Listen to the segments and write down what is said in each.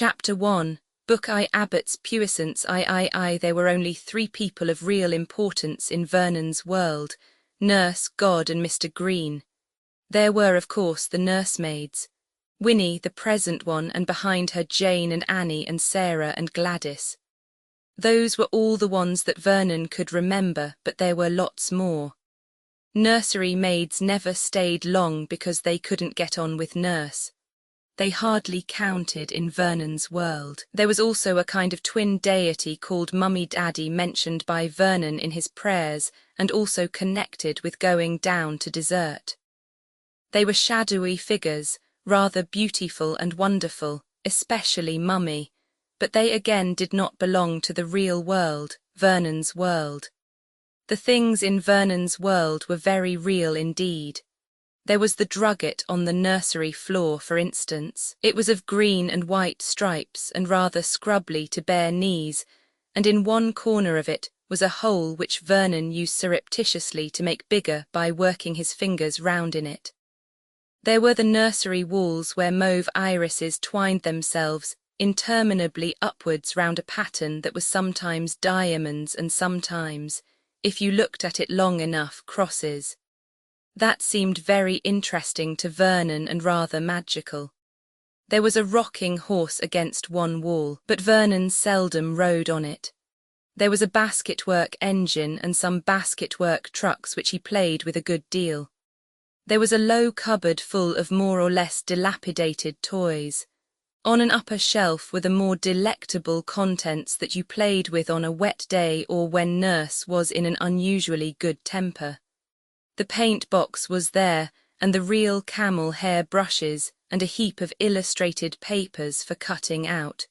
Chapter 1. Book I. Abbott's puissance I. There were only 3 people of real importance in Vernon's world: Nurse, God and Mr. Green. There were, of course, the nursemaids. Winnie, the present one, and behind her Jane and Annie and Sarah and Gladys. Those were all the ones that Vernon could remember, but there were lots more. Nursery maids never stayed long because they couldn't get on with nurse. They hardly counted in Vernon's world. There was also a kind of twin deity called Mummy Daddy mentioned by Vernon in his prayers and also connected with going down to dessert. They were shadowy figures, rather beautiful and wonderful, especially Mummy, but they again did not belong to the real world, Vernon's world. The things in Vernon's world were very real indeed. There was the drugget on the nursery floor, for instance. It was of green and white stripes and rather scrubbly to bare knees, and in one corner of it was a hole which Vernon used surreptitiously to make bigger by working his fingers round in it. There were the nursery walls where mauve irises twined themselves interminably upwards round a pattern that was sometimes diamonds and sometimes, if you looked at it long enough, crosses. That seemed very interesting to Vernon and rather magical. There was a rocking horse against one wall, but Vernon seldom rode on it. There was a basket-work engine and some basket-work trucks which he played with a good deal. There was a low cupboard full of more or less dilapidated toys. On an upper shelf were the more delectable contents that you played with on a wet day or when nurse was in an unusually good temper. The paint box was there, and the real camel hair brushes, and a heap of illustrated papers for cutting out.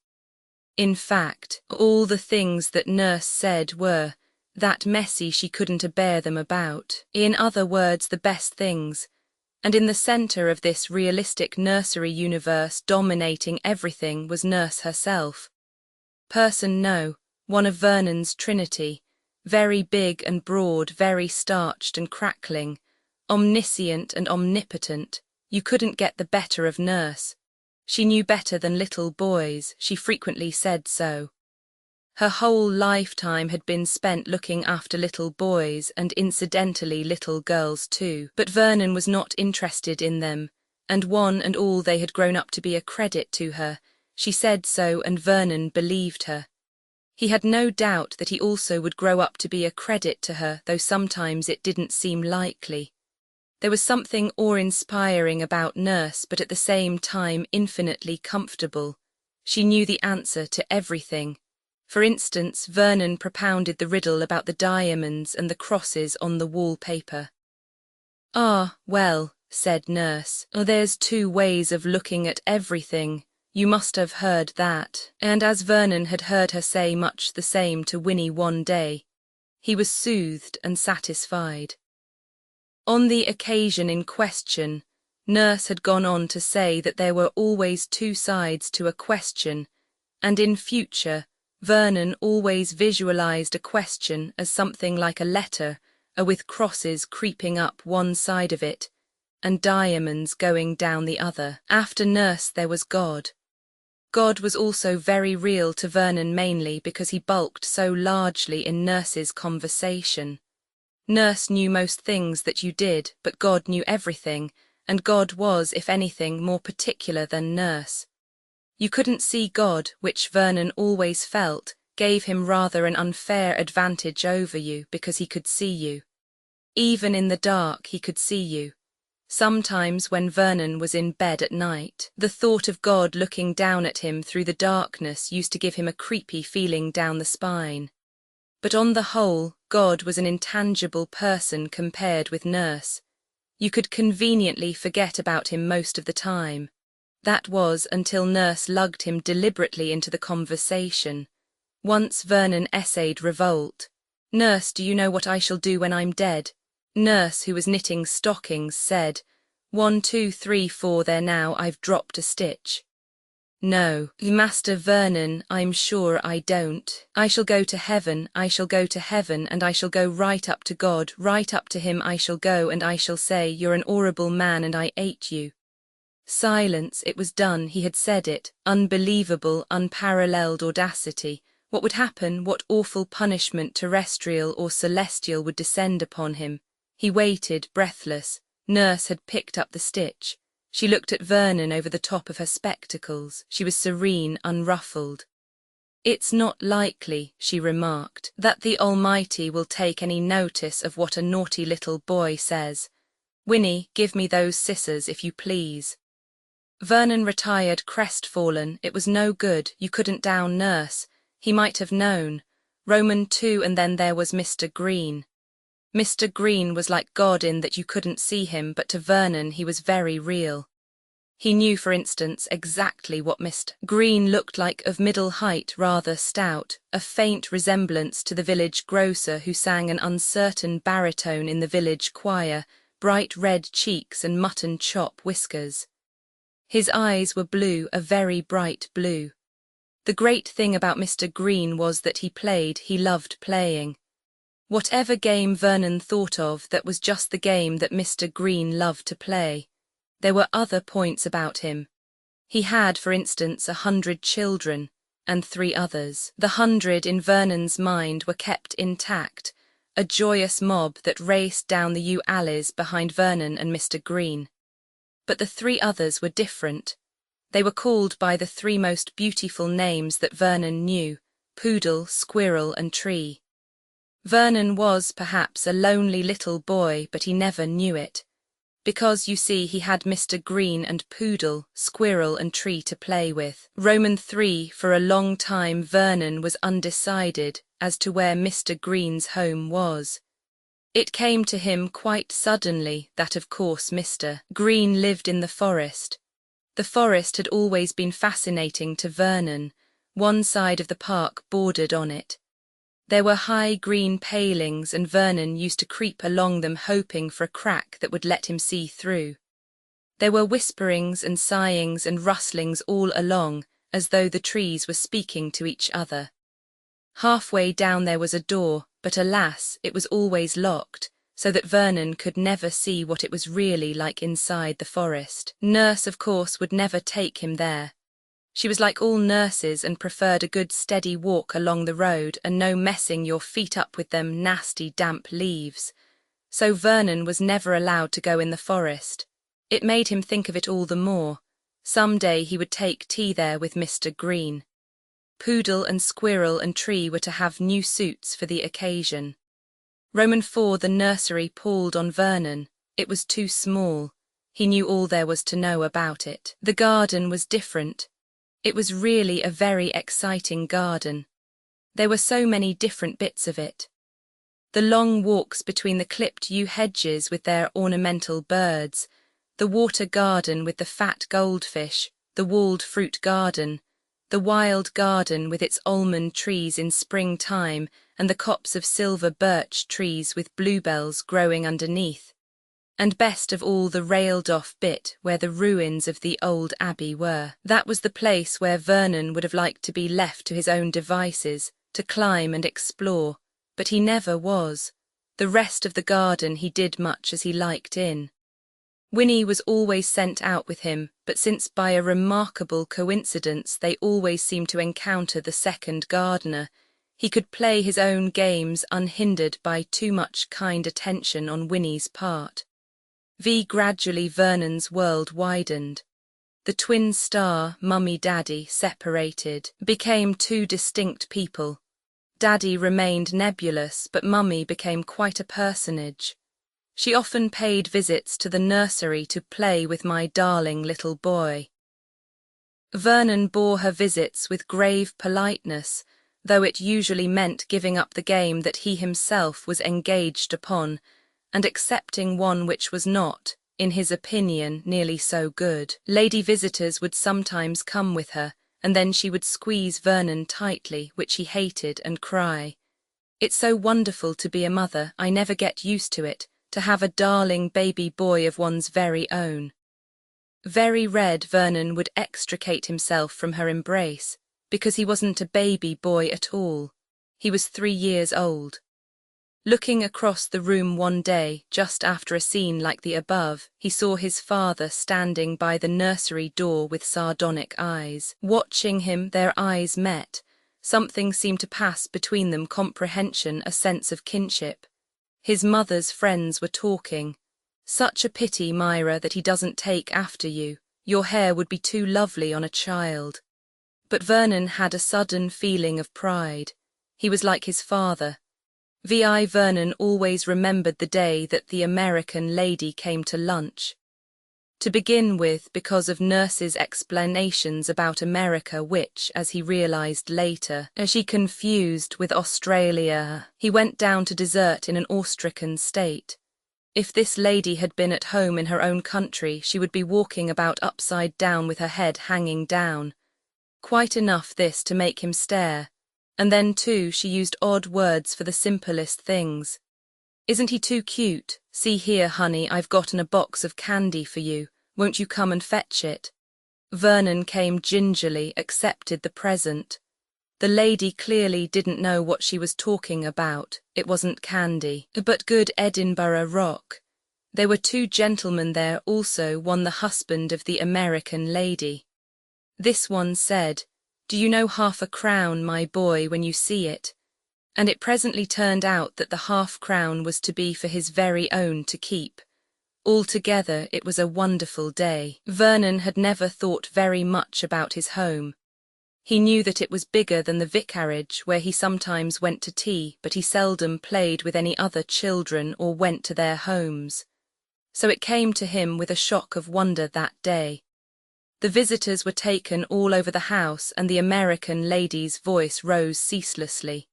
In fact, all the things that nurse said were that messy she couldn't a-bear them about. In other words, the best things. And in the centre of this realistic nursery universe dominating everything was nurse herself. Person No, one of Vernon's trinity. Very big and broad, very starched and crackling, omniscient and omnipotent. You couldn't get the better of nurse. She knew better than little boys, she frequently said so. Her whole lifetime had been spent looking after little boys and incidentally little girls too, but Vernon was not interested in them, and one and all they had grown up to be a credit to her. She said so and Vernon believed her. He had no doubt that he also would grow up to be a credit to her, though sometimes it didn't seem likely. There was something awe-inspiring about nurse, but at the same time infinitely comfortable. She knew the answer to everything. For instance, Vernon propounded the riddle about the diamonds and the crosses on the wallpaper. "Ah, well," said nurse, "there's 2 ways of looking at everything. You must have heard that." And as Vernon had heard her say much the same to Winnie one day, he was soothed and satisfied. On the occasion in question, nurse had gone on to say that there were always 2 sides to a question, and in future, Vernon always visualized a question as something like a letter, with crosses creeping up one side of it, and diamonds going down the other. After nurse there was God. God was also very real to Vernon mainly because he bulked so largely in nurse's conversation. Nurse knew most things that you did, but God knew everything, and God was, if anything, more particular than nurse. You couldn't see God, which Vernon always felt gave him rather an unfair advantage over you because he could see you. Even in the dark he could see you. Sometimes when Vernon was in bed at night, the thought of God looking down at him through the darkness used to give him a creepy feeling down the spine. But on the whole, God was an intangible person compared with nurse. You could conveniently forget about him most of the time. That was until nurse lugged him deliberately into the conversation. Once Vernon essayed revolt. "Nurse, do you know what I shall do when I'm dead?" Nurse, who was knitting stockings, said, 1, 2, 3, 4, there now, I've dropped a stitch." "No, Master Vernon, I'm sure I don't. I shall go to heaven, I shall go to heaven, and I shall go right up to God, right up to him I shall go, and I shall say, 'You're an horrible man and I hate you.'" Silence, it was done, he had said it, unbelievable, unparalleled audacity. What would happen, what awful punishment, terrestrial or celestial, would descend upon him? He waited, breathless. Nurse had picked up the stitch. She looked at Vernon over the top of her spectacles. She was serene, unruffled. "It's not likely," she remarked, "that the Almighty will take any notice of what a naughty little boy says. Winnie, give me those scissors, if you please." Vernon retired crestfallen. It was no good, you couldn't down Nurse. He might have known. Roman too, and then there was Mr. Green. Mr. Green was like God in that you couldn't see him, but to Vernon he was very real. He knew, for instance, exactly what Mr. Green looked like, of middle height, rather stout, a faint resemblance to the village grocer who sang an uncertain baritone in the village choir, bright red cheeks and mutton chop whiskers. His eyes were blue, a very bright blue. The great thing about Mr. Green was that he loved playing. Whatever game Vernon thought of, that was just the game that Mr. Green loved to play. There were other points about him. He had, for instance, 100 children, and 3 others. The 100 in Vernon's mind were kept intact, a joyous mob that raced down the yew alleys behind Vernon and Mr. Green. But the 3 others were different. They were called by the 3 most beautiful names that Vernon knew: Poodle, Squirrel, and Tree. Vernon was, perhaps, a lonely little boy, but he never knew it. Because, you see, he had Mr. Green and Poodle, Squirrel, and Tree to play with. Roman 3, for a long time Vernon was undecided as to where Mr. Green's home was. It came to him quite suddenly that, of course, Mr. Green lived in the forest. The forest had always been fascinating to Vernon. One side of the park bordered on it. There were high green palings, and Vernon used to creep along them hoping for a crack that would let him see through. There were whisperings and sighings and rustlings all along, as though the trees were speaking to each other. Halfway down there was a door, but alas, it was always locked, so that Vernon could never see what it was really like inside the forest. Nurse, of course, would never take him there. She was like all nurses and preferred a good steady walk along the road and no messing your feet up with them nasty damp leaves. So Vernon was never allowed to go in the forest. It made him think of it all the more. Some day he would take tea there with Mr. Green. Poodle and Squirrel and Tree were to have new suits for the occasion. Roman 4, the nursery, palled on Vernon. It was too small. He knew all there was to know about it. The garden was different. It was really a very exciting garden. There were so many different bits of it. The long walks between the clipped yew hedges with their ornamental birds, the water garden with the fat goldfish, the walled fruit garden, the wild garden with its almond trees in springtime and the copse of silver birch trees with bluebells growing underneath, and best of all the railed-off bit where the ruins of the old abbey were. That was the place where Vernon would have liked to be left to his own devices, to climb and explore, but he never was. The rest of the garden he did much as he liked in. Winnie was always sent out with him, but since by a remarkable coincidence they always seemed to encounter the second gardener, he could play his own games unhindered by too much kind attention on Winnie's part. Gradually Vernon's world widened. The twin star, Mummy-Daddy, separated, became 2 distinct people. Daddy remained nebulous, but Mummy became quite a personage. She often paid visits to the nursery to play with my darling little boy. Vernon bore her visits with grave politeness, though it usually meant giving up the game that he himself was engaged upon, and accepting one which was not, in his opinion, nearly so good. Lady visitors would sometimes come with her, and then she would squeeze Vernon tightly, which he hated, and cry, "It's so wonderful to be a mother, I never get used to it, to have a darling baby boy of one's very own." Very red, Vernon would extricate himself from her embrace, because he wasn't a baby boy at all. He was 3 years old. Looking across the room one day, just after a scene like the above, he saw his father standing by the nursery door with sardonic eyes. Watching him, their eyes met. Something seemed to pass between them, comprehension, a sense of kinship. His mother's friends were talking. "Such a pity, Myra, that he doesn't take after you. Your hair would be too lovely on a child." But Vernon had a sudden feeling of pride. He was like his father. Vernon always remembered the day that the American lady came to lunch. To begin with, because of Nurse's explanations about America which, as he realized later, she confused with Australia. He went down to dessert in an awestricken state. If this lady had been at home in her own country, she would be walking about upside down with her head hanging down. Quite enough this to make him stare. And then, too, she used odd words for the simplest things. "Isn't he too cute? See here, honey, I've gotten a box of candy for you. Won't you come and fetch it?" Vernon came gingerly, accepted the present. The lady clearly didn't know what she was talking about. It wasn't candy, but good Edinburgh rock. There were two gentlemen there also, one the husband of the American lady. This one said, "Do you know half-a-crown, my boy, when you see it?" And it presently turned out that the half-crown was to be for his very own to keep. Altogether, it was a wonderful day. Vernon had never thought very much about his home. He knew that it was bigger than the vicarage, where he sometimes went to tea, but he seldom played with any other children or went to their homes. So it came to him with a shock of wonder that day. The visitors were taken all over the house, and the American lady's voice rose ceaselessly.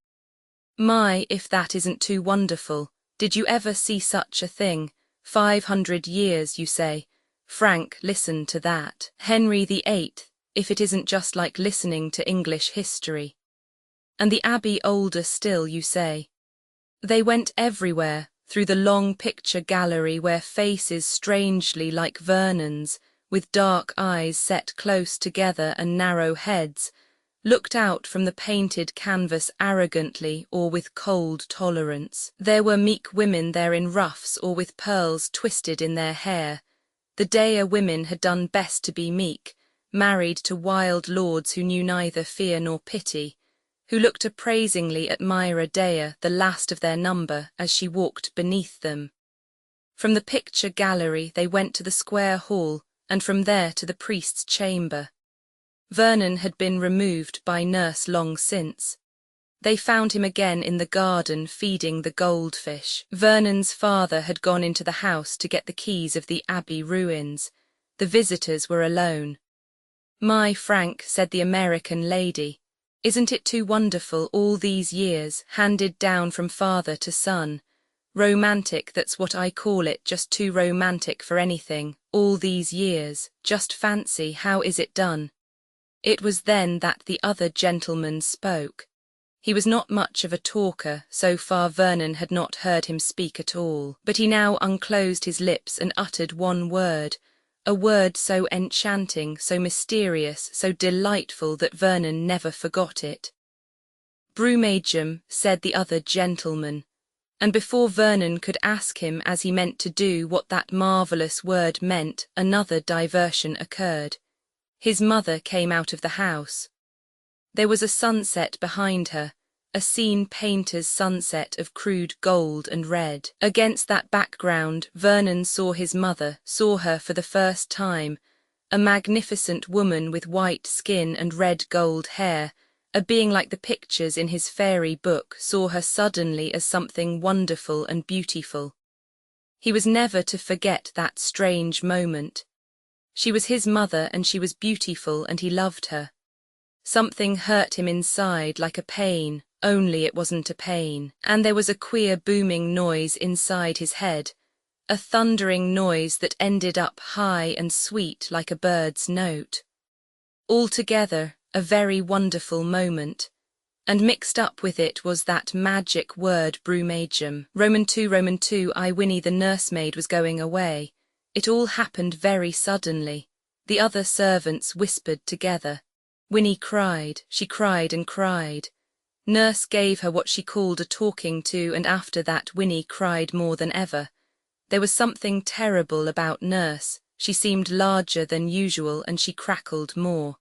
"My, if that isn't too wonderful. Did you ever see such a thing? 500 years, you say? Frank, listen to that. Henry VIII, if it isn't just like listening to English history. And the Abbey older still, you say?" They went everywhere, through the long picture gallery where faces strangely like Vernon's, with dark eyes set close together and narrow heads, looked out from the painted canvas arrogantly or with cold tolerance. There were meek women there in ruffs or with pearls twisted in their hair. The Dea women had done best to be meek, married to wild lords who knew neither fear nor pity, who looked appraisingly at Myra Dea, the last of their number, as she walked beneath them. From the picture gallery they went to the square hall, and from there to the priest's chamber. Vernon had been removed by Nurse long since. They found him again in the garden feeding the goldfish. Vernon's father had gone into the house to get the keys of the Abbey ruins. The visitors were alone. "My Frank," said the American lady, "isn't it too wonderful, all these years, handed down from father to son? Romantic, that's what I call it, just too romantic for anything, all these years. Just fancy, how is it done?" It was then that the other gentleman spoke. He was not much of a talker, so far Vernon had not heard him speak at all, but he now unclosed his lips and uttered one word, a word so enchanting, so mysterious, so delightful that Vernon never forgot it. "Brummagem," said the other gentleman. And before Vernon could ask him as he meant to do what that marvellous word meant, another diversion occurred. His mother came out of the house. There was a sunset behind her, a scene painter's sunset of crude gold and red. Against that background, Vernon saw his mother, saw her for the first time, a magnificent woman with white skin and red gold hair, a being like the pictures in his fairy book, saw her suddenly as something wonderful and beautiful. He was never to forget that strange moment. She was his mother and she was beautiful and he loved her. Something hurt him inside like a pain, only it wasn't a pain, and there was a queer booming noise inside his head, a thundering noise that ended up high and sweet like a bird's note. Altogether, a very wonderful moment, and mixed up with it was that magic word Brummagem. Roman 2, I Winnie the nursemaid was going away. It all happened very suddenly. The other servants whispered together. Winnie cried, she cried and cried. Nurse gave her what she called a talking to, and after that Winnie cried more than ever. There was something terrible about Nurse. She seemed larger than usual and she crackled more.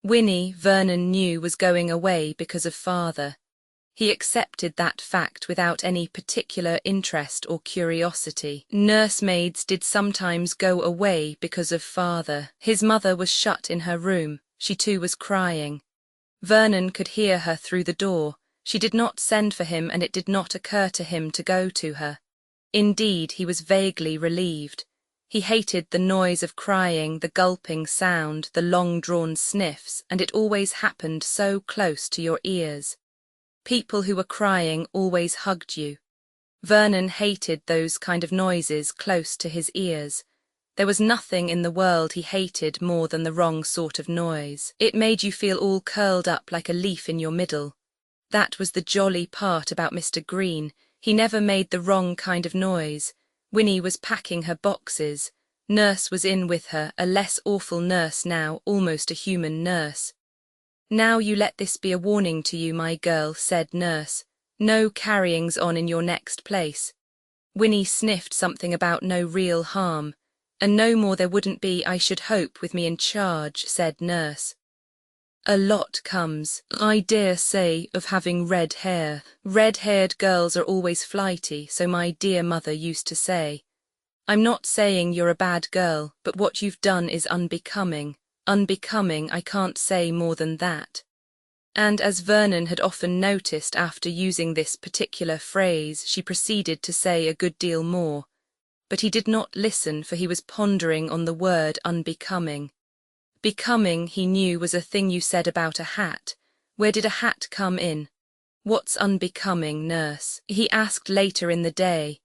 Winnie, Vernon knew, was going away because of father. He accepted that fact without any particular interest or curiosity. Nursemaids did sometimes go away because of father. His mother was shut in her room. She too was crying. Vernon could hear her through the door. She did not send for him, and it did not occur to him to go to her. Indeed, he was vaguely relieved. He hated the noise of crying, the gulping sound, the long-drawn sniffs, and it always happened so close to your ears. People who were crying always hugged you. Vernon hated those kind of noises close to his ears. There was nothing in the world he hated more than the wrong sort of noise. It made you feel all curled up like a leaf in your middle. That was the jolly part about Mr. Green. He never made the wrong kind of noise. Winnie was packing her boxes. Nurse was in with her, a less awful nurse now, almost a human nurse. "Now you let this be a warning to you, my girl," said Nurse. "No carryings on in your next place." Winnie sniffed something about no real harm. "And no more there wouldn't be, I should hope, with me in charge," said Nurse. "A lot comes, I dare say, of having red hair. Red-haired girls are always flighty, so my dear mother used to say. I'm not saying you're a bad girl, but what you've done is unbecoming. Unbecoming, I can't say more than that." And as Vernon had often noticed after using this particular phrase, she proceeded to say a good deal more. But he did not listen, for he was pondering on the word unbecoming. Becoming, he knew, was a thing you said about a hat. Where did a hat come in? "What's unbecoming, Nurse?" he asked later in the day.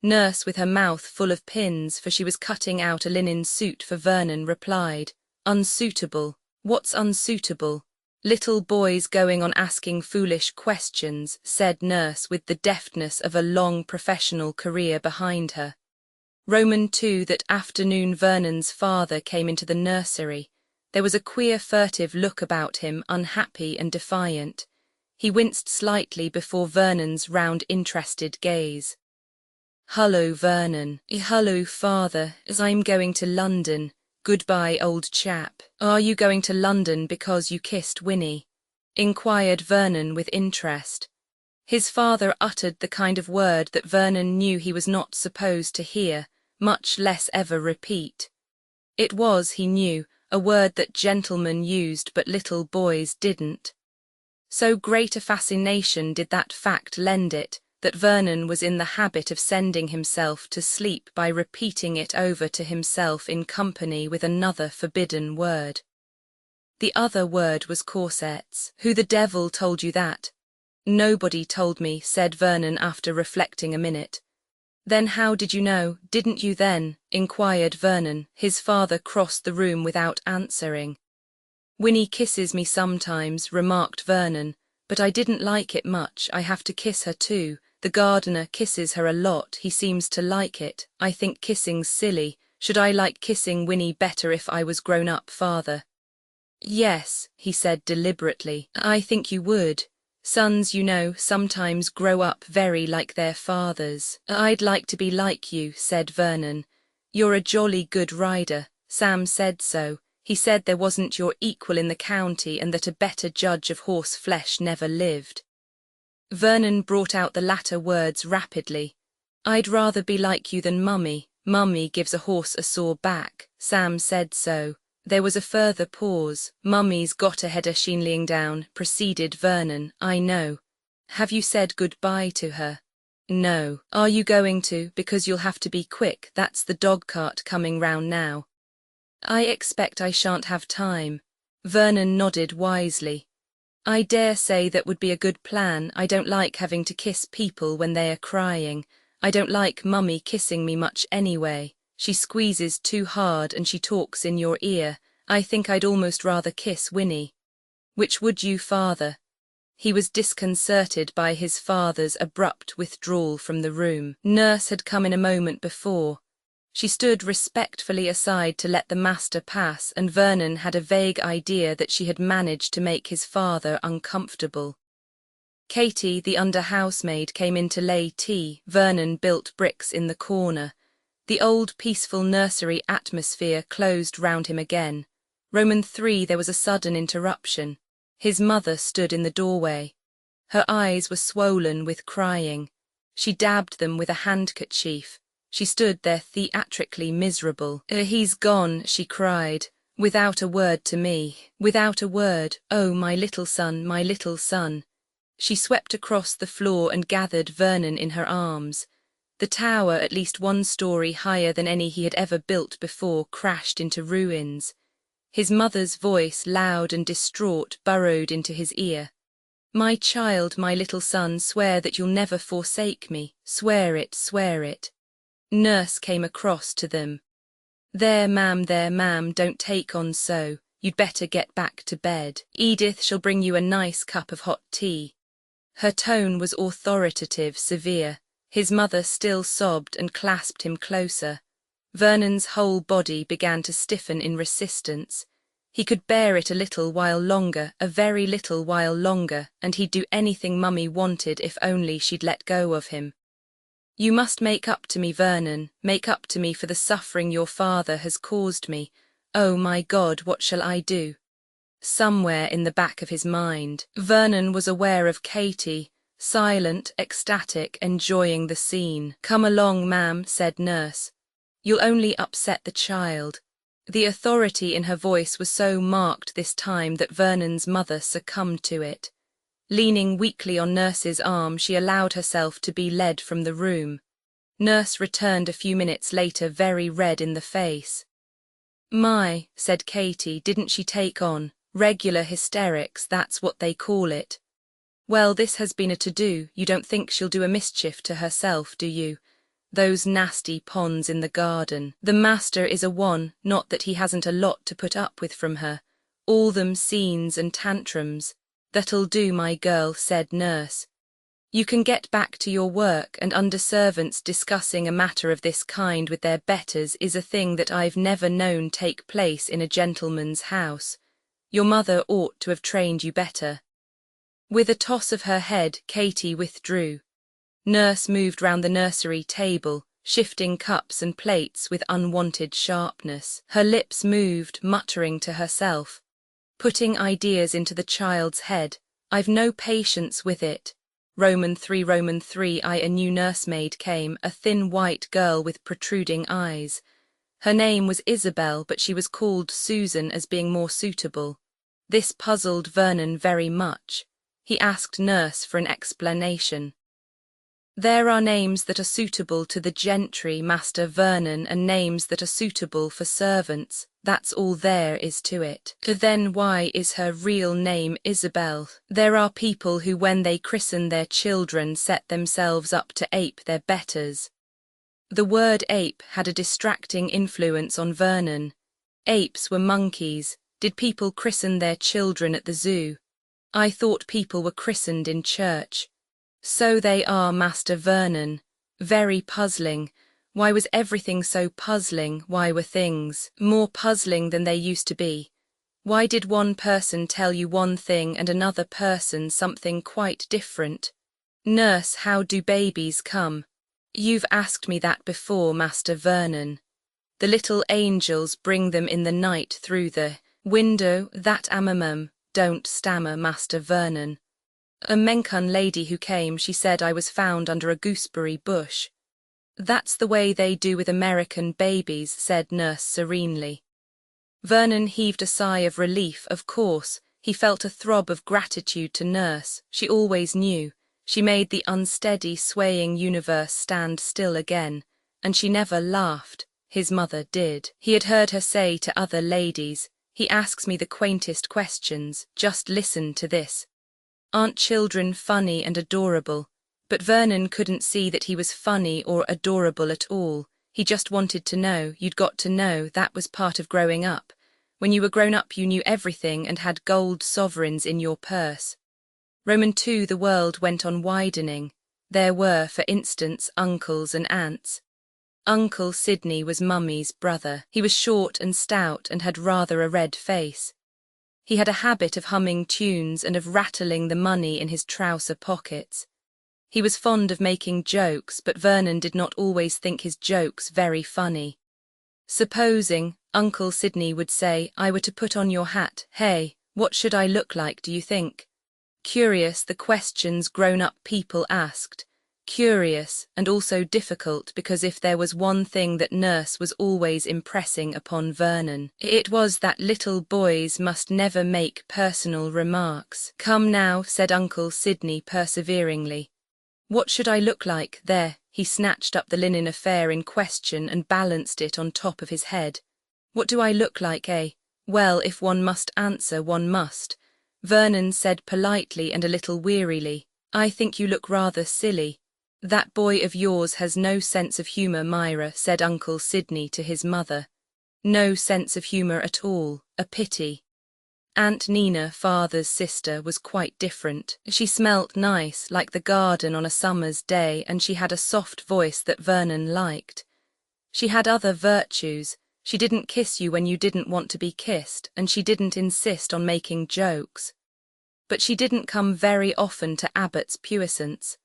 Nurse, with her mouth full of pins, for she was cutting out a linen suit for Vernon, replied, "Unsuitable. What's unsuitable?" "Little boys going on asking foolish questions," said Nurse with the deftness of a long professional career behind her. Roman 2, that afternoon Vernon's father came into the nursery. There was a queer furtive look about him, unhappy and defiant. He winced slightly before Vernon's round interested gaze. "Hullo, Vernon." "Hullo, father, as I'm going to London." "Goodbye, old chap." "Are you going to London because you kissed Winnie?" inquired Vernon with interest. His father uttered the kind of word that Vernon knew he was not supposed to hear, much less ever repeat. It was, he knew, a word that gentlemen used but little boys didn't. So great a fascination did that fact lend it, that Vernon was in the habit of sending himself to sleep by repeating it over to himself in company with another forbidden word. The other word was corsets. "Who the devil told you that?" "Nobody told me," said Vernon after reflecting a minute. "Then how did you know? Didn't you then?" inquired Vernon. His father crossed the room without answering. "Winnie kisses me sometimes," remarked Vernon, "but I didn't like it much. I have to kiss her too. The gardener kisses her a lot. He seems to like it. I think kissing's silly. Should I like kissing Winnie better if I was grown up, father?" "Yes," he said deliberately, "I think you would. Sons, you know, sometimes grow up very like their fathers." "I'd like to be like you," said Vernon. "You're a jolly good rider. Sam said so. He said there wasn't your equal in the county and that a better judge of horse flesh never lived." Vernon brought out the latter words rapidly. "I'd rather be like you than Mummy. Mummy gives a horse a sore back. Sam said so." There was a further pause. "Mummy's got a header sheenlying down," proceeded Vernon. "I know." "Have you said goodbye to her?" "No." "Are you going to? Because you'll have to be quick. That's the dog cart coming round now." "I expect I shan't have time." Vernon nodded wisely. "I dare say that would be a good plan. I don't like having to kiss people when they are crying. I don't like Mummy kissing me much anyway. She squeezes too hard and she talks in your ear. I think I'd almost rather kiss Winnie." "Which would you, father?" He was disconcerted by his father's abrupt withdrawal from the room. Nurse had come in a moment before. She stood respectfully aside to let the master pass, and Vernon had a vague idea that she had managed to make his father uncomfortable. Katie, the under-housemaid, came in to lay tea. Vernon built bricks in the corner. The old peaceful nursery atmosphere closed round him again. Roman 3, there was a sudden interruption. His mother stood in the doorway. Her eyes were swollen with crying. She dabbed them with a handkerchief. She stood there theatrically miserable. He's gone," she cried, "without a word to me. Without a word. Oh, my little son, my little son." She swept across the floor and gathered Vernon in her arms. The tower, at least 1 story higher than any he had ever built before, crashed into ruins. His mother's voice, loud and distraught, burrowed into his ear. "My child, my little son, swear that you'll never forsake me. Swear it, swear it." Nurse came across to them. There, ma'am, don't take on so. You'd better get back to bed. Edith shall bring you a nice cup of hot tea." Her tone was authoritative, severe. His mother still sobbed and clasped him closer. Vernon's whole body began to stiffen in resistance. He could bear it a little while longer, a very little while longer, and he'd do anything Mummy wanted if only she'd let go of him. "You must make up to me, Vernon, make up to me for the suffering your father has caused me. Oh, my God, what shall I do?" Somewhere in the back of his mind, Vernon was aware of Katie, silent, ecstatic, enjoying the scene. "Come along, ma'am," said Nurse. "You'll only upset the child." The authority in her voice was so marked this time that Vernon's mother succumbed to it. Leaning weakly on Nurse's arm, she allowed herself to be led from the room. Nurse returned a few minutes later, very red in the face. "My," said Katie, "didn't she take on? Regular hysterics, that's what they call it." "Well, this has been a to-do. You don't think she'll do a mischief to herself, do you? Those nasty ponds in the garden. The master is a one, not that he hasn't a lot to put up with from her. All them scenes and tantrums." "That'll do, my girl," said Nurse. "You can get back to your work, and under-servants discussing a matter of this kind with their betters is a thing that I've never known take place in a gentleman's house. Your mother ought to have trained you better." With a toss of her head, Katie withdrew. Nurse moved round the nursery table, shifting cups and plates with unwanted sharpness. Her lips moved, muttering to herself, putting ideas into the child's head. "I've no patience with it." Roman 3, a new nursemaid came, a thin white girl with protruding eyes. Her name was Isabel, but she was called Susan as being more suitable. This puzzled Vernon very much. He asked Nurse for an explanation. "There are names that are suitable to the gentry, Master Vernon, and names that are suitable for servants. That's all there is to it." "Then why is her real name Isabel?" "There are people who, when they christen their children, set themselves up to ape their betters." The word ape had a distracting influence on Vernon. Apes were monkeys. Did people christen their children at the zoo? I thought people were christened in church. So they are, Master Vernon. Very puzzling. Why was everything so puzzling? Why were things more puzzling than they used to be? Why did one person tell you one thing and another person something quite different? "Nurse, how do babies come?" "You've asked me that before, Master Vernon." "The little angels bring them in the night through the window, that don't stammer, Master Vernon." "A Menkan lady who came, she said I was found under a gooseberry bush." "That's the way they do with American babies," said Nurse serenely. Vernon heaved a sigh of relief. Of course, he felt a throb of gratitude to Nurse. She always knew. She made the unsteady, swaying universe stand still again, and she never laughed. His mother did. He had heard her say to other ladies, "He asks me the quaintest questions. Just listen to this. Aren't children funny and adorable?" But Vernon couldn't see that he was funny or adorable at all. He just wanted to know. You'd got to know. That was part of growing up. When you were grown up, you knew everything and had gold sovereigns in your purse. Roman 2, the world went on widening. There were, for instance, uncles and aunts. Uncle Sidney was Mummy's brother. He was short and stout and had rather a red face. He had a habit of humming tunes and of rattling the money in his trouser pockets. He was fond of making jokes, but Vernon did not always think his jokes very funny. Supposing, Uncle Sidney would say, I were to put on your hat, hey, what should I look like, do you think? Curious the questions grown-up people asked. Curious and also difficult, because if there was one thing that Nurse was always impressing upon Vernon, it was that little boys must never make personal remarks. Come now, said Uncle Sidney perseveringly. What should I look like? There, he snatched up the linen affair in question and balanced it on top of his head. What do I look like, eh? Well, if one must answer, one must. Vernon said politely and a little wearily, I think you look rather silly. That boy of yours has no sense of humour, Myra, said Uncle Sidney to his mother. No sense of humour at all, a pity. Aunt Nina, father's sister, was quite different. She smelt nice, like the garden on a summer's day, and she had a soft voice that Vernon liked. She had other virtues. She didn't kiss you when you didn't want to be kissed, and she didn't insist on making jokes. But she didn't come very often to Abbott's Puissance.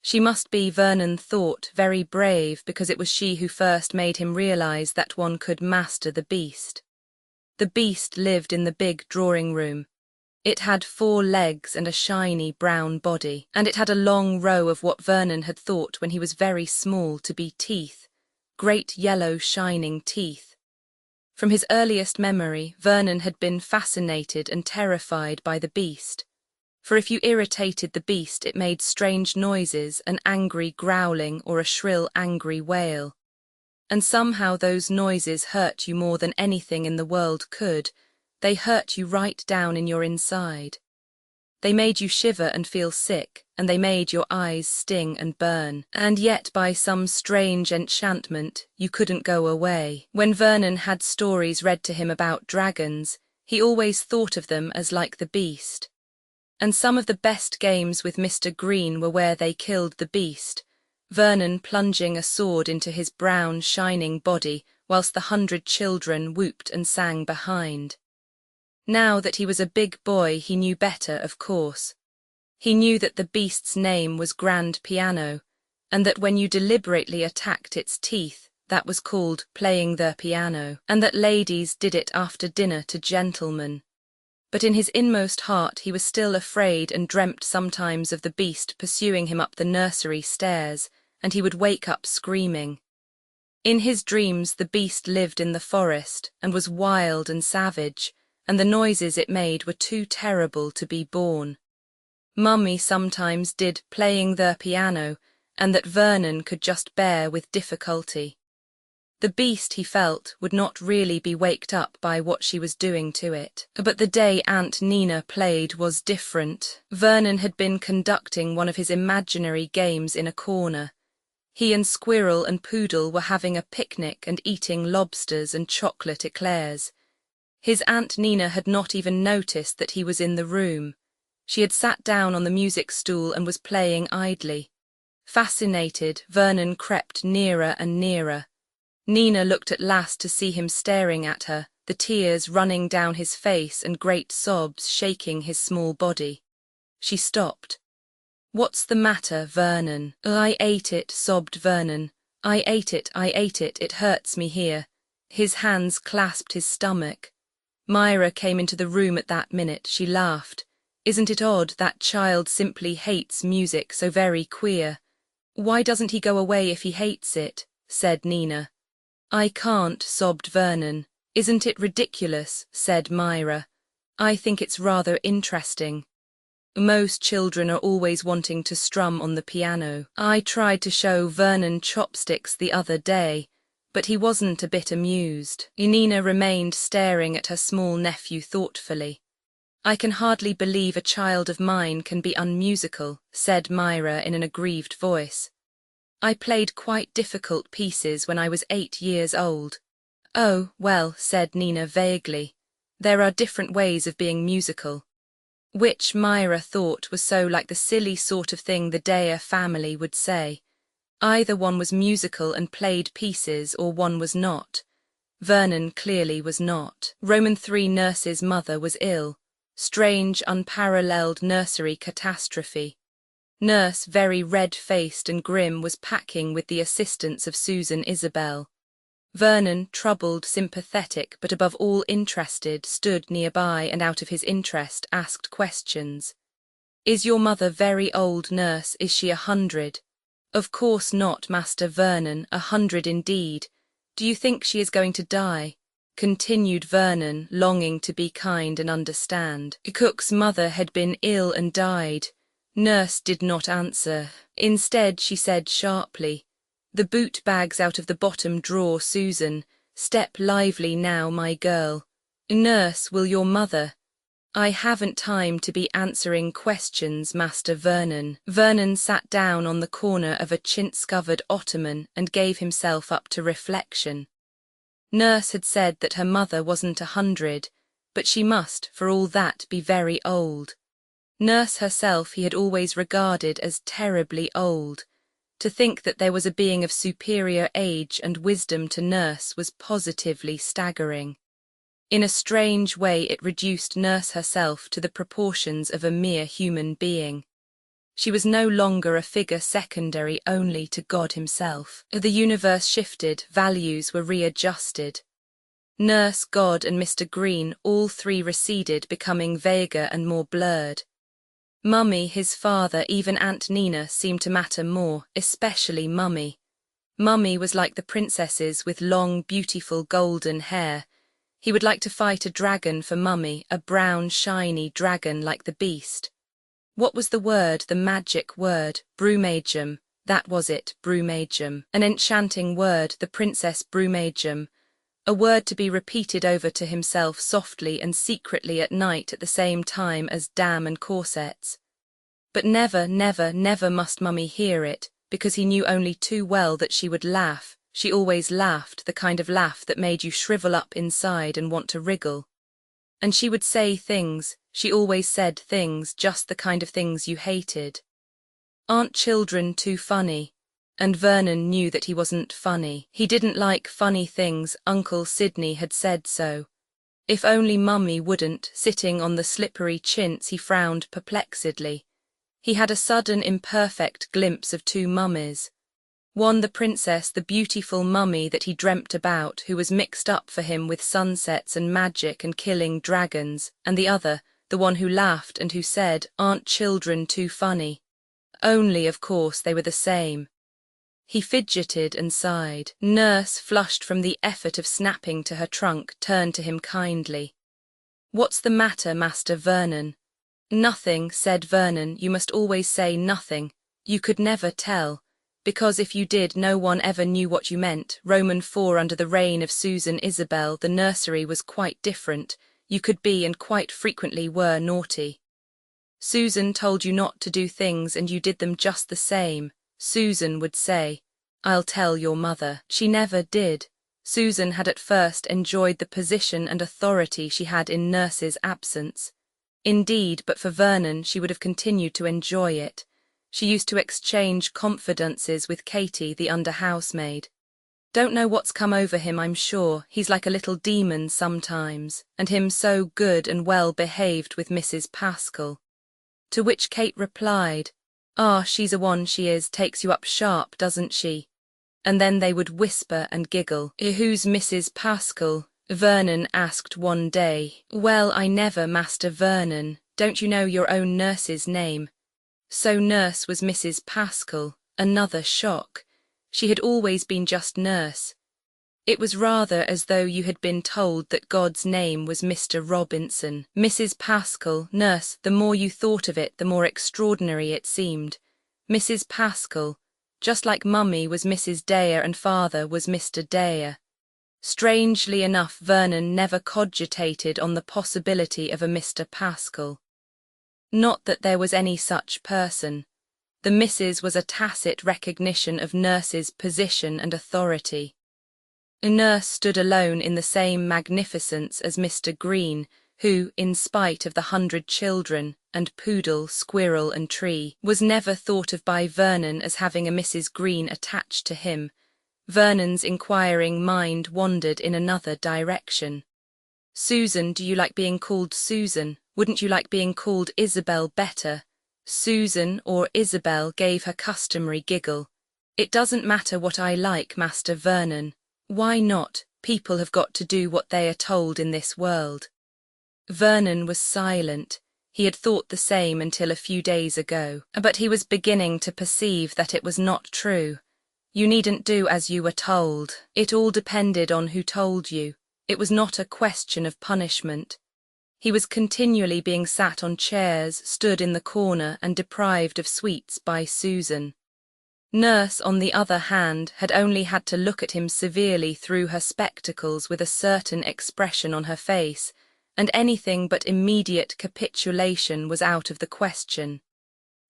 She must be, Vernon thought, very brave, because it was she who first made him realize that one could master the beast. The beast lived in the big drawing-room. It had 4 legs and a shiny brown body, and it had a long row of what Vernon had thought when he was very small to be teeth, great yellow shining teeth. From his earliest memory, Vernon had been fascinated and terrified by the beast. For if you irritated the beast, it made strange noises, an angry growling or a shrill angry wail. And somehow those noises hurt you more than anything in the world could. They hurt you right down in your inside. They made you shiver and feel sick, and they made your eyes sting and burn. And yet by some strange enchantment you couldn't go away. When Vernon had stories read to him about dragons, he always thought of them as like the beast. And some of the best games with Mr. Green were where they killed the beast, Vernon plunging a sword into his brown, shining body, whilst the 100 children whooped and sang behind. Now that he was a big boy, he knew better, of course. He knew that the beast's name was Grand Piano, and that when you deliberately attacked its teeth, that was called playing the piano, and that ladies did it after dinner to gentlemen. But in his inmost heart he was still afraid and dreamt sometimes of the beast pursuing him up the nursery stairs, and he would wake up screaming. In his dreams the beast lived in the forest, and was wild and savage, and the noises it made were too terrible to be borne. Mummy sometimes did playing the piano, and that Vernon could just bear with difficulty. The beast, he felt, would not really be waked up by what she was doing to it. But the day Aunt Nina played was different. Vernon had been conducting one of his imaginary games in a corner. He and Squirrel and Poodle were having a picnic and eating lobsters and chocolate eclairs. His Aunt Nina had not even noticed that he was in the room. She had sat down on the music stool and was playing idly. Fascinated, Vernon crept nearer and nearer. Nina looked at last to see him staring at her, the tears running down his face and great sobs shaking his small body. She stopped. "What's the matter, Vernon?" "I ate it," sobbed Vernon. I ate it, it hurts me here." His hands clasped his stomach. Myra came into the room at that minute. She laughed. "Isn't it odd, that child simply hates music, so very queer." "Why doesn't he go away if he hates it?" said Nina. "I can't," sobbed Vernon. "Isn't it ridiculous?" said Myra. "I think it's rather interesting. Most children are always wanting to strum on the piano. I tried to show Vernon chopsticks the other day, but he wasn't a bit amused." Nina remained staring at her small nephew thoughtfully. "I can hardly believe a child of mine can be unmusical," said Myra in an aggrieved voice. "I played quite difficult pieces when I was 8 years old." "Oh, well," said Nina vaguely, "there are different ways of being musical." Which Myra thought was so like the silly sort of thing the Dare family would say. Either one was musical and played pieces, or one was not. Vernon clearly was not. Roman III Nurse's mother was ill. Strange, unparalleled nursery catastrophe. Nurse, very red-faced and grim, was packing with the assistance of Susan Isabel. Vernon, troubled, sympathetic, but above all interested, stood nearby and out of his interest asked questions. "Is your mother very old, nurse? Is she 100? "Of course not, Master Vernon, 100 indeed. Do you think she is going to die?" continued Vernon, longing to be kind and understand. Cook's mother had been ill and died. Nurse did not answer. Instead, she said sharply, "The boot bag's out of the bottom drawer, Susan. Step lively now, my girl." "Nurse, will your mother—" "I haven't time to be answering questions, Master Vernon." Vernon sat down on the corner of a chintz-covered ottoman and gave himself up to reflection. Nurse had said that her mother wasn't 100, but she must, for all that, be very old. Nurse herself he had always regarded as terribly old. To think that there was a being of superior age and wisdom to Nurse was positively staggering. In a strange way it reduced Nurse herself to the proportions of a mere human being. She was no longer a figure secondary only to God himself. The universe shifted, values were readjusted. Nurse, God and Mr. Green, all three receded, becoming vaguer and more blurred. Mummy, his father, even Aunt Nina seemed to matter more, especially Mummy. Mummy was like the princesses with long, beautiful golden hair. He would like to fight a dragon for Mummy, a brown, shiny dragon like the beast. What was the word, the magic word? Brumagem. That was it, Brumagem. An enchanting word, the Princess Brumagem. A word to be repeated over to himself softly and secretly at night at the same time as dam and corsets. But never, never, never must Mummy hear it, because he knew only too well that she would laugh. She always laughed, the kind of laugh that made you shrivel up inside and want to wriggle. And she would say things, she always said things, just the kind of things you hated. "Aren't children too funny?" And Vernon knew that he wasn't funny. He didn't like funny things, Uncle Sidney had said so. If only Mummy wouldn't, sitting on the slippery chintz he frowned perplexedly. He had a sudden imperfect glimpse of two mummies. One the princess, the beautiful Mummy that he dreamt about, who was mixed up for him with sunsets and magic and killing dragons, and the other, the one who laughed and who said, "Aren't children too funny?" Only, of course, they were the same. He fidgeted and sighed. Nurse, flushed from the effort of snapping to her trunk, turned to him kindly. "What's the matter, Master Vernon?" "Nothing," said Vernon. "You must always say nothing. You could never tell. Because if you did, no one ever knew what you meant. Roman 4 under the reign of Susan Isabel, the nursery was quite different. You could be and quite frequently were naughty. Susan told you not to do things and you did them just the same. Susan would say, 'I'll tell your mother.' She never did. Susan had at first enjoyed the position and authority she had in Nurse's absence. Indeed, but for Vernon, she would have continued to enjoy it. She used to exchange confidences with Katie, the under-housemaid. Don't know what's come over him, I'm sure. He's like a little demon sometimes, and him so good and well behaved with Mrs. Pascal. To which Kate replied, "Ah, she's a one, she is, takes you up sharp, doesn't she?" And then they would whisper and giggle. "Who's Mrs. Pascal?" Vernon asked one day. "Well, I never, Master Vernon. Don't you know your own nurse's name?" So Nurse was Mrs. Pascal. Another shock. She had always been just Nurse. It was rather as though you had been told that God's name was Mr. Robinson. Mrs. Pascal, Nurse, the more you thought of it, the more extraordinary it seemed. Mrs. Pascal, just like Mummy was Mrs. Dare and Father was Mr. Dare. Strangely enough, Vernon never cogitated on the possibility of a Mr. Pascal. Not that there was any such person. The Mrs. was a tacit recognition of Nurse's position and authority. Nurse stood alone in the same magnificence as Mr. Green, who, in spite of the 100 children, and poodle, squirrel and tree, was never thought of by Vernon as having a Mrs. Green attached to him. Vernon's inquiring mind wandered in another direction. "Susan, do you like being called Susan? Wouldn't you like being called Isabel better? Susan, or Isabel, gave her customary giggle. It doesn't matter what I like, Master Vernon. Why not? People have got to do what they are told in this world. Vernon was silent. He had thought the same until a few days ago, but he was beginning to perceive that it was not true. You needn't do as you were told. It all depended on who told you. It was not a question of punishment. He was continually being sat on chairs, stood in the corner, and deprived of sweets by Susan. Nurse, on the other hand, had only had to look at him severely through her spectacles with a certain expression on her face, and anything but immediate capitulation was out of the question.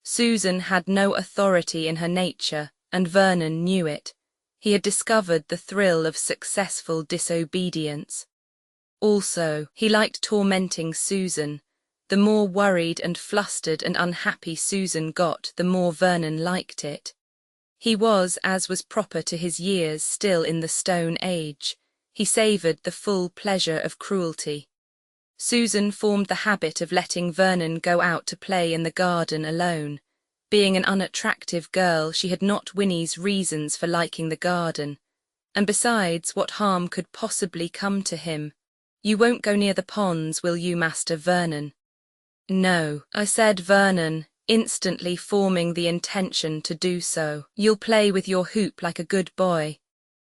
Susan had no authority in her nature, and Vernon knew it. He had discovered the thrill of successful disobedience. Also, he liked tormenting Susan. The more worried and flustered and unhappy Susan got, the more Vernon liked it. He was, as was proper to his years, still in the Stone Age. He savoured the full pleasure of cruelty. Susan formed the habit of letting Vernon go out to play in the garden alone. Being an unattractive girl, she had not Winnie's reasons for liking the garden. And besides, what harm could possibly come to him? You won't go near the ponds, will you, Master Vernon? No, said Vernon, instantly forming the intention to do so. You'll play with your hoop like a good boy.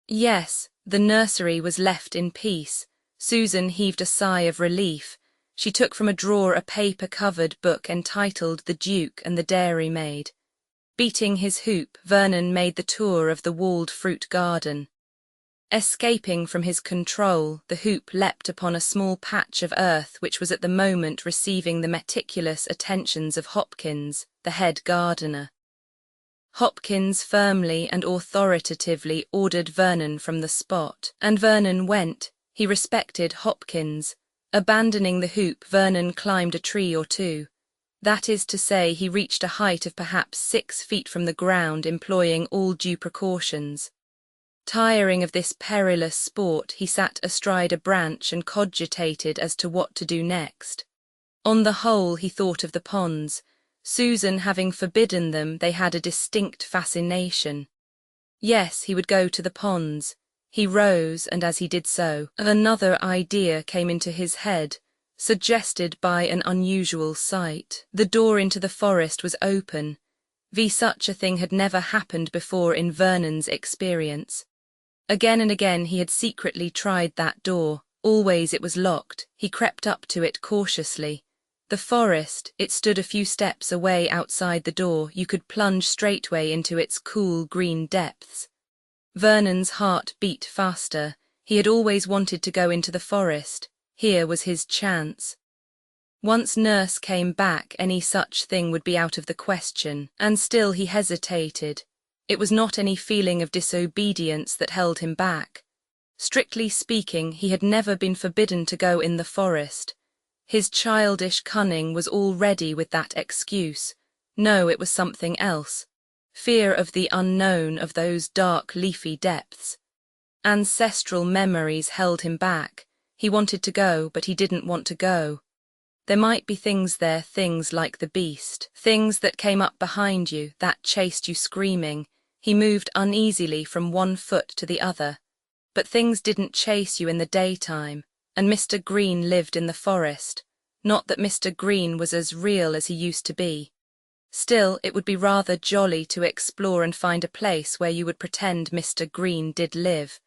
Yes, the nursery was left in peace. Susan heaved a sigh of relief. She took from a drawer a paper-covered book entitled The Duke and the Dairymaid. Beating his hoop, Vernon made the tour of the walled fruit garden. Escaping from his control, the hoop leapt upon a small patch of earth which was at the moment receiving the meticulous attentions of Hopkins, the head gardener. Hopkins firmly and authoritatively ordered Vernon from the spot, and Vernon went. He respected Hopkins. Abandoning the hoop, Vernon climbed a tree or two. That is to say, he reached a height of perhaps 6 feet from the ground, employing all due precautions. Tiring of this perilous sport, he sat astride a branch and cogitated as to what to do next. On the whole, he thought of the ponds. Susan having forbidden them, they had a distinct fascination. Yes, he would go to the ponds. He rose, and as he did so, another idea came into his head, suggested by an unusual sight. The door into the forest was open. Such a thing had never happened before in Vernon's experience. Again and again he had secretly tried that door. Always it was locked. He crept up to it cautiously. The forest, it stood a few steps away outside the door. You could plunge straightway into its cool green depths. Vernon's heart beat faster. He had always wanted to go into the forest. Here was his chance. Once Nurse came back, any such thing would be out of the question, and still he hesitated. It was not any feeling of disobedience that held him back. Strictly speaking, he had never been forbidden to go in the forest. His childish cunning was all ready with that excuse. No, it was something else. Fear of the unknown, of those dark leafy depths. Ancestral memories held him back. He wanted to go, but he didn't want to go. There might be things there, things like the beast, things that came up behind you, that chased you screaming. He moved uneasily from one foot to the other. But things didn't chase you in the daytime, and Mr. Green lived in the forest. Not that Mr. Green was as real as he used to be. Still, it would be rather jolly to explore and find a place where you would pretend Mr. Green did live.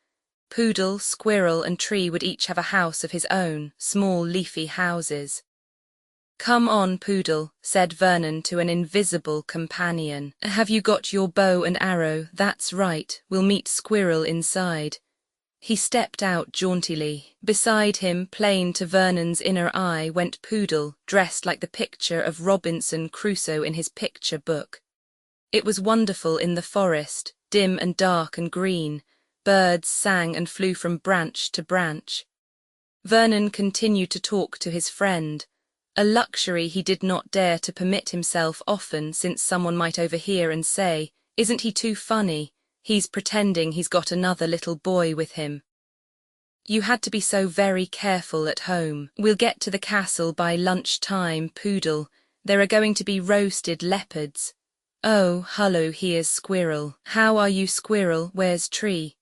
Poodle, squirrel, and tree would each have a house of his own, small leafy houses. "Come on, Poodle," said Vernon to an invisible companion. "Have you got your bow and arrow? That's right, we'll meet Squirrel inside." He stepped out jauntily. Beside him, plain to Vernon's inner eye, went Poodle, dressed like the picture of Robinson Crusoe in his picture book. It was wonderful in the forest, dim and dark and green. Birds sang and flew from branch to branch. Vernon continued to talk to his friend, a luxury he did not dare to permit himself often, since someone might overhear and say, "Isn't he too funny? He's pretending he's got another little boy with him." You had to be so very careful at home. We'll get to the castle by lunchtime, Poodle. There are going to be roasted leopards. Oh, hullo, here's Squirrel. How are you, Squirrel? Where's Tree?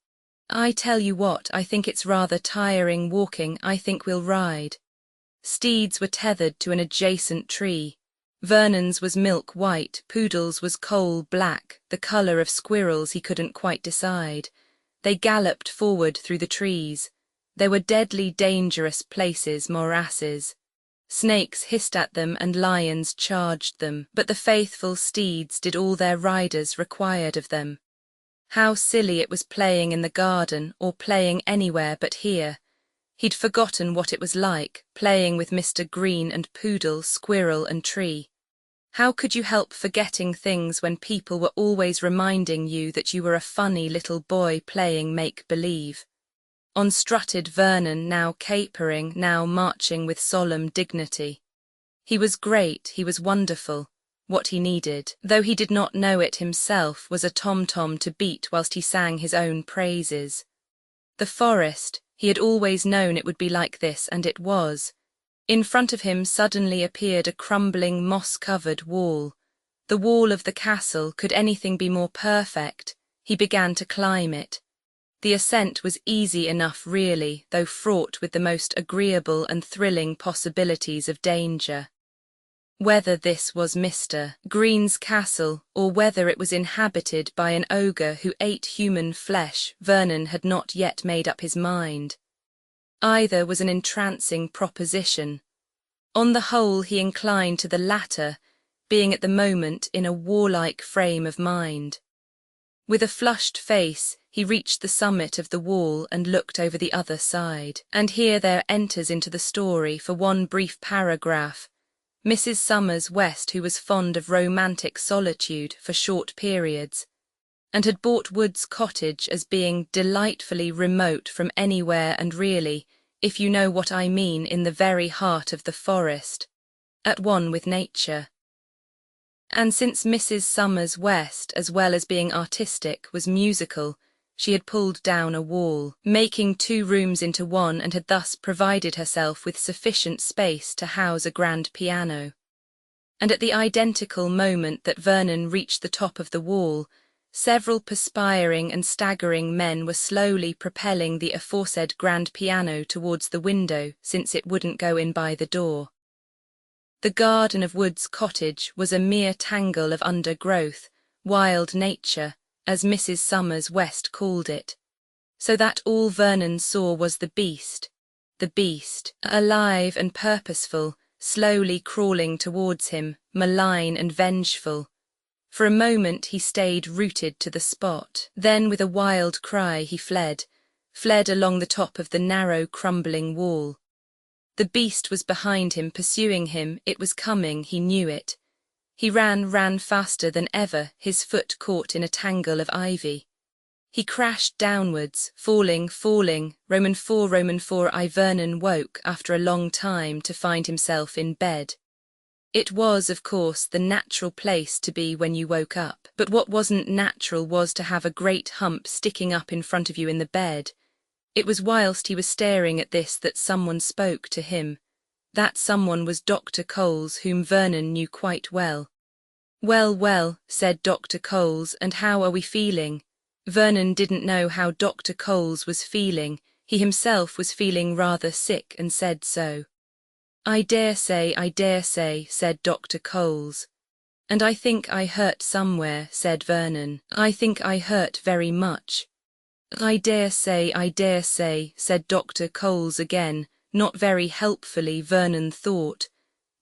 I tell you what, I think it's rather tiring walking. I think we'll ride. Steeds were tethered to an adjacent tree. Vernon's was milk white, Poodle's was coal black, the colour of Squirrel's he couldn't quite decide. They galloped forward through the trees. There were deadly dangerous places, morasses. Snakes hissed at them and lions charged them, but the faithful steeds did all their riders required of them. How silly it was playing in the garden or playing anywhere but here. He'd forgotten what it was like, playing with Mr. Green and Poodle, Squirrel and Tree. How could you help forgetting things when people were always reminding you that you were a funny little boy playing make-believe? On strutted Vernon, now capering, now marching with solemn dignity. He was great, he was wonderful. What he needed, though he did not know it himself, was a tom-tom to beat whilst he sang his own praises. The forest, he had always known it would be like this, and it was. In front of him suddenly appeared a crumbling, moss-covered wall. The wall of the castle. Could anything be more perfect? He began to climb it. The ascent was easy enough really, though fraught with the most agreeable and thrilling possibilities of danger. Whether this was Mr. Green's castle, or whether it was inhabited by an ogre who ate human flesh, Vernon had not yet made up his mind. Either was an entrancing proposition. On the whole he inclined to the latter, being at the moment in a warlike frame of mind. With a flushed face, he reached the summit of the wall and looked over the other side. And here there enters into the story, for one brief paragraph, Mrs. Summers West, who was fond of romantic solitude for short periods, and had bought Wood's cottage as being delightfully remote from anywhere and really, if you know what I mean, in the very heart of the forest, at one with nature. And since Mrs. Summers West, as well as being artistic, was musical, she had pulled down a wall, making 2 rooms into one, and had thus provided herself with sufficient space to house a grand piano. And at the identical moment that Vernon reached the top of the wall, several perspiring and staggering men were slowly propelling the aforesaid grand piano towards the window, since it wouldn't go in by the door. The garden of Wood's cottage was a mere tangle of undergrowth, wild nature, as Mrs. Summers West called it, so that all Vernon saw was the beast, alive and purposeful, slowly crawling towards him, malign and vengeful. For a moment he stayed rooted to the spot, then with a wild cry he fled along the top of the narrow crumbling wall. The beast was behind him, pursuing him. It was coming, he knew it. He ran faster than ever, his foot caught in a tangle of ivy. He crashed downwards, falling. Roman 4, Vernon woke after a long time to find himself in bed. It was, of course, the natural place to be when you woke up, but what wasn't natural was to have a great hump sticking up in front of you in the bed. It was whilst he was staring at this that someone spoke to him. That someone was Dr. Coles, whom Vernon knew quite well. Well, said Dr. Coles, and how are we feeling? Vernon didn't know how Dr. Coles was feeling. He himself was feeling rather sick and said so. I dare say, said Dr. Coles. And I think I hurt somewhere, said Vernon. I think I hurt very much. I dare say, said Dr. Coles again, not very helpfully, Vernon thought.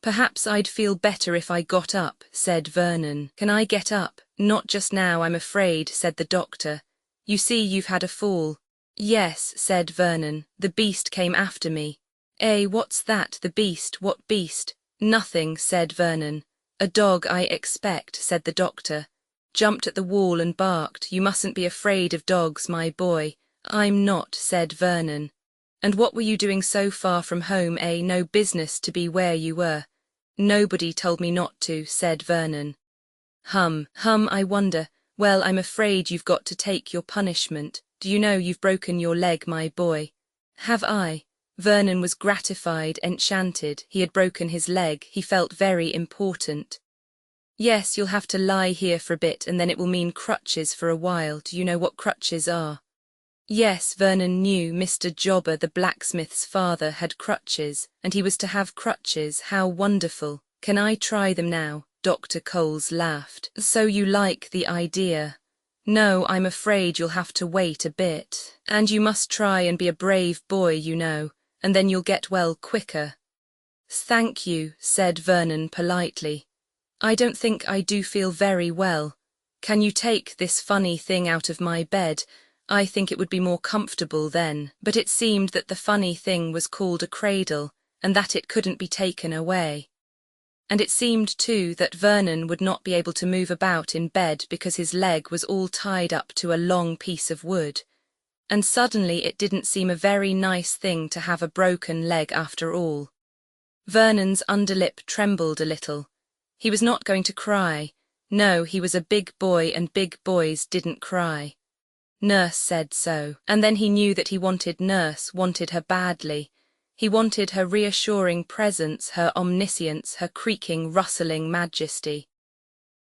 Perhaps I'd feel better if I got up, said Vernon. Can I get up? Not just now, I'm afraid, said the doctor. You see, you've had a fall. Yes, said Vernon, the beast came after me. What's that, the beast? What beast? Nothing, said Vernon. A dog, I expect, said the doctor. Jumped at the wall and barked. You mustn't be afraid of dogs, my boy. I'm not, said Vernon. And what were you doing so far from home, No business to be where you were. Nobody told me not to, said Vernon. I wonder. Well, I'm afraid you've got to take your punishment. Do you know you've broken your leg, my boy? Have I? Vernon was gratified, enchanted. He had broken his leg. He felt very important. Yes, you'll have to lie here for a bit and then it will mean crutches for a while. Do you know what crutches are? Yes, Vernon knew Mr. Jobber, the blacksmith's father, had crutches, and he was to have crutches. How wonderful. Can I try them now? Dr. Coles laughed. So you like the idea? No, I'm afraid you'll have to wait a bit. And you must try and be a brave boy, you know, and then you'll get well quicker. Thank you, said Vernon politely. I don't think I do feel very well. Can you take this funny thing out of my bed? I think it would be more comfortable then. But it seemed that the funny thing was called a cradle, and that it couldn't be taken away. And it seemed, too, that Vernon would not be able to move about in bed because his leg was all tied up to a long piece of wood. And suddenly it didn't seem a very nice thing to have a broken leg after all. Vernon's underlip trembled a little. He was not going to cry. No, he was a big boy and big boys didn't cry. Nurse said so, and then he knew that he wanted Nurse, wanted her badly. He wanted her reassuring presence, her omniscience, her creaking, rustling majesty.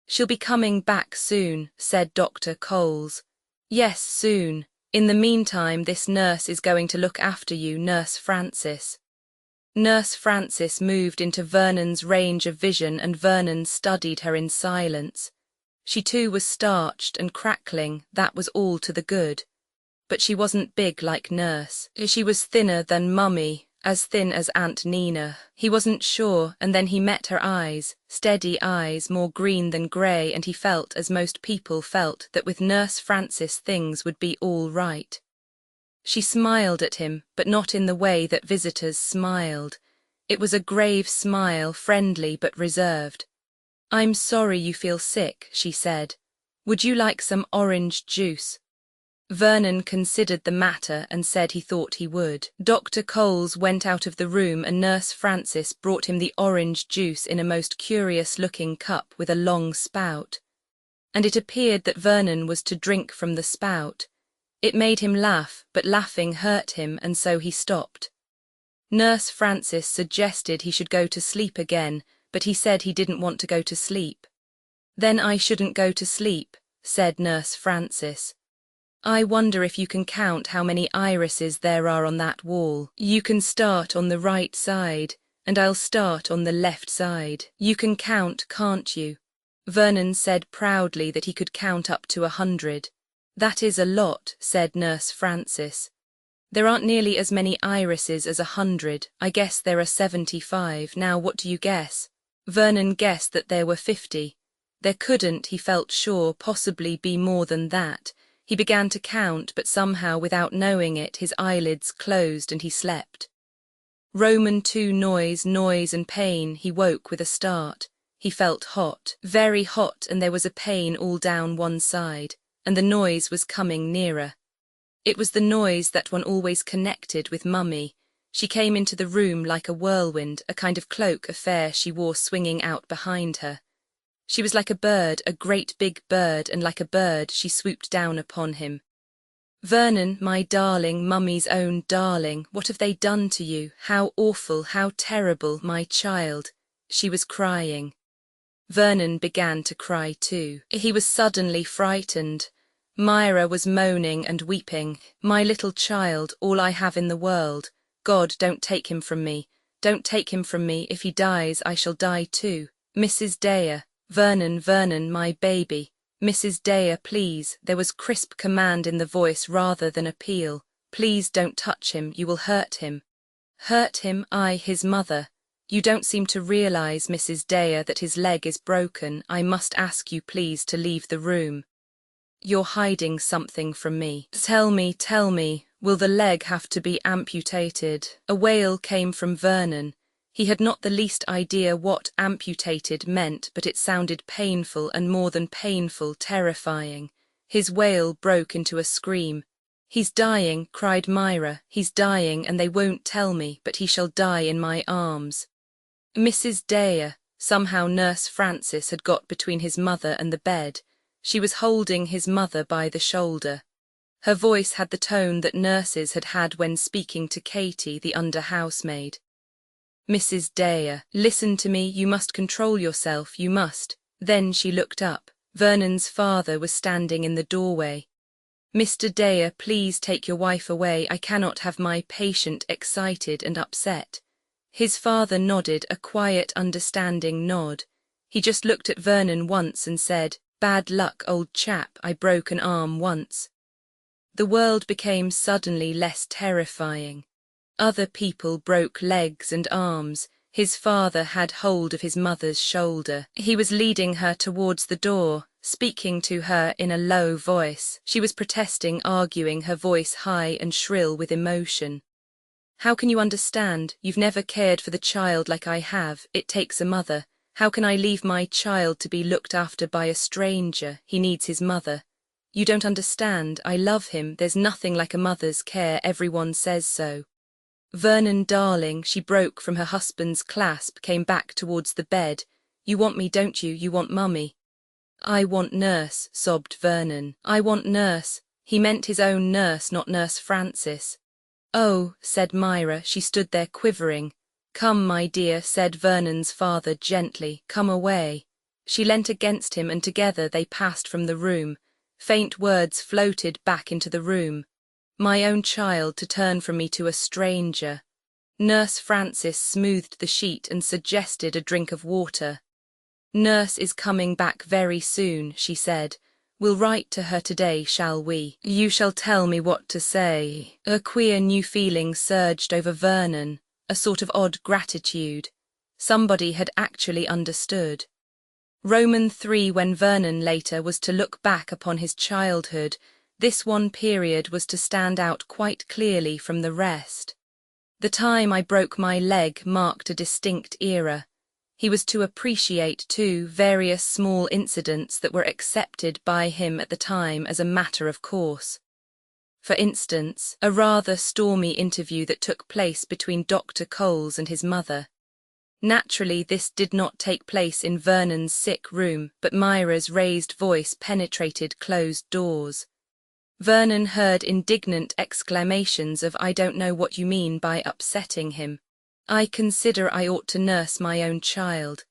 She'll be coming back soon, said Dr. Coles. Yes, soon. In the meantime, this nurse is going to look after you, Nurse Frances. Nurse Frances moved into Vernon's range of vision and Vernon studied her in silence. She too was starched and crackling, that was all to the good. But she wasn't big like Nurse. She was thinner than Mummy, as thin as Aunt Nina. He wasn't sure, and then he met her eyes, steady eyes, more green than grey, and he felt, as most people felt, that with Nurse Frances things would be all right. She smiled at him, but not in the way that visitors smiled. It was a grave smile, friendly but reserved. I'm sorry you feel sick, she said. Would you like some orange juice? Vernon considered the matter and said he thought he would. Dr. Coles went out of the room and Nurse Frances brought him the orange juice in a most curious-looking cup with a long spout. And it appeared that Vernon was to drink from the spout. It made him laugh, but laughing hurt him, and so he stopped. Nurse Frances suggested he should go to sleep again, but he said he didn't want to go to sleep. Then I shouldn't go to sleep, said Nurse Frances. I wonder if you can count how many irises there are on that wall. You can start on the right side, and I'll start on the left side. You can count, can't you? Vernon said proudly that he could count up to 100. That is a lot, said Nurse Frances. There aren't nearly as many irises as 100. I guess there are 75. Now what do you guess? Vernon guessed that there were 50. There couldn't, he felt sure, possibly be more than that. He began to count, but somehow, without knowing it, his eyelids closed and he slept. Roman 2 noise, noise and pain, he woke with a start. He felt hot, very hot, and there was a pain all down one side, and the noise was coming nearer. It was the noise that one always connected with Mummy. She came into the room like a whirlwind, a kind of cloak affair she wore swinging out behind her. She was like a bird, a great big bird, and like a bird she swooped down upon him. Vernon, my darling, Mummy's own darling, what have they done to you? How awful, how terrible, my child. She was crying. Vernon began to cry too. He was suddenly frightened. Myra was moaning and weeping. My little child, all I have in the world. God, don't take him from me. Don't take him from me. If he dies, I shall die too. Mrs. Dare. Vernon, Vernon, my baby. Mrs. Dare, please. There was crisp command in the voice rather than appeal. Please don't touch him. You will hurt him. Hurt him? I, his mother. You don't seem to realize, Mrs. Dare, that his leg is broken. I must ask you, please, to leave the room. You're hiding something from me. Tell me, will the leg have to be amputated? A wail came from Vernon. He had not the least idea what amputated meant, but it sounded painful and more than painful, terrifying. His wail broke into a scream. He's dying, cried Myra. He's dying, and they won't tell me, but he shall die in my arms. Mrs. Dare. Somehow Nurse Frances had got between his mother and the bed. She was holding his mother by the shoulder. Her voice had the tone that nurses had had when speaking to Katie, the under-housemaid. "Mrs. Dare, listen to me, you must control yourself, you must." Then she looked up. Vernon's father was standing in the doorway. "Mr. Dare, please take your wife away. I cannot have my patient excited and upset." His father nodded, a quiet, understanding nod. He just looked at Vernon once and said, "Bad luck, old chap, I broke an arm once." The world became suddenly less terrifying. Other people broke legs and arms. His father had hold of his mother's shoulder. He was leading her towards the door, speaking to her in a low voice. She was protesting, arguing, her voice high and shrill with emotion. "How can you understand? You've never cared for the child like I have. It takes a mother. How can I leave my child to be looked after by a stranger? He needs his mother. You don't understand. I love him. There's nothing like a mother's care. Everyone says so." "Vernon, darling," she broke from her husband's clasp, came back towards the bed. "You want me, don't you? You want Mummy." "I want nurse," sobbed Vernon. "I want nurse." He meant his own nurse, not Nurse Francis. "Oh," said Myra. She stood there quivering. "Come, my dear," said Vernon's father gently. "Come away." She leant against him and together they passed from the room. Faint words floated back into the room. "My own child to turn from me to a stranger." Nurse Francis smoothed the sheet and suggested a drink of water. "Nurse is coming back very soon," she said. "We'll write to her today, shall we? You shall tell me what to say." A queer new feeling surged over Vernon, a sort of odd gratitude. Somebody had actually understood. Roman 3, when Vernon later was to look back upon his childhood, this one period was to stand out quite clearly from the rest. The time I broke my leg marked a distinct era. He was to appreciate, too, various small incidents that were accepted by him at the time as a matter of course. For instance, a rather stormy interview that took place between Dr. Coles and his mother. Naturally, this did not take place in Vernon's sick room, but Myra's raised voice penetrated closed doors. Vernon heard indignant exclamations of "I don't know what you mean by upsetting him. I consider I ought to nurse my own child."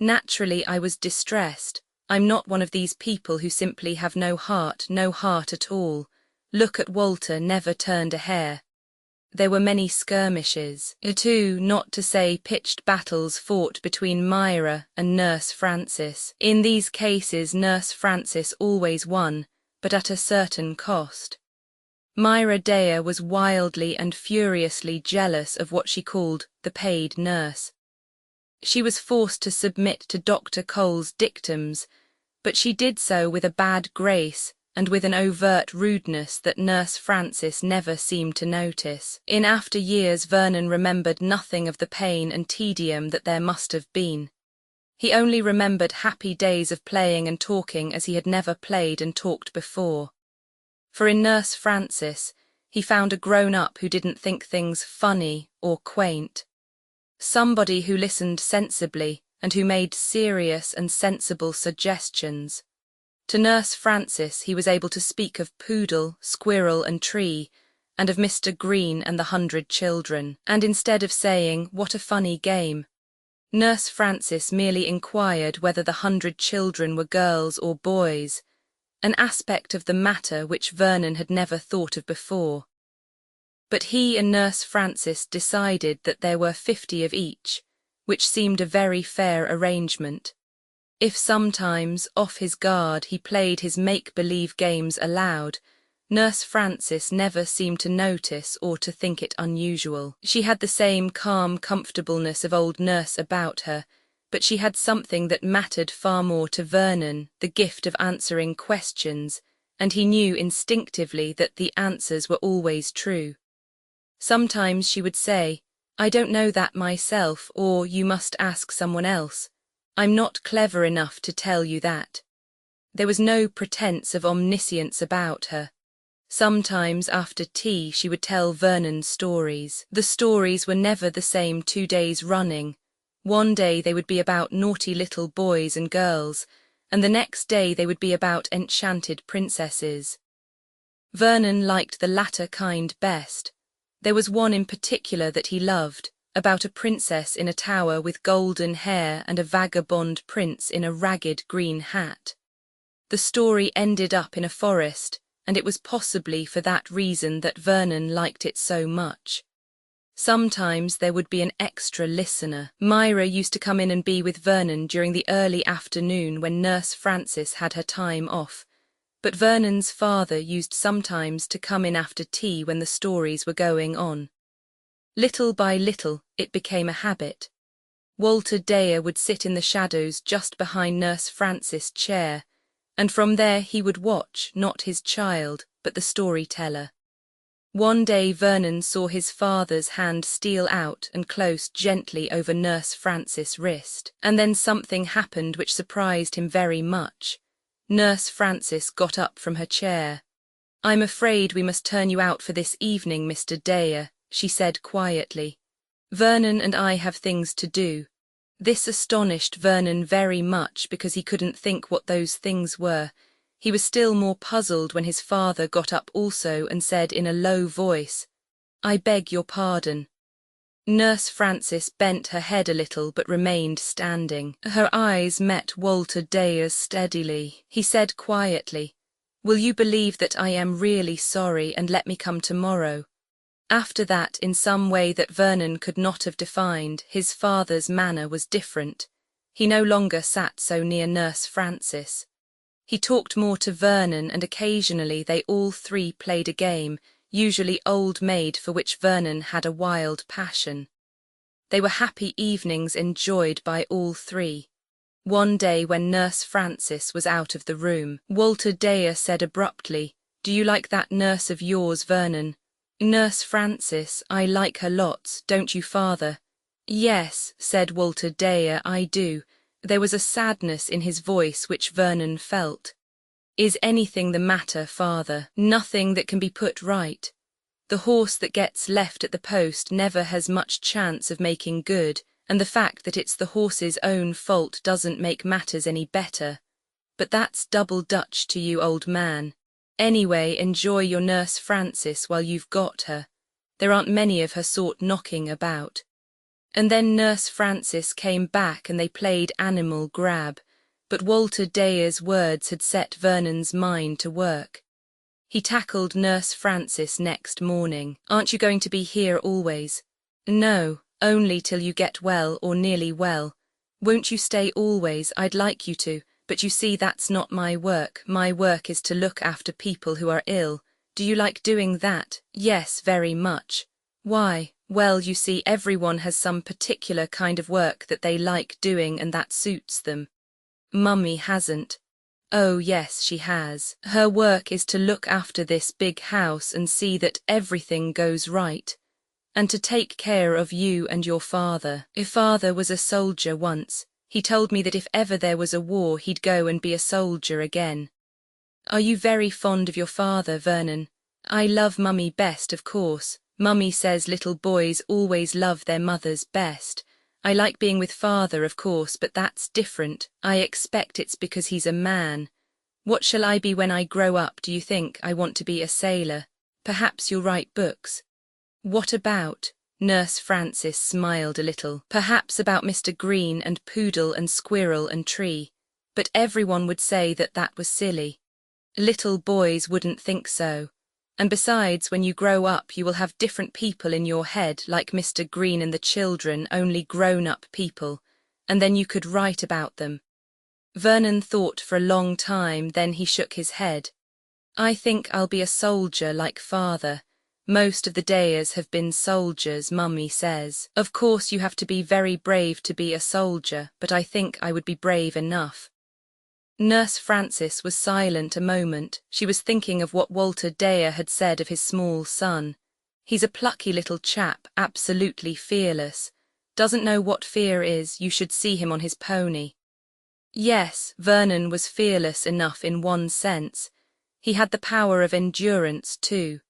Naturally, I was distressed. I'm not one of these people who simply have no heart at all. Look at Walter, never turned a hair. There were many skirmishes, too, not to say pitched battles fought between Myra and Nurse Francis. In these cases, Nurse Francis always won, but at a certain cost. Myra Dare was wildly and furiously jealous of what she called the paid nurse. She was forced to submit to Dr. Cole's dictums, but she did so with a bad grace and with an overt rudeness that Nurse Francis never seemed to notice. In after years, Vernon remembered nothing of the pain and tedium that there must have been. He only remembered happy days of playing and talking as he had never played and talked before. For in Nurse Francis, he found a grown-up who didn't think things funny or quaint. Somebody who listened sensibly and who made serious and sensible suggestions. To Nurse Francis he was able to speak of Poodle, Squirrel and Tree, and of Mr. Green and the 100 Children, and instead of saying, "What a funny game," Nurse Francis merely inquired whether the 100 Children were girls or boys, an aspect of the matter which Vernon had never thought of before. But he and Nurse Francis decided that there were 50 of each, which seemed a very fair arrangement. If sometimes, off his guard, he played his make-believe games aloud, Nurse Francis never seemed to notice or to think it unusual. She had the same calm comfortableness of old nurse about her, but she had something that mattered far more to Vernon, the gift of answering questions, and he knew instinctively that the answers were always true. Sometimes she would say, "I don't know that myself," or "You must ask someone else. I'm not clever enough to tell you that." There was no pretense of omniscience about her. Sometimes after tea she would tell Vernon stories. The stories were never the same 2 days running. One day they would be about naughty little boys and girls, and the next day they would be about enchanted princesses. Vernon liked the latter kind best. There was one in particular that he loved, about a princess in a tower with golden hair and a vagabond prince in a ragged green hat. The story ended up in a forest, and it was possibly for that reason that Vernon liked it so much. Sometimes there would be an extra listener. Myra used to come in and be with Vernon during the early afternoon when Nurse Frances had her time off, but Vernon's father used sometimes to come in after tea when the stories were going on. Little by little, it became a habit. Walter Dare would sit in the shadows just behind Nurse Frances' chair, and from there he would watch, not his child, but the storyteller. One day Vernon saw his father's hand steal out and close gently over Nurse Frances' wrist, and then something happened which surprised him very much. Nurse Frances got up from her chair. "I'm afraid we must turn you out for this evening, Mr. Dare," she said quietly. "Vernon and I have things to do." This astonished Vernon very much because he couldn't think what those things were. He was still more puzzled when his father got up also and said in a low voice, "I beg your pardon." Nurse Frances bent her head a little but remained standing. Her eyes met Walter Dare's steadily. He said quietly, "Will you believe that I am really sorry and let me come tomorrow?" After that, in some way that Vernon could not have defined, his father's manner was different. He no longer sat so near Nurse Frances. He talked more to Vernon, and occasionally they all three played a game, usually Old Maid, for which Vernon had a wild passion. They were happy evenings enjoyed by all three. One day when Nurse Frances was out of the room, Walter Dare said abruptly, "Do you like that nurse of yours, Vernon?" "Nurse Frances, I like her lots, don't you, father?" "Yes," said Walter Dare, "I do." There was a sadness in his voice which Vernon felt. "Is anything the matter, father?" "Nothing that can be put right. The horse that gets left at the post never has much chance of making good, and the fact that it's the horse's own fault doesn't make matters any better. But that's double Dutch to you, old man. Anyway, enjoy your Nurse Frances while you've got her. There aren't many of her sort knocking about." And then Nurse Frances came back and they played animal grab, but Walter Dare's words had set Vernon's mind to work. He tackled Nurse Frances next morning. "Aren't you going to be here always?" "No, only till you get well or nearly well." "Won't you stay always? I'd like you to, but you see that's not my work. My work is to look after people who are ill." "Do you like doing that?" "Yes, very much." "Why?" "Well, you see, everyone has some particular kind of work that they like doing and that suits them. Mummy hasn't." "Oh yes, she has. Her work is to look after this big house and see that everything goes right, and to take care of you and your father. If father was a soldier once. He told me that if ever there was a war he'd go and be a soldier again." "Are you very fond of your father, Vernon?" "I love Mummy best, of course. Mummy says little boys always love their mothers best. I like being with father, of course, but that's different. I expect it's because he's a man. What shall I be when I grow up, do you think? I want to be a sailor. Perhaps you'll write books." "What about?" Nurse Frances smiled a little. "Perhaps about Mr. Green and Poodle and Squirrel and Tree. But everyone would say that that was silly. Little boys wouldn't think so. And besides, when you grow up you will have different people in your head, like Mr. Green and the children, only grown-up people, and then you could write about them." Vernon thought for a long time, then he shook his head. "I think I'll be a soldier like father. Most of the Dares have been soldiers, Mummy says. Of course you have to be very brave to be a soldier, but I think I would be brave enough." Nurse Frances was silent a moment. She was thinking of what Walter Dare had said of his small son. "He's a plucky little chap, absolutely fearless. Doesn't know what fear is. You should see him on his pony." Yes, Vernon was fearless enough in one sense. He had the power of endurance too.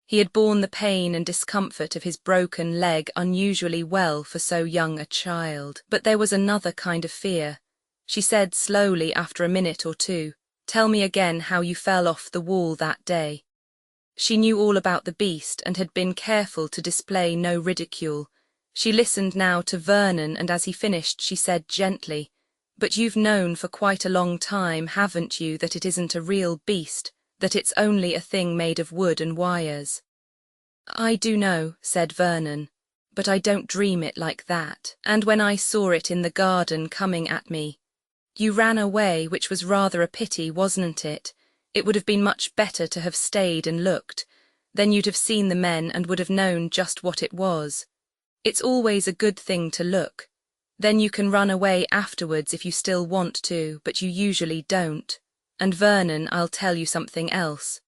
He had borne the pain and discomfort of his broken leg unusually well for so young a child. But there was another kind of fear. She said slowly after a minute or two, "Tell me again how you fell off the wall that day." She knew all about the beast and had been careful to display no ridicule. She listened now to Vernon, and as he finished she said gently, "But you've known for quite a long time, haven't you, that it isn't a real beast, that it's only a thing made of wood and wires?" "I do know," said Vernon, "but I don't dream it like that. And when I saw it in the garden coming at me, you ran away, which was rather a pity, wasn't it? It would have been much better to have stayed and looked. Then you'd have seen the men and would have known just what it was. It's always a good thing to look. Then you can run away afterwards if you still want to, but you usually don't. And Vernon, I'll tell you something else.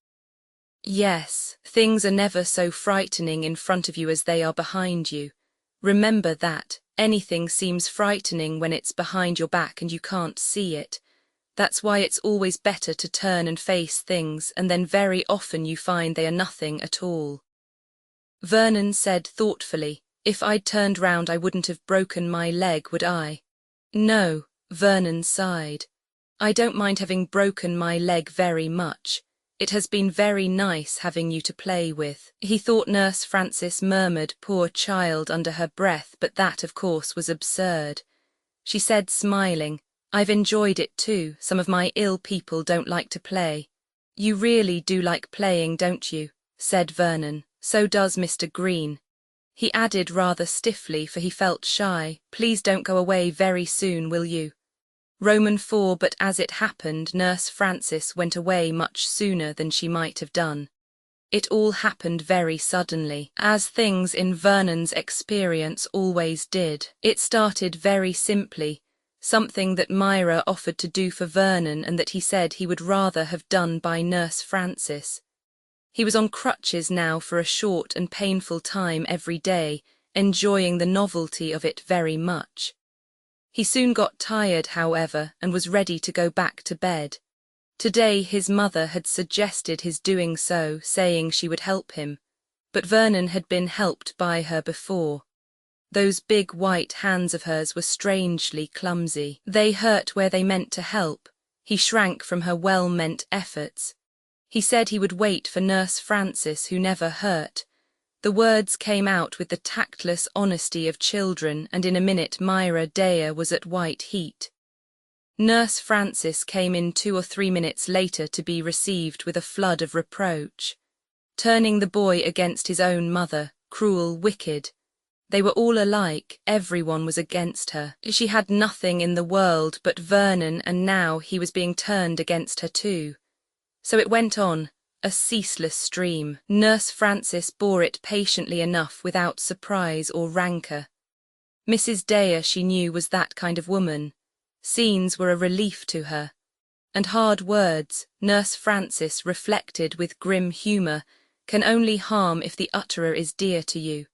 Yes, things are never so frightening in front of you as they are behind you. Remember that. Anything seems frightening when it's behind your back and you can't see it. That's why it's always better to turn and face things, and then very often you find they are nothing at all." Vernon said thoughtfully, "If I'd turned round I wouldn't have broken my leg, would I?" "No," Vernon sighed. "I don't mind having broken my leg very much. It has been very nice having you to play with." He thought Nurse Frances murmured "poor child" under her breath, but that, of course, was absurd. She said, smiling, "I've enjoyed it too. Some of my ill people don't like to play." "You really do like playing, don't you?" said Vernon. "So does Mr. Green." He added rather stiffly, for he felt shy, "Please don't go away very soon, will you?" Roman IV. But as it happened, Nurse Frances went away much sooner than she might have done. It all happened very suddenly, as things in Vernon's experience always did. It started very simply, something that Myra offered to do for Vernon and that he said he would rather have done by Nurse Frances. He was on crutches now for a short and painful time every day, enjoying the novelty of it very much. He soon got tired, however, and was ready to go back to bed. Today his mother had suggested his doing so, saying she would help him, but Vernon had been helped by her before. Those big white hands of hers were strangely clumsy. They hurt where they meant to help. He shrank from her well-meant efforts. He said he would wait for Nurse Frances, who never hurt. The words came out with the tactless honesty of children, and in a minute Myra Dare was at white heat. Nurse Frances came in 2 or 3 minutes later to be received with a flood of reproach, turning the boy against his own mother, cruel, wicked. They were all alike, everyone was against her. She had nothing in the world but Vernon, and now he was being turned against her too. So it went on, a ceaseless stream. Nurse Frances bore it patiently enough without surprise or rancour. Mrs. Dare, she knew, was that kind of woman. Scenes were a relief to her. And hard words, Nurse Frances reflected with grim humour, can only harm if the utterer is dear to you.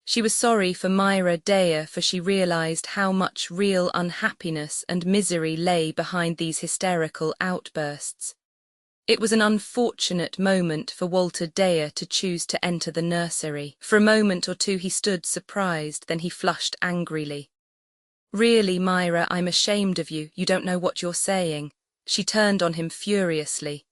She was sorry for Myra Dare, for she realised how much real unhappiness and misery lay behind these hysterical outbursts. It was an unfortunate moment for Walter Dare to choose to enter the nursery. For a moment or two he stood surprised, then he flushed angrily. "Really, Myra, I'm ashamed of you. You don't know what you're saying." She turned on him furiously.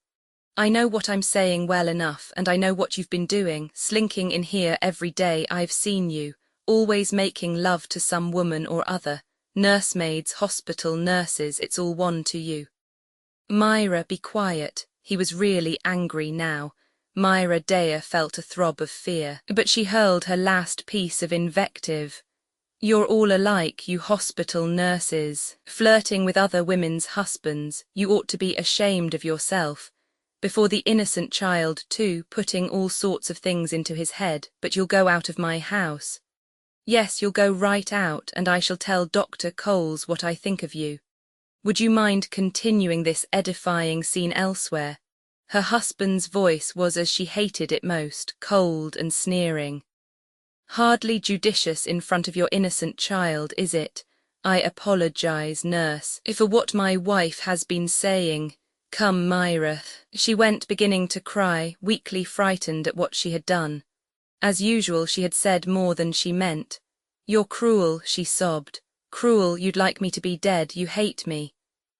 "I know what I'm saying well enough, and I know what you've been doing, slinking in here every day. I've seen you, always making love to some woman or other. Nursemaids, hospital nurses, it's all one to you." "Myra, be quiet." He was really angry now. Myra Dare felt a throb of fear, but she hurled her last piece of invective. "You're all alike, you hospital nurses, flirting with other women's husbands. You ought to be ashamed of yourself. Before the innocent child, too, putting all sorts of things into his head. But you'll go out of my house." "Yes, you'll go right out, and I shall tell Dr. Coles what I think of you. Would you mind continuing this edifying scene elsewhere?" Her husband's voice was as she hated it most, cold and sneering. "Hardly judicious in front of your innocent child, is it? I apologise, nurse, for what my wife has been saying. Come, Myra." She went, beginning to cry, weakly frightened at what she had done. As usual, she had said more than she meant. "You're cruel," she sobbed. "Cruel, you'd like me to be dead, you hate me."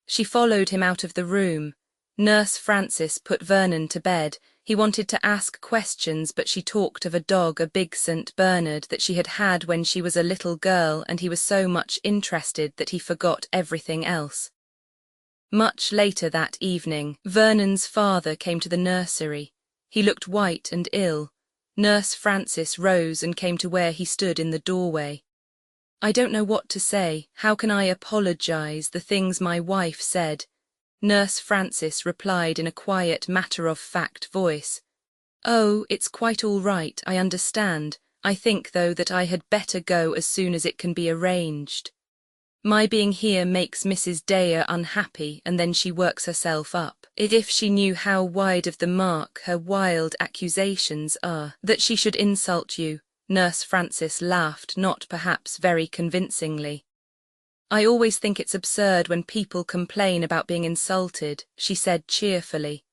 She followed him out of the room. Nurse Frances put Vernon to bed. He wanted to ask questions, but she talked of a dog, a big St. Bernard, that she had had when she was a little girl, and he was so much interested that he forgot everything else. Much later that evening, Vernon's father came to the nursery. He looked white and ill. Nurse Frances rose and came to where he stood in the doorway. "I don't know what to say. How can I apologize the things my wife said?" Nurse Frances replied in a quiet, matter-of-fact voice. "Oh, it's quite all right, I understand. I think, though, that I had better go as soon as it can be arranged. My being here makes Mrs. Dare unhappy, and then she works herself up. If she knew how wide of the mark her wild accusations are, that she should insult you." Nurse Frances laughed, not perhaps very convincingly. "I always think it's absurd when people complain about being insulted," she said cheerfully.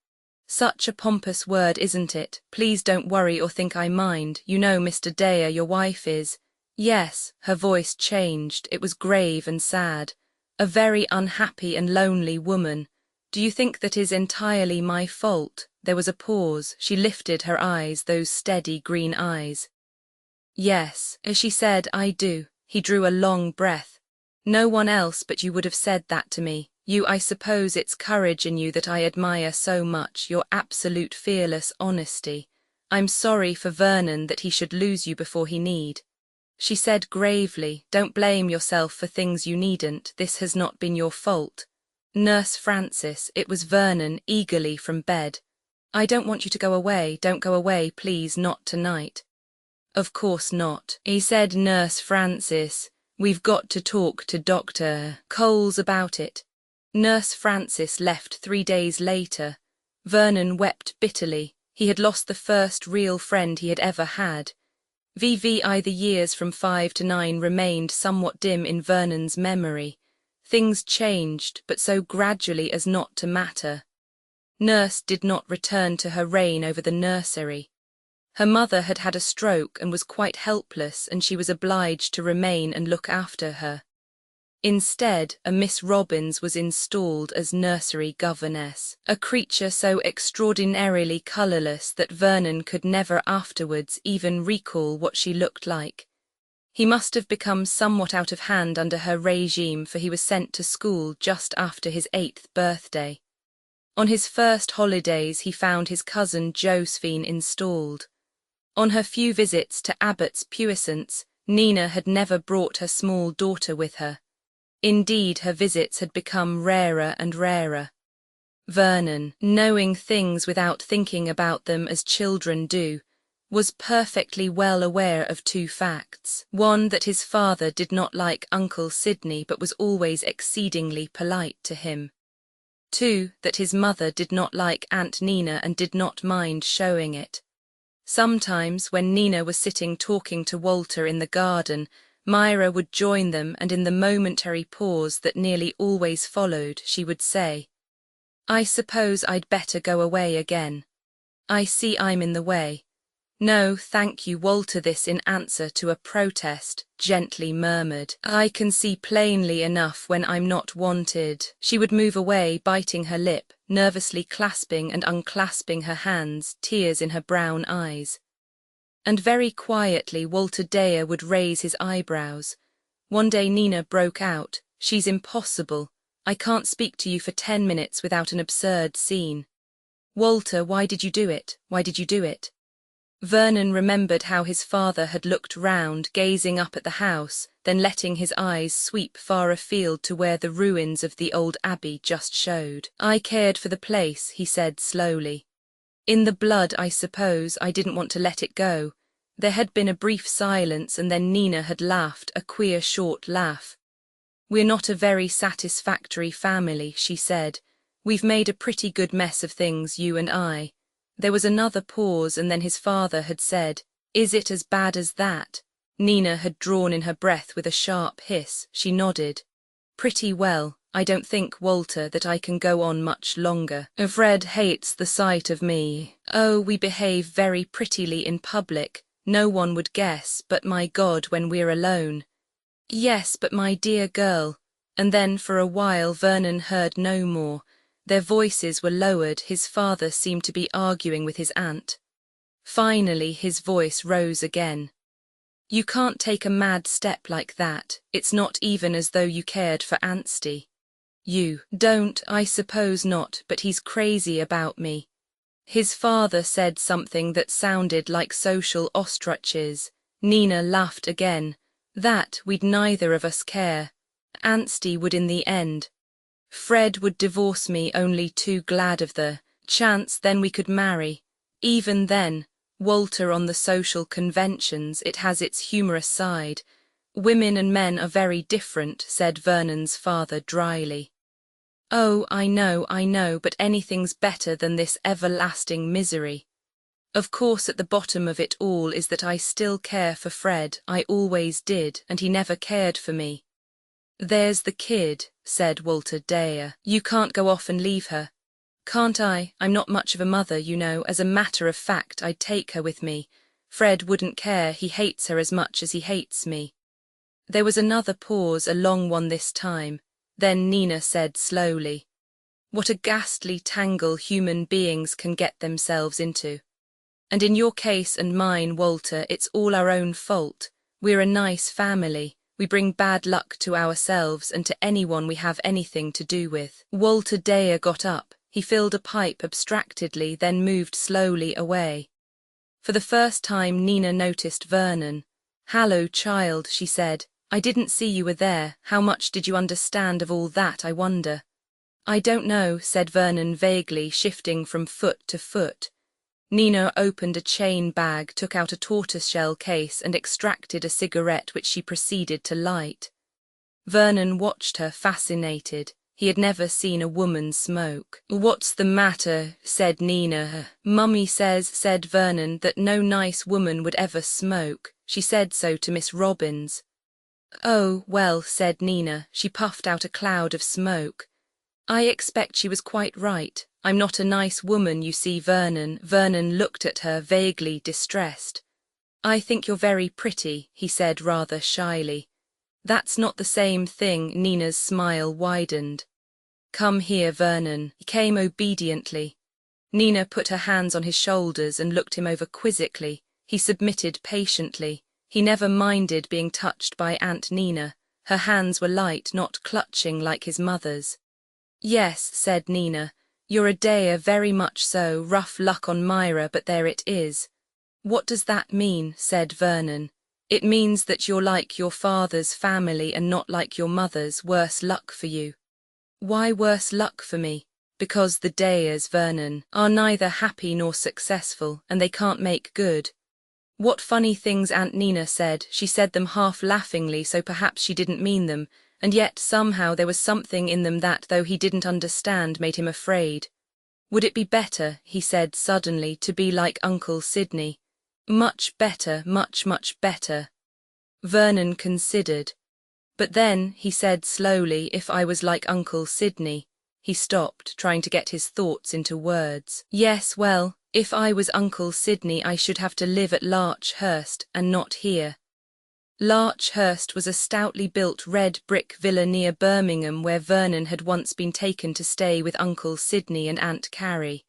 "Such a pompous word, isn't it? Please don't worry or think I mind. You know Mr. Dare, your wife is—" "Yes," her voice changed. It was grave and sad. "A very unhappy and lonely woman. Do you think that is entirely my fault?" There was a pause. She lifted her eyes, those steady green eyes. "Yes," as she said, "I do." He drew a long breath. "No one else but you would have said that to me. I suppose it's courage in you that I admire so much, your absolute fearless honesty. I'm sorry for Vernon that he should lose you before he need." She said gravely, "Don't blame yourself for things you needn't. This has not been your fault." "Nurse Frances," it was Vernon, eagerly from bed. "I don't want you to go away. Don't go away, please, not tonight." "Of course not," he said. "Nurse Frances, we've got to talk to Dr. Coles about it." Nurse Frances left 3 days later. Vernon wept bitterly. He had lost the first real friend he had ever had. The years from 5 to 9 remained somewhat dim in Vernon's memory. Things changed, but so gradually as not to matter. Nurse did not return to her reign over the nursery. Her mother had had a stroke and was quite helpless, and she was obliged to remain and look after her. Instead, a Miss Robbins was installed as nursery governess, a creature so extraordinarily colourless that Vernon could never afterwards even recall what she looked like. He must have become somewhat out of hand under her regime, for he was sent to school just after his 8th birthday. On his first holidays he found his cousin Josephine installed. On her few visits to Abbott's Puissance, Nina had never brought her small daughter with her. Indeed, her visits had become rarer and rarer. Vernon, knowing things without thinking about them as children do, was perfectly well aware of 2 facts. One, that his father did not like Uncle Sidney but was always exceedingly polite to him. 2, that his mother did not like Aunt Nina and did not mind showing it. Sometimes, when Nina was sitting talking to Walter in the garden, Myra would join them, and in the momentary pause that nearly always followed, she would say, "I suppose I'd better go away again. I see I'm in the way." "No, thank you, Walter." This in answer to a protest, gently murmured, "I can see plainly enough when I'm not wanted." She would move away, biting her lip, nervously clasping and unclasping her hands, tears in her brown eyes. And very quietly Walter Dare would raise his eyebrows. One day Nina broke out, "She's impossible. I can't speak to you for 10 minutes without an absurd scene." "Walter, why did you do it? Why did you do it?" Vernon remembered how his father had looked round, gazing up at the house, then letting his eyes sweep far afield to where the ruins of the old abbey just showed. "I cared for the place," he said slowly. "In the blood, I suppose. I didn't want to let it go." There had been a brief silence, and then Nina had laughed, a queer short laugh. "We're not a very satisfactory family," she said. "We've made a pretty good mess of things, you and I." There was another pause, and then his father had said, "Is it as bad as that?" Nina had drawn in her breath with a sharp hiss. She nodded. "Pretty well. I don't think, Walter, that I can go on much longer. Fred hates the sight of me. Oh, we behave very prettily in public. No one would guess, but my God, when we're alone." "Yes, but my dear girl." And then for a while Vernon heard no more. Their voices were lowered. His father seemed to be arguing with his aunt. Finally, his voice rose again. You can't take a mad step like that. It's not even as though you cared for Anstey. You don't, I suppose not, but he's crazy about me. His father said something that sounded like social ostriches. Nina laughed again. That we'd neither of us care. Anstey would in the end. Fred would divorce me, only too glad of the chance, then we could marry. Even then, Walter, on the social conventions, it has its humorous side. Women and men are very different, said Vernon's father dryly. Oh, I know, but anything's better than this everlasting misery. Of course, at the bottom of it all is that I still care for Fred. I always did, and he never cared for me. There's the kid, said Walter Dare. You can't go off and leave her. Can't I? I'm not much of a mother, you know. As a matter of fact, I'd take her with me. Fred wouldn't care. He hates her as much as he hates me. There was another pause, a long one this time. Then Nina said slowly, what a ghastly tangle human beings can get themselves into. And in your case and mine, Walter, it's all our own fault. We're a nice family. We bring bad luck to ourselves and to anyone we have anything to do with. Walter Dare got up. He filled a pipe abstractedly, then moved slowly away. For the first time Nina noticed Vernon. Hallo, child, she said. I didn't see you were there. How much did you understand of all that, I wonder? I don't know, said Vernon vaguely, shifting from foot to foot. Nina opened a chain bag, took out a tortoiseshell case and extracted a cigarette which she proceeded to light. Vernon watched her, fascinated. He had never seen a woman smoke. What's the matter? Said Nina. Mummy said Vernon, that no nice woman would ever smoke. She said so to Miss Robbins. Oh, well, said Nina. She puffed out a cloud of smoke. I expect she was quite right. I'm not a nice woman, you see, Vernon. Vernon looked at her, vaguely distressed. I think you're very pretty, he said rather shyly. That's not the same thing. Nina's smile widened. Come here, Vernon. He came obediently. Nina put her hands on his shoulders and looked him over quizzically. He submitted patiently. He never minded being touched by Aunt Nina. Her hands were light, not clutching like his mother's. Yes, said Nina. You're a Dare, very much so. Rough luck on Myra, but there it is. What does that mean? Said Vernon. It means that you're like your father's family and not like your mother's. Worse luck for you. Why worse luck for me? Because the Dares, Vernon, are neither happy nor successful, and they can't make good. What funny things Aunt Nina said. She said them half laughingly, so perhaps she didn't mean them, and yet somehow there was something in them that, though he didn't understand, made him afraid. Would it be better, he said suddenly, to be like Uncle Sidney? Much better, much better. Vernon considered. But then, he said slowly, if I was like Uncle Sidney. He stopped, trying to get his thoughts into words. Yes, well, if I was Uncle Sidney I should have to live at Larchhurst and not here. Larchhurst was a stoutly built red brick villa near Birmingham where Vernon had once been taken to stay with Uncle Sidney and Aunt Carrie.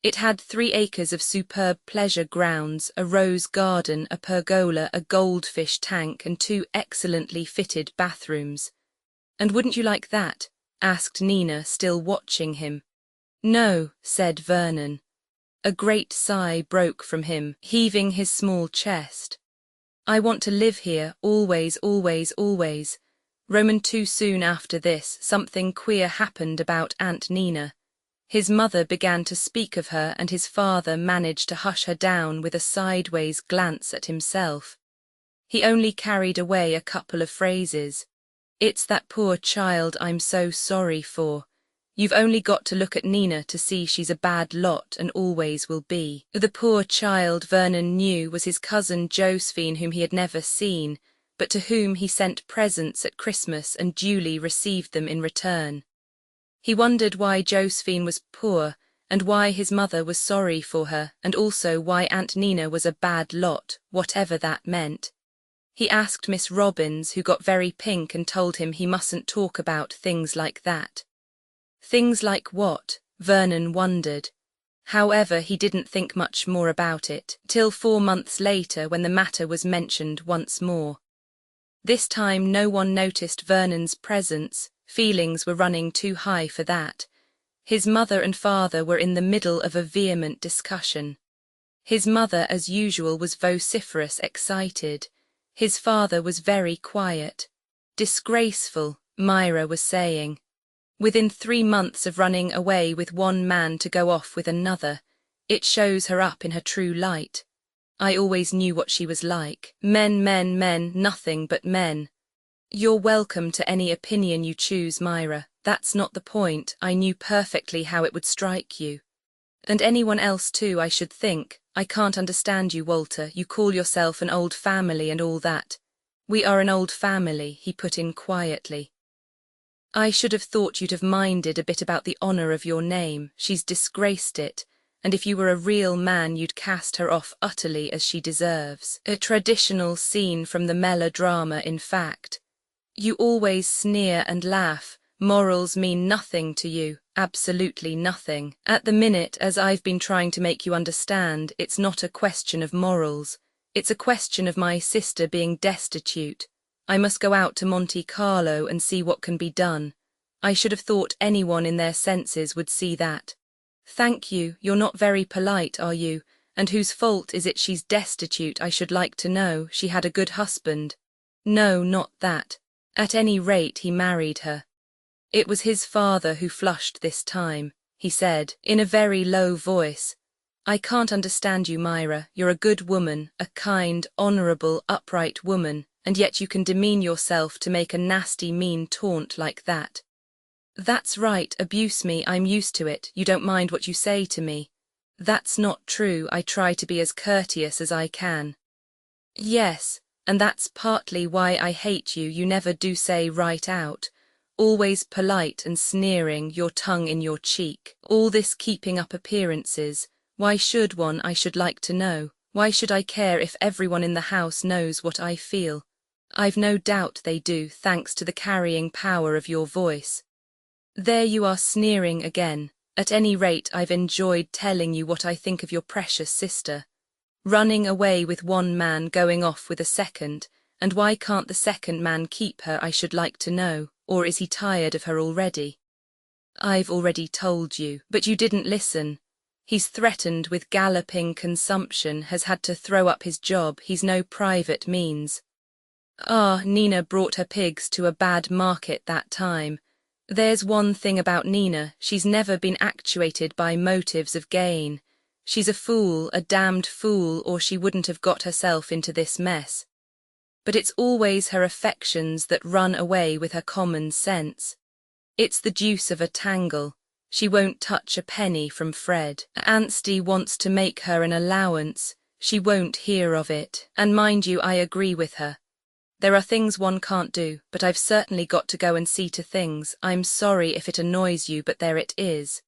It had 3 acres of superb pleasure grounds, a rose garden, a pergola, a goldfish tank and 2 excellently fitted bathrooms. And wouldn't you like that? Asked Nina, still watching him. No, said Vernon. A great sigh broke from him, heaving his small chest. I want to live here, always. Roman. Too soon after this, something queer happened about Aunt Nina. His mother began to speak of her and his father managed to hush her down with a sideways glance at himself. He only carried away a couple of phrases. It's that poor child I'm so sorry for. You've only got to look at Nina to see she's a bad lot and always will be. The poor child, Vernon knew, was his cousin Josephine, whom he had never seen, but to whom he sent presents at Christmas and duly received them in return. He wondered why Josephine was poor, and why his mother was sorry for her, and also why Aunt Nina was a bad lot, whatever that meant. He asked Miss Robbins, who got very pink and told him he mustn't talk about things like that. Things like what? Vernon wondered. However, he didn't think much more about it, till 4 months later when the matter was mentioned once more. This time no one noticed Vernon's presence, feelings were running too high for that. His mother and father were in the middle of a vehement discussion. His mother, as usual, was vociferous, excited. His father was very quiet. Disgraceful, Myra was saying. Within 3 months of running away with one man to go off with another, it shows her up in her true light. I always knew what she was like. Men, nothing but men. You're welcome to any opinion you choose, Myra. That's not the point. I knew perfectly how it would strike you. And anyone else too, I should think. I can't understand you, Walter. You call yourself an old family and all that. We are an old family, he put in quietly. I should have thought you'd have minded a bit about the honour of your name. She's disgraced it, and if you were a real man you'd cast her off utterly as she deserves. A traditional scene from the melodrama, in fact. You always sneer and laugh. Morals mean nothing to you, absolutely nothing. At the minute, as I've been trying to make you understand, it's not a question of morals. It's a question of my sister being destitute. I must go out to Monte Carlo and see what can be done. I should have thought anyone in their senses would see that. Thank you, you're not very polite, are you? And whose fault is it she's destitute, I should like to know? She had a good husband. No, not that. At any rate, he married her. It was his father who flushed this time, he said, in a very low voice. I can't understand you, Myra. You're a good woman, a kind, honourable, upright woman, and yet you can demean yourself to make a nasty, mean taunt like that. That's right, abuse me, I'm used to it, you don't mind what you say to me. That's not true, I try to be as courteous as I can. Yes, and that's partly why I hate you, you never do say right out. Always polite and sneering, your tongue in your cheek. All this keeping up appearances. Why should one, I should like to know? Why should I care if everyone in the house knows what I feel? I've no doubt they do, thanks to the carrying power of your voice. There you are sneering again. At any rate, I've enjoyed telling you what I think of your precious sister. Running away with one man, going off with a second, and why can't the second man keep her, I should like to know? Or is he tired of her already? I've already told you, but you didn't listen. He's threatened with galloping consumption, has had to throw up his job, he's no private means. Ah, Nina brought her pigs to a bad market that time. There's one thing about Nina, she's never been actuated by motives of gain. She's a fool, a damned fool, or she wouldn't have got herself into this mess. But it's always her affections that run away with her common sense. It's the deuce of a tangle. She won't touch a penny from Fred. Anstey wants to make her an allowance. She won't hear of it. And mind you, I agree with her. There are things one can't do, but I've certainly got to go and see to things. I'm sorry if it annoys you, but there it is.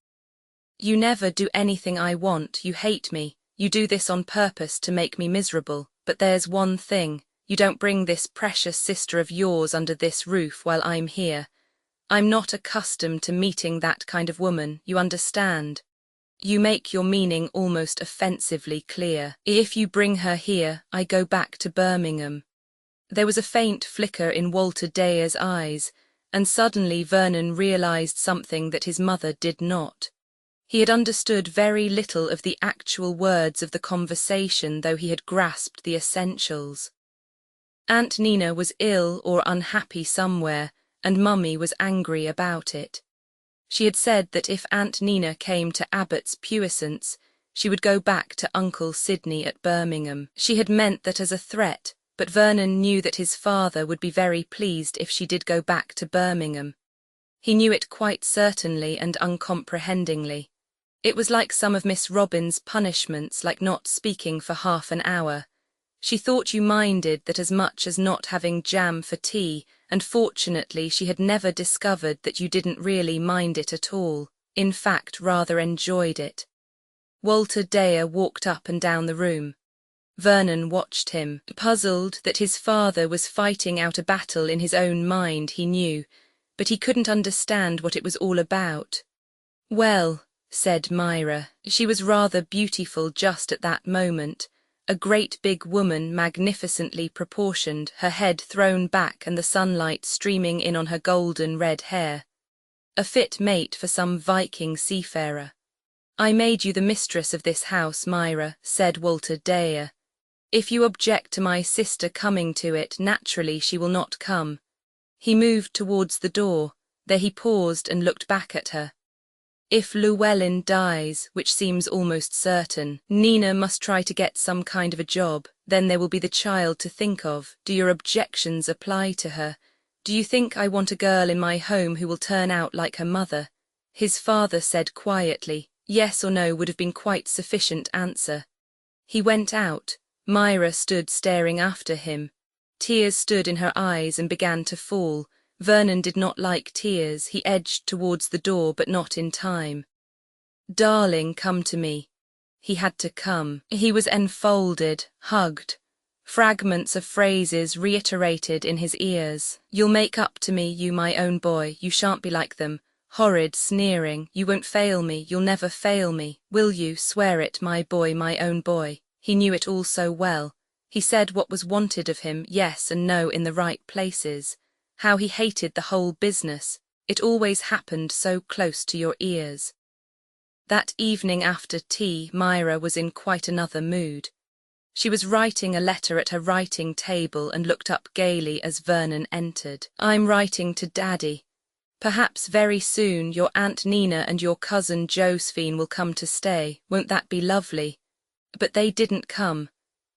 You never do anything I want. You hate me. You do this on purpose to make me miserable. But there's one thing. You don't bring this precious sister of yours under this roof while I'm here. I'm not accustomed to meeting that kind of woman, you understand. You make your meaning almost offensively clear. If you bring her here, I go back to Birmingham. There was a faint flicker in Walter Daye's eyes, and suddenly Vernon realised something that his mother did not. He had understood very little of the actual words of the conversation, though he had grasped the essentials. Aunt Nina was ill or unhappy somewhere, and Mummy was angry about it. She had said that if Aunt Nina came to Abbott's puissance, she would go back to Uncle Sidney at Birmingham. She had meant that as a threat, but Vernon knew that his father would be very pleased if she did go back to Birmingham. He knew it quite certainly and uncomprehendingly. It was like some of Miss Robin's punishments, like not speaking for half an hour. She thought you minded that as much as not having jam for tea, and fortunately she had never discovered that you didn't really mind it at all, in fact rather enjoyed it. Walter Daye walked up and down the room. Vernon watched him, puzzled that his father was fighting out a battle in his own mind, he knew, but he couldn't understand what it was all about. Well, said Myra. She was rather beautiful just at that moment, a great big woman, magnificently proportioned, her head thrown back and the sunlight streaming in on her golden red hair. A fit mate for some Viking seafarer. I made you the mistress of this house, Myra, said Walter Dare. If you object to my sister coming to it, naturally she will not come. He moved towards the door, there he paused and looked back at her. If Llewellyn dies, which seems almost certain, Nina must try to get some kind of a job, then there will be the child to think of. Do your objections apply to her? Do you think I want a girl in my home who will turn out like her mother? His father said quietly. Yes or no would have been quite sufficient answer. He went out. Myra stood staring after him. Tears stood in her eyes and began to fall. Vernon did not like tears. He edged towards the door, but not in time. Darling, come to me. He had to come. He was enfolded, hugged. Fragments of phrases reiterated in his ears. You'll make up to me, you my own boy. You shan't be like them. Horrid, sneering. You won't fail me. You'll never fail me. Will you? Swear it, my boy, my own boy. He knew it all so well. He said what was wanted of him, yes and no in the right places. How he hated the whole business. It always happened so close to your ears. That evening after tea, Myra was in quite another mood. She was writing a letter at her writing table and looked up gaily as Vernon entered. I'm writing to Daddy. Perhaps very soon your Aunt Nina and your cousin Josephine will come to stay. Won't that be lovely? But they didn't come.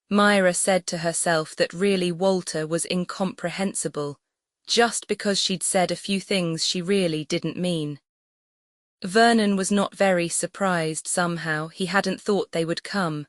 Myra said to herself that really Walter was incomprehensible, just because she'd said a few things she really didn't mean. Vernon was not very surprised somehow. He hadn't thought they would come.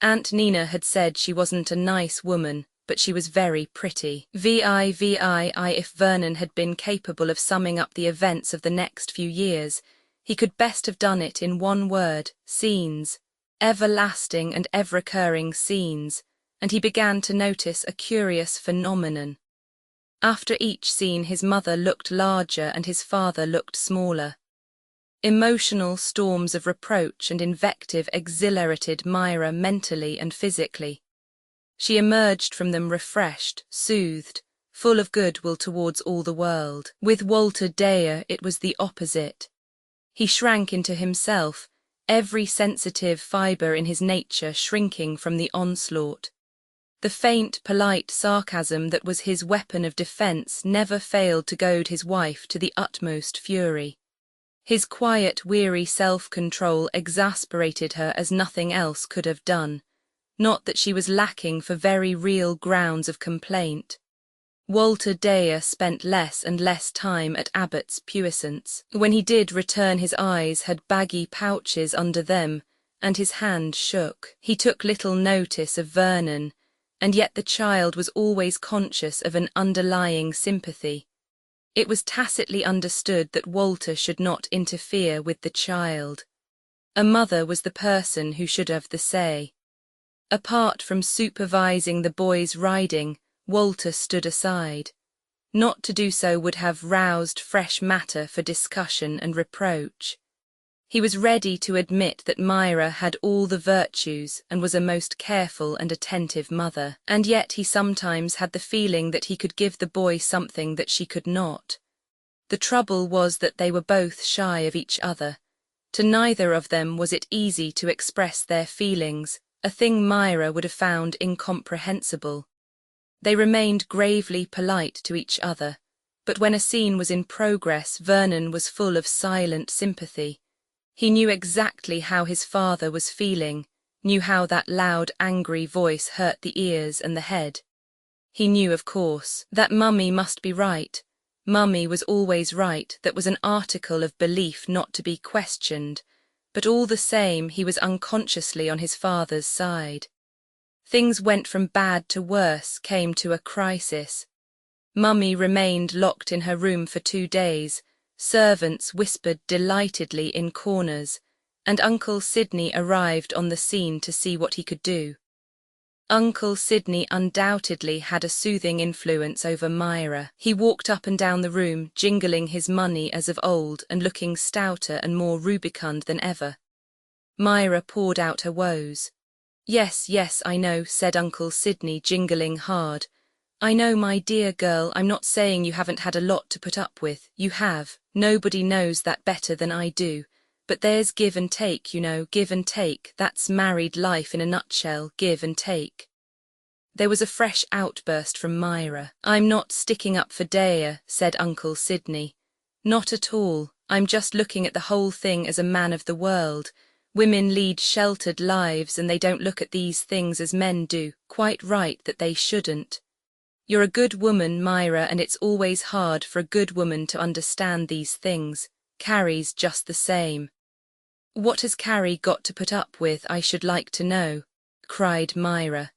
Aunt Nina had said she wasn't a nice woman, but she was very pretty. If Vernon had been capable of summing up the events of the next few years, he could best have done it in one word: scenes. Everlasting and ever-recurring scenes, and he began to notice a curious phenomenon. After each scene his mother looked larger and his father looked smaller. Emotional storms of reproach and invective exhilarated Myra mentally and physically. She emerged from them refreshed, soothed, full of goodwill towards all the world. With Walter Dare it was the opposite. He shrank into himself, every sensitive fibre in his nature shrinking from the onslaught. The faint, polite sarcasm that was his weapon of defence never failed to goad his wife to the utmost fury. His quiet, weary self-control exasperated her as nothing else could have done. Not that she was lacking for very real grounds of complaint. Walter Dare spent less and less time at Abbott's puissance. When he did return, his eyes had baggy pouches under them, and his hand shook. He took little notice of Vernon, and yet the child was always conscious of an underlying sympathy. It was tacitly understood that Walter should not interfere with the child. A mother was the person who should have the say. Apart from supervising the boy's riding, Walter stood aside. Not to do so would have roused fresh matter for discussion and reproach. He was ready to admit that Myra had all the virtues and was a most careful and attentive mother, and yet he sometimes had the feeling that he could give the boy something that she could not. The trouble was that they were both shy of each other. To neither of them was it easy to express their feelings, a thing Myra would have found incomprehensible. They remained gravely polite to each other, but when a scene was in progress, Vernon was full of silent sympathy. He knew exactly how his father was feeling, knew how that loud, angry voice hurt the ears and the head. He knew, of course, that Mummy must be right. Mummy was always right, that was an article of belief not to be questioned, but all the same he was unconsciously on his father's side. Things went from bad to worse, came to a crisis. Mummy remained locked in her room for 2 days, servants whispered delightedly in corners, and Uncle Sidney arrived on the scene to see what he could do. Uncle Sidney undoubtedly had a soothing influence over Myra. He walked up and down the room, jingling his money as of old and looking stouter and more rubicund than ever. Myra poured out her woes. "Yes, yes, I know," said Uncle Sidney, jingling hard. "I know, my dear girl, I'm not saying you haven't had a lot to put up with. You have. Nobody knows that better than I do. But there's give and take, you know, give and take. That's married life in a nutshell, give and take." There was a fresh outburst from Myra. "I'm not sticking up for Dea," said Uncle Sidney. "Not at all. I'm just looking at the whole thing as a man of the world. Women lead sheltered lives and they don't look at these things as men do. Quite right that they shouldn't. You're a good woman, Myra, and it's always hard for a good woman to understand these things. Carrie's just the same." "What has Carrie got to put up with, I should like to know?" cried Myra.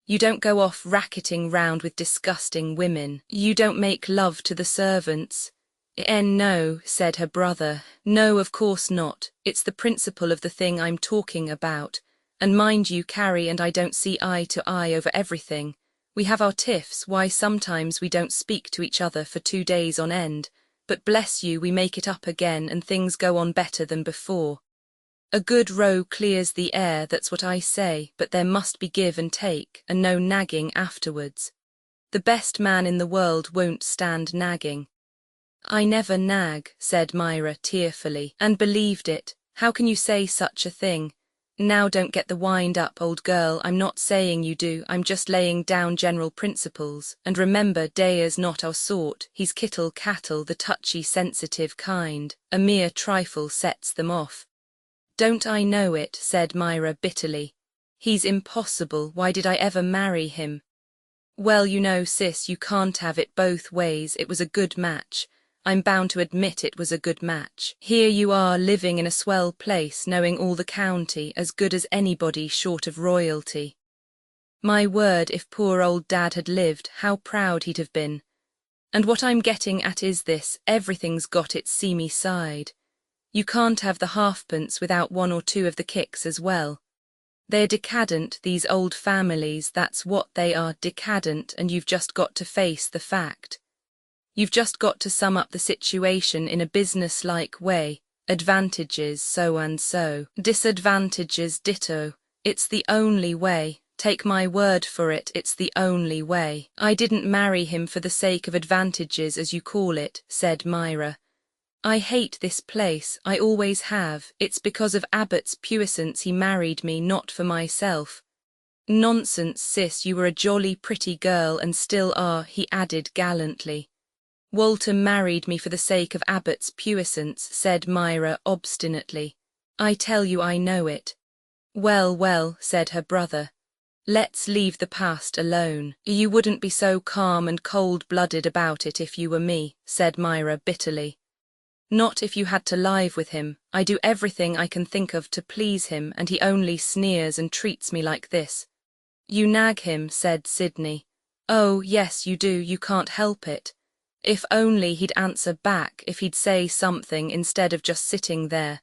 "You don't go off racketing round with disgusting women. You don't make love to the servants." No," said her brother. "No, of course not. It's the principle of the thing I'm talking about. And mind you, Carrie and I don't see eye to eye over everything. We have our tiffs, why sometimes we don't speak to each other for 2 days on end, but bless you, we make it up again and things go on better than before. A good row clears the air, that's what I say, but there must be give and take, and no nagging afterwards. The best man in the world won't stand nagging." "I never nag," said Myra tearfully, "and believed it. How can you say such a thing? Now don't get the wind up, old girl, I'm not saying you do, I'm just laying down general principles, and remember Dea's not our sort, he's kittle-cattle, the touchy, sensitive kind, a mere trifle sets them off." "Don't I know it," said Myra bitterly. "He's impossible, why did I ever marry him?" "Well, you know, sis, you can't have it both ways, it was a good match. I'm bound to admit it was a good match. Here you are living in a swell place, knowing all the county, as good as anybody short of royalty. My word, if poor old Dad had lived, how proud he'd have been. And what I'm getting at is this, everything's got its seamy side. You can't have the halfpence without 1 or 2 of the kicks as well. They're decadent, these old families, that's what they are, decadent, and you've just got to face the fact. You've just got to sum up the situation in a business-like way, advantages so and so, disadvantages ditto. It's the only way, take my word for it, it's the only way. I didn't marry him for the sake of advantages as you call it, said Myra. I hate this place, I always have, it's because of Abbott's puissance he married me, not for myself. Nonsense, sis, you were a jolly pretty girl and still are, he added gallantly. Walter married me for the sake of Abbott's puissance, said Myra obstinately. I tell you I know it. Well, well, said her brother. Let's leave the past alone. You wouldn't be so calm and cold-blooded about it if you were me, said Myra bitterly. Not if you had to live with him. I do everything I can think of to please him, and he only sneers and treats me like this. You nag him, said Sidney. Oh, yes, you do, you can't help it. If only he'd answer back, if he'd say something instead of just sitting there.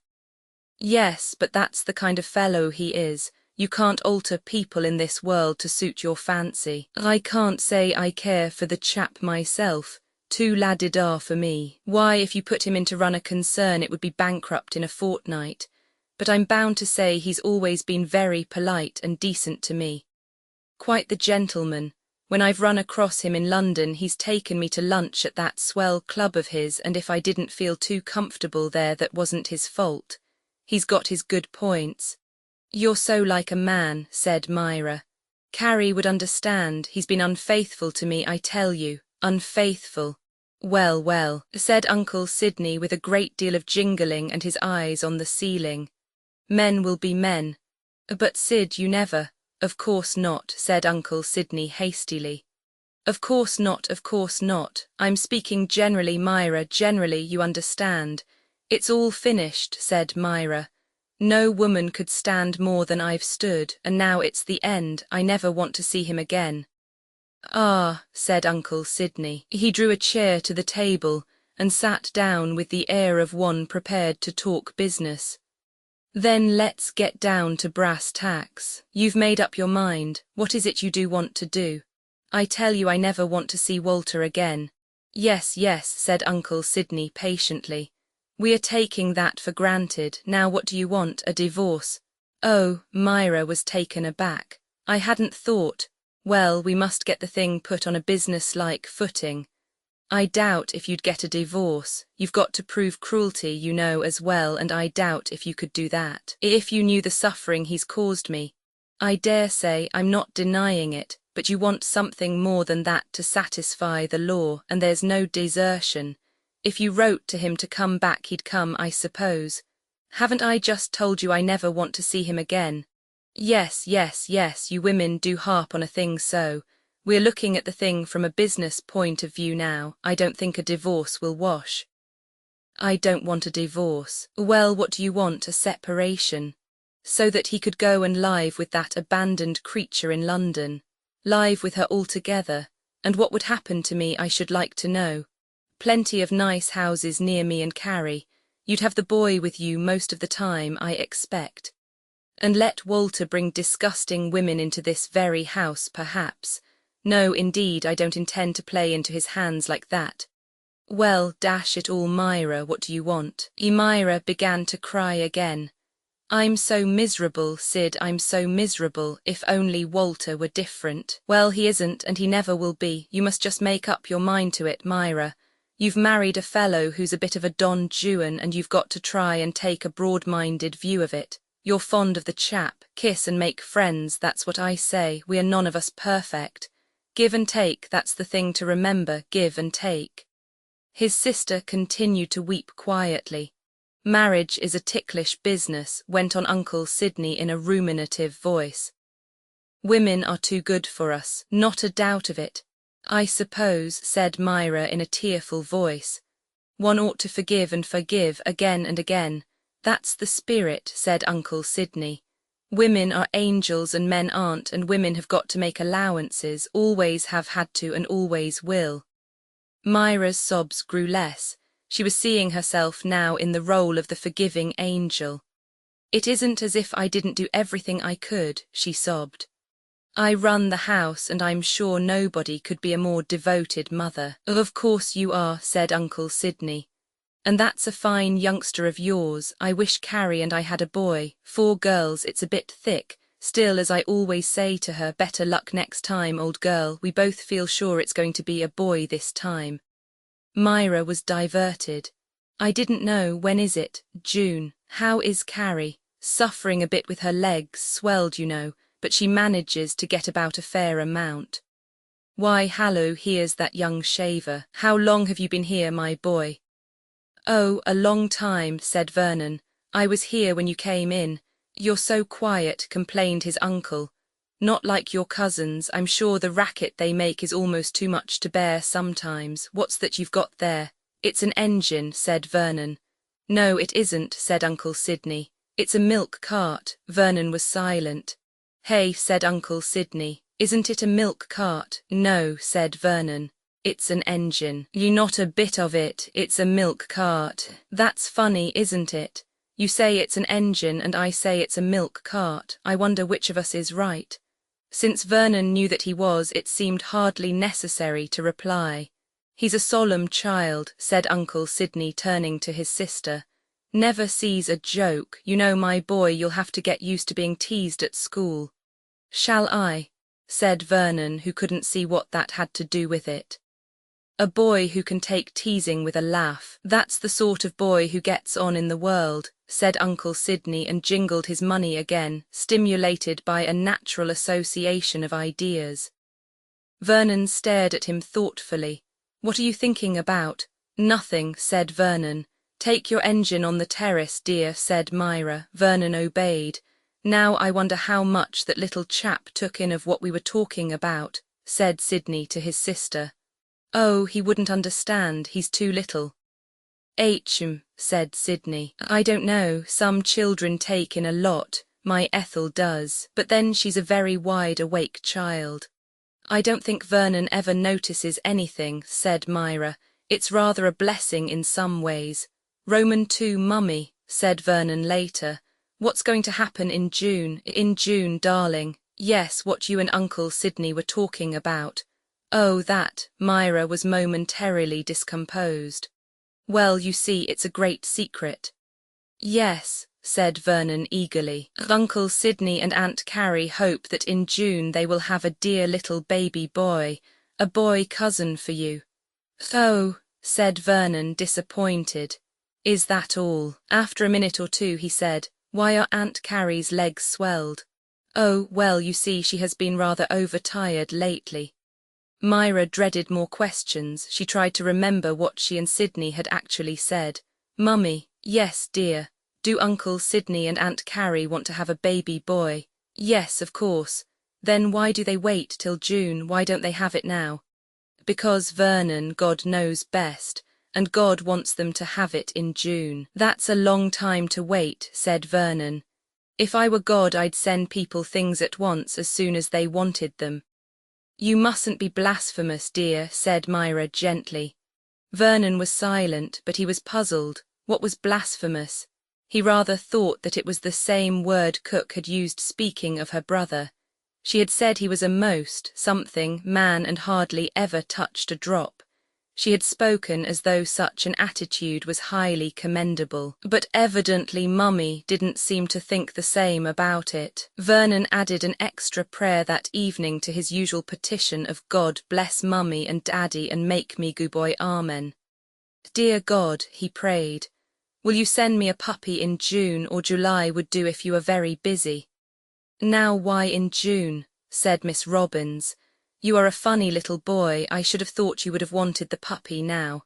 Yes, but that's the kind of fellow he is. You can't alter people in this world to suit your fancy. I can't say I care for the chap myself. Too la-di-da for me. Why, if you put him in to run a concern it would be bankrupt in a fortnight. But I'm bound to say he's always been very polite and decent to me. Quite the gentleman. When I've run across him in London he's taken me to lunch at that swell club of his, and if I didn't feel too comfortable there that wasn't his fault. He's got his good points. You're so like a man, said Myra. Carrie would understand, he's been unfaithful to me, I tell you, unfaithful. Well, well, said Uncle Sidney with a great deal of jingling and his eyes on the ceiling. Men will be men. But Sid, you never. Of course not, said Uncle Sidney hastily. Of course not, of course not. I'm speaking generally, Myra, generally, you understand. It's all finished, said Myra. No woman could stand more than I've stood, and now it's the end. I never want to see him again. Ah, said Uncle Sidney. He drew a chair to the table and sat down with the air of one prepared to talk business. Then let's get down to brass tacks. You've made up your mind. What is it you do want to do? I tell you I never want to see Walter again. Yes, yes, said Uncle Sydney patiently. We are taking that for granted. Now what do you want, a divorce? Oh, Myra was taken aback. I hadn't thought. Well, we must get the thing put on a business-like footing. I doubt if you'd get a divorce. You've got to prove cruelty, you know, as well, and I doubt if you could do that. If you knew the suffering he's caused me. I dare say, I'm not denying it, but you want something more than that to satisfy the law, and there's no desertion. If you wrote to him to come back, he'd come, I suppose. Haven't I just told you I never want to see him again? Yes, yes, yes, you women do harp on a thing so. We're looking at the thing from a business point of view now. I don't think a divorce will wash. I don't want a divorce. Well, what do you want? A separation. So that he could go and live with that abandoned creature in London. Live with her altogether. And what would happen to me, I should like to know. Plenty of nice houses near me and Carrie. You'd have the boy with you most of the time, I expect. And let Walter bring disgusting women into this very house, perhaps. No, indeed, I don't intend to play into his hands like that. Well, dash it all, Myra, what do you want? Myra began to cry again. I'm so miserable, Sid, I'm so miserable. If only Walter were different. Well, he isn't, and he never will be. You must just make up your mind to it, Myra. You've married a fellow who's a bit of a Don Juan, and you've got to try and take a broad-minded view of it. You're fond of the chap. Kiss and make friends, that's what I say. We are none of us perfect. Give and take, that's the thing to remember, give and take. His sister continued to weep quietly. Marriage is a ticklish business, went on Uncle Sydney in a ruminative voice. Women are too good for us, not a doubt of it. I suppose, said Myra in a tearful voice. One ought to forgive and forgive again and again. That's the spirit, said Uncle Sydney. Women are angels and men aren't, and women have got to make allowances, always have had to and always will. Myra's sobs grew less. She was seeing herself now in the role of the forgiving angel. It isn't as if I didn't do everything I could, she sobbed. I run the house, and I'm sure nobody could be a more devoted mother. Of course you are, said Uncle Sydney. And that's a fine youngster of yours. I wish Carrie and I had a boy. 4 girls, it's a bit thick. Still, as I always say to her, better luck next time, old girl. We both feel sure it's going to be a boy this time. Myra was diverted. I didn't know, when is it? June. How is Carrie? Suffering a bit with her legs, swelled, you know, but she manages to get about a fair amount. Why, hallo, here's that young shaver. How long have you been here, my boy? Oh, a long time, said Vernon. I was here when you came in. You're so quiet, complained his uncle. Not like your cousins. I'm sure the racket they make is almost too much to bear sometimes. What's that you've got there? It's an engine, said Vernon. No, it isn't, said Uncle Sydney. It's a milk cart. Vernon was silent. Hey, said Uncle Sydney. Isn't it a milk cart? No, said Vernon. It's an engine. You not a bit of it. It's a milk cart. That's funny, isn't it? You say it's an engine and I say it's a milk cart. I wonder which of us is right. Since Vernon knew that he was, it seemed hardly necessary to reply. He's a solemn child, said Uncle Sydney, turning to his sister. Never sees a joke. You know, my boy, you'll have to get used to being teased at school. Shall I? Said Vernon, who couldn't see what that had to do with it. A boy who can take teasing with a laugh. That's the sort of boy who gets on in the world, said Uncle Sydney, and jingled his money again, stimulated by a natural association of ideas. Vernon stared at him thoughtfully. What are you thinking about? Nothing, said Vernon. Take your engine on the terrace, dear, said Myra. Vernon obeyed. Now I wonder how much that little chap took in of what we were talking about, said Sydney to his sister. Oh, he wouldn't understand, he's too little. Said Sydney. I don't know, some children take in a lot, my Ethel does, but then she's a very wide-awake child. I don't think Vernon ever notices anything, said Myra. It's rather a blessing in some ways. Roman 2, mummy, said Vernon later. What's going to happen in June? In June, darling. Yes, what you and Uncle Sydney were talking about. Oh, that. Myra was momentarily discomposed. Well, you see, it's a great secret. Yes, said Vernon eagerly. Uncle Sydney and Aunt Carrie hope that in June they will have a dear little baby boy, a boy cousin for you. Oh, said Vernon, disappointed. Is that all? After a minute or two he said, why are Aunt Carrie's legs swelled? Oh, well, you see, she has been rather overtired lately. Myra dreaded more questions. She tried to remember what she and Sydney had actually said. Mummy, yes, dear. Do Uncle Sydney and Aunt Carrie want to have a baby boy? Yes, of course. Then why do they wait till June? Why don't they have it now? Because, Vernon, God knows best, and God wants them to have it in June. That's a long time to wait, said Vernon. If I were God, I'd send people things at once as soon as they wanted them. You mustn't be blasphemous, dear, said Myra gently. Vernon was silent, but he was puzzled. What was blasphemous? He rather thought that it was the same word Cook had used speaking of her brother. She had said he was a most something man and hardly ever touched a drop. She had spoken as though such an attitude was highly commendable, but evidently Mummy didn't seem to think the same about it. Vernon added an extra prayer that evening to his usual petition of God bless Mummy and Daddy and make me good boy, amen. Dear God, he prayed, will you send me a puppy in June or July would do if you are very busy. Now why in June? Said Miss Robbins. You are a funny little boy. I should have thought you would have wanted the puppy now.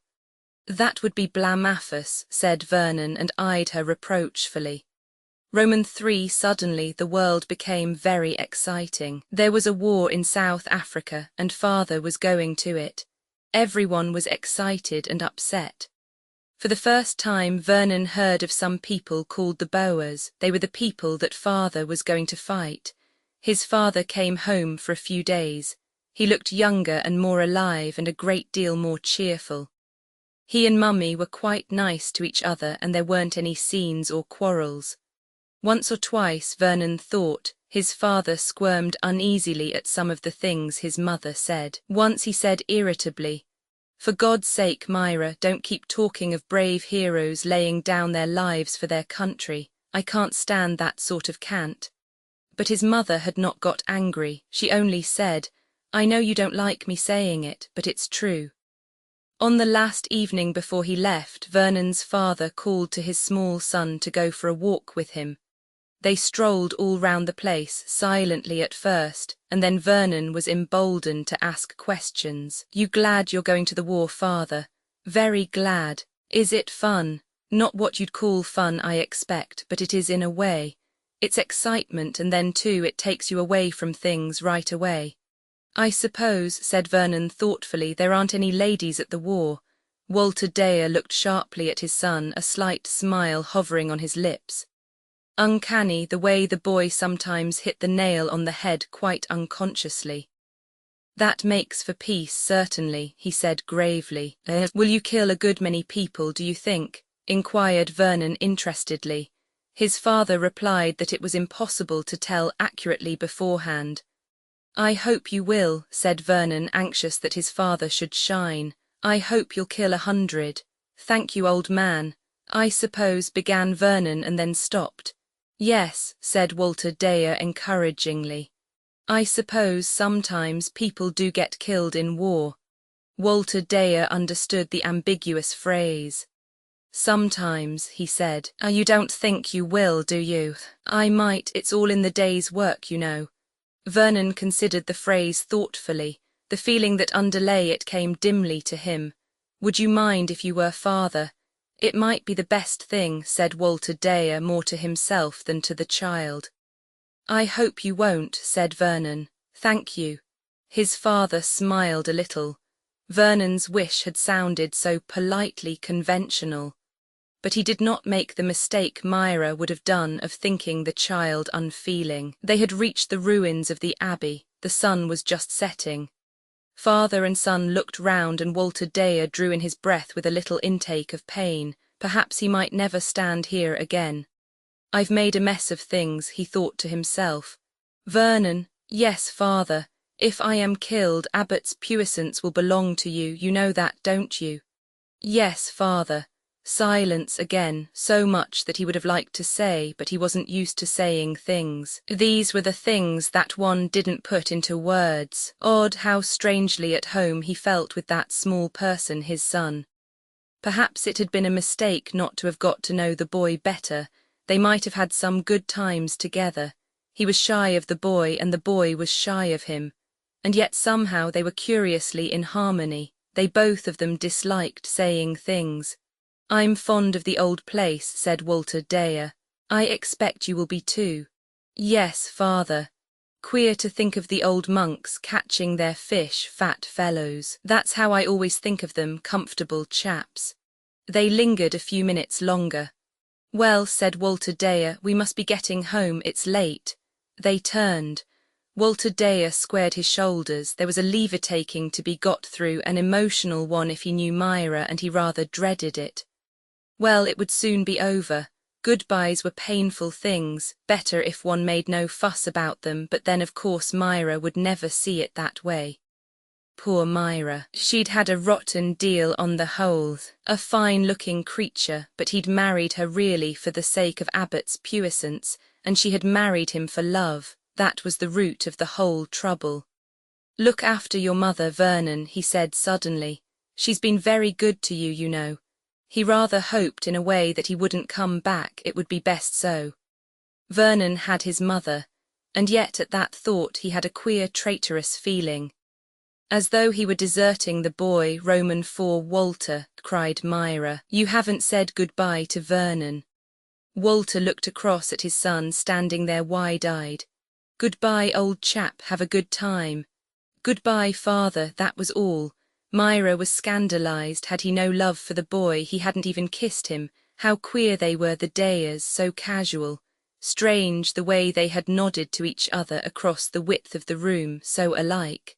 That would be blamphemous, said Vernon, and eyed her reproachfully. Roman 3. Suddenly the world became very exciting. There was a war in South Africa, and Father was going to it. Everyone was excited and upset. For the first time Vernon heard of some people called the Boers. They were the people that Father was going to fight. His father came home for a few days. He looked younger and more alive and a great deal more cheerful. He and Mummy were quite nice to each other and there weren't any scenes or quarrels. Once or twice, Vernon thought, his father squirmed uneasily at some of the things his mother said. Once he said irritably, "For God's sake, Myra, don't keep talking of brave heroes laying down their lives for their country. I can't stand that sort of cant." But his mother had not got angry. She only said, "I know you don't like me saying it, but it's true." On the last evening before he left, Vernon's father called to his small son to go for a walk with him. They strolled all round the place, silently at first, and then Vernon was emboldened to ask questions. "You glad you're going to the war, Father?" "Very glad." "Is it fun?" "Not what you'd call fun, I expect, but it is in a way. It's excitement, and then too it takes you away from things right away." "I suppose," said Vernon thoughtfully, "there aren't any ladies at the war." Walter Dare looked sharply at his son, a slight smile hovering on his lips. Uncanny the way the boy sometimes hit the nail on the head quite unconsciously. "That makes for peace, certainly," he said gravely. "Will you kill a good many people, do you think?" inquired Vernon interestedly. His father replied that it was impossible to tell accurately beforehand. "I hope you will," said Vernon, anxious that his father should shine. "I hope you'll kill 100. "Thank you, old man. I suppose," began Vernon and then stopped. "Yes," said Walter Dare encouragingly. "I suppose sometimes people do get killed in war." Walter Dare understood the ambiguous phrase. "Sometimes," he said. You don't think you will, do you?" "I might, it's all in the day's work, you know." Vernon considered the phrase thoughtfully. The feeling that underlay it came dimly to him. "Would you mind if you were father?" "It might be the best thing," said Walter Dare, more to himself than to the child. "I hope you won't," said Vernon. "Thank you." His father smiled a little. Vernon's wish had sounded so politely conventional. But he did not make the mistake Myra would have done of thinking the child unfeeling. They had reached the ruins of the abbey. The sun was just setting. Father and son looked round and Walter Dare drew in his breath with a little intake of pain. Perhaps he might never stand here again. I've made a mess of things, he thought to himself. Vernon, yes, father, if I am killed, Abbott's puissance will belong to you, you know that, don't you? Yes, father. Silence again, so much that he would have liked to say, but he wasn't used to saying things. These were the things that one didn't put into words. Odd how strangely at home he felt with that small person, his son. Perhaps it had been a mistake not to have got to know the boy better. They might have had some good times together. He was shy of the boy and the boy was shy of him. And yet somehow they were curiously in harmony. They both of them disliked saying things. I'm fond of the old place, said Walter Dare. I expect you will be too. Yes, father. Queer to think of the old monks catching their fish, fat fellows. That's how I always think of them, comfortable chaps. They lingered a few minutes longer. Well, said Walter Dare, we must be getting home, it's late. They turned. Walter Dare squared his shoulders. There was a leave-taking to be got through, an emotional one if he knew Myra, and he rather dreaded it. Well, it would soon be over. Goodbyes were painful things, better if one made no fuss about them, but then of course Myra would never see it that way. Poor Myra. She'd had a rotten deal on the whole. A fine-looking creature, but he'd married her really for the sake of Abbott's puissance, and she had married him for love. That was the root of the whole trouble. Look after your mother, Vernon, he said suddenly. She's been very good to you, you know. He rather hoped in a way that he wouldn't come back, it would be best so. Vernon had his mother, and yet at that thought he had a queer traitorous feeling. As though he were deserting the boy, Roman 4 Walter, cried Myra. You haven't said goodbye to Vernon. Walter looked across at his son standing there wide-eyed. Goodbye, old chap, have a good time. Goodbye, father, that was all. Myra was scandalized. Had he no love for the boy? He hadn't even kissed him. How queer they were, the Dares, so casual. Strange the way they had nodded to each other across the width of the room, so alike.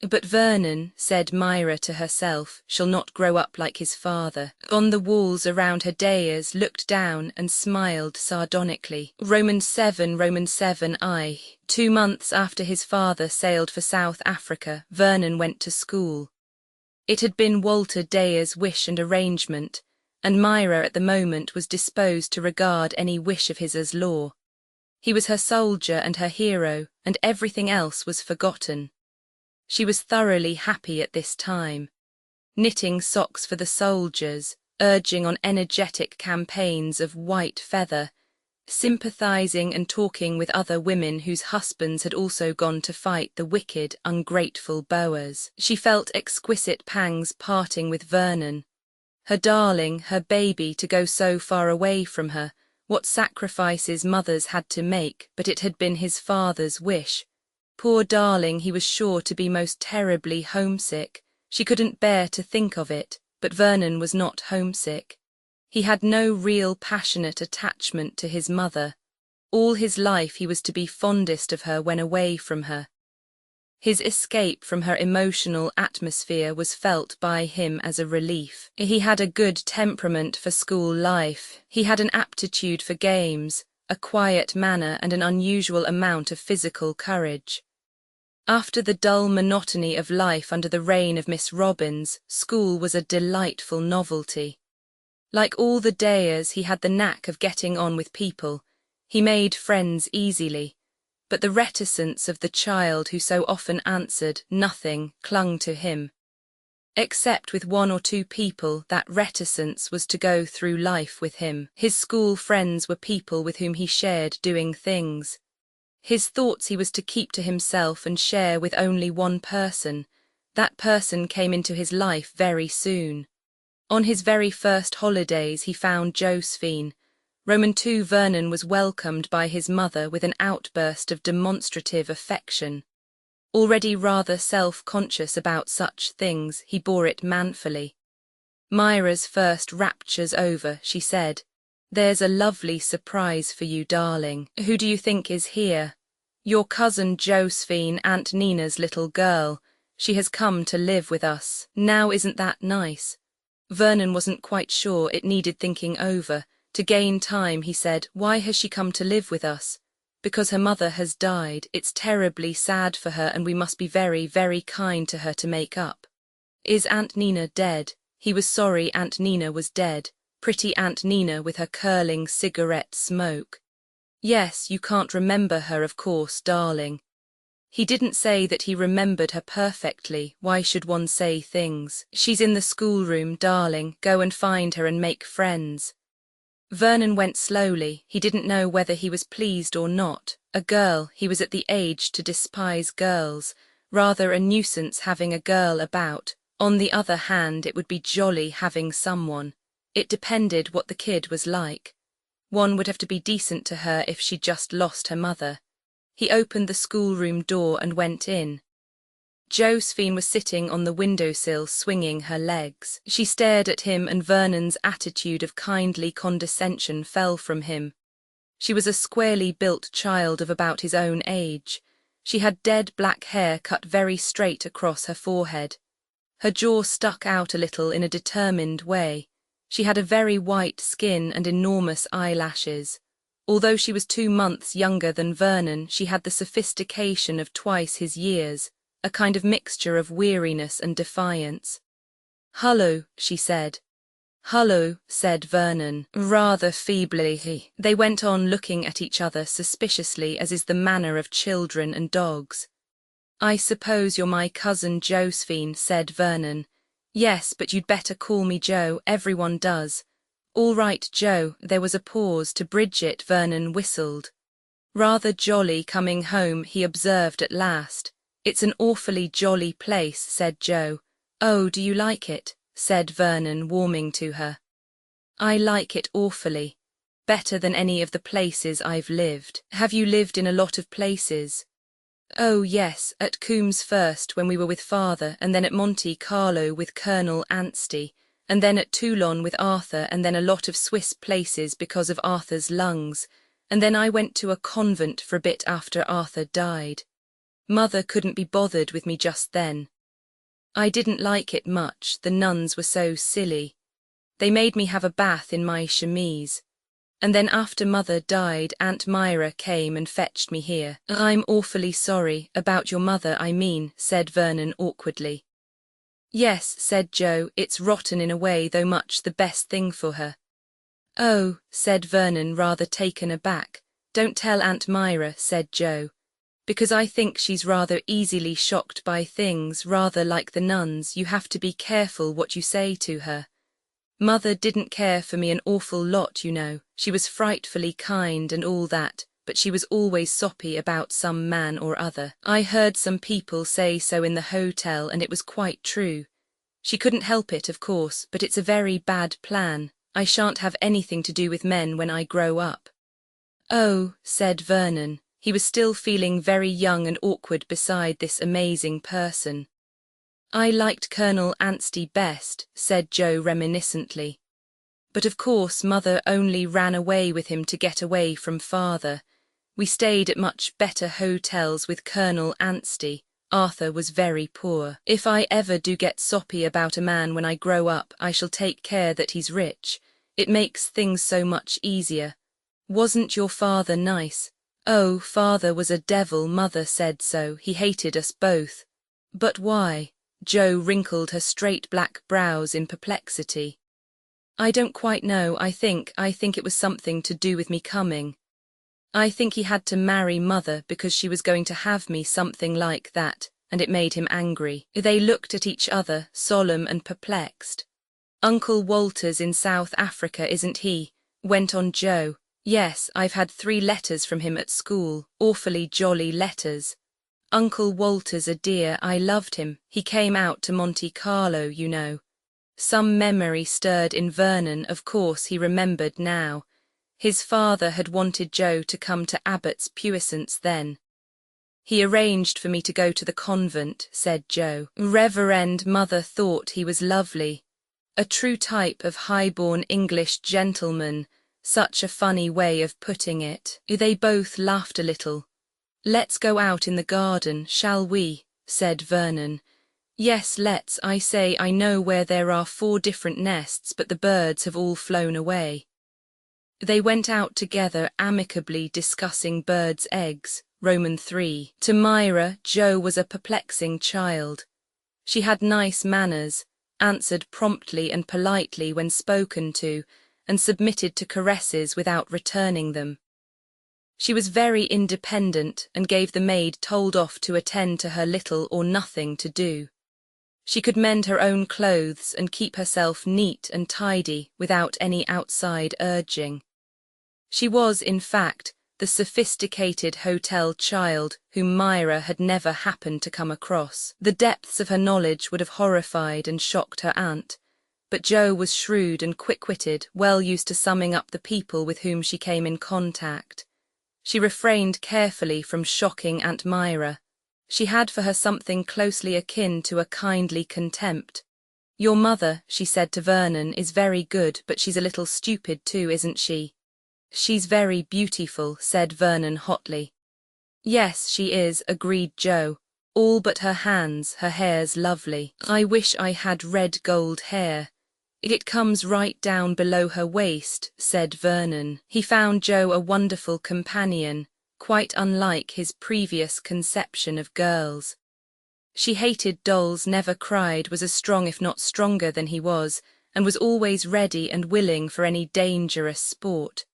But Vernon, said Myra to herself, shall not grow up like his father. On the walls around her Dares looked down and smiled sardonically. Roman 7 I. 2 months after his father sailed for South Africa, Vernon went to school. It had been Walter Dare's wish and arrangement, and Myra at the moment was disposed to regard any wish of his as law. He was her soldier and her hero, and everything else was forgotten. She was thoroughly happy at this time, knitting socks for the soldiers, urging on energetic campaigns of white feather, sympathizing and talking with other women whose husbands had also gone to fight the wicked, ungrateful Boers. She felt exquisite pangs parting with Vernon. Her darling, her baby, to go so far away from her, what sacrifices mothers had to make, but it had been his father's wish. Poor darling, he was sure to be most terribly homesick. She couldn't bear to think of it, but Vernon was not homesick. He had no real passionate attachment to his mother. All his life he was to be fondest of her when away from her. His escape from her emotional atmosphere was felt by him as a relief. He had a good temperament for school life. He had an aptitude for games, a quiet manner and an unusual amount of physical courage. After the dull monotony of life under the reign of Miss Robbins, school was a delightful novelty. Like all the Dares, he had the knack of getting on with people. He made friends easily, but the reticence of the child who so often answered nothing clung to him. Except with 1 or 2 people, that reticence was to go through life with him. His school friends were people with whom he shared doing things. His thoughts he was to keep to himself and share with only one person. That person came into his life very soon. On his very first holidays he found Josephine. Roman 2 Vernon was welcomed by his mother with an outburst of demonstrative affection. Already rather self-conscious about such things, he bore it manfully. Myra's first raptures over, she said, "There's a lovely surprise for you, darling. Who do you think is here? Your cousin Josephine, Aunt Nina's little girl. She has come to live with us. Now isn't that nice?" Vernon wasn't quite sure it needed thinking over. To gain time, he said, "Why has she come to live with us?" "Because her mother has died. It's terribly sad for her and we must be very, very kind to her to make up." "Is Aunt Nina dead?" He was sorry Aunt Nina was dead. Pretty Aunt Nina with her curling cigarette smoke. "Yes, you can't remember her, of course, darling." He didn't say that he remembered her perfectly. Why should one say things? "She's in the schoolroom, darling. Go and find her and make friends." Vernon went slowly. He didn't know whether he was pleased or not. A girl, he was at the age to despise girls. Rather a nuisance having a girl about. On the other hand, it would be jolly having someone. It depended what the kid was like. One would have to be decent to her if she'd just lost her mother. He opened the schoolroom door and went in. Josephine was sitting on the windowsill swinging her legs. She stared at him and Vernon's attitude of kindly condescension fell from him. She was a squarely built child of about his own age. She had dead black hair cut very straight across her forehead. Her jaw stuck out a little in a determined way. She had a very white skin and enormous eyelashes. Although she was 2 months younger than Vernon, she had the sophistication of twice his years, a kind of mixture of weariness and defiance. "Hullo," she said. "Hullo," said Vernon, rather feebly. They went on looking at each other suspiciously, as is the manner of children and dogs. "I suppose you're my cousin Josephine," said Vernon. "Yes, but you'd better call me Joe. Everyone does." "All right, Joe." There was a pause. "To Bridget," Vernon whistled. "Rather jolly coming home," he observed at last. "It's an awfully jolly place," said Joe. "Oh, do you like it?" said Vernon, warming to her. "I like it awfully. Better than any of the places I've lived." "Have you lived in a lot of places?" "Oh, yes, at Coombs first when we were with father, and then at Monte Carlo with Colonel Anstey, and then at Toulon with Arthur, and then a lot of Swiss places because of Arthur's lungs, and then I went to a convent for a bit after Arthur died. Mother couldn't be bothered with me just then. I didn't like it much, the nuns were so silly. They made me have a bath in my chemise. And then after Mother died, Aunt Myra came and fetched me here." "I'm awfully sorry, about your mother, I mean," said Vernon awkwardly. "Yes," said Joe, "it's rotten in a way, though much the best thing for her." "Oh," said Vernon, rather taken aback. "Don't tell Aunt Myra," said Joe. "Because I think she's rather easily shocked by things, rather like the nuns. You have to be careful what you say to her. Mother didn't care for me an awful lot, you know. She was frightfully kind and all that, but she was always soppy about some man or other. I heard some people say so in the hotel, and it was quite true. She couldn't help it, of course, but it's a very bad plan. I shan't have anything to do with men when I grow up." "Oh," said Vernon. He was still feeling very young and awkward beside this amazing person. "I liked Colonel Anstey best," said Joe reminiscently. "But of course Mother only ran away with him to get away from father. We stayed at much better hotels with Colonel Anstey. Arthur was very poor. If I ever do get soppy about a man when I grow up, I shall take care that he's rich. It makes things so much easier. Wasn't your father nice?" "Oh, father was a devil. Mother said so. He hated us both." "But why?" Joe wrinkled her straight black brows in perplexity. "I don't quite know. I think it was something to do with me coming. I think he had to marry Mother because she was going to have me, something like that, and it made him angry." They looked at each other, solemn and perplexed. "Uncle Walter's in South Africa, isn't he?" went on Joe. "Yes, I've had 3 letters from him at school, awfully jolly letters. Uncle Walter's a dear. I loved him. He came out to Monte Carlo, you know." Some memory stirred in Vernon. Of course he remembered now. His father had wanted Joe to come to Abbott's puissance then. "He arranged for me to go to the convent," said Joe. "Reverend Mother thought he was lovely. A true type of high-born English gentleman. Such a funny way of putting it." They both laughed a little. "Let's go out in the garden, shall we?" said Vernon. "Yes, let's. I say, I know where there are 4 different nests, but the birds have all flown away." They went out together amicably discussing birds' eggs, Roman 3. To Myra, Jo was a perplexing child. She had nice manners, answered promptly and politely when spoken to, and submitted to caresses without returning them. She was very independent and gave the maid told off to attend to her little or nothing to do. She could mend her own clothes and keep herself neat and tidy without any outside urging. She was, in fact, the sophisticated hotel child whom Myra had never happened to come across. The depths of her knowledge would have horrified and shocked her aunt, but Jo was shrewd and quick-witted, well used to summing up the people with whom she came in contact. She refrained carefully from shocking Aunt Myra. She had for her something closely akin to a kindly contempt. "Your mother," she said to Vernon, "is very good, but she's a little stupid too, isn't she?" "She's very beautiful," said Vernon hotly. "Yes, she is," agreed Jo. "All but her hands, her hair's lovely. I wish I had red gold hair. It comes right down below her waist," said Vernon. He found Jo a wonderful companion, quite unlike his previous conception of girls. She hated dolls, never cried, was as strong if not stronger than he was, and was always ready and willing for any dangerous sport.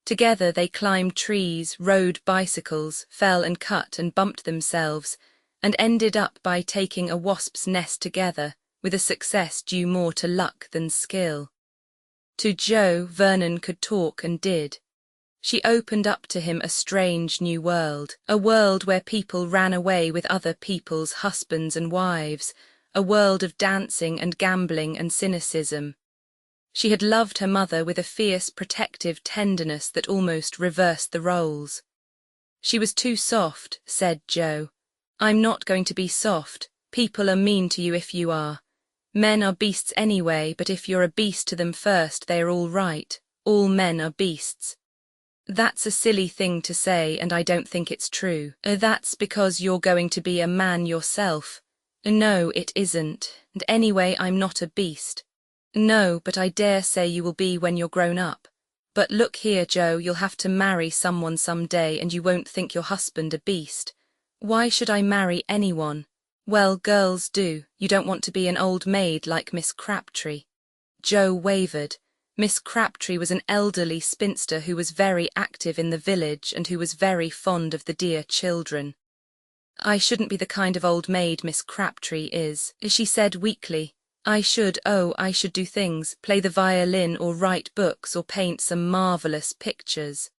Together they climbed trees, rode bicycles, fell and cut and bumped themselves, and ended up by taking a wasp's nest together, with a success due more to luck than skill. To Jo, Vernon could talk and did. She opened up to him a strange new world, a world where people ran away with other people's husbands and wives, a world of dancing and gambling and cynicism. She had loved her mother with a fierce protective tenderness that almost reversed the roles. "She was too soft," said Jo. "I'm not going to be soft. People are mean to you if you are. Men are beasts anyway, but if you're a beast to them first, they are all right. All men are beasts." "That's a silly thing to say, and I don't think it's true." "That's because you're going to be a man yourself." "No, it isn't. And anyway, I'm not a beast." "No, but I dare say you will be when you're grown up. But look here, Jo, you'll have to marry someone some day and you won't think your husband a beast." "Why should I marry anyone?" "Well, girls do. You don't want to be an old maid like Miss Crabtree." Jo wavered. Miss Crabtree was an elderly spinster who was very active in the village and who was very fond of the dear children. "I shouldn't be the kind of old maid Miss Crabtree is," she said weakly. I should do things, play the violin or write books or paint some marvellous pictures."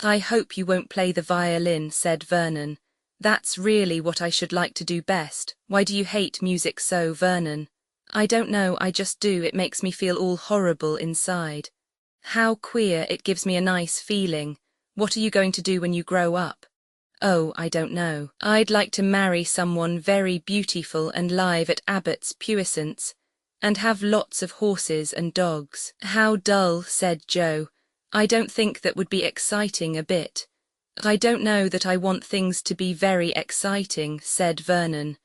"I hope you won't play the violin," said Vernon. "That's really what I should like to do best. Why do you hate music so, Vernon?" "I don't know, I just do. It makes me feel all horrible inside." "How queer, it gives me a nice feeling. What are you going to do when you grow up?" "Oh, I don't know. I'd like to marry someone very beautiful and live at Abbott's puissance, and have lots of horses and dogs." "How dull," said Jo. "I don't think that would be exciting a bit." "I don't know that I want things to be very exciting," said Vernon.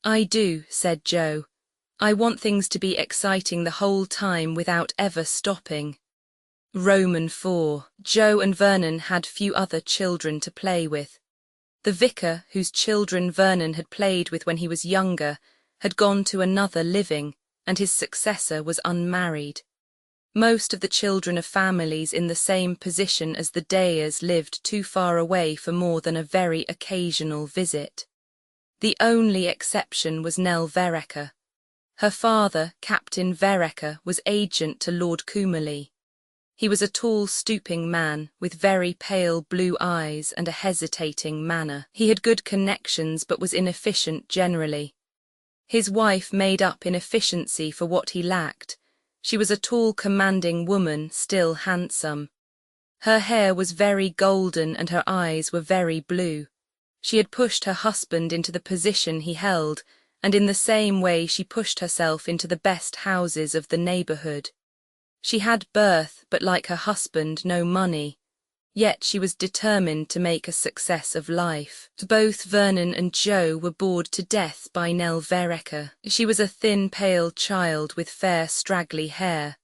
"I do," said Jo. "I want things to be exciting the whole time without ever stopping." Roman 4. Jo and Vernon had few other children to play with. The vicar, whose children Vernon had played with when he was younger, had gone to another living, and his successor was unmarried. Most of the children of families in the same position as the Dayers lived too far away for more than a very occasional visit. The only exception was Nell Vereker. Her father, Captain Vereker, was agent to Lord Coomerley. He was a tall, stooping man, with very pale blue eyes and a hesitating manner. He had good connections, but was inefficient generally. His wife made up in efficiency for what he lacked. She was a tall, commanding woman, still handsome. Her hair was very golden and her eyes were very blue. She had pushed her husband into the position he held, and in the same way she pushed herself into the best houses of the neighbourhood. She had birth, but like her husband, no money. Yet she was determined to make a success of life. Both Vernon and Jo were bored to death by Nell Vereker. She was a thin, pale child with fair, straggly hair.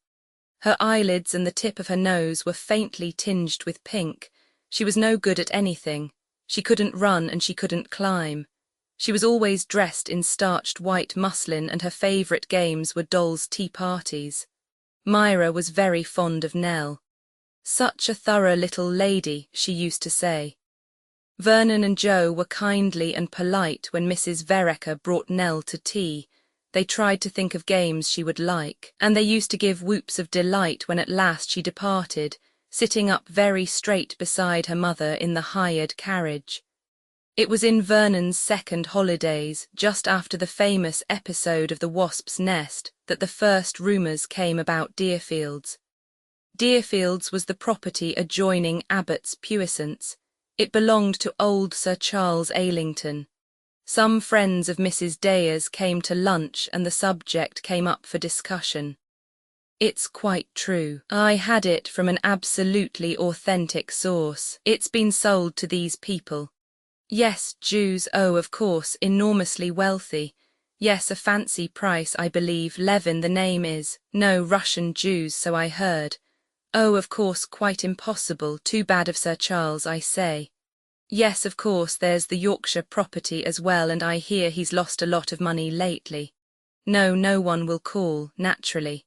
Her eyelids and the tip of her nose were faintly tinged with pink. She was no good at anything. She couldn't run and she couldn't climb. She was always dressed in starched white muslin and her favourite games were dolls' tea parties. Myra was very fond of Nell. Such a thorough little lady, she used to say. Vernon and Joe were kindly and polite when Mrs. Vereker brought Nell to tea. They tried to think of games she would like, and they used to give whoops of delight when at last she departed, sitting up very straight beside her mother in the hired carriage. It was in Vernon's second holidays, just after the famous episode of the wasp's nest, that the first rumours came about Deerfields. Deerfields was the property adjoining Abbott's Puissance. It belonged to old Sir Charles Aylington. Some friends of Mrs. Daye's came to lunch and the subject came up for discussion. It's quite true. I had it from an absolutely authentic source. It's been sold to these people. Yes, Jews, oh, of course, enormously wealthy. Yes, a fancy price, I believe. Levin, the name is. No, Russian Jews, so I heard. Oh, of course, quite impossible. Too bad of Sir Charles, I say. Yes, of course, there's the Yorkshire property as well, and I hear he's lost a lot of money lately. No, no one will call, naturally.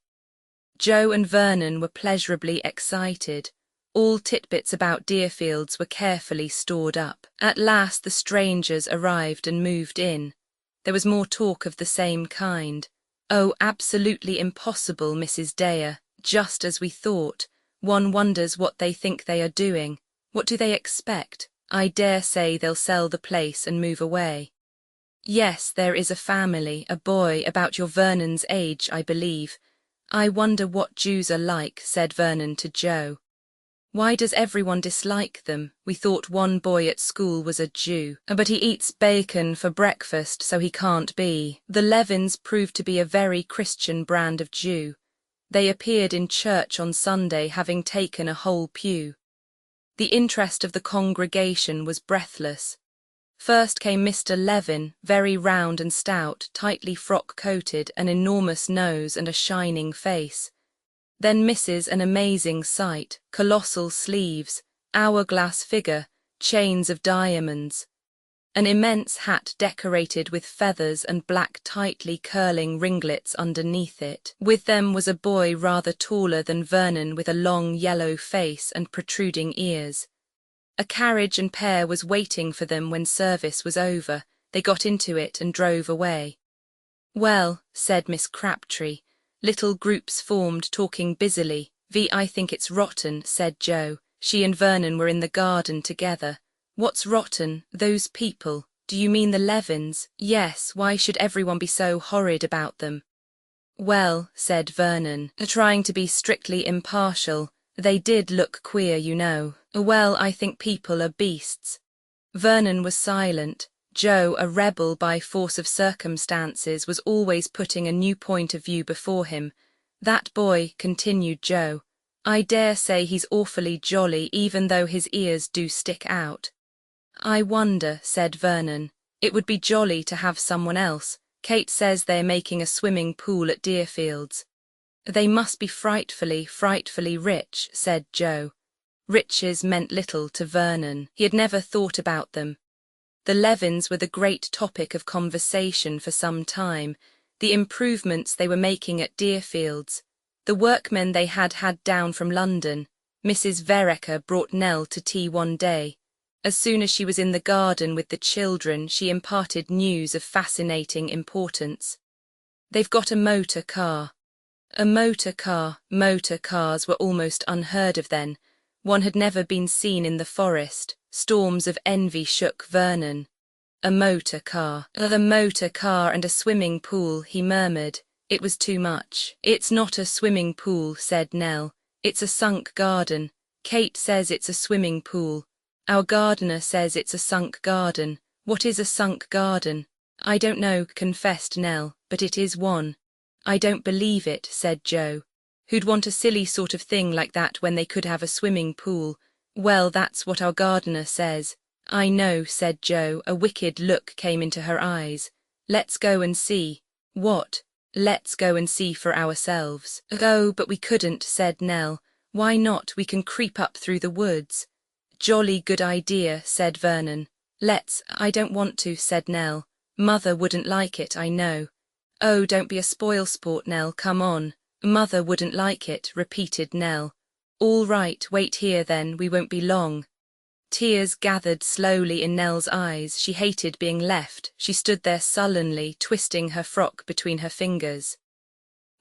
Joe and Vernon were pleasurably excited. All titbits about Deerfields were carefully stored up. At last the strangers arrived and moved in. There was more talk of the same kind. Oh, absolutely impossible, Mrs. Dare, just as we thought. One wonders what they think they are doing. What do they expect? I dare say they'll sell the place and move away. Yes, there is a family, a boy about your Vernon's age, I believe. I wonder what Jews are like, said Vernon to Joe. Why does everyone dislike them? We thought one boy at school was a Jew. But he eats bacon for breakfast, so he can't be. The Levins proved to be a very Christian brand of Jew. They appeared in church on Sunday, having taken a whole pew. The interest of the congregation was breathless. First came Mr. Levin, very round and stout, tightly frock-coated, an enormous nose and a shining face. Then Mrs., an amazing sight, colossal sleeves, hourglass figure, chains of diamonds. An immense hat decorated with feathers and black tightly curling ringlets underneath it. With them was a boy rather taller than Vernon with a long yellow face and protruding ears. A carriage and pair was waiting for them when service was over. They got into it and drove away. Well, said Miss Crabtree. Little groups formed, talking busily. I think it's rotten, said Joe. She and Vernon were in the garden together. What's rotten? Those people. Do you mean the Levins? Yes, why should everyone be so horrid about them? Well, said Vernon, trying to be strictly impartial, they did look queer, you know. Well, I think people are beasts. Vernon was silent. Joe, a rebel by force of circumstances, was always putting a new point of view before him. That boy, continued Joe, I dare say he's awfully jolly, even though his ears do stick out. I wonder, said Vernon. It would be jolly to have someone else. Kate says they're making a swimming pool at Deerfields. They must be frightfully, frightfully rich, said Joe. Riches meant little to Vernon. He had never thought about them. The Levins were the great topic of conversation for some time, the improvements they were making at Deerfields, the workmen they had had down from London. Mrs. Vereker brought Nell to tea one day. As soon as she was in the garden with the children, she imparted news of fascinating importance. They've got a motor car. A motor car. Motor cars were almost unheard of then. One had never been seen in the forest. Storms of envy shook Vernon. A motor car. The motor car and a swimming pool, he murmured. It was too much. It's not a swimming pool, said Nell. It's a sunk garden. Kate says it's a swimming pool. Our gardener says it's a sunk garden. What is a sunk garden? I don't know, confessed Nell, but it is one. I don't believe it, said Joe. Who'd want a silly sort of thing like that when they could have a swimming pool? Well, that's what our gardener says. I know, said Joe. A wicked look came into her eyes. Let's go and see. What? let's go and see for ourselves. Oh, but we couldn't, said Nell. Why not? We can creep up through the woods. Jolly good idea, said Vernon. Let's. I don't want to, said Nell. Mother wouldn't like it, I know. Oh, don't be a spoilsport, Nell, come on. Mother wouldn't like it, repeated Nell. All right, wait here then, we won't be long. Tears gathered slowly in Nell's eyes. She hated being left. She stood there sullenly, twisting her frock between her fingers.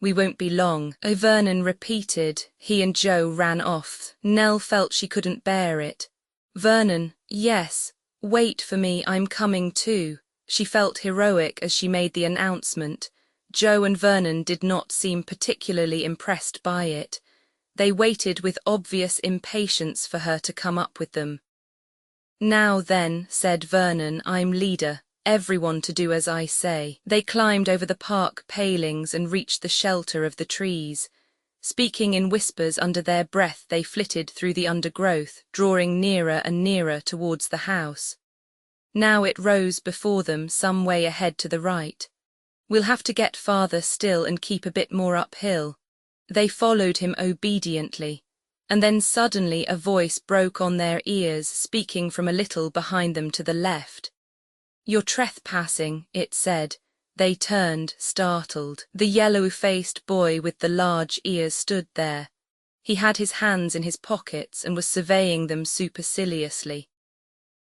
We won't be long, Vernon repeated. He and Joe ran off. Nell felt she couldn't bear it. Vernon, yes, wait for me, I'm coming too. She felt heroic as she made the announcement. Joe and Vernon did not seem particularly impressed by it. They waited with obvious impatience for her to come up with them. Now then, said Vernon, I'm leader. Everyone to do as I say. They climbed over the park palings and reached the shelter of the trees. Speaking in whispers under their breath, they flitted through the undergrowth, drawing nearer and nearer towards the house. Now it rose before them, some way ahead to the right. We'll have to get farther still and keep a bit more uphill. They followed him obediently. And then suddenly a voice broke on their ears, speaking from a little behind them to the left. You're trespassing, it said. They turned, startled. The yellow-faced boy with the large ears stood there. He had his hands in his pockets and was surveying them superciliously.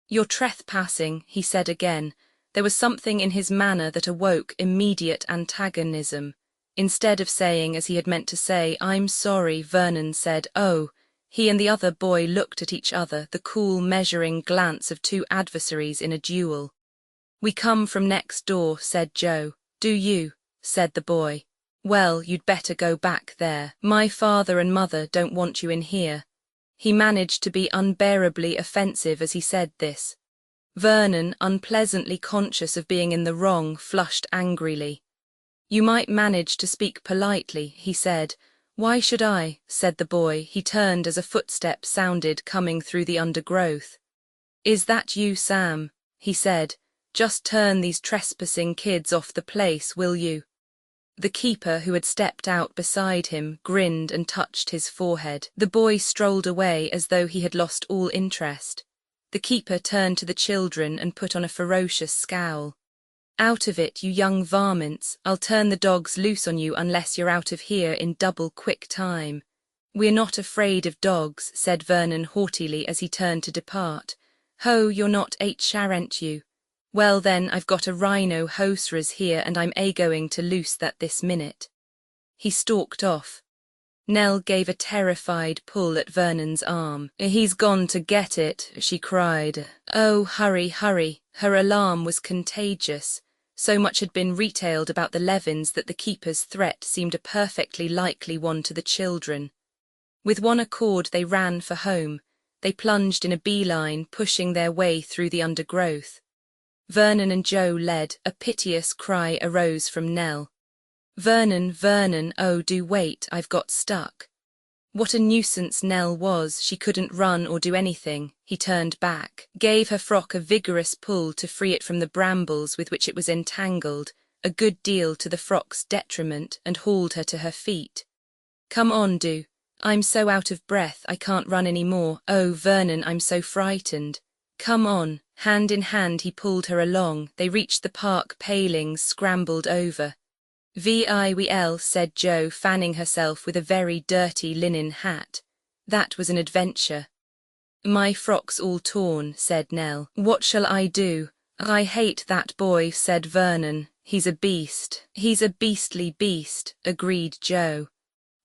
You're trespassing, he said again. There was something in his manner that awoke immediate antagonism. Instead of saying as he had meant to say, I'm sorry, Vernon said, oh. He and the other boy looked at each other, the cool, measuring glance of two adversaries in a duel. We come from next door, said Joe. Do you? Said the boy. Well, you'd better go back there. My father and mother don't want you in here. He managed to be unbearably offensive as he said this. Vernon, unpleasantly conscious of being in the wrong, flushed angrily. You might manage to speak politely, he said. Why should I? Said the boy. He turned as a footstep sounded coming through the undergrowth. Is that you, Sam? He said. Just turn these trespassing kids off the place, will you? The keeper, who had stepped out beside him, grinned and touched his forehead. The boy strolled away as though he had lost all interest. The keeper turned to the children and put on a ferocious scowl. Out of it, you young varmints. I'll turn the dogs loose on you unless you're out of here in double quick time. We're not afraid of dogs, said Vernon haughtily as he turned to depart. Ho, you're not shan't you? Well then, I've got a rhino hosras here and I'm going to loose that this minute. He stalked off. Nell gave a terrified pull at Vernon's arm. He's gone to get it, she cried. Oh, hurry, hurry. Her alarm was contagious. So much had been retailed about the Levins that the keeper's threat seemed a perfectly likely one to the children. With one accord they ran for home. They plunged in a beeline, pushing their way through the undergrowth. Vernon and Joe led. A piteous cry arose from Nell. Vernon, Vernon, oh, do wait, I've got stuck. What a nuisance Nell was. She couldn't run or do anything. He turned back, gave her frock a vigorous pull to free it from the brambles with which it was entangled, a good deal to the frock's detriment, and hauled her to her feet. Come on, do. I'm so out of breath I can't run any more. Oh, Vernon, I'm so frightened. Come on. Hand in hand he pulled her along. They reached the park palings, scrambled over. Vil, said Joe, fanning herself with a very dirty linen hat. That was an adventure. My frock's all torn, said Nell. What shall I do? I hate that boy, said Vernon. He's a beast. He's a beastly beast, agreed Joe.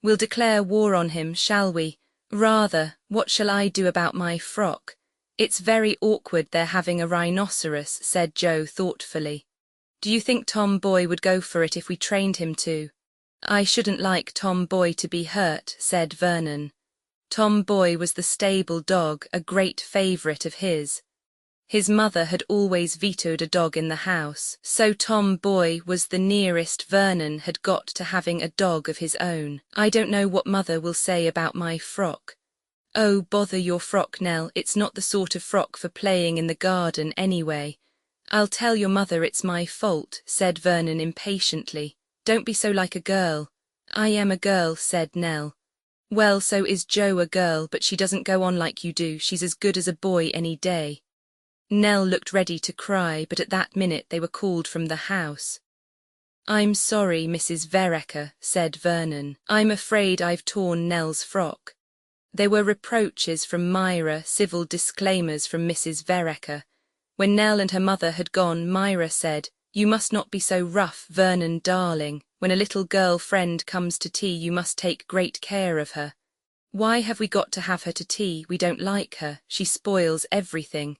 We'll declare war on him, shall we? Rather. What shall I do about my frock? It's very awkward their having a rhinoceros, said Joe thoughtfully. Do you think Tom Boy would go for it if we trained him to? I shouldn't like Tom Boy to be hurt, said Vernon. Tom Boy was the stable dog, a great favourite of his. His mother had always vetoed a dog in the house, so Tom Boy was the nearest Vernon had got to having a dog of his own. I don't know what Mother will say about my frock. Oh, bother your frock, Nell, it's not the sort of frock for playing in the garden anyway. I'll tell your mother it's my fault, said Vernon impatiently. Don't be so like a girl. I am a girl, said Nell. Well, so is Jo a girl, but she doesn't go on like you do. She's as good as a boy any day. Nell looked ready to cry, but at that minute they were called from the house. I'm sorry, Mrs. Vereker, said Vernon. I'm afraid I've torn Nell's frock. There were reproaches from Myra, civil disclaimers from Mrs. Vereker. When Nell and her mother had gone, Myra said, You must not be so rough, Vernon darling. When a little girl friend comes to tea, you must take great care of her. Why have we got to have her to tea? We don't like her. She spoils everything.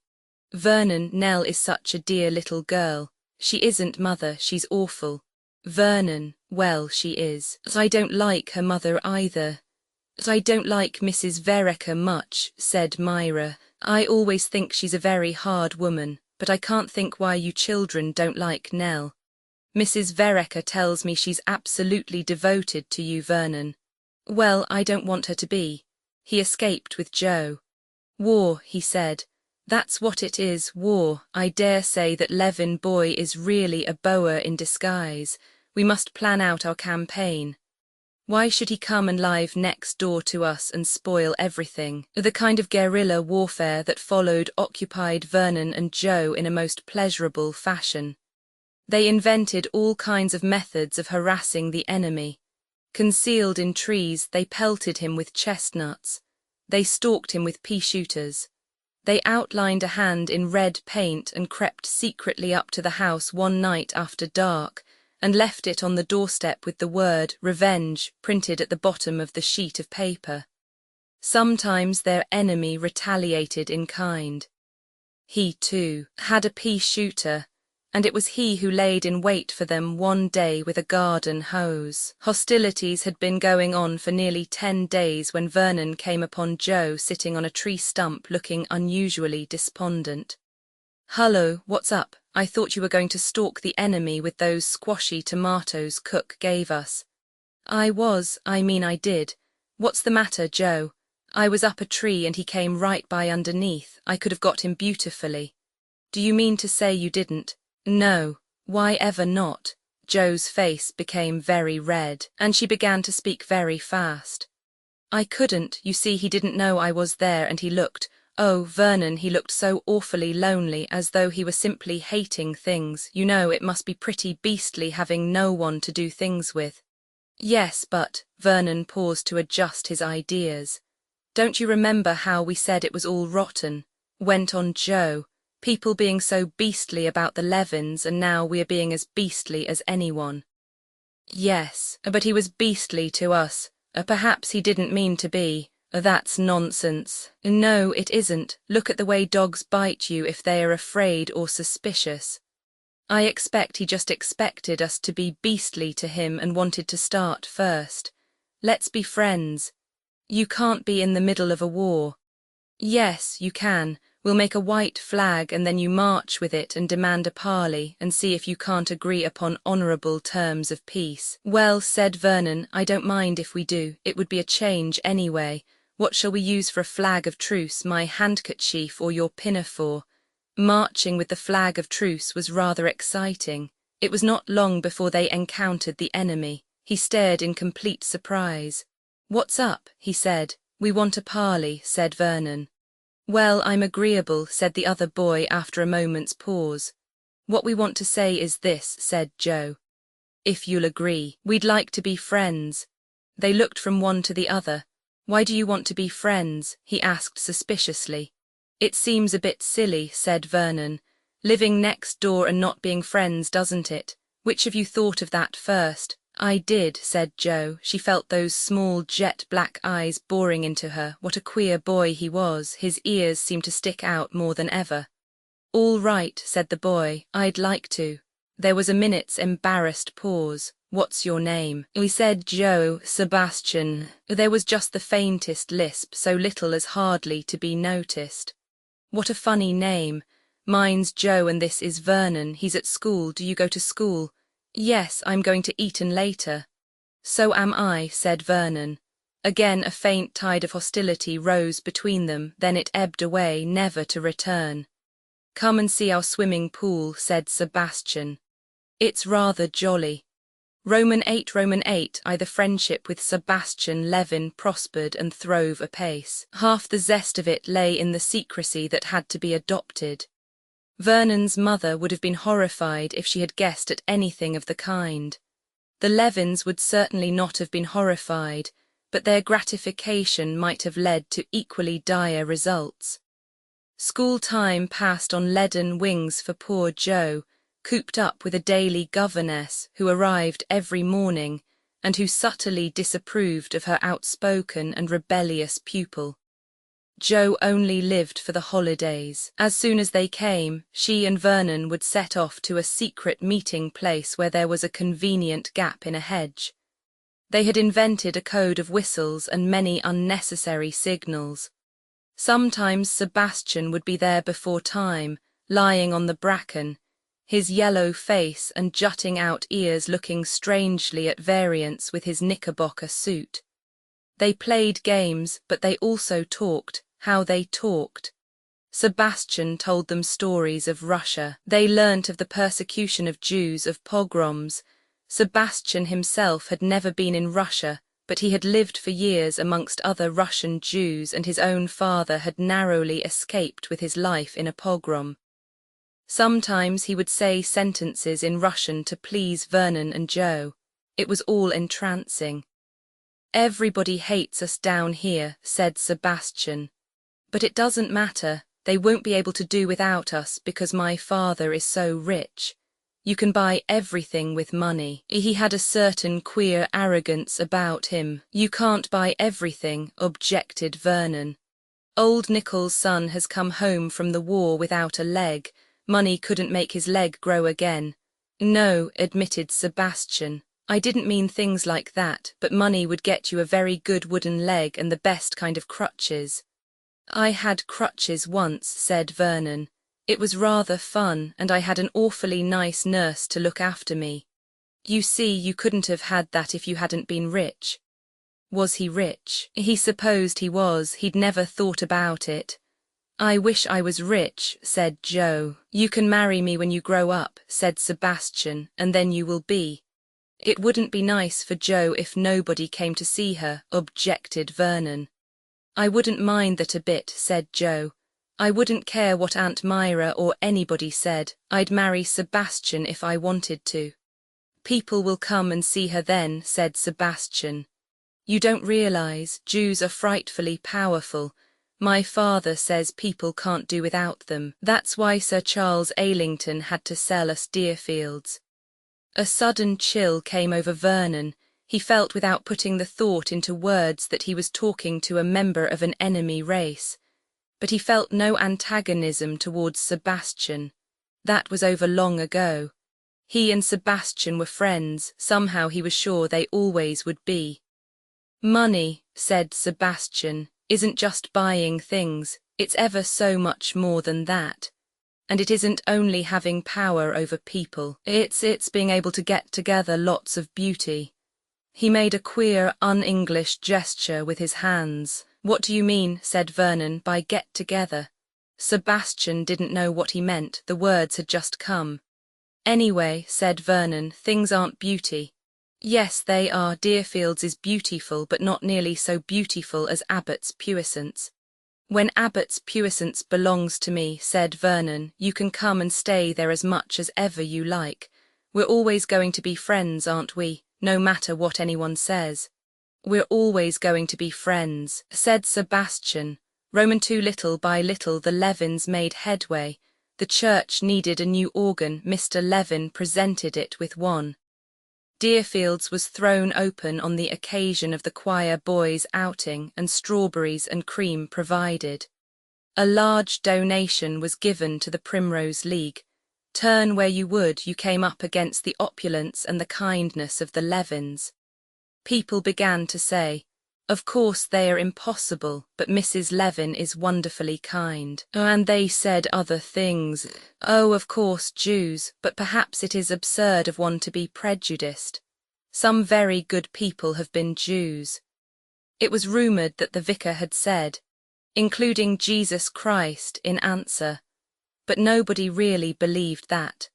Vernon, Nell is such a dear little girl. She isn't, mother, she's awful. Vernon, well, she is. I don't like her mother either. I don't like Mrs. Vereker much, said Myra. I always think she's a very hard woman, but I can't think why you children don't like Nell. Mrs. Vereker tells me she's absolutely devoted to you, Vernon. Well, I don't want her to be. He escaped with Jo. War, he said. That's what it is, war. I dare say that Levin boy is really a Boer in disguise. We must plan out our campaign. Why should he come and live next door to us and spoil everything? The kind of guerrilla warfare that followed occupied Vernon and Jo in a most pleasurable fashion. They invented all kinds of methods of harassing the enemy. Concealed in trees, they pelted him with chestnuts. They stalked him with pea-shooters. They outlined a hand in red paint and crept secretly up to the house one night after dark, and left it on the doorstep with the word revenge printed at the bottom of the sheet of paper. Sometimes their enemy retaliated in kind. He, too, had a pea-shooter, and it was he who laid in wait for them one day with a garden hose. Hostilities had been going on for nearly 10 days when Vernon came upon Jo sitting on a tree stump looking unusually despondent. Hullo, what's up? I thought you were going to stalk the enemy with those squashy tomatoes Cook gave us. I did. What's the matter, Jo? I was up a tree and he came right by underneath. I could have got him beautifully. Do you mean to say you didn't? No, why ever not? Jo's face became very red, and she began to speak very fast. I couldn't, you see he didn't know I was there and he looked, oh, Vernon, he looked so awfully lonely, as though he were simply hating things. You know, it must be pretty beastly having no one to do things with. Yes, but, Vernon paused to adjust his ideas. Don't you remember how we said it was all rotten? Went on Jo. People being so beastly about the Levins, and now we are being as beastly as anyone. Yes, but he was beastly to us. Perhaps he didn't mean to be. That's nonsense. No, it isn't. Look at the way dogs bite you if they are afraid or suspicious. I expect he just expected us to be beastly to him and wanted to start first. Let's be friends. You can't be in the middle of a war. Yes, you can. We'll make a white flag and then you march with it and demand a parley and see if you can't agree upon honourable terms of peace. Well, said Vernon, I don't mind if we do. It would be a change anyway. What shall we use for a flag of truce, my handkerchief or your pinafore? Marching with the flag of truce was rather exciting. It was not long before they encountered the enemy. He stared in complete surprise. What's up? He said. We want a parley, said Vernon. Well, I'm agreeable, said the other boy after a moment's pause. What we want to say is this, said Jo. If you'll agree, we'd like to be friends. They looked from one to the other. Why do you want to be friends? He asked suspiciously. It seems a bit silly, said Vernon. Living next door and not being friends, doesn't it? Which of you thought of that first? I did, said Jo. She felt those small jet-black eyes boring into her. What a queer boy he was. His ears seemed to stick out more than ever. All right, said the boy. I'd like to. There was a minute's embarrassed pause. What's your name? We said Jo, Sebastian. There was just the faintest lisp, so little as hardly to be noticed. What a funny name. Mine's Jo and this is Vernon. He's at school. Do you go to school? Yes, I'm going to Eton later. So am I, said Vernon. Again a faint tide of hostility rose between them, then it ebbed away, never to return. Come and see our swimming pool, said Sebastian. It's rather jolly. Roman 8, the friendship with Sebastian Levin prospered and throve apace. Half the zest of it lay in the secrecy that had to be adopted. Vernon's mother would have been horrified if she had guessed at anything of the kind. The Levins would certainly not have been horrified, but their gratification might have led to equally dire results. School time passed on leaden wings for poor Jo, cooped up with a daily governess who arrived every morning and who subtly disapproved of her outspoken and rebellious pupil. Jo only lived for the holidays. As soon as they came, she and Vernon would set off to a secret meeting place where there was a convenient gap in a hedge. They had invented a code of whistles and many unnecessary signals. Sometimes Sebastian would be there before time, lying on the bracken, his yellow face and jutting out ears looking strangely at variance with his knickerbocker suit. They played games, but they also talked. How they talked. Sebastian told them stories of Russia. They learnt of the persecution of Jews, of pogroms. Sebastian himself had never been in Russia, but he had lived for years amongst other Russian Jews, and his own father had narrowly escaped with his life in a pogrom. Sometimes he would say sentences in Russian to please Vernon and Jo. It was all entrancing. "Everybody hates us down here," said Sebastian. "But it doesn't matter, they won't be able to do without us because my father is so rich. You can buy everything with money." He had a certain queer arrogance about him. "You can't buy everything," objected Vernon. "Old Nichol's son has come home from the war without a leg. Money couldn't make his leg grow again." "No," admitted Sebastian. "I didn't mean things like that, but money would get you a very good wooden leg and the best kind of crutches." "I had crutches once," said Vernon. "It was rather fun, and I had an awfully nice nurse to look after me." "You see, you couldn't have had that if you hadn't been rich." Was he rich? He supposed he was. He'd never thought about it. "I wish I was rich," said Jo. "You can marry me when you grow up," said Sebastian, "and then you will be." "It wouldn't be nice for Jo if nobody came to see her," objected Vernon. "I wouldn't mind that a bit," said Jo. "I wouldn't care what Aunt Myra or anybody said. I'd marry Sebastian if I wanted to." "People will come and see her then," said Sebastian. "You don't realize, Jews are frightfully powerful. My father says people can't do without them. That's why Sir Charles Aylington had to sell us Deerfields." A sudden chill came over Vernon. He felt without putting the thought into words that he was talking to a member of an enemy race. But he felt no antagonism towards Sebastian. That was over long ago. He and Sebastian were friends. Somehow he was sure they always would be. "Money," said Sebastian, "isn't just buying things. It's ever so much more than that. And it isn't only having power over people. It's being able to get together lots of beauty." He made a queer, un-English gesture with his hands. "What do you mean," said Vernon, "by get together?" Sebastian didn't know what he meant. The words had just come. "Anyway," said Vernon, "things aren't beauty." "Yes, they are. Deerfields is beautiful, but not nearly so beautiful as Abbott's Puissance." "When Abbott's Puissance belongs to me," said Vernon, "you can come and stay there as much as ever you like. We're always going to be friends, aren't we? No matter what anyone says." "We're always going to be friends," said Sebastian. Roman 2. Little by little the Levins made headway. The church needed a new organ. Mr. Levin presented it with one. Deerfields was thrown open on the occasion of the choir boys' outing, and strawberries and cream provided. A large donation was given to the Primrose League. Turn where you would, you came up against the opulence and the kindness of the Levins. People began to say, "Of course they are impossible, but Mrs. Levin is wonderfully kind." And they said other things. "Oh, of course, Jews, but perhaps it is absurd of one to be prejudiced. Some very good people have been Jews." It was rumoured that the vicar had said, "including Jesus Christ," in answer, but nobody really believed that.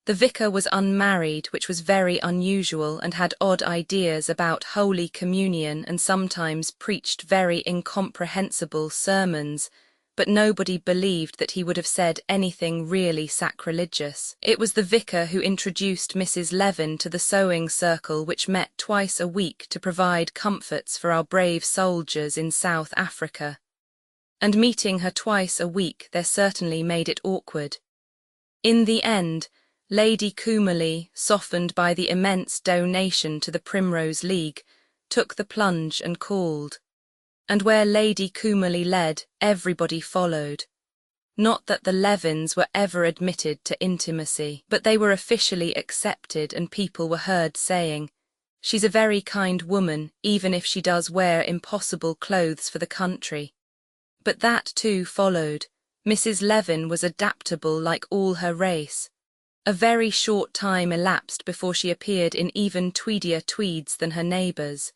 The vicar was unmarried, which was very unusual, and had odd ideas about Holy Communion and sometimes preached very incomprehensible sermons, but nobody believed that he would have said anything really sacrilegious. It was the vicar who introduced Mrs. Levin to the sewing circle, which met twice a week to provide comforts for our brave soldiers in South Africa. And meeting her twice a week there certainly made it awkward. In the end, Lady Coomerley, softened by the immense donation to the Primrose League, took the plunge and called. And where Lady Coomerley led, everybody followed. Not that the Levins were ever admitted to intimacy, but they were officially accepted, and people were heard saying, "She's a very kind woman, even if she does wear impossible clothes for the country." But that too followed. Mrs. Levin was adaptable like all her race. A very short time elapsed before she appeared in even tweedier tweeds than her neighbours.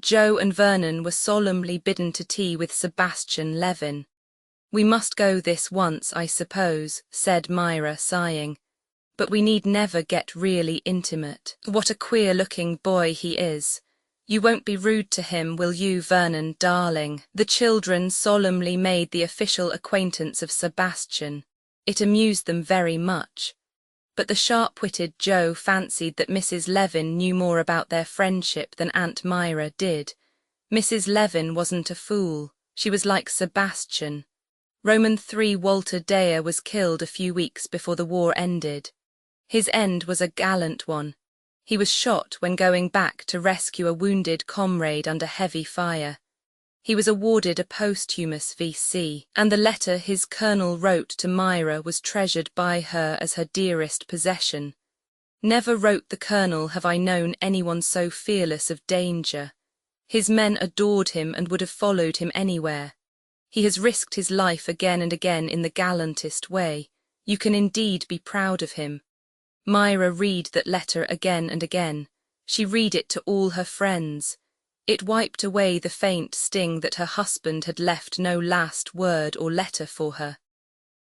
Joe and Vernon were solemnly bidden to tea with Sebastian Levin. "We must go this once, I suppose," said Myra, sighing. "But we need never get really intimate. What a queer-looking boy he is. You won't be rude to him, will you, Vernon, darling?" The children solemnly made the official acquaintance of Sebastian. It amused them very much. But the sharp-witted Joe fancied that Mrs. Levin knew more about their friendship than Aunt Myra did. Mrs. Levin wasn't a fool. She was like Sebastian. Roman III Walter Dare was killed a few weeks before the war ended. His end was a gallant one. He was shot when going back to rescue a wounded comrade under heavy fire. He was awarded a posthumous V.C., and the letter his colonel wrote to Myra was treasured by her as her dearest possession. "Never," wrote the colonel, "have I known anyone so fearless of danger. His men adored him and would have followed him anywhere. He has risked his life again and again in the gallantest way. You can indeed be proud of him." Myra read that letter again and again. She read it to all her friends. It wiped away the faint sting that her husband had left no last word or letter for her.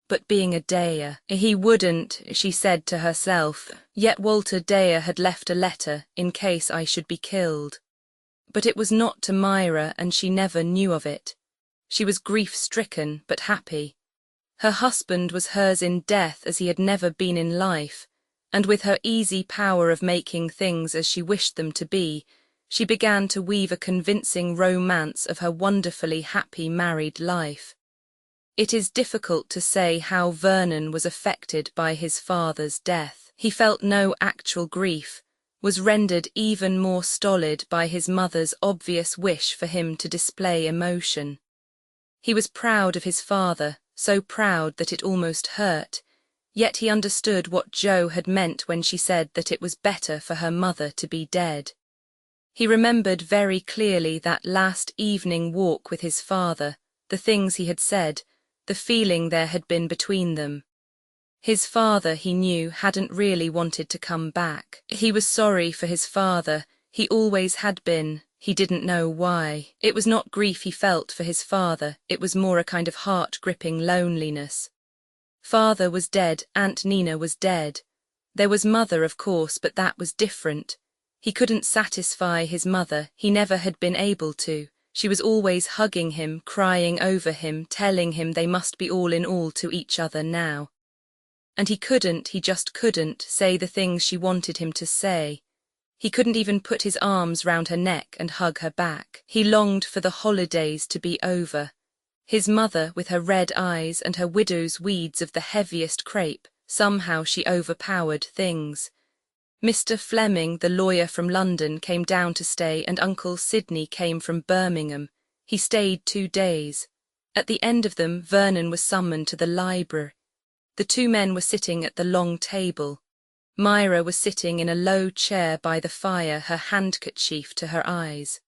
But being a Dare, he wouldn't, she said to herself, yet Walter Dare had left a letter in case I should be killed. But it was not to Myra, and she never knew of it. She was grief-stricken but happy. Her husband was hers in death as he had never been in life, and with her easy power of making things as she wished them to be, she began to weave a convincing romance of her wonderfully happy married life. It is difficult to say how Vernon was affected by his father's death. He felt no actual grief, was rendered even more stolid by his mother's obvious wish for him to display emotion. He was proud of his father, so proud that it almost hurt, yet he understood what Jo had meant when she said that it was better for her mother to be dead. He remembered very clearly that last evening walk with his father, the things he had said, the feeling there had been between them. His father, he knew, hadn't really wanted to come back. He was sorry for his father, he always had been, he didn't know why. It was not grief he felt for his father, it was more a kind of heart-gripping loneliness. Father was dead, Aunt Nina was dead. There was mother, of course, but that was different. He couldn't satisfy his mother, he never had been able to. She was always hugging him, crying over him, telling him they must be all in all to each other now. And he just couldn't say the things she wanted him to say. He couldn't even put his arms round her neck and hug her back. He longed for the holidays to be over. His mother, with her red eyes and her widow's weeds of the heaviest crepe, somehow she overpowered things. Mr. Fleming, the lawyer from London, came down to stay, and Uncle Sidney came from Birmingham. He stayed 2 days. At the end of them, Vernon was summoned to the library. The two men were sitting at the long table. Myra was sitting in a low chair by the fire, her handkerchief to her eyes.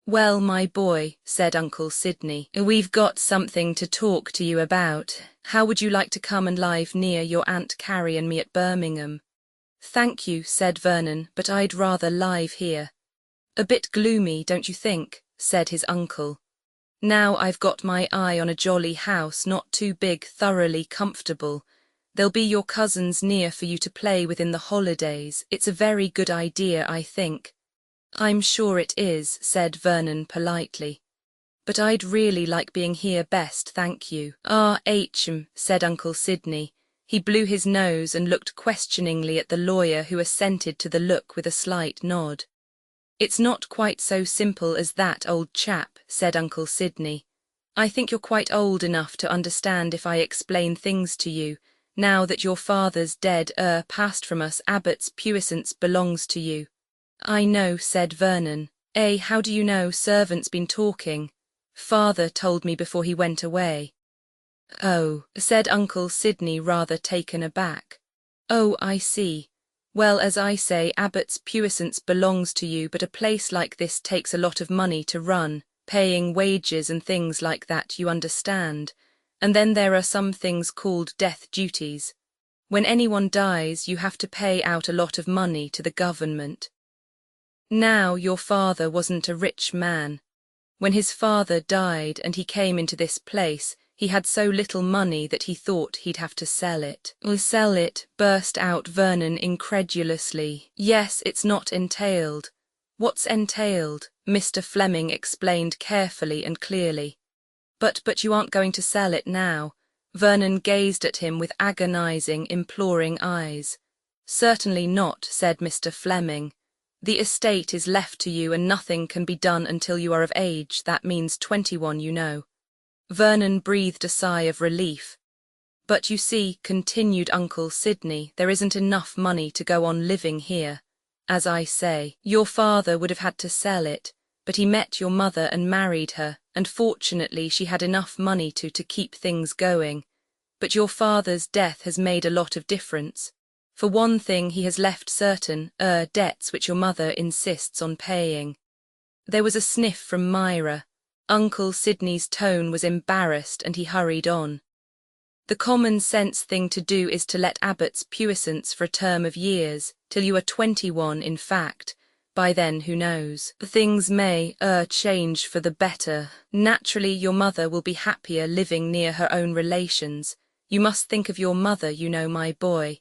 "Well, my boy," said Uncle Sidney, "we've got something to talk to you about. How would you like to come and live near your Aunt Carrie and me at Birmingham?" "Thank you," said Vernon, "but I'd rather live here." "A bit gloomy, don't you think?" said his uncle. "Now I've got my eye on a jolly house, not too big, thoroughly comfortable. There'll be your cousins near for you to play with in the holidays. It's a very good idea, I think. I'm sure it is, said Vernon politely. But I'd really like being here best, thank you. Said Uncle Sidney. He blew his nose and looked questioningly at the lawyer, who assented to the look with a slight nod. It's not quite so simple as that, old chap, said Uncle Sidney. I think you're quite old enough to understand if I explain things to you. Now that your father's dead, passed from us, Abbott's puissance belongs to you. I know, said Vernon. How do you know? Servant's been talking. Father told me before he went away. Oh, said Uncle Sidney, rather taken aback. Oh, I see. Well, as I say, Abbott's puissance belongs to you, but a place like this takes a lot of money to run, paying wages and things like that, you understand. And then there are some things called death duties. When anyone dies, you have to pay out a lot of money to the government. Now, your father wasn't a rich man. When his father died and he came into this place, he had so little money that he thought he'd have to sell it. Sell it, burst out Vernon incredulously. Yes, it's not entailed. What's entailed? Mr. Fleming explained carefully and clearly. But you aren't going to sell it now. Vernon gazed at him with agonizing, imploring eyes. Certainly not, said Mr. Fleming. The estate is left to you and nothing can be done until you are of age. That means 21, you know. Vernon breathed a sigh of relief. But you see, continued Uncle Sidney, there isn't enough money to go on living here. As I say, your father would have had to sell it, but he met your mother and married her, and fortunately she had enough money to keep things going. But your father's death has made a lot of difference. For one thing, he has left certain, debts which your mother insists on paying. There was a sniff from Myra. Uncle Sidney's tone was embarrassed and he hurried on. The common sense thing to do is to let Abbott's puissance for a term of years, till you are 21 in fact. By then, who knows? Things may, change for the better. Naturally, your mother will be happier living near her own relations. You must think of your mother, you know, my boy.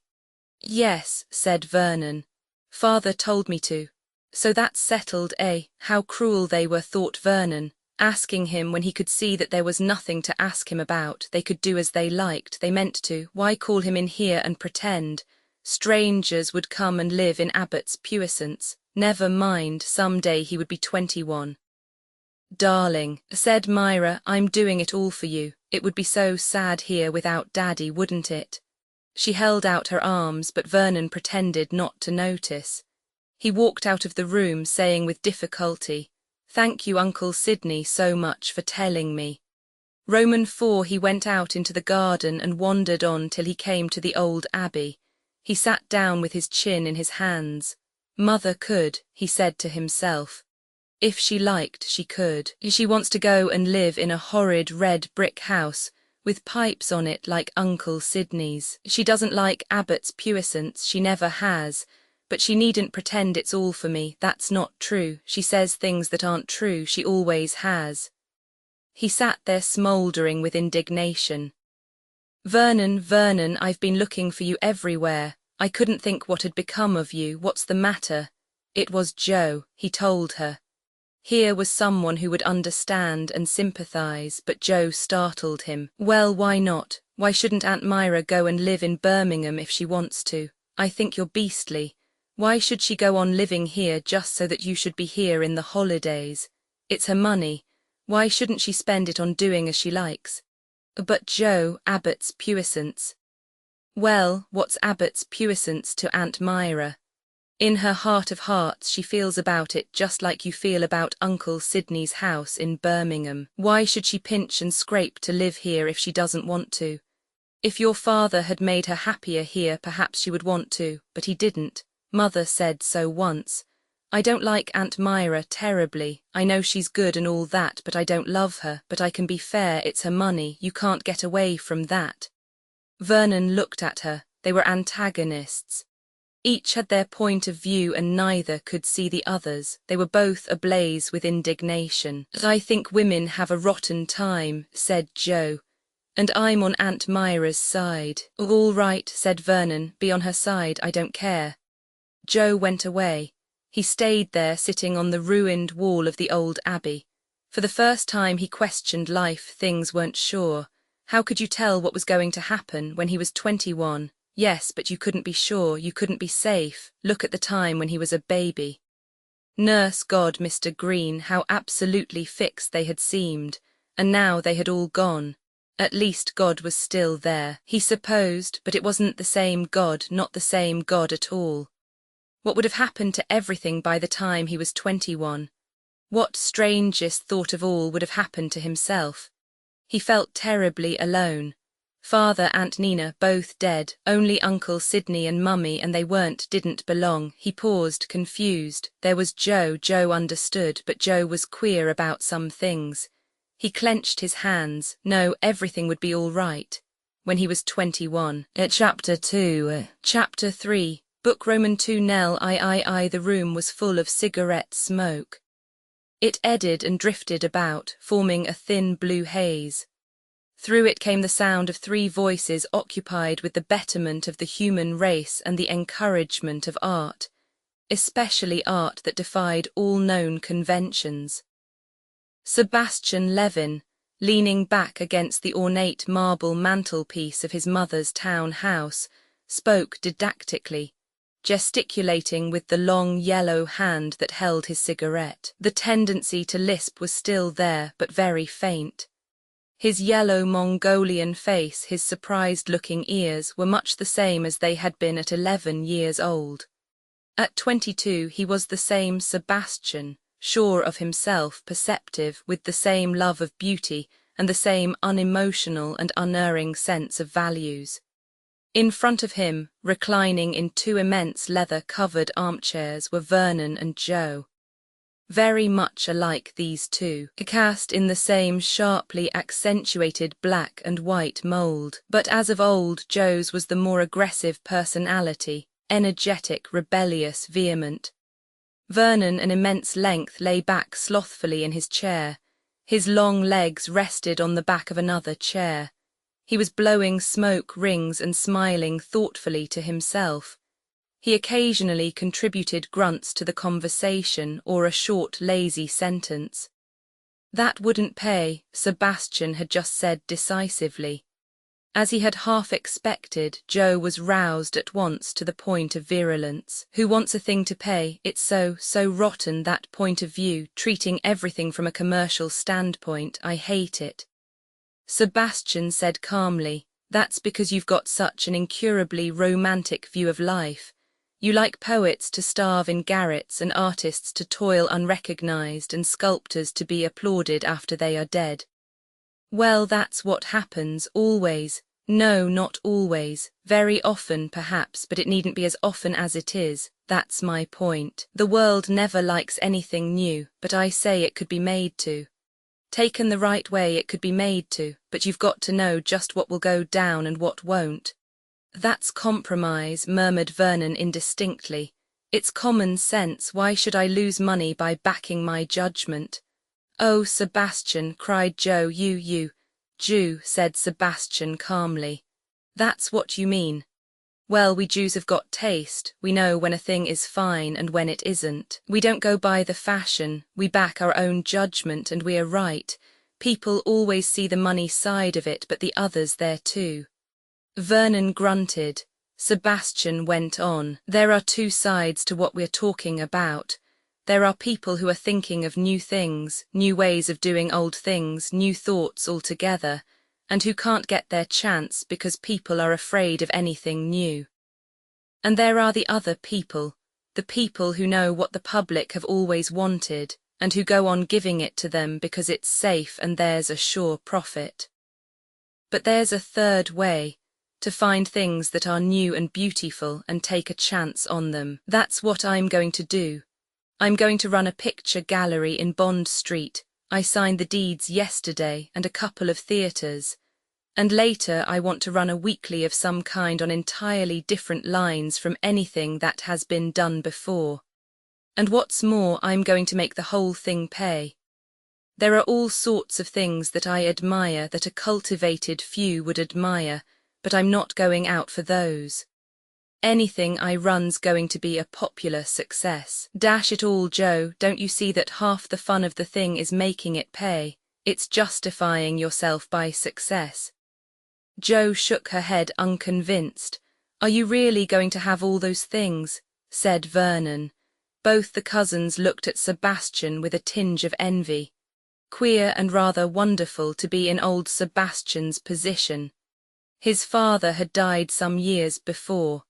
Yes, said Vernon. Father told me to. So that's settled, eh? How cruel they were, thought Vernon. Asking him when he could see that there was nothing to ask him about. They could do as they liked. They meant to. Why call him in here and pretend? Strangers would come and live in Abbott's puissance. Never mind, some day he would be 21. Darling, said Myra, I'm doing it all for you. It would be so sad here without Daddy, wouldn't it? She held out her arms, but Vernon pretended not to notice. He walked out of the room, saying with difficulty, Thank you, Uncle Sidney, so much for telling me. Roman 4, he went out into the garden and wandered on till he came to the old abbey. He sat down with his chin in his hands. Mother could, he said to himself. If she liked, she could. She wants to go and live in a horrid red brick house, with pipes on it like Uncle Sidney's. She doesn't like Abbott's puissance, she never has. But she needn't pretend it's all for me, that's not true. She says things that aren't true, she always has. He sat there smouldering with indignation. Vernon, I've been looking for you everywhere. I couldn't think what had become of you. What's the matter? It was Joe, he told her. Here was someone who would understand and sympathize, but Joe startled him. Well, why not? Why shouldn't Aunt Myra go and live in Birmingham if she wants to? I think you're beastly. Why should she go on living here just so that you should be here in the holidays? It's her money. Why shouldn't she spend it on doing as she likes? But Joe, Abbott's puissance. Well, what's Abbott's puissance to Aunt Myra? In her heart of hearts she feels about it just like you feel about Uncle Sidney's house in Birmingham. Why should she pinch and scrape to live here if she doesn't want to? If your father had made her happier here, perhaps she would want to, but he didn't. Mother said so once. I don't like Aunt Myra terribly. I know she's good and all that, but I don't love her. But I can be fair, it's her money. You can't get away from that. Vernon looked at her. They were antagonists. Each had their point of view and neither could see the others. They were both ablaze with indignation. I think women have a rotten time, said Joe. And I'm on Aunt Myra's side. All right, said Vernon, be on her side, I don't care. Joe went away. He stayed there sitting on the ruined wall of the old abbey. For the first time he questioned life. Things weren't sure. How could you tell what was going to happen when he was 21? Yes, but you couldn't be sure, you couldn't be safe. Look at the time when he was a baby. Nurse, God, Mr. Green, how absolutely fixed they had seemed, and now they had all gone. At least God was still there, he supposed, but it wasn't the same God, not the same God at all. What would have happened to everything by the time he was 21? What strangest thought of all would have happened to himself? He felt terribly alone. Father, Aunt Nina, both dead, only Uncle Sidney and Mummy, and they didn't belong. He paused, confused. There was Joe. Joe understood, but Joe was queer about some things. He clenched his hands. No, everything would be all right. When he was 21. Chapter 2. Chapter 3. Book Roman 2 Nell I. The room was full of cigarette smoke. It eddied and drifted about, forming a thin blue haze. Through it came the sound of 3 voices occupied with the betterment of the human race and the encouragement of art, especially art that defied all known conventions. Sebastian Levin, leaning back against the ornate marble mantelpiece of his mother's town house, spoke didactically, gesticulating with the long yellow hand that held his cigarette. The tendency to lisp was still there, but very faint. His yellow Mongolian face, his surprised-looking ears were much the same as they had been at 11 years old. At 22 he was the same Sebastian, sure of himself, perceptive, with the same love of beauty and the same unemotional and unerring sense of values. In front of him, reclining in 2 immense leather-covered armchairs, were Vernon and Joe. Very much alike, these two, cast in the same sharply accentuated black and white mould. But as of old, Joe's was the more aggressive personality, energetic, rebellious, vehement. Vernon, an immense length, lay back slothfully in his chair. His long legs rested on the back of another chair. He was blowing smoke rings and smiling thoughtfully to himself. He occasionally contributed grunts to the conversation or a short, lazy sentence. That wouldn't pay, Sebastian had just said decisively. As he had half expected, Joe was roused at once to the point of virulence. Who wants a thing to pay? It's so rotten, that point of view, treating everything from a commercial standpoint. I hate it. Sebastian said calmly, that's because you've got such an incurably romantic view of life. You like poets to starve in garrets and artists to toil unrecognized and sculptors to be applauded after they are dead. Well, that's what happens, always. No, not always. Very often, perhaps, but it needn't be as often as it is. That's my point. The world never likes anything new, but I say it could be made to. Taken the right way, it could be made to, but you've got to know just what will go down and what won't. That's compromise, murmured Vernon indistinctly. It's common sense. Why should I lose money by backing my judgment? Oh, Sebastian, cried Joe, you. Jew, said Sebastian calmly. That's what you mean. Well, we Jews have got taste. We know when a thing is fine and when it isn't. We don't go by the fashion. We back our own judgment and we are right. People always see the money side of it, but the other's there too. Vernon grunted. Sebastian went on. There are 2 sides to what we're talking about. There are people who are thinking of new things, new ways of doing old things, new thoughts altogether, and who can't get their chance because people are afraid of anything new. And there are the other people, the people who know what the public have always wanted, and who go on giving it to them because it's safe and there's a sure profit. But there's a third way, to find things that are new and beautiful and take a chance on them. That's what I'm going to do. I'm going to run a picture gallery in Bond Street. I signed the deeds yesterday, and a couple of theatres. And later I want to run a weekly of some kind on entirely different lines from anything that has been done before. And what's more, I'm going to make the whole thing pay. There are all sorts of things that I admire that a cultivated few would admire, but I'm not going out for those. Anything I run's going to be a popular success. Dash it all, Joe, don't you see that half the fun of the thing is making it pay? It's justifying yourself by success. Joe shook her head unconvinced. Are you really going to have all those things? Said Vernon. Both the cousins looked at Sebastian with a tinge of envy. Queer and rather wonderful to be in old Sebastian's position. His father had died some years before.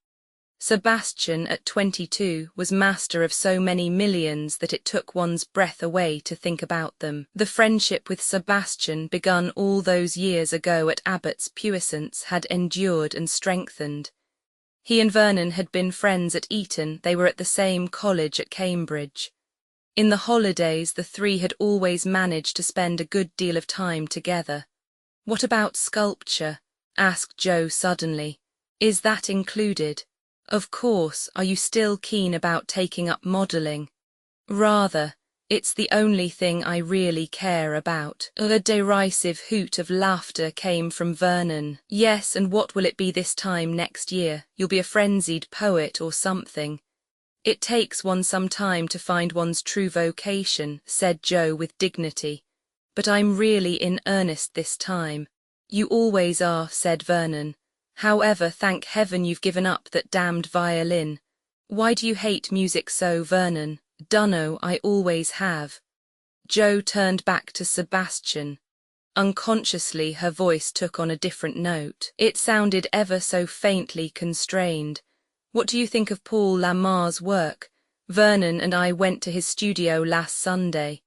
Sebastian, at 22, was master of so many millions that it took one's breath away to think about them. The friendship with Sebastian, begun all those years ago at Abbott's Puissance, had endured and strengthened. He and Vernon had been friends at Eton, they were at the same college at Cambridge. In the holidays the three had always managed to spend a good deal of time together. What about sculpture? Asked Joe suddenly. Is that included? Of course. Are you still keen about taking up modelling? Rather. It's the only thing I really care about. A derisive hoot of laughter came from Vernon. Yes, and what will it be this time next year? You'll be a frenzied poet or something. It takes one some time to find one's true vocation, said Joe with dignity. But I'm really in earnest this time. You always are, said Vernon. However, thank heaven you've given up that damned violin. Why do you hate music so, Vernon? Dunno, I always have. Joe turned back to Sebastian. Unconsciously her voice took on a different note. It sounded ever so faintly constrained. What do you think of Paul Lamar's work? Vernon and I went to his studio last Sunday.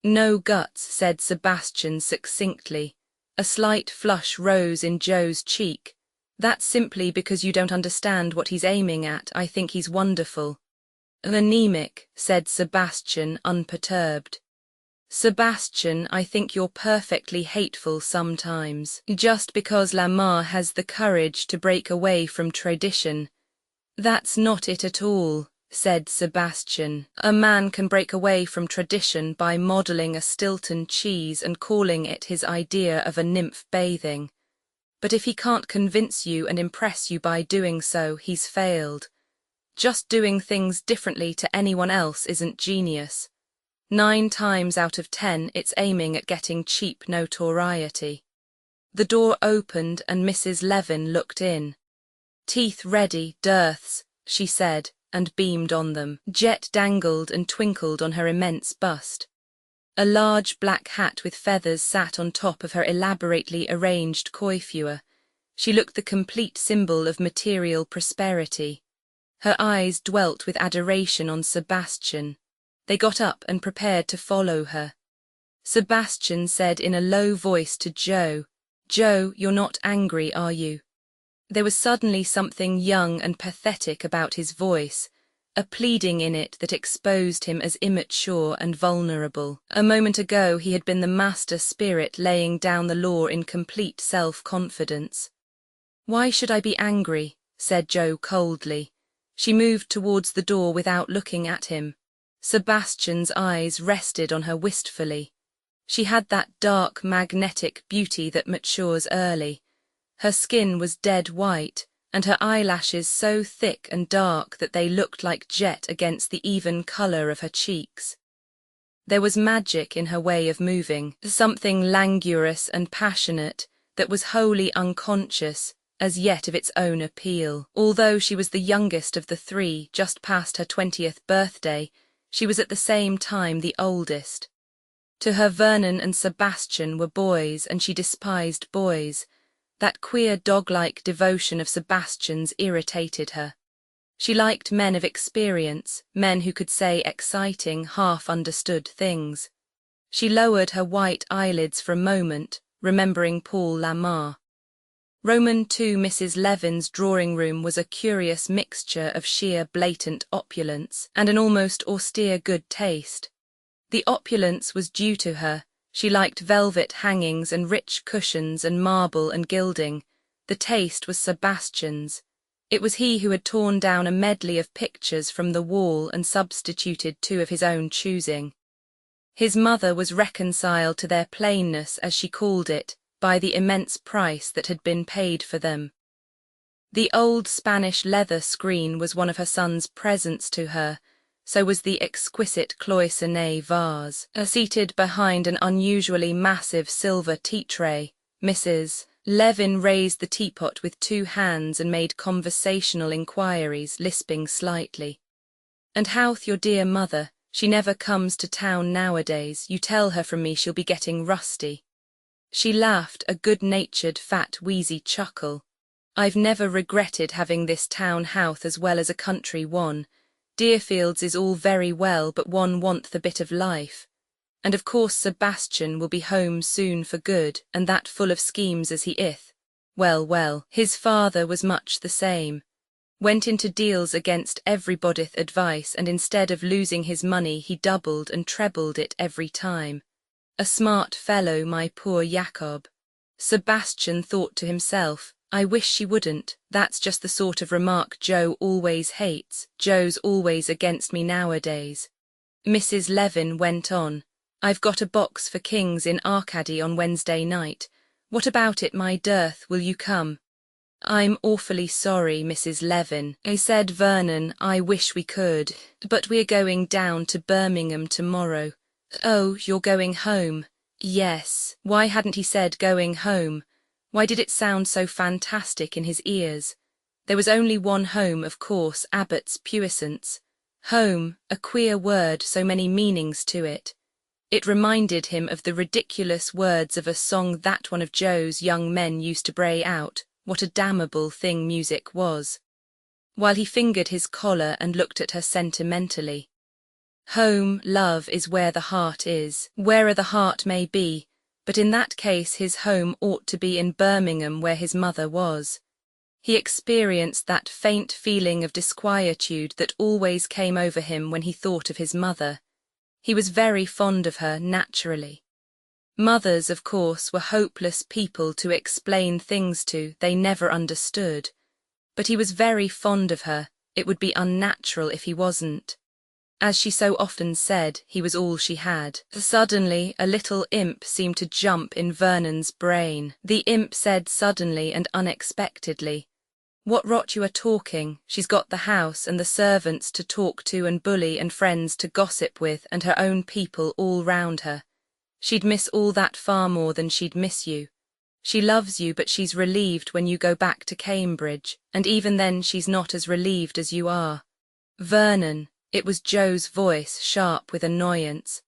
No guts, said Sebastian succinctly. A slight flush rose in Joe's cheek. That's simply because you don't understand what he's aiming at. I think he's wonderful. Anemic, said Sebastian, unperturbed. Sebastian, I think you're perfectly hateful sometimes. Just because Lamar has the courage to break away from tradition. That's not it at all, said Sebastian. A man can break away from tradition by modelling a Stilton cheese and calling it his idea of a nymph bathing. But if he can't convince you and impress you by doing so, he's failed. Just doing things differently to anyone else isn't genius. 9 times out of 10, it's aiming at getting cheap notoriety. The door opened and Mrs. Levin looked in. Teeth ready, dearths, she said, and beamed on them. Jet dangled and twinkled on her immense bust. A large black hat with feathers sat on top of her elaborately arranged coiffure. She looked the complete symbol of material prosperity. Her eyes dwelt with adoration on Sebastian. They got up and prepared to follow her. Sebastian said in a low voice to Joe, "Joe, you're not angry, are you?" There was suddenly something young and pathetic about his voice, a pleading in it that exposed him as immature and vulnerable. A moment ago he had been the master spirit laying down the law in complete self-confidence. "Why should I be angry?" said Joe coldly. She moved towards the door without looking at him. Sebastian's eyes rested on her wistfully. She had that dark, magnetic beauty that matures early. Her skin was dead white, and her eyelashes so thick and dark that they looked like jet against the even colour of her cheeks. There was magic in her way of moving, something languorous and passionate that was wholly unconscious as yet of its own appeal. Although she was the youngest of the three, just past her 20th birthday, she was at the same time the oldest. To her Vernon and Sebastian were boys, and she despised boys. That queer dog-like devotion of Sebastian's irritated her. She liked men of experience, men who could say exciting, half-understood things. She lowered her white eyelids for a moment, remembering Paul Lamar. Roman II Mrs. Levin's drawing-room was a curious mixture of sheer blatant opulence and an almost austere good taste. The opulence was due to her. She liked velvet hangings and rich cushions and marble and gilding. The taste was Sebastian's. It was he who had torn down a medley of pictures from the wall and substituted 2 of his own choosing. His mother was reconciled to their plainness, as she called it, by the immense price that had been paid for them. The old Spanish leather screen was one of her son's presents to her, so was the exquisite cloisonné vase. Seated behind an unusually massive silver tea-tray, Mrs. Levin raised the teapot with 2 hands and made conversational inquiries, lisping slightly. "And how'th your dear mother? She never comes to town nowadays. You tell her from me she'll be getting rusty." She laughed, a good-natured, fat, wheezy chuckle. "I've never regretted having this town house as well as a country one. Deerfields is all very well, but one wanth a bit of life. And of course Sebastian will be home soon for good, and that full of schemes as he ith. Well, well, his father was much the same. Went into deals against everybody's advice, and instead of losing his money he doubled and trebled it every time. A smart fellow, my poor Jacob." Sebastian thought to himself, "I wish she wouldn't. That's just the sort of remark Joe always hates. Joe's always against me nowadays." Mrs. Levin went on, "I've got a box for King's in Arcady on Wednesday night. What about it, my dearth, will you come?" "I'm awfully sorry, Mrs. Levin," said Vernon. "I wish we could, but we're going down to Birmingham tomorrow." "Oh, you're going home?" "Yes." Why hadn't he said going home? Why did it sound so fantastic in his ears? There was only one home, of course, Abbott's puissance. Home, a queer word, so many meanings to it. It reminded him of the ridiculous words of a song that one of Joe's young men used to bray out, what a damnable thing music was, while he fingered his collar and looked at her sentimentally. Home, love, is where the heart is, where'er the heart may be, but in that case his home ought to be in Birmingham, where his mother was. He experienced that faint feeling of disquietude that always came over him when he thought of his mother. He was very fond of her, naturally. Mothers, of course, were hopeless people to explain things to, they never understood. But he was very fond of her, it would be unnatural if he wasn't. As she so often said, he was all she had. Suddenly, a little imp seemed to jump in Vernon's brain. The imp said suddenly and unexpectedly, "What rot you are talking? She's got the house and the servants to talk to and bully and friends to gossip with and her own people all round her. She'd miss all that far more than she'd miss you. She loves you, but she's relieved when you go back to Cambridge, and even then she's not as relieved as you are." "Vernon," it was Joe's voice, sharp with annoyance.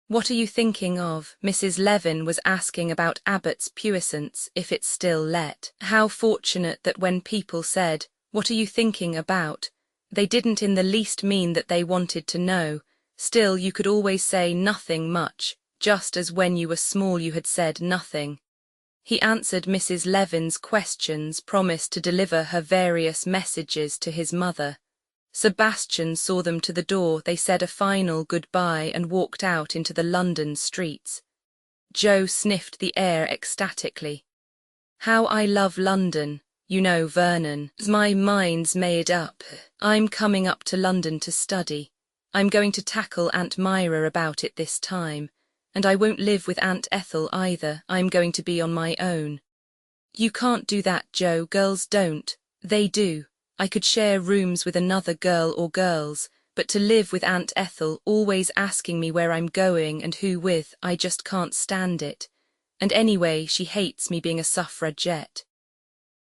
"What are you thinking of?" Mrs. Levin was asking about Abbott's puissance, if it's still let. How fortunate that when people said, "What are you thinking about?" they didn't in the least mean that they wanted to know. Still, you could always say nothing much, just as when you were small you had said nothing. He answered Mrs. Levin's questions, promised to deliver her various messages to his mother. Sebastian saw them to the door, they said a final goodbye and walked out into the London streets. Joe sniffed the air ecstatically. "How I love London. You know, Vernon, my mind's made up. I'm coming up to London to study. I'm going to tackle Aunt Myra about it this time. And I won't live with Aunt Ethel either, I'm going to be on my own." "You can't do that, Joe, girls don't." "They do. I could share rooms with another girl or girls, but to live with Aunt Ethel, always asking me where I'm going and who with, I just can't stand it. And anyway, she hates me being a suffragette."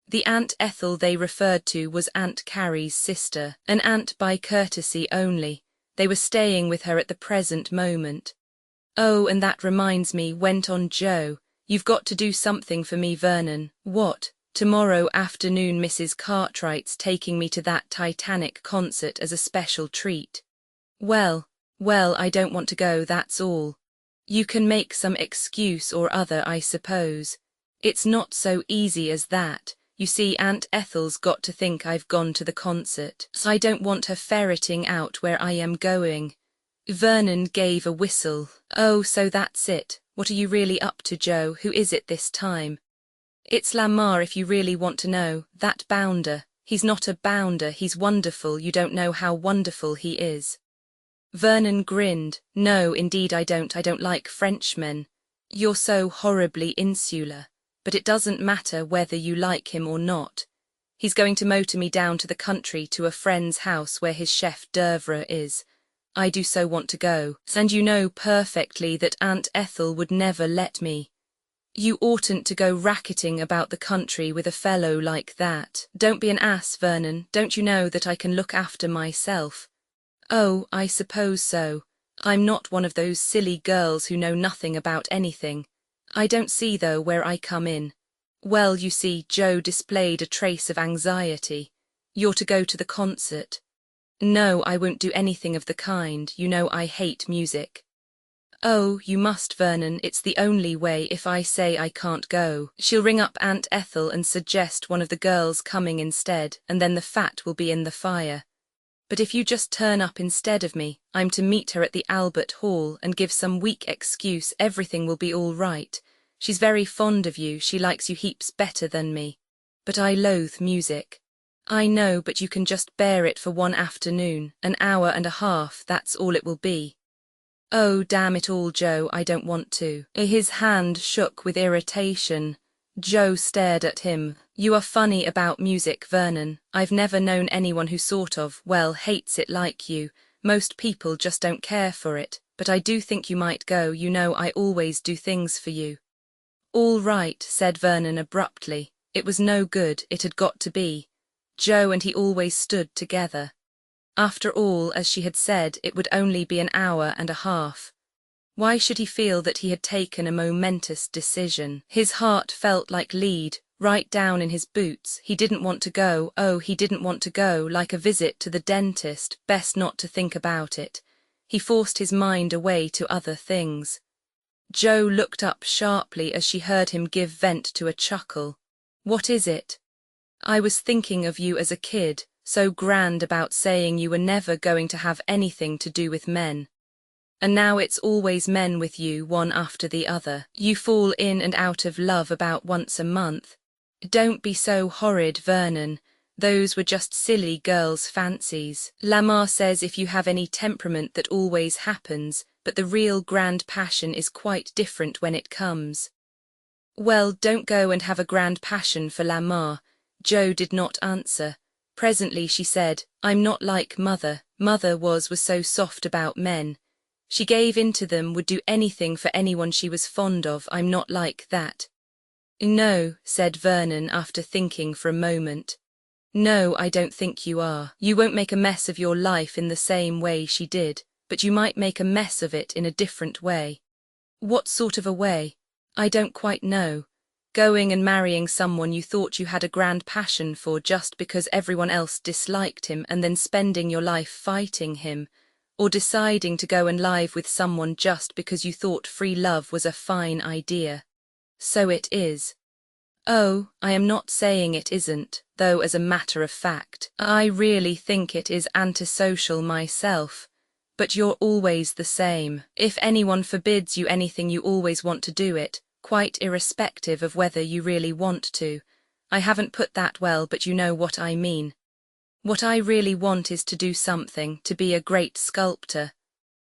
The Aunt Ethel they referred to was Aunt Carrie's sister, an aunt by courtesy only. They were staying with her at the present moment. "Oh, and that reminds me," went on Joe, "you've got to do something for me, Vernon." "What?" "Tomorrow afternoon Mrs. Cartwright's taking me to that Titanic concert as a special treat." Well, I don't want to go, that's all." "You can make some excuse or other, I suppose." "It's not so easy as that. You see, Aunt Ethel's got to think I've gone to the concert, so I don't want her ferreting out where I am going." Vernon gave a whistle. "Oh, so that's it. What are you really up to, Joe? Who is it this time?" "It's Lamar, if you really want to know, that bounder. He's not a bounder, he's wonderful, you don't know how wonderful he is." Vernon grinned. No, indeed I don't. I don't like Frenchmen. You're so horribly insular. But it doesn't matter whether you like him or not. He's going to motor me down to the country to a friend's house where his chef d'oeuvre is. I do so want to go, and you know perfectly that Aunt Ethel would never let me. You oughtn't to go racketing about the country with a fellow like that. Don't be an ass, Vernon. Don't you know that I can look after myself? Oh, I suppose so. I'm not one of those silly girls who know nothing about anything. I don't see, though, where I come in. Well, you see, Joe displayed a trace of anxiety. You're to go to the concert. No, I won't do anything of the kind. You know I hate music. Oh, you must, Vernon. It's the only way. If I say I can't go, she'll ring up Aunt Ethel and suggest one of the girls coming instead, and then the fat will be in the fire. But if you just turn up instead of me, I'm to meet her at the Albert Hall and give some weak excuse, everything will be all right. She's very fond of you, she likes you heaps better than me. But I loathe music. I know, but you can just bear it for one afternoon, an hour and a half, that's all it will be. Oh, damn it all, Joe, I don't want to. His hand shook with irritation. Joe stared at him. You are funny about music, Vernon. I've never known anyone who hates it like you. Most people just don't care for it, but I do think you might go. You know I always do things for you. All right, said Vernon abruptly. It was no good, it had got to be. Joe and he always stood together. After all, as she had said, it would only be an hour and a half. Why should he feel that he had taken a momentous decision? His heart felt like lead, right down in his boots. He didn't want to go. Oh, he didn't want to go, like a visit to the dentist, best not to think about it. He forced his mind away to other things. Joe looked up sharply as she heard him give vent to a chuckle. What is it? I was thinking of you as a kid, so grand about saying you were never going to have anything to do with men. And now it's always men with you, one after the other. You fall in and out of love about once a month. Don't be so horrid, Vernon. Those were just silly girls' fancies. Lamar says if you have any temperament that always happens, but the real grand passion is quite different when it comes. Well, don't go and have a grand passion for Lamar. Joe did not answer. Presently she said, I'm not like Mother. Mother was so soft about men. She gave in to them, would do anything for anyone she was fond of. I'm not like that. No, said Vernon after thinking for a moment. No, I don't think you are. You won't make a mess of your life in the same way she did, but you might make a mess of it in a different way. What sort of a way? I don't quite know. Going and marrying someone you thought you had a grand passion for just because everyone else disliked him and then spending your life fighting him. Or deciding to go and live with someone just because you thought free love was a fine idea. So it is. Oh, I am not saying it isn't, though as a matter of fact, I really think it is antisocial myself. But you're always the same. If anyone forbids you anything you always want to do it, quite irrespective of whether you really want to. I haven't put that well, but you know what I mean. What I really want is to do something, to be a great sculptor.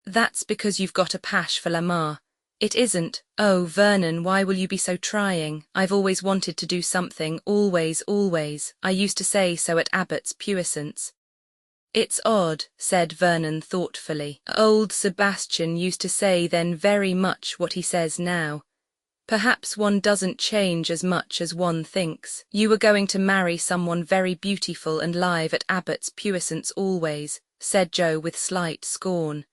That's because you've got a pash for Lamar. It isn't. Oh, Vernon, why will you be so trying? I've always wanted to do something, always, always. I used to say so at Abbott's puissance. It's odd, said Vernon thoughtfully. Old Sebastian used to say then very much what he says now. Perhaps one doesn't change as much as one thinks. You were going to marry someone very beautiful and live at Abbott's puissance always, said Joe with slight scorn.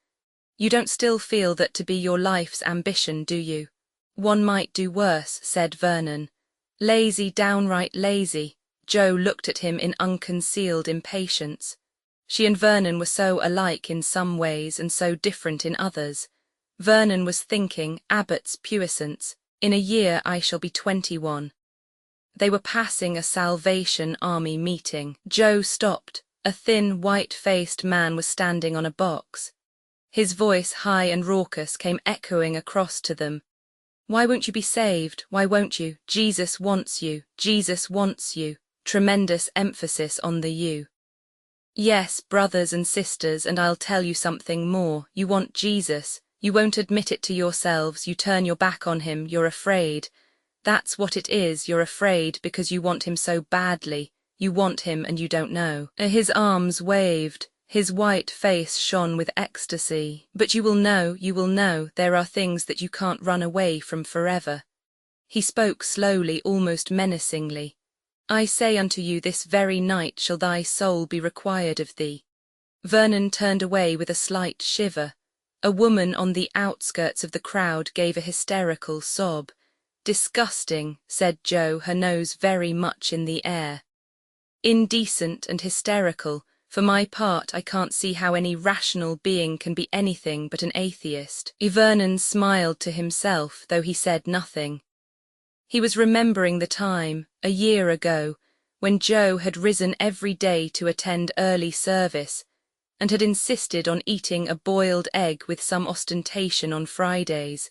You don't still feel that to be your life's ambition, do you? One might do worse, said Vernon. Lazy, downright lazy. Joe looked at him in unconcealed impatience. She and Vernon were so alike in some ways and so different in others. Vernon was thinking, Abbott's puissance. In a year I shall be 21. They were passing a Salvation Army meeting. Joe stopped. A thin, white-faced man was standing on a box. His voice, high and raucous, came echoing across to them. Why won't you be saved? Why won't you? Jesus wants you. Jesus wants you. Tremendous emphasis on the you. Yes, brothers and sisters, and I'll tell you something more. You want Jesus. You won't admit it to yourselves. You turn your back on him. You're afraid. That's what it is. You're afraid because you want him so badly. You want him and you don't know. His arms waved. His white face shone with ecstasy. But you will know, there are things that you can't run away from forever. He spoke slowly, almost menacingly. I say unto you, this very night shall thy soul be required of thee. Vernon turned away with a slight shiver. A woman on the outskirts of the crowd gave a hysterical sob. Disgusting, said Joe, her nose very much in the air. Indecent and hysterical. For my part, I can't see how any rational being can be anything but an atheist. Vernon smiled to himself, though he said nothing. He was remembering the time, a year ago, when Joe had risen every day to attend early service, and had insisted on eating a boiled egg with some ostentation on Fridays,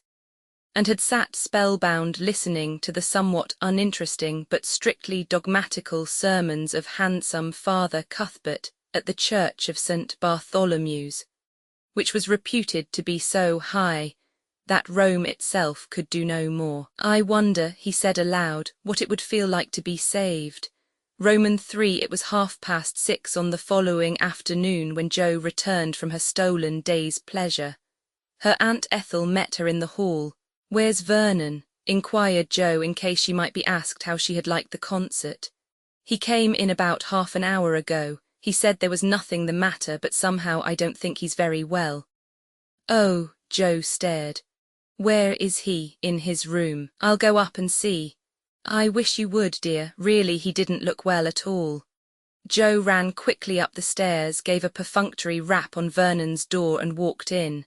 and had sat spellbound listening to the somewhat uninteresting but strictly dogmatical sermons of handsome Father Cuthbert at the church of St. Bartholomew's, which was reputed to be so high that Rome itself could do no more. I wonder, he said aloud, what it would feel like to be saved. Roman 3. It was 6:30 on the following afternoon when Joe returned from her stolen day's pleasure. Her Aunt Ethel met her in the hall. Where's Vernon? Inquired Joe, in case she might be asked how she had liked the concert. He came in about half an hour ago. He said there was nothing the matter, but somehow I don't think he's very well. Oh, Joe stared. Where is he? In his room. I'll go up and see. I wish you would, dear. Really, he didn't look well at all. Joe ran quickly up the stairs, gave a perfunctory rap on Vernon's door and walked in.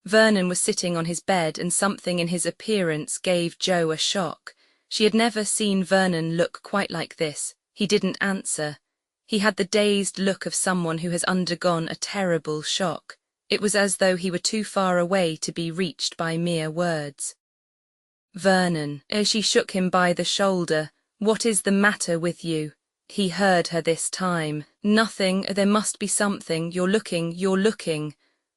Vernon was sitting on his bed, and something in his appearance gave Joe a shock. She had never seen Vernon look quite like this. He didn't answer. He had the dazed look of someone who has undergone a terrible shock. It was as though he were too far away to be reached by mere words. Vernon, as she shook him by the shoulder, what is the matter with you? He heard her this time. Nothing, there must be something, you're looking.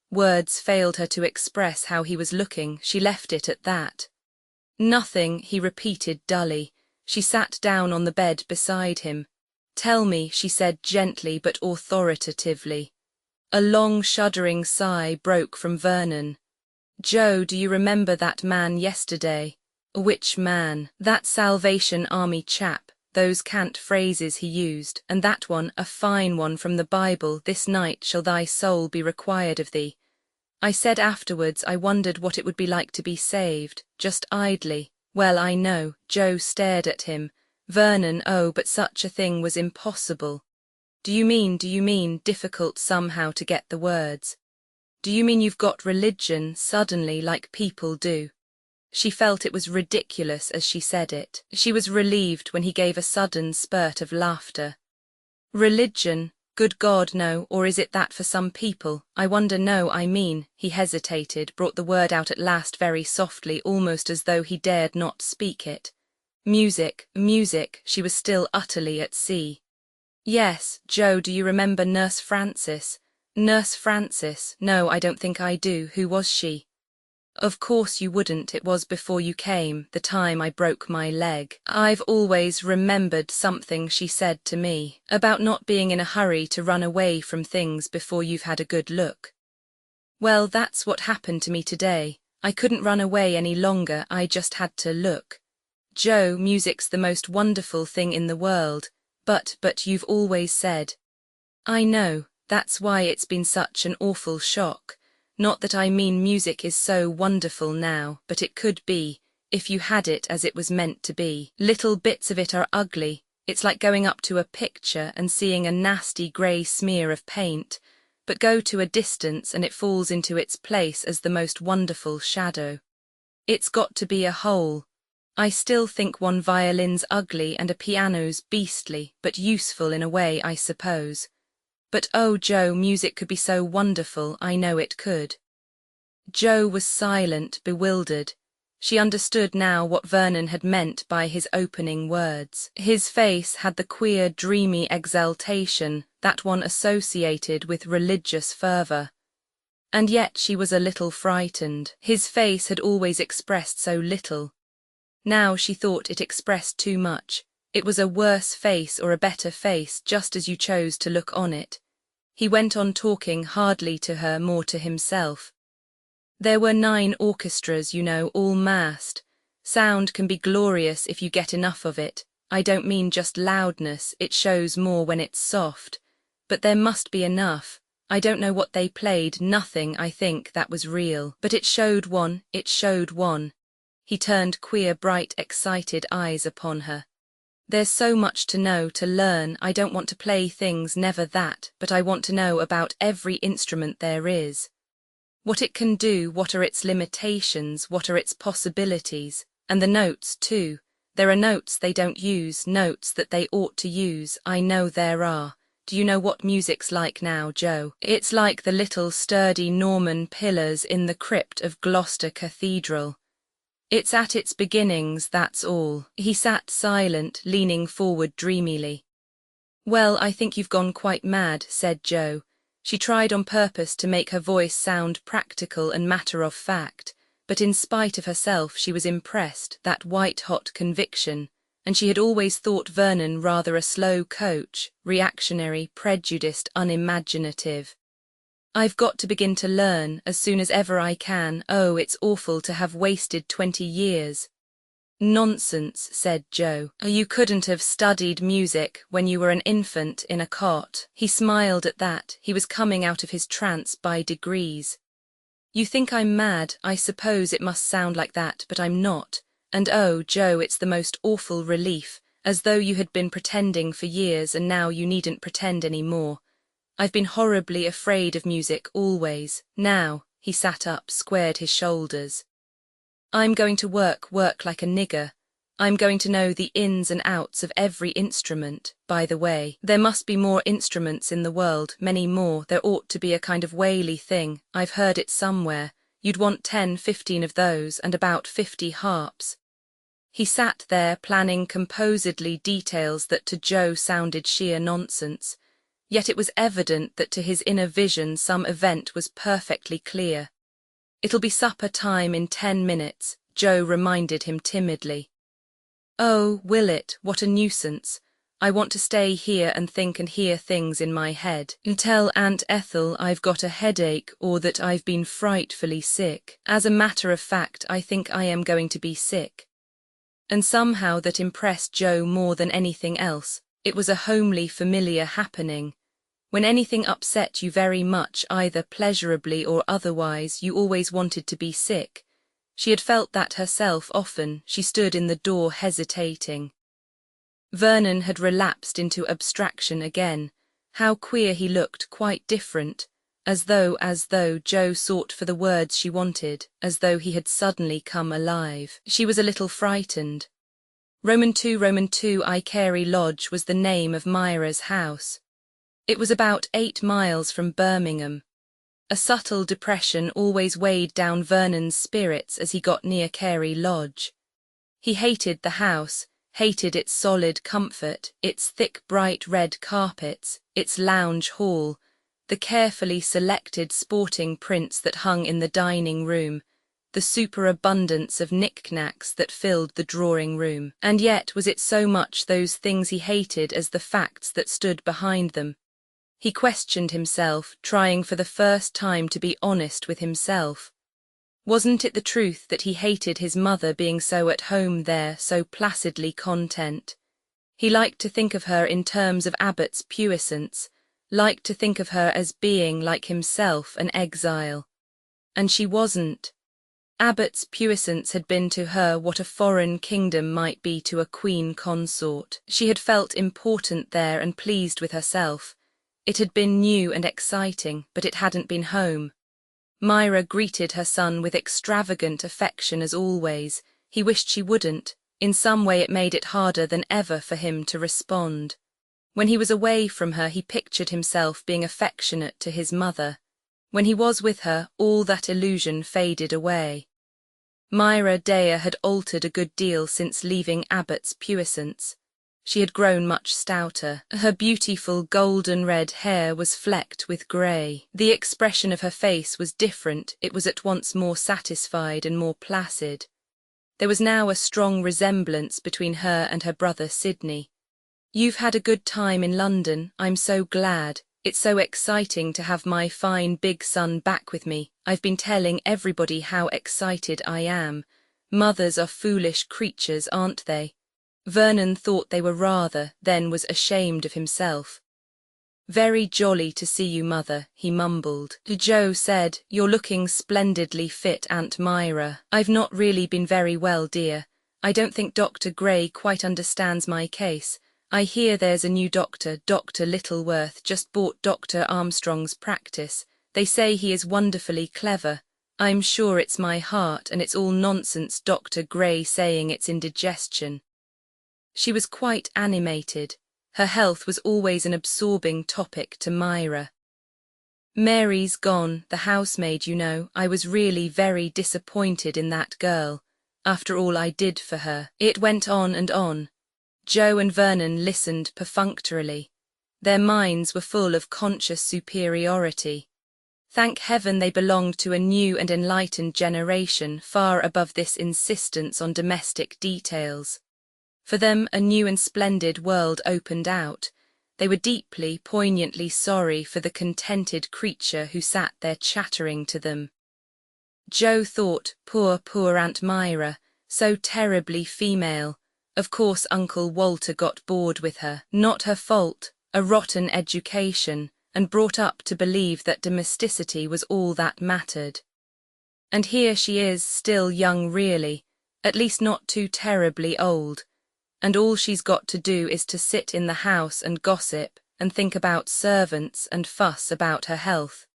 Words failed her to express how he was looking. She left it at that. Nothing, he repeated dully. She sat down on the bed beside him. Tell me, she said gently but authoritatively. A long shuddering sigh broke from Vernon. Joe, do you remember that man yesterday? Which man? That Salvation Army chap, those cant phrases he used, and that one, a fine one from the Bible, this night shall thy soul be required of thee. I said afterwards I wondered what it would be like to be saved, just idly. Well, I know. Joe stared at him. Vernon, oh, but such a thing was impossible. Do you mean difficult somehow to get the words? Do you mean you've got religion suddenly like people do? She felt it was ridiculous as she said it. She was relieved when he gave a sudden spurt of laughter. Religion? Good God, no, or is it that for some people? I wonder, no, I mean, he hesitated, brought the word out at last very softly, almost as though he dared not speak it. Music, she was still utterly at sea. Yes, Joe, do you remember Nurse Frances? Nurse Frances? No, I don't think I do. Who was she? Of course you wouldn't. It was before you came, the time I broke my leg. I've always remembered something she said to me, about not being in a hurry to run away from things before you've had a good look. Well, that's what happened to me today. I couldn't run away any longer, I just had to look. Joe, music's the most wonderful thing in the world. But you've always said. I know, that's why it's been such an awful shock. Not that I mean music is so wonderful now, but it could be, if you had it as it was meant to be. Little bits of it are ugly. It's like going up to a picture and seeing a nasty grey smear of paint, but go to a distance and it falls into its place as the most wonderful shadow. It's got to be a whole. I still think one violin's ugly and a piano's beastly, but useful in a way, I suppose. But oh, Joe, music could be so wonderful, I know it could. Joe was silent, bewildered. She understood now what Vernon had meant by his opening words. His face had the queer, dreamy exaltation that one associated with religious fervour. And yet she was a little frightened. His face had always expressed so little. Now she thought it expressed too much. It was a worse face or a better face, just as you chose to look on it. He went on talking, hardly to her, more to himself. There were 9 orchestras, you know, all massed. Sound can be glorious if you get enough of it. I don't mean just loudness, it shows more when it's soft. But there must be enough. I don't know what they played, nothing, I think, that was real. But it showed one, it showed one. He turned queer, bright, excited eyes upon her. There's so much to know, to learn. I don't want to play things, never that, but I want to know about every instrument there is. What it can do, what are its limitations, what are its possibilities, and the notes too. There are notes they don't use, notes that they ought to use, I know there are. Do you know what music's like now, Joe? It's like the little sturdy Norman pillars in the crypt of Gloucester Cathedral. It's at its beginnings, that's all. He sat silent, leaning forward dreamily. Well, I think you've gone quite mad, said Joe. She tried on purpose to make her voice sound practical and matter-of-fact, but in spite of herself she was impressed, that white-hot conviction, and she had always thought Vernon rather a slow coach, reactionary, prejudiced, unimaginative. I've got to begin to learn as soon as ever I can. Oh, it's awful to have wasted 20 years. Nonsense, said Joe. You couldn't have studied music when you were an infant in a cot. He smiled at that. He was coming out of his trance by degrees. You think I'm mad, I suppose it must sound like that, but I'm not. And oh, Joe, it's the most awful relief, as though you had been pretending for years and now you needn't pretend any more. I've been horribly afraid of music always. Now, he sat up, squared his shoulders. I'm going to work like a nigger. I'm going to know the ins and outs of every instrument. By the way, there must be more instruments in the world, many more. There ought to be a kind of whaley thing. I've heard it somewhere. You'd want 10, 15 of those, and about 50 harps. He sat there, planning composedly details that to Joe sounded sheer nonsense. Yet it was evident that to his inner vision some event was perfectly clear. It'll be supper time in 10 minutes, Joe reminded him timidly. Oh, will it? What a nuisance. I want to stay here and think and hear things in my head. Tell Aunt Ethel I've got a headache or that I've been frightfully sick. As a matter of fact, I think I am going to be sick. And somehow that impressed Joe more than anything else. It was a homely, familiar happening. When anything upset you very much, either pleasurably or otherwise, you always wanted to be sick. She had felt that herself often. She stood in the door hesitating. Vernon had relapsed into abstraction again. How queer he looked, quite different, as though Joe sought for the words she wanted, as though he had suddenly come alive. She was a little frightened. Roman 2 I Carey Lodge was the name of Myra's house. It was about 8 miles from Birmingham. A subtle depression always weighed down Vernon's spirits as he got near Carey Lodge. He hated the house, hated its solid comfort, its thick bright red carpets, its lounge hall, the carefully selected sporting prints that hung in the dining room, the superabundance of knick-knacks that filled the drawing-room. And yet was it so much those things he hated as the facts that stood behind them? He questioned himself, trying for the first time to be honest with himself. Wasn't it the truth that he hated his mother being so at home there, so placidly content? He liked to think of her in terms of Abbott's puissance, liked to think of her as being, like himself, an exile. And she wasn't. Abbott's puissance had been to her what a foreign kingdom might be to a queen consort. She had felt important there and pleased with herself. It had been new and exciting, but it hadn't been home. Myra greeted her son with extravagant affection as always. He wished she wouldn't. In some way it made it harder than ever for him to respond. When he was away from her, he pictured himself being affectionate to his mother. When he was with her, all that illusion faded away. Myra Dare had altered a good deal since leaving Abbott's puissance. She had grown much stouter. Her beautiful golden red hair was flecked with grey. The expression of her face was different. It was at once more satisfied and more placid. There was now a strong resemblance between her and her brother Sidney. "You've had a good time in London, I'm so glad. It's so exciting to have my fine big son back with me. I've been telling everybody how excited I am. Mothers are foolish creatures, aren't they?" Vernon thought they were rather, then was ashamed of himself. "Very jolly to see you, Mother," he mumbled. Joe said, "You're looking splendidly fit, Aunt Myra." "I've not really been very well, dear. I don't think Dr. Gray quite understands my case. I hear there's a new doctor, Dr. Littleworth, just bought Dr. Armstrong's practice. They say he is wonderfully clever. I'm sure it's my heart, and it's all nonsense, Dr. Gray saying it's indigestion." She was quite animated. Her health was always an absorbing topic to Myra. "Mary's gone, the housemaid, you know. I was really very disappointed in that girl, after all I did for her." It went on and on. Joe and Vernon listened perfunctorily. Their minds were full of conscious superiority. Thank heaven they belonged to a new and enlightened generation, far above this insistence on domestic details. For them a new and splendid world opened out. They were deeply, poignantly sorry for the contented creature who sat there chattering to them. Joe thought, poor Aunt Myra, so terribly female. Of course Uncle Walter got bored with her. Not her fault, a rotten education, and brought up to believe that domesticity was all that mattered. And here she is, still young really, at least not too terribly old. And all she's got to do is to sit in the house and gossip and think about servants and fuss about her health.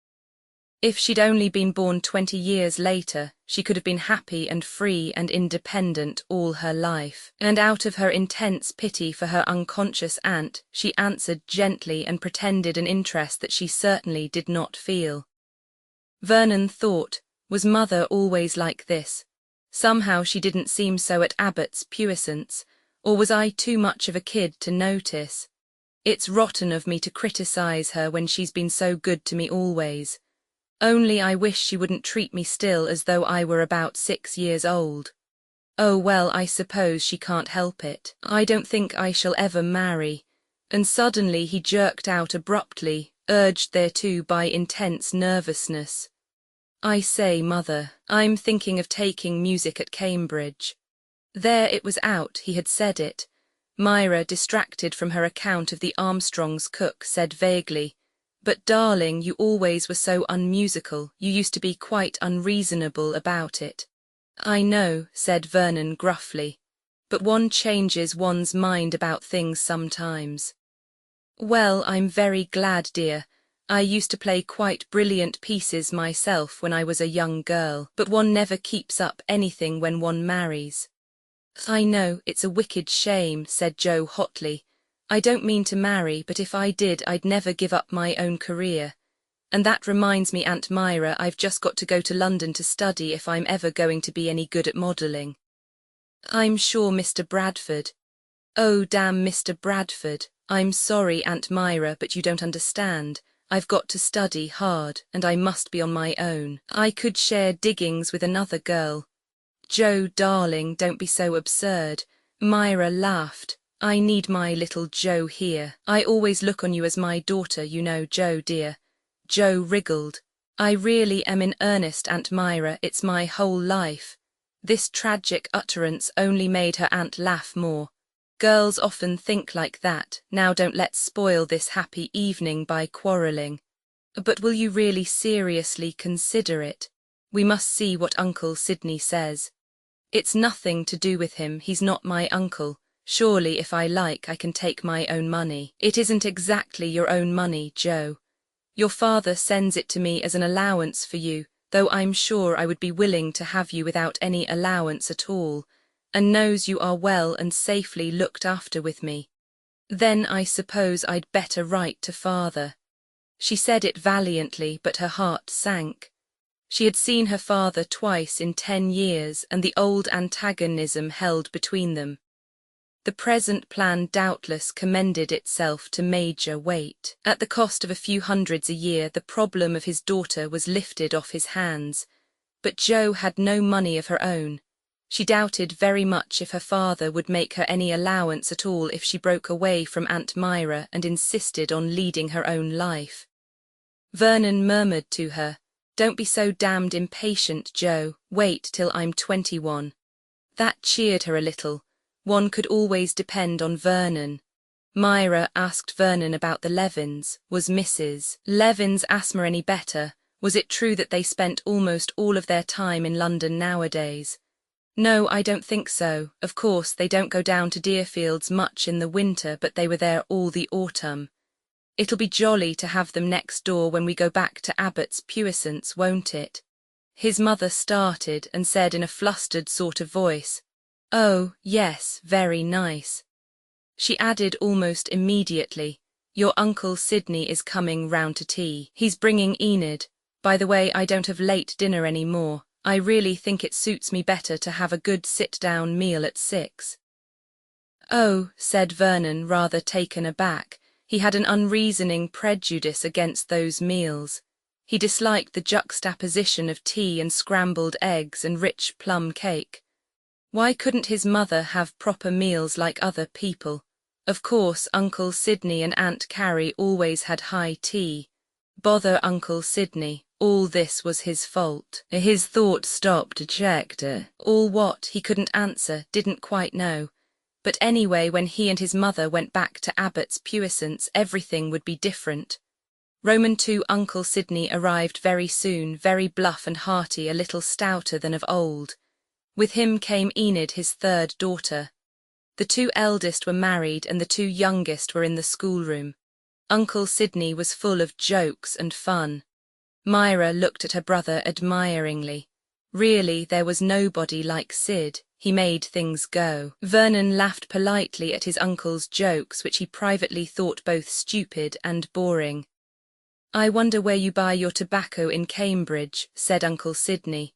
If she'd only been born 20 years later, she could have been happy and free and independent all her life. And out of her intense pity for her unconscious aunt, she answered gently and pretended an interest that she certainly did not feel. Vernon thought, was Mother always like this? Somehow she didn't seem so at Abbott's puissance. Or was I too much of a kid to notice? It's rotten of me to criticize her when she's been so good to me always. Only I wish she wouldn't treat me still as though I were about 6 years old. Oh well, I suppose she can't help it. I don't think I shall ever marry." And suddenly he jerked out abruptly, urged thereto by intense nervousness. "I say, Mother, I'm thinking of taking music at Cambridge." There it was out, he had said it. Myra, distracted from her account of the Armstrongs' cook, said vaguely, "But darling, you always were so unmusical. You used to be quite unreasonable about it." "I know," said Vernon gruffly, "but one changes one's mind about things sometimes." "Well, I'm very glad, dear. I used to play quite brilliant pieces myself when I was a young girl, but one never keeps up anything when one marries." "I know, it's a wicked shame," said Joe hotly. "I don't mean to marry, but if I did, I'd never give up my own career. And that reminds me, Aunt Myra, I've just got to go to London to study if I'm ever going to be any good at modelling." "I'm sure Mr. Bradford—" "Oh, damn Mr. Bradford. I'm sorry, Aunt Myra, but you don't understand. I've got to study hard, and I must be on my own. I could share diggings with another girl." "Joe, darling, don't be so absurd." Myra laughed. "I need my little Joe here. I always look on you as my daughter, you know, Joe dear." Joe wriggled. "I really am in earnest, Aunt Myra, it's my whole life." This tragic utterance only made her aunt laugh more. "Girls often think like that. Now don't let's spoil this happy evening by quarrelling." "But will you really seriously consider it? We must see what Uncle Sidney says." "It's nothing to do with him, he's not my uncle. Surely if I like I can take my own money." "It isn't exactly your own money, Joe. Your father sends it to me as an allowance for you, though I'm sure I would be willing to have you without any allowance at all, and knows you are well and safely looked after with me. Then I suppose I'd better write to father." She said it valiantly, but her heart sank. She had seen her father twice in 10 years, and the old antagonism held between them. The present plan doubtless commended itself to Major Waite. At the cost of a few hundreds a year, the problem of his daughter was lifted off his hands. But Jo had no money of her own. She doubted very much if her father would make her any allowance at all if she broke away from Aunt Myra and insisted on leading her own life. Vernon murmured to her, "Don't be so damned impatient, Jo. Wait till I'm 21. That cheered her a little. One could always depend on Vernon. Myra asked Vernon about the Levins. Was Mrs. Levin's asthma any better? Was it true that they spent almost all of their time in London nowadays? No, I don't think so. Of course, they don't go down to Deerfields much in the winter, but they were there all the autumn. It'll be jolly to have them next door when we go back to Abbott's Puissance, won't it?" His mother started and said in a flustered sort of voice, "Oh, yes, very nice." She added almost immediately, "Your Uncle Sidney is coming round to tea. He's bringing Enid. By the way, I don't have late dinner any more. I really think it suits me better to have a good sit-down meal at 6. "Oh," said Vernon, rather taken aback. He had an unreasoning prejudice against those meals. He disliked the juxtaposition of tea and scrambled eggs and rich plum cake. Why couldn't his mother have proper meals like other people? Of course, Uncle Sidney and Aunt Carrie always had high tea. Bother Uncle Sidney. All this was his fault. His thought stopped, checked. All what? He couldn't answer, didn't quite know. But anyway, when he and his mother went back to Abbott's Puissance, everything would be different. Roman II Uncle Sidney arrived very soon, very bluff and hearty, a little stouter than of old. With him came Enid, his third daughter. The two eldest were married and the two youngest were in the schoolroom. Uncle Sidney was full of jokes and fun. Myra looked at her brother admiringly. Really, there was nobody like Sid. He made things go. Vernon laughed politely at his uncle's jokes, which he privately thought both stupid and boring. "I wonder where you buy your tobacco in Cambridge," said Uncle Sidney.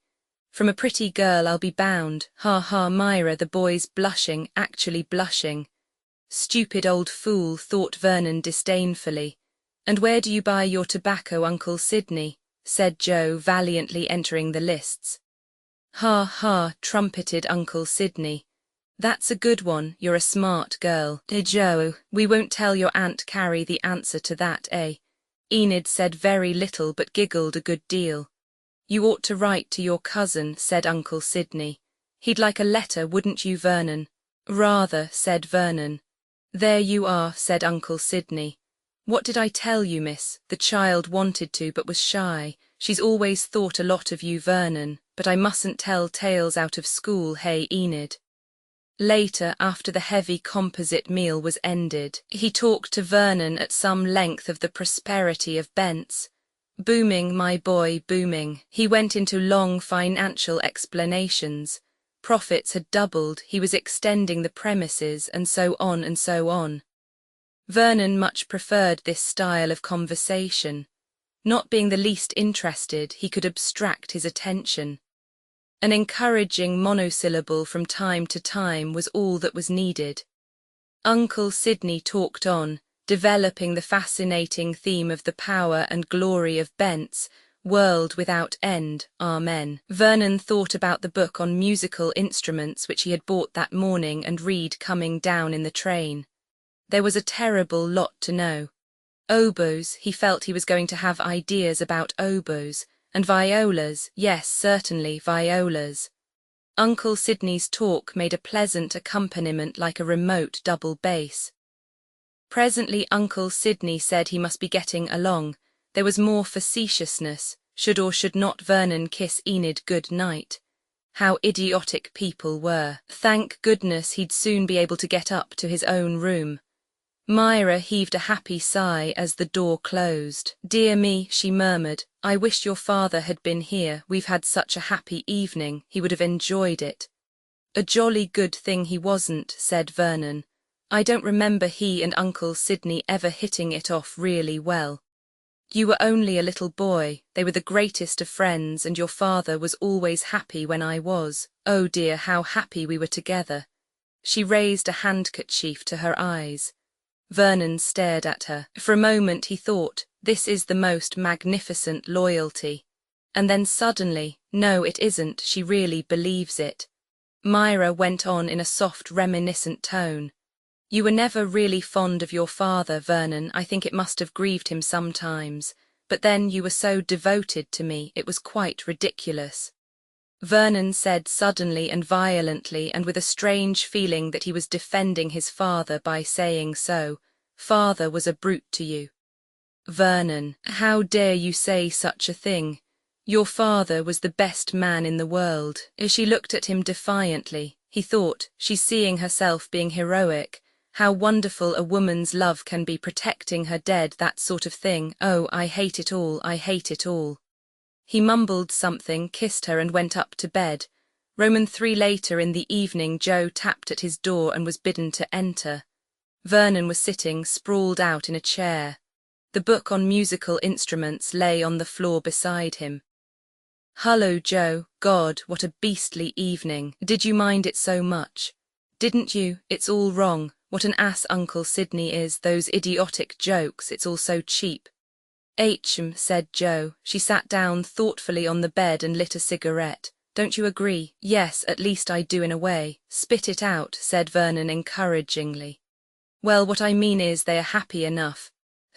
"From a pretty girl, I'll be bound. Ha ha, Myra," the boys blushing, actually blushing. "Stupid old fool," thought Vernon disdainfully. "And where do you buy your tobacco, Uncle Sidney?" said Jo, valiantly entering the lists. "Ha ha," trumpeted Uncle Sidney. "That's a good one, you're a smart girl. Jo, we won't tell your Aunt Carrie the answer to that, eh?" Enid said very little but giggled a good deal. "You ought to write to your cousin," said Uncle Sidney. "He'd like a letter, wouldn't you, Vernon?" "Rather," said Vernon. "There you are," said Uncle Sidney. "What did I tell you, miss? The child wanted to but was shy. She's always thought a lot of you, Vernon, but I mustn't tell tales out of school, hey, Enid?" Later, after the heavy composite meal was ended, he talked to Vernon at some length of the prosperity of Bent's. Booming, my boy, booming. He went into long financial explanations. Profits had doubled, he was extending the premises, and so on and so on. Vernon much preferred this style of conversation. Not being the least interested, he could abstract his attention. An encouraging monosyllable from time to time was all that was needed. Uncle Sidney talked on, developing the fascinating theme of the power and glory of Bent's world without end, amen. Vernon thought about the book on musical instruments which he had bought that morning and read coming down in the train. There was a terrible lot to know. Oboes, he felt he was going to have ideas about oboes, and violas, yes, certainly, violas. Uncle Sidney's talk made a pleasant accompaniment like a remote double bass. Presently Uncle Sidney said he must be getting along. There was more facetiousness. Should or should not Vernon kiss Enid good night? How idiotic people were. Thank goodness he'd soon be able to get up to his own room. Myra heaved a happy sigh as the door closed. "Dear me," she murmured, "I wish your father had been here. We've had such a happy evening. He would have enjoyed it." "A jolly good thing he wasn't," said Vernon. "I don't remember he and Uncle Sidney ever hitting it off really well. You were only a little boy. They were the greatest of friends, and your father was always happy when I was. Oh dear, how happy we were together." She raised a handkerchief to her eyes. Vernon stared at her. For a moment he thought, this is the most magnificent loyalty. And then suddenly, no, it isn't, she really believes it. Myra went on in a soft, reminiscent tone. You were never really fond of your father, Vernon. I think it must have grieved him sometimes. But then you were so devoted to me, it was quite ridiculous. Vernon said suddenly and violently, and with a strange feeling that he was defending his father by saying so. Father was a brute to you. Vernon, how dare you say such a thing? Your father was the best man in the world. She looked at him defiantly. He thought, she's seeing herself being heroic. How wonderful a woman's love can be, protecting her dead, that sort of thing. Oh, I hate it all, I hate it all. He mumbled something, kissed her and went up to bed. Roman 3 later in the evening, Joe tapped at his door and was bidden to enter. Vernon was sitting sprawled out in a chair. The book on musical instruments lay on the floor beside him. Hullo, Joe. God, what a beastly evening. Did you mind it so much? Didn't you? It's all wrong. What an ass Uncle Sidney is, those idiotic jokes, it's all so cheap. Said Joe. She sat down thoughtfully on the bed and lit a cigarette. Don't you agree? Yes, at least I do in a way. Spit it out, said Vernon encouragingly. Well, what I mean is they are happy enough.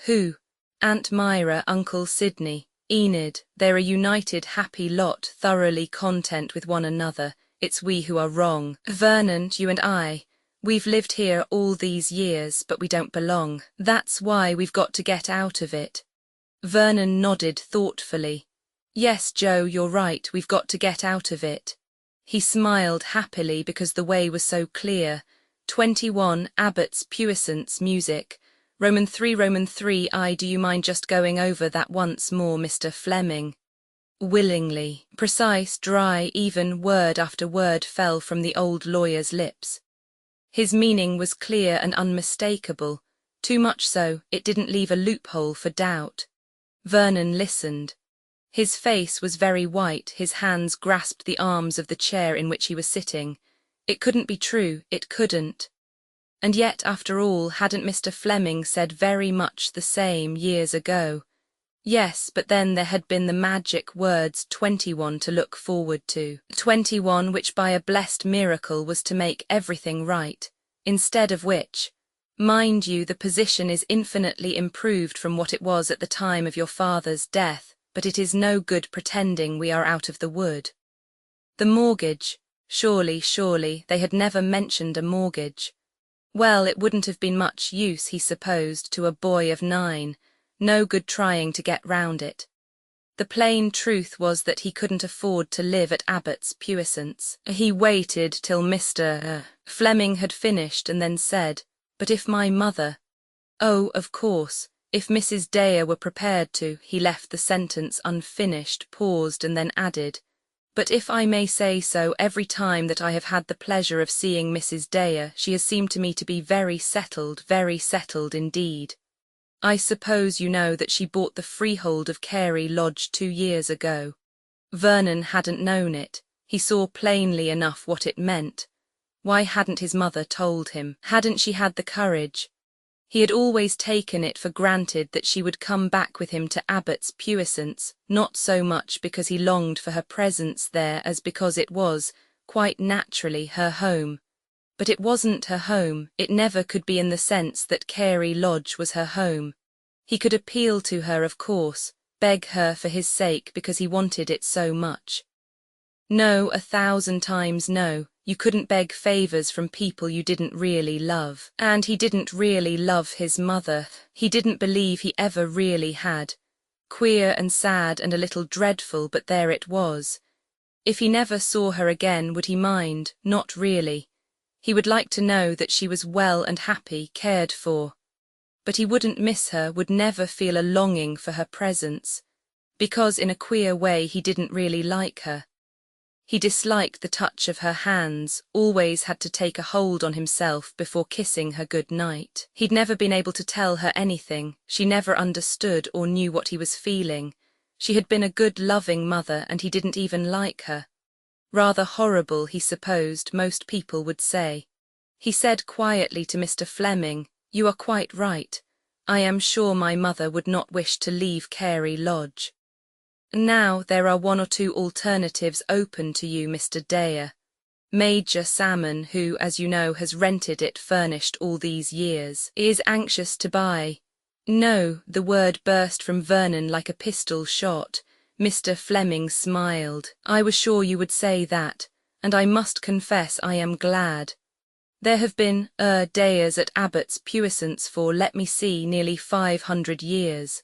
Who? Aunt Myra, Uncle Sidney, Enid, they're a united, happy lot, thoroughly content with one another. It's we who are wrong. Vernon, you and I. We've lived here all these years, but we don't belong. That's why we've got to get out of it. Vernon nodded thoughtfully. Yes, Joe, you're right, we've got to get out of it. He smiled happily because the way was so clear. 21, Abbott's Puissance Music. Roman 3, do you mind just going over that once more, Mr. Fleming? Willingly. Precise, dry, even word after word fell from the old lawyer's lips. His meaning was clear and unmistakable, too much so, it didn't leave a loophole for doubt. Vernon listened. His face was very white, his hands grasped the arms of the chair in which he was sitting. It couldn't be true, it couldn't. And yet, after all, hadn't Mr. Fleming said very much the same years ago? Yes, but then there had been the magic words 21 to look forward to. 21, which by a blessed miracle was to make everything right, instead of which, mind you, the position is infinitely improved from what it was at the time of your father's death, but it is no good pretending we are out of the wood. The mortgage, surely, they had never mentioned a mortgage. Well, it wouldn't have been much use, he supposed, to a boy of 9, no good trying to get round it. The plain truth was that he couldn't afford to live at Abbott's Puissance. He waited till Mr. Fleming had finished and then said, but if my mother— Oh, of course, if Mrs. Dare were prepared to— He left the sentence unfinished, paused and then added, but if I may say so, every time that I have had the pleasure of seeing Mrs. Dare, she has seemed to me to be very settled indeed. I suppose you know that she bought the freehold of Carey Lodge 2 years ago. Vernon hadn't known it. He saw plainly enough what it meant. Why hadn't his mother told him? Hadn't she had the courage? He had always taken it for granted that she would come back with him to Abbott's Puissance, not so much because he longed for her presence there as because it was, quite naturally, her home. But it wasn't her home, it never could be in the sense that Carey Lodge was her home. He could appeal to her, of course, beg her for his sake because he wanted it so much. No, 1,000 times no. You couldn't beg favours from people you didn't really love. And he didn't really love his mother. He didn't believe he ever really had. Queer and sad and a little dreadful, but there it was. If he never saw her again, would he mind? Not really. He would like to know that she was well and happy, cared for. But he wouldn't miss her, would never feel a longing for her presence. Because in a queer way he didn't really like her. He disliked the touch of her hands, always had to take a hold on himself before kissing her good night. He'd never been able to tell her anything, she never understood or knew what he was feeling. She had been a good loving mother and he didn't even like her. Rather horrible, he supposed, most people would say. He said quietly to Mr. Fleming, "You are quite right. I am sure my mother would not wish to leave Carey Lodge. Now there are one or two alternatives open to you, Mr. Dare. Major Salmon, who, as you know, has rented it furnished all these years, is anxious to buy." "No," the word burst from Vernon like a pistol shot. Mr. Fleming smiled. "I was sure you would say that, and I must confess I am glad. There have been, Dares at Abbott's puissance for, let me see, nearly 500 years.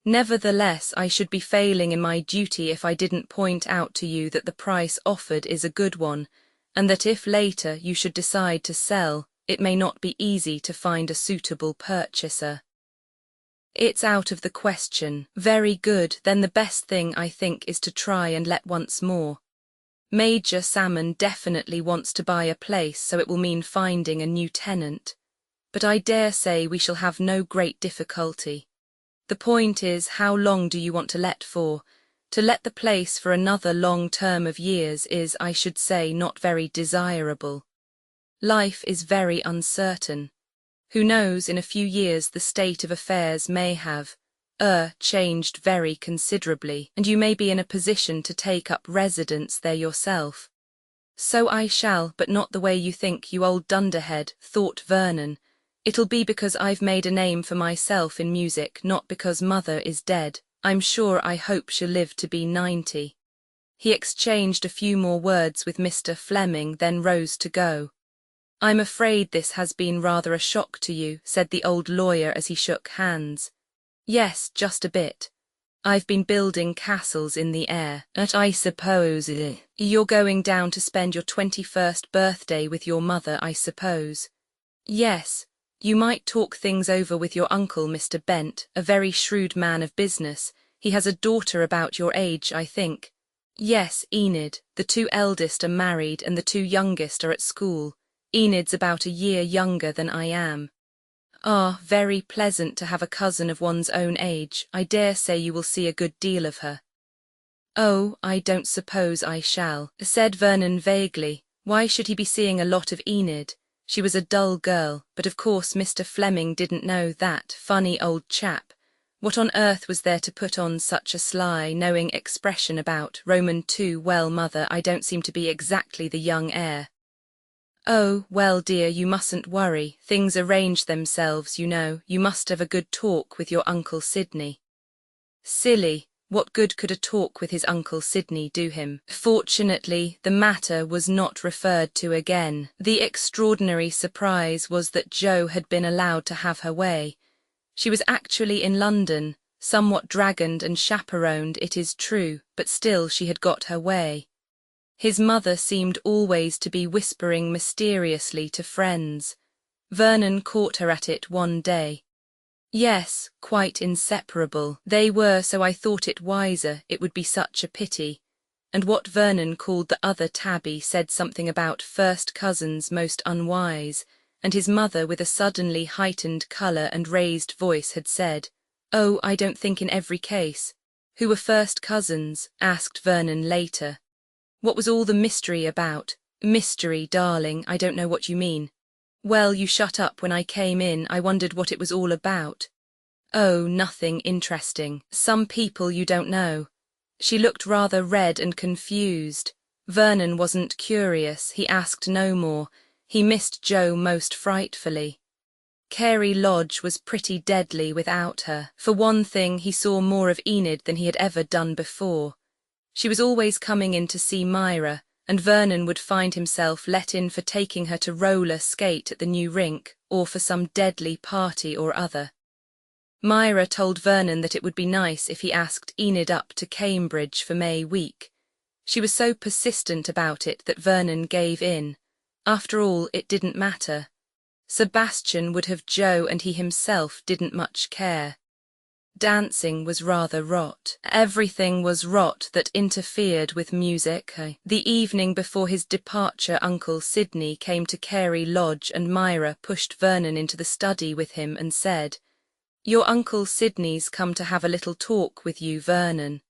Nevertheless, I should be failing in my duty if I didn't point out to you that the price offered is a good one, and that if later you should decide to sell, it may not be easy to find a suitable purchaser." "It's out of the question." "Very good, then the best thing, I think, is to try and let once more. Major Salmon definitely wants to buy a place, so it will mean finding a new tenant. But I dare say we shall have no great difficulty. The point is, how long do you want to let for? To let the place for another long term of years is, I should say, not very desirable. Life is very uncertain. Who knows, in a few years the state of affairs may have changed very considerably, and you may be in a position to take up residence there yourself." "So I shall, but not the way you think, you old dunderhead," thought Vernon. "It'll be because I've made a name for myself in music, not because mother is dead. I'm sure I hope she'll live to be 90. He exchanged a few more words with Mr. Fleming, then rose to go. "I'm afraid this has been rather a shock to you," said the old lawyer as he shook hands. "Yes, just a bit. I've been building castles in the air, and I suppose you're going down to spend your 21st birthday with your mother, I suppose." "Yes. You might talk things over with your uncle, Mr. Bent, a very shrewd man of business. He has a daughter about your age, I think." "Yes, Enid. The two eldest are married and the two youngest are at school. Enid's about a year younger than I am." "Ah, very pleasant to have a cousin of one's own age. I dare say you will see a good deal of her." "Oh, I don't suppose I shall," said Vernon vaguely. Why should he be seeing a lot of Enid? She was a dull girl, but of course Mr. Fleming didn't know that. Funny old chap. What on earth was there to put on such a sly, knowing expression about? Roman 2, well, mother, I don't seem to be exactly the young heir. "Oh, well, dear, you mustn't worry. Things arrange themselves, you know. You must have a good talk with your Uncle Sidney." Silly. What good could a talk with his Uncle Sidney do him? Fortunately, the matter was not referred to again. The extraordinary surprise was that Jo had been allowed to have her way. She was actually in London, somewhat dragoned and chaperoned, it is true, but still she had got her way. His mother seemed always to be whispering mysteriously to friends. Vernon caught her at it one day. Yes, quite inseparable. They were, so I thought it wiser, it would be such a pity. And what Vernon called the other Tabby said something about first cousins most unwise, and his mother with a suddenly heightened colour and raised voice had said, "Oh, I don't think in every case." Who were first cousins? Asked Vernon later. What was all the mystery about? Mystery, darling, I don't know what you mean. Well, you shut up when I came in, I wondered what it was all about. Oh, nothing interesting. Some people you don't know. She looked rather red and confused. Vernon wasn't curious, he asked no more. He missed Jo most frightfully. Carey Lodge was pretty deadly without her. For one thing, he saw more of Enid than he had ever done before. She was always coming in to see Myra, and Vernon would find himself let in for taking her to roller skate at the new rink, or for some deadly party or other. Myra told Vernon that it would be nice if he asked Enid up to Cambridge for May week. She was so persistent about it that Vernon gave in. After all, it didn't matter. Sebastian would have Jo, and he himself didn't much care. Dancing was rather rot. Everything was rot that interfered with music. The evening before his departure, Uncle Sidney came to Carey Lodge, and Myra pushed Vernon into the study with him and said, "Your Uncle Sidney's come to have a little talk with you, Vernon."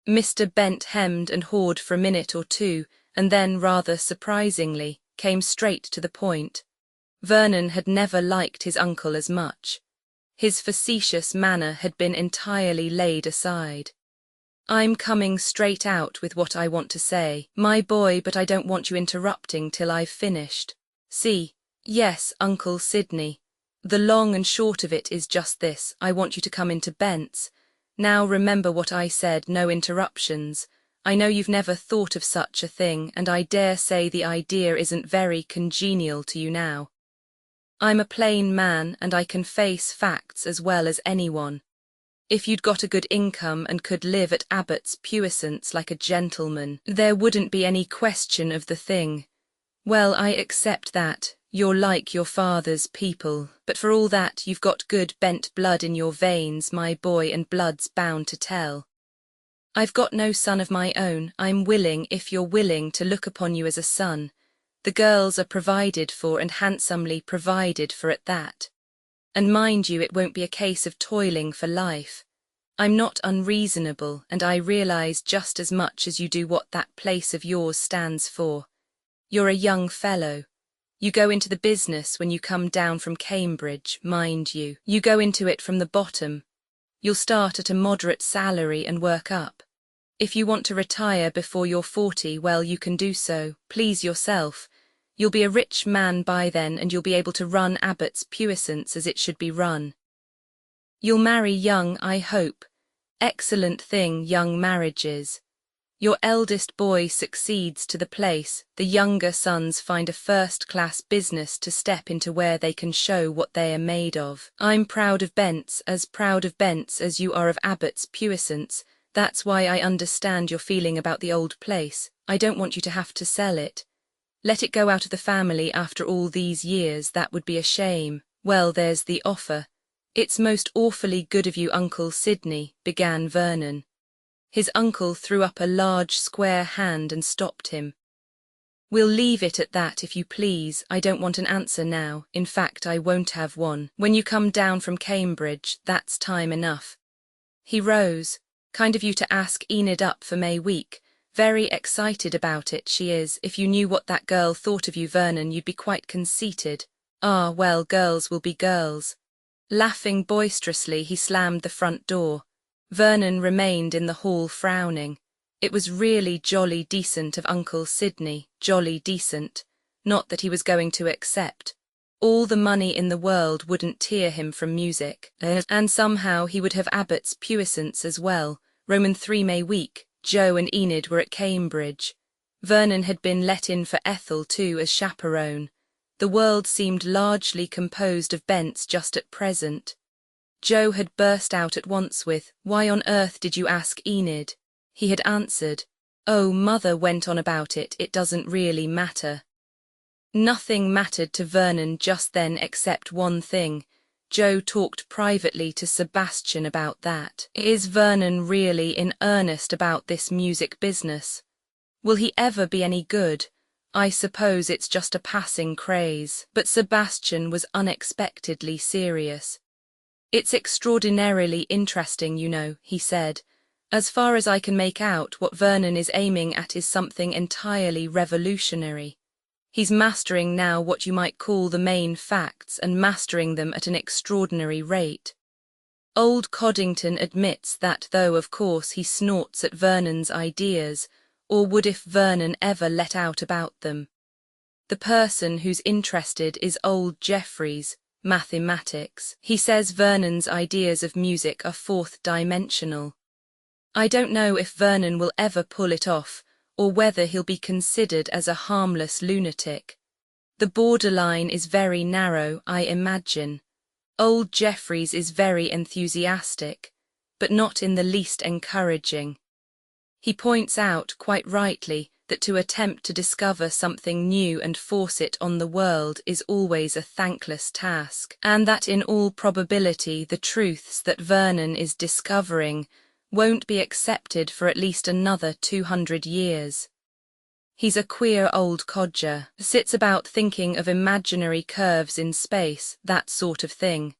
Mr. Bent hemmed and hawed for a minute or two, and then, rather surprisingly, came straight to the point. Vernon had never liked his uncle as much. His facetious manner had been entirely laid aside. "I'm coming straight out with what I want to say, my boy, but I don't want you interrupting till I've finished. See, yes, Uncle Sidney. The long and short of it is just this: I want you to come into Bent's. Now remember what I said, no interruptions. I know you've never thought of such a thing, and I dare say the idea isn't very congenial to you now. I'm a plain man, and I can face facts as well as anyone. If you'd got a good income and could live at Abbott's puissance like a gentleman, there wouldn't be any question of the thing. Well, I accept that. You're like your father's people, but for all that you've got good Bent blood in your veins, my boy, and blood's bound to tell. I've got no son of my own. I'm willing, if you're willing, to look upon you as a son. The girls are provided for, and handsomely provided for at that. And mind you, it won't be a case of toiling for life. I'm not unreasonable, and I realise just as much as you do what that place of yours stands for. You're a young fellow. You go into the business when you come down from Cambridge, mind you. You go into it from the bottom. You'll start at a moderate salary and work up. If you want to retire before you're 40, well, you can do so. Please yourself. You'll be a rich man by then, and you'll be able to run Abbott's puissance as it should be run. You'll marry young, I hope. Excellent thing, young marriages. Your eldest boy succeeds to the place, the younger sons find a first-class business to step into where they can show what they are made of. I'm proud of Bent's as you are of Abbott's puissance. That's why I understand your feeling about the old place. I don't want you to have to sell it. Let it go out of the family after all these years, that would be a shame. Well, there's the offer. It's most awfully good of you, Uncle Sidney, began Vernon. His uncle threw up a large square hand and stopped him. We'll leave it at that, if you please. I don't want an answer now. In fact, I won't have one. When you come down from Cambridge, that's time enough. He rose. Kind of you to ask Enid up for May week. Very excited about it, she is. If you knew what that girl thought of you, Vernon, you'd be quite conceited. Ah, well, girls will be girls. Laughing boisterously, he slammed the front door. Vernon remained in the hall frowning. It was really jolly decent of Uncle Sidney, jolly decent. Not that he was going to accept. All the money in the world wouldn't tear him from music. And somehow he would have Abbott's puissance as well. Roman 3 May week. Joe and Enid were at Cambridge. Vernon had been let in for Ethel too as chaperone. The world seemed largely composed of Bents just at present. Joe had burst out at once with, "Why on earth did you ask Enid?" He had answered, "Oh, Mother went on about it, it doesn't really matter." Nothing mattered to Vernon just then except one thing. Joe talked privately to Sebastian about that. Is Vernon really in earnest about this music business? Will he ever be any good? I suppose it's just a passing craze. But Sebastian was unexpectedly serious. It's extraordinarily interesting, you know, he said. As far as I can make out, what Vernon is aiming at is something entirely revolutionary. He's mastering now what you might call the main facts, and mastering them at an extraordinary rate. Old Coddington admits that, though of course he snorts at Vernon's ideas, or would if Vernon ever let out about them. The person who's interested is old Jeffries, mathematics. He says Vernon's ideas of music are fourth-dimensional. I don't know if Vernon will ever pull it off, or whether he'll be considered as a harmless lunatic. The borderline is very narrow, I imagine. Old Jeffries is very enthusiastic, but not in the least encouraging. He points out, quite rightly, that to attempt to discover something new and force it on the world is always a thankless task, and that in all probability the truths that Vernon is discovering won't be accepted for at least another 200 years. He's a queer old codger, sits about thinking of imaginary curves in space, that sort of thing.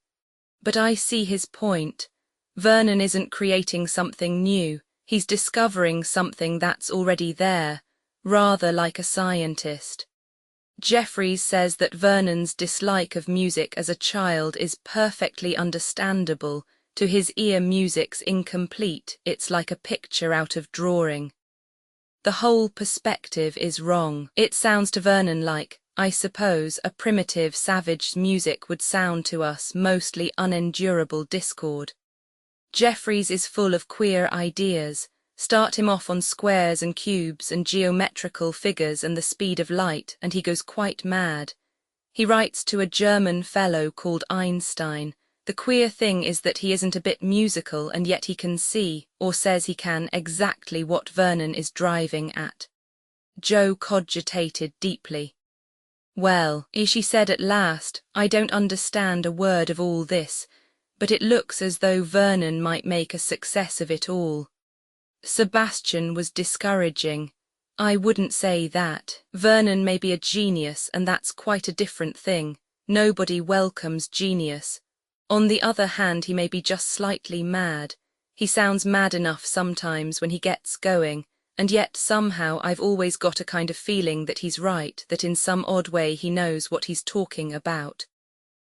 But I see his point. Vernon isn't creating something new, he's discovering something that's already there, rather like a scientist. Jeffries says that Vernon's dislike of music as a child is perfectly understandable. To his ear music's incomplete, it's like a picture out of drawing. The whole perspective is wrong. It sounds to Vernon like, I suppose, a primitive, savage music would sound to us, mostly unendurable discord. Jeffries is full of queer ideas. Start him off on squares and cubes and geometrical figures and the speed of light, and he goes quite mad. He writes to a German fellow called Einstein. The queer thing is that he isn't a bit musical, and yet he can see, or says he can, exactly what Vernon is driving at. Jo cogitated deeply. Well, she said at last, I don't understand a word of all this, but it looks as though Vernon might make a success of it all. Sebastian was discouraging. I wouldn't say that. Vernon may be a genius, and that's quite a different thing. Nobody welcomes genius. On the other hand, he may be just slightly mad. He sounds mad enough sometimes when he gets going, and yet somehow I've always got a kind of feeling that he's right, that in some odd way he knows what he's talking about.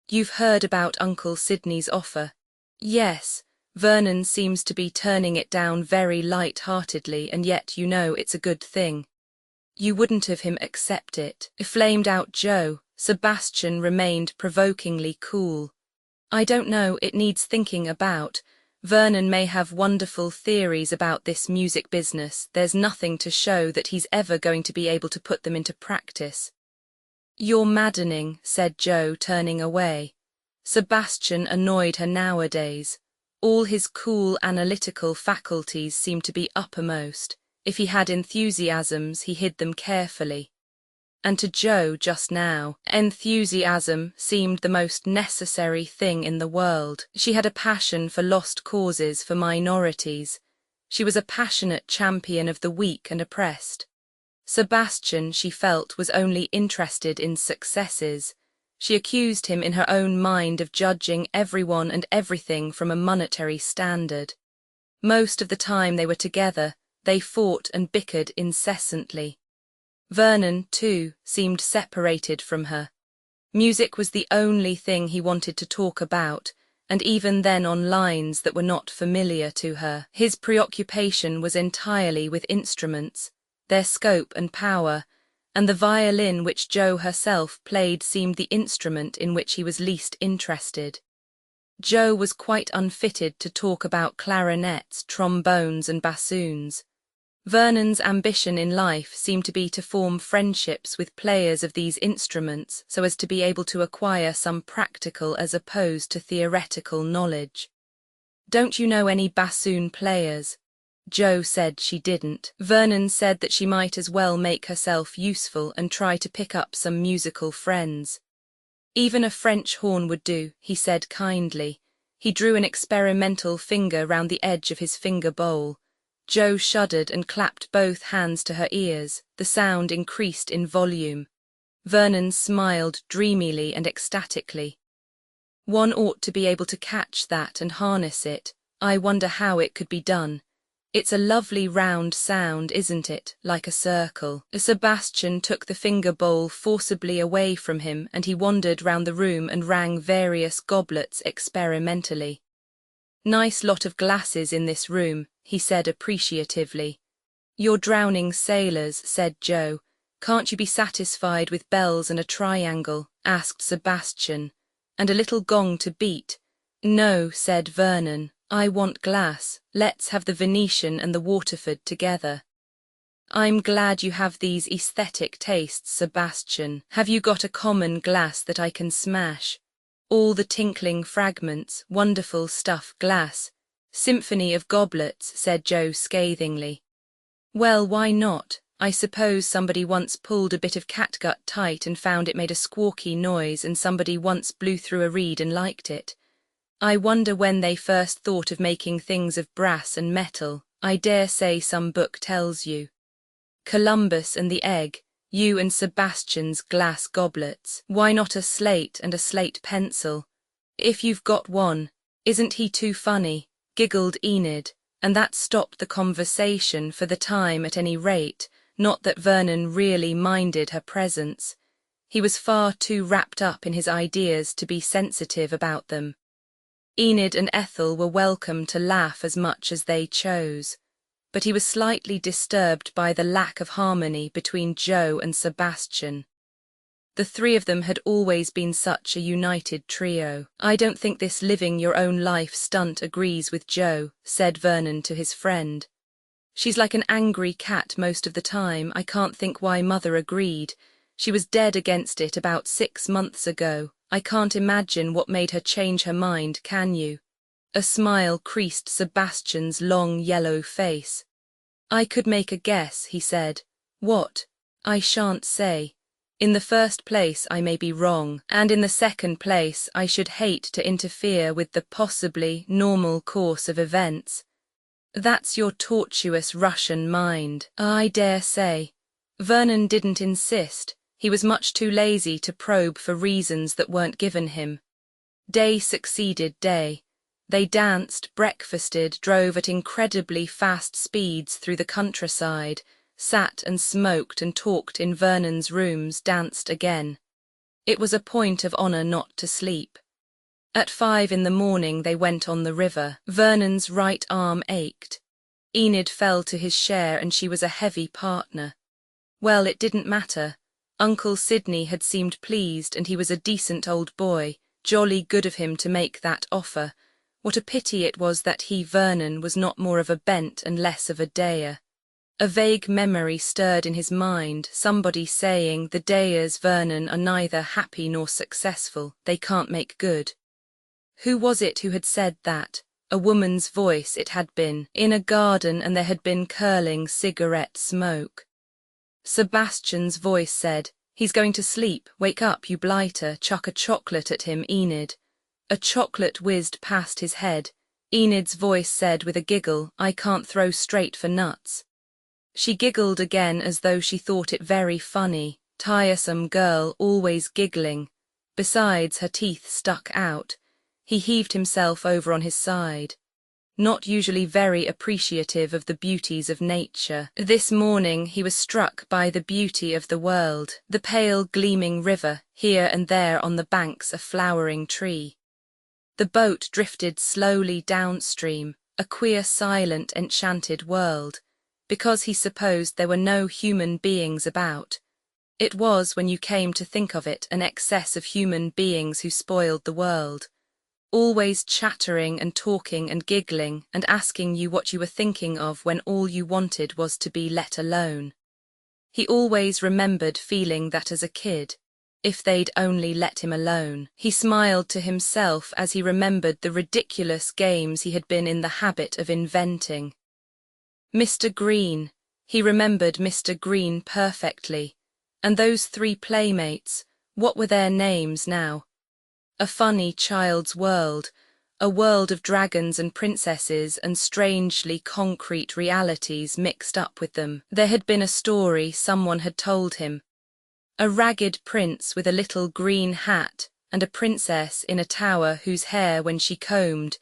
You've heard about Uncle Sidney's offer? Yes. Vernon seems to be turning it down very light-heartedly, and yet you know it's a good thing. You wouldn't have him accept it, flamed out Jo. Sebastian remained provokingly cool. I don't know, it needs thinking about. Vernon may have wonderful theories about this music business. There's nothing to show that he's ever going to be able to put them into practice. You're maddening, said Jo, turning away. Sebastian annoyed her nowadays. All his cool analytical faculties seemed to be uppermost. If he had enthusiasms, he hid them carefully. And to Jo just now, enthusiasm seemed the most necessary thing in the world. She had a passion for lost causes, for minorities. She was a passionate champion of the weak and oppressed. Sebastian, she felt, was only interested in successes. She accused him in her own mind of judging everyone and everything from a monetary standard. Most of the time they were together, they fought and bickered incessantly. Vernon, too, seemed separated from her. Music was the only thing he wanted to talk about, and even then on lines that were not familiar to her. His preoccupation was entirely with instruments, their scope and power, and the violin which Jo herself played seemed the instrument in which he was least interested. Jo was quite unfitted to talk about clarinets, trombones and bassoons. Vernon's ambition in life seemed to be to form friendships with players of these instruments so as to be able to acquire some practical as opposed to theoretical knowledge. Don't you know any bassoon players? Jo said she didn't. Vernon said that she might as well make herself useful and try to pick up some musical friends. Even a French horn would do, he said kindly. He drew an experimental finger round the edge of his finger bowl. Jo shuddered and clapped both hands to her ears. The sound increased in volume. Vernon smiled dreamily and ecstatically. One ought to be able to catch that and harness it. I wonder how it could be done. It's a lovely round sound, isn't it, like a circle. Sebastian took the finger bowl forcibly away from him, and he wandered round the room and rang various goblets experimentally. Nice lot of glasses in this room, he said appreciatively. You're drowning sailors, said Jo. Can't you be satisfied with bells and a triangle? Asked Sebastian. And a little gong to beat. No, said Vernon. I want glass. Let's have the Venetian and the Waterford together. I'm glad you have these aesthetic tastes, Sebastian. Have you got a common glass that I can smash? All the tinkling fragments, wonderful stuff, glass. Symphony of goblets, said Jo scathingly. Well, why not? I suppose somebody once pulled a bit of catgut tight and found it made a squawky noise, and somebody once blew through a reed and liked it. I wonder when they first thought of making things of brass and metal. I dare say some book tells you. Columbus and the egg, you and Sebastian's glass goblets. Why not a slate and a slate pencil? If you've got one. Isn't he too funny? Giggled Enid, and that stopped the conversation for the time at any rate, not that Vernon really minded her presence. He was far too wrapped up in his ideas to be sensitive about them. Enid and Ethel were welcome to laugh as much as they chose, but he was slightly disturbed by the lack of harmony between Joe and Sebastian. The three of them had always been such a united trio. "I don't think this living your own life stunt agrees with Joe," said Vernon to his friend. "She's like an angry cat most of the time. I can't think why Mother agreed. She was dead against it about 6 months ago. I can't imagine what made her change her mind, can you?" A smile creased Sebastian's long yellow face. "I could make a guess," he said. "What? I shan't say. In the first place, I may be wrong, and in the second place, I should hate to interfere with the possibly normal course of events. That's your tortuous Russian mind, I dare say." Vernon didn't insist. He was much too lazy to probe for reasons that weren't given him. Day succeeded day. They danced, breakfasted, drove at incredibly fast speeds through the countryside, sat and smoked and talked in Vernon's rooms, danced again. It was a point of honour not to sleep. At 5 in the morning they went on the river. Vernon's right arm ached. Enid fell to his share and she was a heavy partner. Well, it didn't matter. Uncle Sidney had seemed pleased and he was a decent old boy, jolly good of him to make that offer. What a pity it was that he, Vernon, was not more of a Bent and less of a Dyer. A vague memory stirred in his mind, somebody saying the Dyers, Vernon, are neither happy nor successful, they can't make good. Who was it who had said that? A woman's voice it had been, in a garden, and there had been curling cigarette smoke. Sebastian's voice said, "He's going to sleep, wake up, you blighter, chuck a chocolate at him, Enid." A chocolate whizzed past his head. Enid's voice said with a giggle, "I can't throw straight for nuts." She giggled again as though she thought it very funny. Tiresome girl, always giggling. Besides, her teeth stuck out. He heaved himself over on his side. Not usually very appreciative of the beauties of nature. This morning he was struck by the beauty of the world, the pale gleaming river, here and there on the banks a flowering tree. The boat drifted slowly downstream, a queer, silent, enchanted world, because he supposed there were no human beings about. It was, when you came to think of it, an excess of human beings who spoiled the world. Always chattering and talking and giggling and asking you what you were thinking of when all you wanted was to be let alone. He always remembered feeling that as a kid, if they'd only let him alone. He smiled to himself as he remembered the ridiculous games he had been in the habit of inventing. Mr. Green, he remembered Mr. Green perfectly. And those 3 playmates, what were their names now? A funny child's world, a world of dragons and princesses and strangely concrete realities mixed up with them. There had been a story someone had told him. A ragged prince with a little green hat and a princess in a tower whose hair, when she combed,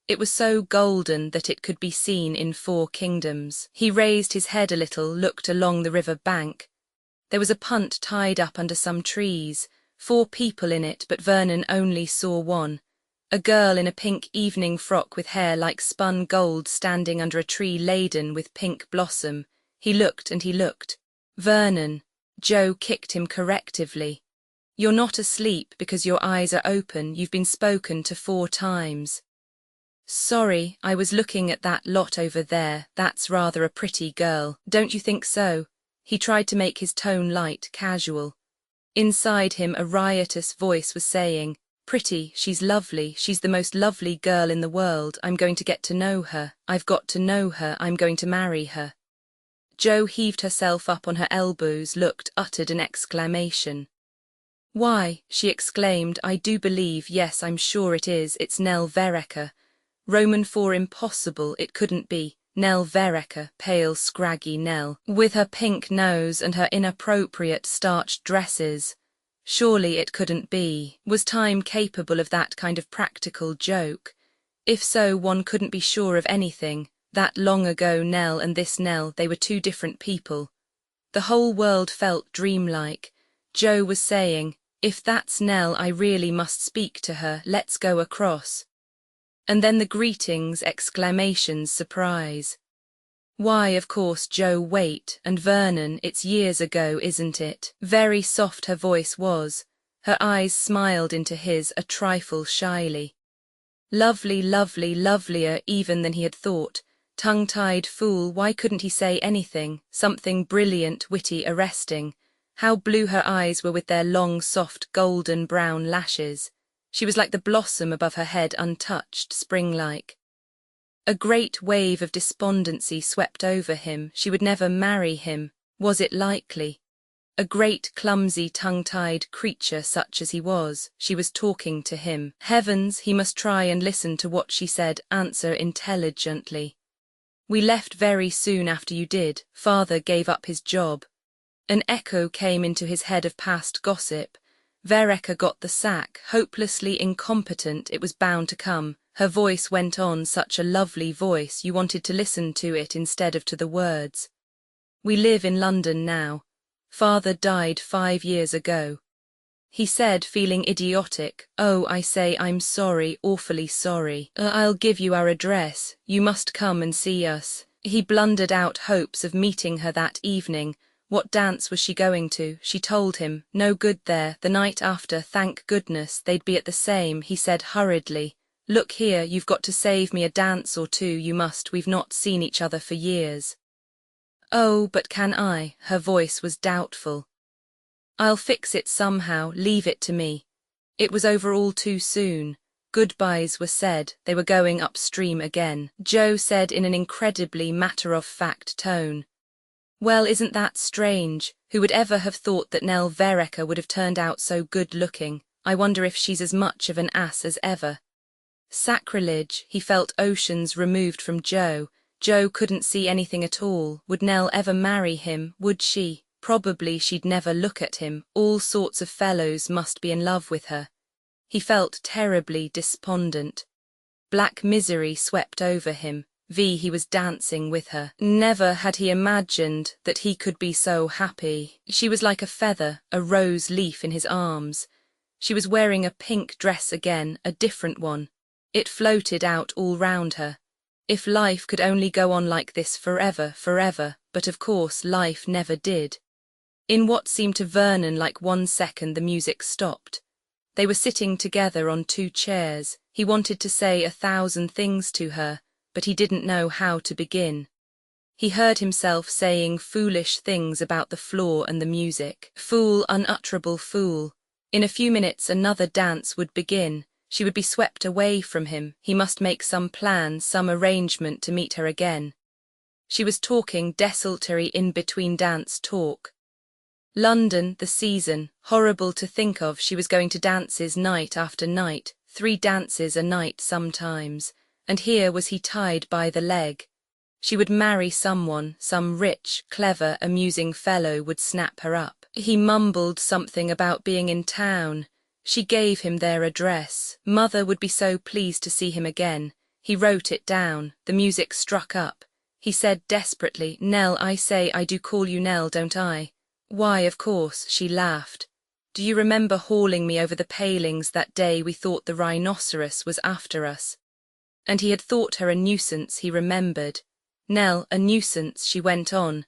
it was so golden that it could be seen in 4 kingdoms. He raised his head a little, looked along the river bank. There was a punt tied up under some trees, 4 people in it, but Vernon only saw one. A girl in a pink evening frock with hair like spun gold standing under a tree laden with pink blossom. He looked and he looked. "Vernon," Joe kicked him correctively. "You're not asleep because your eyes are open. You've been spoken to 4 times. "Sorry, I was looking at that lot over there. That's rather a pretty girl. Don't you think so?" He tried to make his tone light, casual. Inside him a riotous voice was saying, "Pretty, she's lovely, she's the most lovely girl in the world. I'm going to get to know her. I've got to know her. I'm going to marry her." Joe heaved herself up on her elbows, looked, uttered an exclamation. "Why," she exclaimed, "I do believe, yes, I'm sure it is, it's Nell Vereker. Roman 4 impossible, it couldn't be. Nell Vereker, pale, scraggy Nell, with her pink nose and her inappropriate starched dresses. Surely it couldn't be. Was time capable of that kind of practical joke? If so, one couldn't be sure of anything. That long ago Nell and this Nell, they were 2 different people. The whole world felt dreamlike. Joe was saying, "If that's Nell, I really must speak to her, let's go across." And then the greetings, exclamations, surprise. "Why, of course, Joe, wait, and Vernon, it's years ago, isn't it?" Very soft her voice was. Her eyes smiled into his a trifle shyly. Lovely, lovely, lovelier even than he had thought. Tongue-tied fool, why couldn't he say anything, something brilliant, witty, arresting? How blue her eyes were with their long, soft, golden brown lashes. She was like the blossom above her head, untouched, spring-like. A great wave of despondency swept over him. She would never marry him. Was it likely? A great, clumsy, tongue-tied creature such as he was, she was talking to him. Heavens, he must try and listen to what she said, answer intelligently. "We left very soon after you did. Father gave up his job." An echo came into his head of past gossip. Vereker got the sack, hopelessly incompetent, it was bound to come. Her voice went on, such a lovely voice, you wanted to listen to it instead of to the words. "We live in London now. Father died 5 years ago." He said, feeling idiotic, "Oh, I say, I'm sorry, awfully sorry. I'll give you our address. You must come and see us." He blundered out hopes of meeting her that evening. What dance was she going to? She told him. No good there. The night after, thank goodness, they'd be at the same. He said hurriedly, "Look here, you've got to save me a dance or two, you must. We've not seen each other for years." "Oh, but can I?" Her voice was doubtful. "I'll fix it somehow, leave it to me." It was over all too soon. Goodbyes were said, they were going upstream again. Joe said in an incredibly matter-of-fact tone, "Well, isn't that strange? Who would ever have thought that Nell Vereker would have turned out so good-looking? I wonder if she's as much of an ass as ever." Sacrilege, he felt oceans removed from Joe. Joe couldn't see anything at all. Would Nell ever marry him? Would she? Probably she'd never look at him. All sorts of fellows must be in love with her. He felt terribly despondent. Black misery swept over him. He was dancing with her. Never had he imagined that he could be so happy. She was like a feather, a rose leaf in his arms. She was wearing a pink dress again, a different one. It floated out all round her. If life could only go on like this forever, forever, but of course life never did. In what seemed to Vernon like 1 second the music stopped. They were sitting together on 2 chairs. He wanted to say 1,000 things to her, but he didn't know how to begin. He heard himself saying foolish things about the floor and the music. Fool, unutterable fool. In a few minutes another dance would begin. She would be swept away from him. He must make some plan, some arrangement to meet her again. She was talking desultory in-between dance talk. London, the season, horrible to think of. She was going to dances night after night, 3 dances a night sometimes. And here was he tied by the leg. She would marry someone, some rich, clever, amusing fellow would snap her up. He mumbled something about being in town. She gave him their address. Mother would be so pleased to see him again. He wrote it down. The music struck up. He said desperately, "Nell, I say, I do call you Nell, don't I?" "Why, of course," she laughed. "Do you remember hauling me over the palings that day we thought the rhinoceros was after us?" And he had thought her a nuisance, he remembered. "Nell, a nuisance," she went on.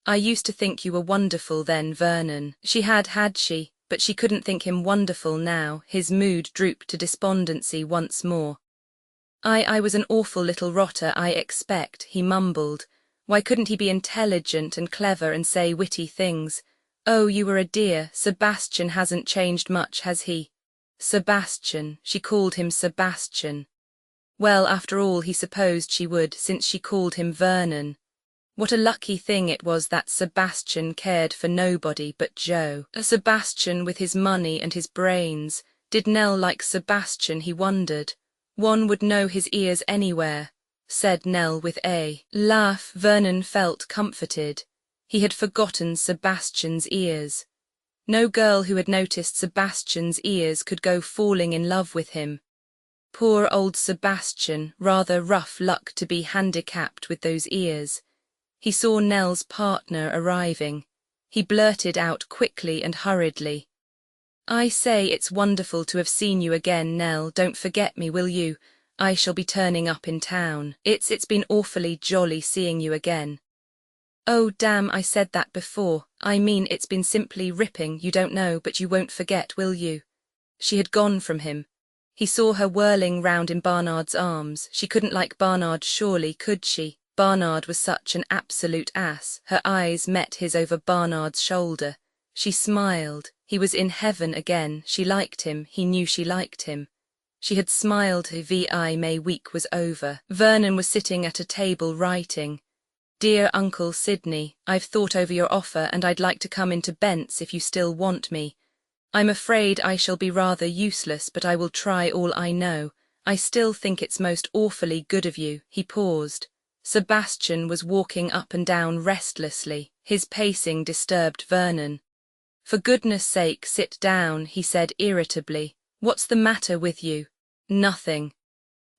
"I used to think you were wonderful then, Vernon." She had she? But she couldn't think him wonderful now. His mood drooped to despondency once more. I was an awful little rotter, I expect," he mumbled. Why couldn't he be intelligent and clever and say witty things? "Oh, you were a dear. Sebastian hasn't changed much, has he?" Sebastian, she called him Sebastian. Well, after all, he supposed she would, since she called him Vernon. What a lucky thing it was that Sebastian cared for nobody but Joe. A Sebastian with his money and his brains. Did Nell like Sebastian, he wondered. One would know his ears anywhere, said Nell with a laugh. Vernon felt comforted. He had forgotten Sebastian's ears. No girl who had noticed Sebastian's ears could go falling in love with him. Poor old Sebastian, rather rough luck to be handicapped with those ears. He saw Nell's partner arriving. He blurted out quickly and hurriedly. I say, it's wonderful to have seen you again, Nell. Don't forget me, will you? I shall be turning up in town. It's been awfully jolly seeing you again. Oh, damn, I said that before. I mean, it's been simply ripping, you don't know, but you won't forget, will you? She had gone from him. He saw her whirling round in Barnard's arms. She couldn't like Barnard, surely, could she? Barnard was such an absolute ass. Her eyes met his over Barnard's shoulder. She smiled. He was in heaven again. She liked him. He knew she liked him. She had smiled. Vi May week was over. Vernon was sitting at a table writing. Dear Uncle Sidney, I've thought over your offer and I'd like to come into Bent's if you still want me. I'm afraid I shall be rather useless, but I will try all I know. I still think it's most awfully good of you. He paused. Sebastian was walking up and down restlessly. His pacing disturbed Vernon. For goodness sake, sit down, he said irritably. What's the matter with you? Nothing.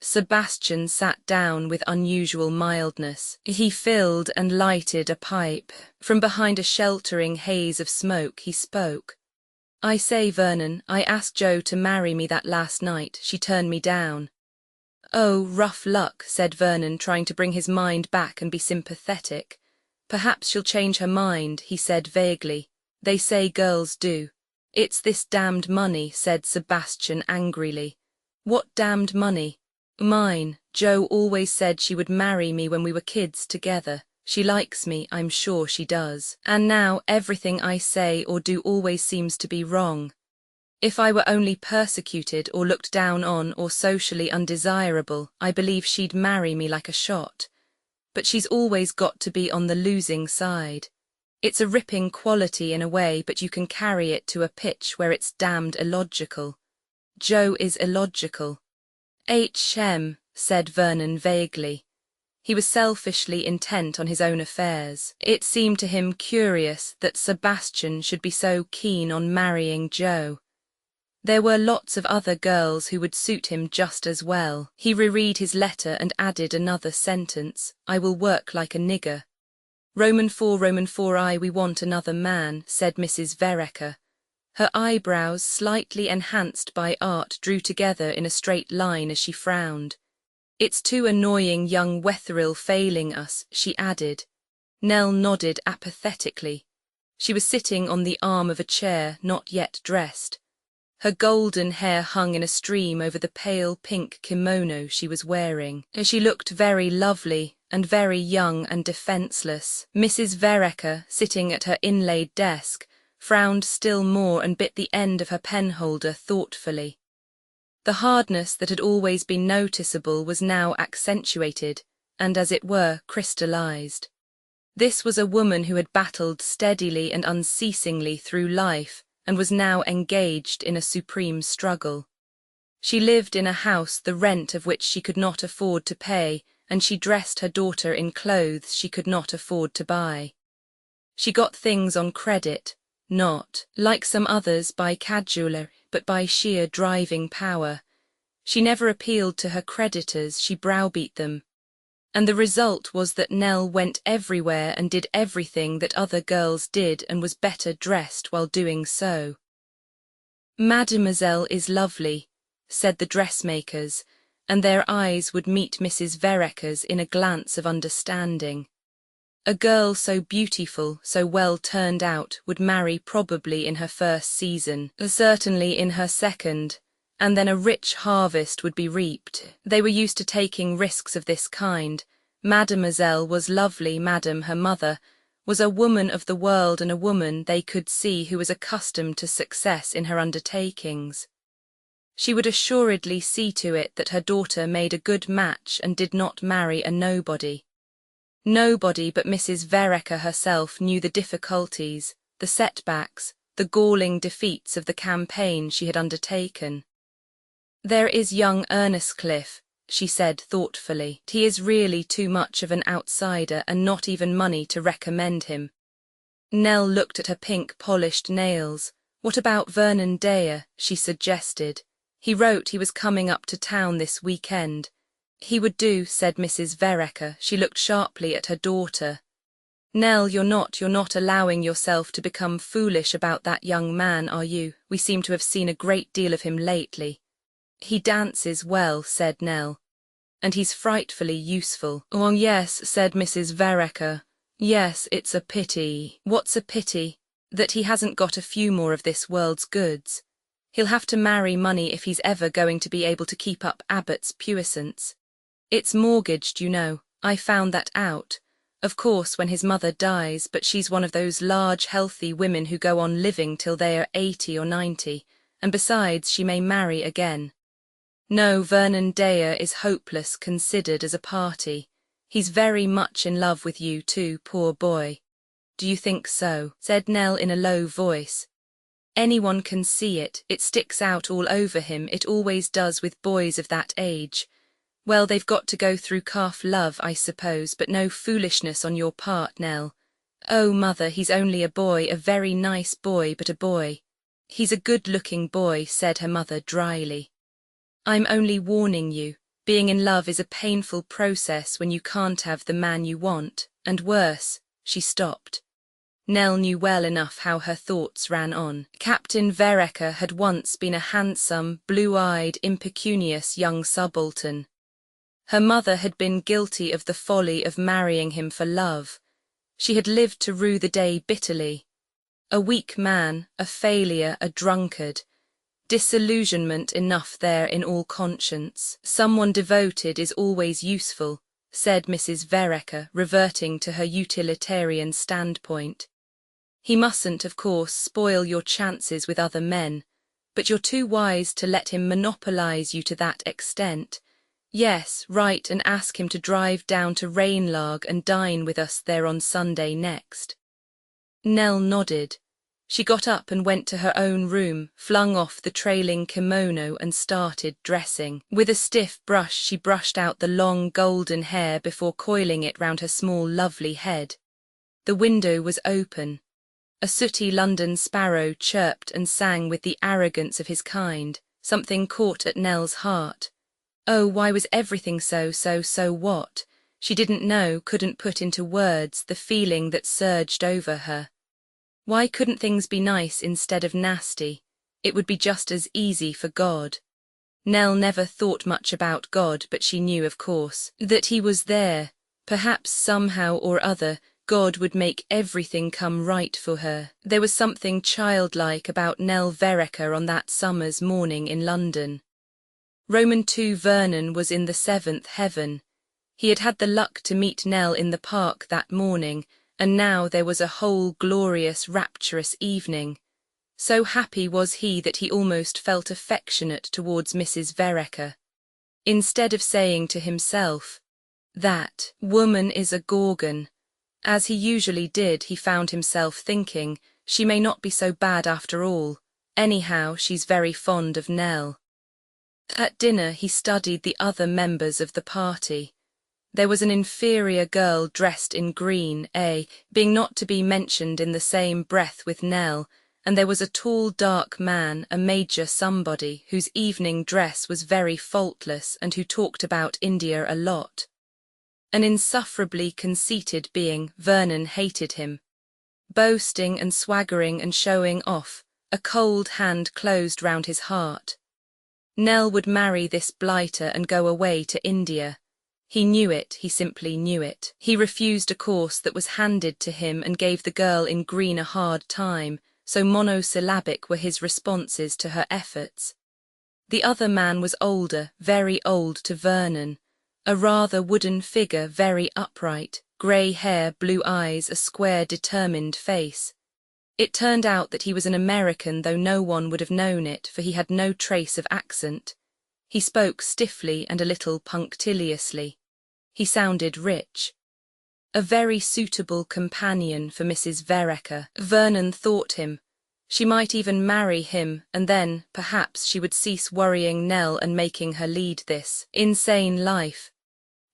Sebastian sat down with unusual mildness. He filled and lighted a pipe. From behind a sheltering haze of smoke he spoke. I say, Vernon, I asked Jo to marry me that last night. She turned me down. Oh, rough luck, said Vernon, trying to bring his mind back and be sympathetic. Perhaps she'll change her mind, he said vaguely. They say girls do. It's this damned money, said Sebastian angrily. What damned money? Mine. Jo always said she would marry me when we were kids together. She likes me, I'm sure she does. And now everything I say or do always seems to be wrong. If I were only persecuted or looked down on or socially undesirable, I believe she'd marry me like a shot. But she's always got to be on the losing side. It's a ripping quality in a way, but you can carry it to a pitch where it's damned illogical. Jo is illogical. Said Vernon vaguely. He was selfishly intent on his own affairs. It seemed to him curious that Sebastian should be so keen on marrying Jo. There were lots of other girls who would suit him just as well. He reread his letter and added another sentence. I will work like a nigger. Roman 4 I we want another man, said Mrs. Vereker. Her eyebrows, slightly enhanced by art, drew together in a straight line as she frowned. It's too annoying young Wetherill failing us, she added. Nell nodded apathetically. She was sitting on the arm of a chair, not yet dressed. Her golden hair hung in a stream over the pale pink kimono she was wearing. She looked very lovely and very young and defenceless. Mrs. Vereker, sitting at her inlaid desk, frowned still more and bit the end of her penholder thoughtfully. The hardness that had always been noticeable was now accentuated and, as it were, crystallized. This was a woman who had battled steadily and unceasingly through life and was now engaged in a supreme struggle. She lived in a house the rent of which she could not afford to pay, and she dressed her daughter in clothes she could not afford to buy. She got things on credit, not, like some others, by cajolery, but by sheer driving power. She never appealed to her creditors, she browbeat them. And the result was that Nell went everywhere and did everything that other girls did and was better dressed while doing so. Mademoiselle is lovely, said the dressmakers, and their eyes would meet Mrs. Vereker's in a glance of understanding. A girl so beautiful, so well turned out, would marry probably in her first season, certainly in her second, and then a rich harvest would be reaped. They were used to taking risks of this kind. Mademoiselle was lovely. Madame, her mother, was a woman of the world and a woman they could see who was accustomed to success in her undertakings. She would assuredly see to it that her daughter made a good match and did not marry a nobody. Nobody but Mrs. Vereker herself knew the difficulties, the setbacks, the galling defeats of the campaign she had undertaken. There is young Earnscliffe, she said thoughtfully. He is really too much of an outsider and not even money to recommend him. Nell looked at her pink polished nails. What about Vernon Dare? She suggested. He wrote he was coming up to town this weekend. He would do, said Mrs. Vereker. She looked sharply at her daughter. Nell, you're not allowing yourself to become foolish about that young man, are you? We seem to have seen a great deal of him lately. He dances well, said Nell. And he's frightfully useful. Oh, yes, said Mrs. Vereker. Yes, it's a pity. What's a pity? That he hasn't got a few more of this world's goods. He'll have to marry money if he's ever going to be able to keep up Abbott's puissance. It's mortgaged, you know. I found that out. Of course, when his mother dies, but she's one of those large, healthy women who go on living till they are 80 or 90, and besides, she may marry again. No, Vernon Dare is hopeless considered as a party. He's very much in love with you too, poor boy. Do you think so? Said Nell in a low voice. Anyone can see it, it sticks out all over him, it always does with boys of that age. Well, they've got to go through calf love, I suppose, but no foolishness on your part, Nell. Oh, mother, he's only a boy, a very nice boy, but a boy. He's a good-looking boy, said her mother dryly. I'm only warning you. Being in love is a painful process when you can't have the man you want, and worse. She stopped. Nell knew well enough how her thoughts ran on. Captain Vereker had once been a handsome, blue-eyed, impecunious young subaltern. Her mother had been guilty of the folly of marrying him for love. She had lived to rue the day bitterly. A weak man, a failure, a drunkard. Disillusionment enough there in all conscience. Someone devoted is always useful, said Mrs. Vereker, reverting to her utilitarian standpoint. He mustn't, of course, spoil your chances with other men, but you're too wise to let him monopolize you to that extent. Yes, write and ask him to drive down to Rainlag and dine with us there on Sunday next. Nell nodded. She got up and went to her own room, flung off the trailing kimono and started dressing. With a stiff brush she brushed out the long golden hair before coiling it round her small lovely head. The window was open. A sooty London sparrow chirped and sang with the arrogance of his kind. Something caught at Nell's heart. Oh, why was everything so what? She didn't know, couldn't put into words the feeling that surged over her. Why couldn't things be nice instead of nasty? It would be just as easy for God. Nell never thought much about God, but she knew, of course, that he was there. Perhaps somehow or other, God would make everything come right for her. There was something childlike about Nell Vereker on that summer's morning in London. Roman II Vernon was in the seventh heaven. He had had the luck to meet Nell in the park that morning, and now there was a whole glorious, rapturous evening. So happy was he that he almost felt affectionate towards Mrs. Vereker. Instead of saying to himself, "That woman is a gorgon," as he usually did, he found himself thinking, "She may not be so bad after all. Anyhow, she's very fond of Nell." At dinner he studied the other members of the party. There was an inferior girl dressed in green, being not to be mentioned in the same breath with Nell, and there was a tall dark man, a major somebody, whose evening dress was very faultless and who talked about India a lot. An insufferably conceited being, Vernon hated him. Boasting and swaggering and showing off, a cold hand closed round his heart. Nell would marry this blighter and go away to India. He knew it, he simply knew it. He refused a course that was handed to him and gave the girl in green a hard time, so monosyllabic were his responses to her efforts. The other man was older, very old to Vernon, a rather wooden figure, very upright, grey hair, blue eyes, a square, determined face. It turned out that he was an American, though no one would have known it, for he had no trace of accent. He spoke stiffly and a little punctiliously. He sounded rich. A very suitable companion for Mrs. Vereker, Vernon thought him. She might even marry him, and then, perhaps, she would cease worrying Nell and making her lead this insane life.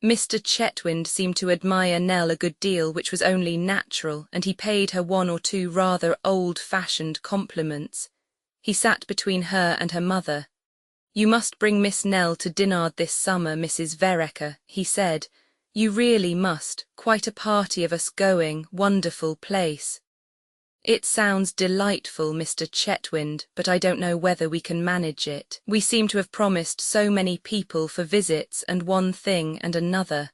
Mr. Chetwynd seemed to admire Nell a good deal, which was only natural, and he paid her one or two rather old-fashioned compliments. He sat between her and her mother. "You must bring Miss Nell to Dinard this summer, Mrs. Vereker," he said. You really must, quite a party of us going, wonderful place. It sounds delightful, Mr. Chetwynd, but I don't know whether we can manage it. We seem to have promised so many people for visits and one thing and another.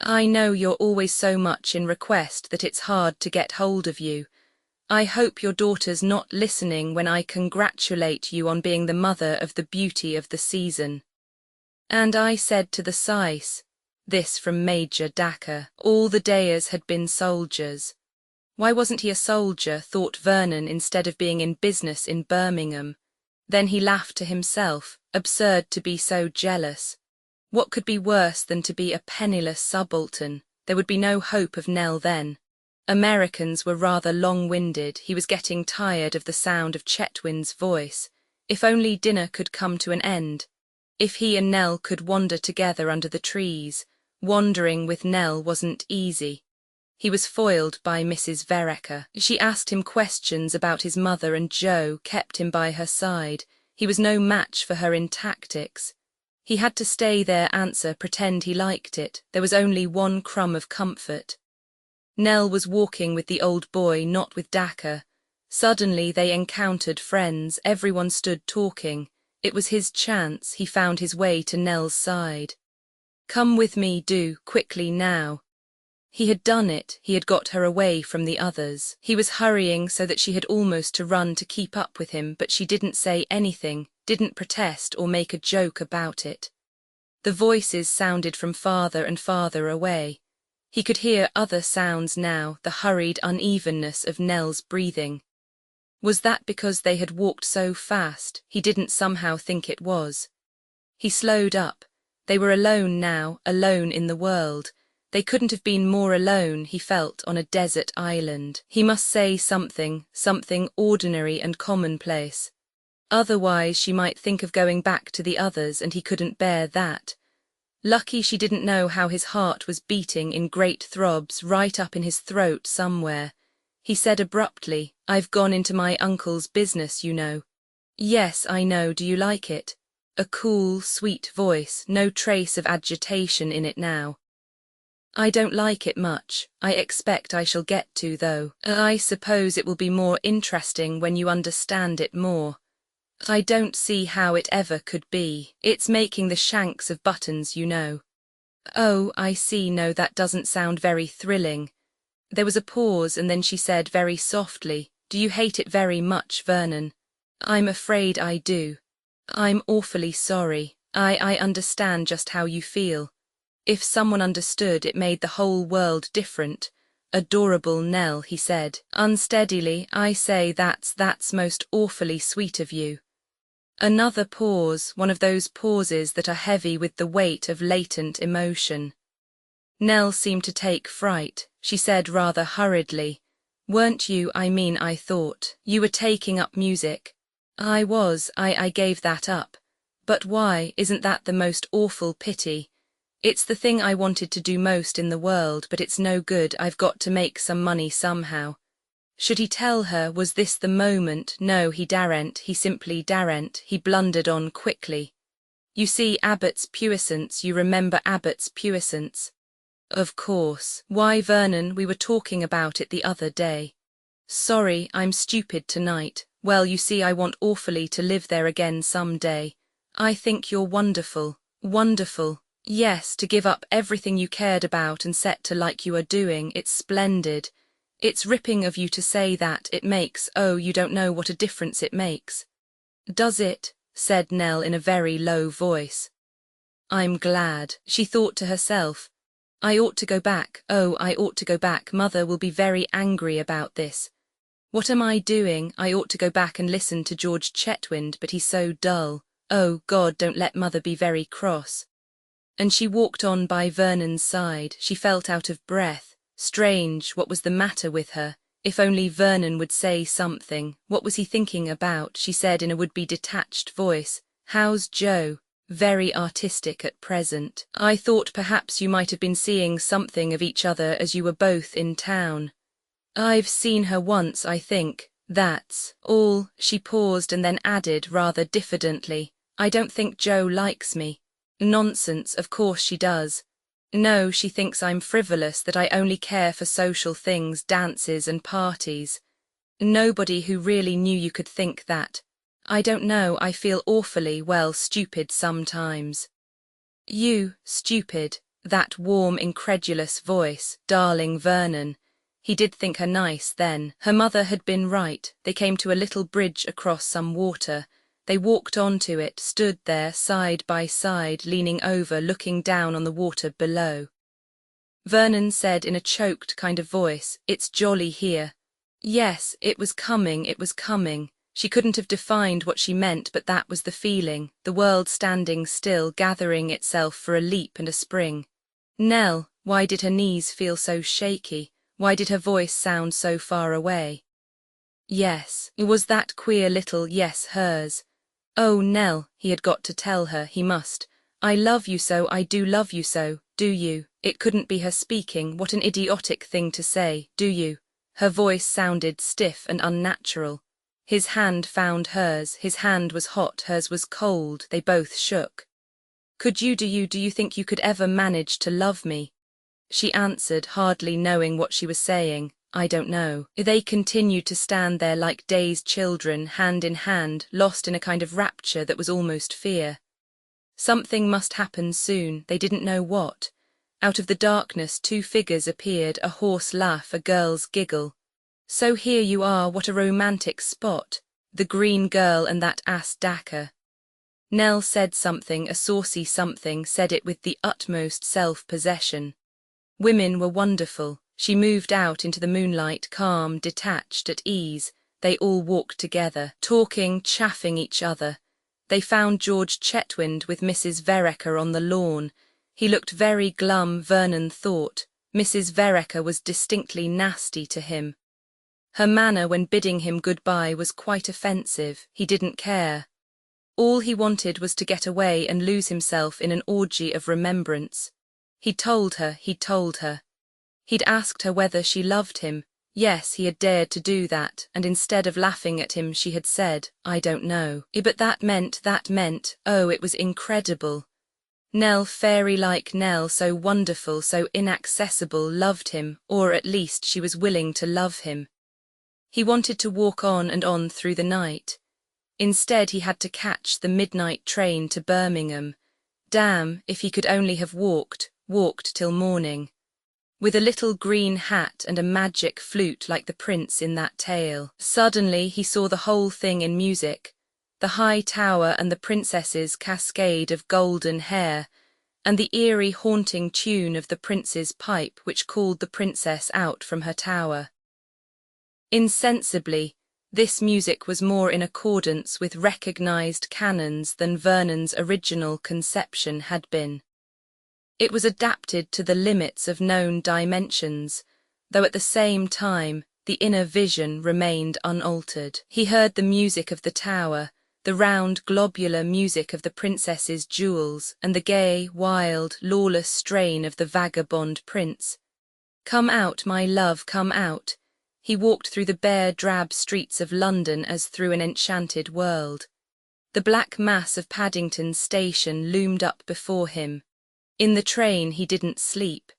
I know you're always so much in request that it's hard to get hold of you. I hope your daughter's not listening when I congratulate you on being the mother of the beauty of the season. And I said to the Syce, this from Major Dacre, all the Deyers had been soldiers. Why wasn't he a soldier, thought Vernon, instead of being in business in Birmingham? Then he laughed to himself, absurd to be so jealous. What could be worse than to be a penniless subaltern? There would be no hope of Nell then. Americans were rather long-winded. He was getting tired of the sound of Chetwynd's voice. If only dinner could come to an end. If he and Nell could wander together under the trees. Wandering with Nell wasn't easy. He was foiled by Mrs. Vereker. She asked him questions about his mother, and Joe kept him by her side. He was no match for her in tactics. He had to stay there, answer, pretend he liked it. There was only one crumb of comfort. Nell was walking with the old boy, not with Dacre. Suddenly they encountered friends. Everyone stood talking. It was his chance. He found his way to Nell's side. Come with me, do, quickly now. He had done it. He had got her away from the others. He was hurrying so that she had almost to run to keep up with him, but she didn't say anything, didn't protest or make a joke about it. The voices sounded from farther and farther away. He could hear other sounds now, the hurried unevenness of Nell's breathing. Was that because they had walked so fast? He didn't somehow think it was. He slowed up. They were alone now, alone in the world. They couldn't have been more alone, he felt, on a desert island. He must say something ordinary and commonplace. Otherwise she might think of going back to the others, and he couldn't bear that. Lucky she didn't know how his heart was beating in great throbs right up in his throat somewhere. He said abruptly, I've gone into my uncle's business, you know. Yes, I know, do you like it? A cool, sweet voice, no trace of agitation in it now. I don't like it much. I expect I shall get to, though. I suppose it will be more interesting when you understand it more. I don't see how it ever could be. It's making the shanks of buttons, you know. Oh, I see. No, that doesn't sound very thrilling. There was a pause, and then she said very softly, Do you hate it very much, Vernon? I'm afraid I do. I'm awfully sorry. I understand just how you feel. If someone understood, it made the whole world different. Adorable Nell, he said, unsteadily. I say that's most awfully sweet of you. Another pause, one of those pauses that are heavy with the weight of latent emotion. Nell seemed to take fright. She said rather hurriedly, Weren't you, I thought, you were taking up music. I was, I gave that up. But why, isn't that the most awful pity? It's the thing I wanted to do most in the world, but it's no good. I've got to make some money somehow. Should he tell her? Was this the moment? No, he daren't. He simply daren't. He blundered on quickly. You see, Abbott's puissance, you remember Abbott's puissance? Of course. Why, Vernon, we were talking about it the other day. Sorry, I'm stupid tonight. Well, you see, I want awfully to live there again some day. I think you're wonderful. Wonderful. Yes, to give up everything you cared about and set to like you are doing, it's splendid. It's ripping of you to say that. It makes, oh, you don't know what a difference it makes. Does it? Said Nell in a very low voice. I'm glad, she thought to herself. I ought to go back. Oh, I ought to go back. Mother will be very angry about this. What am I doing? I ought to go back and listen to George Chetwynd, but he's so dull. Oh, God, don't let Mother be very cross. And she walked on by Vernon's side. She felt out of breath. Strange, what was the matter with her? If only Vernon would say something. What was he thinking about? She said in a would-be detached voice, How's Joe? Very artistic at present. I thought perhaps you might have been seeing something of each other as you were both in town. I've seen her once, I think. That's all. She paused and then added rather diffidently, I don't think Joe likes me. Nonsense, of course she does. No, she thinks I'm frivolous, that I only care for social things, dances and parties. Nobody who really knew you could think that. I don't know, I feel awfully, well, stupid sometimes. You, stupid, that warm, incredulous voice, darling Vernon. He did think her nice then. Her mother had been right. They came to a little bridge across some water. They walked onto it, stood there side by side, leaning over, looking down on the water below. Vernon said in a choked kind of voice, "It's jolly here." Yes, it was coming, it was coming. She couldn't have defined what she meant, but that was the feeling, the world standing still, gathering itself for a leap and a spring. Nell, why did her knees feel so shaky? Why did her voice sound so far away? Yes, it was that queer little yes, hers. Oh, Nell, he had got to tell her, he must. I love you so, I do love you so, do you? It couldn't be her speaking, what an idiotic thing to say, do you? Her voice sounded stiff and unnatural. His hand found hers, his hand was hot, hers was cold, they both shook. Could you, do you think you could ever manage to love me? She answered, hardly knowing what she was saying, I don't know. They continued to stand there like dazed children, hand in hand, lost in a kind of rapture that was almost fear. Something must happen soon, they didn't know what. Out of the darkness 2 figures appeared, a hoarse laugh, a girl's giggle. So here you are, what a romantic spot. The green girl and that ass Dacre. Nell said something, a saucy something, said it with the utmost self-possession. Women were wonderful. She moved out into the moonlight, calm, detached, at ease. They all walked together, talking, chaffing each other. They found George Chetwynd with Mrs. Vereker on the lawn. He looked very glum, Vernon thought. Mrs. Vereker was distinctly nasty to him. Her manner when bidding him goodbye was quite offensive. He didn't care. All he wanted was to get away and lose himself in an orgy of remembrance. He'd told her. He'd asked her whether she loved him. Yes, he had dared to do that, and instead of laughing at him she had said, I don't know. But that meant, oh, it was incredible. Nell, fairy-like Nell, so wonderful, so inaccessible, loved him, or at least she was willing to love him. He wanted to walk on and on through the night. Instead he had to catch the midnight train to Birmingham. Damn, if he could only have walked till morning. With a little green hat and a magic flute like the prince in that tale. Suddenly he saw the whole thing in music. The high tower and the princess's cascade of golden hair, and the eerie haunting tune of the prince's pipe which called the princess out from her tower. Insensibly, this music was more in accordance with recognized canons than Vernon's original conception had been. It was adapted to the limits of known dimensions, though at the same time the inner vision remained unaltered. He heard the music of the tower, the round globular music of the princess's jewels, and the gay, wild, lawless strain of the vagabond prince. Come out, my love, come out. He walked through the bare, drab streets of London as through an enchanted world. The black mass of Paddington Station loomed up before him. In the train he didn't sleep.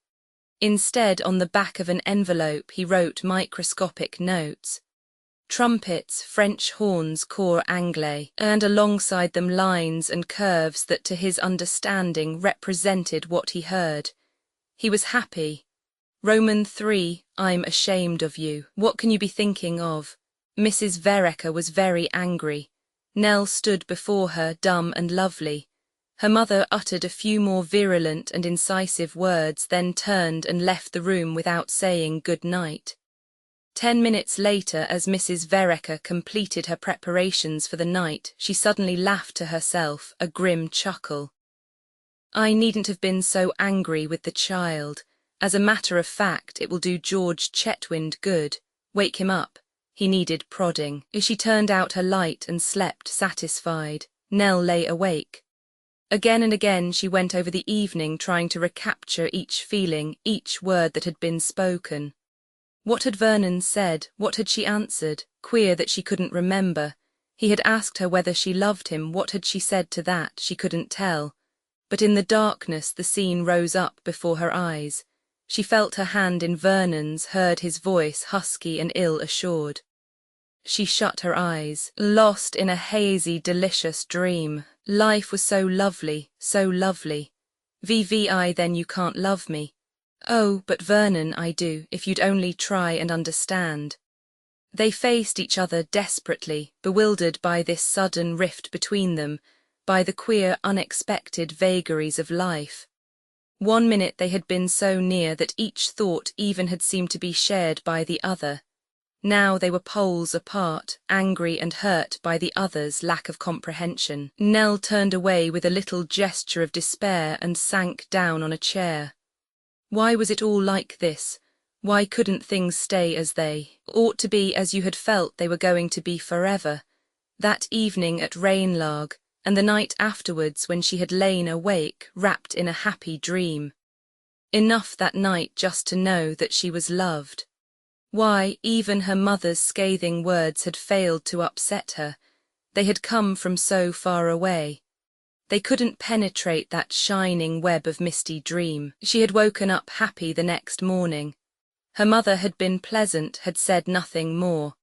Instead, on the back of an envelope he wrote microscopic notes. Trumpets, French horns, cor anglais, and alongside them lines and curves that to his understanding represented what he heard. He was happy. Roman 3, I'm ashamed of you. What can you be thinking of? Mrs. Vereker was very angry. Nell stood before her, dumb and lovely. Her mother uttered a few more virulent and incisive words, then turned and left the room without saying good night. 10 minutes later, as Mrs. Vereker completed her preparations for the night, she suddenly laughed to herself, a grim chuckle. I needn't have been so angry with the child. As a matter of fact, it will do George Chetwynd good. Wake him up. He needed prodding. She turned out her light and slept satisfied. Nell lay awake. Again and again she went over the evening, trying to recapture each feeling, each word that had been spoken. What had Vernon said? What had she answered? Queer that she couldn't remember. He had asked her whether she loved him. What had she said to that? She couldn't tell. But in the darkness the scene rose up before her eyes. She felt her hand in Vernon's, heard his voice husky and ill-assured. She shut her eyes, lost in a hazy, delicious dream. Life was so lovely, so lovely. VVI, then you can't love me. Oh, but Vernon, I do, if you'd only try and understand. They faced each other desperately, bewildered by this sudden rift between them, by the queer, unexpected vagaries of life. 1 minute they had been so near that each thought even had seemed to be shared by the other. Now they were poles apart, angry and hurt by the other's lack of comprehension. Nell turned away with a little gesture of despair and sank down on a chair. Why was it all like this? Why couldn't things stay as they ought to be, as you had felt they were going to be forever? That evening at Rainlag, and the night afterwards when she had lain awake, wrapped in a happy dream. Enough that night just to know that she was loved. Why, even her mother's scathing words had failed to upset her. They had come from so far away. They couldn't penetrate that shining web of misty dream. She had woken up happy the next morning. Her mother had been pleasant, had said nothing more.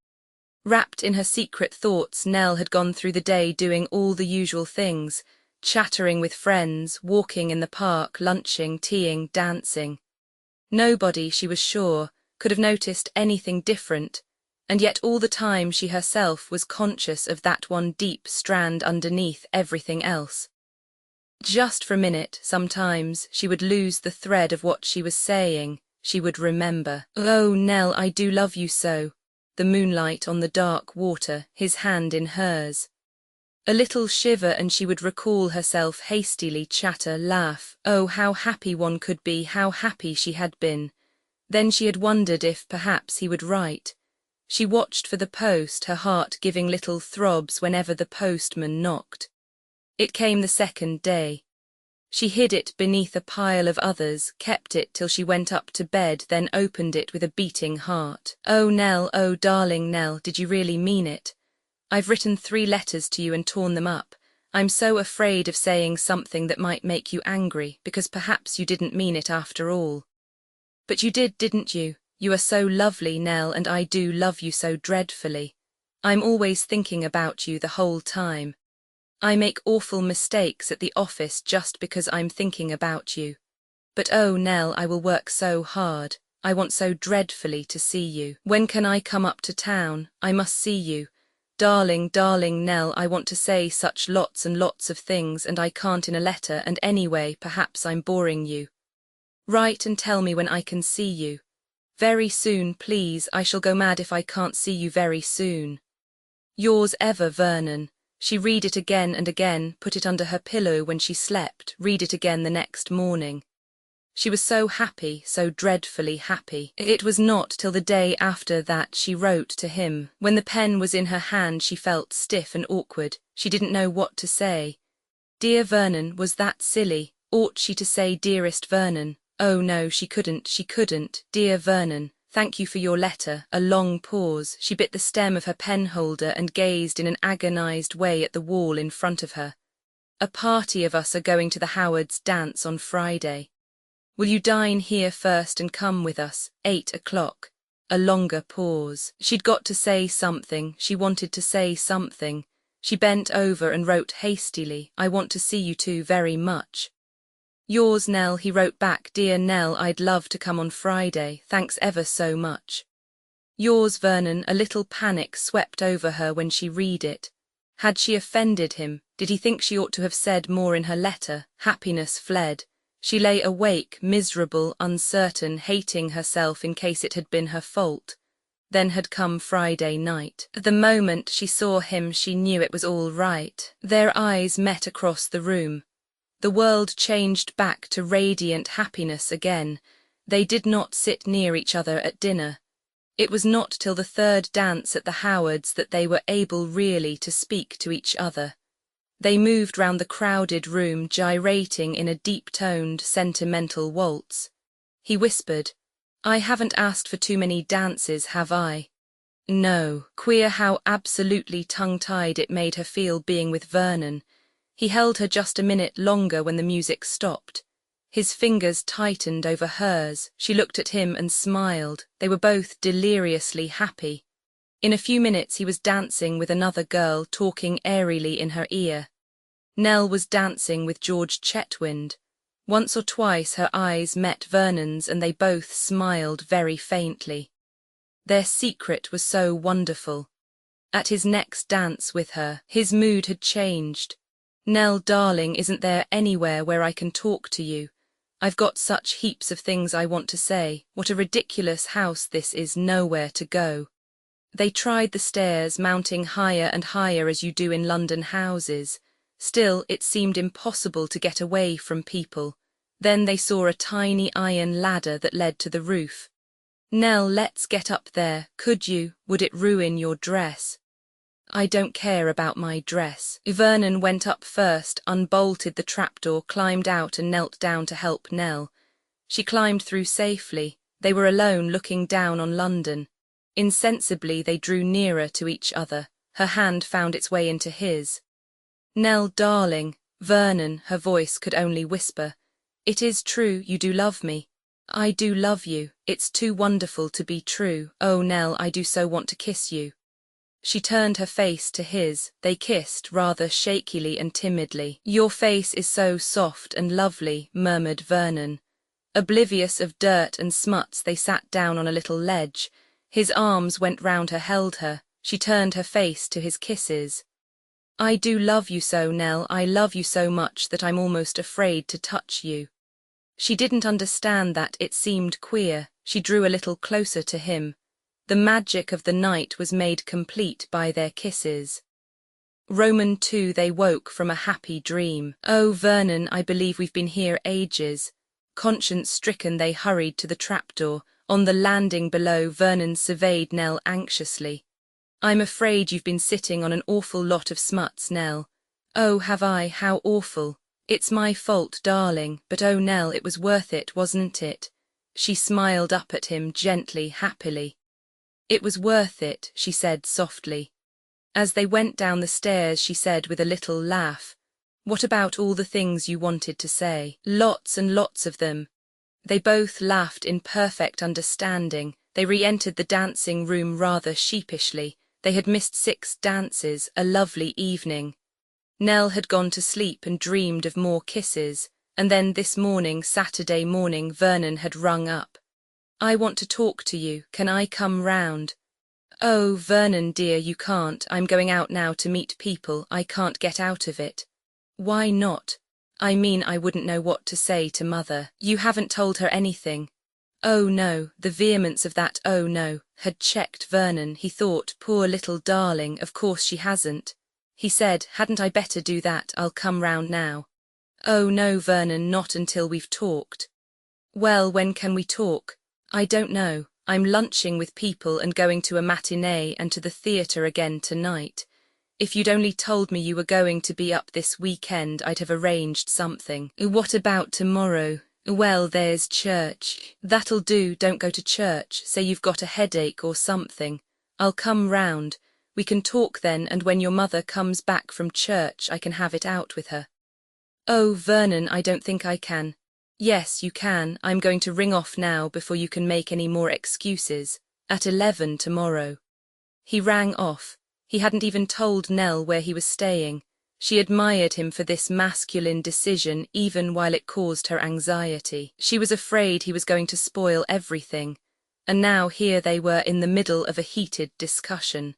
Wrapped in her secret thoughts, Nell had gone through the day doing all the usual things, chattering with friends, walking in the park, lunching, teaing, dancing. Nobody, she was sure, could have noticed anything different, and yet all the time she herself was conscious of that one deep strand underneath everything else. Just for a minute, sometimes, she would lose the thread of what she was saying. She would remember. Oh, Nell, I do love you so. The moonlight on the dark water, his hand in hers. A little shiver and she would recall herself hastily, chatter, laugh. Oh, how happy one could be, how happy she had been. Then she had wondered if, perhaps, he would write. She watched for the post, her heart giving little throbs whenever the postman knocked. It came the second day. She hid it beneath a pile of others, kept it till she went up to bed, then opened it with a beating heart. Oh, Nell, oh, darling Nell, did you really mean it? I've written 3 letters to you and torn them up. I'm so afraid of saying something that might make you angry, because perhaps you didn't mean it after all. But you did, didn't you? You are so lovely, Nell, and I do love you so dreadfully. I'm always thinking about you the whole time. I make awful mistakes at the office just because I'm thinking about you. But oh, Nell, I will work so hard. I want so dreadfully to see you. When can I come up to town? I must see you. Darling, darling Nell, I want to say such lots and lots of things, and I can't in a letter, and anyway, perhaps I'm boring you. Write and tell me when I can see you. Very soon, please. I shall go mad if I can't see you very soon. Yours ever, Vernon. She read it again and again, put it under her pillow when she slept, read it again the next morning. She was so happy, so dreadfully happy. It was not till the day after that she wrote to him. When the pen was in her hand she felt stiff and awkward. She didn't know what to say. Dear Vernon, was that silly? Ought she to say dearest Vernon? Oh no, she couldn't. Dear Vernon, thank you for your letter. A long pause. She bit the stem of her penholder and gazed in an agonized way at the wall in front of her. A party of us are going to the Howards' dance on Friday. Will you dine here first and come with us? 8 o'clock. A longer pause. She'd got to say something. She wanted to say something. She bent over and wrote hastily, I want to see you two very much. Yours, Nell, he wrote back, Dear Nell, I'd love to come on Friday. Thanks ever so much. Yours, Vernon. A little panic swept over her when she read it. Had she offended him? Did he think she ought to have said more in her letter? Happiness fled. She lay awake, miserable, uncertain, hating herself in case it had been her fault. Then had come Friday night. The moment she saw him she knew it was all right. Their eyes met across the room. The world changed back to radiant happiness again. They did not sit near each other at dinner. It was not till the 3rd dance at the Howards that they were able really to speak to each other. They moved round the crowded room, gyrating in a deep-toned, sentimental waltz. He whispered, I haven't asked for too many dances, have I? No. Queer how absolutely tongue-tied it made her feel being with Vernon. He held her just a minute longer when the music stopped. His fingers tightened over hers. She looked at him and smiled. They were both deliriously happy. In a few minutes he was dancing with another girl, talking airily in her ear. Nell was dancing with George Chetwynd. Once or twice her eyes met Vernon's and they both smiled very faintly. Their secret was so wonderful. At his next dance with her, his mood had changed. "Nell, darling, isn't there anywhere where I can talk to you? I've got such heaps of things I want to say. What a ridiculous house this is, nowhere to go." They tried the stairs, mounting higher and higher as you do in London houses. Still, it seemed impossible to get away from people. Then they saw a tiny iron ladder that led to the roof. "Nell, let's get up there. Could you? Would it ruin your dress?" "I don't care about my dress." Vernon went up first, unbolted the trapdoor, climbed out and knelt down to help Nell. She climbed through safely. They were alone, looking down on London. Insensibly they drew nearer to each other. Her hand found its way into his. "Nell, darling," Vernon, her voice could only whisper. "It is true, you do love me." "I do love you. It's too wonderful to be true. Oh, Nell, I do so want to kiss you." She turned her face to his. They kissed, rather shakily and timidly. "Your face is so soft and lovely," murmured Vernon. Oblivious of dirt and smuts, they sat down on a little ledge. His arms went round her, held her. She turned her face to his kisses. "I do love you so, Nell. I love you so much that I'm almost afraid to touch you." She didn't understand that. It seemed queer. She drew a little closer to him. The magic of the night was made complete by their kisses. Roman 2, they woke from a happy dream. "Oh, Vernon, I believe we've been here ages." Conscience-stricken, they hurried to the trapdoor. On the landing below, Vernon surveyed Nell anxiously. "I'm afraid you've been sitting on an awful lot of smuts, Nell." "Oh, have I? How awful." "It's my fault, darling, but oh, Nell, it was worth it, wasn't it?" She smiled up at him, gently, happily. "It was worth it," she said softly. As they went down the stairs, she said with a little laugh, "What about all the things you wanted to say?" "Lots and lots of them." They both laughed in perfect understanding. They re-entered the dancing room rather sheepishly. They had missed 6 dances, a lovely evening. Nell had gone to sleep and dreamed of more kisses, and then this morning, Saturday morning, Vernon had rung up. "I want to talk to you. Can I come round?" "Oh, Vernon dear, you can't. I'm going out now to meet people. I can't get out of it." "Why not?" "I mean, I wouldn't know what to say to Mother." "You haven't told her anything?" "Oh no." The vehemence of that "oh no" had checked Vernon. He thought, poor little darling, of course she hasn't. He said, "Hadn't I better do that? I'll come round now." "Oh no, Vernon, not until we've talked." "Well, when can we talk?" "I don't know. I'm lunching with people and going to a matinee and to the theatre again tonight. If you'd only told me you were going to be up this weekend, I'd have arranged something." "What about tomorrow?" "Well, there's church." "That'll do, don't go to church. Say you've got a headache or something. I'll come round. We can talk then, and when your mother comes back from church I can have it out with her." "Oh, Vernon, I don't think I can." "Yes, you can. I'm going to ring off now before you can make any more excuses. At 11 tomorrow." He rang off. He hadn't even told Nell where he was staying. She admired him for this masculine decision, even while it caused her anxiety. She was afraid he was going to spoil everything. And now here they were in the middle of a heated discussion.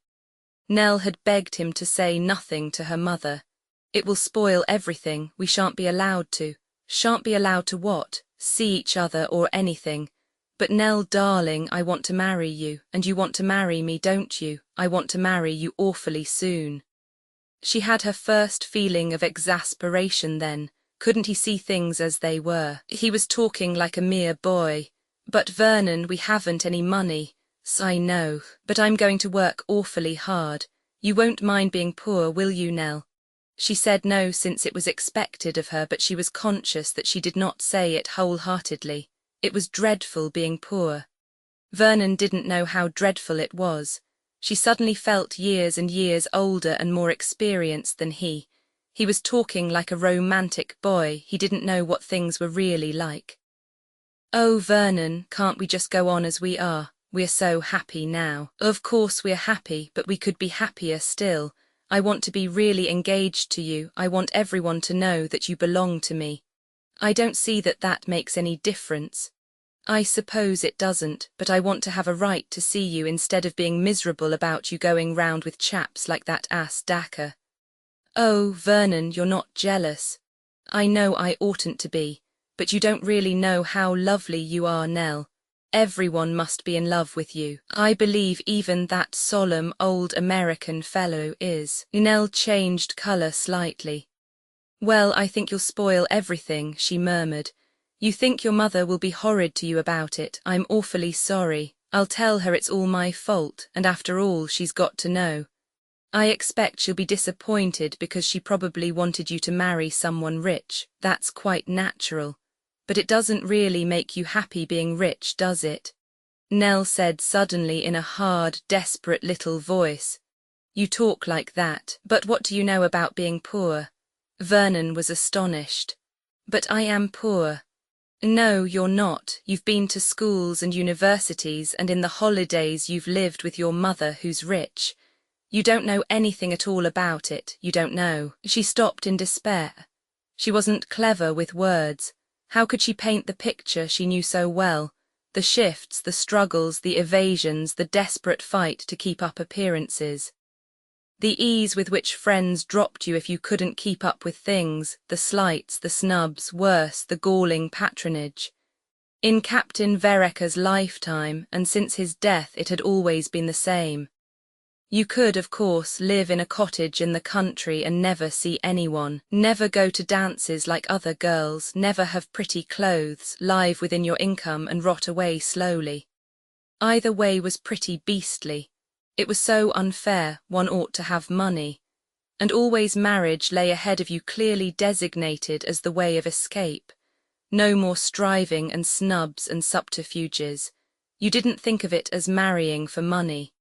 Nell had begged him to say nothing to her mother. "It will spoil everything. We shan't be allowed to." "Shan't be allowed to what?" "See each other or anything." "But Nell, darling, I want to marry you, and you want to marry me, don't you? I want to marry you awfully soon." She had her first feeling of exasperation then. Couldn't he see things as they were? He was talking like a mere boy. "But Vernon, we haven't any money." "I know, but I'm going to work awfully hard. You won't mind being poor, will you, Nell?" She said no, since it was expected of her, but she was conscious that she did not say it wholeheartedly. It was dreadful being poor. Vernon didn't know how dreadful it was. She suddenly felt years and years older and more experienced than he. He was talking like a romantic boy. He didn't know what things were really like. Oh, Vernon, can't we just go on as we are? We're so happy now. Of course we're happy, but we could be happier still. I want to be really engaged to you. I want everyone to know that you belong to me. I don't see that that makes any difference. I suppose it doesn't, but I want to have a right to see you instead of being miserable about you going round with chaps like that ass Agatha. Oh, Vernon, you're not jealous. I know I oughtn't to be, but you don't really know how lovely you are, Nell. Everyone must be in love with you. I believe even that solemn old American fellow is. Nell changed colour slightly. Well, I think you'll spoil everything, she murmured. You think your mother will be horrid to you about it. I'm awfully sorry. I'll tell her it's all my fault, and after all she's got to know. I expect she'll be disappointed because she probably wanted you to marry someone rich. That's quite natural. But it doesn't really make you happy being rich, does it? Nell said suddenly in a hard, desperate little voice. You talk like that, but what do you know about being poor? Vernon was astonished. But I am poor. No, you're not. You've been to schools and universities, and in the holidays you've lived with your mother who's rich. You don't know anything at all about it, you don't know. She stopped in despair. She wasn't clever with words. How could she paint the picture she knew so well? The shifts, the struggles, the evasions, the desperate fight to keep up appearances. The ease with which friends dropped you if you couldn't keep up with things, the slights, the snubs, worse, the galling patronage. In Captain Vereker's lifetime, and since his death, it had always been the same. You could, of course, live in a cottage in the country and never see anyone, never go to dances like other girls, never have pretty clothes, live within your income and rot away slowly. Either way was pretty beastly. It was so unfair. One ought to have money. And always marriage lay ahead of you, clearly designated as the way of escape. No more striving and snubs and subterfuges. You didn't think of it as marrying for money.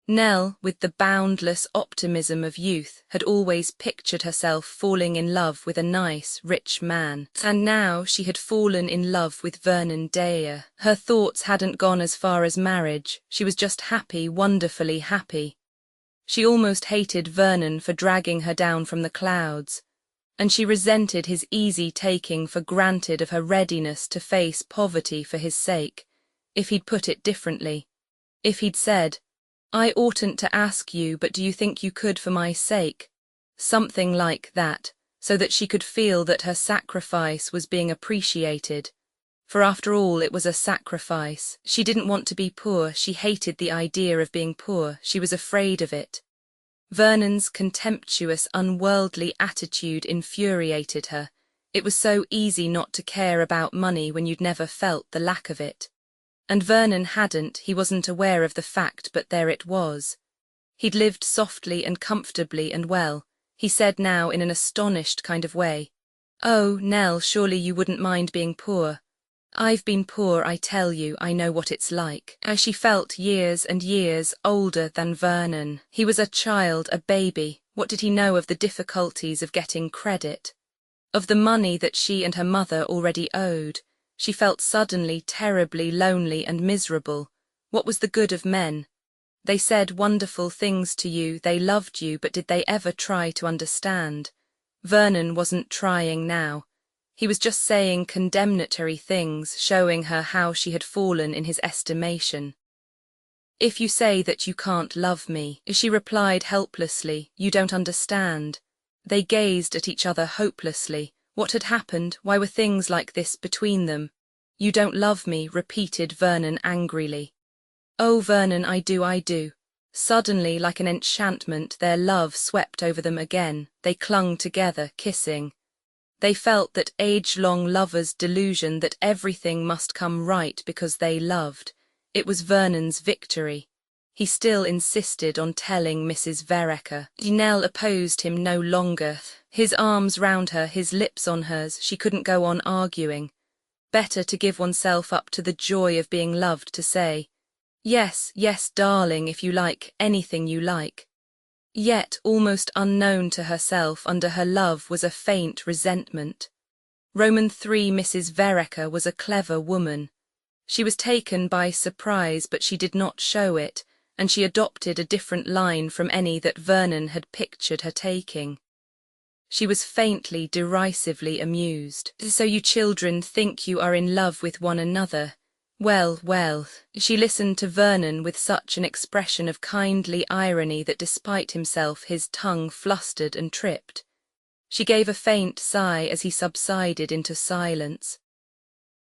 Nell, with the boundless optimism of youth, had always pictured herself falling in love with a nice, rich man. And now she had fallen in love with Vernon Dare. Her thoughts hadn't gone as far as marriage. She was just happy, wonderfully happy. She almost hated Vernon for dragging her down from the clouds. And she resented his easy taking for granted of her readiness to face poverty for his sake. If he'd put it differently. If he'd said, I oughtn't to ask you, but do you think you could for my sake? Something like that, so that she could feel that her sacrifice was being appreciated. For after all, it was a sacrifice. She didn't want to be poor. She hated the idea of being poor. She was afraid of it. Vernon's contemptuous, unworldly attitude infuriated her. It was so easy not to care about money when you'd never felt the lack of it. And Vernon hadn't, he wasn't aware of the fact, but there it was. He'd lived softly and comfortably and well. He said now in an astonished kind of way, Oh, Nell, surely you wouldn't mind being poor. I've been poor, I tell you, I know what it's like. As she felt years and years older than Vernon. He was a child, a baby. What did he know of the difficulties of getting credit? Of the money that she and her mother already owed? She felt suddenly terribly lonely and miserable. What was the good of men? They said wonderful things to you, they loved you, but did they ever try to understand? Vernon wasn't trying now. He was just saying condemnatory things, showing her how she had fallen in his estimation. If you say that you can't love me, she replied helplessly, you don't understand. They gazed at each other hopelessly. What had happened? Why were things like this between them? You don't love me, repeated Vernon angrily. Oh, Vernon, I do, I do. Suddenly, like an enchantment, their love swept over them again. They clung together, kissing. They felt that age-long lovers' delusion that everything must come right because they loved. It was Vernon's victory. He still insisted on telling Mrs. Vereker. Nell opposed him no longer. His arms round her, his lips on hers, she couldn't go on arguing. Better to give oneself up to the joy of being loved, to say, Yes, yes, darling, if you like, anything you like. Yet, almost unknown to herself under her love was a faint resentment. Roman 3 Mrs. Vereker was a clever woman. She was taken by surprise, but she did not show it, and she adopted a different line from any that Vernon had pictured her taking. She was faintly, derisively amused. "So you children think you are in love with one another? Well, well." She listened to Vernon with such an expression of kindly irony that despite himself his tongue flustered and tripped. She gave a faint sigh as he subsided into silence.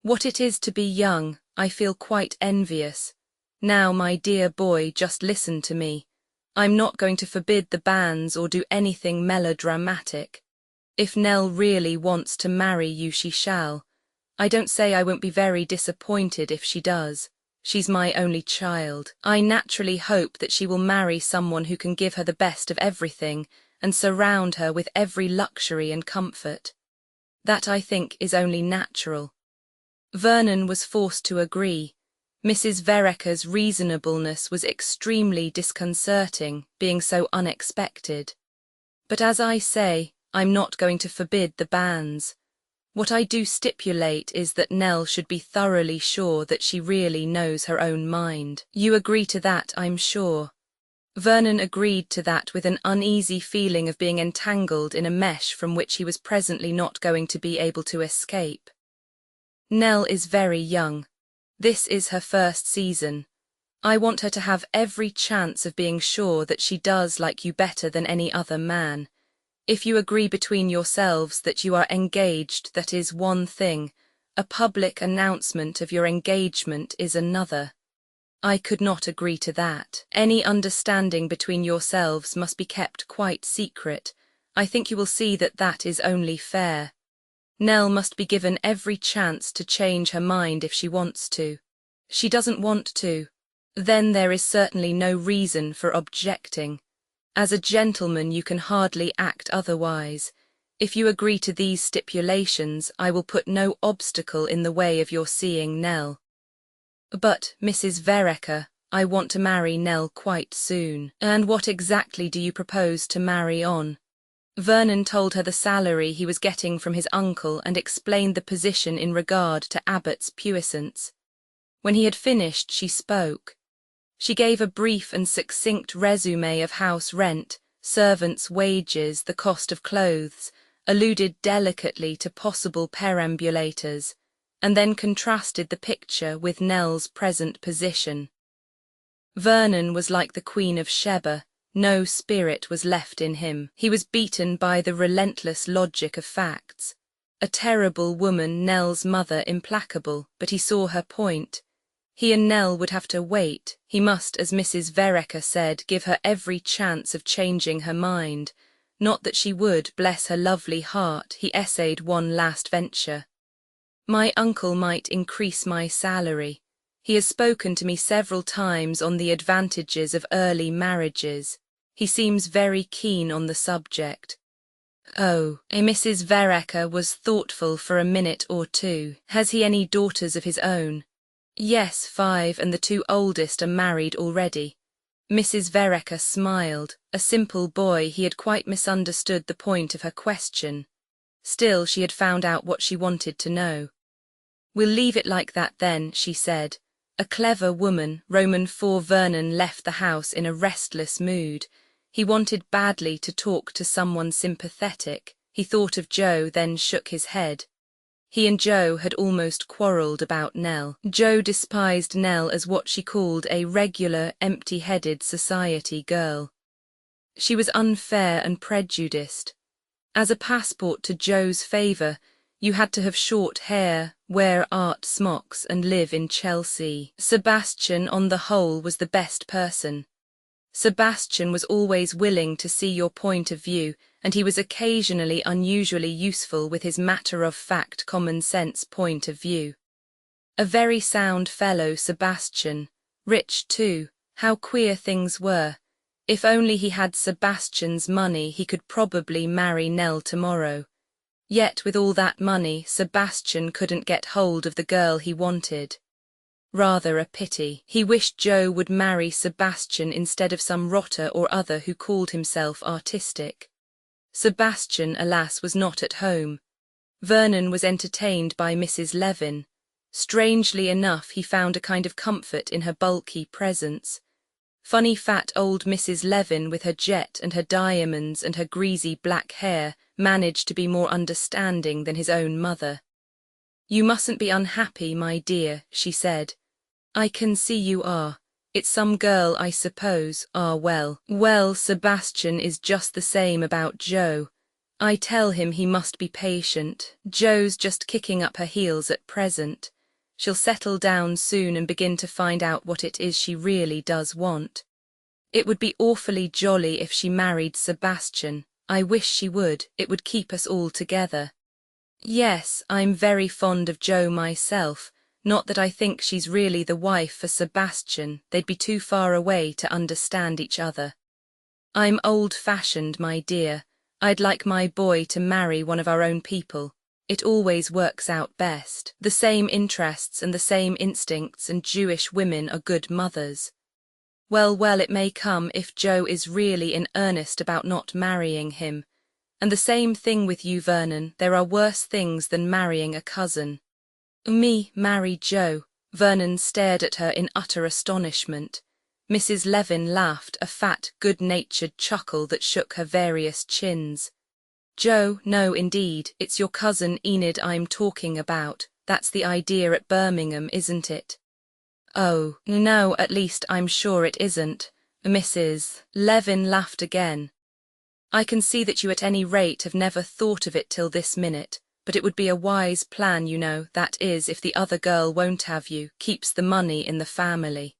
"What it is to be young, I feel quite envious. Now, my dear boy, just listen to me. I'm not going to forbid the banns or do anything melodramatic. If Nell really wants to marry you, she shall. I don't say I won't be very disappointed if she does. She's my only child. I naturally hope that she will marry someone who can give her the best of everything and surround her with every luxury and comfort. That, I think, is only natural." Vernon was forced to agree. Mrs. Vereker's reasonableness was extremely disconcerting, being so unexpected. "But as I say, I'm not going to forbid the banns. What I do stipulate is that Nell should be thoroughly sure that she really knows her own mind. You agree to that, I'm sure." Vernon agreed to that with an uneasy feeling of being entangled in a mesh from which he was presently not going to be able to escape. "Nell is very young. This is her first season. I want her to have every chance of being sure that she does like you better than any other man. If you agree between yourselves that you are engaged, that is one thing. A public announcement of your engagement is another. I could not agree to that. Any understanding between yourselves must be kept quite secret. I think you will see that that is only fair. Nell must be given every chance to change her mind if she wants to. She doesn't want to. Then there is certainly no reason for objecting. As a gentleman you can hardly act otherwise. If you agree to these stipulations, I will put no obstacle in the way of your seeing Nell." "But, Mrs. Vereker, I want to marry Nell quite soon." "And what exactly do you propose to marry on?" Vernon told her the salary he was getting from his uncle and explained the position in regard to Abbott's puissance. When he had finished, she spoke. She gave a brief and succinct resume of house rent, servants' wages, the cost of clothes, alluded delicately to possible perambulators, and then contrasted the picture with Nell's present position. Vernon was like the Queen of Sheba. No spirit was left in him. He was beaten by the relentless logic of facts. A terrible woman, Nell's mother, implacable, but he saw her point. He and Nell would have to wait. He must, as Mrs. Vereker said, give her every chance of changing her mind. Not that she would, bless her lovely heart. He essayed one last venture. "My uncle might increase my salary. He has spoken to me several times on the advantages of early marriages. He seems very keen on the subject." "Oh." Mrs. Vereker was thoughtful for a minute or two. "Has he any daughters of his own?" "Yes, 5, and the 2 oldest are married already." Mrs. Vereker smiled. A simple boy, he had quite misunderstood the point of her question. Still, she had found out what she wanted to know. "We'll leave it like that then," she said. A clever woman. Roman 4 Vernon left the house in a restless mood. He wanted badly to talk to someone sympathetic. He thought of Joe, then shook his head. He and Joe had almost quarrelled about Nell. Joe despised Nell as what she called a regular, empty-headed society girl. She was unfair and prejudiced. As a passport to Joe's favour, you had to have short hair, wear art smocks and live in Chelsea. Sebastian, on the whole, was the best person. Sebastian was always willing to see your point of view, and he was occasionally unusually useful with his matter-of-fact common-sense point of view. A very sound fellow, Sebastian. Rich, too. How queer things were. If only he had Sebastian's money, he could probably marry Nell tomorrow. Yet with all that money, Sebastian couldn't get hold of the girl he wanted. Rather a pity. He wished Joe would marry Sebastian instead of some rotter or other who called himself artistic. Sebastian, alas, was not at home. Vernon was entertained by Mrs. Levin. Strangely enough, he found a kind of comfort in her bulky presence. Funny fat old Mrs. Levin, with her jet and her diamonds and her greasy black hair, managed to be more understanding than his own mother. "You mustn't be unhappy, my dear," she said. "I can see you are. It's some girl, I suppose. Ah, well, Sebastian is just the same about Joe. I tell him he must be patient. Joe's just kicking up her heels at present. She'll settle down soon and begin to find out what it is she really does want. It would be awfully jolly if she married Sebastian. I wish she would. It would keep us all together. Yes, I'm very fond of Joe myself. Not that I think she's really the wife for Sebastian. They'd be too far away to understand each other. I'm old-fashioned, my dear. I'd like my boy to marry one of our own people. It always works out best. The same interests and the same instincts, and Jewish women are good mothers. Well, it may come if Joe is really in earnest about not marrying him. And the same thing with you, Vernon. There are worse things than marrying a cousin." "Me marry Joe?" Vernon stared at her in utter astonishment. Mrs. Levin laughed, a fat, good-natured chuckle that shook her various chins. "Joe, no indeed, it's your cousin Enid I'm talking about. That's the idea at Birmingham, isn't it?" "Oh, no, at least I'm sure it isn't." Mrs. Levin laughed again. "I can see that you at any rate have never thought of it till this minute. But it would be a wise plan, you know, that is, if the other girl won't have you, keeps the money in the family."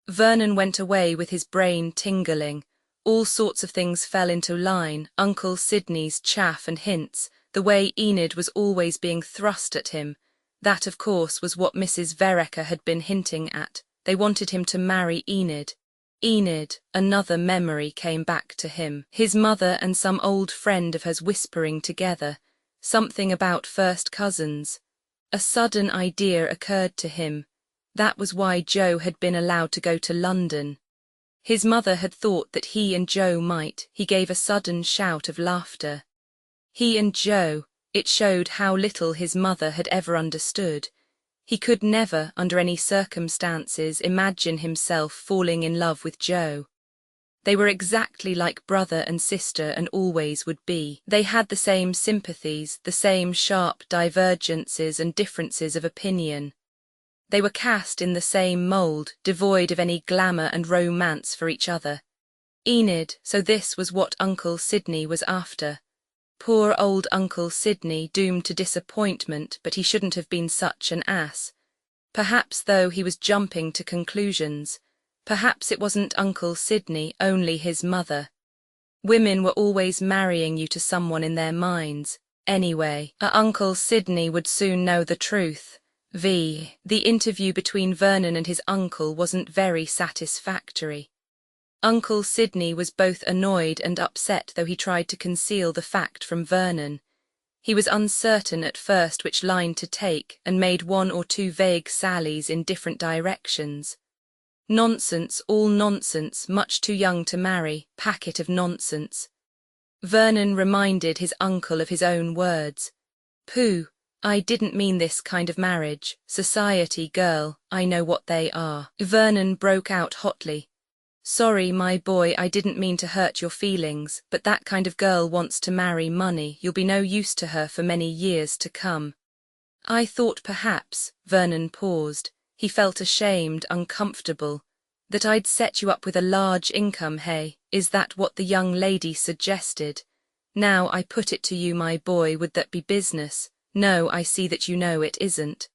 Vernon went away with his brain tingling. All sorts of things fell into line, Uncle Sidney's chaff and hints, the way Enid was always being thrust at him. That, of course, was what Mrs. Vereker had been hinting at. They wanted him to marry Enid. Enid, another memory came back to him. His mother and some old friend of hers whispering together. Something about first cousins. A sudden idea occurred to him. That was why Joe had been allowed to go to London. His mother had thought that he and Joe might. He gave a sudden shout of laughter. He and Joe. It showed how little his mother had ever understood. He could never, under any circumstances, imagine himself falling in love with Joe. They were exactly like brother and sister and always would be. They had the same sympathies, the same sharp divergences and differences of opinion. They were cast in the same mould, devoid of any glamour and romance for each other. Enid, so this was what Uncle Sidney was after. Poor old Uncle Sidney, doomed to disappointment, but he shouldn't have been such an ass. Perhaps, though, he was jumping to conclusions. Perhaps it wasn't Uncle Sidney, only his mother. Women were always marrying you to someone in their minds. Anyway, Uncle Sidney would soon know the truth. The interview between Vernon and his uncle wasn't very satisfactory. Uncle Sidney was both annoyed and upset, though he tried to conceal the fact from Vernon. He was uncertain at first which line to take, and made one or two vague sallies in different directions. Nonsense, all nonsense, much too young to marry, packet of nonsense. Vernon reminded his uncle of his own words. "Pooh, I didn't mean this kind of marriage. Society girl, I know what they are." Vernon broke out hotly. "Sorry, my boy, I didn't mean to hurt your feelings, but that kind of girl wants to marry money. You'll be no use to her for many years to come." "I thought perhaps," Vernon paused. He felt ashamed, uncomfortable. "That I'd set you up with a large income, hey? Is that what the young lady suggested? Now I put it to you, my boy, would that be business? No, I see that you know it isn't."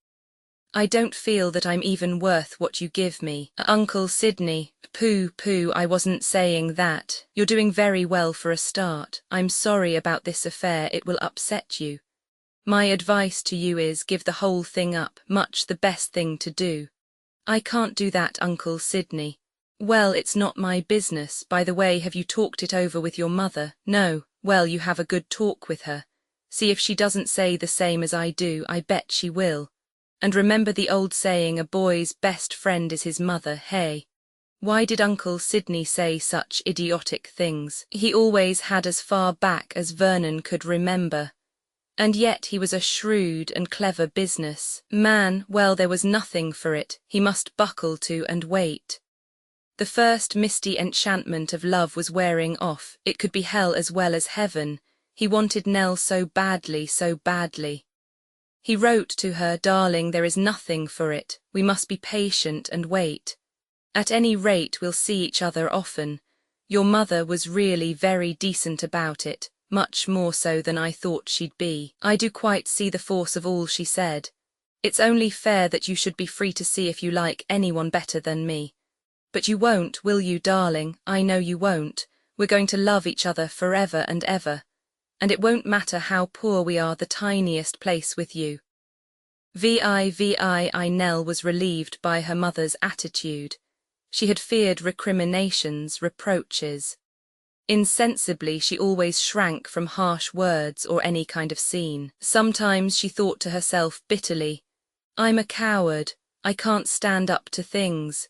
"I don't feel that I'm even worth what you give me." "Uncle Sidney, pooh, I wasn't saying that. You're doing very well for a start. I'm sorry about this affair, it will upset you. My advice to you is give the whole thing up, much the best thing to do." "I can't do that, Uncle Sidney." "Well, it's not my business. By the way, have you talked it over with your mother?" "No." "Well, you have a good talk with her. See if she doesn't say the same as I do. I bet she will. And remember the old saying, a boy's best friend is his mother, hey? Why did Uncle Sidney say such idiotic things? He always had as far back as Vernon could remember. And yet he was a shrewd and clever business man. Well, there was nothing for it, he must buckle to and wait. The first misty enchantment of love was wearing off. It could be hell as well as heaven. He wanted Nell so badly, so badly. He wrote to her, darling, there is nothing for it. We must be patient and wait. At any rate, we'll see each other often. Your mother was really very decent about it, much more so than I thought she'd be. I do quite see the force of all she said. It's only fair that you should be free to see if you like anyone better than me. But you won't, will you, darling? I know you won't. We're going to love each other forever and ever. And it won't matter how poor we are, the tiniest place with you. VI Nell was relieved by her mother's attitude. She had feared recriminations, reproaches. Insensibly she always shrank from harsh words or any kind of scene. Sometimes she thought to herself bitterly, I'm a coward, I can't stand up to things.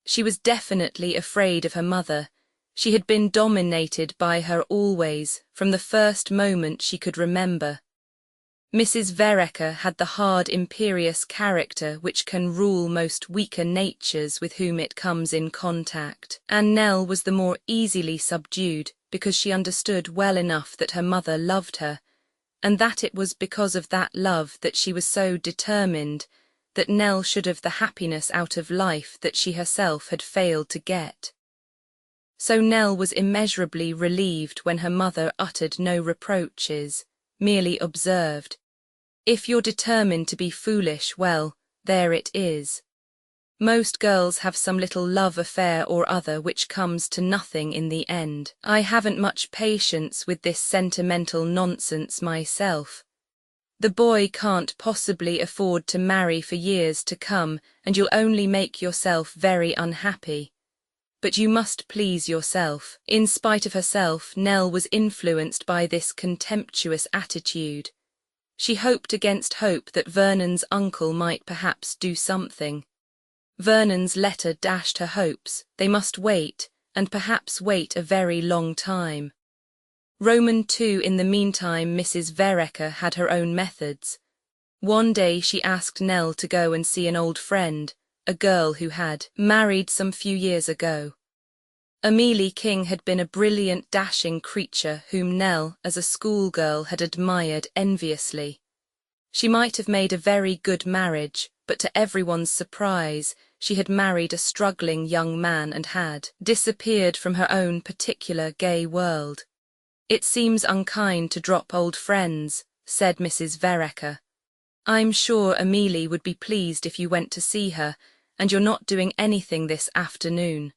She was definitely afraid of her mother. She had been dominated by her always, from the first moment she could remember. Mrs. Vereker had the hard, imperious character which can rule most weaker natures with whom it comes in contact, and Nell was the more easily subdued because she understood well enough that her mother loved her, and that it was because of that love that she was so determined that Nell should have the happiness out of life that she herself had failed to get. So Nell was immeasurably relieved when her mother uttered no reproaches, merely observed, if you're determined to be foolish, well, there it is. Most girls have some little love affair or other which comes to nothing in the end. I haven't much patience with this sentimental nonsense myself. The boy can't possibly afford to marry for years to come, and you'll only make yourself very unhappy. But you must please yourself. In spite of herself, Nell was influenced by this contemptuous attitude. She hoped against hope that Vernon's uncle might perhaps do something. Vernon's letter dashed her hopes. They must wait, and perhaps wait a very long time. II. In the meantime, Mrs. Vereker had her own methods. One day she asked Nell to go and see an old friend, a girl who had married some few years ago. Amelie King had been a brilliant, dashing creature whom Nell, as a schoolgirl, had admired enviously. She might have made a very good marriage, but to everyone's surprise, she had married a struggling young man and had disappeared from her own particular gay world. It seems unkind to drop old friends, said Mrs. Vereker. I'm sure Amelie would be pleased if you went to see her, and you're not doing anything this afternoon.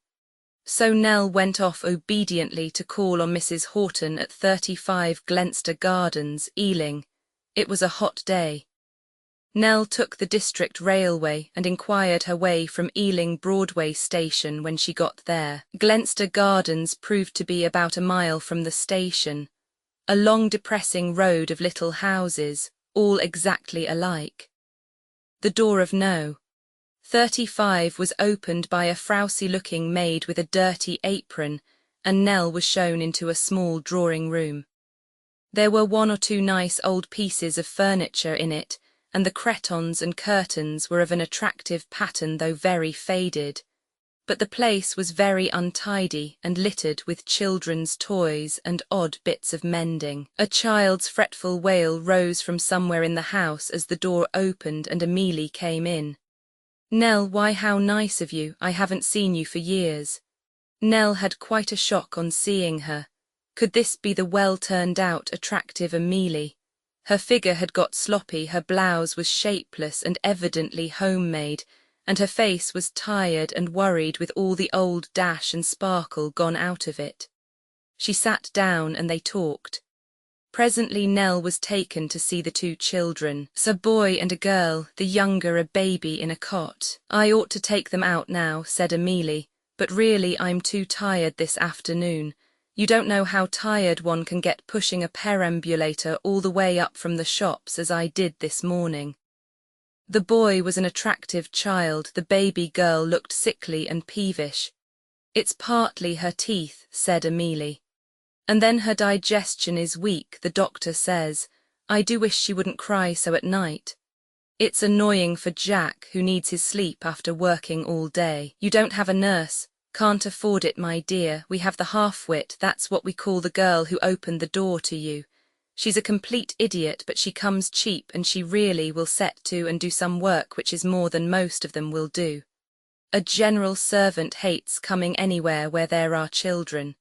So Nell went off obediently to call on Mrs. Horton at 35 Glenster Gardens, Ealing. It was a hot day. Nell took the district railway and inquired her way from Ealing Broadway station when she got there. Glenster Gardens proved to be about a mile from the station, a long depressing road of little houses, all exactly alike. The door of No. 35 was opened by a frowsy-looking maid with a dirty apron, and Nell was shown into a small drawing-room. There were one or two nice old pieces of furniture in it, and the cretons and curtains were of an attractive pattern though very faded. But the place was very untidy and littered with children's toys and odd bits of mending. A child's fretful wail rose from somewhere in the house as the door opened and Amelie came in. Nell, why how nice of you, I haven't seen you for years. Nell had quite a shock on seeing her. Could this be the well-turned-out, attractive Amelie? Her figure had got sloppy, her blouse was shapeless and evidently homemade, and her face was tired and worried with all the old dash and sparkle gone out of it. She sat down and they talked. Presently Nell was taken to see the two children, a boy and a girl, the younger a baby in a cot. I ought to take them out now, said Amelie, but really I'm too tired this afternoon. You don't know how tired one can get pushing a perambulator all the way up from the shops as I did this morning. The boy was an attractive child, the baby girl looked sickly and peevish. It's partly her teeth, said Amelie. And then her digestion is weak, the doctor says. I do wish she wouldn't cry so at night. It's annoying for Jack, who needs his sleep after working all day. You don't have a nurse. Can't afford it, my dear. We have the half-wit, that's what we call the girl who opened the door to you. She's a complete idiot, but she comes cheap and she really will set to and do some work which is more than most of them will do. A general servant hates coming anywhere where there are children.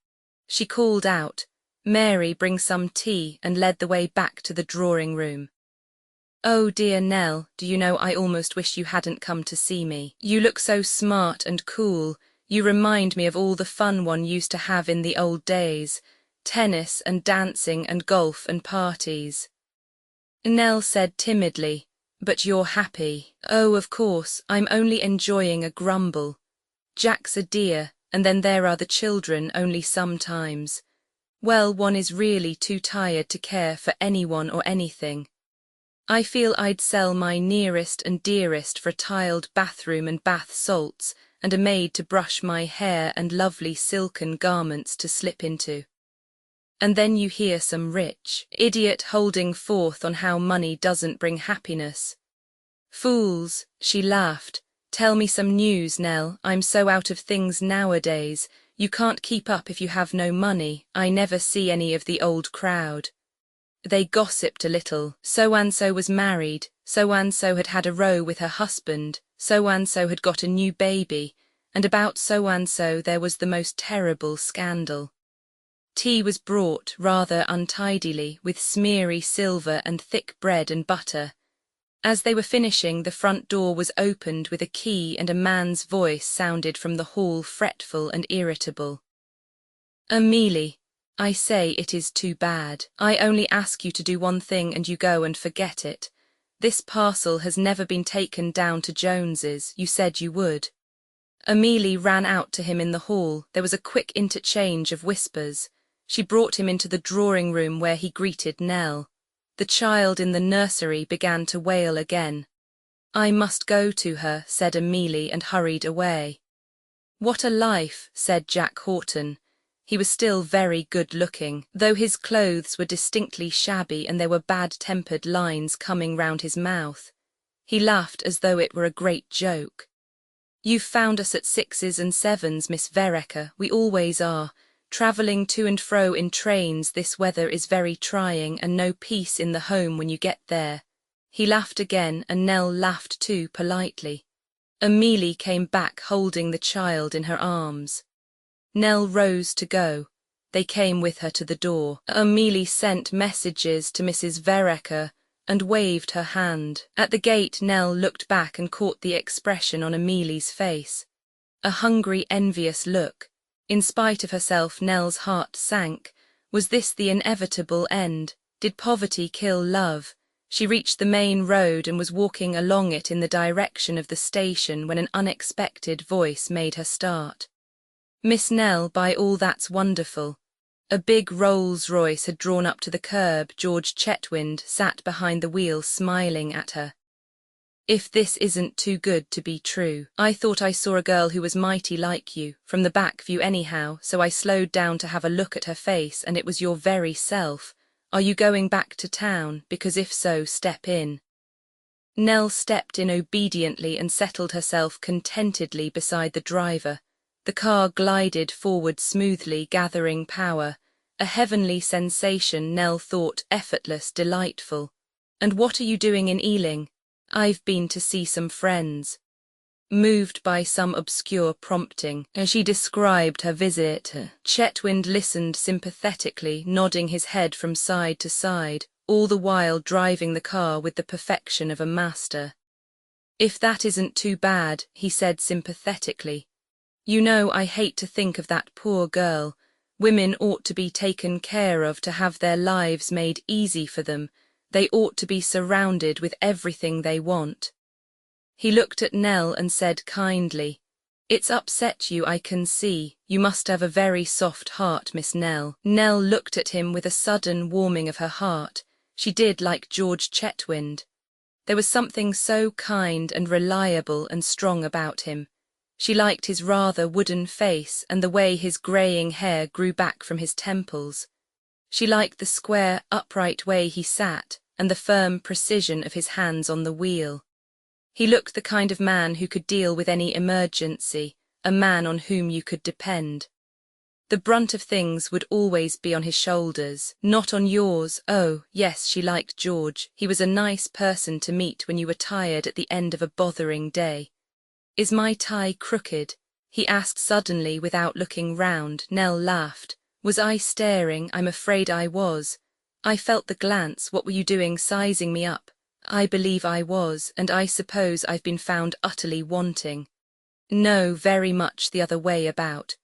She called out, Mary, bring some tea, and led the way back to the drawing-room. Oh dear Nell, do you know I almost wish you hadn't come to see me. You look so smart and cool. You remind me of all the fun one used to have in the old days. Tennis and dancing and golf and parties. Nell said timidly, but you're happy. Oh, of course, I'm only enjoying a grumble. Jack's a dear, and then there are the children only sometimes. Well, one is really too tired to care for anyone or anything. I feel I'd sell my nearest and dearest for a tiled bathroom and bath salts, and a maid to brush my hair and lovely silken garments to slip into. And then you hear some rich idiot holding forth on how money doesn't bring happiness. Fools, she laughed. Tell me some news, Nell. I'm so out of things nowadays. You can't keep up if you have no money. I never see any of the old crowd. They gossiped a little. So-and-so was married, so-and-so had had a row with her husband, so-and-so had got a new baby, and about so-and-so there was the most terrible scandal. Tea was brought rather untidily, with smeary silver and thick bread and butter. As they were finishing, the front door was opened with a key and a man's voice sounded from the hall, fretful and irritable. Amelie, I say it is too bad. I only ask you to do one thing and you go and forget it. This parcel has never been taken down to Jones's. You said you would. Amelie ran out to him in the hall. There was a quick interchange of whispers. She brought him into the drawing-room where he greeted Nell. The child in the nursery began to wail again. I must go to her, said Amelie, and hurried away. What a life, said Jack Horton. He was still very good-looking, though his clothes were distinctly shabby and there were bad-tempered lines coming round his mouth. He laughed as though it were a great joke. You've found us at 6s and 7s, Miss Vereker. We always are. Travelling to and fro in trains this weather is very trying, and no peace in the home when you get there. He laughed again, and Nell laughed too, politely. Amelie came back holding the child in her arms. Nell rose to go. They came with her to the door. Amelie sent messages to Mrs. Vereker and waved her hand. At the gate Nell looked back and caught the expression on Amelie's face. A hungry, envious look. In spite of herself, Nell's heart sank. Was this the inevitable end? Did poverty kill love? She reached the main road and was walking along it in the direction of the station when an unexpected voice made her start. Miss Nell, by all that's wonderful. A big Rolls-Royce had drawn up to the curb. George Chetwynd sat behind the wheel smiling at her. If this isn't too good to be true. I thought I saw a girl who was mighty like you, from the back view anyhow, so I slowed down to have a look at her face, and it was your very self. Are you going back to town? Because if so, step in. Nell stepped in obediently and settled herself contentedly beside the driver. The car glided forward smoothly, gathering power. A heavenly sensation, Nell thought, effortless, delightful. And what are you doing in Ealing? I've been to see some friends. Moved by some obscure prompting, as she described her visit, Chetwynd listened sympathetically, nodding his head from side to side, all the while driving the car with the perfection of a master. If that isn't too bad, he said sympathetically. You know, I hate to think of that poor girl. Women ought to be taken care of, to have their lives made easy for them. They ought to be surrounded with everything they want. He looked at Nell and said kindly, It's upset you, I can see. You must have a very soft heart, Miss Nell. Nell looked at him with a sudden warming of her heart. She did like George Chetwynd. There was something so kind and reliable and strong about him. She liked his rather wooden face and the way his greying hair grew back from his temples. She liked the square, upright way he sat and the firm precision of his hands on the wheel. He looked the kind of man who could deal with any emergency, a man on whom you could depend. The brunt of things would always be on his shoulders, not on yours. Oh, yes, she liked George. He was a nice person to meet when you were tired at the end of a bothering day. Is my tie crooked? He asked suddenly without looking round. Nell laughed. Was I staring? I'm afraid I was. I felt the glance. What were you doing, sizing me up? I believe I was, and I suppose I've been found utterly wanting. No, very much the other way about.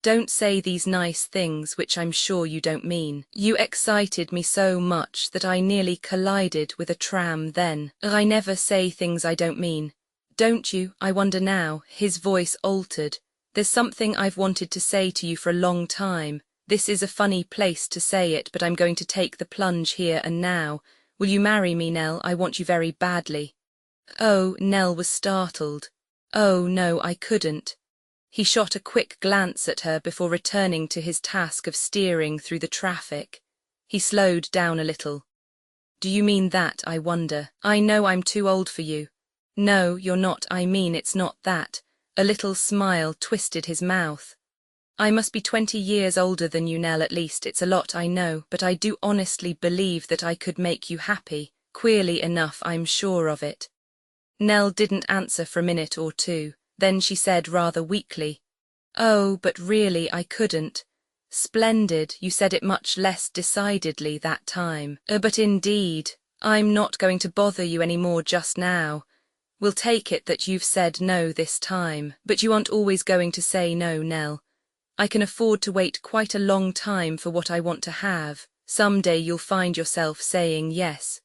Don't say these nice things which I'm sure you don't mean. You excited me so much that I nearly collided with a tram then. I never say things I don't mean. Don't you? I wonder now. His voice altered. There's something I've wanted to say to you for a long time. This is a funny place to say it, but I'm going to take the plunge here and now. Will you marry me, Nell? I want you very badly. Oh, Nell was startled. Oh, no, I couldn't. He shot a quick glance at her before returning to his task of steering through the traffic. He slowed down a little. Do you mean that, I wonder? I know I'm too old for you. No, you're not. I mean, it's not that. A little smile twisted his mouth. I must be 20 years older than you, Nell, at least. It's a lot, I know, but I do honestly believe that I could make you happy. Queerly enough, I'm sure of it. Nell didn't answer for a minute or two. Then she said rather weakly, Oh, but really I couldn't. Splendid, you said it much less decidedly that time. But indeed, I'm not going to bother you any more just now. We'll take it that you've said no this time, but you aren't always going to say no, Nell. I can afford to wait quite a long time for what I want to have. Some day you'll find yourself saying yes.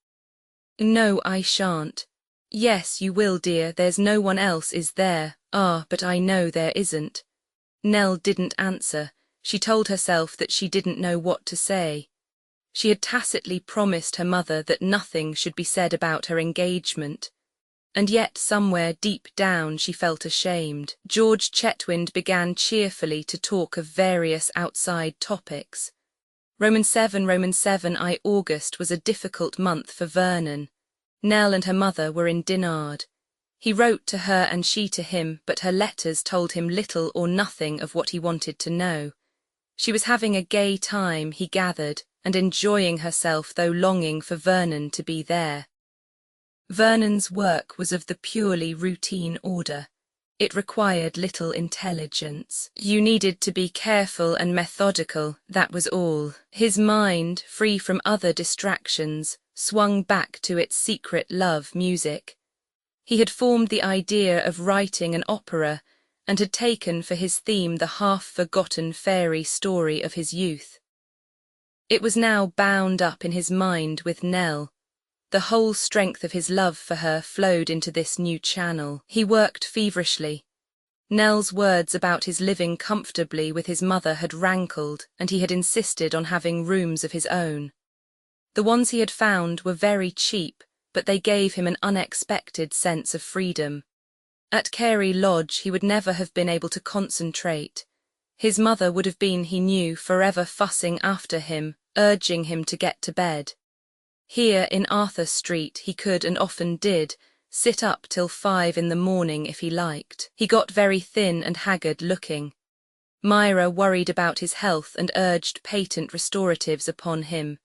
No, I shan't. Yes, you will, dear. There's no one else, is there? Ah, but I know there isn't. Nell didn't answer. She told herself that she didn't know what to say. She had tacitly promised her mother that nothing should be said about her engagement. And yet somewhere deep down she felt ashamed. George Chetwynd began cheerfully to talk of various outside topics. Roman 7 August was a difficult month for Vernon. Nell and her mother were in Dinard. He wrote to her and she to him, but her letters told him little or nothing of what he wanted to know. She was having a gay time, he gathered, and enjoying herself, though longing for Vernon to be there. Vernon's work was of the purely routine order. It required little intelligence. You needed to be careful and methodical, that was all. His mind, free from other distractions, swung back to its secret love, music. He had formed the idea of writing an opera, and had taken for his theme the half-forgotten fairy story of his youth. It was now bound up in his mind with Nell. The whole strength of his love for her flowed into this new channel. He worked feverishly. Nell's words about his living comfortably with his mother had rankled, and he had insisted on having rooms of his own. The ones he had found were very cheap, but they gave him an unexpected sense of freedom. At Carey Lodge he would never have been able to concentrate. His mother would have been, he knew, forever fussing after him, urging him to get to bed. Here in Arthur Street he could, and often did, sit up till 5 in the morning if he liked. He got very thin and haggard looking. Myra worried about his health and urged patent restoratives upon him.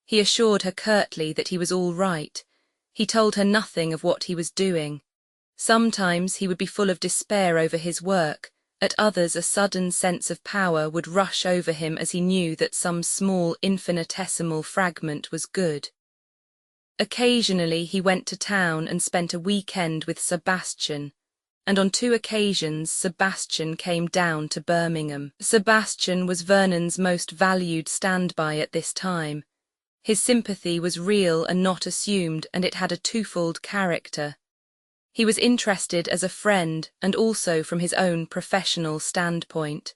He assured her curtly that he was all right. He told her nothing of what he was doing. Sometimes he would be full of despair over his work, at others a sudden sense of power would rush over him as he knew that some small infinitesimal fragment was good. Occasionally he went to town and spent a weekend with Sebastian, and on 2 occasions Sebastian came down to Birmingham. Sebastian was Vernon's most valued standby at this time. His sympathy was real and not assumed, and it had a twofold character. He was interested as a friend and also from his own professional standpoint.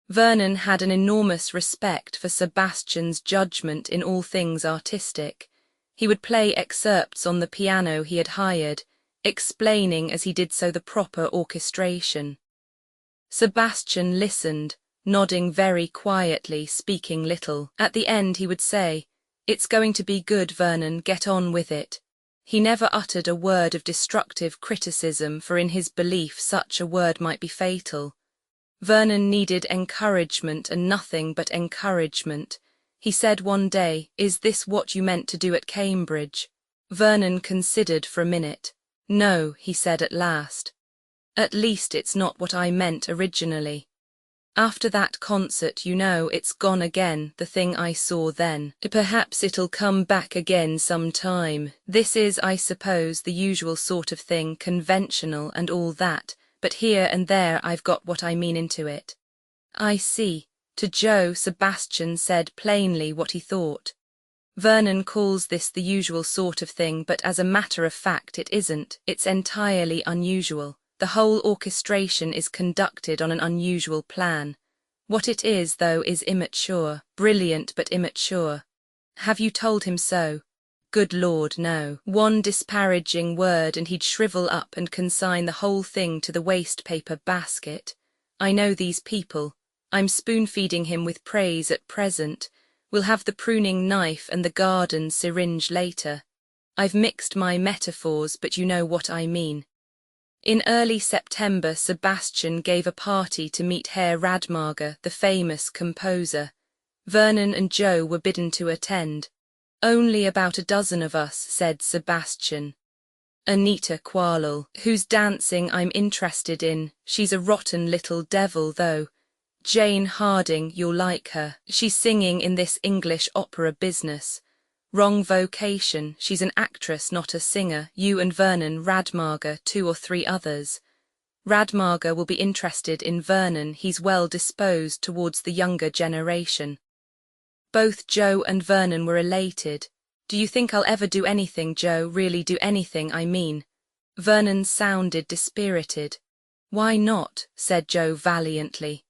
Vernon had an enormous respect for Sebastian's judgment in all things artistic. He would play excerpts on the piano he had hired, explaining as he did so the proper orchestration. Sebastian listened, nodding very quietly, speaking little. At the end he would say, "It's going to be good, Vernon, get on with it." He never uttered a word of destructive criticism, for in his belief such a word might be fatal. Vernon needed encouragement and nothing but encouragement. He said one day, "Is this what you meant to do at Cambridge?" Vernon considered for a minute. "No," he said at last. "At least it's not what I meant originally. After that concert, you know, it's gone again, the thing I saw then. Perhaps it'll come back again some time. This is, I suppose, the usual sort of thing, conventional and all that, but here and there I've got what I mean into it." "I see." To Joe, Sebastian said plainly what he thought. "Vernon calls this the usual sort of thing, but as a matter of fact it isn't. It's entirely unusual. The whole orchestration is conducted on an unusual plan. What it is, though, is immature. Brilliant, but immature." "Have you told him so?" "Good Lord, no. One disparaging word and he'd shrivel up and consign the whole thing to the waste-paper basket. I know these people. I'm spoon-feeding him with praise at present. We'll have the pruning knife and the garden syringe later. I've mixed my metaphors, but you know what I mean." In early September, Sebastian gave a party to meet Herr Radmacher, the famous composer. Vernon and Joe were bidden to attend. "Only about a dozen of us," said Sebastian. "Anita Qualel, whose dancing I'm interested in. She's a rotten little devil, though. Jane Harding, you'll like her. She's singing in this English opera business. Wrong vocation, she's an actress, not a singer. You and Vernon, Radmacher, 2 or 3 others. Radmacher will be interested in Vernon, he's well disposed towards the younger generation." Both Joe and Vernon were elated. "Do you think I'll ever do anything, Joe, really do anything, I mean?" Vernon sounded dispirited. "Why not?" said Joe valiantly.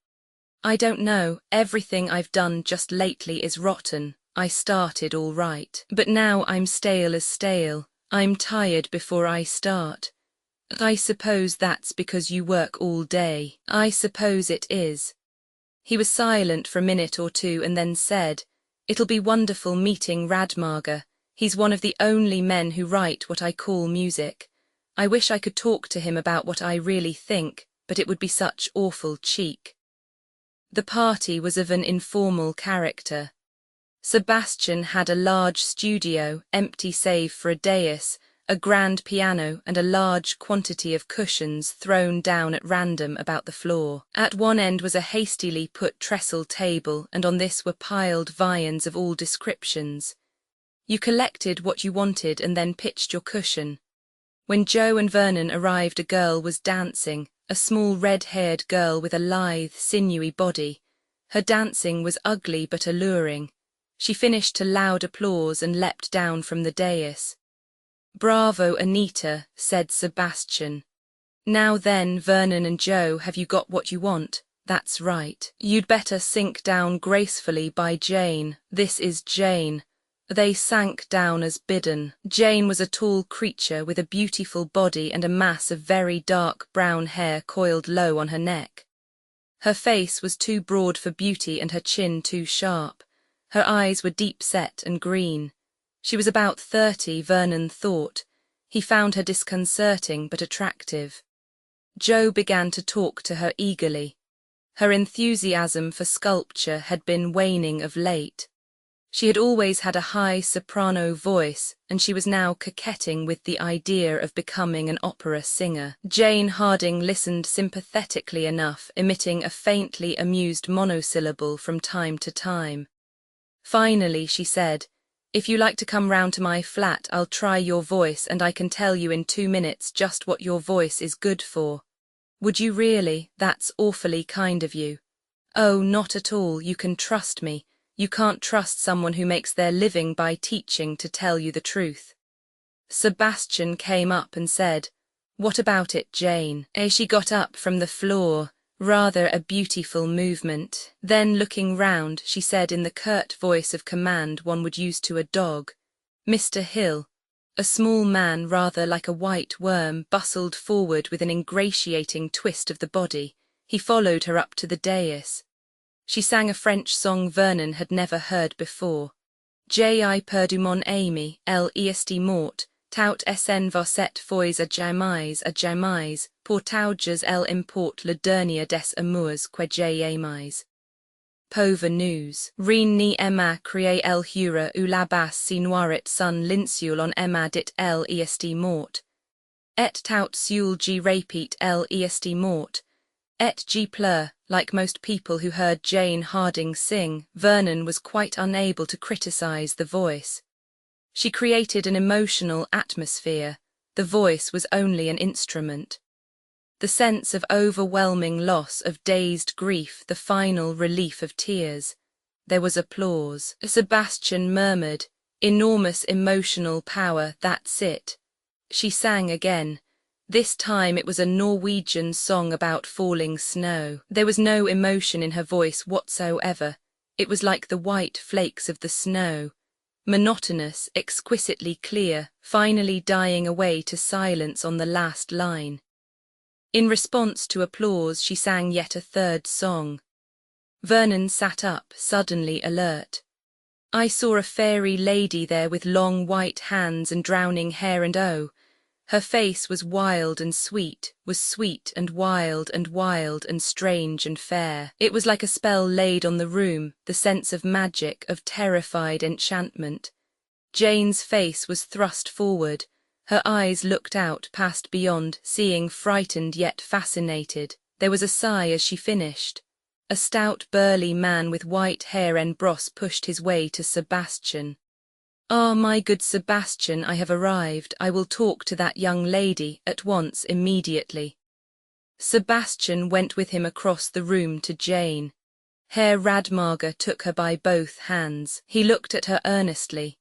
"I don't know, everything I've done just lately is rotten. I started all right, but now I'm stale as stale. I'm tired before I start." "I suppose that's because you work all day." "I suppose it is." He was silent for a minute or two and then said, "It'll be wonderful meeting Radmacher. He's one of the only men who write what I call music. I wish I could talk to him about what I really think, but it would be such awful cheek." The party was of an informal character. Sebastian had a large studio, empty save for a dais, a grand piano and a large quantity of cushions thrown down at random about the floor. At one end was a hastily put trestle table, and on this were piled viands of all descriptions. You collected what you wanted and then pitched your cushion. When Joe and Vernon arrived, a girl was dancing, a small red-haired girl with a lithe, sinewy body. Her dancing was ugly but alluring. She finished to loud applause and leapt down from the dais. "Bravo, Anita," said Sebastian. "Now then, Vernon and Joe, have you got what you want? That's right. You'd better sink down gracefully by Jane. This is Jane." They sank down as bidden. Jane was a tall creature with a beautiful body and a mass of very dark brown hair coiled low on her neck. Her face was too broad for beauty and her chin too sharp. Her eyes were deep-set and green. She was about 30, Vernon thought. He found her disconcerting but attractive. Joe began to talk to her eagerly. Her enthusiasm for sculpture had been waning of late. She had always had a high soprano voice, and she was now coquetting with the idea of becoming an opera singer. Jane Harding listened sympathetically enough, emitting a faintly amused monosyllable from time to time. Finally she said, "If you like to come round to my flat, I'll try your voice and I can tell you in 2 minutes just what your voice is good for." "Would you really? That's awfully kind of you." "Oh, not at all, you can trust me. You can't trust someone who makes their living by teaching to tell you the truth." Sebastian came up and said, "What about it, Jane?" She got up from the floor, rather a beautiful movement. Then looking round, she said in the curt voice of command one would use to a dog, Mr. Hill, a small man rather like a white worm, bustled forward with an ingratiating twist of the body. He followed her up to the dais. She sang a French song Vernon had never heard before. J'ai perdu mon ami, l'est mort, tout s'en va cette fois à jamais, pour tauges l'importe le dernier des amours que j'ai aimés. Pauvre news. Rien ni Emma crié el hura ou la basse si noiret sun l'insul on Emma dit l'est mort. Et tout seul G repeat l'est mort. Et G pleur. Like most people who heard Jane Harding sing, Vernon was quite unable to criticize the voice. She created an emotional atmosphere. The voice was only an instrument. The sense of overwhelming loss, of dazed grief, the final relief of tears. There was applause. Sebastian murmured, "Enormous emotional power, that's it." She sang again. This time it was a Norwegian song about falling snow. There was no emotion in her voice whatsoever. It was like the white flakes of the snow. Monotonous, exquisitely clear, finally dying away to silence on the last line. In response to applause, she sang yet a third song. Vernon sat up, suddenly alert. I saw a fairy lady there with long white hands and drowning hair, and oh, her face was wild and sweet, was sweet and wild and strange and fair. It was like a spell laid on the room, the sense of magic, of terrified enchantment. Jane's face was thrust forward. Her eyes looked out past beyond, seeing, frightened yet fascinated. There was a sigh as she finished. A stout burly man with white hair en brosse pushed his way to Sebastian. "Ah, my good Sebastian, I have arrived. I will talk to that young lady, at once, immediately." Sebastian went with him across the room to Jane. Herr Radmager took her by both hands. He looked at her earnestly.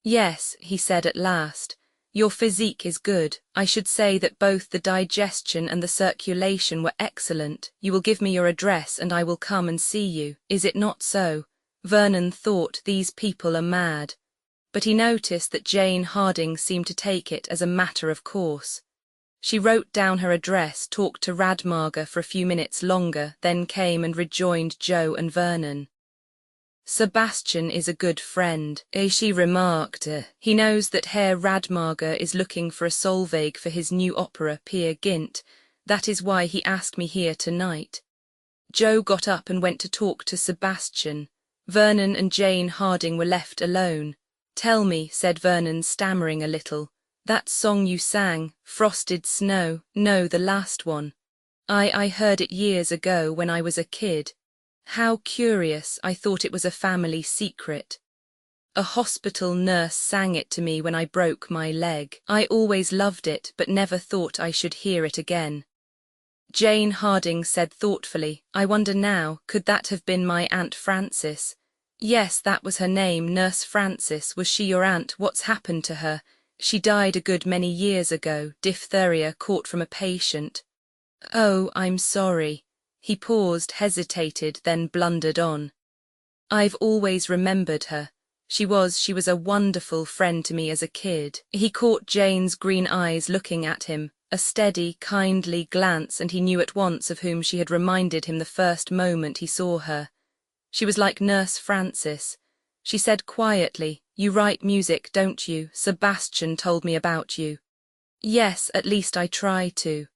"Yes," he said at last, "your physique is good. I should say that both the digestion and the circulation were excellent. You will give me your address and I will come and see you. Is it not so?" Vernon thought, these people are mad. But he noticed that Jane Harding seemed to take it as a matter of course. She wrote down her address, talked to Radmager for a few minutes longer, then came and rejoined Joe and Vernon. "Sebastian is a good friend," she remarked. "He knows that Herr Radmager is looking for a Solveig for his new opera, Peer Gynt. That is why he asked me here tonight." Joe got up and went to talk to Sebastian. Vernon and Jane Harding were left alone. "Tell me," said Vernon, stammering a little, "that song you sang, Frosted Snow, no, the last one. I heard it years ago when I was a kid. How curious, I thought it was a family secret. A hospital nurse sang it to me when I broke my leg. I always loved it, but never thought I should hear it again." Jane Harding said thoughtfully, "I wonder now, could that have been my Aunt Frances?" "Yes, that was her name, Nurse Frances. Was she your aunt? What's happened to her?" "She died a good many years ago, diphtheria caught from a patient." "Oh, I'm sorry." He paused, hesitated, then blundered on. "I've always remembered her. She was a wonderful friend to me as a kid." He caught Jane's green eyes looking at him, a steady, kindly glance, and he knew at once of whom she had reminded him the first moment he saw her. She was like Nurse Frances. She said quietly, "You write music, don't you? Sebastian told me about you." "Yes, at least I try to."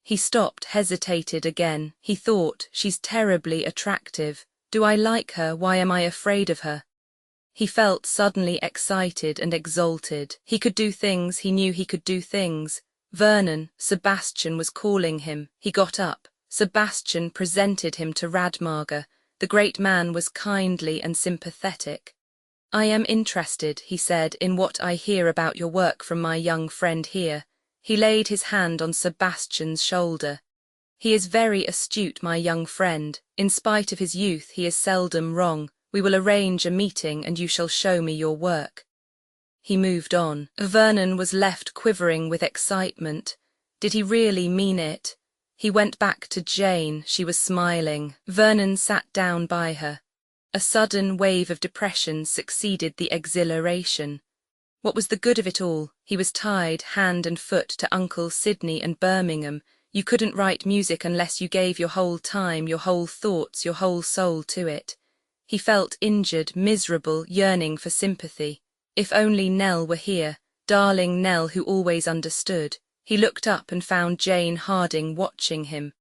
He stopped, hesitated again. He thought, "She's terribly attractive. Do I like her? Why am I afraid of her?" He felt suddenly excited and exalted. He could do things, he knew he could do things. Vernon, Sebastian was calling him. He got up. Sebastian presented him to Radmager. The great man was kindly and sympathetic. "I am interested," he said, "in what I hear about your work from my young friend here." He laid his hand on Sebastian's shoulder. "He is very astute, my young friend. In spite of his youth, he is seldom wrong. We will arrange a meeting and you shall show me your work." He moved on. Vernon was left quivering with excitement. Did he really mean it? He went back to Jane. She was smiling. Vernon sat down by her. A sudden wave of depression succeeded the exhilaration. What was the good of it all? He was tied hand and foot to Uncle Sydney and Birmingham. You couldn't write music unless you gave your whole time, your whole thoughts, your whole soul to it. He felt injured, miserable, yearning for sympathy. If only Nell were here, darling Nell who always understood. He looked up and found Jane Harding watching him.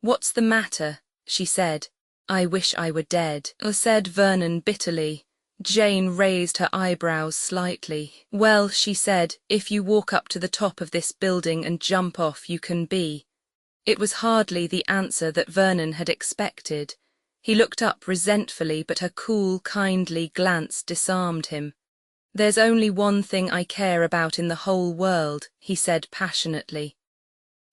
"What's the matter?" she said. "I wish I were dead," said Vernon bitterly. Jane raised her eyebrows slightly. "Well," she said, "if you walk up to the top of this building and jump off, you can be." It was hardly the answer that Vernon had expected. He looked up resentfully, but her cool, kindly glance disarmed him. "There's only one thing I care about in the whole world," he said passionately.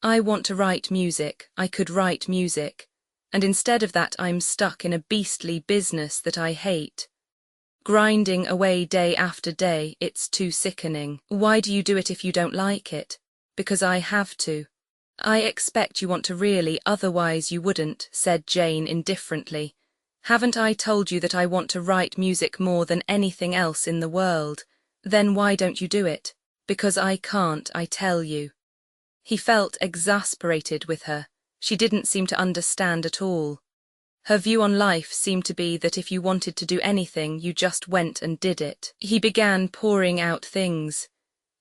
"I want to write music. I could write music. And instead of that, I'm stuck in a beastly business that I hate. Grinding away day after day, it's too sickening. Why do you do it if you don't like it?" "Because I have to." "I expect you want to really, otherwise you wouldn't," said Jane indifferently. "Haven't I told you that I want to write music more than anything else in the world? Then why don't you do it?" "Because I can't, I tell you." He felt exasperated with her. She didn't seem to understand at all. Her view on life seemed to be that if you wanted to do anything, you just went and did it. He began pouring out things.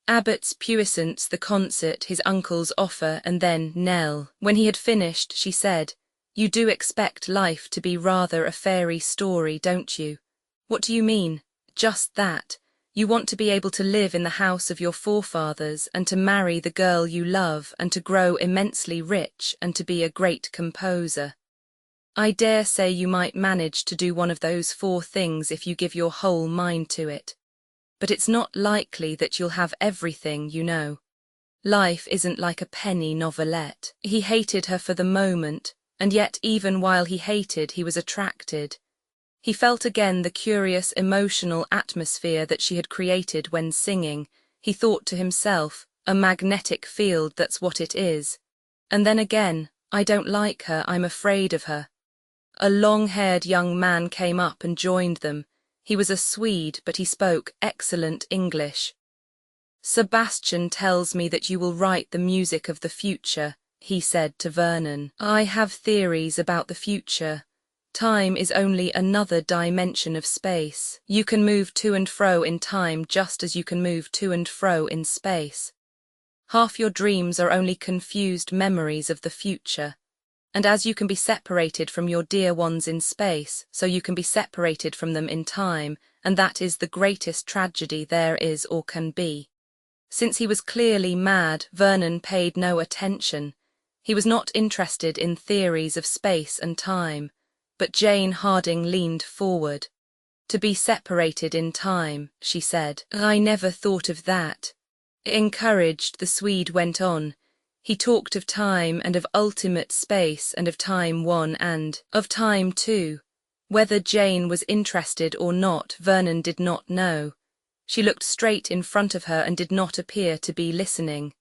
Abbott's puissance, the concert, his uncle's offer, and then Nell. When he had finished, she said, "You do expect life to be rather a fairy story, don't you?" "What do you mean?" "Just that. You want to be able to live in the house of your forefathers, and to marry the girl you love, and to grow immensely rich, and to be a great composer. I dare say you might manage to do one of those 4 things if you give your whole mind to it. But it's not likely that you'll have everything, you know. Life isn't like a penny novelette." He hated her for the moment, and yet even while he hated, he was attracted. He felt again the curious emotional atmosphere that she had created when singing. He thought to himself, a magnetic field, that's what it is. And then again, I don't like her, I'm afraid of her. A long-haired young man came up and joined them. He was a Swede, but he spoke excellent English. "Sebastian tells me that you will write the music of the future," he said to Vernon. "I have theories about the future. Time is only another dimension of space. You can move to and fro in time just as you can move to and fro in space. Half your dreams are only confused memories of the future. And as you can be separated from your dear ones in space, so you can be separated from them in time, and that is the greatest tragedy there is or can be." Since he was clearly mad, Vernon paid no attention. He was not interested in theories of space and time. But Jane Harding leaned forward. "To be separated in time," she said. "I never thought of that." Encouraged, the Swede went on. He talked of time and of ultimate space and of time one and of time two. Whether Jane was interested or not, Vernon did not know. She looked straight in front of her and did not appear to be listening.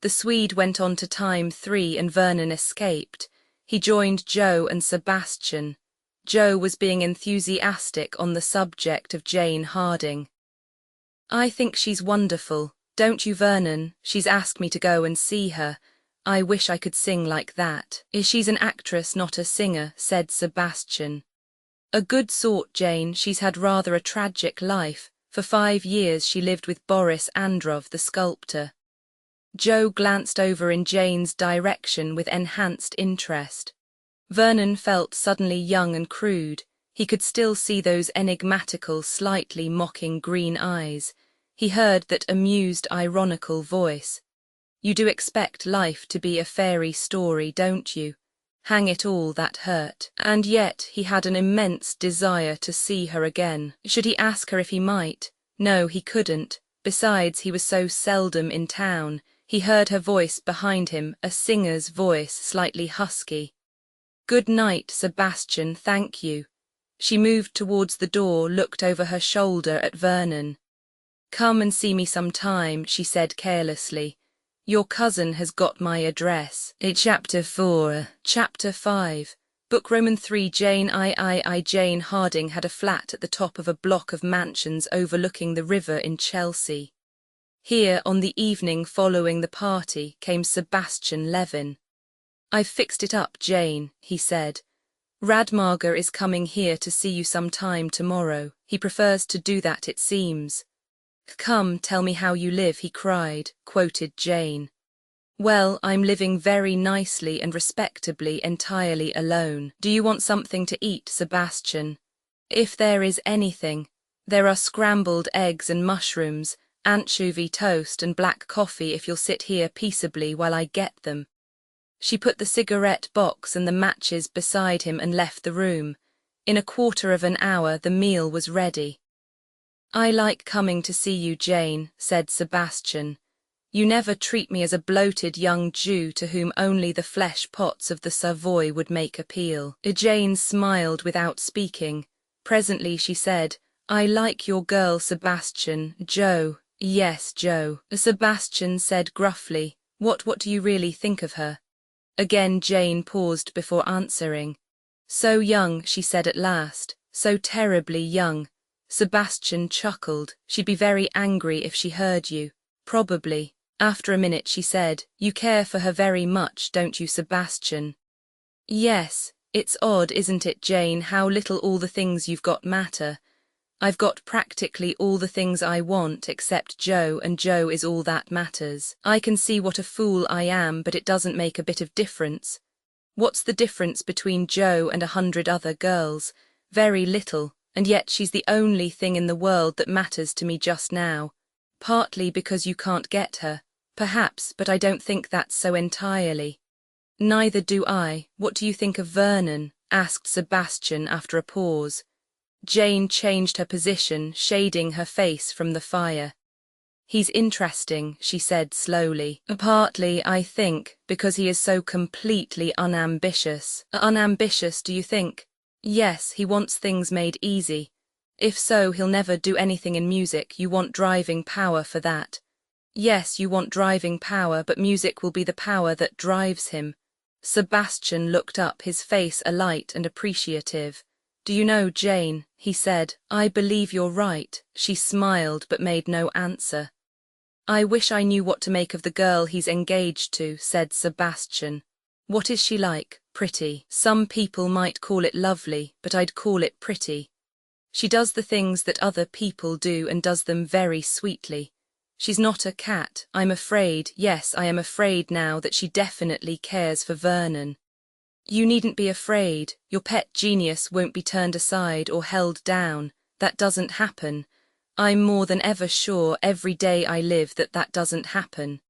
The Swede went on to time 3 and Vernon escaped. He joined Joe and Sebastian. Joe was being enthusiastic on the subject of Jane Harding. "I think she's wonderful. Don't you, Vernon? She's asked me to go and see her. I wish I could sing like that." "She's an actress, not a singer," said Sebastian. "A good sort, Jane. She's had rather a tragic life. For 5 years she lived with Boris Androv, the sculptor." Joe glanced over in Jane's direction with enhanced interest. Vernon felt suddenly young and crude. He could still see those enigmatical, slightly mocking green eyes. He heard that amused, ironical voice. "You do expect life to be a fairy story, don't you? Hang it all, that hurt." And yet he had an immense desire to see her again. Should he ask her if he might? No, he couldn't. Besides, he was so seldom in town. He heard her voice behind him, a singer's voice, slightly husky. "Good night, Sebastian, thank you." She moved towards the door, looked over her shoulder at Vernon. "Come and see me sometime," she said carelessly. "Your cousin has got my address." Chapter 4. Chapter 5. Book Roman 3 Jane Jane Harding had a flat at the top of a block of mansions overlooking the river in Chelsea. Here, on the evening following the party, came Sebastian Levin. "I've fixed it up, Jane," he said. "Radmager is coming here to see you some time tomorrow. He prefers to do that, it seems." "Come, tell me how you live," he cried, quoted Jane. "Well, I'm living very nicely and respectably, entirely alone. Do you want something to eat, Sebastian?" "If there is anything. There are scrambled eggs and mushrooms, anchovy toast and black coffee if you'll sit here peaceably while I get them." She put the cigarette box and the matches beside him and left the room. In a quarter of an hour the meal was ready. "I like coming to see you, Jane," said Sebastian. "You never treat me as a bloated young Jew to whom only the flesh pots of the Savoy would make appeal." Jane smiled without speaking. Presently she said, "I like your girl, Sebastian. Joe." "Yes, Joe." Sebastian said gruffly, What do you really think of her?" Again Jane paused before answering. "So young," she said at last, "so terribly young." Sebastian chuckled. "She'd be very angry if she heard you." "Probably." After a minute she said, "You care for her very much, don't you, Sebastian?" "Yes. It's odd, isn't it, Jane, how little all the things you've got matter. I've got practically all the things I want except Joe, and Joe is all that matters. I can see what a fool I am, but it doesn't make a bit of difference. What's the difference between Joe and 100 other girls? Very little, and yet she's the only thing in the world that matters to me just now. Partly because you can't get her, perhaps, but I don't think that's so entirely." "Neither do I. What do you think of Vernon?" asked Sebastian after a pause. Jane changed her position, shading her face from the fire. "He's interesting," she said slowly. "Partly, I think, because he is so completely unambitious." "Unambitious, do you think?" "Yes, he wants things made easy. If so, he'll never do anything in music. You want driving power for that." "Yes, you want driving power, but music will be the power that drives him." Sebastian looked up, his face alight and appreciative. "Do you know, Jane," he said, "I believe you're right." She smiled but made no answer. "I wish I knew what to make of the girl he's engaged to," said Sebastian. "What is she like? Pretty? Some people might call it lovely, but I'd call it pretty. She does the things that other people do and does them very sweetly. She's not a cat. I'm afraid, yes, I am afraid now that she definitely cares for Vernon." "You needn't be afraid. Your pet genius won't be turned aside or held down. That doesn't happen. I'm more than ever sure every day I live that that doesn't happen."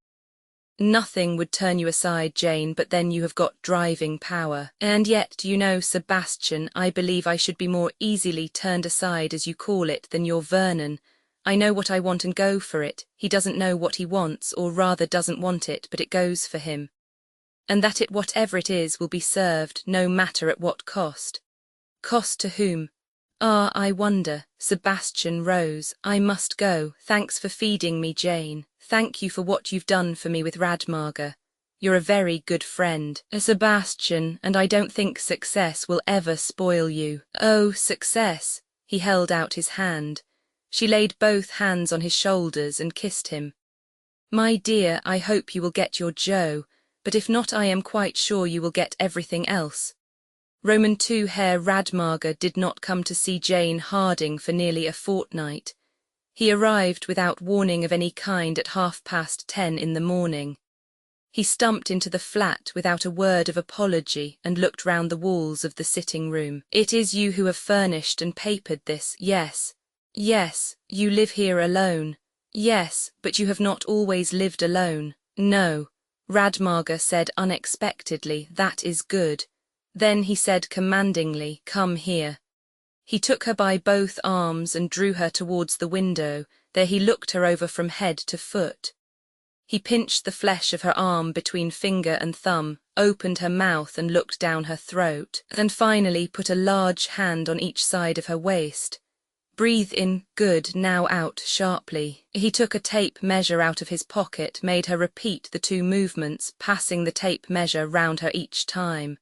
"Nothing would turn you aside, Jane, but then you have got driving power. And yet, do you know, Sebastian, I believe I should be more easily turned aside, as you call it, than your Vernon. I know what I want and go for it. He doesn't know what he wants, or rather doesn't want it, but it goes for him. And that it, whatever it is, will be served, no matter at what cost." "Cost to whom?" "Ah, I wonder." Sebastian rose. "I must go. Thanks for feeding me, Jane. Thank you for what you've done for me with Radmager. You're a very good friend." "Sebastian, and I don't think success will ever spoil you." "Oh, success." He held out his hand. She laid both hands on his shoulders and kissed him. "My dear, I hope you will get your Joe, but if not, I am quite sure you will get everything else." Roman 2 Herr Radmager did not come to see Jane Harding for nearly a fortnight. He arrived without warning of any kind at 10:30 in the morning. He stumped into the flat without a word of apology and looked round the walls of the sitting room. "It is you who have furnished and papered this?" "Yes." "Yes, you live here alone." "Yes, but you have not always lived alone." "No." Radmager said unexpectedly, "That is good." Then he said commandingly, "Come here." He took her by both arms and drew her towards the window. There he looked her over from head to foot. He pinched the flesh of her arm between finger and thumb, opened her mouth and looked down her throat, and finally put a large hand on each side of her waist. "Breathe in, good, now out, sharply." He took a tape measure out of his pocket, made her repeat the 2 movements, passing the tape measure round her each time.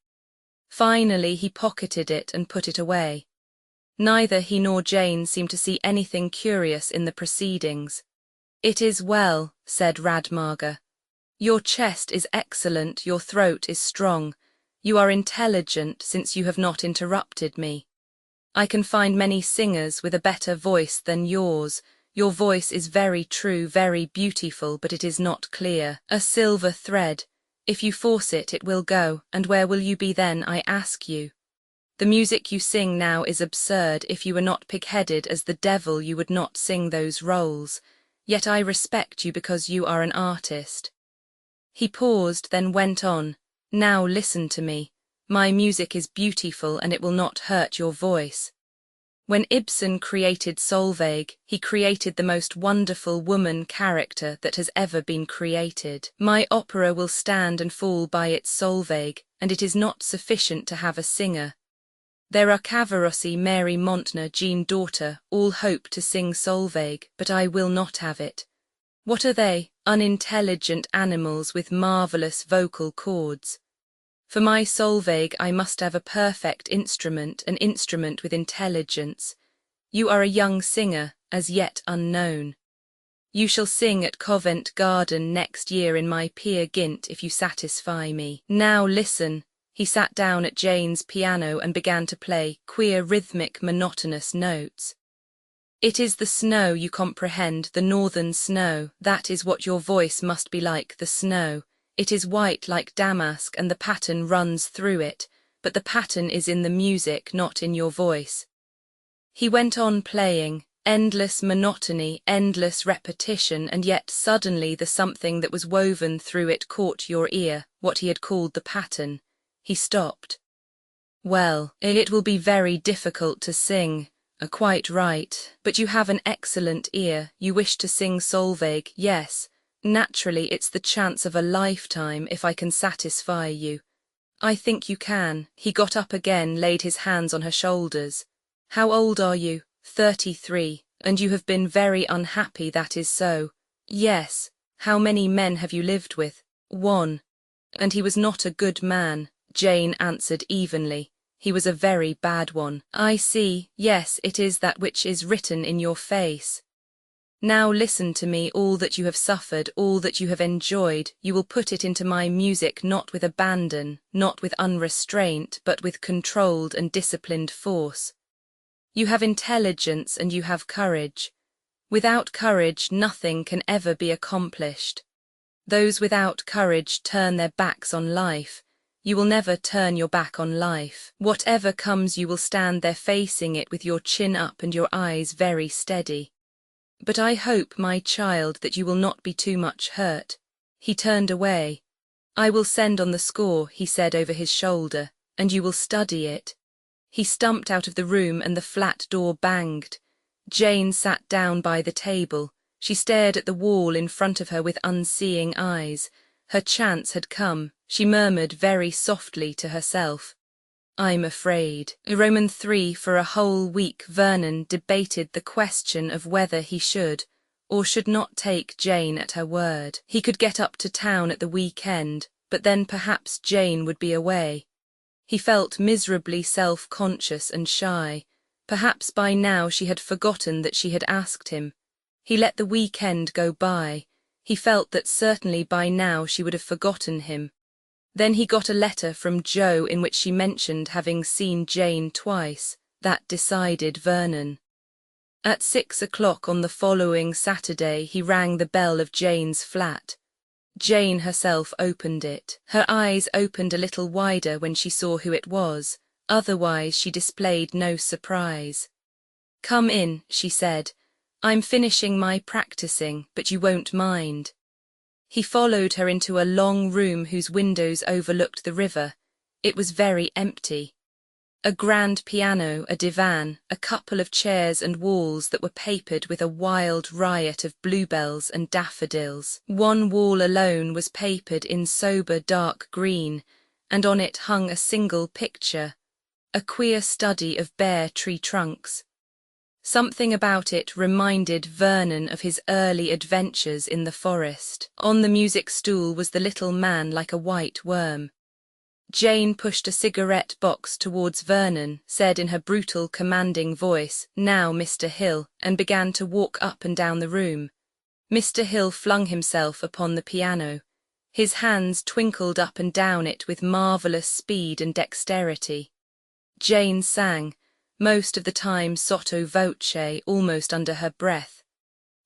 Finally he pocketed it and put it away. Neither he nor Jane seemed to see anything curious in the proceedings. "It is well," said Radmager. "Your chest is excellent, your throat is strong. You are intelligent, since you have not interrupted me. I can find many singers with a better voice than yours. Your voice is very true, very beautiful, but it is not clear. A silver thread. If you force it, it will go, and where will you be then, I ask you? The music you sing now is absurd. If you were not pig-headed as the devil, you would not sing those roles. Yet I respect you because you are an artist." He paused, then went on. "Now listen to me. My music is beautiful and it will not hurt your voice. When Ibsen created Solveig, he created the most wonderful woman character that has ever been created. My opera will stand and fall by its Solveig, and it is not sufficient to have a singer. There are Cavarossi, Mary Montner, Jean Daughter, all hope to sing Solveig, but I will not have it. What are they? Unintelligent animals with marvelous vocal cords. For my Solveig I must have a perfect instrument, an instrument with intelligence. You are a young singer, as yet unknown. You shall sing at Covent Garden next year in my Peer Gynt if you satisfy me. Now listen." He sat down at Jane's piano and began to play queer, rhythmic, monotonous notes. "It is the snow, you comprehend, the northern snow. That is what your voice must be like, the snow. It is white like damask and the pattern runs through it, but the pattern is in the music, not in your voice." He went on playing, endless monotony, endless repetition, and yet suddenly the something that was woven through it caught your ear, what he had called the pattern. He stopped. "Well, it will be very difficult to sing. Quite right, but you have an excellent ear. You wish to sing Solveig, yes. Naturally, it's the chance of a lifetime if I can satisfy you. I think you can." He got up again, laid his hands on her shoulders. "How old are you?" 33. "And you have been very unhappy, that is so." "Yes." "How many men have you lived with?" "One." "And he was not a good man," Jane answered evenly. "He was a very bad one." "I see. Yes, it is that which is written in your face. Now listen to me, all that you have suffered, all that you have enjoyed, you will put it into my music, not with abandon, not with unrestraint, but with controlled and disciplined force. You have intelligence and you have courage. Without courage, nothing can ever be accomplished. Those without courage turn their backs on life. You will never turn your back on life. Whatever comes, you will stand there facing it with your chin up and your eyes very steady. But I hope, my child, that you will not be too much hurt." He turned away. "I will send on the score," he said over his shoulder, "and you will study it." He stumped out of the room and the flat door banged. Jane sat down by the table. She stared at the wall in front of her with unseeing eyes. Her chance had come. She murmured very softly to herself, "I'm afraid." Roman 3. For a whole week Vernon debated the question of whether he should or should not take Jane at her word. He could get up to town at the weekend, but then perhaps Jane would be away. He felt miserably self-conscious and shy. Perhaps by now she had forgotten that she had asked him. He let the weekend go by. He felt that certainly by now she would have forgotten him. Then he got a letter from Jo in which she mentioned having seen Jane twice. That decided Vernon. At 6 o'clock on the following Saturday he rang the bell of Jane's flat. Jane herself opened it. Her eyes opened a little wider when she saw who it was. Otherwise she displayed no surprise. "Come in," she said. "I'm finishing my practicing, but you won't mind." He followed her into a long room whose windows overlooked the river. It was very empty. A grand piano, a divan, a couple of chairs and walls that were papered with a wild riot of bluebells and daffodils. One wall alone was papered in sober dark green, and on it hung a single picture, a queer study of bare tree trunks. Something about it reminded Vernon of his early adventures in the forest. On the music stool was the little man like a white worm. Jane pushed a cigarette box towards Vernon, said in her brutal, commanding voice, "Now, Mr. Hill," and began to walk up and down the room. Mr. Hill flung himself upon the piano. His hands twinkled up and down it with marvellous speed and dexterity. Jane sang, most of the time sotto voce, almost under her breath.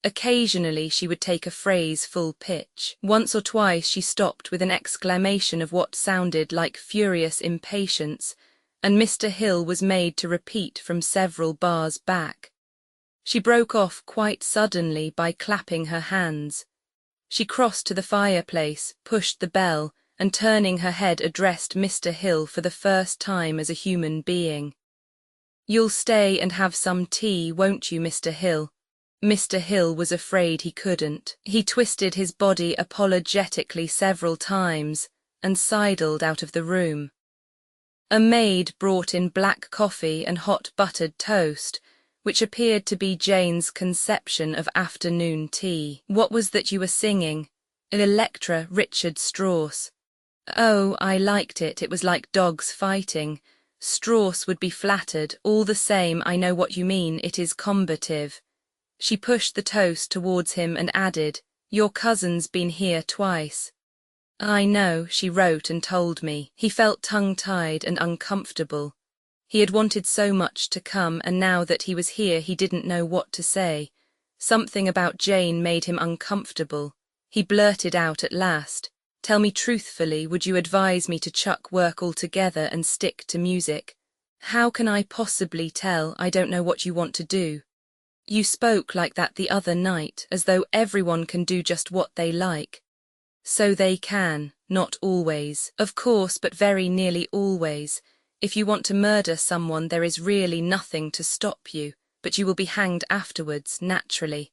Occasionally she would take a phrase full pitch. Once or twice she stopped with an exclamation of what sounded like furious impatience, and Mr. Hill was made to repeat from several bars back. She broke off quite suddenly by clapping her hands. She crossed to the fireplace, pushed the bell, and turning her head addressed Mr. Hill for the first time as a human being. "You'll stay and have some tea, won't you, Mr. Hill?" Mr. Hill was afraid he couldn't. He twisted his body apologetically several times and sidled out of the room. A maid brought in black coffee and hot buttered toast, which appeared to be Jane's conception of afternoon tea. "What was that you were singing?" "Electra, Richard Strauss." "Oh, I liked it. It was like dogs fighting. Strauss would be flattered. All the same, I know what you mean. It is combative." She pushed the toast towards him and added, "Your cousin's been here twice." "I know, she wrote and told me." He felt tongue-tied and uncomfortable. He had wanted so much to come, and now that he was here he didn't know what to say. Something about Jane made him uncomfortable. He blurted out at last, "Tell me truthfully, would you advise me to chuck work altogether and stick to music?" "How can I possibly tell? I don't know what you want to do." "You spoke like that the other night, as though everyone can do just what they like." "So they can, not always. Of course, but very nearly always. If you want to murder someone, there is really nothing to stop you, but you will be hanged afterwards, naturally."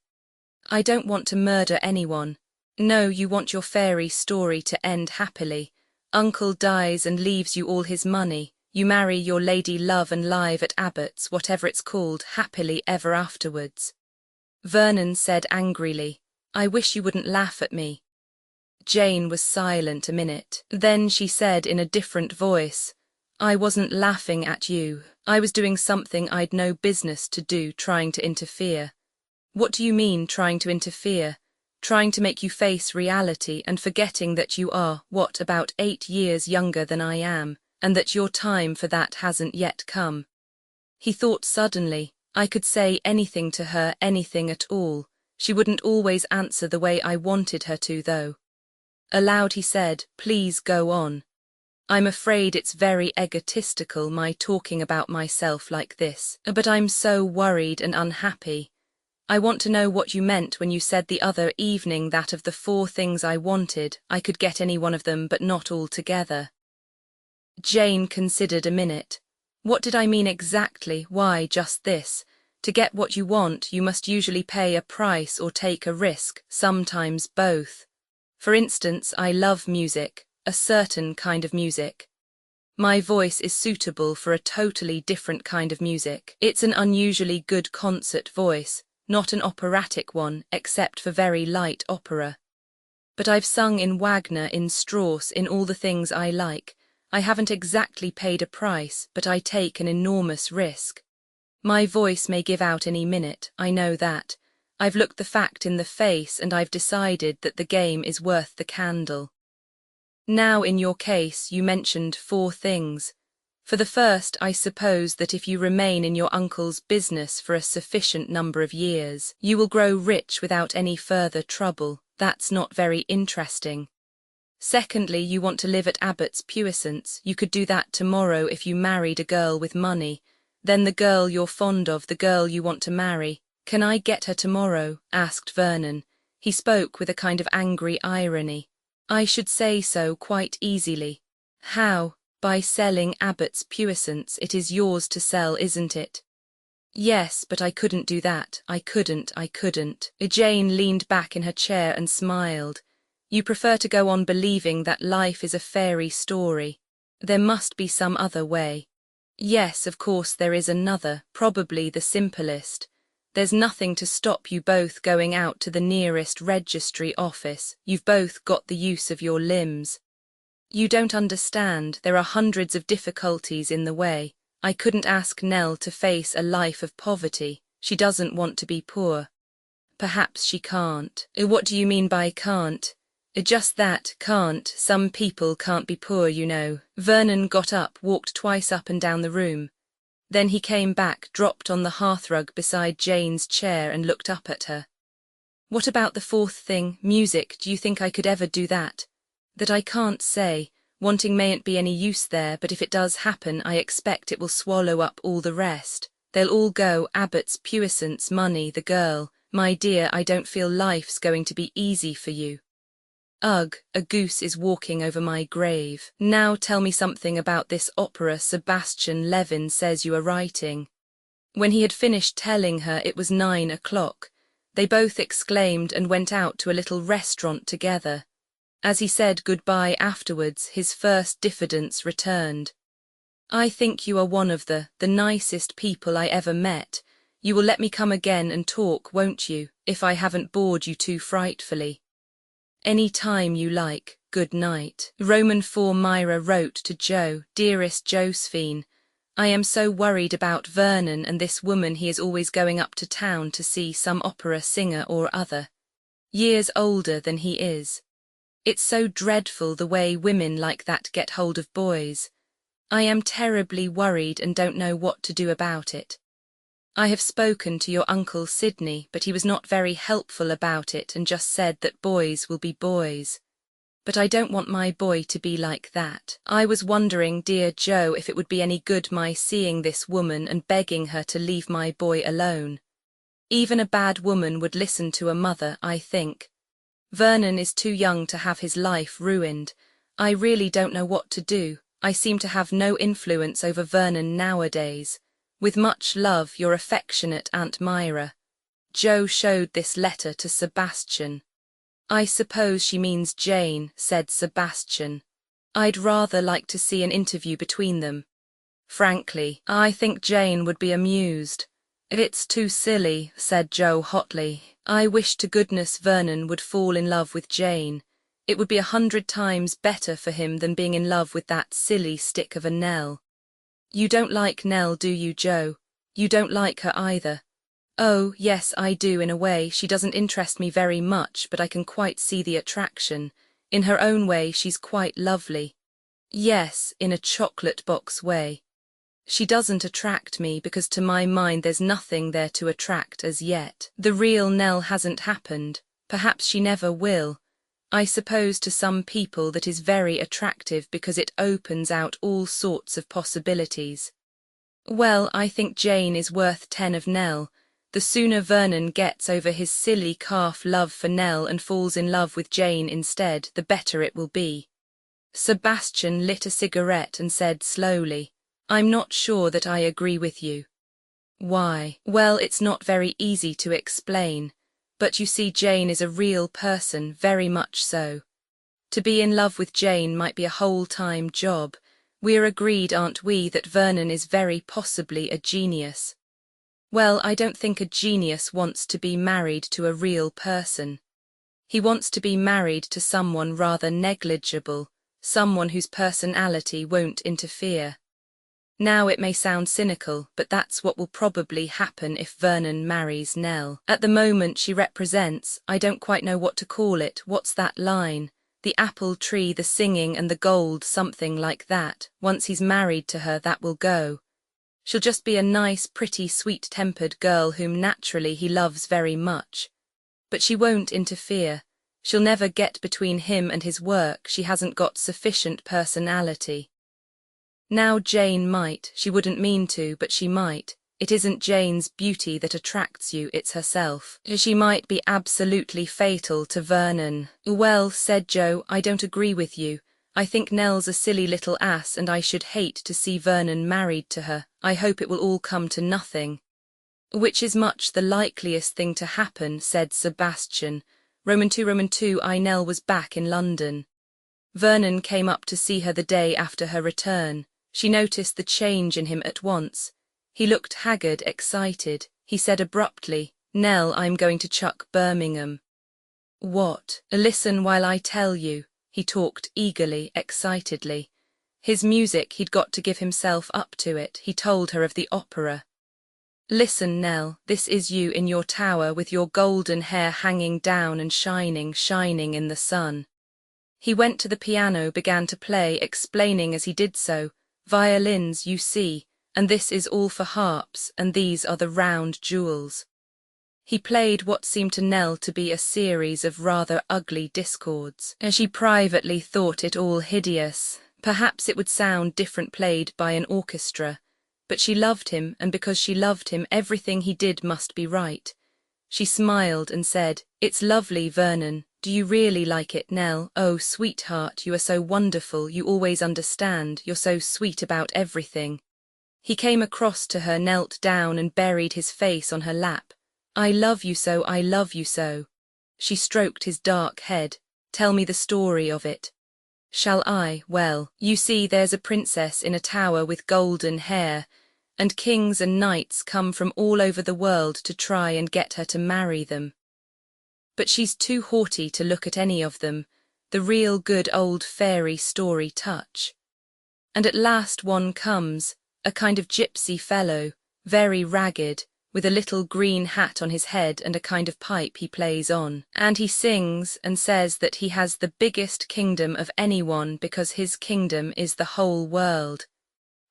"I don't want to murder anyone." "No, you want your fairy story to end happily. Uncle dies and leaves you all his money. You marry your lady love and live at Abbott's, whatever it's called, happily ever afterwards." Vernon said angrily, "I wish you wouldn't laugh at me." Jane was silent a minute. Then she said in a different voice, "I wasn't laughing at you. I was doing something I'd no business to do, trying to interfere." "What do you mean, trying to interfere?" "Trying to make you face reality and forgetting that you are, what, about 8 years younger than I am, and that your time for that hasn't yet come." He thought suddenly, I could say anything to her, anything at all. She wouldn't always answer the way I wanted her to, though. Aloud he said, "Please go on. I'm afraid it's very egotistical, my talking about myself like this, but I'm so worried and unhappy. I want to know what you meant when you said the other evening that of the 4 things I wanted, I could get any one of them but not all together." Jane considered a minute. "What did I mean exactly? Why, just this. To get what you want, you must usually pay a price or take a risk, sometimes both. For instance, I love music, a certain kind of music. My voice is suitable for a totally different kind of music. It's an unusually good concert voice, not an operatic one, except for very light opera. But I've sung in Wagner, in Strauss, in all the things I like. I haven't exactly paid a price, but I take an enormous risk. My voice may give out any minute, I know that. I've looked the fact in the face and I've decided that the game is worth the candle. Now, in your case, you mentioned 4 things. For the first, I suppose that if you remain in your uncle's business for a sufficient number of years, you will grow rich without any further trouble. That's not very interesting. Secondly, you want to live at Abbott's Puissance. You could do that tomorrow if you married a girl with money. Then the girl you're fond of, the girl you want to marry. Can I get her tomorrow? Asked Vernon. He spoke with a kind of angry irony. I should say so quite easily. How? By selling Abbott's Puissance. It is yours to sell, isn't it? Yes, but I couldn't do that. I couldn't. Jane leaned back in her chair and smiled. You prefer to go on believing that life is a fairy story. There must be some other way. Yes, of course there is another, probably the simplest. There's nothing to stop you both going out to the nearest registry office. You've both got the use of your limbs. You don't understand, there are hundreds of difficulties in the way. I couldn't ask Nell to face a life of poverty. She doesn't want to be poor. Perhaps she can't. What do you mean by can't? Just that, can't. Some people can't be poor, you know. Vernon got up, walked twice up and down the room. Then he came back, dropped on the hearthrug beside Jane's chair and looked up at her. What about the fourth thing, music? Do you think I could ever do that? That I can't say. Wanting mayn't be any use there, but if it does happen, I expect it will swallow up all the rest. They'll all go, Abbott's, puissance, money, the girl. My dear, I don't feel life's going to be easy for you. Ugh, a goose is walking over my grave. Now tell me something about this opera Sebastian Levin says you are writing. When he had finished telling her it was 9 o'clock, they both exclaimed and went out to a little restaurant together. As he said goodbye afterwards, his first diffidence returned. I think you are one of the nicest people I ever met. You will let me come again and talk, won't you, if I haven't bored you too frightfully? Any time you like. Good night. Roman 4 Myra wrote to Jo, Dearest Josephine, I am so worried about Vernon and this woman. He is always going up to town to see some opera singer or other. Years older than he is. It's so dreadful the way women like that get hold of boys. I am terribly worried and don't know what to do about it. I have spoken to your Uncle Sidney, but he was not very helpful about it and just said that boys will be boys. But I don't want my boy to be like that. I was wondering, dear Jo, if it would be any good my seeing this woman and begging her to leave my boy alone. Even a bad woman would listen to a mother, I think. Vernon is too young to have his life ruined. I really don't know what to do. I seem to have no influence over Vernon nowadays. With much love, your affectionate Aunt Myra. Jo showed this letter to Sebastian. I suppose she means Jane, said Sebastian. I'd rather like to see an interview between them. Frankly, I think Jane would be amused. It's too silly, said Jo hotly. I wish to goodness Vernon would fall in love with Jane. It would be 100 times better for him than being in love with that silly stick of a Nell. You don't like Nell, do you, Jo? You don't like her either. Oh, yes, I do in a way. She doesn't interest me very much, but I can quite see the attraction. In her own way, she's quite lovely. Yes, in a chocolate box way. She doesn't attract me because to my mind there's nothing there to attract as yet. The real Nell hasn't happened. Perhaps she never will. I suppose to some people that is very attractive because it opens out all sorts of possibilities. Well, I think Jane is worth 10 of Nell. The sooner Vernon gets over his silly calf love for Nell and falls in love with Jane instead, the better it will be. Sebastian lit a cigarette and said slowly, I'm not sure that I agree with you. Why? Well, it's not very easy to explain. But you see, Jane is a real person, very much so. To be in love with Jane might be a whole-time job. We're agreed, aren't we, that Vernon is very possibly a genius. Well, I don't think a genius wants to be married to a real person. He wants to be married to someone rather negligible, someone whose personality won't interfere. Now it may sound cynical, but that's what will probably happen if Vernon marries Nell. At the moment she represents, I don't quite know what to call it, what's that line? The apple tree, the singing and the gold, something like that. Once he's married to her, that will go. She'll just be a nice, pretty, sweet-tempered girl whom naturally he loves very much. But she won't interfere. She'll never get between him and his work. She hasn't got sufficient personality. Now Jane might, she wouldn't mean to, but she might. It isn't Jane's beauty that attracts you, it's herself. She might be absolutely fatal to Vernon. Well, said Jo, I don't agree with you. I think Nell's a silly little ass and I should hate to see Vernon married to her. I hope it will all come to nothing. Which is much the likeliest thing to happen, said Sebastian. Roman 2 Nell was back in London. Vernon came up to see her the day after her return. She noticed the change in him at once. He looked haggard, excited. He said abruptly, Nell, I'm going to chuck Birmingham. What? Listen while I tell you. He talked eagerly, excitedly. His music, he'd got to give himself up to it. He told her of the opera. Listen, Nell, this is you in your tower with your golden hair hanging down and shining, shining in the sun. He went to the piano, began to play, explaining as he did so, violins, you see, and this is all for harps, and these are the round jewels. He played what seemed to Nell to be a series of rather ugly discords, as she privately thought it all hideous. Perhaps it would sound different played by an orchestra, but she loved him, and because she loved him, everything he did must be right. She smiled and said, "It's lovely, Vernon. Do you really like it, Nell? Oh, sweetheart, you are so wonderful, you always understand, you're so sweet about everything." He came across to her, knelt down and buried his face on her lap. "I love you so, I love you so." She stroked his dark head. "Tell me the story of it." "Shall I? Well, you see, there's a princess in a tower with golden hair, and kings and knights come from all over the world to try and get her to marry them. But she's too haughty to look at any of them, the real good old fairy story touch. And at last one comes, a kind of gypsy fellow, very ragged, with a little green hat on his head and a kind of pipe he plays on, and he sings and says that he has the biggest kingdom of anyone because his kingdom is the whole world,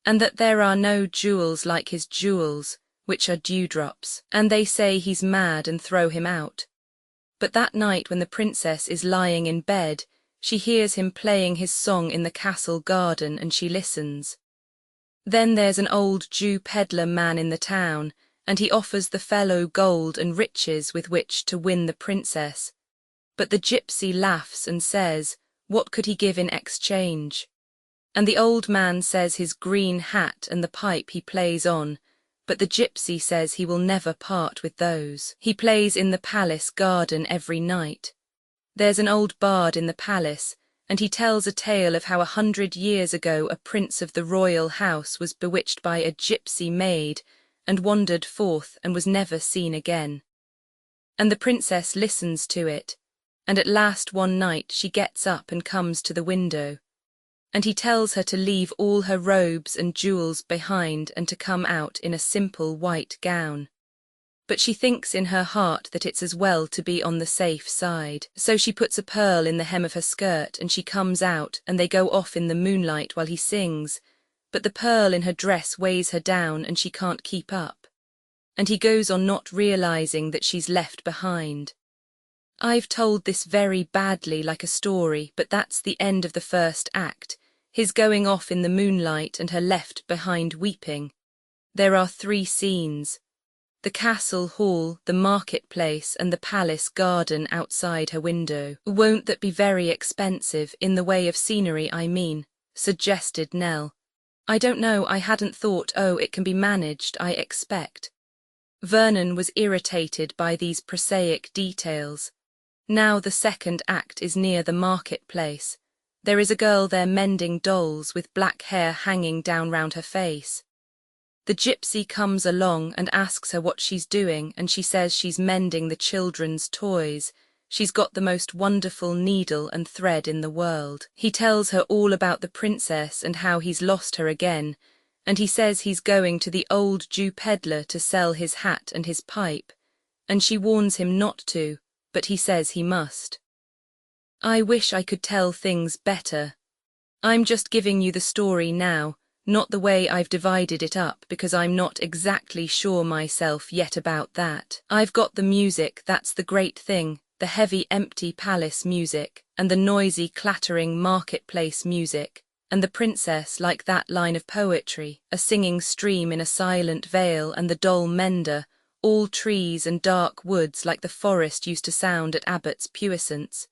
and that there are no jewels like his jewels, which are dewdrops, and they say he's mad and throw him out. But that night when the princess is lying in bed, she hears him playing his song in the castle garden and she listens. Then there's an old Jew peddler man in the town, and he offers the fellow gold and riches with which to win the princess. But the gypsy laughs and says, what could he give in exchange? And the old man says his green hat and the pipe he plays on, but the gypsy says he will never part with those. He plays in the palace garden every night. There's an old bard in the palace, and he tells a tale of how 100 years ago a prince of the royal house was bewitched by a gypsy maid, and wandered forth and was never seen again. And the princess listens to it, and at last one night she gets up and comes to the window, and he tells her to leave all her robes and jewels behind and to come out in a simple white gown. But she thinks in her heart that it's as well to be on the safe side, so she puts a pearl in the hem of her skirt and she comes out and they go off in the moonlight while he sings, but the pearl in her dress weighs her down and she can't keep up. And he goes on not realizing that she's left behind. I've told this very badly like a story, but that's the end of the first act, his going off in the moonlight and her left behind weeping. There are 3 scenes: the castle hall, the marketplace, and the palace garden outside her window. Won't that be very expensive, in the way of scenery I mean, suggested Nell. I don't know, I hadn't thought. Oh, it can be managed, I expect. Vernon was irritated by these prosaic details. Now the second act is near the marketplace. There is a girl there mending dolls with black hair hanging down round her face. The gypsy comes along and asks her what she's doing, and she says she's mending the children's toys. She's got the most wonderful needle and thread in the world. He tells her all about the princess and how he's lost her again, and he says he's going to the old Jew peddler to sell his hat and his pipe, and she warns him not to, but he says he must. I wish I could tell things better. I'm just giving you the story now, not the way I've divided it up, because I'm not exactly sure myself yet about that. I've got the music, that's the great thing, the heavy empty palace music, and the noisy clattering marketplace music, and the princess like that line of poetry, a singing stream in a silent vale, and the doll mender, all trees and dark woods like the forest used to sound at Abbott's puissance.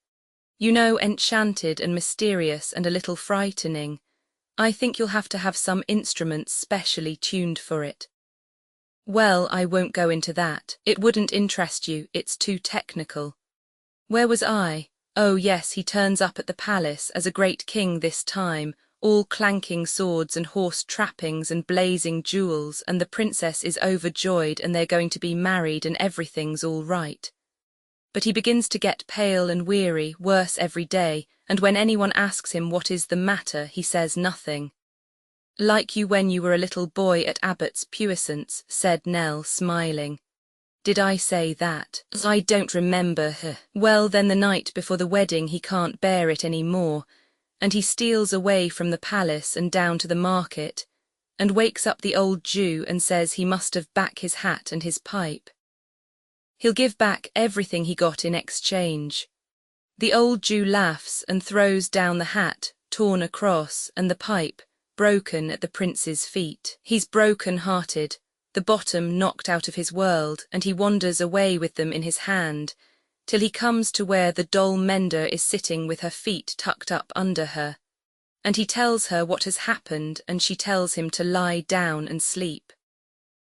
You know, enchanted and mysterious and a little frightening. I think you'll have to have some instruments specially tuned for it. Well, I won't go into that. It wouldn't interest you, it's too technical. Where was I? Oh yes, he turns up at the palace as a great king this time, all clanking swords and horse trappings and blazing jewels, and the princess is overjoyed and they're going to be married and everything's all right. But he begins to get pale and weary, worse every day, and when anyone asks him what is the matter, he says nothing. Like you when you were a little boy at Abbott's puissance, said Nell, smiling. Did I say that? I don't remember. Well, then the night before the wedding he can't bear it any more, and he steals away from the palace and down to the market, and wakes up the old Jew and says he must have back his hat and his pipe. He'll give back everything he got in exchange. The old Jew laughs and throws down the hat, torn across, and the pipe, broken at the prince's feet. He's broken-hearted, the bottom knocked out of his world, and he wanders away with them in his hand, till he comes to where the doll mender is sitting with her feet tucked up under her. And he tells her what has happened, and she tells him to lie down and sleep.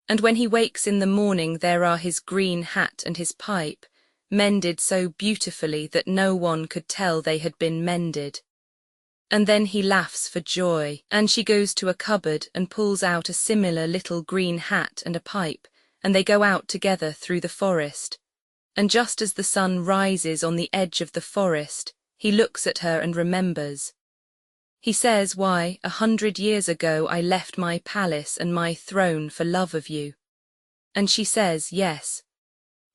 And when he wakes in the morning, there are his green hat and his pipe, mended so beautifully that no one could tell they had been mended. And then he laughs for joy, and she goes to a cupboard and pulls out a similar little green hat and a pipe, and they go out together through the forest. And just as the sun rises on the edge of the forest, he looks at her and remembers. He says, why, 100 years ago I left my palace and my throne for love of you. And she says, yes.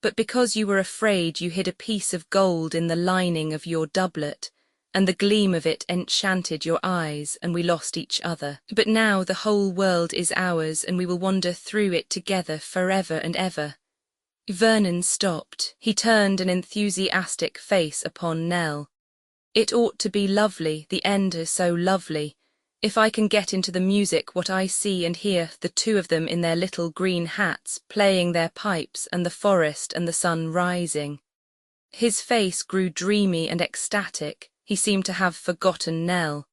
But because you were afraid, you hid a piece of gold in the lining of your doublet, and the gleam of it enchanted your eyes, and we lost each other. But now the whole world is ours, and we will wander through it together forever and ever. Vernon stopped. He turned an enthusiastic face upon Nell. It ought to be lovely, the end is so lovely. If I can get into the music, what I see and hear, the two of them in their little green hats, playing their pipes, and the forest and the sun rising. His face grew dreamy and ecstatic. He seemed to have forgotten Nell.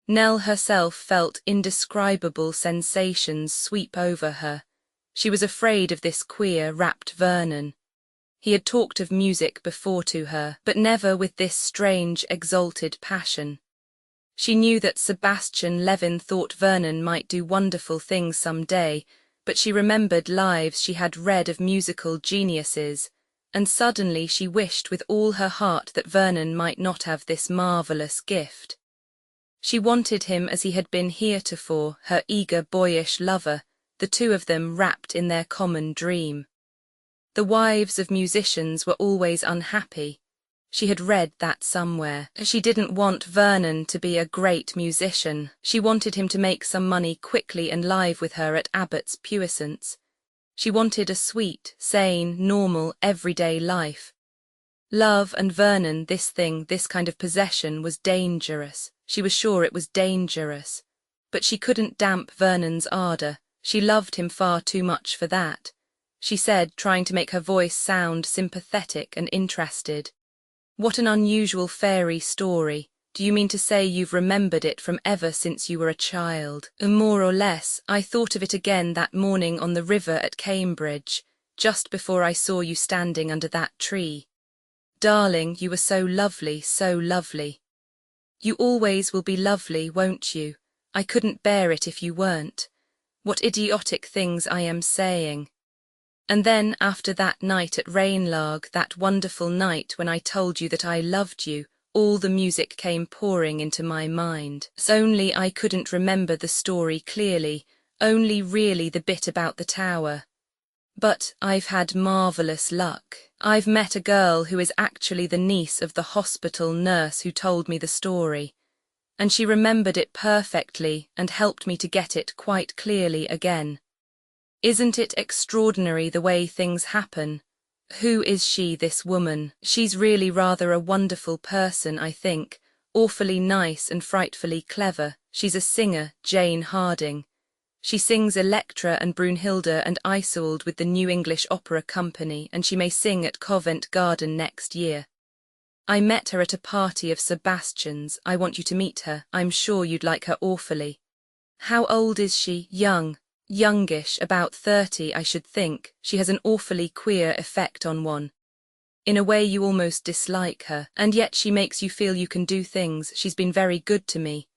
Nell herself felt indescribable sensations sweep over her. She was afraid of this queer, rapt Vernon. He had talked of music before to her, but never with this strange, exalted passion. She knew that Sebastian Levin thought Vernon might do wonderful things some day, but she remembered lives she had read of musical geniuses, and suddenly she wished with all her heart that Vernon might not have this marvellous gift. She wanted him as he had been heretofore, her eager boyish lover, the two of them wrapped in their common dream. The wives of musicians were always unhappy. She had read that somewhere. She didn't want Vernon to be a great musician. She wanted him to make some money quickly and live with her at Abbott's puissance. She wanted a sweet, sane, normal, everyday life. Love and Vernon, this thing, this kind of possession, was dangerous. She was sure it was dangerous. But she couldn't damp Vernon's ardour. She loved him far too much for that. She said, trying to make her voice sound sympathetic and interested. What an unusual fairy story. Do you mean to say you've remembered it from ever since you were a child? More or less. I thought of it again that morning on the river at Cambridge, just before I saw you standing under that tree. Darling, you were so lovely, so lovely. You always will be lovely, won't you? I couldn't bear it if you weren't. What idiotic things I am saying. And then, after that night at Rainlag, that wonderful night when I told you that I loved you, all the music came pouring into my mind. Only I couldn't remember the story clearly, only really the bit about the tower. But I've had marvellous luck. I've met a girl who is actually the niece of the hospital nurse who told me the story, and she remembered it perfectly and helped me to get it quite clearly again. Isn't it extraordinary the way things happen? Who is she, this woman? She's really rather a wonderful person, I think, awfully nice and frightfully clever. She's a singer, Jane Harding. She sings Electra and Brunhilde and Isolde with the New English Opera Company, and she may sing at Covent Garden next year. I met her at a party of Sebastian's. I want you to meet her. I'm sure you'd like her awfully. How old is she? Young. Youngish, about 30, I should think. She has an awfully queer effect on one. In a way you almost dislike her, and yet she makes you feel you can do things. She's been very good to me.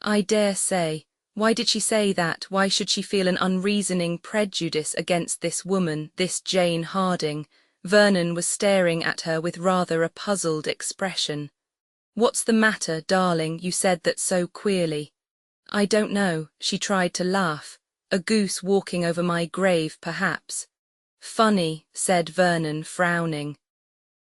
I dare say. Why did she say that? Why should she feel an unreasoning prejudice against this woman, this Jane Harding? Vernon was staring at her with rather a puzzled expression. "What's the matter, darling? You said that so queerly." "I don't know," she tried to laugh. "A goose walking over my grave, perhaps." "Funny," said Vernon, frowning.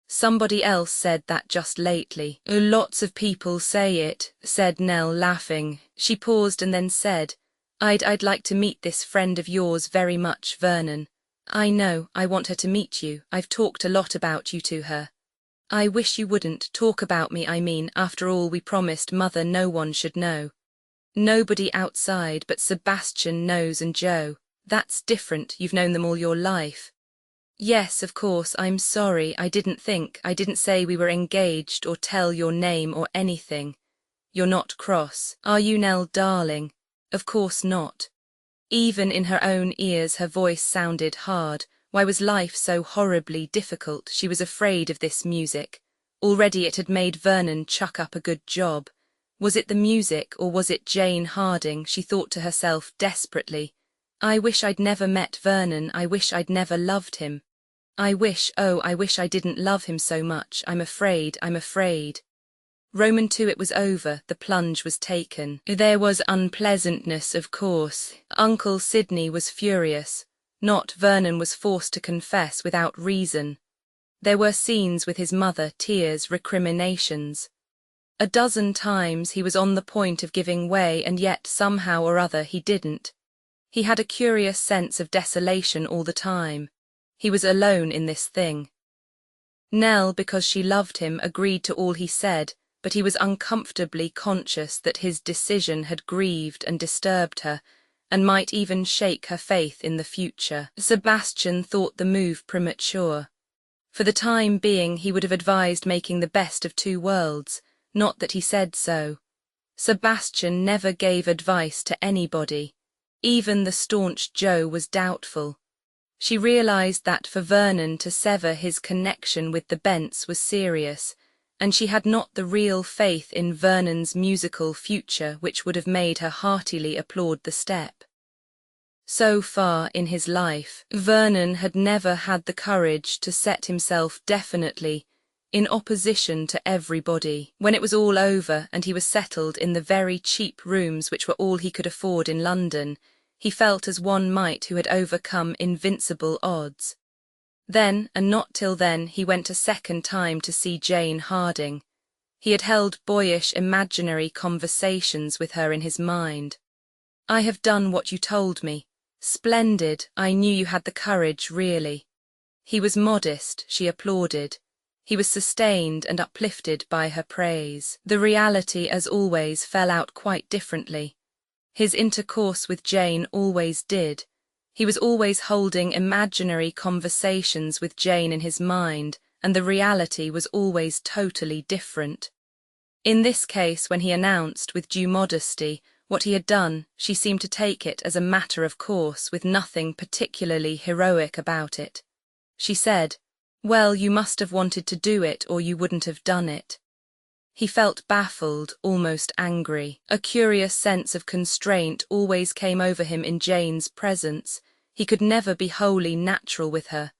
"Somebody else said that just lately." "Lots of people say it," said Nell, laughing. She paused and then said, I'd like to meet this friend of yours very much, Vernon." "I know, I want her to meet you. I've talked a lot about you to her." "I wish you wouldn't talk about me, I mean, after all we promised Mother no one should know." "Nobody outside but Sebastian knows and Joe." "That's different, you've known them all your life." "Yes, of course, I'm sorry, I didn't say we were engaged or tell your name or anything." "You're not cross, are you, Nell, darling?" "Of course not." Even in her own ears her voice sounded hard. Why was life so horribly difficult? She was afraid of this music. Already it had made Vernon chuck up a good job. Was it the music, or was it Jane Harding? She thought to herself desperately. "I wish I'd never met Vernon, I wish I'd never loved him. I wish I didn't love him so much. I'm afraid. Roman 2 It was over, the plunge was taken. There was unpleasantness, of course. Uncle Sidney was furious. Not Vernon was forced to confess without reason. There were scenes with his mother, tears, recriminations. A dozen times he was on the point of giving way, and yet somehow or other he didn't. He had a curious sense of desolation all the time. He was alone in this thing. Nell, because she loved him, agreed to all he said, but he was uncomfortably conscious that his decision had grieved and disturbed her, and might even shake her faith in the future. Sebastian thought the move premature. For the time being he would have advised making the best of two worlds, not that he said so. Sebastian never gave advice to anybody. Even the staunch Joe was doubtful. She realized that for Vernon to sever his connection with the Bents was serious, and she had not the real faith in Vernon's musical future which would have made her heartily applaud the step. So far in his life, Vernon had never had the courage to set himself definitely in opposition to everybody. When it was all over and he was settled in the very cheap rooms which were all he could afford in London, he felt as one might who had overcome invincible odds. Then, and not till then, he went a second time to see Jane Harding. He had held boyish imaginary conversations with her in his mind. "I have done what you told me. Splendid, I knew you had the courage, really." He was modest, she applauded. He was sustained and uplifted by her praise. The reality, as always, fell out quite differently. His intercourse with Jane always did. He was always holding imaginary conversations with Jane in his mind, and the reality was always totally different. In this case, when he announced, with due modesty, what he had done, she seemed to take it as a matter of course, with nothing particularly heroic about it. She said, "Well, you must have wanted to do it, or you wouldn't have done it." He felt baffled, almost angry. A curious sense of constraint always came over him in Jane's presence. He could never be wholly natural with her.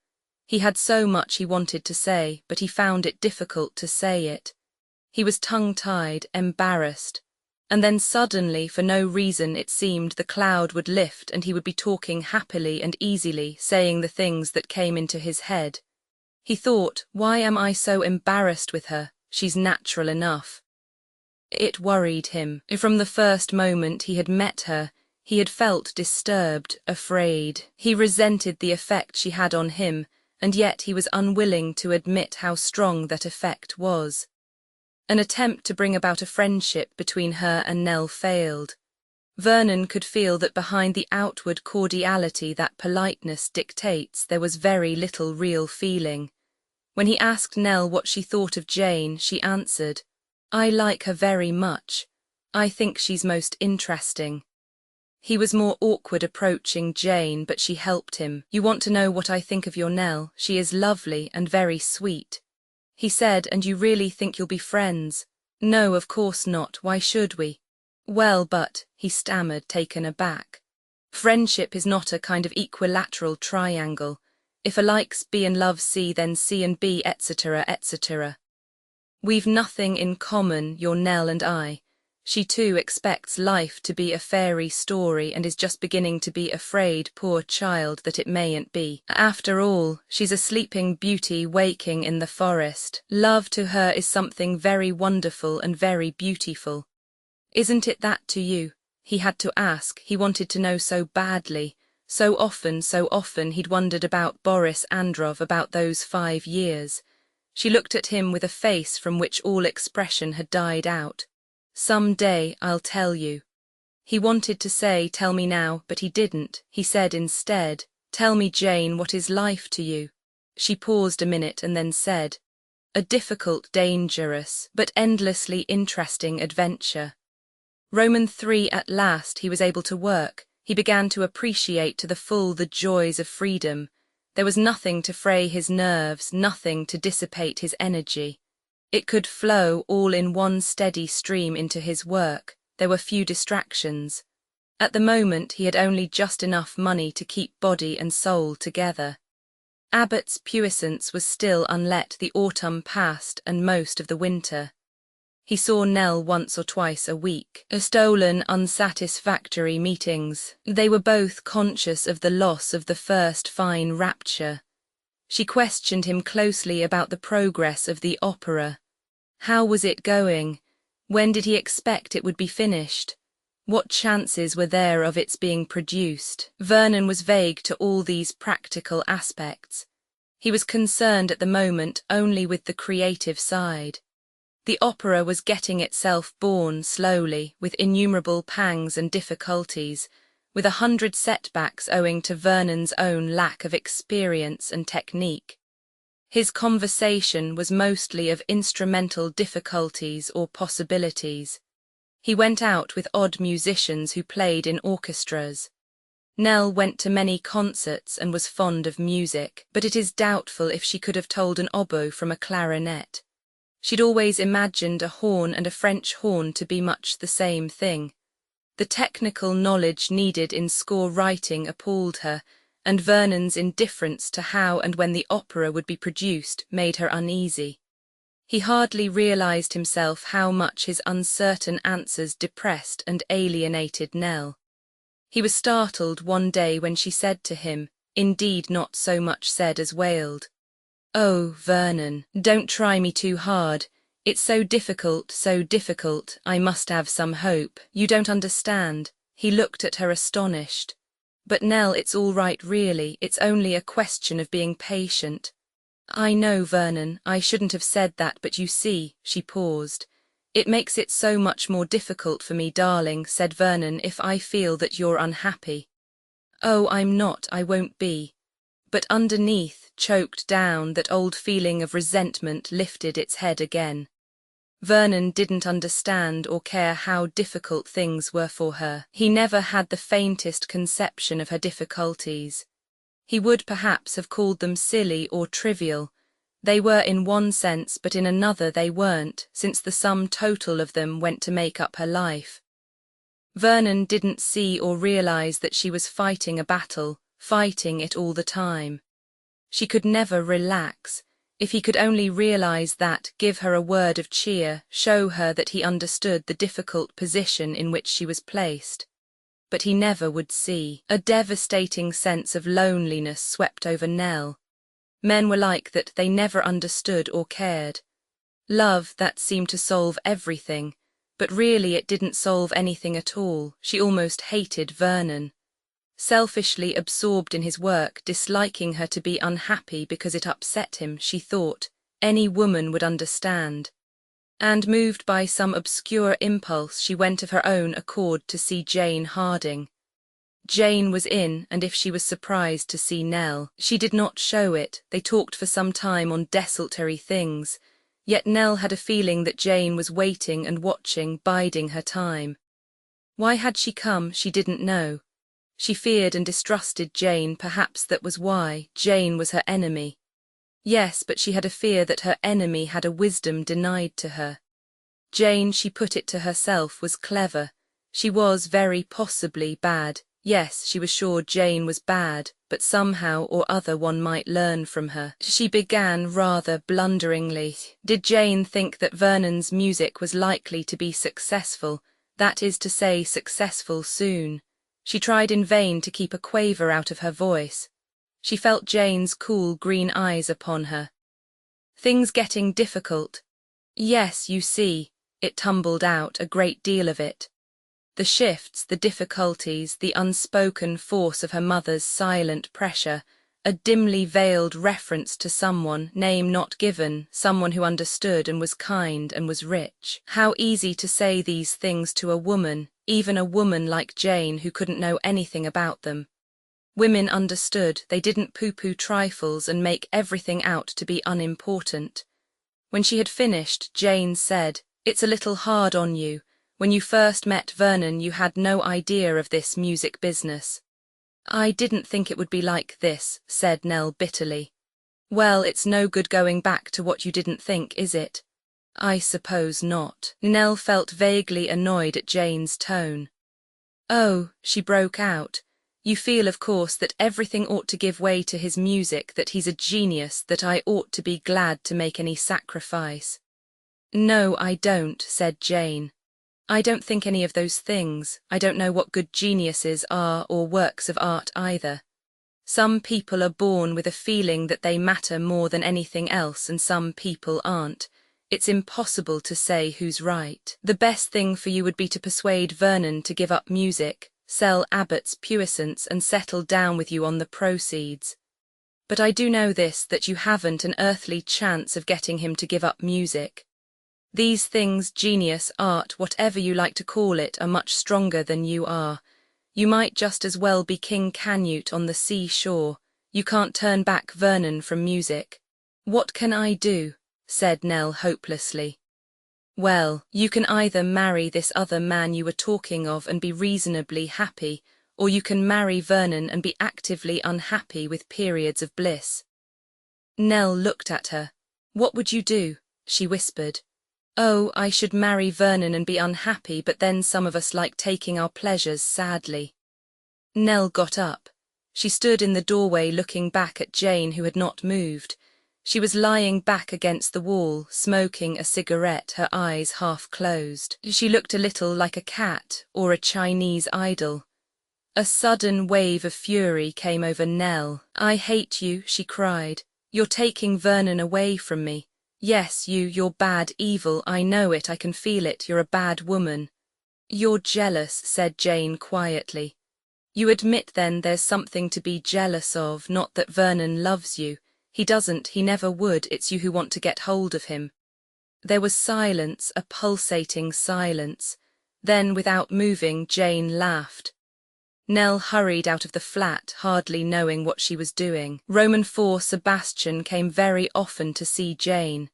He had so much he wanted to say, but he found it difficult to say it. He was tongue-tied, embarrassed. And then suddenly, for no reason, it seemed the cloud would lift and he would be talking happily and easily, saying the things that came into his head. He thought, why am I so embarrassed with her? She's natural enough. It worried him. From the first moment he had met her, he had felt disturbed, afraid. He resented the effect she had on him, and yet he was unwilling to admit how strong that effect was. An attempt to bring about a friendship between her and Nell failed. Vernon could feel that behind the outward cordiality that politeness dictates there was very little real feeling. When he asked Nell what she thought of Jane, she answered, "I like her very much. I think she's most interesting." He was more awkward approaching Jane, but she helped him. "You want to know what I think of your Nell? She is lovely and very sweet." He said, "And you really think you'll be friends?" "No, of course not. Why should we?" "Well, but," he stammered, taken aback. "Friendship is not a kind of equilateral triangle. If a likes B and loves C, then C and B, etc., etc." We've nothing in common, your Nell and I. She too expects life to be a fairy story and is just beginning to be afraid, poor child, that it mayn't be. After all, she's a sleeping beauty waking in the forest. Love to her is something very wonderful and very beautiful. Isn't it that to you? He had to ask, he wanted to know so badly. So often he'd wondered about Boris Androv, about those 5 years. She looked at him with a face from which all expression had died out. Some day I'll tell you. He wanted to say, tell me now, but he didn't. He said instead, tell me, Jane, what is life to you? She paused a minute and then said, a difficult, dangerous, but endlessly interesting adventure. Roman 3, at last he was able to work. He began to appreciate to the full the joys of freedom. There was nothing to fray his nerves, nothing to dissipate his energy. It could flow all in one steady stream into his work. There were few distractions. At the moment he had only just enough money to keep body and soul together. Abbott's puissance was still unlet. The autumn passed and most of the winter. He saw Nell once or twice a week, stolen, unsatisfactory meetings. They were both conscious of the loss of the first fine rapture. She questioned him closely about the progress of the opera. How was it going? When did he expect it would be finished? What chances were there of its being produced? Vernon was vague to all these practical aspects. He was concerned at the moment only with the creative side. The opera was getting itself born slowly, with innumerable pangs and difficulties, with 100 setbacks owing to Vernon's own lack of experience and technique. His conversation was mostly of instrumental difficulties or possibilities. He went out with odd musicians who played in orchestras. Nell went to many concerts and was fond of music, but it is doubtful if she could have told an oboe from a clarinet. She'd always imagined a horn and a French horn to be much the same thing. The technical knowledge needed in score writing appalled her, and Vernon's indifference to how and when the opera would be produced made her uneasy. He hardly realized himself how much his uncertain answers depressed and alienated Nell. He was startled one day when she said to him, indeed not so much said as wailed, "Oh, Vernon, don't try me too hard. It's so difficult, I must have some hope. You don't understand." He looked at her astonished. "But Nell, it's all right really, it's only a question of being patient." "I know, Vernon, I shouldn't have said that, but you see," she paused. "It makes it so much more difficult for me, darling," said Vernon, "if I feel that you're unhappy." "Oh, I'm not, I won't be." But underneath, choked down, that old feeling of resentment lifted its head again. Vernon didn't understand or care how difficult things were for her. He never had the faintest conception of her difficulties. He would perhaps have called them silly or trivial. They were in one sense, but in another they weren't, since the sum total of them went to make up her life. Vernon didn't see or realize that she was fighting a battle, fighting it all the time. She could never relax. If he could only realize that, give her a word of cheer, show her that he understood the difficult position in which she was placed. But he never would see. A devastating sense of loneliness swept over Nell. Men were like that, they never understood or cared. Love, that seemed to solve everything, but really it didn't solve anything at all. She almost hated Vernon. Selfishly absorbed in his work, disliking her to be unhappy because it upset him, she thought, any woman would understand. And moved by some obscure impulse, she went of her own accord to see Jane Harding. Jane was in, and if she was surprised to see Nell, she did not show it. They talked for some time on desultory things, yet Nell had a feeling that Jane was waiting and watching, biding her time. Why had she come, she didn't know. She feared and distrusted Jane, perhaps that was why. Jane was her enemy. Yes, but she had a fear that her enemy had a wisdom denied to her. Jane, she put it to herself, was clever. She was very possibly bad, Yes, she was sure Jane was bad, but somehow or other one might learn from her. She began rather blunderingly. Did Jane think that Vernon's music was likely to be successful, that is to say, successful soon? She tried in vain to keep a quaver out of her voice. She felt Jane's cool green eyes upon her. Things getting difficult. Yes, you see, it tumbled out, a great deal of it. The shifts, the difficulties, the unspoken force of her mother's silent pressure, a dimly veiled reference to someone, name not given, someone who understood and was kind and was rich. How easy to say these things to a woman, even a woman like Jane who couldn't know anything about them. Women understood, they didn't pooh-pooh trifles and make everything out to be unimportant. When she had finished, Jane said, "It's a little hard on you. When you first met Vernon you had no idea of this music business." "I didn't think it would be like this," said Nell bitterly. "Well, it's no good going back to what you didn't think, is it?" "I suppose not." Nell felt vaguely annoyed at Jane's tone. "Oh," she broke out, "you feel, of course, that everything ought to give way to his music, that he's a genius, that I ought to be glad to make any sacrifice." "No, I don't," said Jane. "I don't think any of those things. I don't know what good geniuses are, or works of art either. Some people are born with a feeling that they matter more than anything else, and some people aren't. It's impossible to say who's right. The best thing for you would be to persuade Vernon to give up music, sell Abbott's puissance and settle down with you on the proceeds. But I do know this, that you haven't an earthly chance of getting him to give up music. These things, genius, art, whatever you like to call it, are much stronger than you are. You might just as well be King Canute on the sea-shore. You can't turn back Vernon from music." "What can I do?" said Nell hopelessly. "Well, you can either marry this other man you were talking of and be reasonably happy, or you can marry Vernon and be actively unhappy with periods of bliss." Nell looked at her. "What would you do?" she whispered. "Oh, I should marry Vernon and be unhappy, but then some of us like taking our pleasures sadly." Nell got up. She stood in the doorway looking back at Jane, who had not moved. She was lying back against the wall, smoking a cigarette, her eyes half closed. She looked a little like a cat or a Chinese idol. A sudden wave of fury came over Nell. "I hate you," she cried. "You're taking Vernon away from me. Yes, you're bad, evil, I know it, I can feel it, you're a bad woman." "You're jealous," said Jane quietly. "You admit then there's something to be jealous of, not that Vernon loves you. He doesn't, he never would, it's you who want to get hold of him." There was silence, a pulsating silence. Then, without moving, Jane laughed. Nell hurried out of the flat, hardly knowing what she was doing. Roman IV Sebastian came very often to see Jane.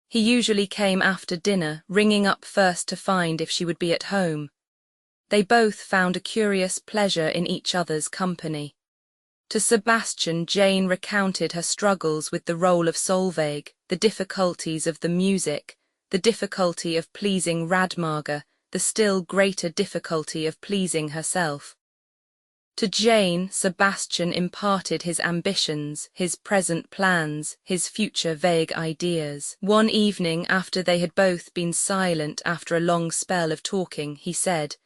He usually came after dinner, ringing up first to find if she would be at home. They both found a curious pleasure in each other's company. To Sebastian, Jane recounted her struggles with the role of Solveig, the difficulties of the music, the difficulty of pleasing Radmager, the still greater difficulty of pleasing herself. To Jane, Sebastian imparted his ambitions, his present plans, his future vague ideas. One evening, after they had both been silent after a long spell of talking, he said,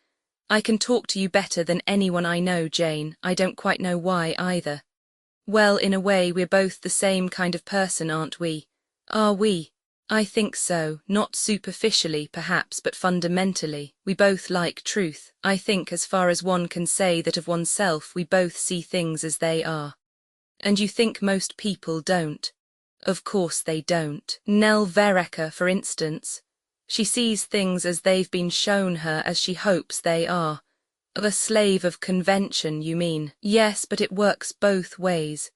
"I can talk to you better than anyone I know, Jane. I don't quite know why either." "Well, in a way, we're both the same kind of person, aren't we?" "Are we?" "I think so, not superficially, perhaps, but fundamentally. We both like truth. I think, as far as one can say that of oneself, we both see things as they are." "And you think most people don't?" "Of course they don't. Nell Vereker, for instance. She sees things as they've been shown her, as she hopes they are." "A slave of convention, you mean?" "Yes, but it works both ways.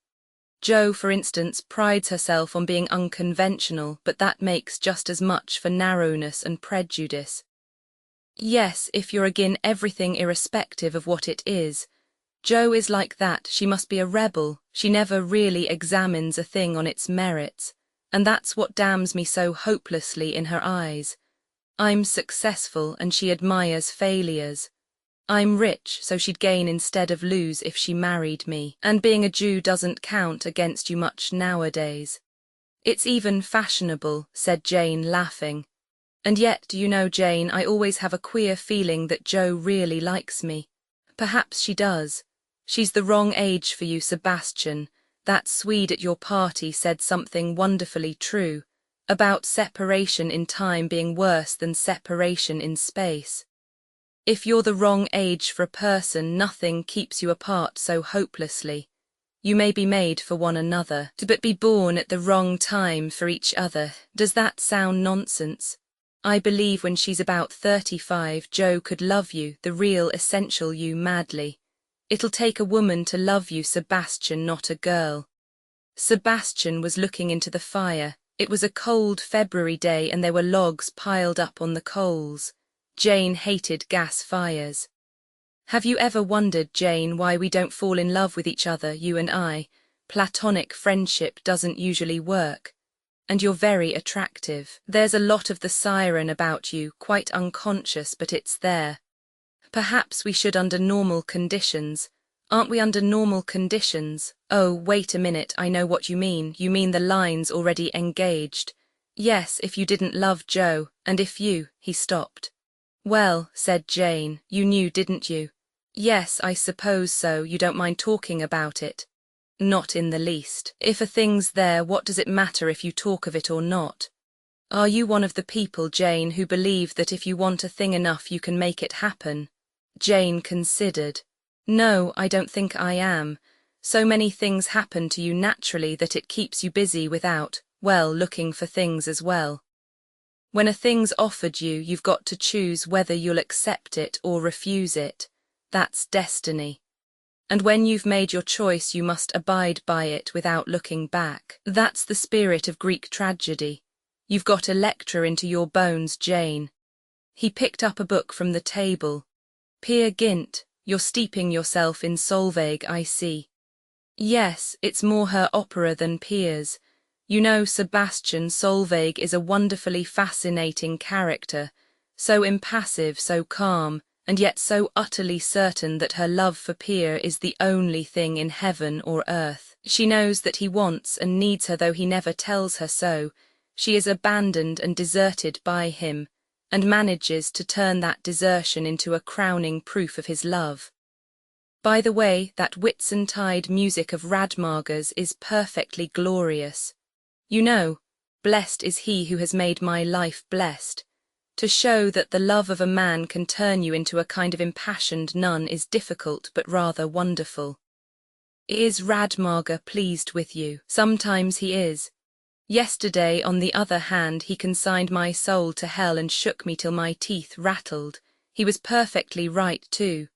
Jo, for instance, prides herself on being unconventional, but that makes just as much for narrowness and prejudice." "Yes, if you're agin everything irrespective of what it is. Jo is like that, she must be a rebel, she never really examines a thing on its merits, and that's what damns me so hopelessly in her eyes. I'm successful and she admires failures. I'm rich, so she'd gain instead of lose if she married me, and being a Jew doesn't count against you much nowadays. It's even fashionable, said Jane, laughing. And yet, do you know, Jane, I always have a queer feeling that Jo really likes me. Perhaps she does. She's the wrong age for you, Sebastian. That Swede at your party said something wonderfully true, about separation in time being worse than separation in space. If you're the wrong age for a person, nothing keeps you apart so hopelessly. You may be made for one another, but be born at the wrong time for each other. Does that sound nonsense? I believe when she's about 35, Jo could love you, the real essential you, madly. It'll take a woman to love you, Sebastian, not a girl. Sebastian was looking into the fire. It was a cold February day and there were logs piled up on the coals. Jane hated gas fires. Have you ever wondered, Jane, why we don't fall in love with each other, you and I? Platonic friendship doesn't usually work. And you're very attractive. There's a lot of the siren about you, quite unconscious, but it's there. Perhaps we should under normal conditions. Aren't we under normal conditions? Oh, wait a minute, I know what you mean. You mean the line's already engaged. Yes, if you didn't love Jo, and if you, he stopped. Well, said Jane, you knew, didn't you? Yes, I suppose so. You don't mind talking about it? Not in the least. If a thing's there, what does it matter if you talk of it or not? Are you one of the people, Jane, who believe that if you want a thing enough you can make it happen? Jane considered. No, I don't think I am. So many things happen to you naturally that it keeps you busy without, well, looking for things as well. When a thing's offered you, you've got to choose whether you'll accept it or refuse it. That's destiny. And when you've made your choice, you must abide by it without looking back. That's the spirit of Greek tragedy. You've got Electra into your bones, Jane. He picked up a book from the table. Peer Gynt, you're steeping yourself in Solveig, I see. Yes, it's more her opera than Peer's. You know, Sebastian, Solveig is a wonderfully fascinating character, so impassive, so calm, and yet so utterly certain that her love for Peer is the only thing in heaven or earth. She knows that he wants and needs her, though he never tells her so. She is abandoned and deserted by him, and manages to turn that desertion into a crowning proof of his love. By the way, that Whitsuntide music of Radmager's is perfectly glorious. You know, blessed is he who has made my life blessed. To show that the love of a man can turn you into a kind of impassioned nun is difficult but rather wonderful. Is Radmager pleased with you? Sometimes he is. Yesterday, on the other hand, he consigned my soul to hell and shook me till my teeth rattled. He was perfectly right, too.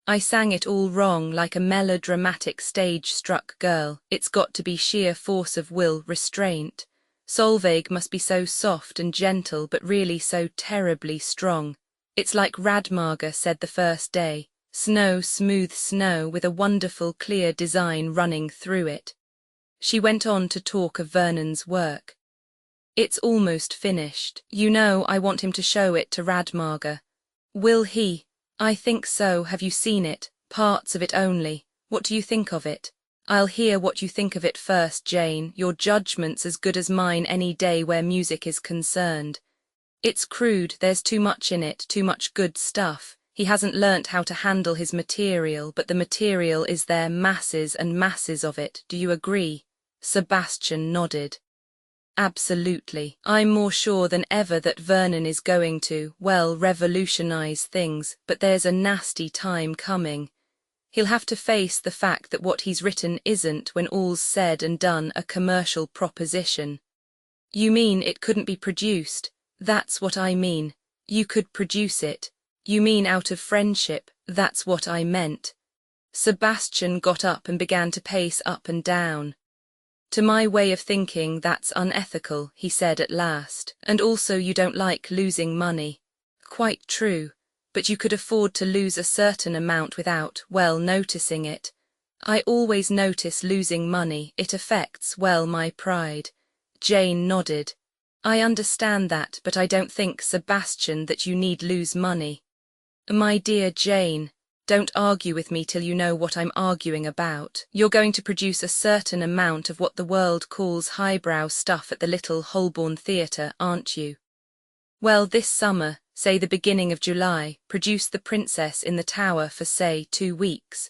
I sang it all wrong, like a melodramatic stage-struck girl. It's got to be sheer force of will, restraint. Solveig must be so soft and gentle, but really so terribly strong. It's like Radmager said the first day, snow, smooth snow, with a wonderful clear design running through it. She went on to talk of Vernon's work. It's almost finished. You know, I want him to show it to Radmager. Will he? I think so. Have you seen it? Parts of it only. What do you think of it? I'll hear what you think of it first, Jane. Your judgment's as good as mine any day where music is concerned. It's crude, there's too much in it, too much good stuff. He hasn't learnt how to handle his material, but the material is there, masses and masses of it. Do you agree? Sebastian nodded. Absolutely. I'm more sure than ever that Vernon is going to, well, revolutionize things, but there's a nasty time coming. He'll have to face the fact that what he's written isn't, when all's said and done, a commercial proposition. You mean it couldn't be produced? That's what I mean. You could produce it. You mean out of friendship? That's what I meant. Sebastian got up and began to pace up and down. To my way of thinking, that's unethical, he said at last, and also you don't like losing money. Quite true, but you could afford to lose a certain amount without, well, noticing it. I always notice losing money, it affects, well, my pride. Jane nodded. I understand that, but I don't think, Sebastian, that you need lose money. My dear Jane, don't argue with me till you know what I'm arguing about. You're going to produce a certain amount of what the world calls highbrow stuff at the little Holborn Theatre, aren't you? Well, this summer, say the beginning of July, produce The Princess in the Tower for, say, 2 weeks.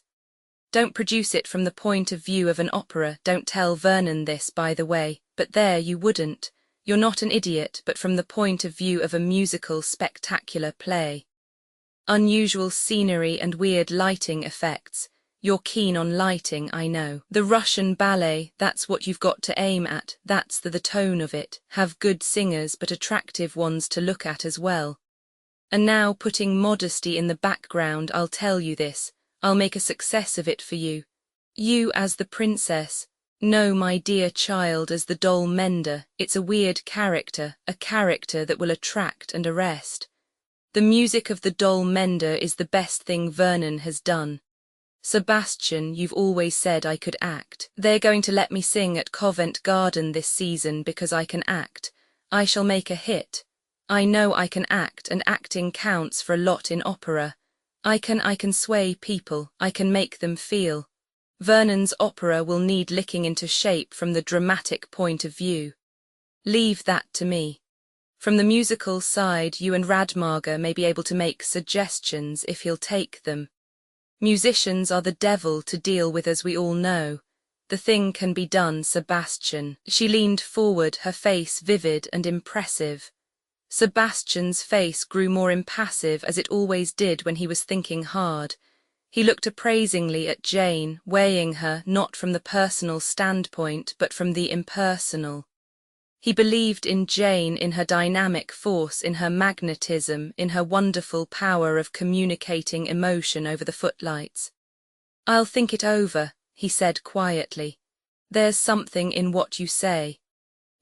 Don't produce it from the point of view of an opera, don't tell Vernon this, by the way, but there you wouldn't. You're not an idiot, but from the point of view of a musical, spectacular play. Unusual scenery and weird lighting effects. You're keen on lighting, I know. The Russian ballet, that's what you've got to aim at, that's the tone of it. Have good singers but attractive ones to look at as well. And now, putting modesty in the background, I'll tell you this, I'll make a success of it for you. You as the princess. No, my dear child, as the doll mender. It's a weird character, a character that will attract and arrest. The music of the doll mender is the best thing Vernon has done. Sebastian, you've always said I could act. They're going to let me sing at Covent Garden this season because I can act. I shall make a hit. I know I can act, and acting counts for a lot in opera. I can sway people, I can make them feel. Vernon's opera will need licking into shape from the dramatic point of view. Leave that to me. From the musical side, you and Radmager may be able to make suggestions if he'll take them. Musicians are the devil to deal with, as we all know. The thing can be done, Sebastian. She leaned forward, her face vivid and impressive. Sebastian's face grew more impassive, as it always did when he was thinking hard. He looked appraisingly at Jane, weighing her not from the personal standpoint but from the impersonal. He believed in Jane, in her dynamic force, in her magnetism, in her wonderful power of communicating emotion over the footlights. "I'll think it over," he said quietly. "There's something in what you say."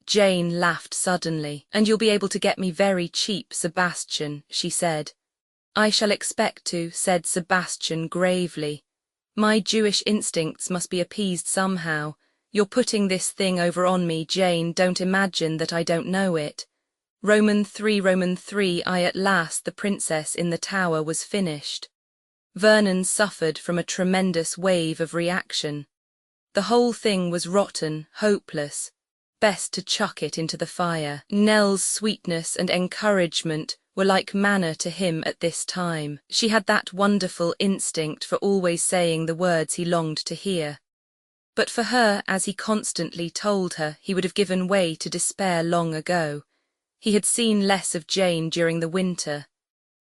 Jane laughed suddenly. "And you'll be able to get me very cheap, Sebastian," she said. "I shall expect to," said Sebastian gravely. "My Jewish instincts must be appeased somehow. You're putting this thing over on me, Jane, don't imagine that I don't know it. Roman 3, I at last, The Princess in the Tower was finished. Vernon suffered from a tremendous wave of reaction. The whole thing was rotten, hopeless. Best to chuck it into the fire. Nell's sweetness and encouragement were like manna to him at this time. She had that wonderful instinct for always saying the words he longed to hear. But for her, as he constantly told her, he would have given way to despair long ago. He had seen less of Jane during the winter.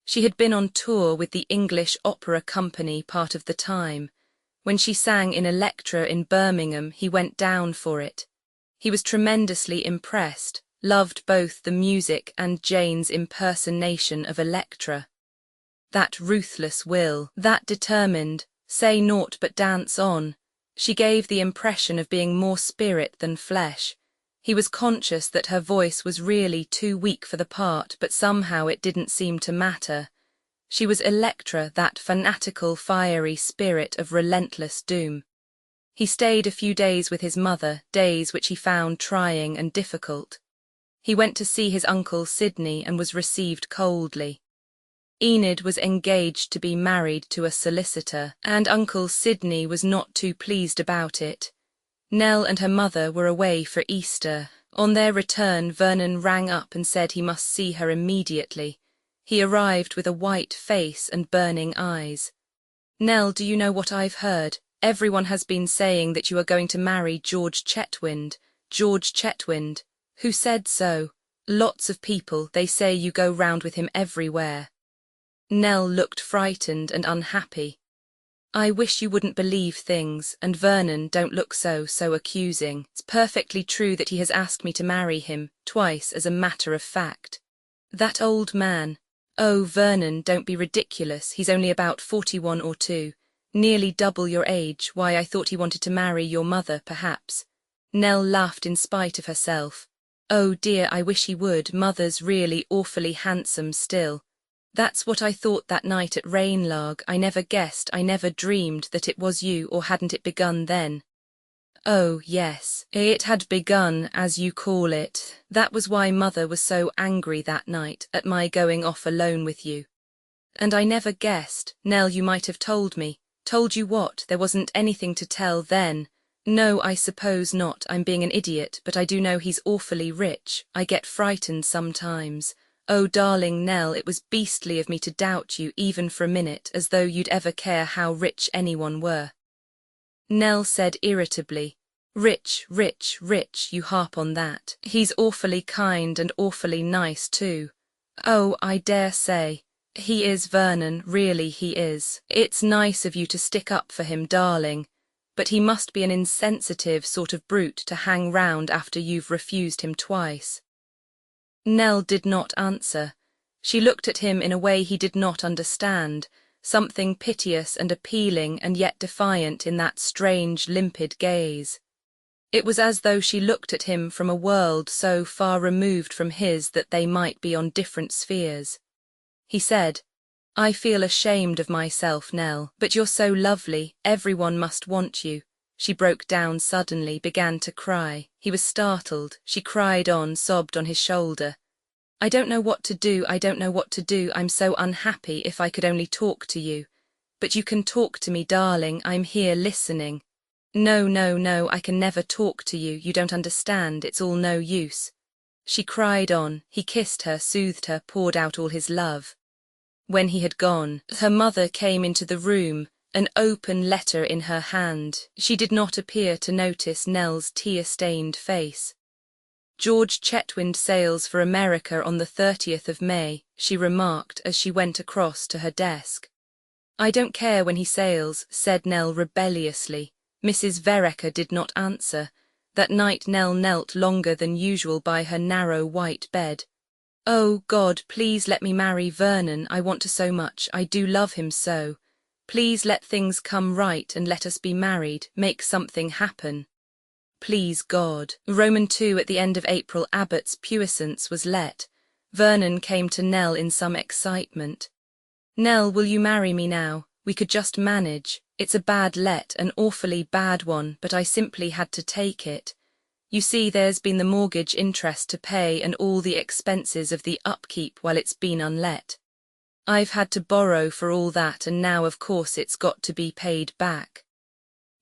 She had been on tour with the English Opera Company part of the time. When she sang in Electra in Birmingham, he went down for it. He was tremendously impressed, loved both the music and Jane's impersonation of Electra. That ruthless will, that determined, say naught but dance on. She gave the impression of being more spirit than flesh. He was conscious that her voice was really too weak for the part, but somehow it didn't seem to matter. She was Electra, that fanatical, fiery spirit of relentless doom. He stayed a few days with his mother, days which he found trying and difficult. He went to see his uncle Sidney and was received coldly. Enid was engaged to be married to a solicitor, and Uncle Sidney was not too pleased about it. Nell and her mother were away for Easter. On their return, Vernon rang up and said he must see her immediately. He arrived with a white face and burning eyes. "Nell, do you know what I've heard? Everyone has been saying that you are going to marry George Chetwynd." "George Chetwynd? Who said so?" "Lots of people. They say you go round with him everywhere." Nell looked frightened and unhappy. "I wish you wouldn't believe things, and Vernon, don't look so accusing. It's perfectly true that he has asked me to marry him, twice as a matter of fact." "That old man." "Oh, Vernon, don't be ridiculous, he's only about 41 or 2. Nearly double your age. Why, I thought he wanted to marry your mother, perhaps." Nell laughed in spite of herself. "Oh dear, I wish he would. Mother's really awfully handsome still. That's what I thought that night at Rainlag. I never guessed, I never dreamed that it was you, or hadn't it begun then?" "Oh, yes, it had begun, as you call it. That was why Mother was so angry that night, at my going off alone with you." And I never guessed. Nell, you might have told me. Told you what? There wasn't anything to tell then. No, I suppose not. I'm being an idiot, but I do know he's awfully rich. I get frightened sometimes. Oh, darling Nell, it was beastly of me to doubt you even for a minute, as though you'd ever care how rich anyone were. Nell said irritably, Rich, rich, rich, you harp on that. He's awfully kind and awfully nice too. Oh, I dare say. He is, Vernon, really he is. It's nice of you to stick up for him, darling. But he must be an insensitive sort of brute to hang round after you've refused him twice. Nell did not answer. She looked at him in a way he did not understand, something piteous and appealing and yet defiant in that strange, limpid gaze. It was as though she looked at him from a world so far removed from his that they might be on different spheres. He said, I feel ashamed of myself, Nell, but you're so lovely, everyone must want you. She broke down suddenly, began to cry. He was startled. She cried on, sobbed on his shoulder. I don't know what to do, I don't know what to do, I'm so unhappy. If I could only talk to you. But you can talk to me, darling, I'm here listening. No, no, no, I can never talk to you, you don't understand, it's all no use. She cried on. He kissed her, soothed her, poured out all his love. When he had gone, her mother came into the room, an open letter in her hand. She did not appear to notice Nell's tear-stained face. George Chetwynd sails for America on the 30th of May, she remarked as she went across to her desk. I don't care when he sails, said Nell rebelliously. Mrs. Vereker did not answer. That night Nell knelt longer than usual by her narrow white bed. Oh, God, please let me marry Vernon, I want to so much, I do love him so. Please let things come right and let us be married, make something happen. Please, God. Roman 2 at the end of April, Abbott's puissance was let. Vernon came to Nell in some excitement. Nell, will you marry me now? We could just manage. It's a bad let, an awfully bad one, but I simply had to take it. You see, there's been the mortgage interest to pay and all the expenses of the upkeep while it's been unlet. I've had to borrow for all that and now of course it's got to be paid back.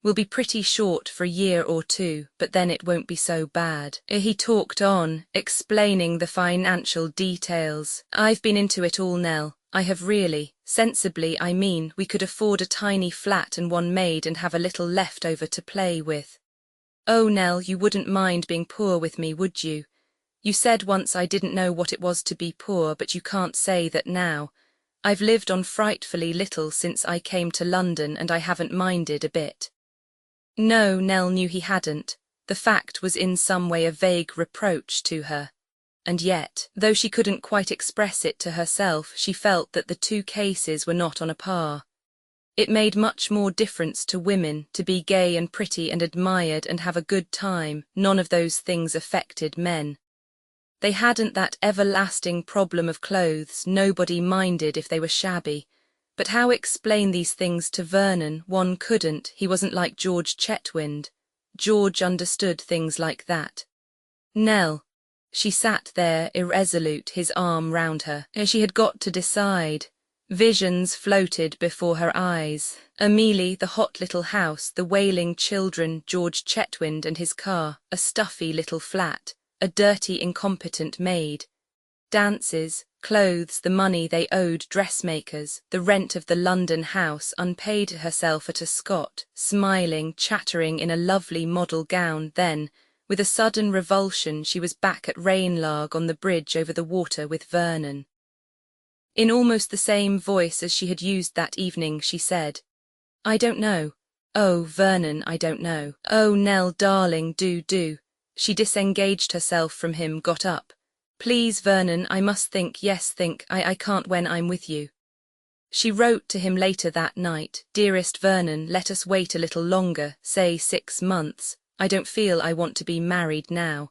We'll be pretty short for a year or two, but then it won't be so bad. He talked on, explaining the financial details. I've been into it all, Nell. I have really. Sensibly, I mean, we could afford a tiny flat and one maid and have a little left over to play with. Oh, Nell, you wouldn't mind being poor with me, would you? You said once I didn't know what it was to be poor, but you can't say that now. I've lived on frightfully little since I came to London and I haven't minded a bit. No, Nell knew he hadn't. The fact was in some way a vague reproach to her. And yet, though she couldn't quite express it to herself, she felt that the two cases were not on a par. It made much more difference to women to be gay and pretty and admired and have a good time. None of those things affected men. They hadn't that everlasting problem of clothes. Nobody minded if they were shabby. But how explain these things to Vernon? One couldn't. He wasn't like George Chetwynd. George understood things like that. Nell. She sat there, irresolute, his arm round her. She had got to decide. Visions floated before her eyes. Amelie, the hot little house, the wailing children, George Chetwynd and his car, a stuffy little flat, a dirty, incompetent maid. Dances, clothes, the money they owed dressmakers, the rent of the London house, unpaid herself at a Scott, smiling, chattering in a lovely model gown. Then, with a sudden revulsion, she was back at Rainlarg on the bridge over the water with Vernon. In almost the same voice as she had used that evening, she said, I don't know. Oh, Vernon, I don't know. Oh, Nell, darling, do. She disengaged herself from him, got up. Please, Vernon, I must think, yes, think, I can't when I'm with you. She wrote to him later that night, Dearest Vernon, let us wait a little longer, say 6 months. I don't feel I want to be married now.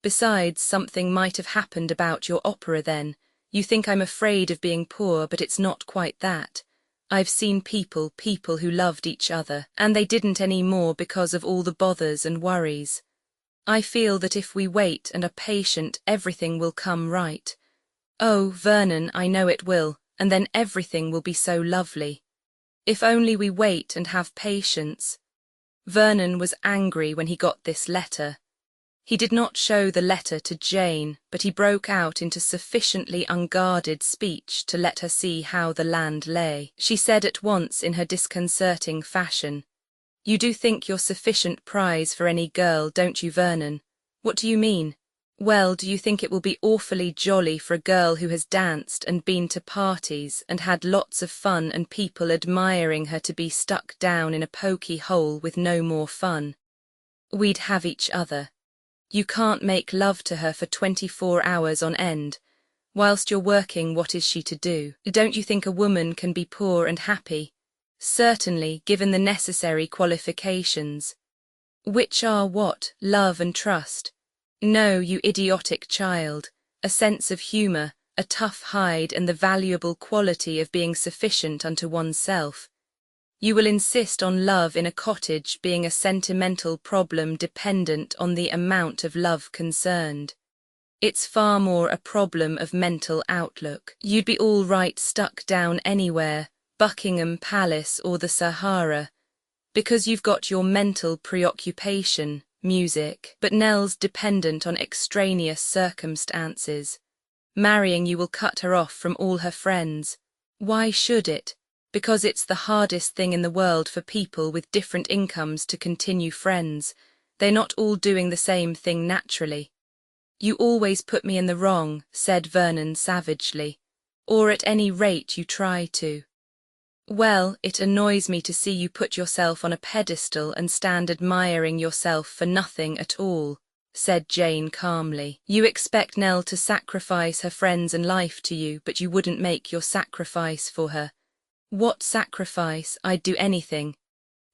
Besides, something might have happened about your opera then. You think I'm afraid of being poor, but it's not quite that. I've seen people who loved each other, and they didn't any more because of all the bothers and worries. I feel that if we wait and are patient, everything will come right. Oh, Vernon, I know it will, and then everything will be so lovely. If only we wait and have patience. Vernon was angry when he got this letter. He did not show the letter to Jane, but he broke out into sufficiently unguarded speech to let her see how the land lay. She said at once in her disconcerting fashion, "You do think you're sufficient prize for any girl, don't you, Vernon? What do you mean?" "Well, do you think it will be awfully jolly for a girl who has danced and been to parties and had lots of fun and people admiring her to be stuck down in a poky hole with no more fun? We'd have each other. You can't make love to her for 24 hours on end. Whilst you're working, what is she to do? Don't you think a woman can be poor and happy? Certainly, given the necessary qualifications. Which are what? Love and trust. No, you idiotic child. A sense of humour, a tough hide, and the valuable quality of being sufficient unto oneself. You will insist on love in a cottage being a sentimental problem dependent on the amount of love concerned. It's far more a problem of mental outlook. You'd be all right stuck down anywhere, Buckingham Palace or the Sahara, because you've got your mental preoccupation, music, but Nell's dependent on extraneous circumstances. Marrying you will cut her off from all her friends. Why should it? Because it's the hardest thing in the world for people with different incomes to continue friends. They're not all doing the same thing naturally. You always put me in the wrong, said Vernon savagely. Or at any rate you try to. Well, it annoys me to see you put yourself on a pedestal and stand admiring yourself for nothing at all, said Jane calmly. You expect Nell to sacrifice her friends and life to you, but you wouldn't make your sacrifice for her. What sacrifice? I'd do anything.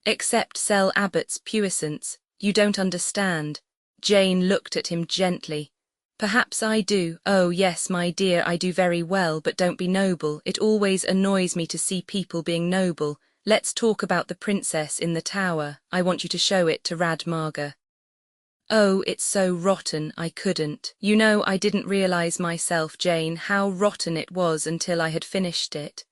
Except sell Abbott's puissance. You don't understand. Jane looked at him gently. Perhaps I do. Oh, yes, my dear, I do very well, but don't be noble. It always annoys me to see people being noble. Let's talk about the princess in the tower. I want you to show it to Radmarga. Oh, it's so rotten, I couldn't. You know, I didn't realize myself, Jane, how rotten it was until I had finished it.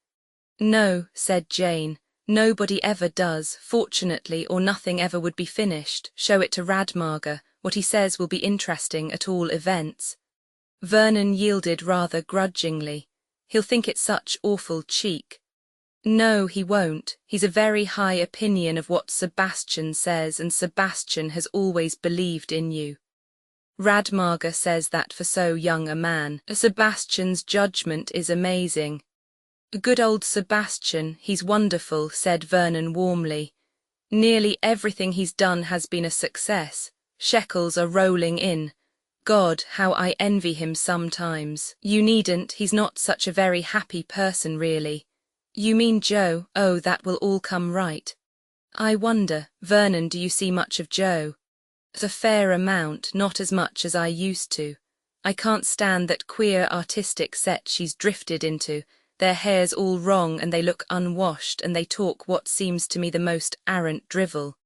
No, said Jane. Nobody ever does, fortunately, or nothing ever would be finished. Show it to Radmarga. What he says will be interesting at all events. Vernon yielded rather grudgingly. He'll think it such awful cheek. No, he won't. He's a very high opinion of what Sebastian says, and Sebastian has always believed in you. Radmarga says that for so young a man. Sebastian's judgment is amazing. Good old Sebastian, he's wonderful, said Vernon warmly. Nearly everything he's done has been a success. Shekels are rolling in. God, how I envy him sometimes. You needn't, he's not such a very happy person really. You mean Joe? Oh, that will all come right. I wonder, Vernon, do you see much of Joe? A fair amount, not as much as I used to. I can't stand that queer artistic set she's drifted into. Their hair's all wrong and they look unwashed and they talk what seems to me the most arrant drivel.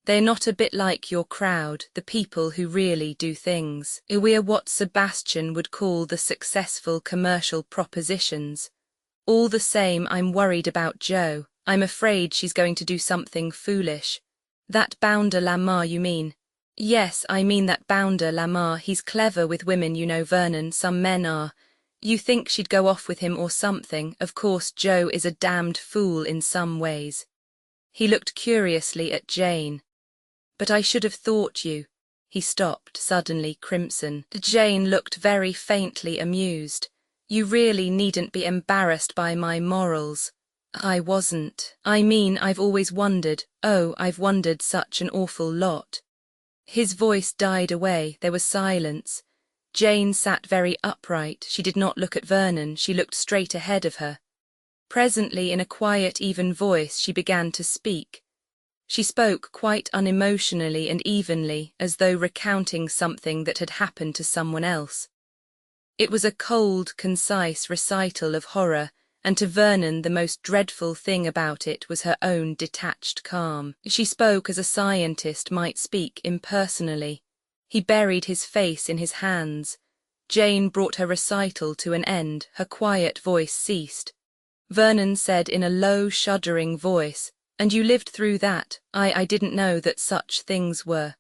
They're not a bit like your crowd, the people who really do things. We're what Sebastian would call the successful commercial propositions. All the same, I'm worried about Joe. I'm afraid she's going to do something foolish. That bounder Lamar, you mean? Yes, I mean that bounder Lamar. He's clever with women, you know, Vernon, some men are. You think she'd go off with him or something. Of course, Joe is a damned fool in some ways. He looked curiously at Jane. But I should have thought you. He stopped, suddenly crimson. Jane looked very faintly amused. You really needn't be embarrassed by my morals. I wasn't. I mean, I've always wondered. Oh, I've wondered such an awful lot. His voice died away. There was silence. Jane sat very upright. She did not look at Vernon. She looked straight ahead of her. Presently, in a quiet, even voice, she began to speak. She spoke quite unemotionally and evenly, as though recounting something that had happened to someone else. It was a cold, concise recital of horror, and to Vernon the most dreadful thing about it was her own detached calm. She spoke as a scientist might speak impersonally. He buried his face in his hands. Jane brought her recital to an end. Her quiet voice ceased. Vernon said in a low, shuddering voice, "And you lived through that? I didn't know that such things were."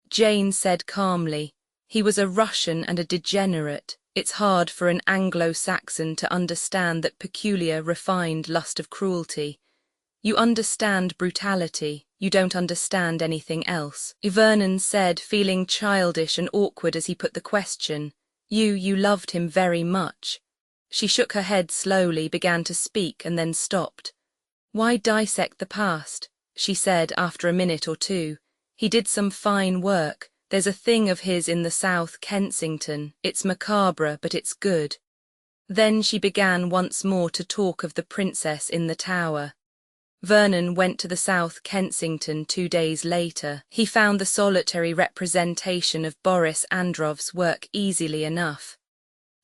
Jane said calmly, "He was a Russian and a degenerate. It's hard for an Anglo-Saxon to understand that peculiar, refined lust of cruelty. You understand brutality, you don't understand anything else." Vernon said, feeling childish and awkward as he put the question, You loved him very much." She shook her head slowly, began to speak, and then stopped. "Why dissect the past?" she said after a minute or two. "He did some fine work. There's a thing of his in the South Kensington. It's macabre, but it's good." Then she began once more to talk of the princess in the tower. Vernon went to the South Kensington 2 days later. He found the solitary representation of Boris Androv's work easily enough.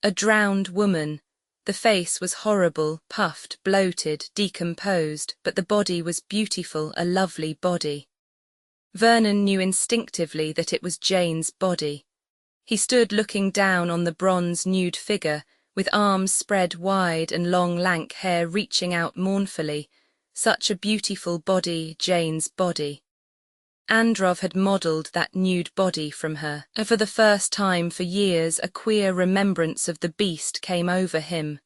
A drowned woman. The face was horrible, puffed, bloated, decomposed, but the body was beautiful, a lovely body. Vernon knew instinctively that it was Jane's body. He stood looking down on the bronze nude figure, with arms spread wide and long lank hair reaching out mournfully. Such a beautiful body, Jane's body. Androv had modelled that nude body from her. For the first time for years, a queer remembrance of the beast came over him.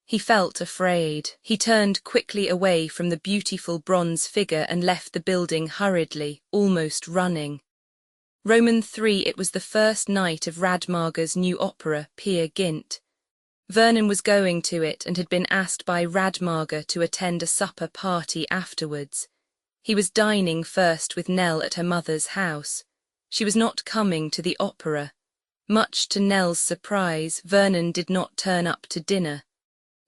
He felt afraid. He turned quickly away from the beautiful bronze figure and left the building hurriedly, almost running. Roman III. It was the first night of Radmager's new opera, Peer Gynt. Vernon was going to it and had been asked by Radmager to attend a supper party afterwards. He was dining first with Nell at her mother's house. She was not coming to the opera. Much to Nell's surprise, Vernon did not turn up to dinner.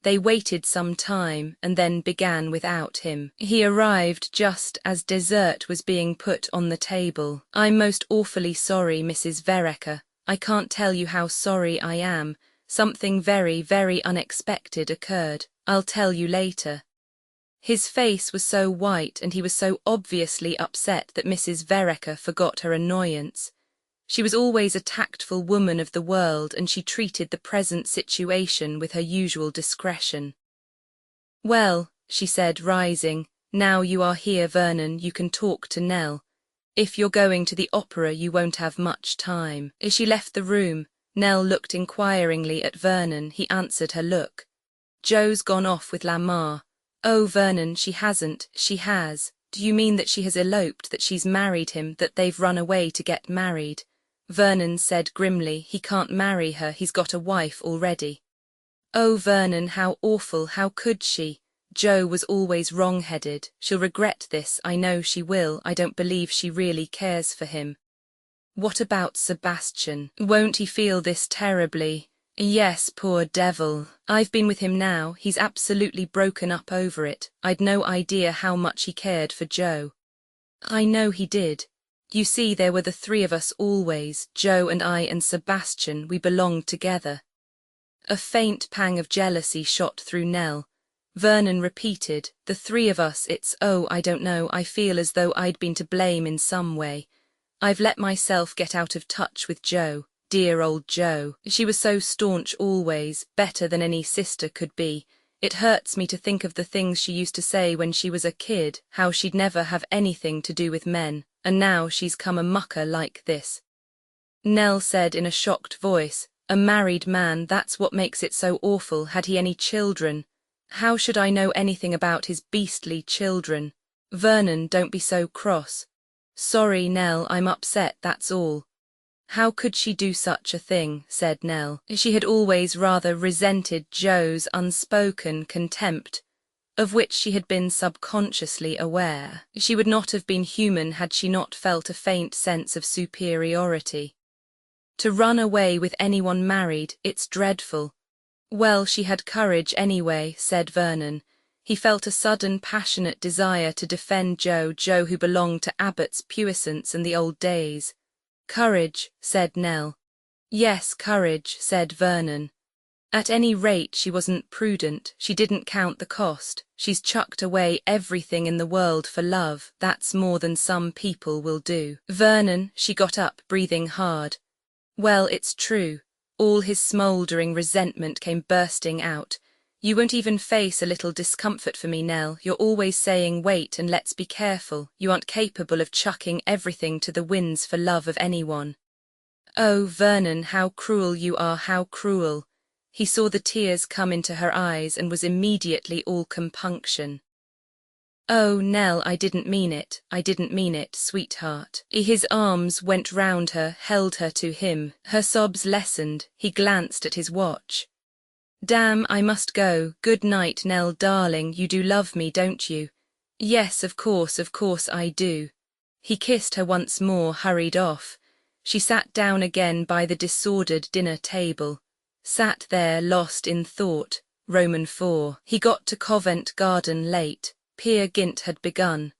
They waited some time and then began without him. He arrived just as dessert was being put on the table. "I'm most awfully sorry, Mrs. Vereker. I can't tell you how sorry I am. Something very, very unexpected occurred. I'll tell you later." His face was so white and he was so obviously upset that Mrs. Vereker forgot her annoyance. She was always a tactful woman of the world, and she treated the present situation with her usual discretion. "Well," she said, rising, "now you are here, Vernon, you can talk to Nell. If you're going to the opera you won't have much time." As she left the room, Nell looked inquiringly at Vernon. He answered her look. "Jo's gone off with Lamar." "Oh, Vernon, she hasn't." "She has." "Do you mean that she has eloped, that she's married him, that they've run away to get married?" Vernon said grimly, "He can't marry her, he's got a wife already." "Oh, Vernon, how awful, how could she? Jo was always wrong-headed. She'll regret this, I know she will. I don't believe she really cares for him." "What about Sebastian? Won't he feel this terribly?" "Yes, poor devil. I've been with him now. He's absolutely broken up over it. I'd no idea how much he cared for Jo." "I know he did. You see, there were the three of us always, Jo and I and Sebastian. We belonged together." A faint pang of jealousy shot through Nell. Vernon repeated, "The three of us, I don't know, I feel as though I'd been to blame in some way. I've let myself get out of touch with Jo. Dear old Jo. She was so staunch always, better than any sister could be. It hurts me to think of the things she used to say when she was a kid, how she'd never have anything to do with men, and now she's come a mucker like this." Nell said in a shocked voice, "A married man, that's what makes it so awful. Had he any children?" "How should I know anything about his beastly children?" "Vernon, don't be so cross." "Sorry, Nell, I'm upset, that's all." "How could she do such a thing?" said Nell. She had always rather resented Jo's unspoken contempt, of which she had been subconsciously aware. She would not have been human had she not felt a faint sense of superiority. To run away with anyone married, it's dreadful. "Well, she had courage anyway," said Vernon. He felt a sudden passionate desire to defend Jo who belonged to Abbott's puissance and the old days. "Courage," said Nell. "Yes, courage," said Vernon. "At any rate she wasn't prudent, she didn't count the cost. She's chucked away everything in the world for love, that's more than some people will do." "Vernon," she got up, breathing hard. "Well, it's true. All his smouldering resentment came bursting out. "You won't even face a little discomfort for me, Nell. You're always saying wait and let's be careful. You aren't capable of chucking everything to the winds for love of anyone." "Oh, Vernon, how cruel you are, how cruel." He saw the tears come into her eyes and was immediately all compunction. "Oh, Nell, I didn't mean it, sweetheart." His arms went round her, held her to him. Her sobs lessened. He glanced at his watch. "Damn, I must go. Good night, Nell, darling. You do love me, don't you?" "Yes, of course I do." He kissed her once more, hurried off. She sat down again by the disordered dinner table. Sat there, lost in thought. Roman IV. He got to Covent Garden late. Peer Gynt had begun.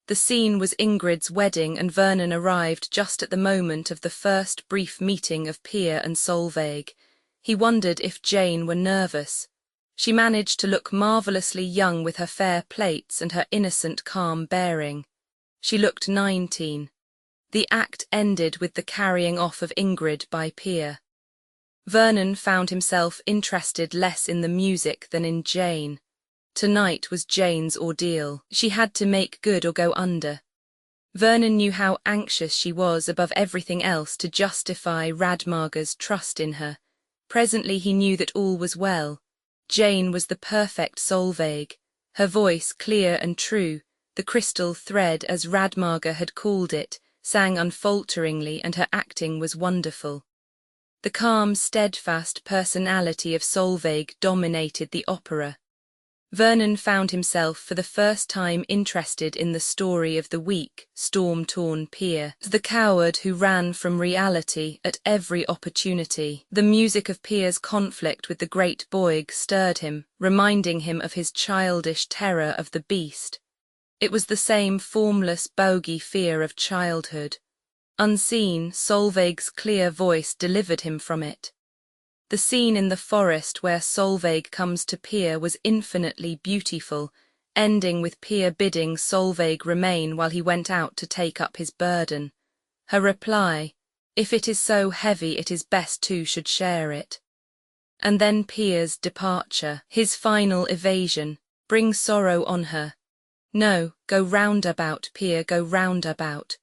The scene was Ingrid's wedding, and Vernon arrived just at the moment of the first brief meeting of Peer and Solveig. He wondered if Jane were nervous. She managed to look marvellously young with her fair plaits and her innocent, calm bearing. She looked 19. The act ended with the carrying off of Ingrid by Peer. Vernon found himself interested less in the music than in Jane. Tonight was Jane's ordeal. She had to make good or go under. Vernon knew how anxious she was above everything else to justify Radmarger's trust in her. Presently he knew that all was well. Jane was the perfect Solveig, her voice clear and true, the crystal thread, as Radmarger had called it, sang unfalteringly, and her acting was wonderful. The calm, steadfast personality of Solveig dominated the opera. Vernon found himself for the first time interested in the story of the weak, storm-torn Peer, the coward who ran from reality at every opportunity. The music of Peer's conflict with the great Boyg stirred him, reminding him of his childish terror of the beast. It was the same formless, bogey fear of childhood. Unseen, Solveig's clear voice delivered him from it. The scene in the forest where Solveig comes to Peer was infinitely beautiful, ending with Peer bidding Solveig remain while he went out to take up his burden. Her reply, "If it is so heavy, it is best two should share it." And then Peer's departure, his final evasion, bring sorrow on her. "No, go roundabout, Peer, go roundabout."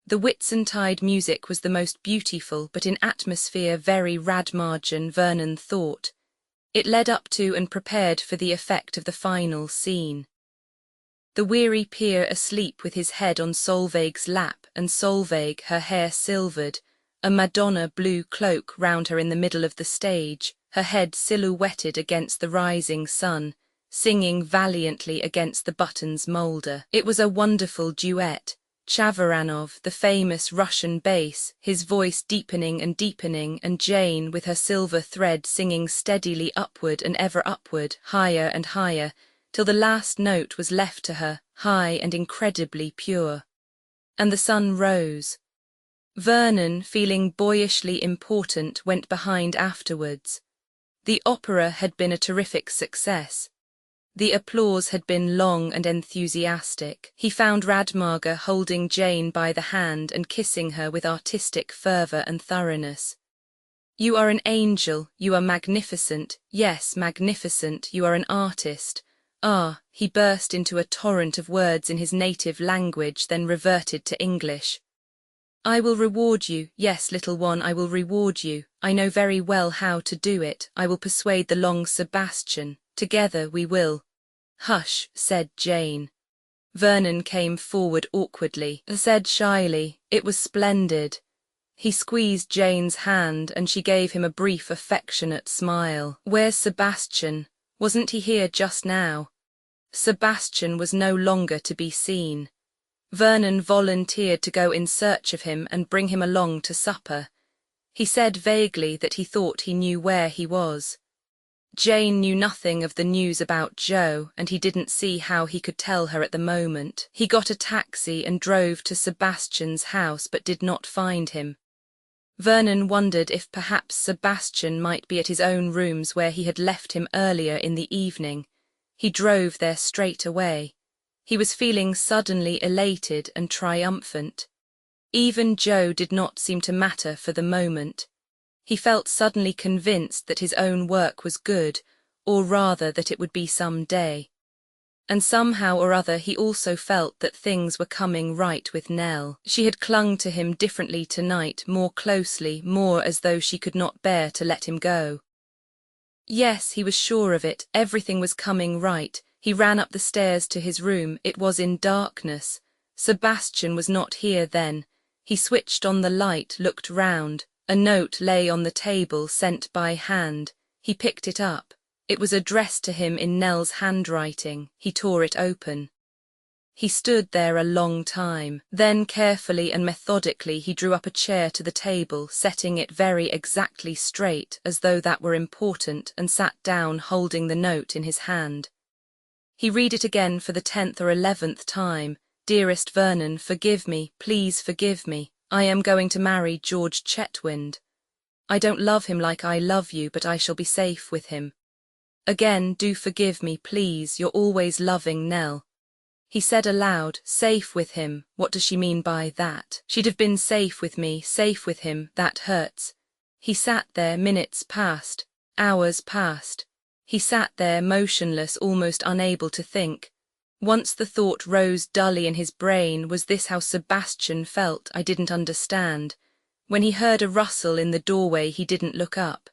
The Whitsuntide music was the most beautiful, but in atmosphere very Radmargen, Vernon thought. It led up to and prepared for the effect of the final scene. The weary Peer asleep with his head on Solveig's lap, and Solveig, her hair silvered, a Madonna blue cloak round her in the middle of the stage, her head silhouetted against the rising sun, singing valiantly against the buttons' moulder. It was a wonderful duet. Chavaranov, the famous Russian bass, his voice deepening, and Jane with her silver thread singing steadily upward and ever upward, higher and higher, till the last note was left to her, high and incredibly pure. And the sun rose. Vernon, feeling boyishly important, went behind afterwards. The opera had been a terrific success. The applause had been long and enthusiastic. He found Radmarger holding Jane by the hand and kissing her with artistic fervour and thoroughness. "You are an angel, you are magnificent, yes, magnificent, you are an artist. Ah," he burst into a torrent of words in his native language, then reverted to English. "I will reward you, yes, little one, I will reward you. I know very well how to do it. I will persuade the long Sebastian. Together we will." "Hush," said Jane. Vernon came forward awkwardly, said shyly, "It was splendid." He squeezed Jane's hand and she gave him a brief affectionate smile. "Where's Sebastian? Wasn't he here just now?" Sebastian was no longer to be seen. Vernon volunteered to go in search of him and bring him along to supper. He said vaguely that he thought he knew where he was. Jane knew nothing of the news about Joe, and he didn't see how he could tell her at the moment. He got a taxi and drove to Sebastian's house, but did not find him. Vernon wondered if perhaps Sebastian might be at his own rooms where he had left him earlier in the evening. He drove there straight away. He was feeling suddenly elated and triumphant. Even Joe did not seem to matter for the moment. He felt suddenly convinced that his own work was good, or rather that it would be some day. And somehow or other he also felt that things were coming right with Nell. She had clung to him differently tonight, more closely, more as though she could not bear to let him go. Yes, he was sure of it, everything was coming right. He ran up the stairs to his room, it was in darkness. Sebastian was not here then. He switched on the light, looked round. A note lay on the table, sent by hand. He picked it up. It was addressed to him in Nell's handwriting. He tore it open. He stood there a long time. Then carefully and methodically he drew up a chair to the table, setting it very exactly straight, as though that were important, and sat down holding the note in his hand. He read it again for the 10th or 11th time. Dearest Vernon, forgive me, please forgive me. I am going to marry George Chetwynd. I don't love him like I love you, but I shall be safe with him. Again, do forgive me, please, your always loving Nell. He said aloud, safe with him, what does she mean by that? She'd have been safe with me, safe with him, that hurts. He sat there, minutes passed, hours passed. He sat there motionless, almost unable to think. Once the thought rose dully in his brain, was this how Sebastian felt? I didn't understand. When he heard a rustle in the doorway he didn't look up.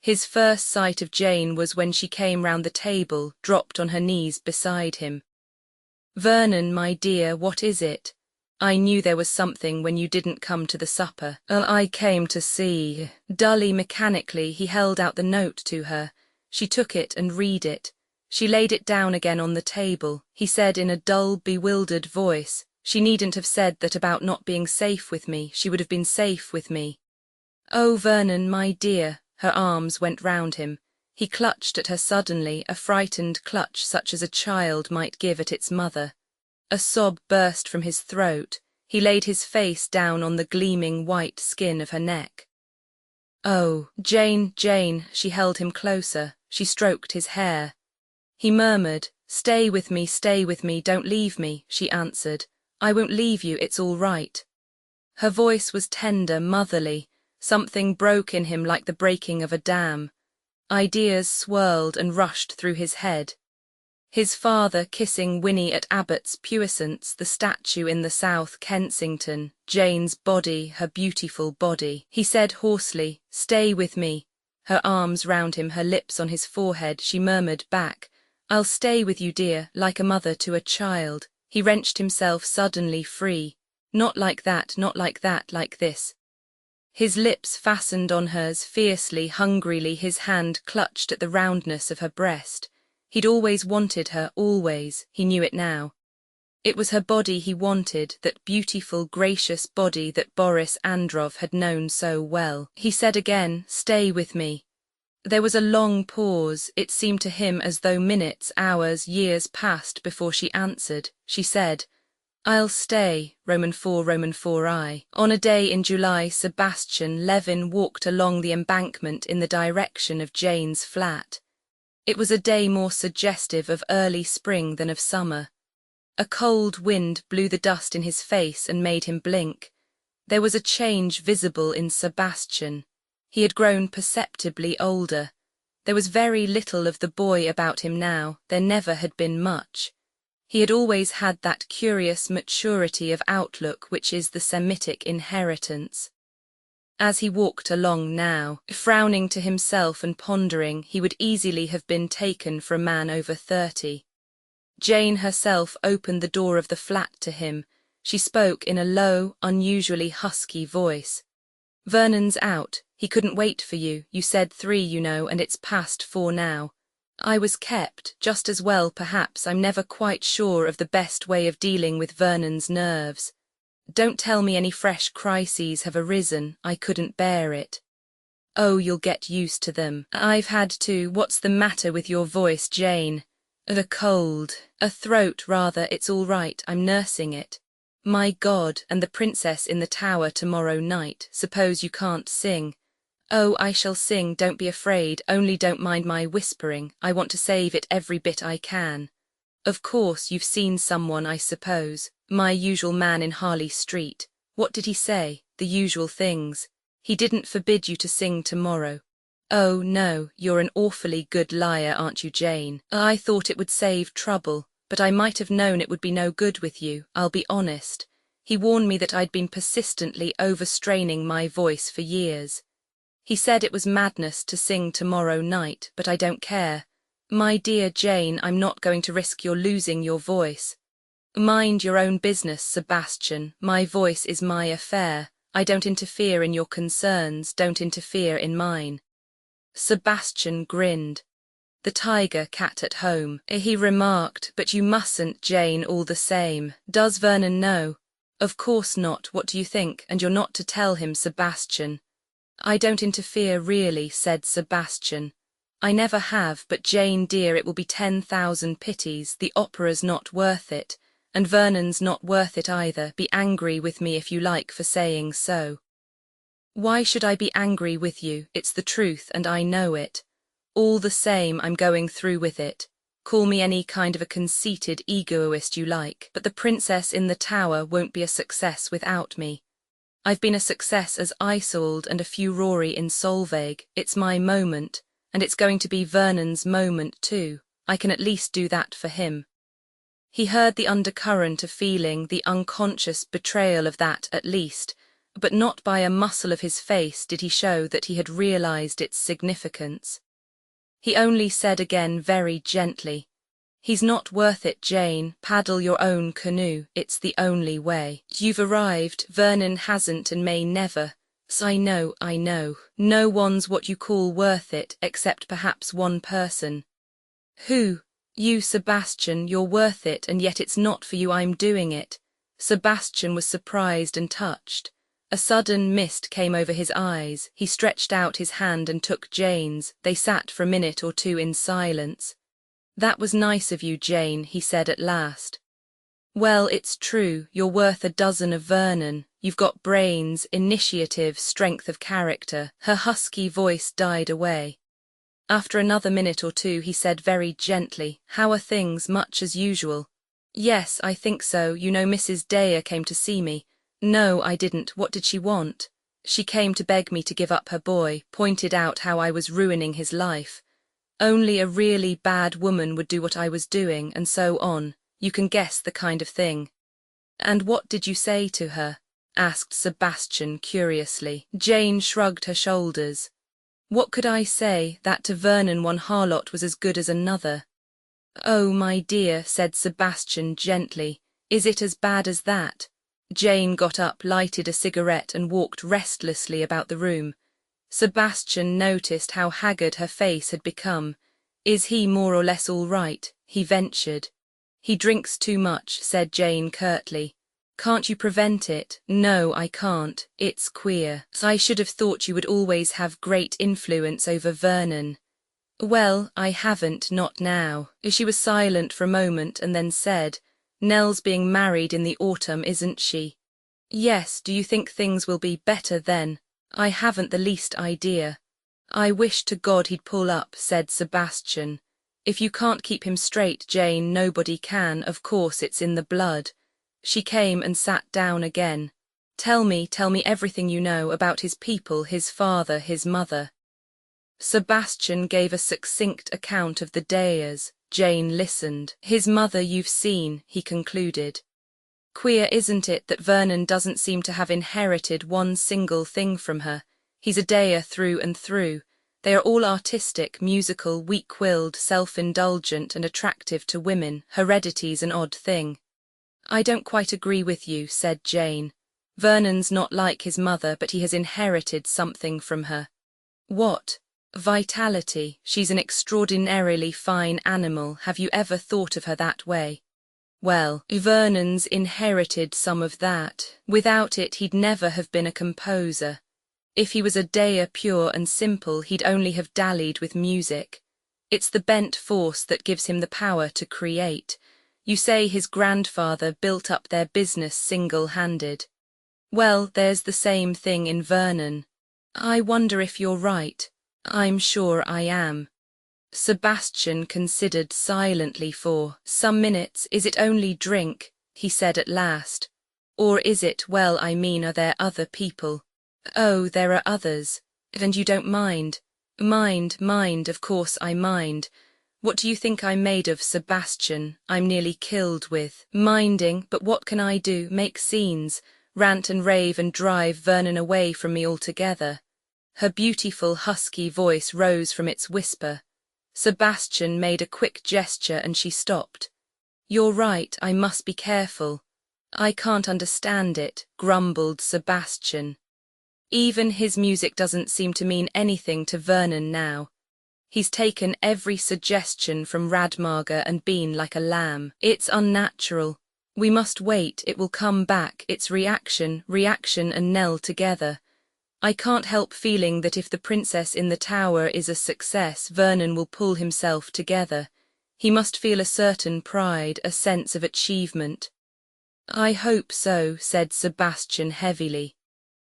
His first sight of Jane was when she came round the table, dropped on her knees beside him. Vernon, my dear, what is it? I knew there was something when you didn't come to the supper. I came to see. Dully, mechanically, he held out the note to her. She took it and read it. She laid it down again on the table. He said in a dull, bewildered voice, she needn't have said that about not being safe with me. She would have been safe with me. Oh, Vernon, my dear. Her arms went round him. He clutched at her suddenly, a frightened clutch such as a child might give at its mother. A sob burst from his throat. He laid his face down on the gleaming white skin of her neck. Oh, Jane, Jane, she held him closer. She stroked his hair. He murmured, stay with me, don't leave me, she answered. I won't leave you, it's all right. Her voice was tender, motherly. Something broke in him like the breaking of a dam. Ideas swirled and rushed through his head. His father kissing Winnie at Abbott's puissance, the statue in the South Kensington, Jane's body, her beautiful body. He said hoarsely, stay with me. Her arms round him, her lips on his forehead, she murmured back, I'll stay with you, dear, like a mother to a child. He wrenched himself suddenly free. Not like that, like this. His lips fastened on hers fiercely, hungrily, his hand clutched at the roundness of her breast. He'd always wanted her, always, he knew it now. It was her body he wanted, that beautiful, gracious body that Boris Androv had known so well. He said again, stay with me. There was a long pause. It seemed to him as though minutes, hours, years passed before she answered. She said, I'll stay, Roman 4I. On a day in July, Sebastian Levin walked along the embankment in the direction of Jane's flat. It was a day more suggestive of early spring than of summer. A cold wind blew the dust in his face and made him blink. There was a change visible in Sebastian. He had grown perceptibly older. There was very little of the boy about him now. There never had been much. He had always had that curious maturity of outlook which is the Semitic inheritance. As he walked along now, frowning to himself and pondering, he would easily have been taken for a man over 30. Jane herself opened the door of the flat to him. She spoke in a low, unusually husky voice. Vernon's out. He couldn't wait for you. You said 3, you know, and it's past 4 now. I was kept, just as well perhaps. I'm never quite sure of the best way of dealing with Vernon's nerves. Don't tell me any fresh crises have arisen. I couldn't bear it. Oh, you'll get used to them. I've had to. What's the matter with your voice, Jane? A cold. A throat, rather. It's all right. I'm nursing it. My God, and the princess in the tower tomorrow night. Suppose you can't sing. Oh, I shall sing, don't be afraid, only don't mind my whispering. I want to save it every bit I can. Of course, you've seen someone, I suppose. My usual man in Harley Street. What did he say? The usual things. He didn't forbid you to sing tomorrow. Oh, no, you're an awfully good liar, aren't you, Jane? I thought it would save trouble, but I might have known it would be no good with you, I'll be honest. He warned me that I'd been persistently overstraining my voice for years. He said it was madness to sing tomorrow night, but I don't care. My dear Jane, I'm not going to risk your losing your voice. Mind your own business, Sebastian. My voice is my affair. I don't interfere in your concerns, don't interfere in mine. Sebastian grinned. The tiger cat at home, he remarked, but you mustn't, Jane, all the same. Does Vernon know? Of course not, what do you think? And you're not to tell him, Sebastian. I don't interfere really, said Sebastian. I never have, but Jane dear, it will be 10,000 pities, the opera's not worth it, and Vernon's not worth it either. Be angry with me if you like for saying so. Why should I be angry with you? It's the truth and I know it. All the same, I'm going through with it. Call me any kind of a conceited egoist you like, but the Princess in the Tower won't be a success without me. I've been a success as Isolde and a furore in Solveig. It's my moment, and it's going to be Vernon's moment too. I can at least do that for him. He heard the undercurrent of feeling, the unconscious betrayal of that at least, but not by a muscle of his face did he show that he had realized its significance. He only said again very gently, "He's not worth it, Jane. Paddle your own canoe. It's the only way. You've arrived. Vernon hasn't and may never. I know. No one's what you call worth it, except perhaps one person." "Who?" "You, Sebastian. You're worth it, and yet it's not for you I'm doing it." Sebastian was surprised and touched. A sudden mist came over his eyes. He stretched out his hand and took Jane's. They sat for a minute or two in silence. "That was nice of you, Jane," he said at last. "Well, it's true. You're worth a dozen of Vernon. You've got brains, initiative, strength of character." Her husky voice died away. After another minute or two he said very gently, "How are things? Much as usual?" "Yes, I think so. You know Mrs. Dare came to see me." "No, I didn't. What did she want?" "She came to beg me to give up her boy, pointed out how I was ruining his life. Only a really bad woman would do what I was doing, and so on. You can guess the kind of thing." "And what did you say to her?" asked Sebastian curiously. Jane shrugged her shoulders. "What could I say? That to Vernon one harlot was as good as another." "Oh, my dear," said Sebastian gently, "is it as bad as that?" Jane got up, lighted a cigarette and walked restlessly about the room. Sebastian noticed how haggard her face had become. "Is he more or less all right?" he ventured. "He drinks too much," said Jane curtly. "Can't you prevent it?" "No, I can't. It's queer. I should have thought you would always have great influence over Vernon." "Well, I haven't, not now." She was silent for a moment and then said, "Nell's being married in the autumn, isn't she?" "Yes, do you think things will be better then?" "I haven't the least idea." "I wish to God he'd pull up," said Sebastian. "If you can't keep him straight, Jane, nobody can. Of course it's in the blood." She came and sat down again. Tell me everything you know about his people, his father, his mother." Sebastian gave a succinct account of the Dares. Jane listened. "His mother you've seen," he concluded. "Queer, isn't it, that Vernon doesn't seem to have inherited one single thing from her? He's a Dare through and through. They are all artistic, musical, weak-willed, self-indulgent and attractive to women. Heredity's an odd thing." "I don't quite agree with you," said Jane. "Vernon's not like his mother, but he has inherited something from her." "What?" "Vitality. She's an extraordinarily fine animal. Have you ever thought of her that way?" "Well, Vernon's inherited some of that. Without it he'd never have been a composer. If he was a Dare pure and simple, he'd only have dallied with music. It's the bent force that gives him the power to create. You say his grandfather built up their business single-handed. Well, there's the same thing in Vernon." "I wonder if you're right." "I'm sure I am." Sebastian considered silently for some minutes. "Is it only drink?" he said at last. "Or is it, well, I mean, are there other people?" Oh, there are others. And you don't mind. Mind, of course I mind. What do you think I'm made of, Sebastian? I'm nearly killed with minding, but what can I do? Make scenes, rant and rave and drive Vernon away from me altogether. Her beautiful husky voice rose from its whisper. Sebastian made a quick gesture and she stopped. You're right, I must be careful. I can't understand it, grumbled Sebastian. Even his music doesn't seem to mean anything to Vernon now. He's taken every suggestion from Radmager and been like a lamb. It's unnatural. We must wait, it will come back, it's reaction and Nell together. I can't help feeling that if the Princess in the Tower is a success, Vernon will pull himself together. He must feel a certain pride, a sense of achievement. I hope so, said Sebastian heavily.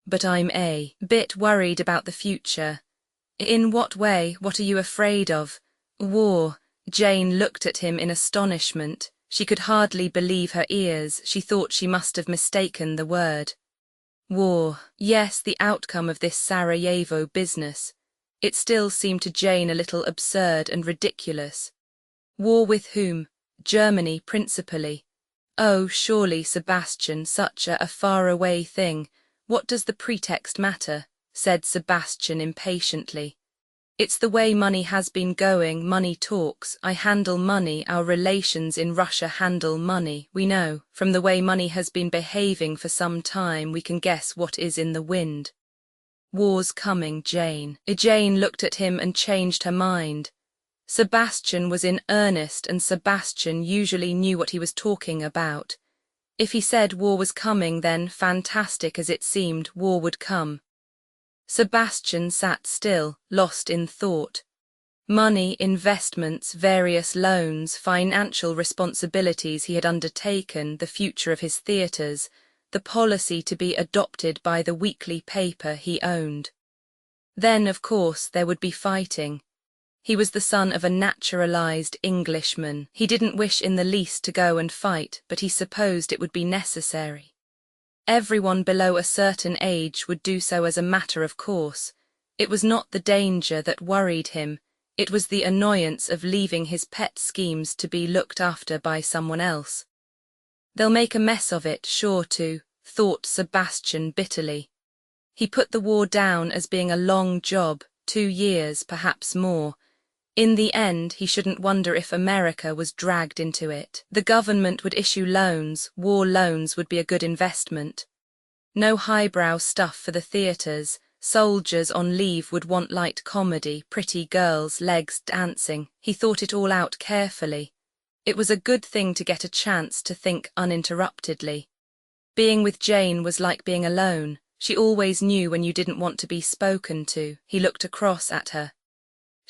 But I'm a bit worried about the future. In what way? What are you afraid of? War. Jane looked at him in astonishment. She could hardly believe her ears. She thought she must have mistaken the word. War. Yes, the outcome of this Sarajevo business. It still seemed to Jane a little absurd and ridiculous. War with whom? Germany, principally. Oh, surely, Sebastian, such a far-away thing. What does the pretext matter? Said Sebastian impatiently. It's the way money has been going, money talks, I handle money, our relations in Russia handle money, we know, from the way money has been behaving for some time we can guess what is in the wind. War's coming, Jane. Jane looked at him and changed her mind. Sebastian was in earnest and Sebastian usually knew what he was talking about. If he said war was coming then, fantastic as it seemed, war would come. Sebastian sat still, lost in thought. Money, investments, various loans, financial responsibilities he had undertaken, the future of his theatres, the policy to be adopted by the weekly paper he owned. Then, of course, there would be fighting. He was the son of a naturalized Englishman. He didn't wish in the least to go and fight, but he supposed it would be necessary. Everyone below a certain age would do so as a matter of course. It was not the danger that worried him, it was the annoyance of leaving his pet schemes to be looked after by someone else. They'll make a mess of it, sure to, thought Sebastian bitterly. He put the war down as being a long job, 2 years, perhaps more. In the end, he shouldn't wonder if America was dragged into it. The government would issue loans, war loans would be a good investment. No highbrow stuff for the theatres, soldiers on leave would want light comedy, pretty girls, legs dancing. He thought it all out carefully. It was a good thing to get a chance to think uninterruptedly. Being with Jane was like being alone. She always knew when you didn't want to be spoken to. He looked across at her.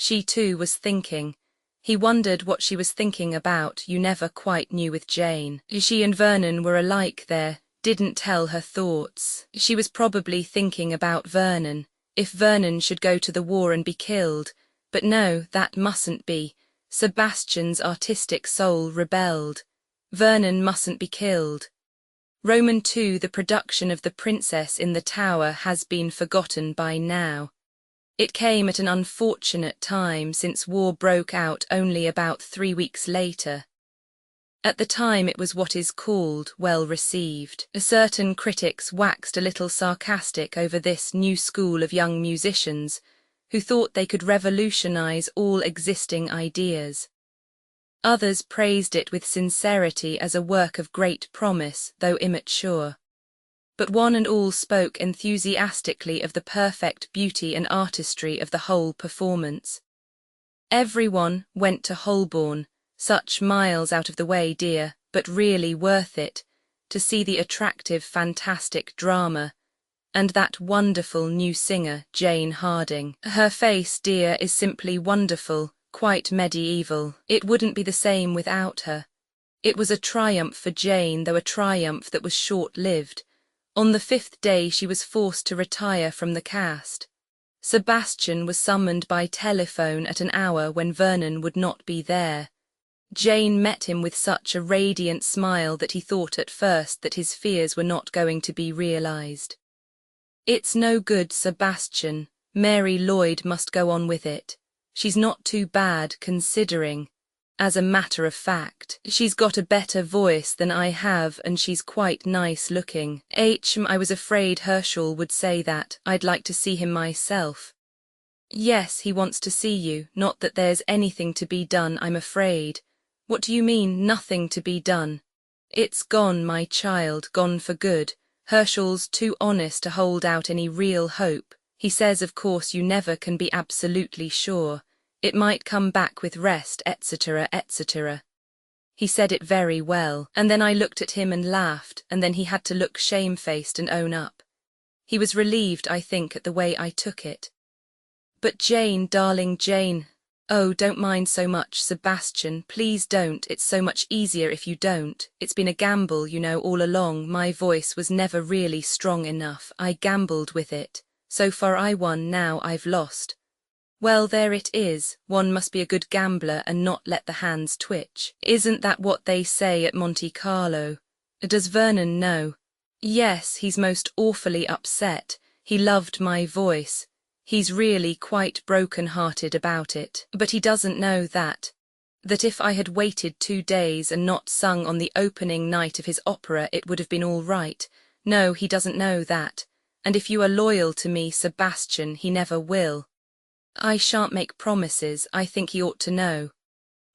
She too was thinking. He wondered what she was thinking about. You never quite knew with Jane. She and Vernon were alike there, didn't tell her thoughts. She was probably thinking about Vernon, if Vernon should go to the war and be killed. But no, that mustn't be. Sebastian's artistic soul rebelled. Vernon mustn't be killed. Roman II, the production of The Princess in the Tower has been forgotten by now. It came at an unfortunate time since war broke out only about 3 weeks later. At the time it was what is called well received. Certain critics waxed a little sarcastic over this new school of young musicians who thought they could revolutionize all existing ideas. Others praised it with sincerity as a work of great promise, though immature. But one and all spoke enthusiastically of the perfect beauty and artistry of the whole performance. Everyone went to Holborn, such miles out of the way, dear, but really worth it, to see the attractive, fantastic drama, and that wonderful new singer, Jane Harding. Her face, dear, is simply wonderful, quite medieval. It wouldn't be the same without her. It was a triumph for Jane, though a triumph that was short-lived. On the 5th day she was forced to retire from the cast. Sebastian was summoned by telephone at an hour when Vernon would not be there. Jane met him with such a radiant smile that he thought at first that his fears were not going to be realized. It's no good, Sebastian. Mary Lloyd must go on with it. She's not too bad, considering. As a matter of fact, she's got a better voice than I have, and she's quite nice looking. I was afraid Herschel would say that. I'd like to see him myself. Yes, he wants to see you, not that there's anything to be done, I'm afraid. What do you mean, nothing to be done? It's gone, my child, gone for good. Herschel's too honest to hold out any real hope. He says of course you never can be absolutely sure. It might come back with rest, etc., etc. He said it very well, and then I looked at him and laughed, and then he had to look shamefaced and own up. He was relieved, I think, at the way I took it. But Jane, darling Jane, oh, don't mind so much, Sebastian, please don't, it's so much easier if you don't. It's been a gamble, you know, all along. My voice was never really strong enough. I gambled with it. So far I won, now I've lost. Well, there it is. One must be a good gambler and not let the hands twitch. Isn't that what they say at Monte Carlo? Does Vernon know? Yes, he's most awfully upset. He loved my voice. He's really quite broken-hearted about it. But he doesn't know that if I had waited 2 days and not sung on the opening night of his opera, it would have been all right. No, he doesn't know that. And if you are loyal to me, Sebastian, he never will. I shan't make promises. I think he ought to know.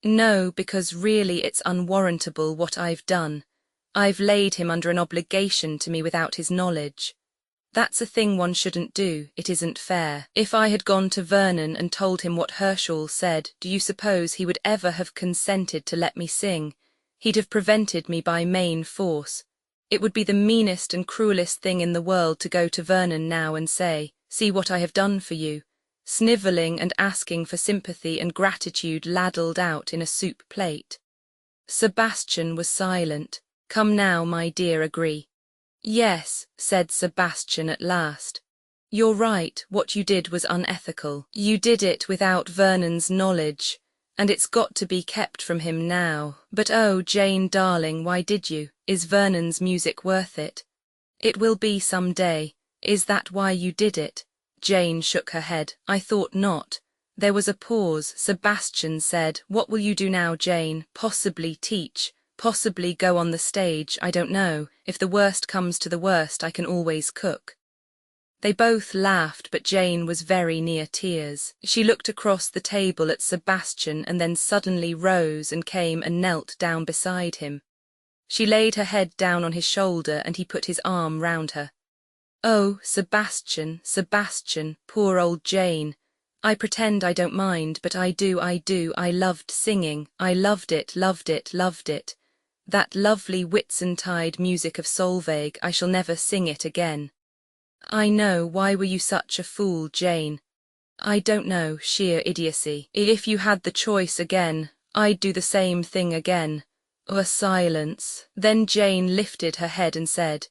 No, because really it's unwarrantable what I've done. I've laid him under an obligation to me without his knowledge. That's a thing one shouldn't do. It isn't fair. If I had gone to Vernon and told him what Herschel said, do you suppose he would ever have consented to let me sing? He'd have prevented me by main force. It would be the meanest and cruelest thing in the world to go to Vernon now and say, "See what I have done for you," snivelling and asking for sympathy and gratitude ladled out in a soup plate. Sebastian was silent. Come now, my dear, agree. Yes, said Sebastian at last. You're right, what you did was unethical. You did it without Vernon's knowledge, and it's got to be kept from him now. But oh, Jane darling, why did you? Is Vernon's music worth it? It will be some day. Is that why you did it? Jane shook her head. I thought not. There was a pause. Sebastian said, What will you do now, Jane? Possibly teach. Possibly go on the stage, I don't know. If the worst comes to the worst, I can always cook. They both laughed, but Jane was very near tears. She looked across the table at Sebastian and then suddenly rose and came and knelt down beside him. She laid her head down on his shoulder and he put his arm round her. Oh, Sebastian, Sebastian, poor old Jane. I pretend I don't mind, but I do. I loved singing. I loved it. That lovely Whitsuntide music of Solveig, I shall never sing it again. I know, why were you such a fool, Jane? I don't know, sheer idiocy. If you had the choice again, I'd do the same thing again. A silence. Then Jane lifted her head and said,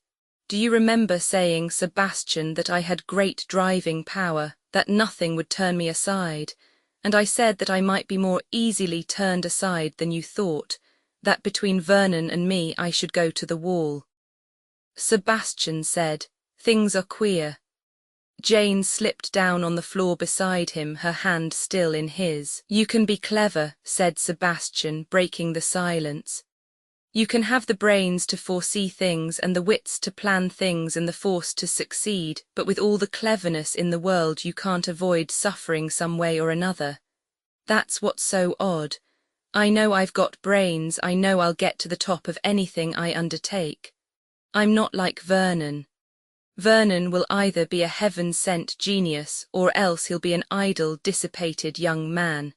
Do you remember saying, Sebastian, that I had great driving power, that nothing would turn me aside? And I said that I might be more easily turned aside than you thought, that between Vernon and me I should go to the wall. Sebastian said, Things are queer. Jane slipped down on the floor beside him, her hand still in his. You can be clever, said Sebastian, breaking the silence. You can have the brains to foresee things and the wits to plan things and the force to succeed, but with all the cleverness in the world you can't avoid suffering some way or another. That's what's so odd. I know I've got brains, I know I'll get to the top of anything I undertake. I'm not like Vernon. Vernon will either be a heaven-sent genius or else he'll be an idle, dissipated young man.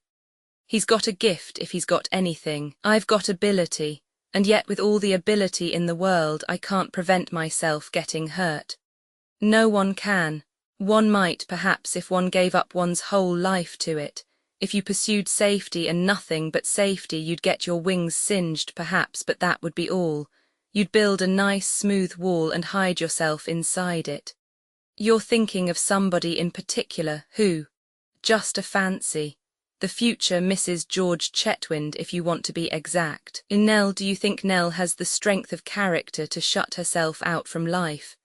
He's got a gift if he's got anything. I've got ability, and yet with all the ability in the world I can't prevent myself getting hurt. No one can. One might, perhaps, if one gave up one's whole life to it. If you pursued safety and nothing but safety, you'd get your wings singed, perhaps, but that would be all. You'd build a nice smooth wall and hide yourself inside it. You're thinking of somebody in particular, who? Just a fancy. The future Mrs. George Chetwynd, if you want to be exact. Nell, do you think Nell has the strength of character to shut herself out from life?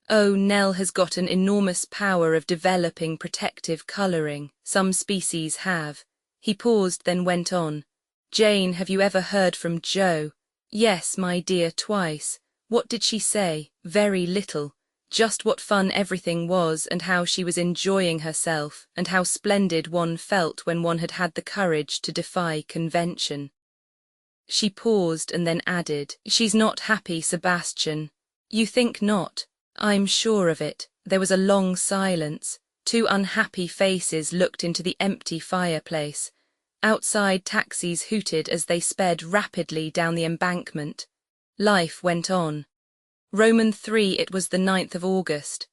Oh, Nell has got an enormous power of developing protective colouring. Some species have. He paused, then went on. Jane, have you ever heard from Jo? Yes, my dear, twice. What did she say? Very little. Just what fun everything was, and how she was enjoying herself, and how splendid one felt when one had had the courage to defy convention. She paused and then added, She's not happy, Sebastian. You think not? I'm sure of it. There was a long silence. Two unhappy faces looked into the empty fireplace. Outside, taxis hooted as they sped rapidly down the embankment. Life went on. Roman 3, it was the 9th of August.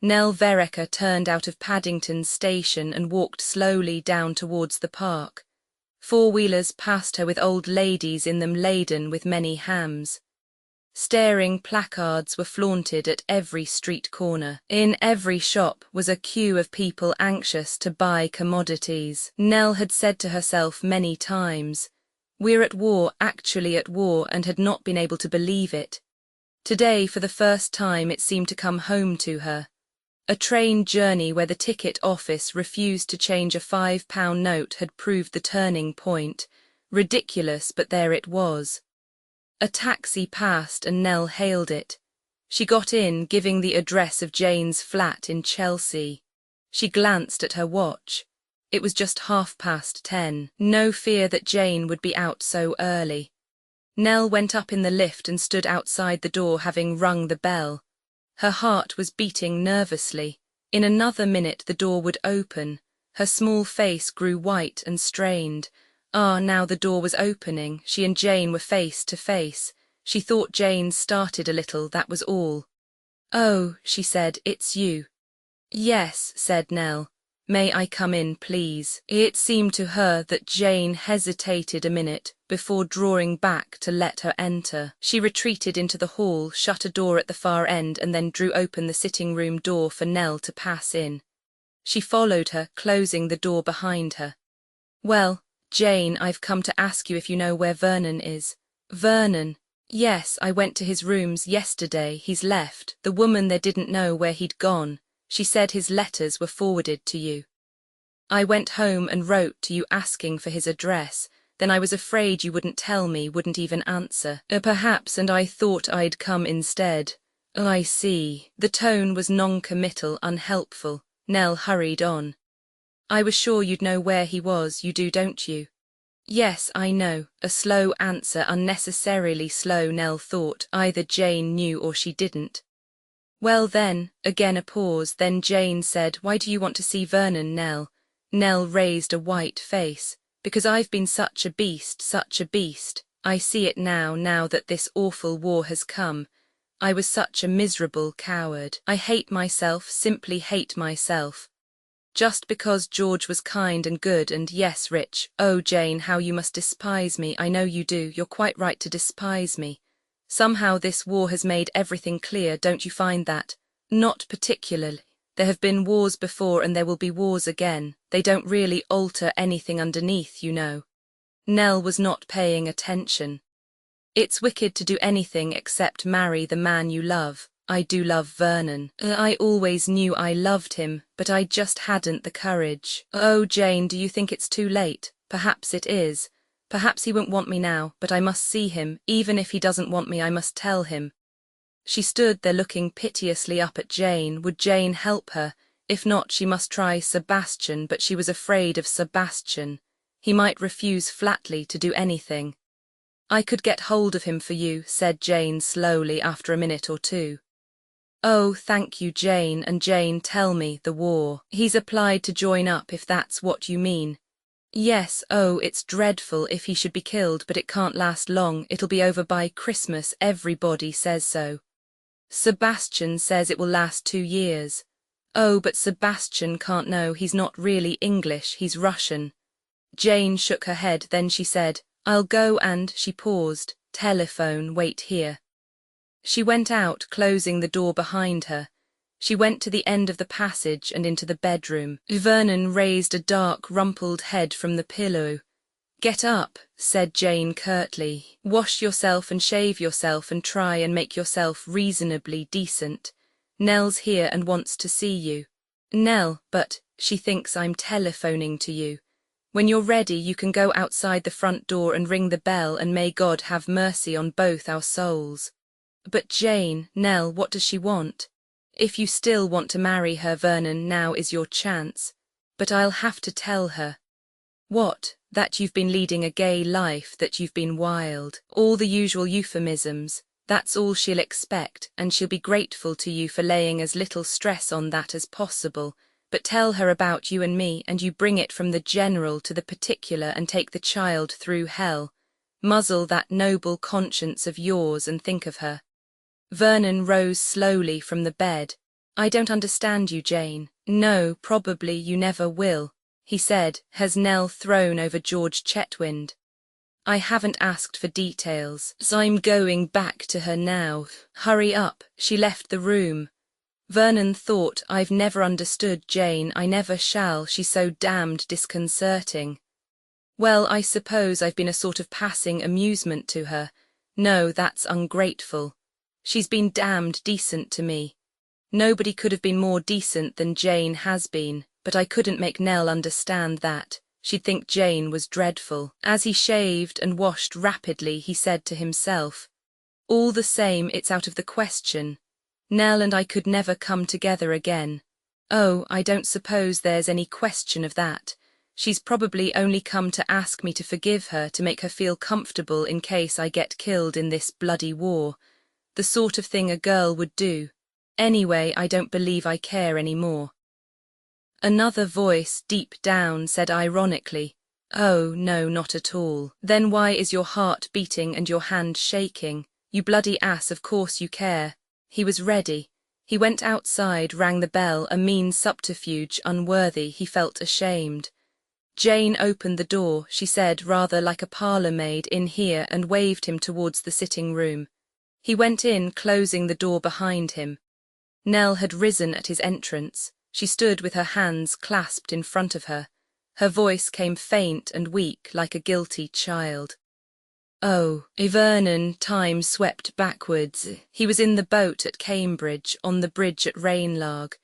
Nell Vereker turned out of Paddington Station and walked slowly down towards the park. Four-wheelers passed her with old ladies in them laden with many hams. Staring placards were flaunted at every street corner. In every shop was a queue of people anxious to buy commodities. Nell had said to herself many times, "We're at war, actually at war," and had not been able to believe it. Today, for the first time, it seemed to come home to her. A train journey where the ticket office refused to change a £5 note had proved the turning point. Ridiculous, but there it was. A taxi passed and Nell hailed it. She got in, giving the address of Jane's flat in Chelsea. She glanced at her watch. It was just 10:30. No fear that Jane would be out so early. Nell went up in the lift and stood outside the door, having rung the bell. Her heart was beating nervously. In another minute the door would open. Her small face grew white and strained. Now the door was opening. She and Jane were face to face. She thought Jane started a little, that was all. "Oh," she said, "it's you." "Yes," said Nell. "May I come in, please?" It seemed to her that Jane hesitated a minute before drawing back to let her enter. She retreated into the hall, shut a door at the far end, and then drew open the sitting-room door for Nell to pass in. She followed her, closing the door behind her. "Well, Jane, I've come to ask you if you know where Vernon is." "Vernon? Yes, I went to his rooms yesterday. He's left. The woman there didn't know where he'd gone. She said his letters were forwarded to you. I went home and wrote to you asking for his address. Then I was afraid you wouldn't tell me, wouldn't even answer. Perhaps, and I thought I'd come instead." "I see." The tone was non-committal, unhelpful. Nell hurried on. "I was sure you'd know where he was. You do, don't you?" "Yes, I know." A slow answer, unnecessarily slow, Nell thought. Either Jane knew or she didn't. "Well then," again a pause, then Jane said, "Why do you want to see Vernon, Nell?" Nell raised a white face. "Because I've been such a beast, such a beast. I see it now that this awful war has come. I was such a miserable coward. I hate myself, simply hate myself. Just because George was kind and good and, yes, rich. Oh, Jane, how you must despise me. I know you do. You're quite right to despise me. Somehow this war has made everything clear, don't you find that? Not particularly. There have been wars before and there will be wars again. They don't really alter anything underneath, you know." Nell was not paying attention. "It's wicked to do anything except marry the man you love. I do love Vernon. I always knew I loved him, but I just hadn't the courage." "Oh, Jane, do you think it's too late? Perhaps it is. Perhaps he won't want me now, but I must see him. Even if he doesn't want me, I must tell him." She stood there looking piteously up at Jane. Would Jane help her? If not, she must try Sebastian, but she was afraid of Sebastian. He might refuse flatly to do anything. "I could get hold of him for you," said Jane slowly after a minute or two. "Oh, thank you, Jane. And Jane, tell me, the war. He's applied to join up, if that's what you mean." "Yes, oh, it's dreadful if he should be killed, but it can't last long. It'll be over by Christmas, everybody says so. Sebastian says it will last 2 years. Oh, but Sebastian can't know. He's not really English, he's Russian." Jane shook her head, then she said, "I'll go and," she paused, "telephone, wait here." She went out, closing the door behind her. She went to the end of the passage and into the bedroom. Vernon raised a dark, rumpled head from the pillow. "Get up," said Jane curtly. "Wash yourself and shave yourself and try and make yourself reasonably decent. Nell's here and wants to see you. Nell, but she thinks I'm telephoning to you. When you're ready, you can go outside the front door and ring the bell, and may God have mercy on both our souls. But Jane, Nell, what does she want? If you still want to marry her, Vernon, now is your chance. But I'll have to tell her. What? That you've been leading a gay life, that you've been wild. All the usual euphemisms. That's all she'll expect, and she'll be grateful to you for laying as little stress on that as possible. But tell her about you and me, and you bring it from the general to the particular and take the child through hell. Muzzle that noble conscience of yours and think of her. Vernon rose slowly from the bed. I don't understand you, Jane. No, probably you never will, he said. Has Nell thrown over George Chetwynd? I haven't asked for details, so I'm going back to her now. Hurry up, she left the room. Vernon thought, I've never understood Jane, I never shall, she's so damned disconcerting. Well, I suppose I've been a sort of passing amusement to her. No, that's ungrateful. She's been damned decent to me. Nobody could have been more decent than Jane has been, but I couldn't make Nell understand that. She'd think Jane was dreadful. As he shaved and washed rapidly, he said to himself, all the same, it's out of the question. Nell and I could never come together again. Oh, I don't suppose there's any question of that. She's probably only come to ask me to forgive her, to make her feel comfortable in case I get killed in this bloody war. The sort of thing a girl would do. Anyway, I don't believe I care any more. Another voice, deep down, said ironically, oh, no, not at all. Then why is your heart beating and your hand shaking? You bloody ass, of course you care. He was ready. He went outside, rang the bell, a mean subterfuge, unworthy. He felt ashamed. Jane opened the door, she said, rather like a parlour-maid, in here, and waved him towards the sitting room. He went in, closing the door behind him. Nell had risen at his entrance. She stood with her hands clasped in front of her. Her voice came faint and weak, like a guilty child. Oh, Vernon, time swept backwards. He was in the boat at Cambridge, on the bridge at Rainlarg.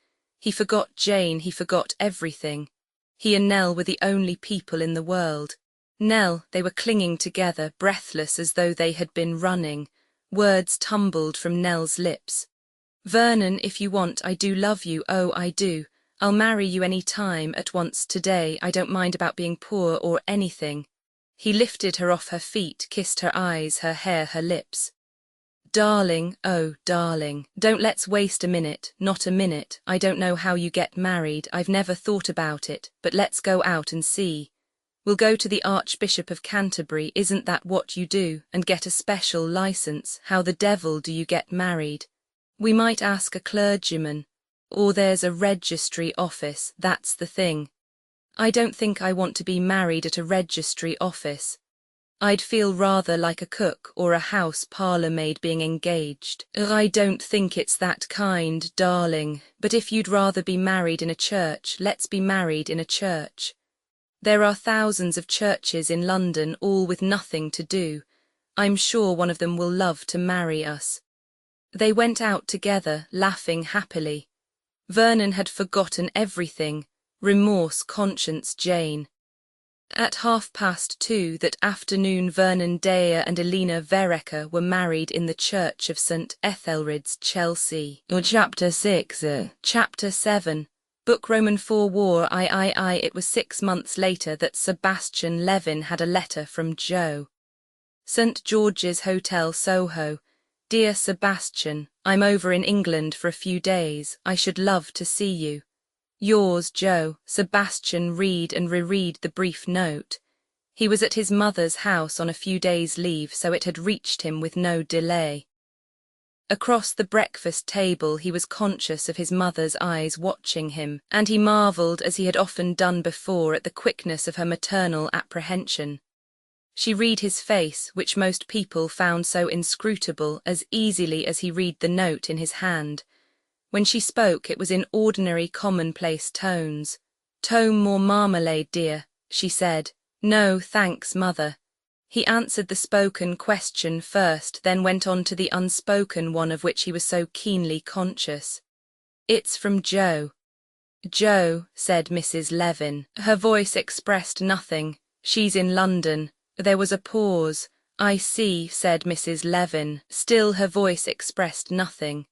He forgot Jane, he forgot everything. He and Nell were the only people in the world. Nell, they were clinging together, breathless as though they had been running. Words tumbled from Nell's lips. Vernon, if you want, I do love you, oh, I do. I'll marry you any time, at once today. I don't mind about being poor or anything. He lifted her off her feet, kissed her eyes, her hair, her lips. Darling, oh, darling, don't let's waste a minute, not a minute. I don't know how you get married, I've never thought about it, but let's go out and see. We'll go to the Archbishop of Canterbury, isn't that what you do, and get a special licence. How the devil do you get married? We might ask a clergyman. Or there's a registry office, that's the thing. I don't think I want to be married at a registry office. I'd feel rather like a cook or a house parlour-maid being engaged. I don't think it's that kind, darling, but if you'd rather be married in a church, let's be married in a church. There are thousands of churches in London, all with nothing to do. I'm sure one of them will love to marry us. They went out together, laughing happily. Vernon had forgotten everything. Remorse, conscience, Jane. At 2:30 that afternoon, Vernon Dare and Elena Vereker were married in the church of St. Ethelred's, Chelsea. Chapter 6. Chapter 7. Book Roman 4 War. It was 6 months later that Sebastian Levin had a letter from Joe. St. George's Hotel, Soho. Dear Sebastian, I'm over in England for a few days. I should love to see you. Yours, Joe. Sebastian read and reread the brief note. He was at his mother's house on a few days' leave, so it had reached him with no delay. Across the breakfast table he was conscious of his mother's eyes watching him, and he marvelled, as he had often done before, at the quickness of her maternal apprehension. She read his face, which most people found so inscrutable, as easily as he read the note in his hand. When she spoke, it was in ordinary commonplace tones. "Tome more marmalade, dear," she said. "No, thanks, mother." He answered the spoken question first, then went on to the unspoken one of which he was so keenly conscious. "It's from Joe." "Joe," said Mrs. Levin. Her voice expressed nothing. "She's in London." There was a pause. "I see," said Mrs. Levin. Still her voice expressed nothing.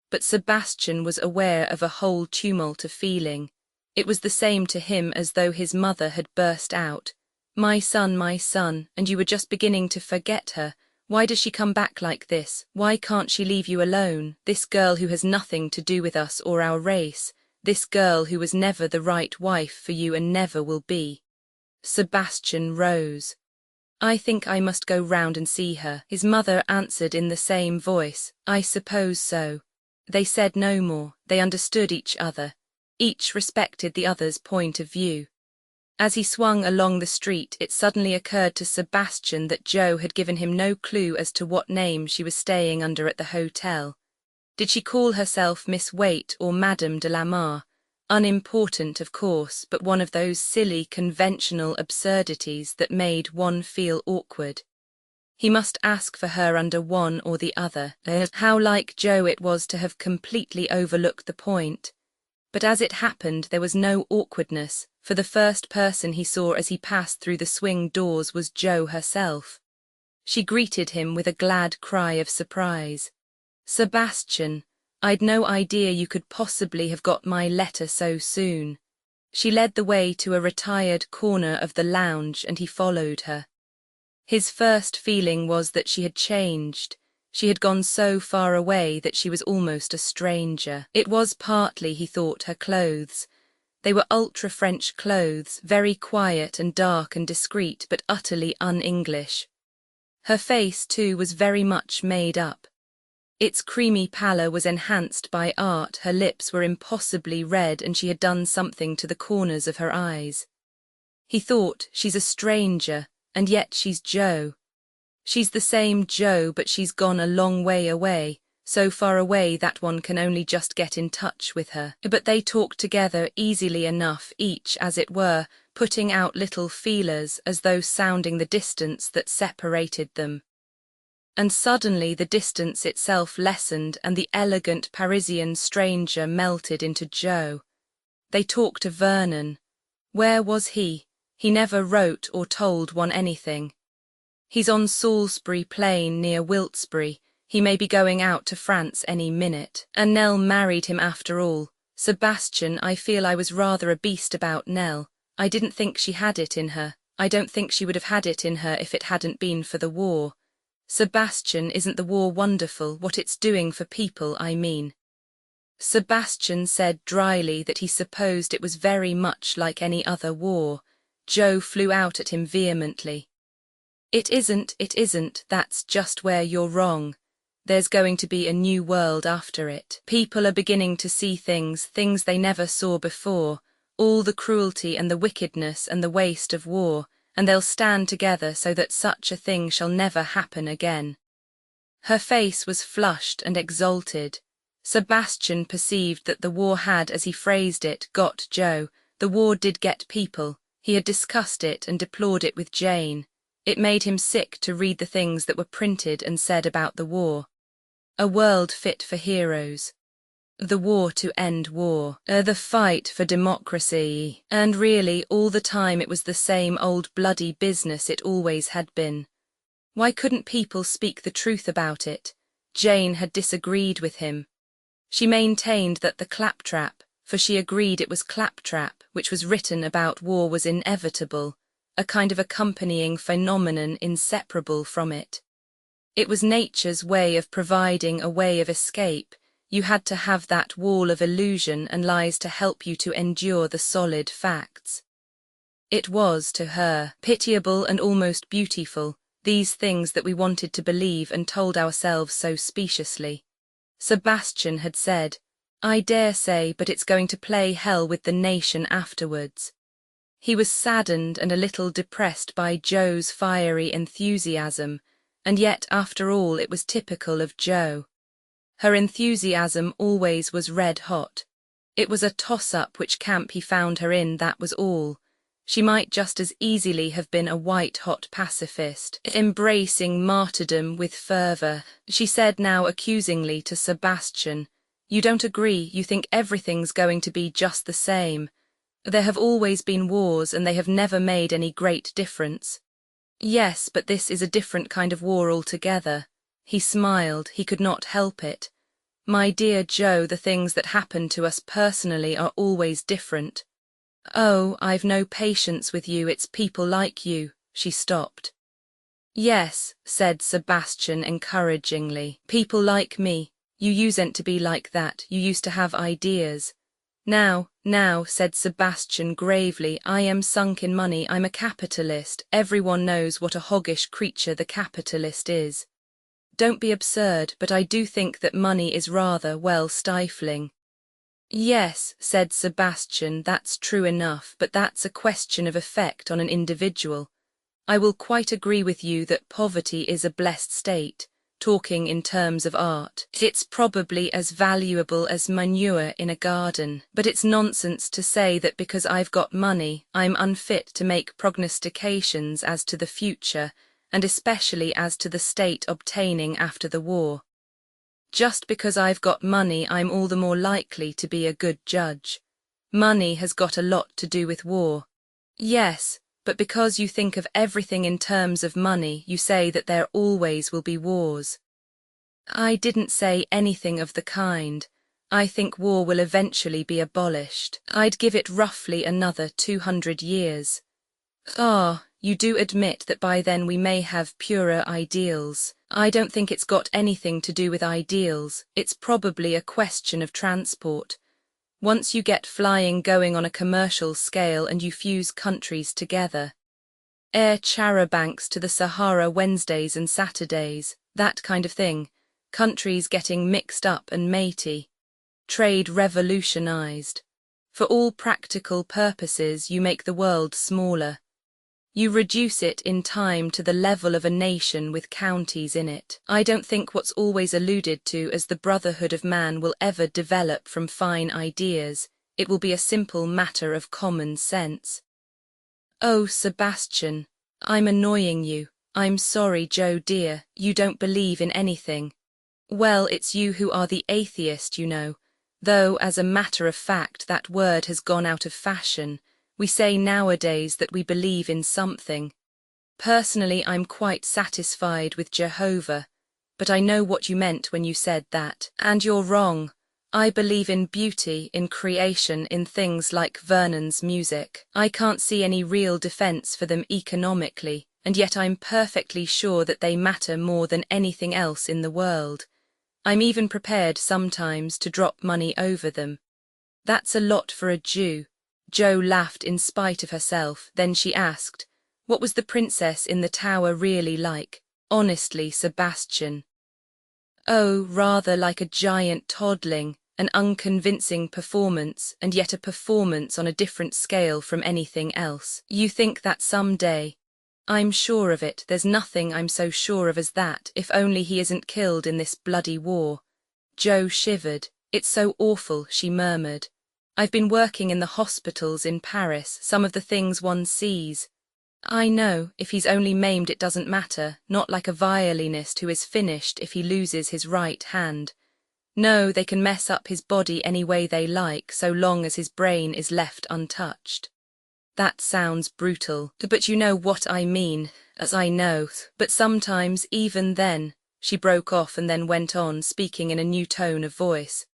But Sebastian was aware of a whole tumult of feeling. It was the same to him as though his mother had burst out. My son, and you were just beginning to forget her. Why does she come back like this? Why can't she leave you alone? This girl who has nothing to do with us or our race. This girl who was never the right wife for you and never will be." Sebastian rose. "I think I must go round and see her," his mother answered in the same voice. "I suppose so." They said no more. They understood each other. Each respected the other's point of view. As he swung along the street, it suddenly occurred to Sebastian that Joe had given him no clue as to what name she was staying under at the hotel. Did she call herself Miss Waite or Madame de la Mare? Unimportant, of course, but one of those silly, conventional absurdities that made one feel awkward. He must ask for her under one or the other. How like Joe it was to have completely overlooked the point. But as it happened, there was no awkwardness, for the first person he saw as he passed through the swing doors was Joe herself. She greeted him with a glad cry of surprise. "Sebastian, I'd no idea you could possibly have got my letter so soon." She led the way to a retired corner of the lounge and he followed her. His first feeling was that she had changed. She had gone so far away that she was almost a stranger. It was partly, he thought, her clothes. They were ultra-French clothes, very quiet and dark and discreet, but utterly un-English. Her face, too, was very much made up. Its creamy pallor was enhanced by art, her lips were impossibly red and she had done something to the corners of her eyes. He thought, she's a stranger, and yet she's Joe. She's the same Joe, but she's gone a long way away, so far away that one can only just get in touch with her. But they talked together easily enough, each, as it were, putting out little feelers as though sounding the distance that separated them. And suddenly the distance itself lessened and the elegant Parisian stranger melted into Joe. They talked of Vernon. Where was he? He never wrote or told one anything. He's on Salisbury Plain near Wiltesbury. He may be going out to France any minute. And Nell married him after all. Sebastian, I feel I was rather a beast about Nell. I didn't think she had it in her. I don't think she would have had it in her if it hadn't been for the war. Sebastian, isn't the war wonderful, what it's doing for people, I mean? Sebastian said dryly that he supposed it was very much like any other war. Joe flew out at him vehemently. It isn't, that's just where you're wrong. There's going to be a new world after it. People are beginning to see things they never saw before, all the cruelty and the wickedness and the waste of war, and they'll stand together so that such a thing shall never happen again. Her face was flushed and exalted. Sebastian perceived that the war had, as he phrased it, got Joe. The war did get people. He had discussed it and deplored it with Jane. It made him sick to read the things that were printed and said about the war. A world fit for heroes. The war to end war. The fight for democracy. And really, all the time it was the same old bloody business it always had been. Why couldn't people speak the truth about it? Jane had disagreed with him. She maintained that the claptrap, for she agreed it was claptrap, which was written about war was inevitable, a kind of accompanying phenomenon inseparable from it. It was nature's way of providing a way of escape. You had to have that wall of illusion and lies to help you to endure the solid facts. It was, to her, pitiable and almost beautiful, these things that we wanted to believe and told ourselves so speciously. Sebastian had said, I dare say, but it's going to play hell with the nation afterwards. He was saddened and a little depressed by Joe's fiery enthusiasm, and yet, after all, it was typical of Joe. Her enthusiasm always was red-hot. It was a toss-up which camp he found her in, that was all. She might just as easily have been a white-hot pacifist, embracing martyrdom with fervour. She said now accusingly to Sebastian, You don't agree, you think everything's going to be just the same. There have always been wars and they have never made any great difference. Yes, but this is a different kind of war altogether. He smiled, he could not help it. My dear Joe, the things that happen to us personally are always different. Oh, I've no patience with you, it's people like you. She stopped. Yes, said Sebastian encouragingly. People like me. You usen't to be like that, you used to have ideas. Now, said Sebastian gravely, I am sunk in money, I'm a capitalist. Everyone knows what a hoggish creature the capitalist is. Don't be absurd, but I do think that money is rather, well, stifling. Yes, said Sebastian, that's true enough, but that's a question of effect on an individual. I will quite agree with you that poverty is a blessed state. Talking in terms of art, it's probably as valuable as manure in a garden, but it's nonsense to say that because I've got money, I'm unfit to make prognostications as to the future, and especially as to the state obtaining after the war. Just because I've got money, I'm all the more likely to be a good judge. Money has got a lot to do with war. Yes, but because you think of everything in terms of money, you say that there always will be wars. I didn't say anything of the kind. I think war will eventually be abolished. I'd give it roughly another 200 years. Ah, you do admit that by then we may have purer ideals. I don't think it's got anything to do with ideals. It's probably a question of transport. Once you get flying going on a commercial scale and you fuse countries together. Air charabancs to the Sahara Wednesdays and Saturdays, that kind of thing. Countries getting mixed up and matey. Trade revolutionized. For all practical purposes, you make the world smaller. You reduce it in time to the level of a nation with counties in it. I don't think what's always alluded to as the brotherhood of man will ever develop from fine ideas. It will be a simple matter of common sense. Oh, Sebastian, I'm annoying you. I'm sorry, Joe dear, you don't believe in anything. Well, it's you who are the atheist, you know, though as a matter of fact that word has gone out of fashion. We say nowadays that we believe in something. Personally, I'm quite satisfied with Jehovah, but I know what you meant when you said that, and you're wrong. I believe in beauty, in creation, in things like Vernon's music. I can't see any real defense for them economically, and yet I'm perfectly sure that they matter more than anything else in the world. I'm even prepared sometimes to drop money over them. That's a lot for a Jew. Jo laughed in spite of herself, then she asked, what was the princess in the tower really like? Honestly, Sebastian. Oh, rather like a giant toddling, an unconvincing performance, and yet a performance on a different scale from anything else. You think that some day? I'm sure of it, there's nothing I'm so sure of as that, if only he isn't killed in this bloody war. Jo shivered. It's so awful, she murmured. I've been working in the hospitals in Paris, some of the things one sees. I know, if he's only maimed it doesn't matter, not like a violinist who is finished if he loses his right hand. No, they can mess up his body any way they like, so long as his brain is left untouched. That sounds brutal, but you know what I mean, as I know, but sometimes even then, she broke off and then went on, speaking in a new tone of voice.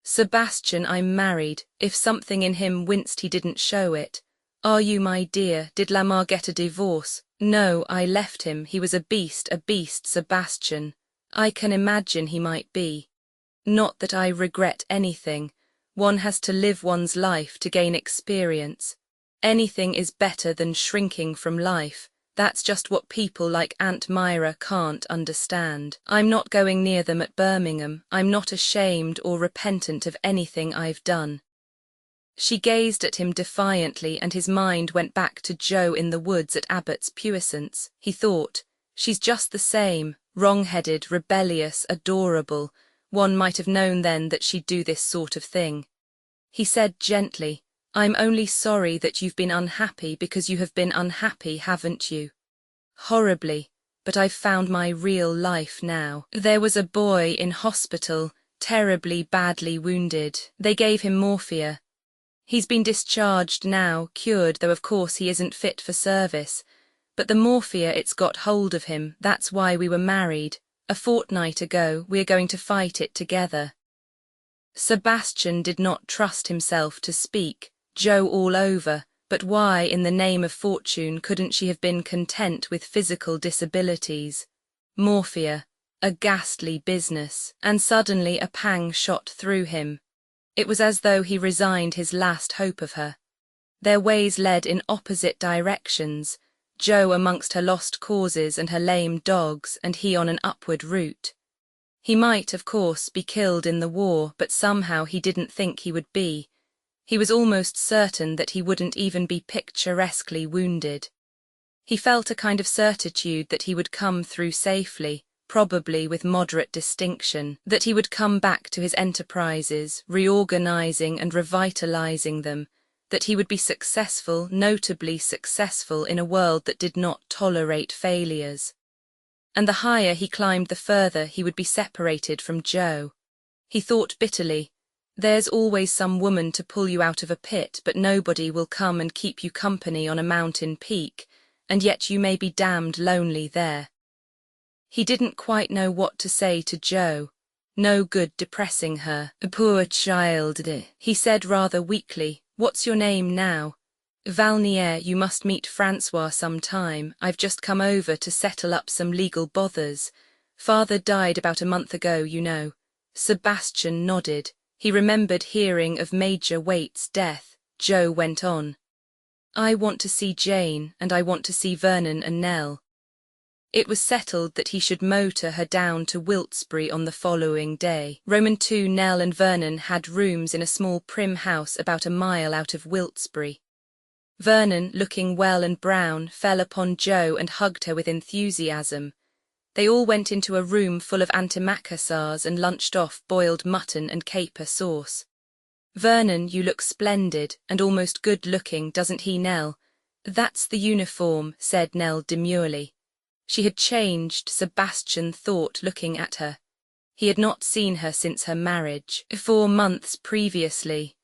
Sebastian, I'm married. If something in him winced he didn't show it. Are you, my dear? Did Lamar get a divorce? No, I left him. He was a beast, Sebastian. I can imagine he might be. Not that I regret anything. One has to live one's life to gain experience. Anything is better than shrinking from life. That's just what people like Aunt Myra can't understand. I'm not going near them at Birmingham. I'm not ashamed or repentant of anything I've done. She gazed at him defiantly, and his mind went back to Jo in the woods at Abbott's Puissance. He thought, she's just the same, wrong-headed, rebellious, adorable. One might have known then that she'd do this sort of thing. He said gently, I'm only sorry that you've been unhappy because you have been unhappy, haven't you? Horribly, but I've found my real life now. There was a boy in hospital, terribly badly wounded. They gave him morphia. He's been discharged now, cured, though of course he isn't fit for service. But the morphia, it's got hold of him, that's why we were married. A fortnight ago, we're going to fight it together." Sebastian did not trust himself to speak, Joe all over, but why in the name of fortune couldn't she have been content with physical disabilities? Morphia, a ghastly business, and suddenly a pang shot through him. It was as though he resigned his last hope of her. Their ways led in opposite directions, Joe amongst her lost causes and her lame dogs, and he on an upward route. He might, of course, be killed in the war, but somehow he didn't think he would be. He was almost certain that he wouldn't even be picturesquely wounded. He felt a kind of certitude that he would come through safely, probably with moderate distinction, that he would come back to his enterprises, reorganizing and revitalizing them, that he would be successful, notably successful in a world that did not tolerate failures. And the higher he climbed, the further he would be separated from Joe. He thought bitterly, there's always some woman to pull you out of a pit, but nobody will come and keep you company on a mountain peak, and yet you may be damned lonely there. He didn't quite know what to say to Joe. No good depressing her. "Poor child," he said rather weakly. "What's your name now?" "Valnier, you must meet Francois some time. I've just come over to settle up some legal bothers. Father died about a month ago, you know." Sebastian nodded. He remembered hearing of Major Waite's death. Joe went on. "I want to see Jane, and I want to see Vernon and Nell." It was settled that he should motor her down to Wiltesbury on the following day. II Nell and Vernon had rooms in a small prim house about a mile out of Wiltesbury. Vernon, looking well and brown, fell upon Joe and hugged her with enthusiasm. They all went into a room full of antimacassars and lunched off boiled mutton and caper sauce. "Vernon, you look splendid, and almost good-looking, doesn't he, Nell?" "That's the uniform," said Nell demurely. She had changed, Sebastian thought, looking at her. He had not seen her since her marriage, 4 months previously.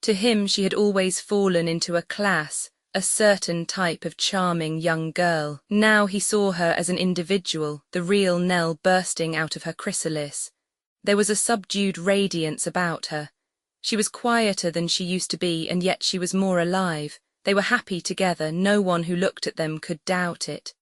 To him she had always fallen into a class, a certain type of charming young girl. Now he saw her as an individual, the real Nell bursting out of her chrysalis. There was a subdued radiance about her. She was quieter than she used to be, and yet she was more alive. They were happy together, no one who looked at them could doubt it.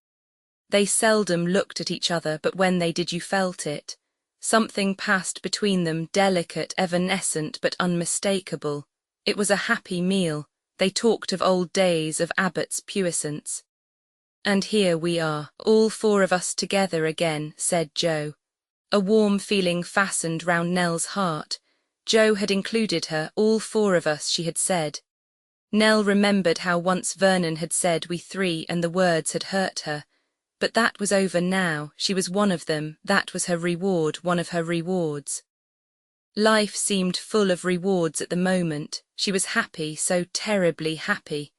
They seldom looked at each other, but when they did you felt it. Something passed between them, delicate, evanescent, but unmistakable. It was a happy meal. They talked of old days, of Abbott's puissance. "And here we are, all 4 of us together again," said Joe. A warm feeling fastened round Nell's heart. Joe had included her, all 4 of us, she had said. Nell remembered how once Vernon had said "we 3" and the words had hurt her. But that was over now. She was one of them. That was her reward, one of her rewards. Life seemed full of rewards at the moment. She was happy, so terribly happy.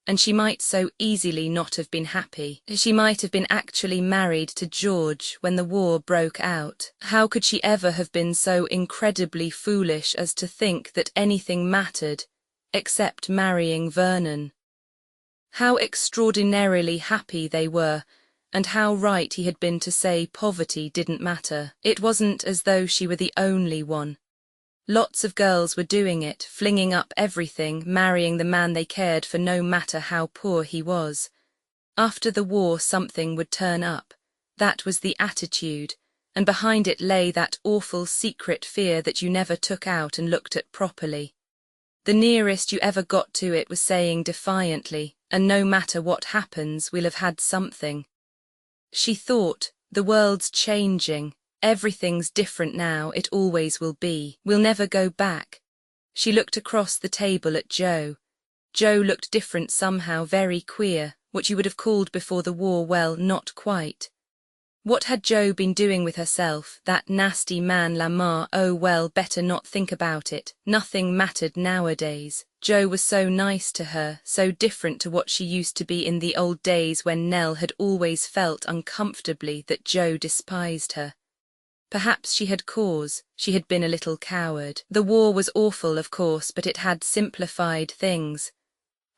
And she might so easily not have been happy. She might have been actually married to George when the war broke out. How could she ever have been so incredibly foolish as to think that anything mattered, except marrying Vernon? How extraordinarily happy they were, and how right he had been to say poverty didn't matter. It wasn't as though she were the only one. Lots of girls were doing it, flinging up everything, marrying the man they cared for no matter how poor he was. After the war something would turn up. That was the attitude, and behind it lay that awful secret fear that you never took out and looked at properly. The nearest you ever got to it was saying defiantly, "And no matter what happens, we'll have had something." She thought, the world's changing. Everything's different now, it always will be. We'll never go back. She looked across the table at Joe. Joe looked different somehow, very queer, what you would have called before the war, well, not quite. What had Joe been doing with herself, that nasty man Lamar? Oh well, better not think about it. Nothing mattered nowadays. Joe was so nice to her, so different to what she used to be in the old days when Nell had always felt uncomfortably that Joe despised her. Perhaps she had cause, she had been a little coward. The war was awful, of course, but it had simplified things.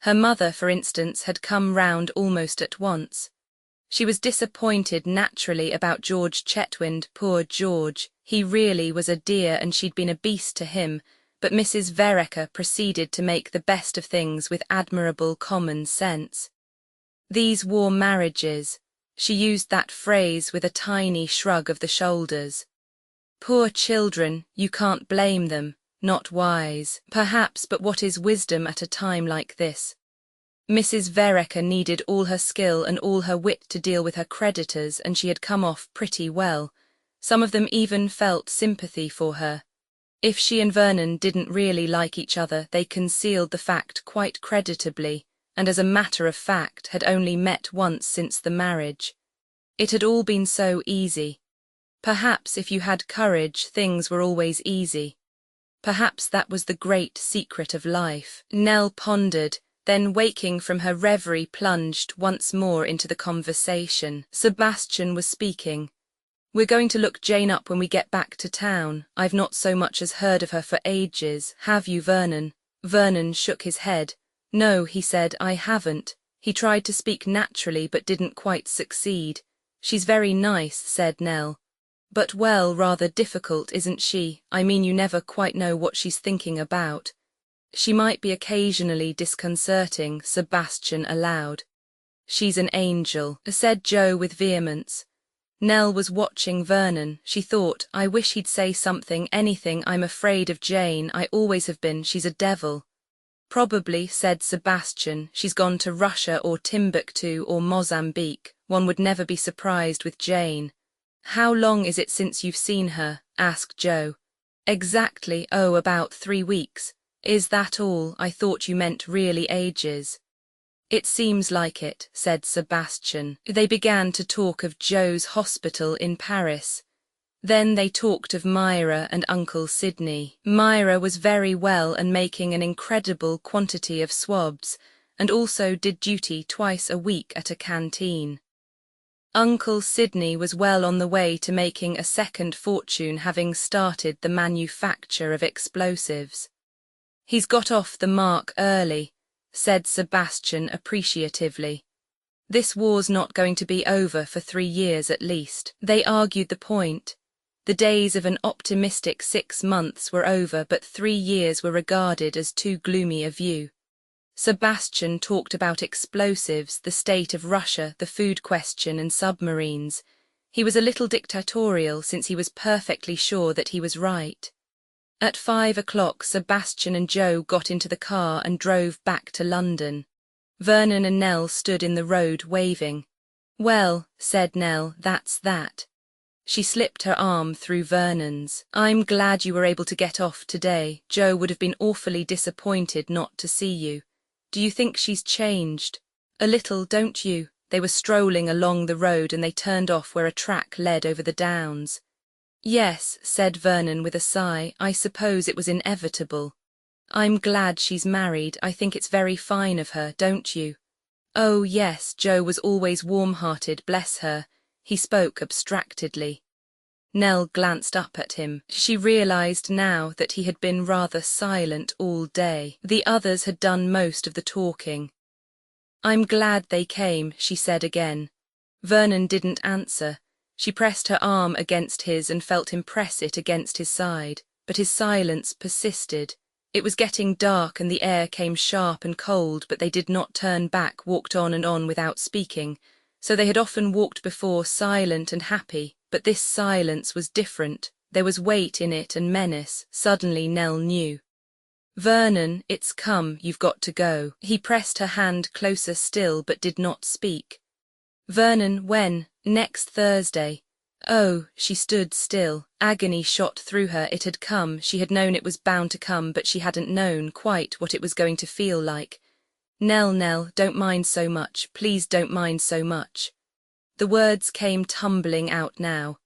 Her mother, for instance, had come round almost at once. She was disappointed naturally about George Chetwynd, poor George. He really was a dear and she'd been a beast to him, but Mrs. Vereker proceeded to make the best of things with admirable common sense. These war marriages, she used that phrase with a tiny shrug of the shoulders. Poor children, you can't blame them, not wise, perhaps, but what is wisdom at a time like this? Mrs. Vereker needed all her skill and all her wit to deal with her creditors, and she had come off pretty well. Some of them even felt sympathy for her. If she and Vernon didn't really like each other, they concealed the fact quite creditably, and as a matter of fact had only met once since the marriage. It had all been so easy. Perhaps if you had courage, things were always easy. Perhaps that was the great secret of life. Nell pondered, then waking from her reverie plunged once more into the conversation. Sebastian was speaking. "We're going to look Jane up when we get back to town. I've not so much as heard of her for ages. Have you, Vernon?" Vernon shook his head. "No," he said, "I haven't." He tried to speak naturally but didn't quite succeed. "She's very nice," said Nell. "But well, rather difficult, isn't she? I mean, you never quite know what she's thinking about." "She might be occasionally disconcerting," Sebastian allowed. "She's an angel," said Joe with vehemence. Nell was watching Vernon. She thought, "I wish he'd say something, anything. I'm afraid of Jane. I always have been. She's a devil." "Probably," said Sebastian, "she's gone to Russia or Timbuktu or Mozambique. One would never be surprised with Jane." "How long is it since you've seen her?" asked Joe. "Exactly, about 3 weeks. Is that all? I thought you meant really ages." "It seems like it," said Sebastian. They began to talk of Joe's hospital in Paris. Then they talked of Myra and Uncle Sidney. Myra was very well and making an incredible quantity of swabs, and also did duty twice a week at a canteen. Uncle Sidney was well on the way to making a second fortune, having started the manufacture of explosives. "He's got off the mark early," said Sebastian appreciatively. "This war's not going to be over for 3 years at least." They argued the point. The days of an optimistic 6 months were over, but 3 years were regarded as too gloomy a view. Sebastian talked about explosives, the state of Russia, the food question, and submarines. He was a little dictatorial, since he was perfectly sure that he was right. At 5 o'clock, Sebastian and Joe got into the car and drove back to London. Vernon and Nell stood in the road waving. "Well," said Nell, "that's that." She slipped her arm through Vernon's. "I'm glad you were able to get off today. Joe would have been awfully disappointed not to see you. Do you think she's changed?" "A little, don't you?" They were strolling along the road and they turned off where a track led over the downs. "Yes," said Vernon with a sigh, "I suppose it was inevitable. I'm glad she's married. I think it's very fine of her, don't you?" "Oh, yes, Joe was always warm-hearted, bless her." He spoke abstractedly. Nell glanced up at him. She realized now that he had been rather silent all day. The others had done most of the talking. "I'm glad they came," she said again. Vernon didn't answer. She pressed her arm against his and felt him press it against his side, but his silence persisted. It was getting dark and the air came sharp and cold, but they did not turn back, walked on and on without speaking. So they had often walked before, silent and happy, but this silence was different. There was weight in it and menace. Suddenly Nell knew. "Vernon, it's come, you've got to go." He pressed her hand closer still but did not speak. "Vernon, when?" "Next Thursday." "Oh," she stood still. Agony shot through her. It had come. She had known it was bound to come, but she hadn't known quite what it was going to feel like. Nell, don't mind so much. Please don't mind so much." The words came tumbling out now.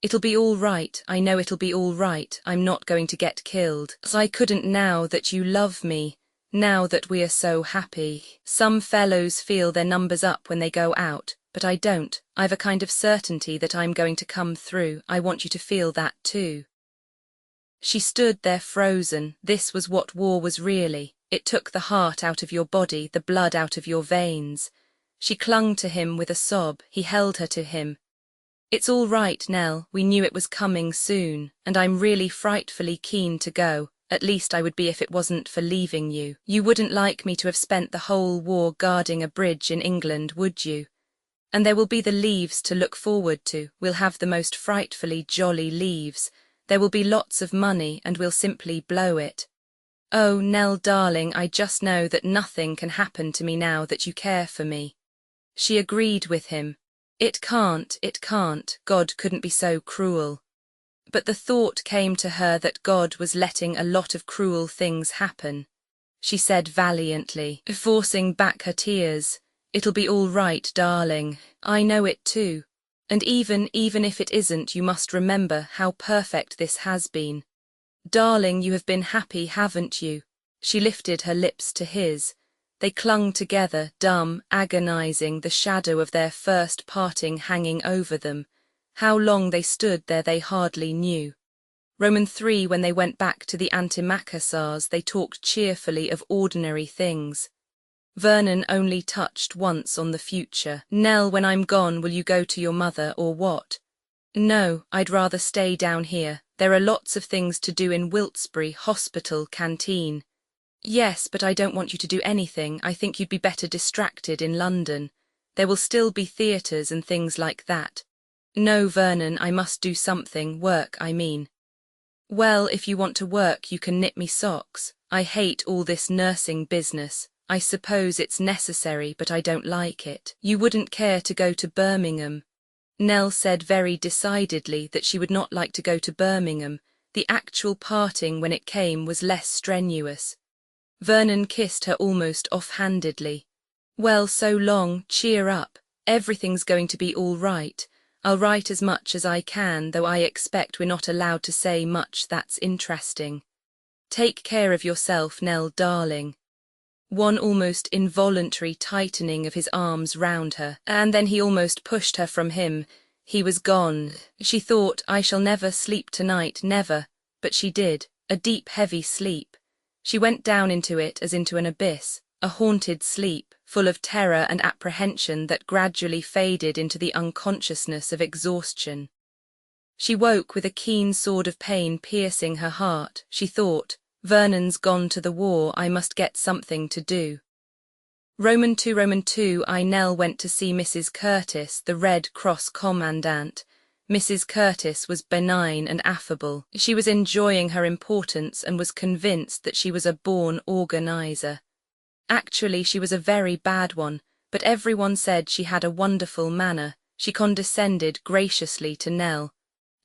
"It'll be all right. I know it'll be all right. I'm not going to get killed. I couldn't now that you love me. Now that we are so happy. Some fellows feel their number's up when they go out. but I don't. I've a kind of certainty that I'm going to come through. I want you to feel that too. She stood there frozen. This was what war was really. It took the heart out of your body, the blood out of your veins. She clung to him with a sob. He held her to him. It's all right, Nell. We knew it was coming soon, and I'm really frightfully keen to go. At least I would be if it wasn't for leaving you. You wouldn't like me to have spent the whole war guarding a bridge in England, would you? And there will be the leaves to look forward to. We'll have the most frightfully jolly leaves. There will be lots of money, and we'll simply blow it. Oh, Nell darling, I just know that nothing can happen to me now that you care for me. She agreed with him. It can't. God couldn't be so cruel. But the thought came to her that God was letting a lot of cruel things happen. She said valiantly, forcing back her tears, "It'll be all right, darling. I know it too. And even if it isn't, you must remember how perfect this has been. Darling, you have been happy, haven't you?" She lifted her lips to his. They clung together, dumb, agonizing, the shadow of their first parting hanging over them. How long they stood there they hardly knew. Roman 3, when they went back to the antimacassars, they talked cheerfully of ordinary things. Vernon only touched once on the future. "Nell, when I'm gone, will you go to your mother or what?" "No, I'd rather stay down here. There are lots of things to do in Wiltesbury, hospital, canteen." "Yes, but I don't want you to do anything. I think you'd be better distracted in London. There will still be theatres and things like that." "No, Vernon, I must do something, work, I mean." "Well, if you want to work, you can knit me socks. I hate all this nursing business. I suppose it's necessary, but I don't like it." "You wouldn't care to go to Birmingham?" Nell said very decidedly that she would not like to go to Birmingham. The actual parting, when it came, was less strenuous. Vernon kissed her almost off-handedly. "Well, so long, cheer up. Everything's going to be all right. I'll write as much as I can, though I expect we're not allowed to say much that's interesting. Take care of yourself, Nell darling." One almost involuntary tightening of his arms round her, and then he almost pushed her from him. He was gone. She thought, "I shall never sleep tonight, never." But she did, a deep, heavy sleep. She went down into it as into an abyss, a haunted sleep, full of terror and apprehension that gradually faded into the unconsciousness of exhaustion. She woke with a keen sword of pain piercing her heart. She thought, "Vernon's gone to the war, I must get something to do." Roman 2, I Nell went to see Mrs. Curtis, the Red Cross commandant. Mrs. Curtis was benign and affable. She was enjoying her importance and was convinced that she was a born organizer. Actually, she was a very bad one, but everyone said she had a wonderful manner. She condescended graciously to Nell.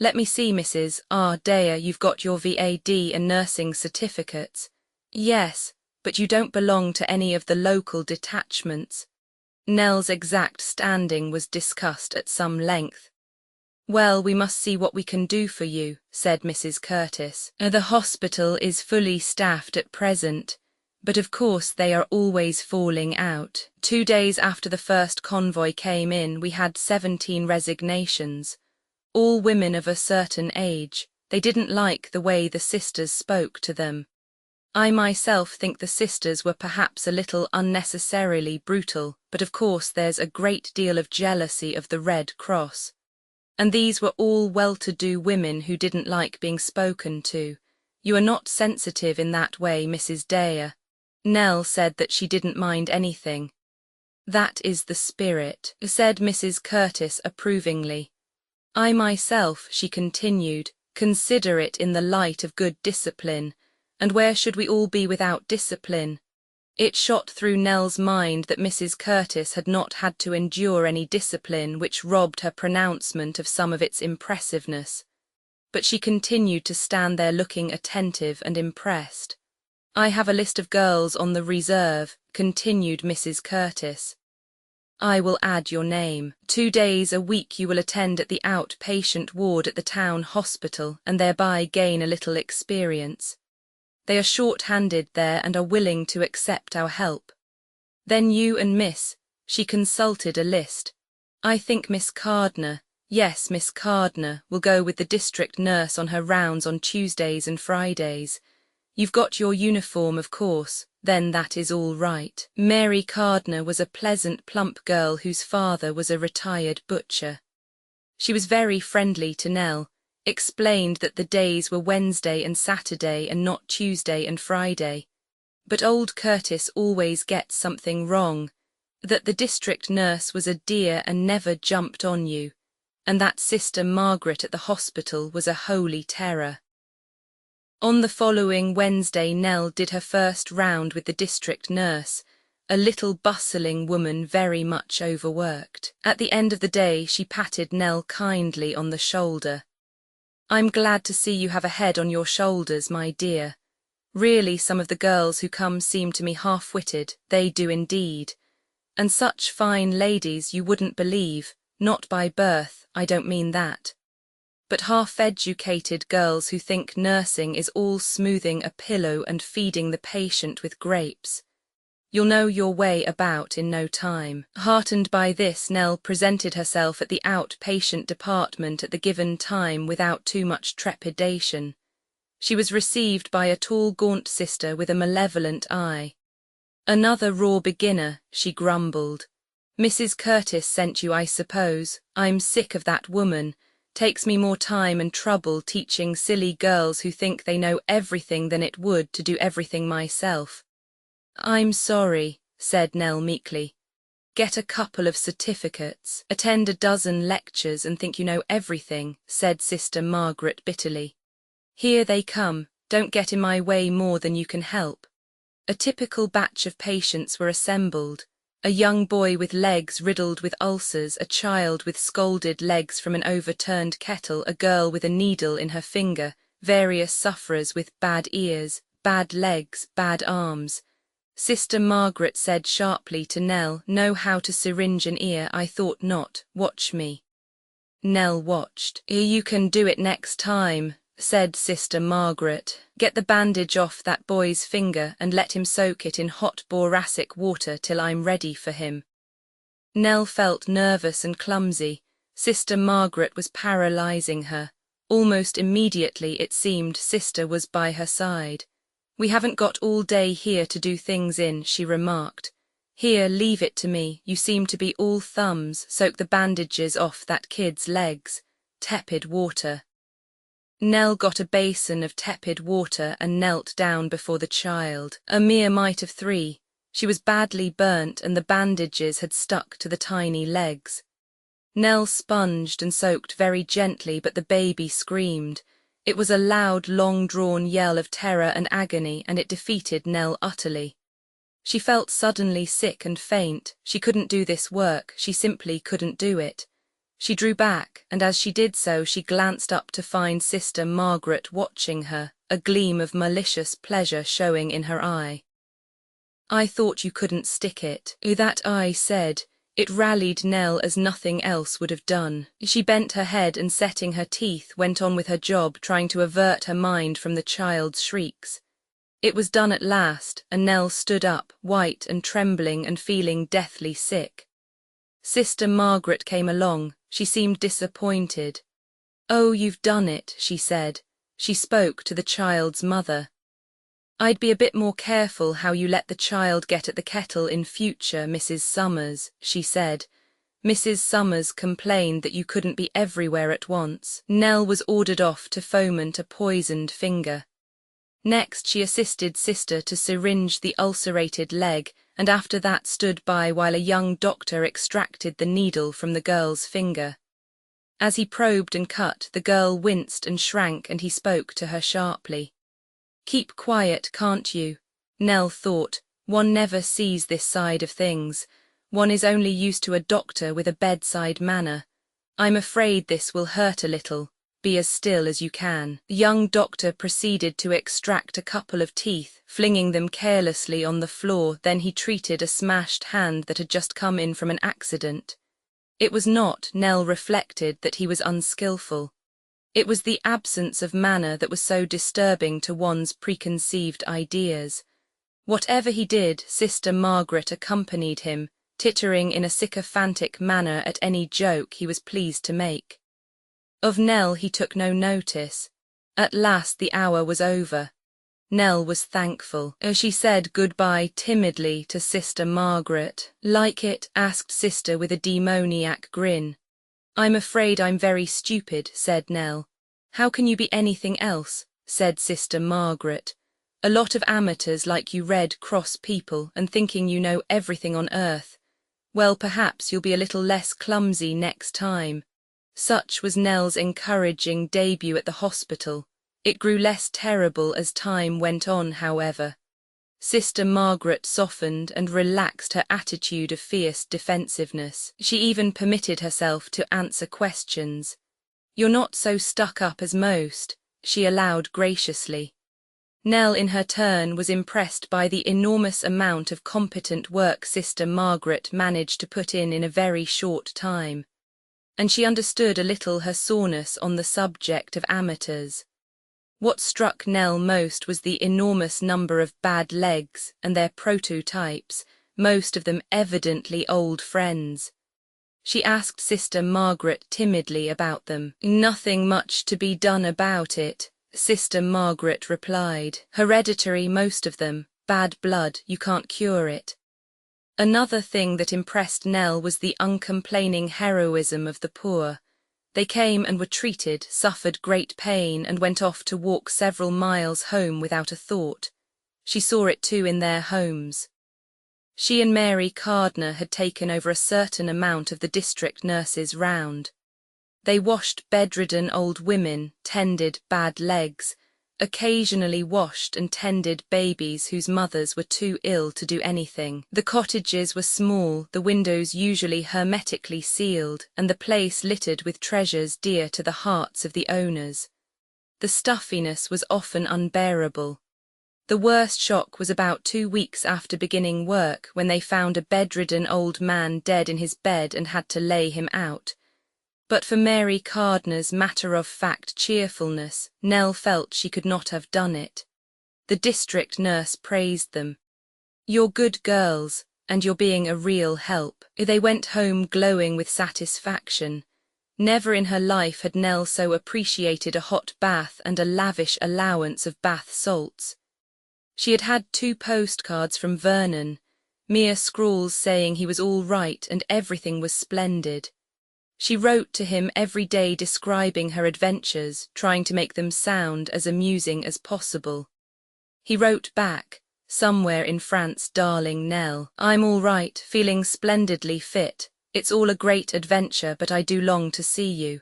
"Let me see, Mrs. Dare, you've got your VAD and nursing certificates." "Yes, but you don't belong to any of the local detachments." Nell's exact standing was discussed at some length. "Well, we must see what we can do for you," said Mrs. Curtis. "The hospital is fully staffed at present, but of course they are always falling out. 2 days after the first convoy came in, we had 17 resignations. All women of a certain age. They didn't like the way the sisters spoke to them. I myself think the sisters were perhaps a little unnecessarily brutal, but of course there's a great deal of jealousy of the Red Cross. And these were all well-to-do women who didn't like being spoken to. You are not sensitive in that way, Mrs. Dare." Nell said that she didn't mind anything. "That is the spirit," said Mrs. Curtis approvingly. "I myself," she continued, "consider it in the light of good discipline, and where should we all be without discipline?" It shot through Nell's mind that Mrs. Curtis had not had to endure any discipline, which robbed her pronouncement of some of its impressiveness. But she continued to stand there looking attentive and impressed. "I have a list of girls on the reserve," continued Mrs. Curtis. "I will add your name. 2 days a week you will attend at the outpatient ward at the town hospital and thereby gain a little experience. They are short-handed there and are willing to accept our help. Then you and Miss," she consulted a list, I think Miss Cardner, yes, Miss Cardner, will go with the district nurse on her rounds on Tuesdays and Fridays. You've got your uniform, of course, then that is all right. Mary Cardner was a pleasant, plump girl whose father was a retired butcher. She was very friendly to Nell, explained that the days were Wednesday and Saturday and not Tuesday and Friday. But old Curtis always gets something wrong, that the district nurse was a dear and never jumped on you, and that Sister Margaret at the hospital was a holy terror. On the following Wednesday Nell did her first round with the district nurse, a little bustling woman very much overworked. At the end of the day she patted Nell kindly on the shoulder. "I'm glad to see you have a head on your shoulders, my dear. Really some of the girls who come seem to me half-witted, they do indeed. And such fine ladies you wouldn't believe, not by birth, I don't mean that. But half-educated girls who think nursing is all smoothing a pillow and feeding the patient with grapes. You'll know your way about in no time." Heartened by this, Nell presented herself at the outpatient department at the given time without too much trepidation. She was received by a tall, gaunt sister with a malevolent eye. "Another raw beginner," she grumbled. "Mrs. Curtis sent you, I suppose. I'm sick of that woman. Takes me more time and trouble teaching silly girls who think they know everything than it would to do everything myself." "I'm sorry," said Nell meekly. "Get a couple of certificates, attend a dozen lectures and think you know everything," said Sister Margaret bitterly. "Here they come, don't get in my way more than you can help." A typical batch of patients were assembled. A young boy with legs riddled with ulcers, a child with scalded legs from an overturned kettle, a girl with a needle in her finger, various sufferers with bad ears, bad legs, bad arms. Sister Margaret said sharply to Nell, "Know how to syringe an ear? I thought not. Watch me." Nell watched. "You can do it next time," said Sister Margaret. "Get the bandage off that boy's finger and let him soak it in hot boracic water till I'm ready for him." Nell felt nervous and clumsy. Sister Margaret was paralyzing her. Almost immediately, it seemed, Sister was by her side. "We haven't got all day here to do things in," she remarked. "Here, leave it to me. You seem to be all thumbs. Soak the bandages off that kid's legs. Tepid water." Nell got a basin of tepid water and knelt down before the child, a mere mite of 3. She was badly burnt and the bandages had stuck to the tiny legs. Nell sponged and soaked very gently, but the baby screamed. It was a loud, long-drawn yell of terror and agony, and it defeated Nell utterly. She felt suddenly sick and faint. She couldn't do this work. She simply couldn't do it. She drew back, and as she did so she glanced up to find Sister Margaret watching her, a gleam of malicious pleasure showing in her eye. "I thought you couldn't stick it." That eye said. It rallied Nell as nothing else would have done. She bent her head and, setting her teeth, went on with her job, trying to avert her mind from the child's shrieks. It was done at last, and Nell stood up, white and trembling and feeling deathly sick. Sister Margaret came along. She seemed disappointed. "Oh, you've done it," she said. She spoke to the child's mother. "I'd be a bit more careful how you let the child get at the kettle in future, Mrs. Summers," she said. "Mrs. Summers complained that you couldn't be everywhere at once." Nell was ordered off to foment a poisoned finger. Next she assisted Sister to syringe the ulcerated leg, and after that stood by while a young doctor extracted the needle from the girl's finger. As he probed and cut, the girl winced and shrank, and he spoke to her sharply. "Keep quiet, can't you?" Nell thought. One never sees this side of things. One is only used to a doctor with a bedside manner. "I'm afraid this will hurt a little. Be as still as you can." The young doctor proceeded to extract a couple of teeth, flinging them carelessly on the floor. Then he treated a smashed hand that had just come in from an accident. It was not, Nell reflected, that he was unskillful. It was the absence of manner that was so disturbing to one's preconceived ideas. Whatever he did, Sister Margaret accompanied him, tittering in a sycophantic manner at any joke he was pleased to make. Of Nell he took no notice. At last the hour was over. Nell was thankful. She said goodbye timidly to Sister Margaret. "Like it?" asked Sister with a demoniac grin. "I'm afraid I'm very stupid," said Nell. "How can you be anything else?" said Sister Margaret. "A lot of amateurs like you Red Cross people and thinking you know everything on earth. Well, perhaps you'll be a little less clumsy next time." Such was Nell's encouraging debut at the hospital. It grew less terrible as time went on, however. Sister Margaret softened and relaxed her attitude of fierce defensiveness. She even permitted herself to answer questions. "You're not so stuck up as most," she allowed graciously. Nell, in her turn, was impressed by the enormous amount of competent work Sister Margaret managed to put in a very short time. And she understood a little her soreness on the subject of amateurs. What struck Nell most was the enormous number of bad legs and their prototypes, most of them evidently old friends. She asked Sister Margaret timidly about them. "Nothing much to be done about it," Sister Margaret replied. "Hereditary, most of them. Bad blood, you can't cure it." Another thing that impressed Nell was the uncomplaining heroism of the poor. They came and were treated, suffered great pain, and went off to walk several miles home without a thought. She saw it too in their homes. She and Mary Cardner had taken over a certain amount of the district nurses' round. They washed bedridden old women, tended bad legs, occasionally washed and tended babies whose mothers were too ill to do anything. The cottages were small, the windows usually hermetically sealed, and the place littered with treasures dear to the hearts of the owners. The stuffiness was often unbearable. The worst shock was about 2 weeks after beginning work, when they found a bedridden old man dead in his bed and had to lay him out. But for Mary Cardner's matter-of-fact cheerfulness, Nell felt she could not have done it. The district nurse praised them. "You're good girls, and you're being a real help." They went home glowing with satisfaction. Never in her life had Nell so appreciated a hot bath and a lavish allowance of bath salts. She had had 2 postcards from Vernon, mere scrawls saying he was all right and everything was splendid. She wrote to him every day describing her adventures, trying to make them sound as amusing as possible. He wrote back, "Somewhere in France, darling Nell. I'm all right, feeling splendidly fit. It's all a great adventure, but I do long to see you.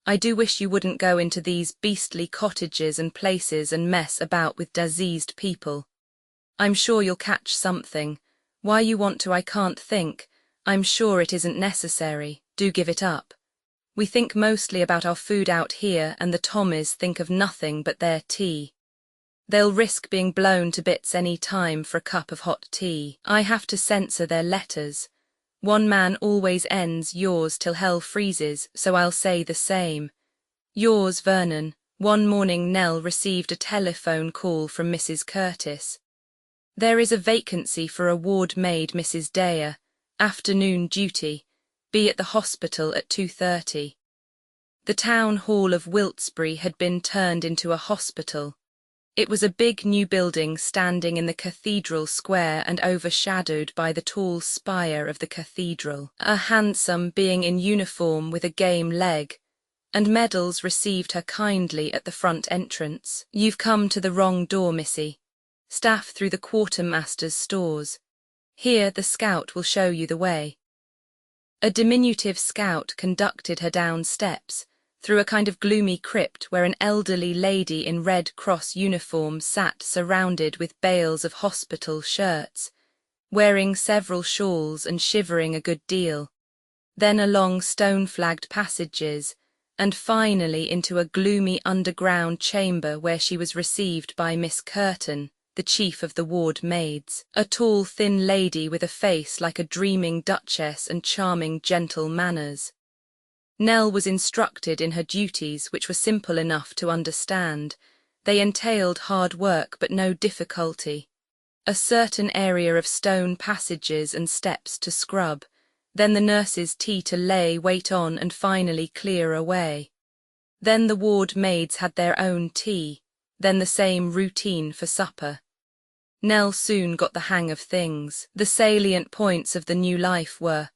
I do wish you wouldn't go into these beastly cottages and places and mess about with diseased people. I'm sure you'll catch something. Why you want to I can't think. I'm sure it isn't necessary. Do give it up. We think mostly about our food out here, and the Tommies think of nothing but their tea. They'll risk being blown to bits any time for a cup of hot tea. I have to censor their letters. One man always ends yours till hell freezes, so I'll say the same. Yours, Vernon." One morning Nell received a telephone call from Mrs. Curtis. "There is a vacancy for a ward maid, Mrs. Dare. Afternoon duty. Be at the hospital at 2:30. The town hall of Wiltesbury had been turned into a hospital. It was a big new building standing in the cathedral square and overshadowed by the tall spire of the cathedral. A hansom being in uniform with a game leg, and medals received her kindly at the front entrance. "You've come to the wrong door, missy. Staff through the quartermaster's stores. Here the scout will show you the way." A diminutive scout conducted her down steps, through a kind of gloomy crypt where an elderly lady in Red Cross uniform sat surrounded with bales of hospital shirts, wearing several shawls and shivering a good deal, then along stone-flagged passages, and finally into a gloomy underground chamber where she was received by Miss Curtin, the chief of the ward maids, a tall, thin lady with a face like a dreaming duchess and charming, gentle manners. Nell was instructed in her duties, which were simple enough to understand. They entailed hard work but no difficulty. A certain area of stone passages and steps to scrub, then the nurse's tea to lay, wait on and finally clear away. Then the ward maids had their own tea, then the same routine for supper. Nell soon got the hang of things. The salient points of the new life were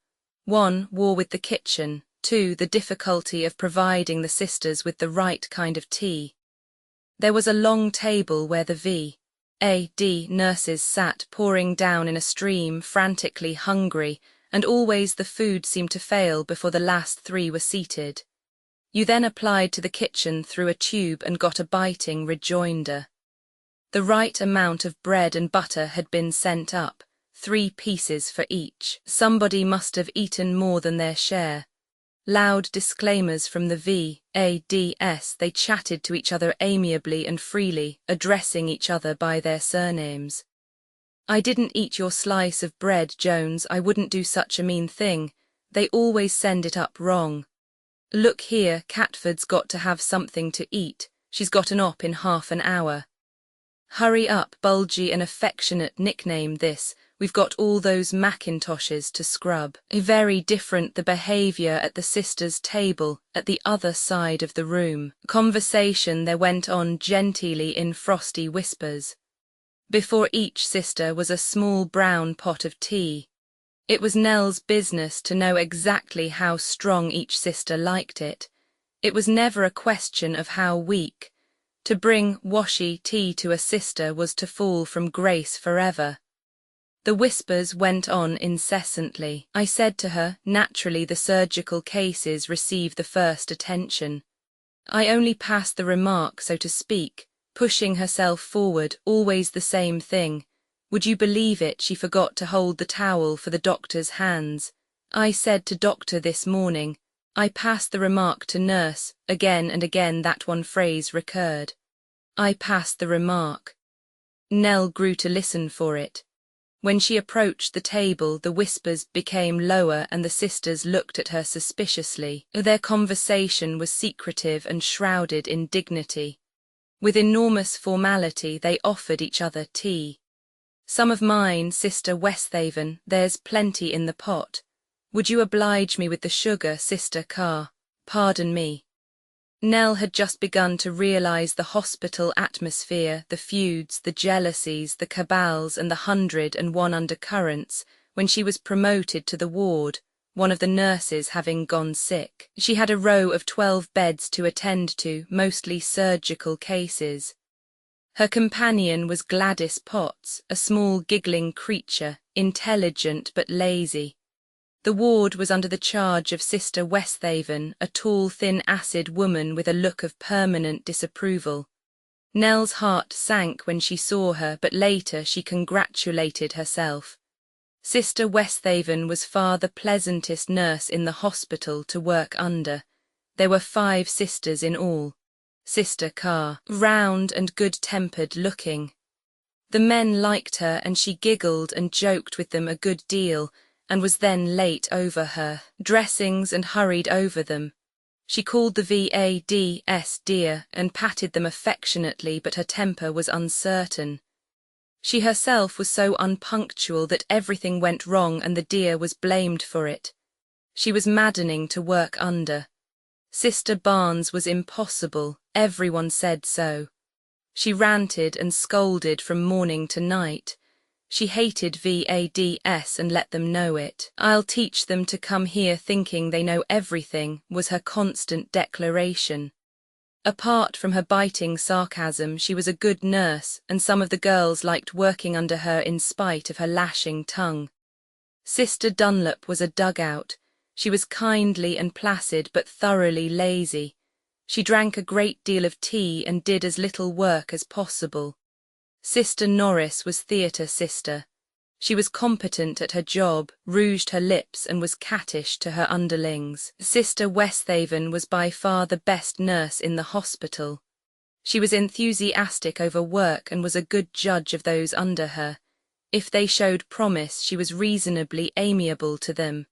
1. War with the kitchen, 2. The difficulty of providing the sisters with the right kind of tea. There was a long table where the V.A.D. nurses sat pouring down in a stream, frantically hungry, and always the food seemed to fail before the last 3 were seated. You then applied to the kitchen through a tube and got a biting rejoinder. The right amount of bread and butter had been sent up, 3 pieces for each. Somebody must have eaten more than their share. Loud disclaimers from the V.A.D.s. They chatted to each other amiably and freely, addressing each other by their surnames. I didn't eat your slice of bread, Jones, I wouldn't do such a mean thing. They always send it up wrong. Look here, Catford's got to have something to eat, she's got an op in half an hour. Hurry up, Bulgy, an affectionate nickname this, we've got all those Macintoshes to scrub. Very different the behaviour at the sisters' table at the other side of the room. Conversation there went on genteelly in frosty whispers. Before each sister was a small brown pot of tea. It was Nell's business to know exactly how strong each sister liked it. It was never a question of how weak. To bring washy tea to a sister was to fall from grace forever. The whispers went on incessantly. I said to her, naturally the surgical cases receive the first attention. I only passed the remark, so to speak, pushing herself forward, always the same thing. Would you believe it, she forgot to hold the towel for the doctor's hands. I said to doctor this morning. I passed the remark to nurse, again and again that one phrase recurred. I passed the remark. Nell grew to listen for it. When she approached the table, the whispers became lower and the sisters looked at her suspiciously. Their conversation was secretive and shrouded in dignity. With enormous formality, they offered each other tea. Some of mine, Sister Westhaven, there's plenty in the pot. Would you oblige me with the sugar, Sister Carr? Pardon me. Nell had just begun to realise the hospital atmosphere, the feuds, the jealousies, the cabals and the 101 undercurrents, when she was promoted to the ward, one of the nurses having gone sick. She had a row of 12 beds to attend to, mostly surgical cases. Her companion was Gladys Potts, a small giggling creature, intelligent but lazy. The ward was under the charge of Sister Westhaven, a tall, thin, acid woman with a look of permanent disapproval. Nell's heart sank when she saw her, but later she congratulated herself. Sister Westhaven was far the pleasantest nurse in the hospital to work under. There were 5 sisters in all. Sister Carr, round and good-tempered looking. The men liked her and she giggled and joked with them a good deal, and was then late over her dressings and hurried over them. She called the V.A.D.s dear and patted them affectionately, but her temper was uncertain. She herself was so unpunctual that everything went wrong and the dear was blamed for it. She was maddening to work under. Sister Barnes was impossible, everyone said so. She ranted and scolded from morning to night. She hated V.A.D.s and let them know it. I'll teach them to come here thinking they know everything, was her constant declaration. Apart from her biting sarcasm, she was a good nurse, and some of the girls liked working under her in spite of her lashing tongue. Sister Dunlop was a dugout. She was kindly and placid but thoroughly lazy. She drank a great deal of tea and did as little work as possible. Sister Norris was theatre sister. She was competent at her job, rouged her lips and was cattish to her underlings. Sister Westhaven was by far the best nurse in the hospital. She was enthusiastic over work and was a good judge of those under her. If they showed promise, she was reasonably amiable to them.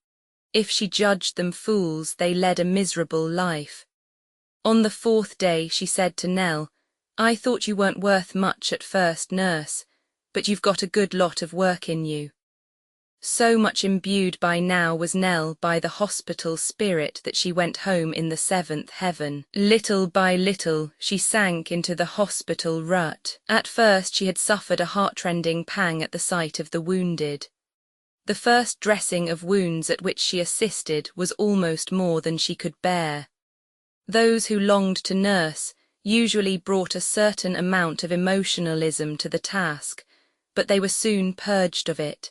If she judged them fools, they led a miserable life. On the 4th day she said to Nell, I thought you weren't worth much at first, nurse, but you've got a good lot of work in you. So much imbued by now was Nell by the hospital spirit that she went home in the seventh heaven. Little by little, she sank into the hospital rut. At first she had suffered a heartrending pang at the sight of the wounded. The first dressing of wounds at which she assisted was almost more than she could bear. Those who longed to nurse usually brought a certain amount of emotionalism to the task, but they were soon purged of it.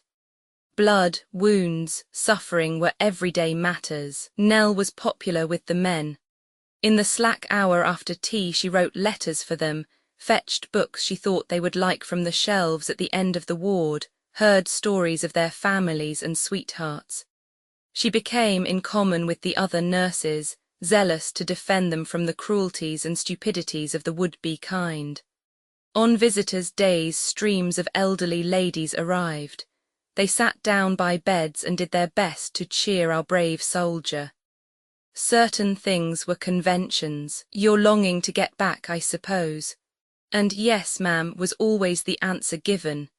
Blood, wounds, suffering were everyday matters. Nell was popular with the men. In the slack hour after tea she wrote letters for them, fetched books she thought they would like from the shelves at the end of the ward, heard stories of their families and sweethearts. She became, in common with the other nurses, zealous to defend them from the cruelties and stupidities of the would-be kind. On visitors' days streams of elderly ladies arrived. They sat down by beds and did their best to cheer our brave soldier. Certain things were conventions. "You're longing to get back, I suppose?" And "Yes, ma'am," was always the answer given.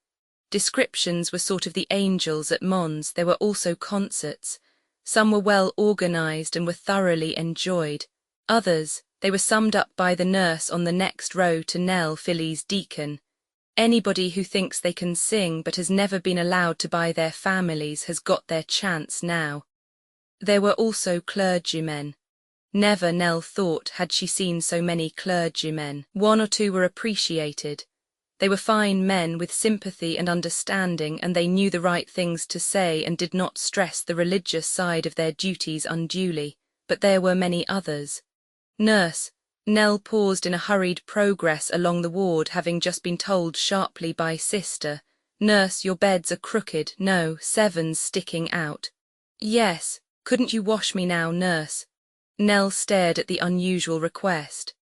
Descriptions were sort of the angels at Mons. There were also concerts. Some were well organised and were thoroughly enjoyed. Others, they were summed up by the nurse on the next row to Nell Philly's deacon. Anybody who thinks they can sing but has never been allowed to buy their families has got their chance now. There were also clergymen. Never, Nell thought, had she seen so many clergymen. One or two were appreciated. They were fine men with sympathy and understanding, and they knew the right things to say and did not stress the religious side of their duties unduly. But there were many others. "Nurse," Nell paused in a hurried progress along the ward, having just been told sharply by Sister, "Nurse, your beds are crooked, no, sevens sticking out." "Yes, couldn't you wash me now, nurse?" Nell stared at the unusual request.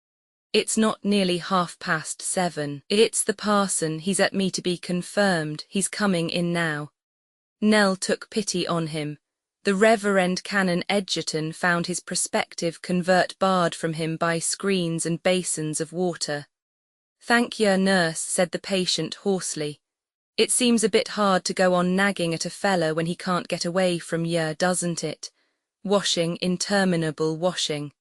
"It's not nearly 7:30. It's the parson, he's at me to be confirmed, he's coming in now." Nell took pity on him. The Reverend Canon Edgerton found his prospective convert barred from him by screens and basins of water. "Thank yer, nurse," said the patient hoarsely. "It seems a bit hard to go on nagging at a feller when he can't get away from yer, doesn't it? Washing, interminable washing."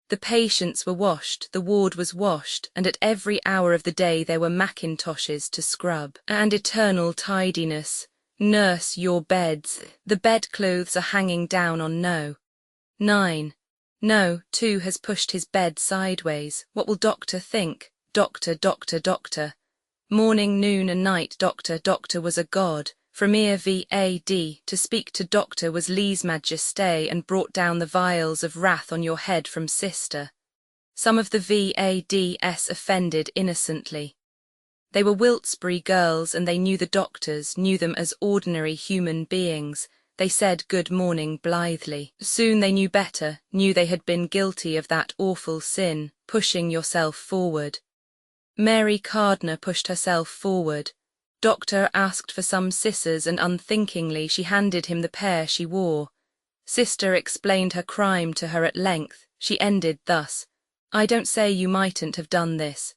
The patients were washed, the ward was washed, and at every hour of the day there were mackintoshes to scrub. And eternal tidiness. "Nurse, your beds. The bedclothes are hanging down on No. 9. No, 2 has pushed his bed sideways. What will doctor think? Doctor, doctor, doctor. Morning, noon and night doctor, doctor was a god. From ear VAD, to speak to doctor was lese majesté and brought down the vials of wrath on your head from Sister. Some of the VADs offended innocently. They were Wiltesbury girls and they knew the doctors, knew them as ordinary human beings. They said good morning blithely. Soon they knew better, knew they had been guilty of that awful sin, pushing yourself forward. Mary Cardner pushed herself forward. Doctor asked for some scissors and unthinkingly she handed him the pair she wore. Sister explained her crime to her at length. She ended thus, "I don't say you mightn't have done this.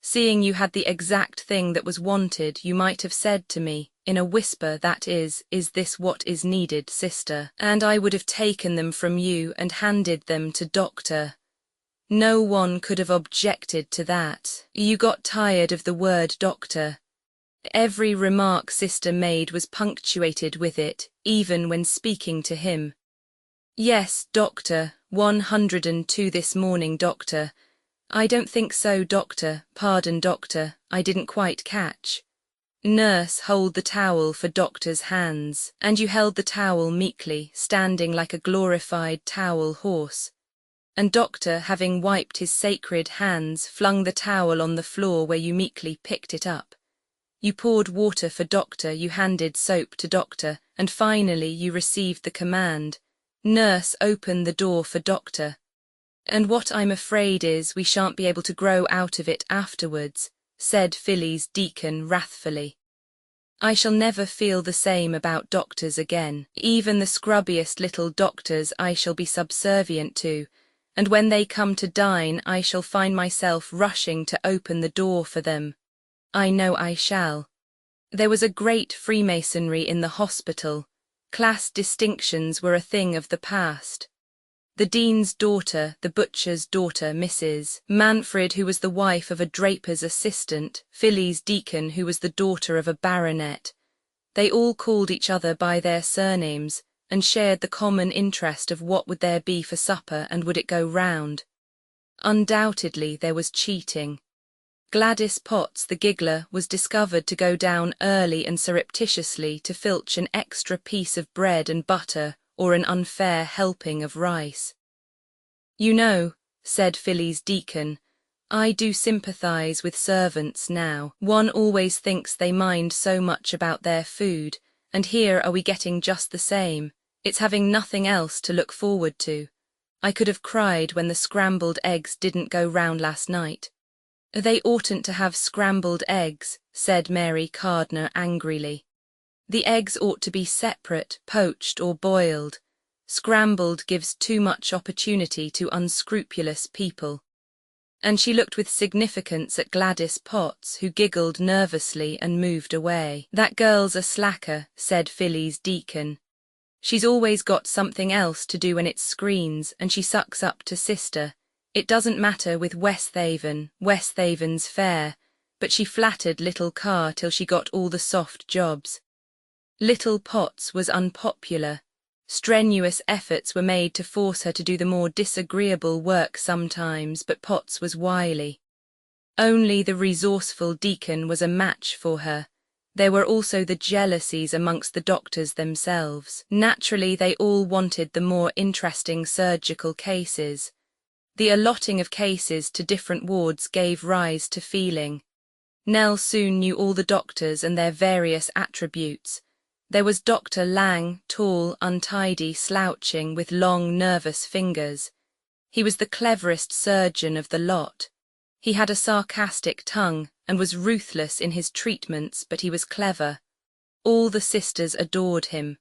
Seeing you had the exact thing that was wanted, you might have said to me, in a whisper, that is this what is needed, Sister? And I would have taken them from you and handed them to Doctor. No one could have objected to that. You got tired of the word doctor. Every remark Sister made was punctuated with it, even when speaking to him. Yes, doctor, 102 this morning, doctor. I don't think so, doctor. Pardon, doctor, I didn't quite catch. Nurse, hold the towel for doctor's hands. And you held the towel meekly, standing like a glorified towel horse. And doctor, having wiped his sacred hands, flung the towel on the floor where you meekly picked it up. You poured water for doctor, you handed soap to doctor, and finally you received the command, "Nurse, open the door for doctor." And what I'm afraid is we shan't be able to grow out of it afterwards, said Philly's deacon wrathfully. I shall never feel the same about doctors again. Even the scrubbiest little doctors I shall be subservient to, and when they come to dine I shall find myself rushing to open the door for them. I know I shall. There was a great freemasonry in the hospital. Class distinctions were a thing of the past. The dean's daughter, the butcher's daughter, Mrs. Manfred, who was the wife of a draper's assistant, Phyllis Deacon, who was the daughter of a baronet. They all called each other by their surnames, and shared the common interest of what would there be for supper and would it go round. Undoubtedly there was cheating. Gladys Potts, the giggler, was discovered to go down early and surreptitiously to filch an extra piece of bread and butter or an unfair helping of rice. "You know," said Phyllis Deacon, "I do sympathise with servants now. One always thinks they mind so much about their food, and here are we getting just the same. It's having nothing else to look forward to. I could have cried when the scrambled eggs didn't go round last night." "They oughtn't to have scrambled eggs," said Mary Cardner angrily. "The eggs ought to be separate, poached or boiled. Scrambled gives too much opportunity to unscrupulous people." And she looked with significance at Gladys Potts, who giggled nervously and moved away. "That girl's a slacker," said Phyllis Deacon. "She's always got something else to do when it screens, and she sucks up to sister. It doesn't matter with Westhaven's fair, but she flattered little Carr till she got all the soft jobs." Little Potts was unpopular. Strenuous efforts were made to force her to do the more disagreeable work sometimes, but Potts was wily. Only the resourceful Deacon was a match for her. There were also the jealousies amongst the doctors themselves. Naturally, they all wanted the more interesting surgical cases. The allotting of cases to different wards gave rise to feeling. Nell soon knew all the doctors and their various attributes. There was Dr. Lang, tall, untidy, slouching, with long, nervous fingers. He was the cleverest surgeon of the lot. He had a sarcastic tongue and was ruthless in his treatments, but he was clever. All the sisters adored him.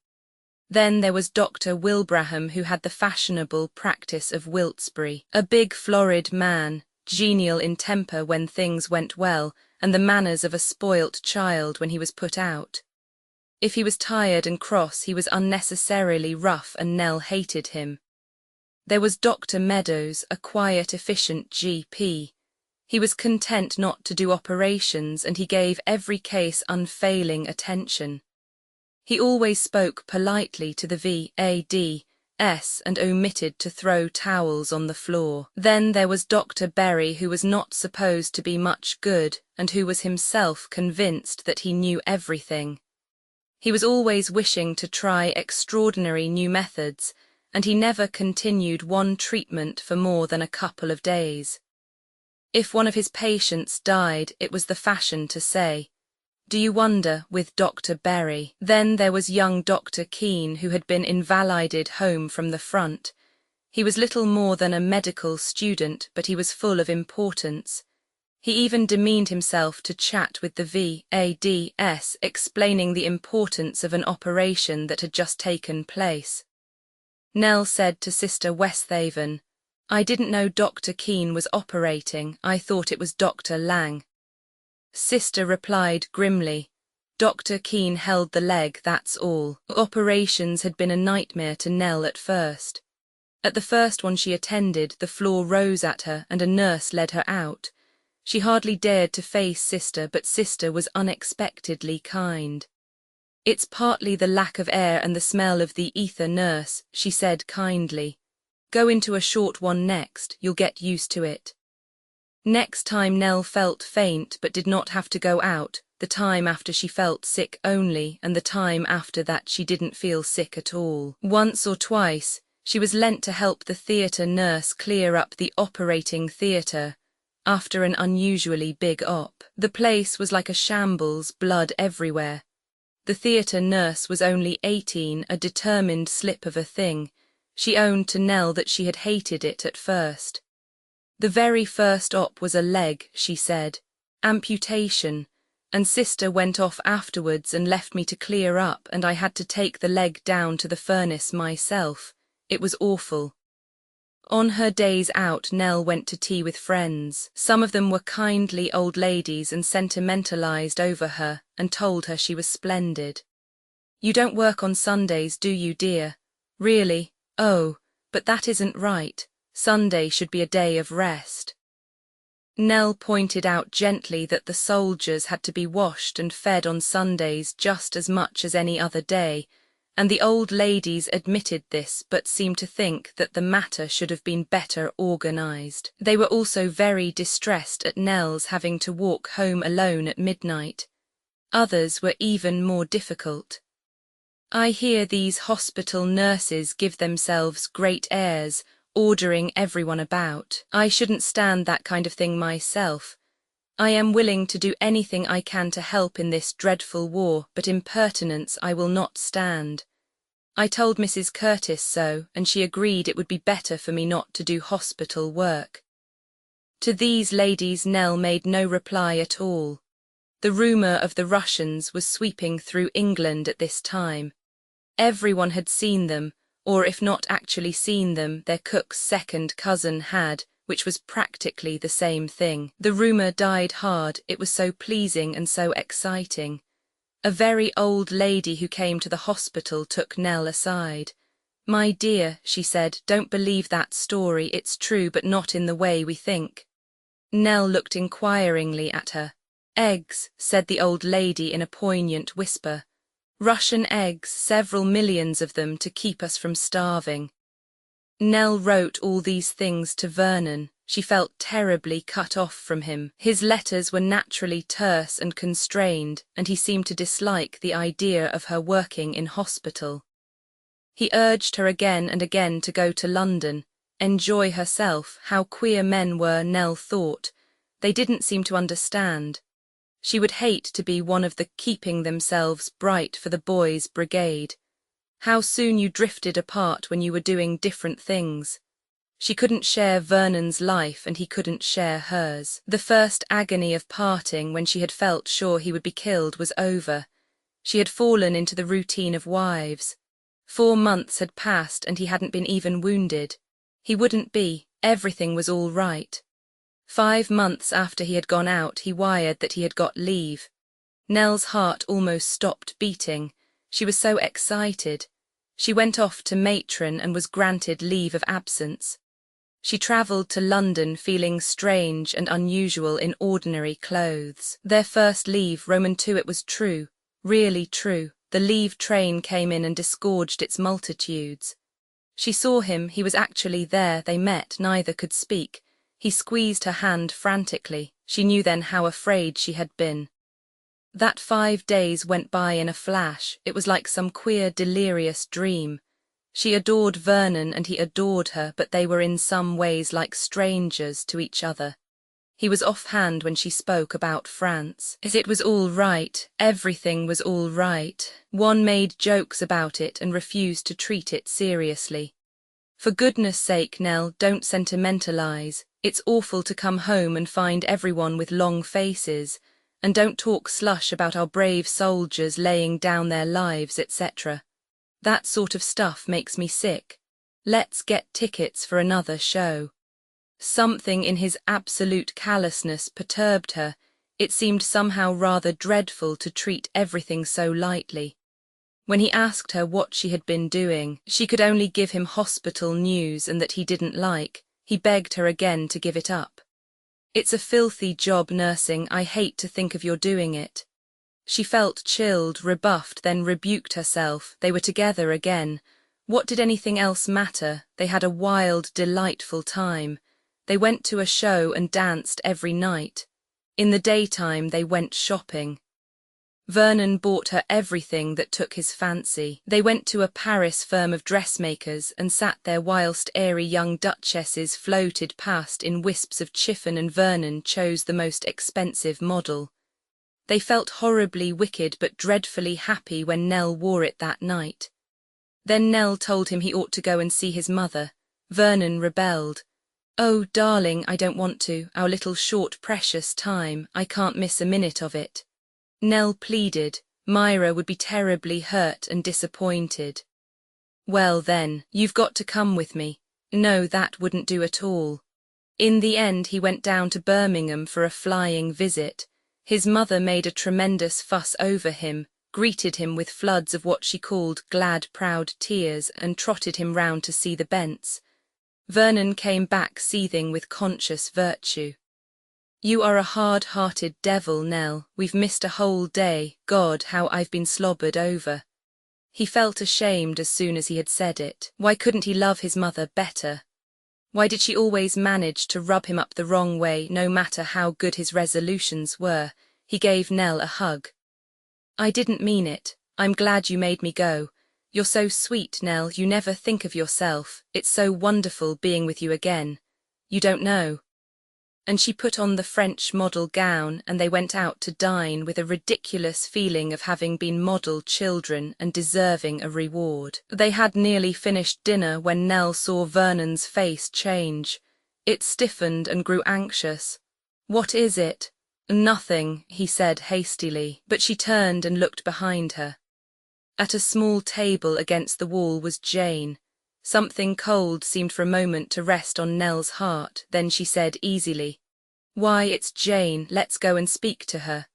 Then there was Dr. Wilbraham, who had the fashionable practice of Wiltesbury, a big florid man, genial in temper when things went well, and the manners of a spoilt child when he was put out. If he was tired and cross, he was unnecessarily rough, and Nell hated him. There was Dr. Meadows, a quiet, efficient GP. He was content not to do operations, and he gave every case unfailing attention. He always spoke politely to the V.A.D.S. and omitted to throw towels on the floor. Then there was Dr. Berry, who was not supposed to be much good, and who was himself convinced that he knew everything. He was always wishing to try extraordinary new methods, and he never continued one treatment for more than a couple of days. If one of his patients died, it was the fashion to say, "Do you wonder, with Dr. Berry?" Then there was young Dr. Keene, who had been invalided home from the front. He was little more than a medical student, but he was full of importance. He even demeaned himself to chat with the V.A.D.S., explaining the importance of an operation that had just taken place. Nell said to Sister Westhaven, "I didn't know Dr. Keene was operating. I thought it was Dr. Lang." Sister replied grimly, "Dr. Keene held the leg, that's all." Operations had been a nightmare to Nell at first. At the first one she attended, the floor rose at her and a nurse led her out. She hardly dared to face Sister, but Sister was unexpectedly kind. "It's partly the lack of air and the smell of the ether, nurse," she said kindly. "Go into a short one next, you'll get used to it." Next time Nell felt faint but did not have to go out, the time after she felt sick only, and the time after that she didn't feel sick at all. Once or twice, she was lent to help the theatre nurse clear up the operating theatre after an unusually big op. The place was like a shambles, blood everywhere. The theatre nurse was only 18, a determined slip of a thing. She owned to Nell that she had hated it at first. "The very first op was a leg," she said. "Amputation. And Sister went off afterwards and left me to clear up, and I had to take the leg down to the furnace myself. It was awful." On her days out, Nell went to tea with friends. Some of them were kindly old ladies and sentimentalized over her and told her she was splendid. "You don't work on Sundays, do you, dear?" "Really? Oh, but that isn't right. Sunday should be a day of rest." Nell pointed out gently that the soldiers had to be washed and fed on Sundays just as much as any other day, and the old ladies admitted this but seemed to think that the matter should have been better organized. They were also very distressed at Nell's having to walk home alone at midnight. Others were even more difficult. "I hear these hospital nurses give themselves great airs, ordering everyone about. I shouldn't stand that kind of thing myself. I am willing to do anything I can to help in this dreadful war, but impertinence I will not stand. I told Mrs. Curtis so, and she agreed it would be better for me not to do hospital work." To these ladies Nell made no reply at all. The rumour of the Russians was sweeping through England at this time. Everyone had seen them, or if not actually seen them, their cook's second cousin had, which was practically the same thing. The rumour died hard, it was so pleasing and so exciting. A very old lady who came to the hospital took Nell aside. "My dear," she said, "don't believe that story, it's true but not in the way we think." Nell looked inquiringly at her. "Eggs," said the old lady in a poignant whisper. "Russian eggs, several millions of them to keep us from starving." Nell wrote all these things to Vernon. She felt terribly cut off from him. His letters were naturally terse and constrained, and he seemed to dislike the idea of her working in hospital. He urged her again and again to go to London, enjoy herself. How queer men were, Nell thought. They didn't seem to understand. She would hate to be one of the keeping themselves bright for the boys' brigade. How soon you drifted apart when you were doing different things. She couldn't share Vernon's life and he couldn't share hers. The first agony of parting, when she had felt sure he would be killed, was over. She had fallen into the routine of wives. 4 months had passed and he hadn't been even wounded. He wouldn't be. Everything was all right. 5 months after he had gone out, he wired that he had got leave. Nell's heart almost stopped beating. She was so excited. She went off to Matron and was granted leave of absence. She travelled to London feeling strange and unusual in ordinary clothes. Their first leave, Roman II, it was true, really true. The leave train came in and disgorged its multitudes. She saw him, he was actually there, they met, neither could speak. He squeezed her hand frantically. She knew then how afraid she had been. That 5 days went by in a flash. It was like some queer, delirious dream. She adored Vernon and he adored her, but they were in some ways like strangers to each other. He was offhand when she spoke about France. It was all right, everything was all right. One made jokes about it and refused to treat it seriously. "For goodness sake, Nell, don't sentimentalize. It's awful to come home and find everyone with long faces. And don't talk slush about our brave soldiers laying down their lives, etc. That sort of stuff makes me sick. Let's get tickets for another show." Something in his absolute callousness perturbed her. It seemed somehow rather dreadful to treat everything so lightly. When he asked her what she had been doing, she could only give him hospital news and that he didn't like. He begged her again to give it up. "It's a filthy job, nursing. I hate to think of your doing it." She felt chilled, rebuffed, then rebuked herself. They were together again. What did anything else matter? They had a wild, delightful time. They went to a show and danced every night. In the daytime they went shopping. Vernon bought her everything that took his fancy. They went to a Paris firm of dressmakers and sat there whilst airy young duchesses floated past in wisps of chiffon and Vernon chose the most expensive model. They felt horribly wicked but dreadfully happy when Nell wore it that night. Then Nell told him he ought to go and see his mother. Vernon rebelled. "Oh, darling, I don't want to. Our little short precious time. I can't miss a minute of it." Nell pleaded. Myra would be terribly hurt and disappointed. "Well then, you've got to come with me. No, that wouldn't do at all. In the end he went down to Birmingham for a flying visit. His mother made a tremendous fuss over him, greeted him with floods of what she called glad proud tears, and trotted him round to see the Bents. Vernon came back seething with conscious virtue. You are a hard-hearted devil, Nell. We've missed a whole day. God, how I've been slobbered over. He felt ashamed as soon as he had said it. Why couldn't he love his mother better? Why did she always manage to rub him up the wrong way, no matter how good his resolutions were? He gave Nell a hug. I didn't mean it. I'm glad you made me go. You're so sweet, Nell. You never think of yourself. It's so wonderful being with you again. You don't know. And she put on the French model gown, and they went out to dine with a ridiculous feeling of having been model children and deserving a reward. They had nearly finished dinner when Nell saw Vernon's face change. It stiffened and grew anxious. What is it? Nothing, he said hastily, but she turned and looked behind her. At a small table against the wall was Jane. Something cold seemed for a moment to rest on Nell's heart, then she said easily, Why, it's Jane, let's go and speak to her.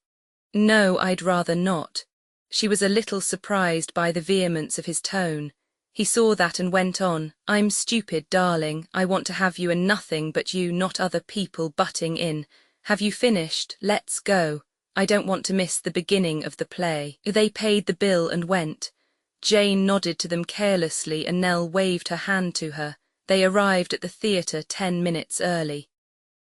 No, I'd rather not. She was a little surprised by the vehemence of his tone. He saw that and went on, I'm stupid, darling, I want to have you and nothing but you, not other people butting in. Have you finished? Let's go. I don't want to miss the beginning of the play. They paid the bill and went. Jane nodded to them carelessly and Nell waved her hand to her. They arrived at the theatre 10 minutes early.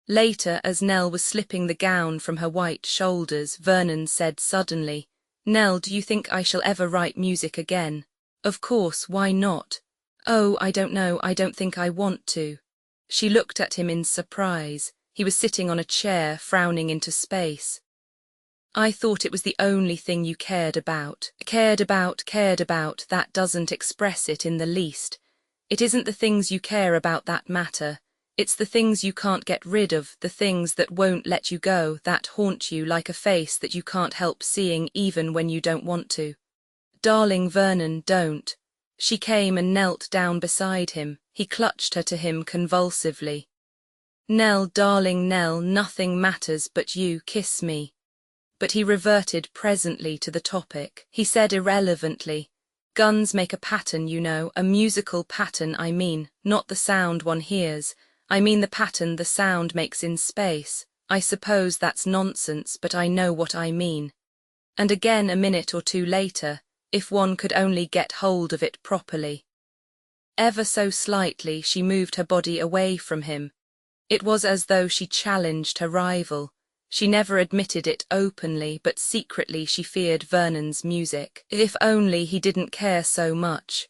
Later, as Nell was slipping the gown from her white shoulders, Vernon said suddenly, Nell, do you think I shall ever write music again? Of course, why not? Oh, I don't know, I don't think I want to. She looked at him in surprise. He was sitting on a chair, frowning into space. I thought it was the only thing you cared about. Cared about, that doesn't express it in the least. It isn't the things you care about that matter. It's the things you can't get rid of, the things that won't let you go, that haunt you like a face that you can't help seeing even when you don't want to. Darling Vernon, don't. She came and knelt down beside him. He clutched her to him convulsively. Nell, darling Nell, nothing matters but you, kiss me. But he reverted presently to the topic. He said irrelevantly, Guns make a pattern, you know, a musical pattern I mean, not the sound one hears. I mean the pattern the sound makes in space. I suppose that's nonsense, but I know what I mean. And again a minute or two later, if one could only get hold of it properly. Ever so slightly she moved her body away from him. It was as though she challenged her rival. She never admitted it openly, but secretly she feared Vernon's music. If only he didn't care so much.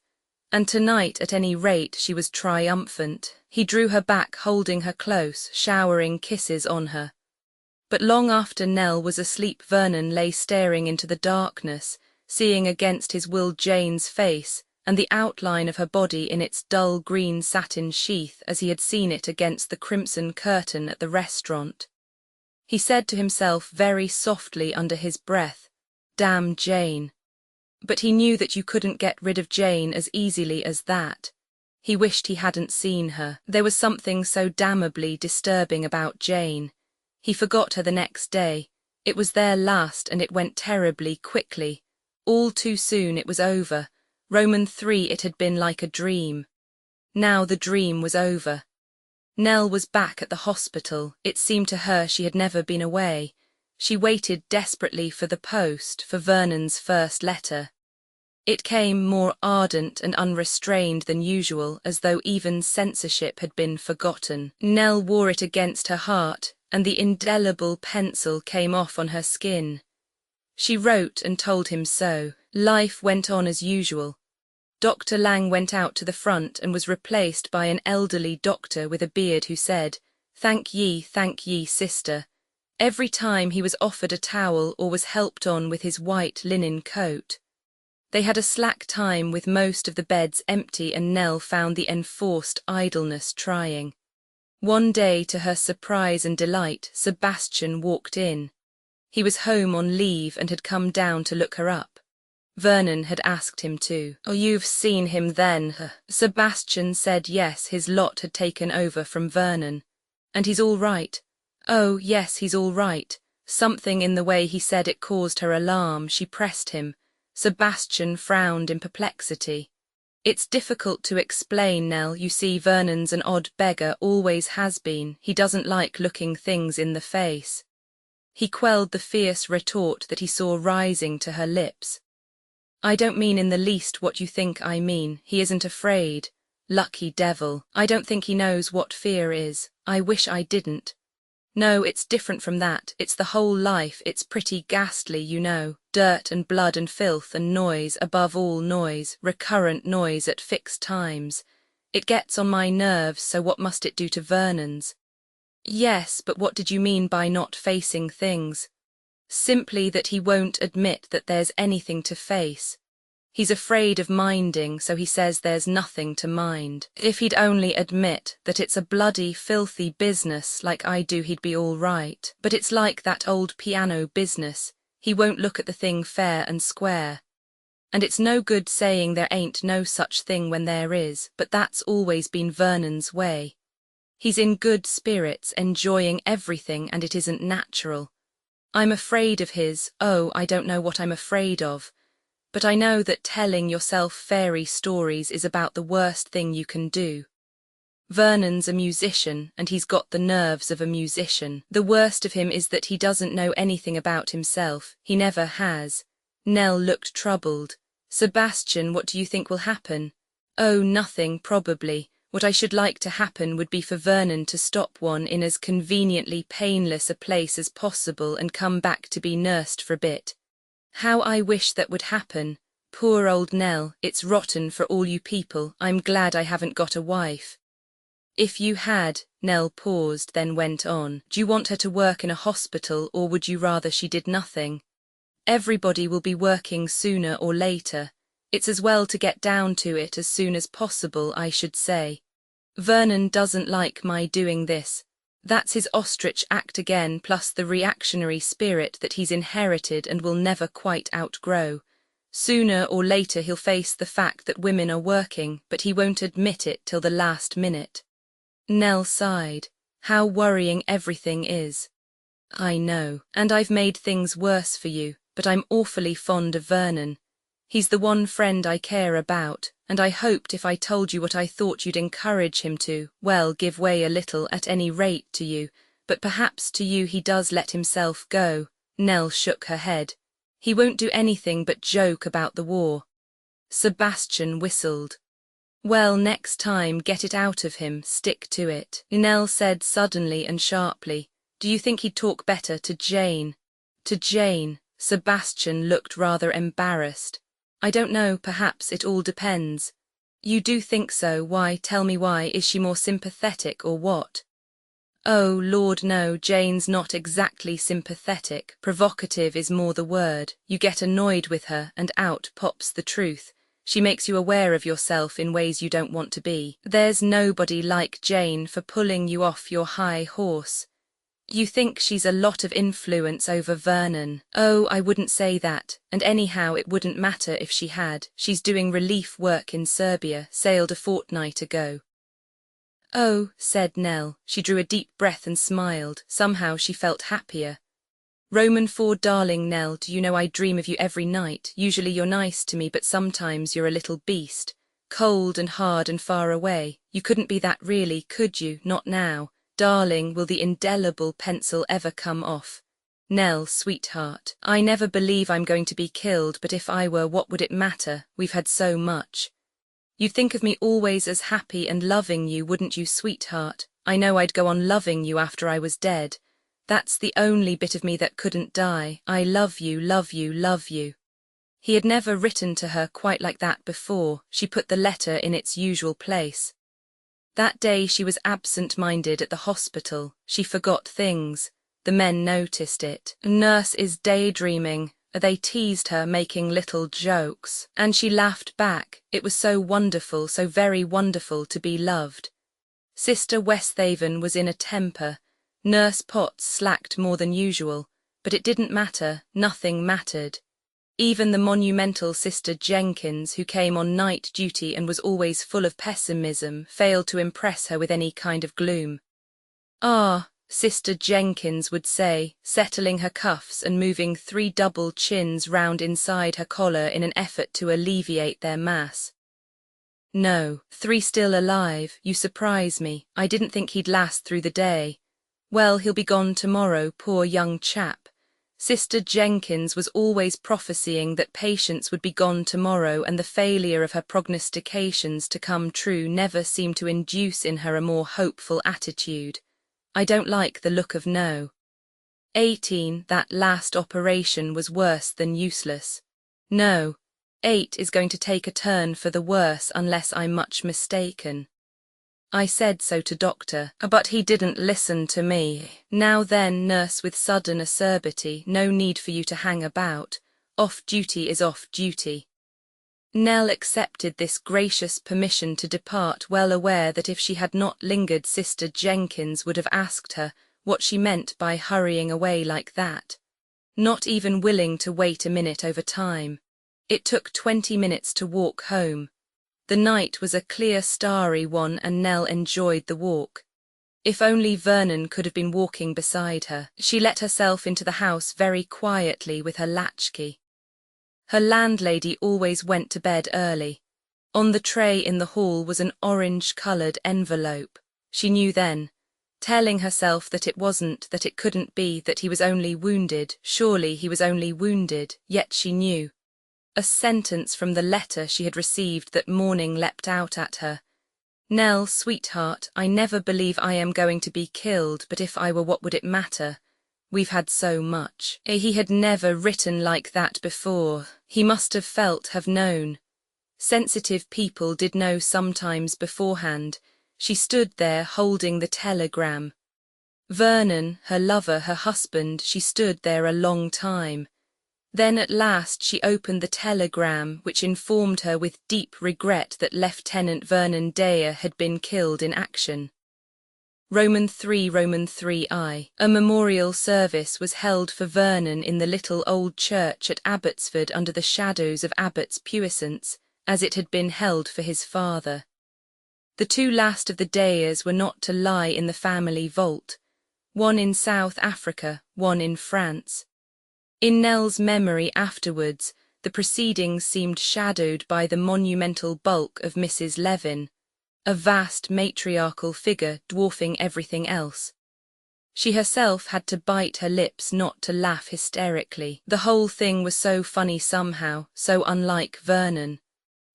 And tonight, at any rate, she was triumphant. He drew her back, holding her close, showering kisses on her. But long after Nell was asleep, Vernon lay staring into the darkness, seeing against his will Jane's face, and the outline of her body in its dull green satin sheath as he had seen it against the crimson curtain at the restaurant. He said to himself very softly under his breath, Damn Jane. But he knew that you couldn't get rid of Jane as easily as that. He wished he hadn't seen her. There was something so damnably disturbing about Jane. He forgot her the next day. It was their last and it went terribly quickly. All too soon it was over. Roman 3 it had been like a dream. Now the dream was over. Nell was back at the hospital. It seemed to her she had never been away. She waited desperately for the post, for Vernon's first letter. It came more ardent and unrestrained than usual, as though even censorship had been forgotten. Nell wore it against her heart, and the indelible pencil came off on her skin. She wrote and told him so. Life went on as usual. Dr. Lang went out to the front and was replaced by an elderly doctor with a beard who said, thank ye, sister," every time he was offered a towel or was helped on with his white linen coat. They had a slack time with most of the beds empty, and Nell found the enforced idleness trying. One day, to her surprise and delight, Sebastian walked in. He was home on leave and had come down to look her up. Vernon had asked him to. Oh, you've seen him then? Sebastian said yes, his lot had taken over from Vernon. And he's all right. Oh, yes, he's all right. Something in the way he said it caused her alarm. She pressed him. Sebastian frowned in perplexity. It's difficult to explain, Nell. You see, Vernon's an odd beggar, always has been. He doesn't like looking things in the face. He quelled the fierce retort that he saw rising to her lips. I don't mean in the least what you think I mean. He isn't afraid. Lucky devil. I don't think he knows what fear is. I wish I didn't. No, it's different from that. It's the whole life. It's pretty ghastly, you know. Dirt and blood and filth and noise, above all noise, recurrent noise at fixed times. It gets on my nerves, so what must it do to Vernon's? Yes, but what did you mean by not facing things? Simply that he won't admit that there's anything to face. He's afraid of minding, so he says there's nothing to mind. If he'd only admit that it's a bloody, filthy business like I do, he'd be all right. But it's like that old piano business. He won't look at the thing fair and square. And it's no good saying there ain't no such thing when there is, but that's always been Vernon's way. He's in good spirits, enjoying everything, and it isn't natural. I'm afraid of I don't know what I'm afraid of. But I know that telling yourself fairy stories is about the worst thing you can do. Vernon's a musician, and he's got the nerves of a musician. The worst of him is that he doesn't know anything about himself. He never has. Nell looked troubled. Sebastian, what do you think will happen? Oh, nothing, probably. What I should like to happen would be for Vernon to stop one in as conveniently painless a place as possible and come back to be nursed for a bit. How I wish that would happen. Poor old Nell, it's rotten for all you people. I'm glad I haven't got a wife. If you had, Nell paused, then went on. Do you want her to work in a hospital, or would you rather she did nothing? Everybody will be working sooner or later. It's as well to get down to it as soon as possible, I should say. Vernon doesn't like my doing this. That's his ostrich act again, plus the reactionary spirit that he's inherited and will never quite outgrow. Sooner or later he'll face the fact that women are working, but he won't admit it till the last minute. Nell sighed. How worrying everything is. I know, and I've made things worse for you, but I'm awfully fond of Vernon. He's the one friend I care about, and I hoped if I told you what I thought you'd encourage him to, well, give way a little at any rate to you, but perhaps to you he does let himself go. Nell shook her head. He won't do anything but joke about the war. Sebastian whistled. Well, next time get it out of him, stick to it. Nell said suddenly and sharply. Do you think he'd talk better to Jane? To Jane? Sebastian looked rather embarrassed. I don't know, perhaps it all depends. You do think so? Why, tell me why, is she more sympathetic or what? Oh, Lord, no, Jane's not exactly sympathetic. Provocative is more the word. You get annoyed with her, and out pops the truth. She makes you aware of yourself in ways you don't want to be. There's nobody like Jane for pulling you off your high horse. You think she's a lot of influence over Vernon. Oh, I wouldn't say that, and anyhow it wouldn't matter if she had. She's doing relief work in Serbia, sailed a fortnight ago. Oh, said Nell. She drew a deep breath and smiled. Somehow she felt happier. Roman IV, darling Nell, do you know I dream of you every night. Usually you're nice to me, but sometimes you're a little beast. Cold and hard and far away. You couldn't be that really, could you? Not now. Darling, will the indelible pencil ever come off? Nell, sweetheart, I never believe I'm going to be killed, but if I were, what would it matter? We've had so much. You'd think of me always as happy and loving you, wouldn't you, sweetheart? I know I'd go on loving you after I was dead. That's the only bit of me that couldn't die. I love you, love you, love you. He had never written to her quite like that before. She put the letter in its usual place. That day she was absent-minded at the hospital. She forgot things. The men noticed it. Nurse is daydreaming. They teased her, making little jokes. And she laughed back. It was so wonderful, so very wonderful to be loved. Sister Westhaven was in a temper. Nurse Potts slacked more than usual. But it didn't matter. Nothing mattered. Even the monumental Sister Jenkins, who came on night duty and was always full of pessimism, failed to impress her with any kind of gloom. "Ah," Sister Jenkins would say, settling her cuffs and moving 3 double chins round inside her collar in an effort to alleviate their mass. "No, 3 still alive, you surprise me. I didn't think he'd last through the day. Well, he'll be gone tomorrow, poor young chap." Sister Jenkins was always prophesying that patients would be gone tomorrow, and the failure of her prognostications to come true never seemed to induce in her a more hopeful attitude. "I don't like the look of No. 18, that last operation was worse than useless. No. 8 is going to take a turn for the worse unless I'm much mistaken." I said so to Doctor, but he didn't listen to me. "Now then, nurse," with sudden acerbity, "no need for you to hang about. Off duty is off duty." Nell accepted this gracious permission to depart, well aware that if she had not lingered, Sister Jenkins would have asked her what she meant by hurrying away like that. Not even willing to wait a minute over time. It took 20 minutes to walk home. The night was a clear, starry one, and Nell enjoyed the walk. If only Vernon could have been walking beside her. She let herself into the house very quietly with her latchkey. Her landlady always went to bed early. On the tray in the hall was an orange-coloured envelope. She knew then, telling herself that it wasn't, that it couldn't be, that he was only wounded. Surely he was only wounded, yet she knew. A sentence from the letter she had received that morning leapt out at her. "Nell, sweetheart, I never believe I am going to be killed, but if I were, what would it matter? We've had so much." He had never written like that before. He must have felt, have known. Sensitive people did know sometimes beforehand. She stood there holding the telegram. Vernon, her lover, her husband, she stood there a long time. Then at last she opened the telegram, which informed her with deep regret that Lieutenant Vernon Dare had been killed in action. Roman 3I. A memorial service was held for Vernon in the little old church at Abbotsford under the shadows of Abbott's puissance, as it had been held for his father. The 2 last of the Dares were not to lie in the family vault, one in South Africa, one in France. In Nell's memory afterwards, the proceedings seemed shadowed by the monumental bulk of Mrs. Levin, a vast matriarchal figure dwarfing everything else. She herself had to bite her lips not to laugh hysterically. The whole thing was so funny somehow, so unlike Vernon.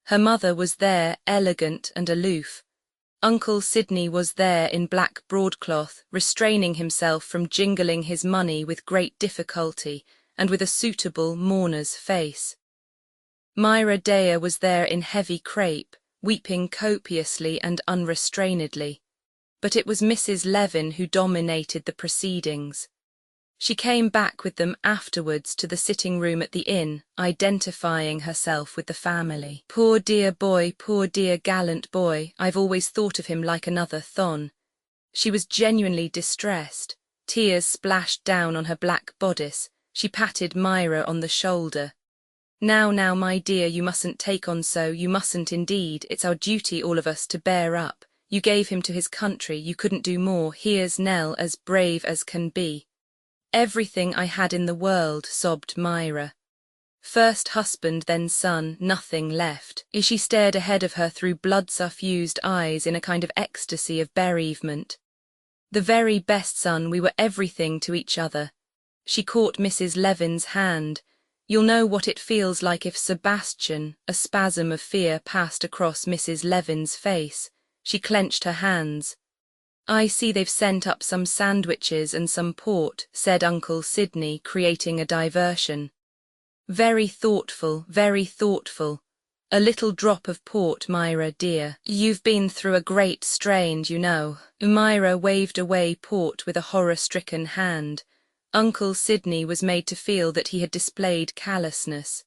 Her mother was there, elegant and aloof. Uncle Sidney was there in black broadcloth, restraining himself from jingling his money with great difficulty, and with a suitable mourner's face. Myra Dare was there in heavy crape, weeping copiously and unrestrainedly. But it was Mrs. Levin who dominated the proceedings. She came back with them afterwards to the sitting-room at the inn, identifying herself with the family. "Poor dear boy, poor dear gallant boy, I've always thought of him like another Thon." She was genuinely distressed. Tears splashed down on her black bodice. She patted Myra on the shoulder. Now, my dear, you mustn't take on so, you mustn't indeed. It's our duty, all of us, to bear up. You gave him to his country, you couldn't do more. Here's Nell, as brave as can be." "Everything I had in the world," sobbed Myra. "First husband, then son, nothing left." She stared ahead of her through blood-suffused eyes in a kind of ecstasy of bereavement. "The very best son, we were everything to each other." She caught Mrs. Levin's hand. "You'll know what it feels like if Sebastian—" A spasm of fear passed across Mrs. Levin's face. She clenched her hands. "I see they've sent up some sandwiches and some port," said Uncle Sidney, creating a diversion. "Very thoughtful, very thoughtful. A little drop of port, Myra, dear. You've been through a great strain, you know." Myra waved away port with a horror-stricken hand. Uncle Sidney was made to feel that he had displayed callousness.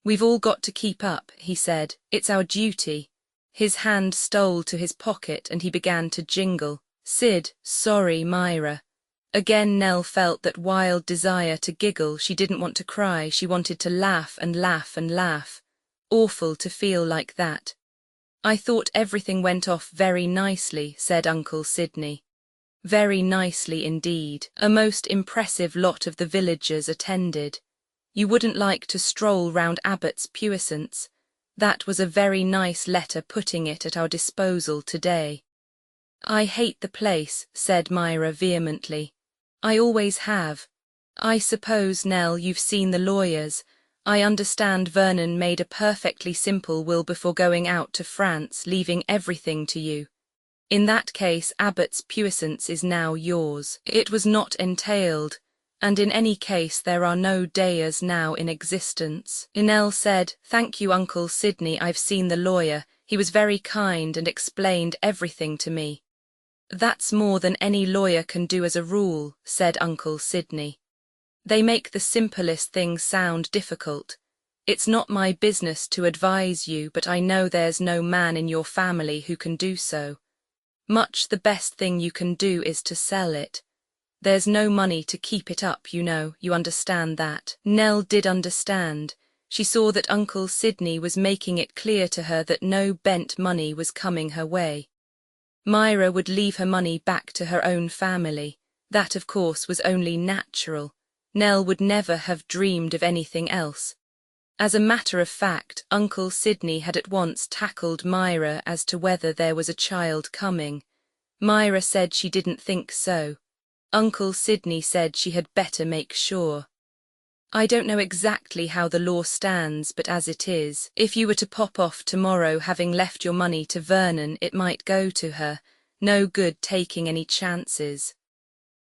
"We've all got to keep up," he said. "It's our duty." His hand stole to his pocket and he began to jingle. "Sid, sorry, Myra." Again Nell felt that wild desire to giggle. She didn't want to cry, she wanted to laugh and laugh and laugh. Awful to feel like that. "I thought everything went off very nicely," said Uncle Sydney. "Very nicely indeed. A most impressive lot of the villagers attended. You wouldn't like to stroll round Abbott's puissance? That was a very nice letter putting it at our disposal today." "I hate the place," said Myra vehemently. "I always have. I suppose, Nell, you've seen the lawyers. I understand Vernon made a perfectly simple will before going out to France, leaving everything to you. In that case, Abbott's puissance is now yours. It was not entailed, and in any case there are no Deyers now in existence." Nell said, "Thank you, Uncle Sydney, I've seen the lawyer. He was very kind and explained everything to me." "That's more than any lawyer can do as a rule," said Uncle Sydney. "They make the simplest things sound difficult. It's not my business to advise you, but I know there's no man in your family who can do so. Much the best thing you can do is to sell it. There's no money to keep it up, you know, you understand that." Nell did understand. She saw that Uncle Sydney was making it clear to her that no Bent money was coming her way. Myra would leave her money back to her own family. That, of course, was only natural. Nell would never have dreamed of anything else. As a matter of fact, Uncle Sydney had at once tackled Myra as to whether there was a child coming. Myra said she didn't think so. Uncle Sydney said she had better make sure. "I don't know exactly how the law stands, but as it is, if you were to pop off tomorrow having left your money to Vernon, it might go to her. No good taking any chances."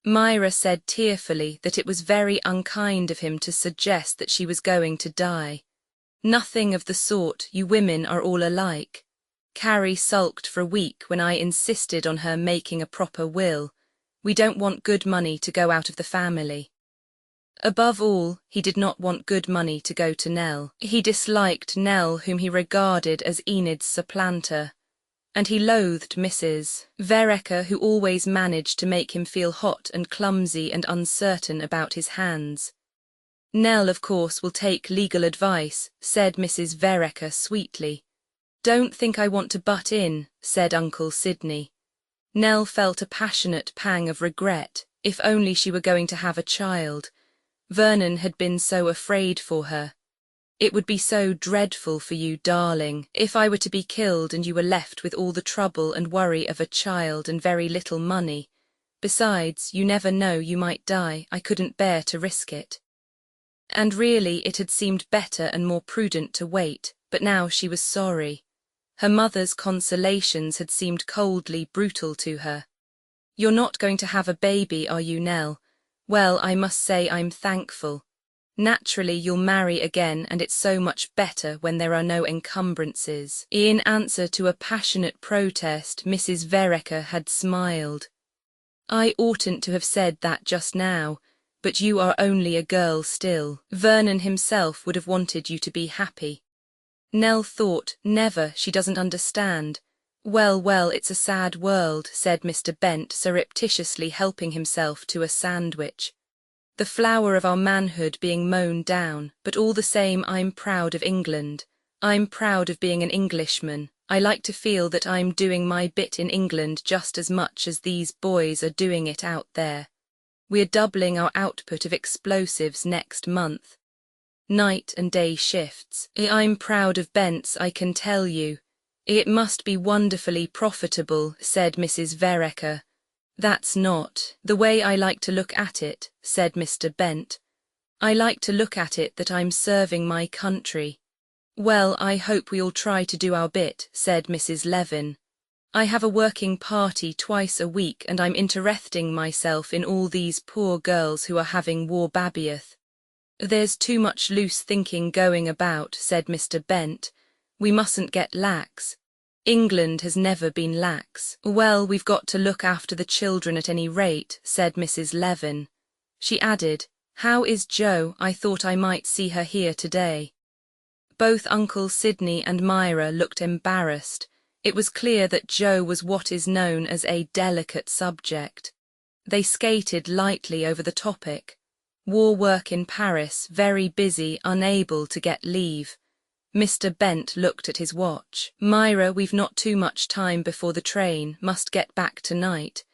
Myra said tearfully that it was very unkind of him to suggest that she was going to die. "Nothing of the sort, you women are all alike. Carrie sulked for a week when I insisted on her making a proper will. We don't want good money to go out of the family." Above all, he did not want good money to go to Nell. He disliked Nell, whom he regarded as Enid's supplanter, and he loathed Mrs. Vereker, who always managed to make him feel hot and clumsy and uncertain about his hands. "Nell, of course, will take legal advice," said Mrs. Vereker sweetly. "Don't think I want to butt in," said Uncle Sydney. Nell felt a passionate pang of regret. If only she were going to have a child. Vernon had been so afraid for her. "It would be so dreadful for you, darling, if I were to be killed and you were left with all the trouble and worry of a child and very little money. Besides, you never know, you might die. I couldn't bear to risk it." And really it had seemed better and more prudent to wait, but now she was sorry. Her mother's consolations had seemed coldly brutal to her. "You're not going to have a baby, are you, Nell? Well, I must say I'm thankful. Naturally you'll marry again, and it's so much better when there are no encumbrances." In answer to a passionate protest, Mrs. Vereker had smiled. "I oughtn't to have said that just now, but you are only a girl still. Vernon himself would have wanted you to be happy." Nell thought, never, she doesn't understand. "Well, well, it's a sad world," said Mr. Bent, surreptitiously helping himself to a sandwich. "The flower of our manhood being mown down, but all the same I'm proud of England. I'm proud of being an Englishman. I like to feel that I'm doing my bit in England just as much as these boys are doing it out there. We're doubling our output of explosives next month. Night and day shifts. I'm proud of Bent's, I can tell you. It must be wonderfully profitable," said Mrs. Vereker. "That's not the way I like to look at it," said Mr. Bent. "I like to look at it that I'm serving my country." "Well, I hope we all try to do our bit," said Mrs. Levin. "I have a working party twice a week and I'm interesting myself in all these poor girls who are having war babieth." "There's too much loose thinking going about," said Mr. Bent. "We mustn't get lax. England has never been lax." "Well, we've got to look after the children at any rate," said Mrs. Levin. She added, "How is Jo? I thought I might see her here today." Both Uncle Sydney and Myra looked embarrassed. It was clear that Jo was what is known as a delicate subject. They skated lightly over the topic. War work in Paris, very busy, unable to get leave. Mr. Bent looked at his watch. Myra, we've not too much time before the train, must get back tonight.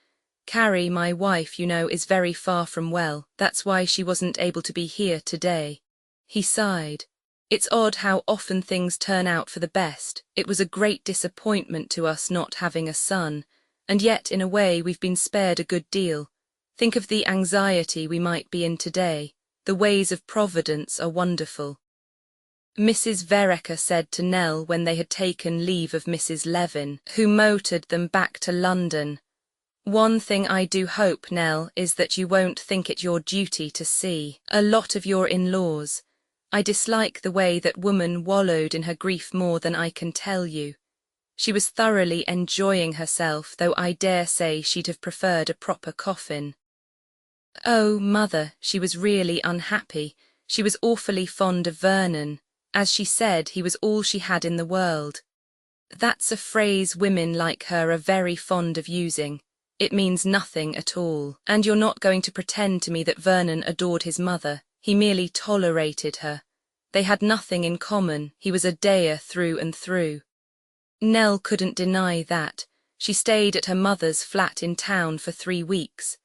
Carrie, my wife, you know, is very far from well, that's why she wasn't able to be here today. He sighed. It's odd how often things turn out for the best. It was a great disappointment to us not having a son, and yet in a way we've been spared a good deal. Think of the anxiety we might be in today. The ways of Providence are wonderful. Mrs. Vereker said to Nell when they had taken leave of Mrs. Levin, who motored them back to London. One thing I do hope, Nell, is that you won't think it your duty to see a lot of your in-laws. I dislike the way that woman wallowed in her grief more than I can tell you. She was thoroughly enjoying herself, though I dare say she'd have preferred a proper coffin. Oh, mother, she was really unhappy. She was awfully fond of Vernon. As she said, he was all she had in the world. That's a phrase women like her are very fond of using. It means nothing at all. And you're not going to pretend to me that Vernon adored his mother. He merely tolerated her. They had nothing in common. He was a Daya through and through. Nell couldn't deny that. She stayed at her mother's flat in town for 3 weeks.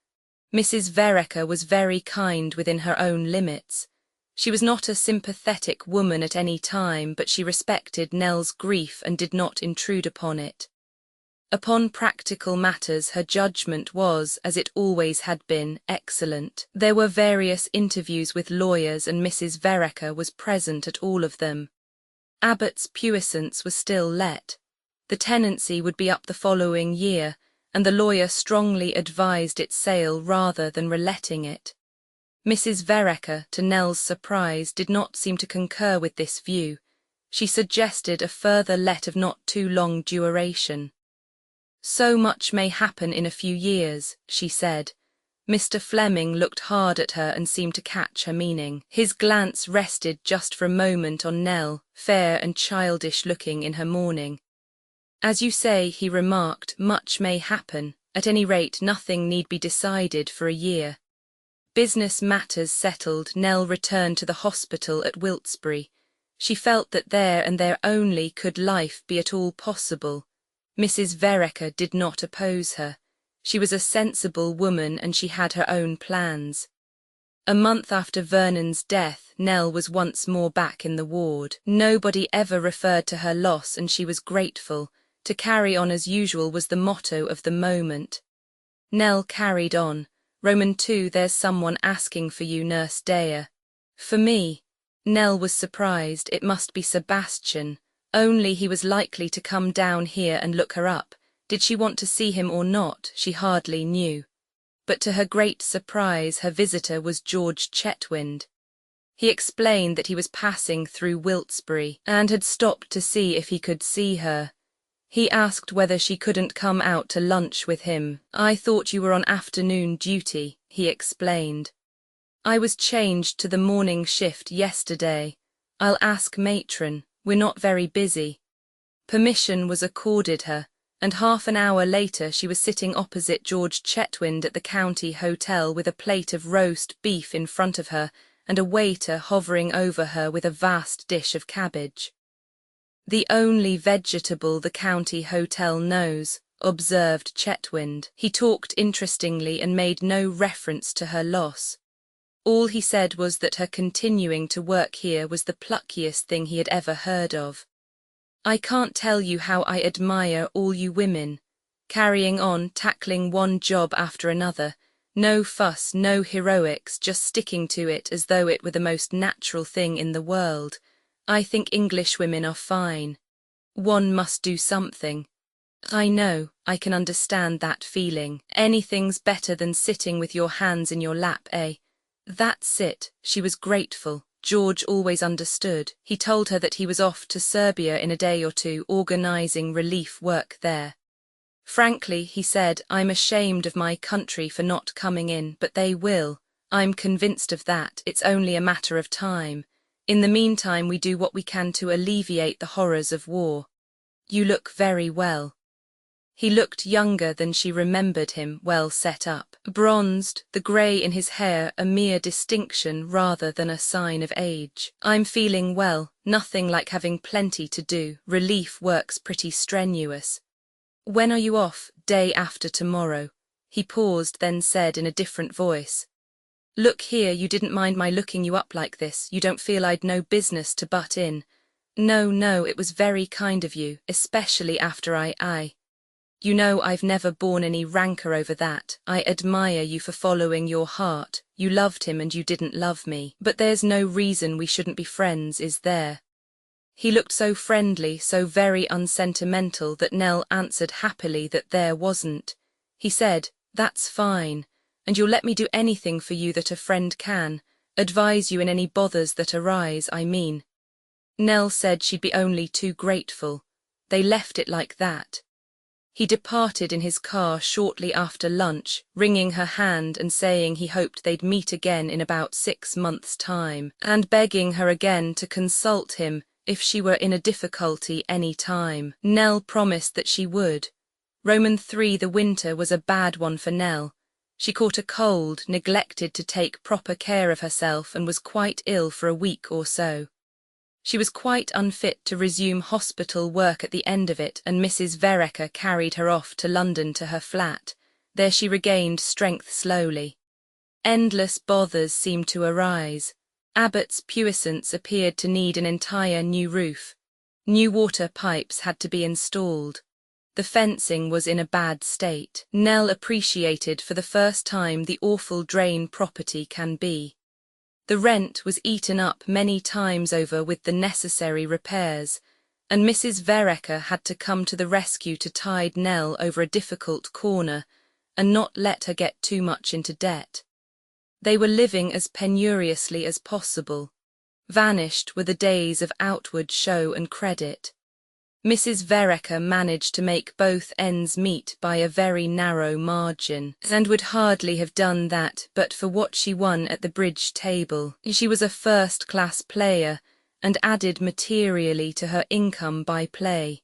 Mrs. Vereker was very kind within her own limits. She was not a sympathetic woman at any time, but she respected Nell's grief and did not intrude upon it. Upon practical matters her judgment was, as it always had been, excellent. There were various interviews with lawyers and Mrs. Vereker was present at all of them. Abbott's puissance was still let. The tenancy would be up the following year, and the lawyer strongly advised its sale rather than reletting it. Mrs. Vereker, to Nell's surprise, did not seem to concur with this view. She suggested a further let of not too long duration. So much may happen in a few years, she said. Mr. Fleming looked hard at her and seemed to catch her meaning. His glance rested just for a moment on Nell, fair and childish-looking in her mourning. As you say, he remarked, much may happen. At any rate, nothing need be decided for a year. Business matters settled, Nell returned to the hospital at Wiltesbury. She felt that there and there only could life be at all possible. Mrs. Vereker did not oppose her. She was a sensible woman and she had her own plans. A month after Vernon's death, Nell was once more back in the ward. Nobody ever referred to her loss and she was grateful. To carry on as usual was the motto of the moment. Nell carried on. Roman 2, there's someone asking for you, Nurse Daya. For me? Nell was surprised. It must be Sebastian. Only he was likely to come down here and look her up. Did she want to see him or not, she hardly knew. But to her great surprise, her visitor was George Chetwynd. He explained that he was passing through Wiltesbury and had stopped to see if he could see her. He asked whether she couldn't come out to lunch with him. I thought you were on afternoon duty, he explained. I was changed to the morning shift yesterday. I'll ask matron. We're not very busy. Permission was accorded her, and half an hour later she was sitting opposite George Chetwynd at the County Hotel with a plate of roast beef in front of her and a waiter hovering over her with a vast dish of cabbage. The only vegetable the County Hotel knows, observed Chetwynd. He talked interestingly and made no reference to her loss. All he said was that her continuing to work here was the pluckiest thing he had ever heard of. I can't tell you how I admire all you women. Carrying on, tackling one job after another. No fuss, no heroics, just sticking to it as though it were the most natural thing in the world. I think English women are fine. One must do something. I know, I can understand that feeling. Anything's better than sitting with your hands in your lap, eh? That's it. She was grateful. George always understood. He told her that he was off to Serbia in a day or two, organising relief work there. Frankly, he said, I'm ashamed of my country for not coming in, but they will. I'm convinced of that. It's only a matter of time. In the meantime, we do what we can to alleviate the horrors of war. You look very well. He looked younger than she remembered him, well set up, bronzed, the grey in his hair a mere distinction rather than a sign of age. I'm feeling well, nothing like having plenty to do. Relief works pretty strenuous. When are you off? Day after tomorrow. He paused, then said in a different voice. Look here, you didn't mind my looking you up like this. You don't feel I'd no business to butt in. No, it was very kind of you, especially after I. You know I've never borne any rancour over that. I admire you for following your heart. You loved him and you didn't love me. But there's no reason we shouldn't be friends, is there? He looked so friendly, so very unsentimental that Nell answered happily that there wasn't. He said, That's fine, and you'll let me do anything for you that a friend can, advise you in any bothers that arise, I mean. Nell said she'd be only too grateful. They left it like that. He departed in his car shortly after lunch, wringing her hand and saying he hoped they'd meet again in about 6 months' time, and begging her again to consult him if she were in a difficulty any time. Nell promised that she would. Roman 3 the winter was a bad one for Nell. She caught a cold, neglected to take proper care of herself and was quite ill for a week or so. She was quite unfit to resume hospital work at the end of it, and Mrs. Vereker carried her off to London to her flat. There she regained strength slowly. Endless bothers seemed to arise. Abbott's puissance appeared to need an entire new roof. New water pipes had to be installed. The fencing was in a bad state. Nell appreciated for the first time the awful drain property can be. The rent was eaten up many times over with the necessary repairs, and Mrs. Vereker had to come to the rescue to tide Nell over a difficult corner and not let her get too much into debt. They were living as penuriously as possible. Vanished were the days of outward show and credit. Mrs. Vereker managed to make both ends meet by a very narrow margin, and would hardly have done that but for what she won at the bridge table. She was a first-class player, and added materially to her income by play.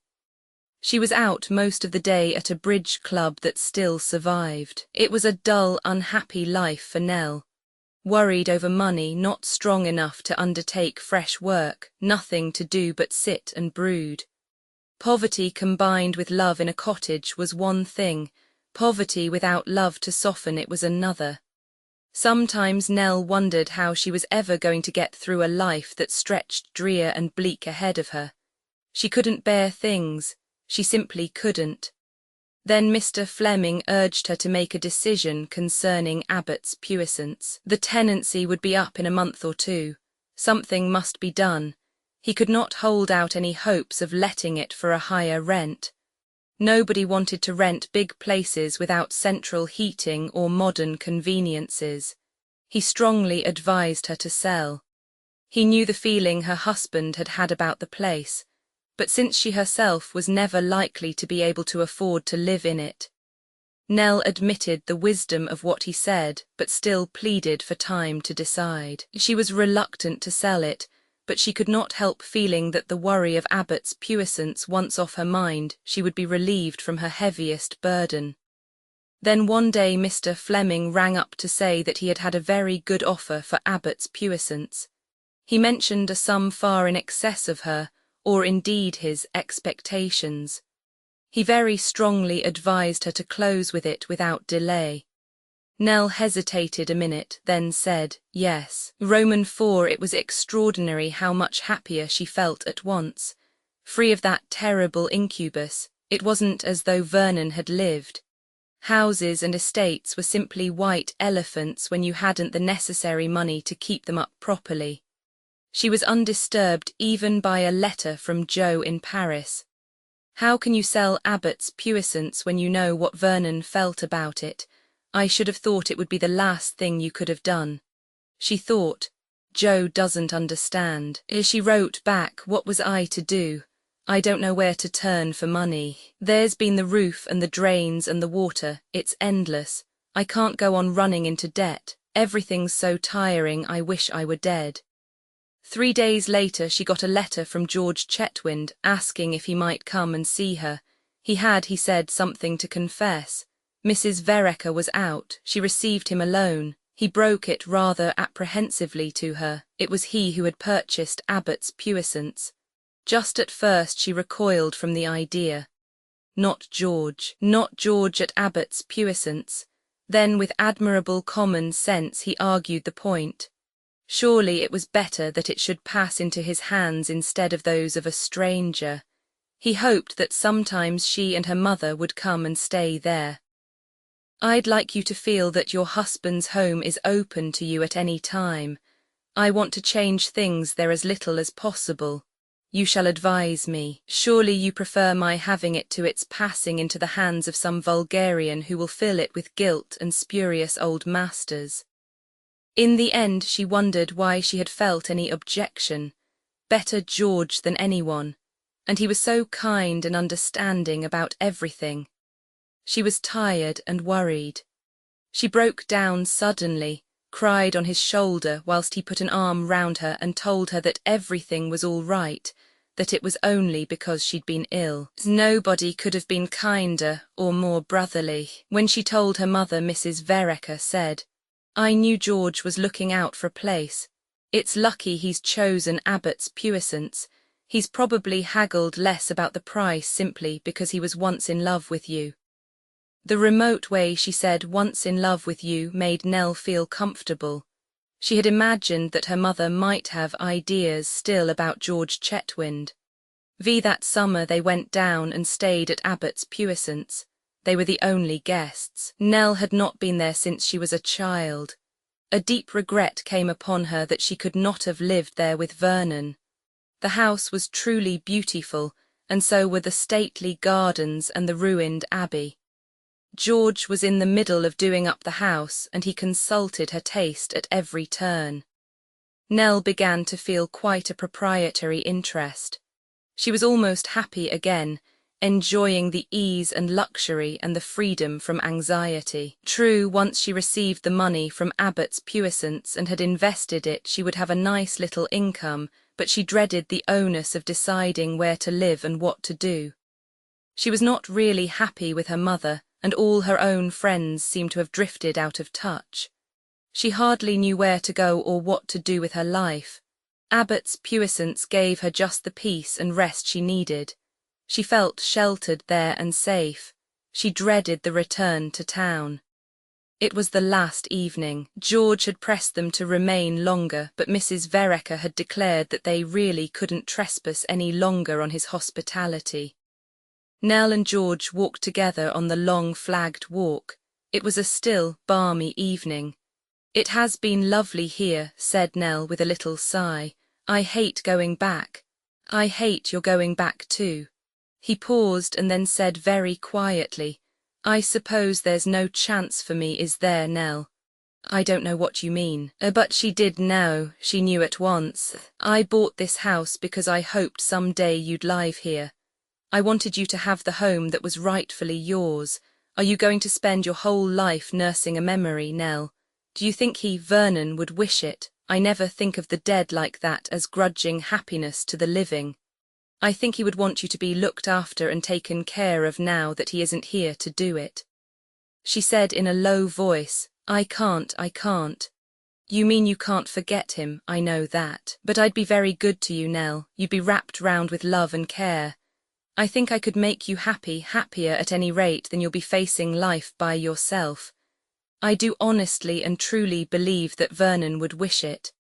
She was out most of the day at a bridge club that still survived. It was a dull, unhappy life for Nell. Worried over money, not strong enough to undertake fresh work, nothing to do but sit and brood. Poverty combined with love in a cottage was one thing, poverty without love to soften it was another. Sometimes Nell wondered how she was ever going to get through a life that stretched drear and bleak ahead of her. She couldn't bear things, she simply couldn't. Then Mr. Fleming urged her to make a decision concerning Abbott's puissance. The tenancy would be up in a month or 2. Something must be done. He could not hold out any hopes of letting it for a higher rent. Nobody wanted to rent big places without central heating or modern conveniences. He strongly advised her to sell. He knew the feeling her husband had had about the place, but since she herself was never likely to be able to afford to live in it. Nell admitted the wisdom of what he said, but still pleaded for time to decide. She was reluctant to sell it, but she could not help feeling that the worry of Abbott's puissance once off her mind, she would be relieved from her heaviest burden. Then one day Mr. Fleming rang up to say that he had had a very good offer for Abbott's puissance. He mentioned a sum far in excess of her, or indeed his expectations. He very strongly advised her to close with it without delay. Nell hesitated a minute, then said, yes. Roman 4 it was extraordinary how much happier she felt at once. Free of that terrible incubus, it wasn't as though Vernon had lived. Houses and estates were simply white elephants when you hadn't the necessary money to keep them up properly. She was undisturbed even by a letter from Joe in Paris. How can you sell Abbott's puissance when you know what Vernon felt about it? I should have thought it would be the last thing you could have done. She thought, Joe doesn't understand. She wrote back, what was I to do? I don't know where to turn for money. There's been the roof and the drains and the water, it's endless. I can't go on running into debt. Everything's so tiring, I wish I were dead. 3 days later she got a letter from George Chetwynd asking if he might come and see her. He had, he said, something to confess. Mrs. Vereker was out, she received him alone. He broke it rather apprehensively to her. It was he who had purchased Abbott's puissance. Just at first she recoiled from the idea. Not George at Abbott's puissance. Then with admirable common sense he argued the point. Surely it was better that it should pass into his hands instead of those of a stranger. He hoped that sometimes she and her mother would come and stay there. I'd like you to feel that your husband's home is open to you at any time. I want to change things there as little as possible. You shall advise me. Surely you prefer my having it to its passing into the hands of some vulgarian who will fill it with guilt and spurious old masters. In the end she wondered why she had felt any objection. Better George than anyone, and he was so kind and understanding about everything. She was tired and worried. She broke down suddenly, cried on his shoulder whilst he put an arm round her and told her that everything was all right, that it was only because she'd been ill. Nobody could have been kinder or more brotherly. When she told her mother, Mrs. Vereker said, "I knew George was looking out for a place. It's lucky he's chosen Abbott's puissance. He's probably haggled less about the price simply because he was once in love with you." The remote way she said "once in love with you" made Nell feel comfortable. She had imagined that her mother might have ideas still about George Chetwynd. That summer they went down and stayed at Abbott's puissance. They were the only guests. Nell had not been there since she was a child. A deep regret came upon her that she could not have lived there with Vernon. The house was truly beautiful, and so were the stately gardens and the ruined abbey. George was in the middle of doing up the house, and he consulted her taste at every turn. Nell began to feel quite a proprietary interest. She was almost happy again, enjoying the ease and luxury and the freedom from anxiety. True, once she received the money from Abbott's puissance and had invested it, she would have a nice little income, but she dreaded the onus of deciding where to live and what to do. She was not really happy with her mother, and all her own friends seemed to have drifted out of touch. She hardly knew where to go or what to do with her life. Abbott's puissance gave her just the peace and rest she needed. She felt sheltered there and safe. She dreaded the return to town. It was the last evening. George had pressed them to remain longer, but Mrs. Vereker had declared that they really couldn't trespass any longer on his hospitality. Nell and George walked together on the long flagged walk. It was a still, balmy evening. "It has been lovely here," said Nell with a little sigh. "I hate going back." "I hate your going back too." He paused and then said very quietly, "I suppose there's no chance for me, is there, Nell?" "I don't know what you mean." But she did know. She knew at once. "I bought this house because I hoped some day you'd live here. I wanted you to have the home that was rightfully yours. Are you going to spend your whole life nursing a memory, Nell? Do you think Vernon would wish it? I never think of the dead like that as grudging happiness to the living. I think he would want you to be looked after and taken care of now that he isn't here to do it." She said in a low voice, I can't. You mean you can't forget him, I know that. But I'd be very good to you, Nell. You'd be wrapped round with love and care. I think I could make you happier at any rate than you'll be facing life by yourself. I do honestly and truly believe that Vernon would wish it.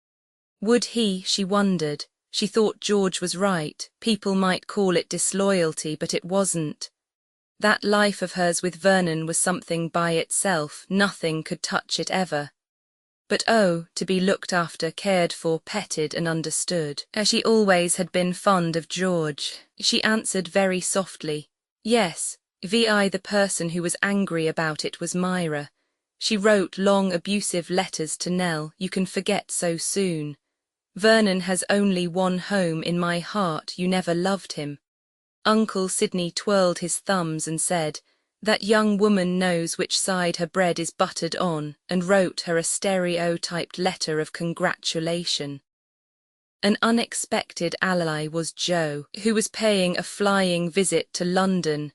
Would he? She wondered. She thought George was right. People might call it disloyalty, but it wasn't. That life of hers with Vernon was something by itself. Nothing could touch it ever. But oh, to be looked after, cared for, petted and understood. She always had been fond of George. She answered very softly, yes. The person who was angry about it was Myra. She wrote long abusive letters to Nell. You can forget so soon. Vernon has only one home in my heart. You never loved him. Uncle Sidney twirled his thumbs and said, that young woman knows which side her bread is buttered on, and wrote her a stereotyped letter of congratulation. An unexpected ally was Joe, who was paying a flying visit to London,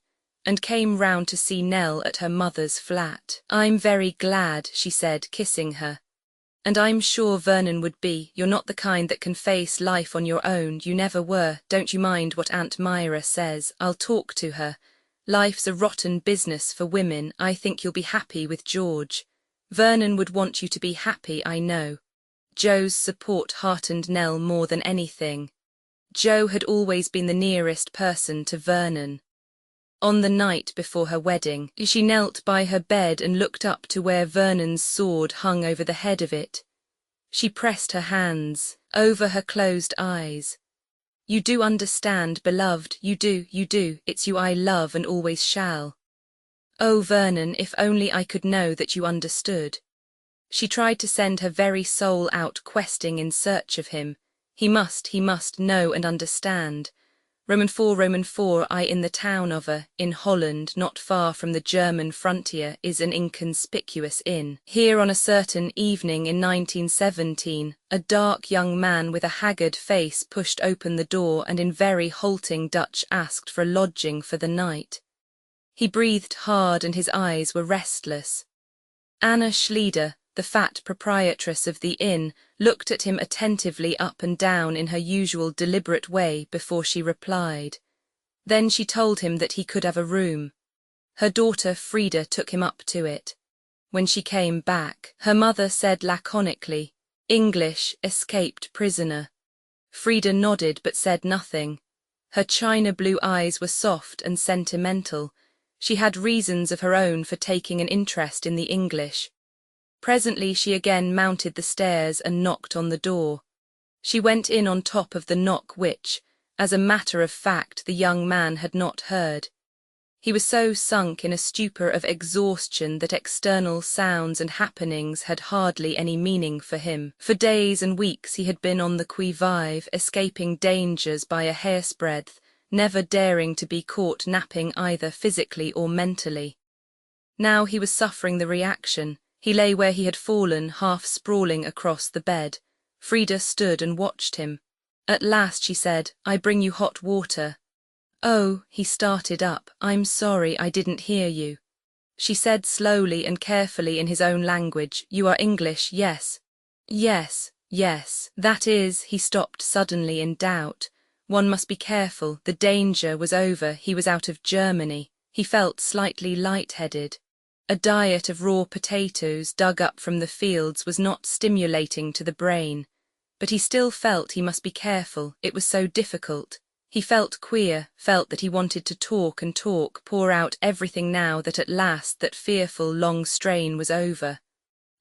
and came round to see Nell at her mother's flat. "I'm very glad," she said, kissing her. "And I'm sure Vernon would be. You're not the kind that can face life on your own, you never were. Don't you mind what Aunt Myra says, I'll talk to her. Life's a rotten business for women. I think you'll be happy with George. Vernon would want you to be happy, I know." Joe's support heartened Nell more than anything. Joe had always been the nearest person to Vernon. On the night before her wedding, she knelt by her bed and looked up to where Vernon's sword hung over the head of it. She pressed her hands over her closed eyes. "You do understand, beloved, you do, it's you I love and always shall. Oh, Vernon, if only I could know that you understood." She tried to send her very soul out questing in search of him. He must know and understand. Roman 4, I in the town of in Holland, not far from the German frontier, is an inconspicuous inn. Here on a certain evening in 1917, a dark young man with a haggard face pushed open the door and in very halting Dutch asked for a lodging for the night. He breathed hard and his eyes were restless. Anna Schlieder, the fat proprietress of the inn, looked at him attentively up and down in her usual deliberate way before she replied. Then she told him that he could have a room. Her daughter Frida took him up to it. When she came back, her mother said laconically, "English, escaped prisoner." Frida nodded but said nothing. Her china blue eyes were soft and sentimental. She had reasons of her own for taking an interest in the English. Presently she again mounted the stairs and knocked on the door. She went in on top of the knock which, as a matter of fact, the young man had not heard. He was so sunk in a stupor of exhaustion that external sounds and happenings had hardly any meaning for him. For days and weeks he had been on the qui-vive, escaping dangers by a hair's breadth, never daring to be caught napping either physically or mentally. Now he was suffering the reaction. He lay where he had fallen, half sprawling across the bed. Frida stood and watched him. At last she said, "I bring you hot water." "Oh," he started up, "I'm sorry, I didn't hear you." She said slowly and carefully in his own language, "You are English, yes." "Yes, yes, that is," he stopped suddenly in doubt. One must be careful, the danger was over, he was out of Germany. He felt slightly lightheaded. A diet of raw potatoes dug up from the fields was not stimulating to the brain. But he still felt he must be careful, it was so difficult. He felt queer, felt that he wanted to talk and talk, pour out everything now that at last that fearful long strain was over.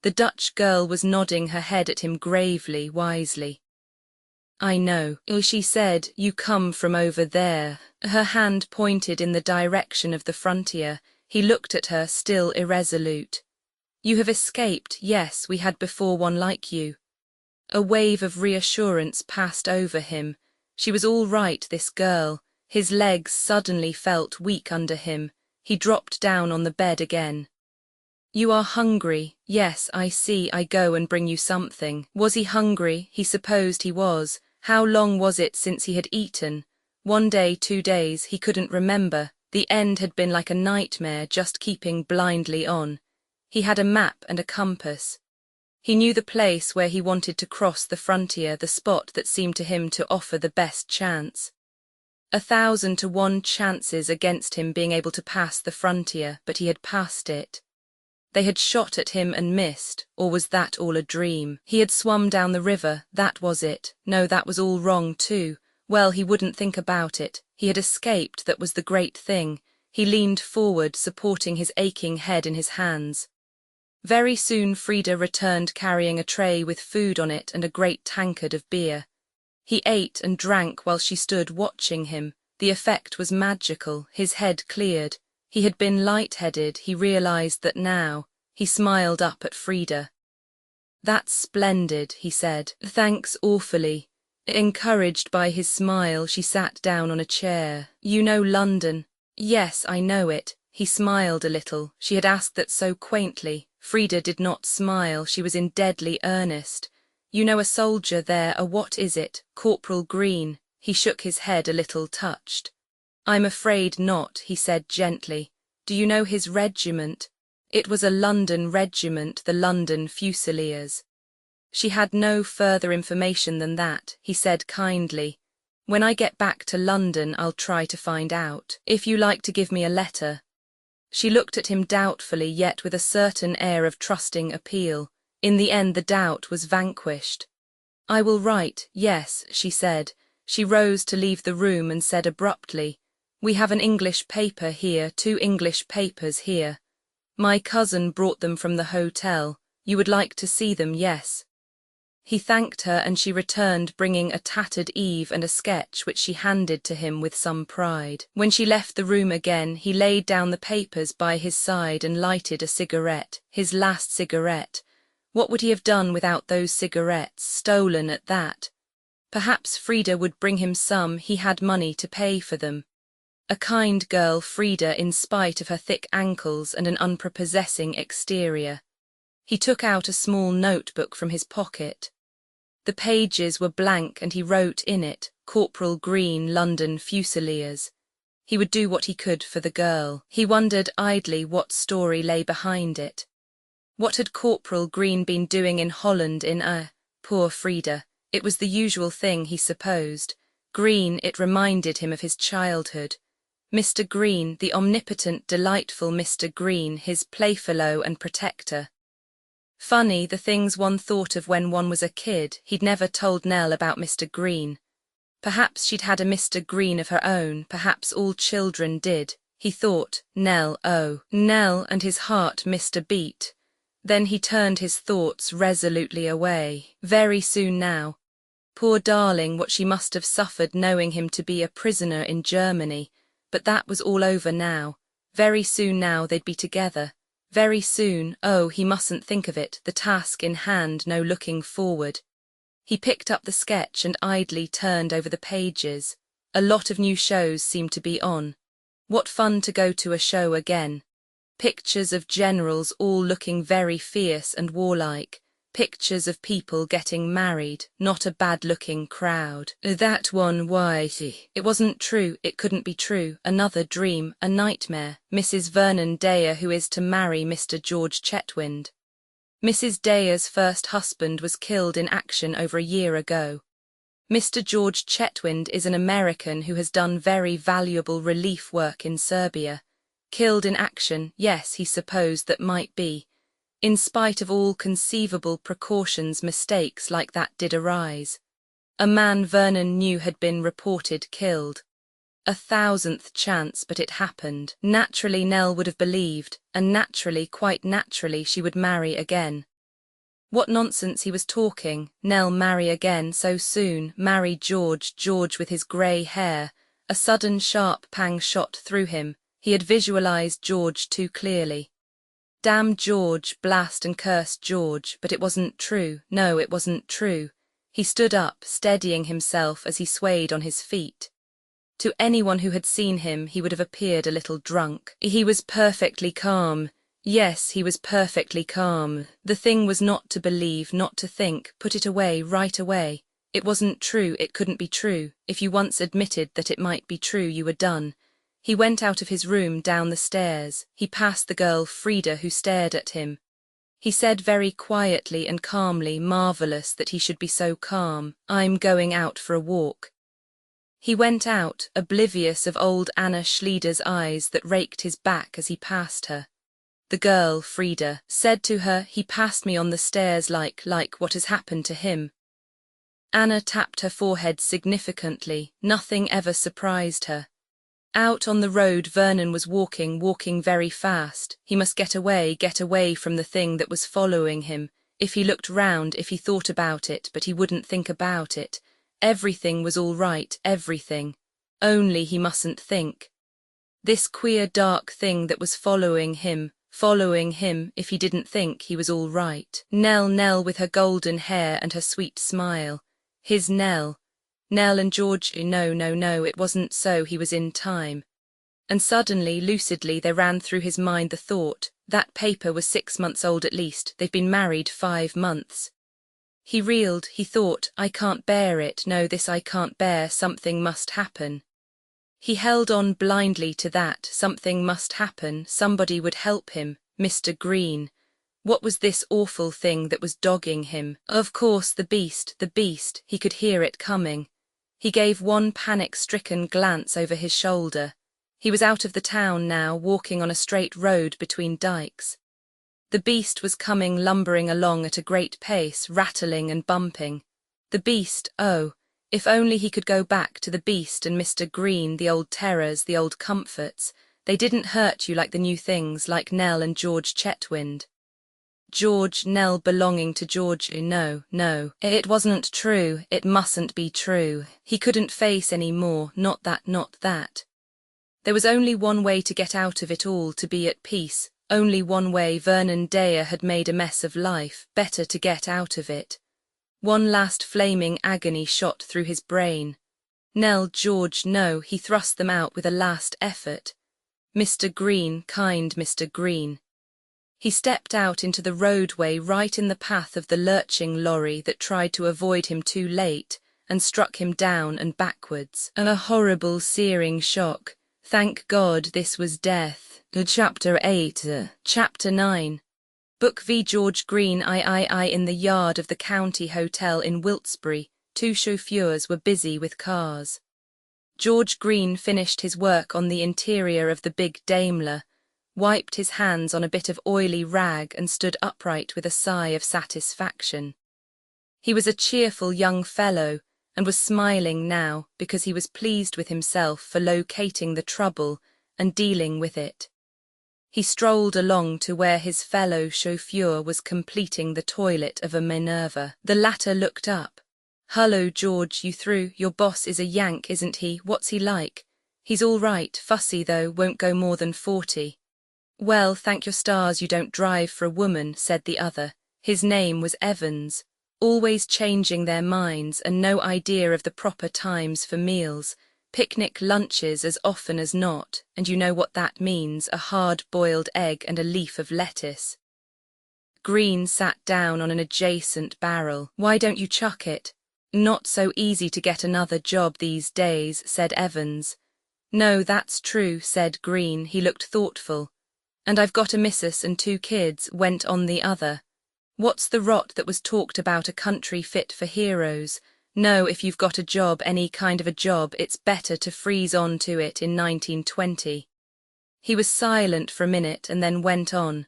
The Dutch girl was nodding her head at him gravely, wisely. "I know," she said, "you come from over there." Her hand pointed in the direction of the frontier. He looked at her, still irresolute. "You have escaped, yes, we had before one like you." A wave of reassurance passed over him. She was all right, this girl. His legs suddenly felt weak under him. He dropped down on the bed again. "You are hungry. Yes, I see, I go and bring you something." Was he hungry? He supposed he was. How long was it since he had eaten? 1 day, 2 days, he couldn't remember. The end had been like a nightmare, just keeping blindly on. He had a map and a compass. He knew the place where he wanted to cross the frontier, the spot that seemed to him to offer the best chance. 1,000 to 1 chances against him being able to pass the frontier, but he had passed it. They had shot at him and missed, or was that all a dream? He had swum down the river, that was it. No, that was all wrong too. Well, he wouldn't think about it. He had escaped, that was the great thing. He leaned forward, supporting his aching head in his hands. Very soon Frida returned carrying a tray with food on it and a great tankard of beer. He ate and drank while she stood watching him. The effect was magical, his head cleared. He had been light-headed, he realized that now. He smiled up at Frida. "That's splendid," he said. "Thanks awfully." Encouraged by his smile, she sat down on a chair. "You know London?" "Yes, I know it." He smiled a little. She had asked that so quaintly. Frida did not smile, she was in deadly earnest. "You know a soldier there, what is it? Corporal Green." He shook his head a little touched. I'm afraid not, he said gently. Do you know his regiment? It was a London regiment, the London Fusiliers. She had no further information than that, he said kindly. When I get back to London I'll try to find out. If you like to give me a letter. She looked at him doubtfully, yet with a certain air of trusting appeal. In the end the doubt was vanquished. I will write, yes, she said. She rose to leave the room and said abruptly, We have an English paper here, 2 English papers here. My cousin brought them from the hotel. You would like to see them, yes. He thanked her and she returned, bringing a tattered Eve and a sketch which she handed to him with some pride. When she left the room again, he laid down the papers by his side and lighted a cigarette, his last cigarette. What would he have done without those cigarettes, stolen at that? Perhaps Frida would bring him some, he had money to pay for them. A kind girl, Frida, in spite of her thick ankles and an unprepossessing exterior. He took out a small notebook from his pocket. The pages were blank and he wrote in it, Corporal Green, London Fusiliers. He would do what he could for the girl. He wondered idly what story lay behind it. What had Corporal Green been doing in Holland poor Frida? It was the usual thing, he supposed. Green, it reminded him of his childhood. Mr. Green, the omnipotent, delightful Mr. Green, his playfellow and protector. Funny, the things one thought of when one was a kid. He'd never told Nell about Mr. Green. Perhaps she'd had a Mr. Green of her own, perhaps all children did. He thought, Nell, oh, Nell, and his heart missed a beat. Then he turned his thoughts resolutely away. Very soon now. Poor darling, what she must have suffered knowing him to be a prisoner in Germany. But that was all over now. Very soon now they'd be together. Very soon, oh, he mustn't think of it, the task in hand, no looking forward. He picked up the sketch and idly turned over the pages. A lot of new shows seemed to be on. What fun to go to a show again. Pictures of generals all looking very fierce and warlike. Pictures of people getting married, not a bad-looking crowd. That one, why, it wasn't true, it couldn't be true. Another dream, a nightmare. Mrs. Vernon Dare, who is to marry Mr. George Chetwynd. Mrs. Dare's first husband was killed in action over a year ago. Mr. George Chetwynd is an American who has done very valuable relief work in Serbia. Killed in action, yes, he supposed that might be. In spite of all conceivable precautions, mistakes like that did arise. A man Vernon knew had been reported killed. 1,000th chance, but it happened. Naturally Nell would have believed, and naturally, quite naturally, she would marry again. What nonsense he was talking. Nell marry again so soon, marry George, George with his grey hair. A sudden sharp pang shot through him. He had visualized George too clearly. Damn George, blast and curse George, but it wasn't true. No, it wasn't true. He stood up, steadying himself as he swayed on his feet. To anyone who had seen him, he would have appeared a little drunk. He was perfectly calm. Yes, he was perfectly calm. The thing was not to believe, not to think, put it away right away. It wasn't true, it couldn't be true. If you once admitted that it might be true, you were done. He went out of his room, down the stairs. He passed the girl Frida, who stared at him. He said very quietly and calmly, marvellous that he should be so calm, I'm going out for a walk. He went out, oblivious of old Anna Schleider's eyes that raked his back as he passed her. The girl, Frida, said to her, he passed me on the stairs like what has happened to him. Anna tapped her forehead significantly. Nothing ever surprised her. Out on the road Vernon was walking very fast. He must get away from the thing that was following him. If he looked round, if he thought about it, but he wouldn't think about it. Everything was all right, everything. Only he mustn't think. This queer dark thing that was following him, if he didn't think he was all right. Nell with her golden hair and her sweet smile. His Nell. Nell and George, no, it wasn't so, he was in time. And suddenly, lucidly, there ran through his mind the thought, that paper was 6 months old at least, they've been married 5 months. He reeled, he thought, I can't bear it, no, this I can't bear, something must happen. He held on blindly to that. Something must happen, somebody would help him, Mr. Green. What was this awful thing that was dogging him? Of course the beast, he could hear it coming. He gave one panic-stricken glance over his shoulder. He was out of the town now, walking on a straight road between dikes. The beast was coming lumbering along at a great pace, rattling and bumping. The beast, oh, if only he could go back to the beast and Mr. Green, the old terrors, the old comforts. They didn't hurt you like the new things, like Nell and George Chetwynd. George, Nell belonging to George, no, it wasn't true, it mustn't be true. He couldn't face any more, not that. There was only one way to get out of it all, to be at peace, only one way. Vernon Dare had made a mess of life, better to get out of it. One last flaming agony shot through his brain. Nell, George, no, he thrust them out with a last effort. Mr. Green, kind Mr. Green. He stepped out into the roadway right in the path of the lurching lorry that tried to avoid him too late and struck him down and backwards. A horrible searing shock. Thank God this was death. Chapter 8. Chapter 9. Book v. George Green. In the yard of the County Hotel in Wiltesbury, 2 chauffeurs were busy with cars. George Green finished his work on the interior of the big Daimler, wiped his hands on a bit of oily rag and stood upright with a sigh of satisfaction. He was a cheerful young fellow and was smiling now because he was pleased with himself for locating the trouble and dealing with it. He strolled along to where his fellow chauffeur was completing the toilet of a Minerva. The latter looked up. "Hullo, George, you through? Your boss is a Yank, isn't he? What's he like?" "He's all right, fussy though, won't go more than 40. "Well, thank your stars you don't drive for a woman," said the other. His name was Evans. Always changing their minds and no idea of the proper times for meals. Picnic lunches as often as not, and you know what that means, a hard-boiled egg and a leaf of lettuce. Green sat down on an adjacent barrel. "Why don't you chuck it?" "Not so easy to get another job these days," said Evans. "No, that's true," said Green. He looked thoughtful. "And I've got a missus and 2 kids," went on the other. "What's the rot that was talked about a country fit for heroes? No, if you've got a job, any kind of a job, it's better to freeze on to it in 1920. He was silent for a minute and then went on.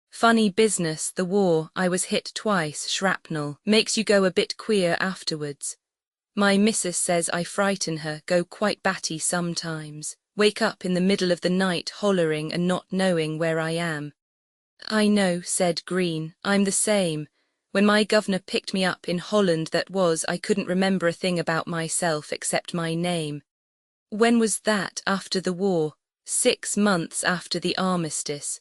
"Funny business, the war. I was hit twice, shrapnel. Makes you go a bit queer afterwards. My missus says I frighten her, go quite batty sometimes. Wake up in the middle of the night hollering and not knowing where I am." "I know," said Green. "I'm the same. When my governor picked me up in Holland I couldn't remember a thing about myself except my name." "When was that? After the war?" 6 months after the armistice.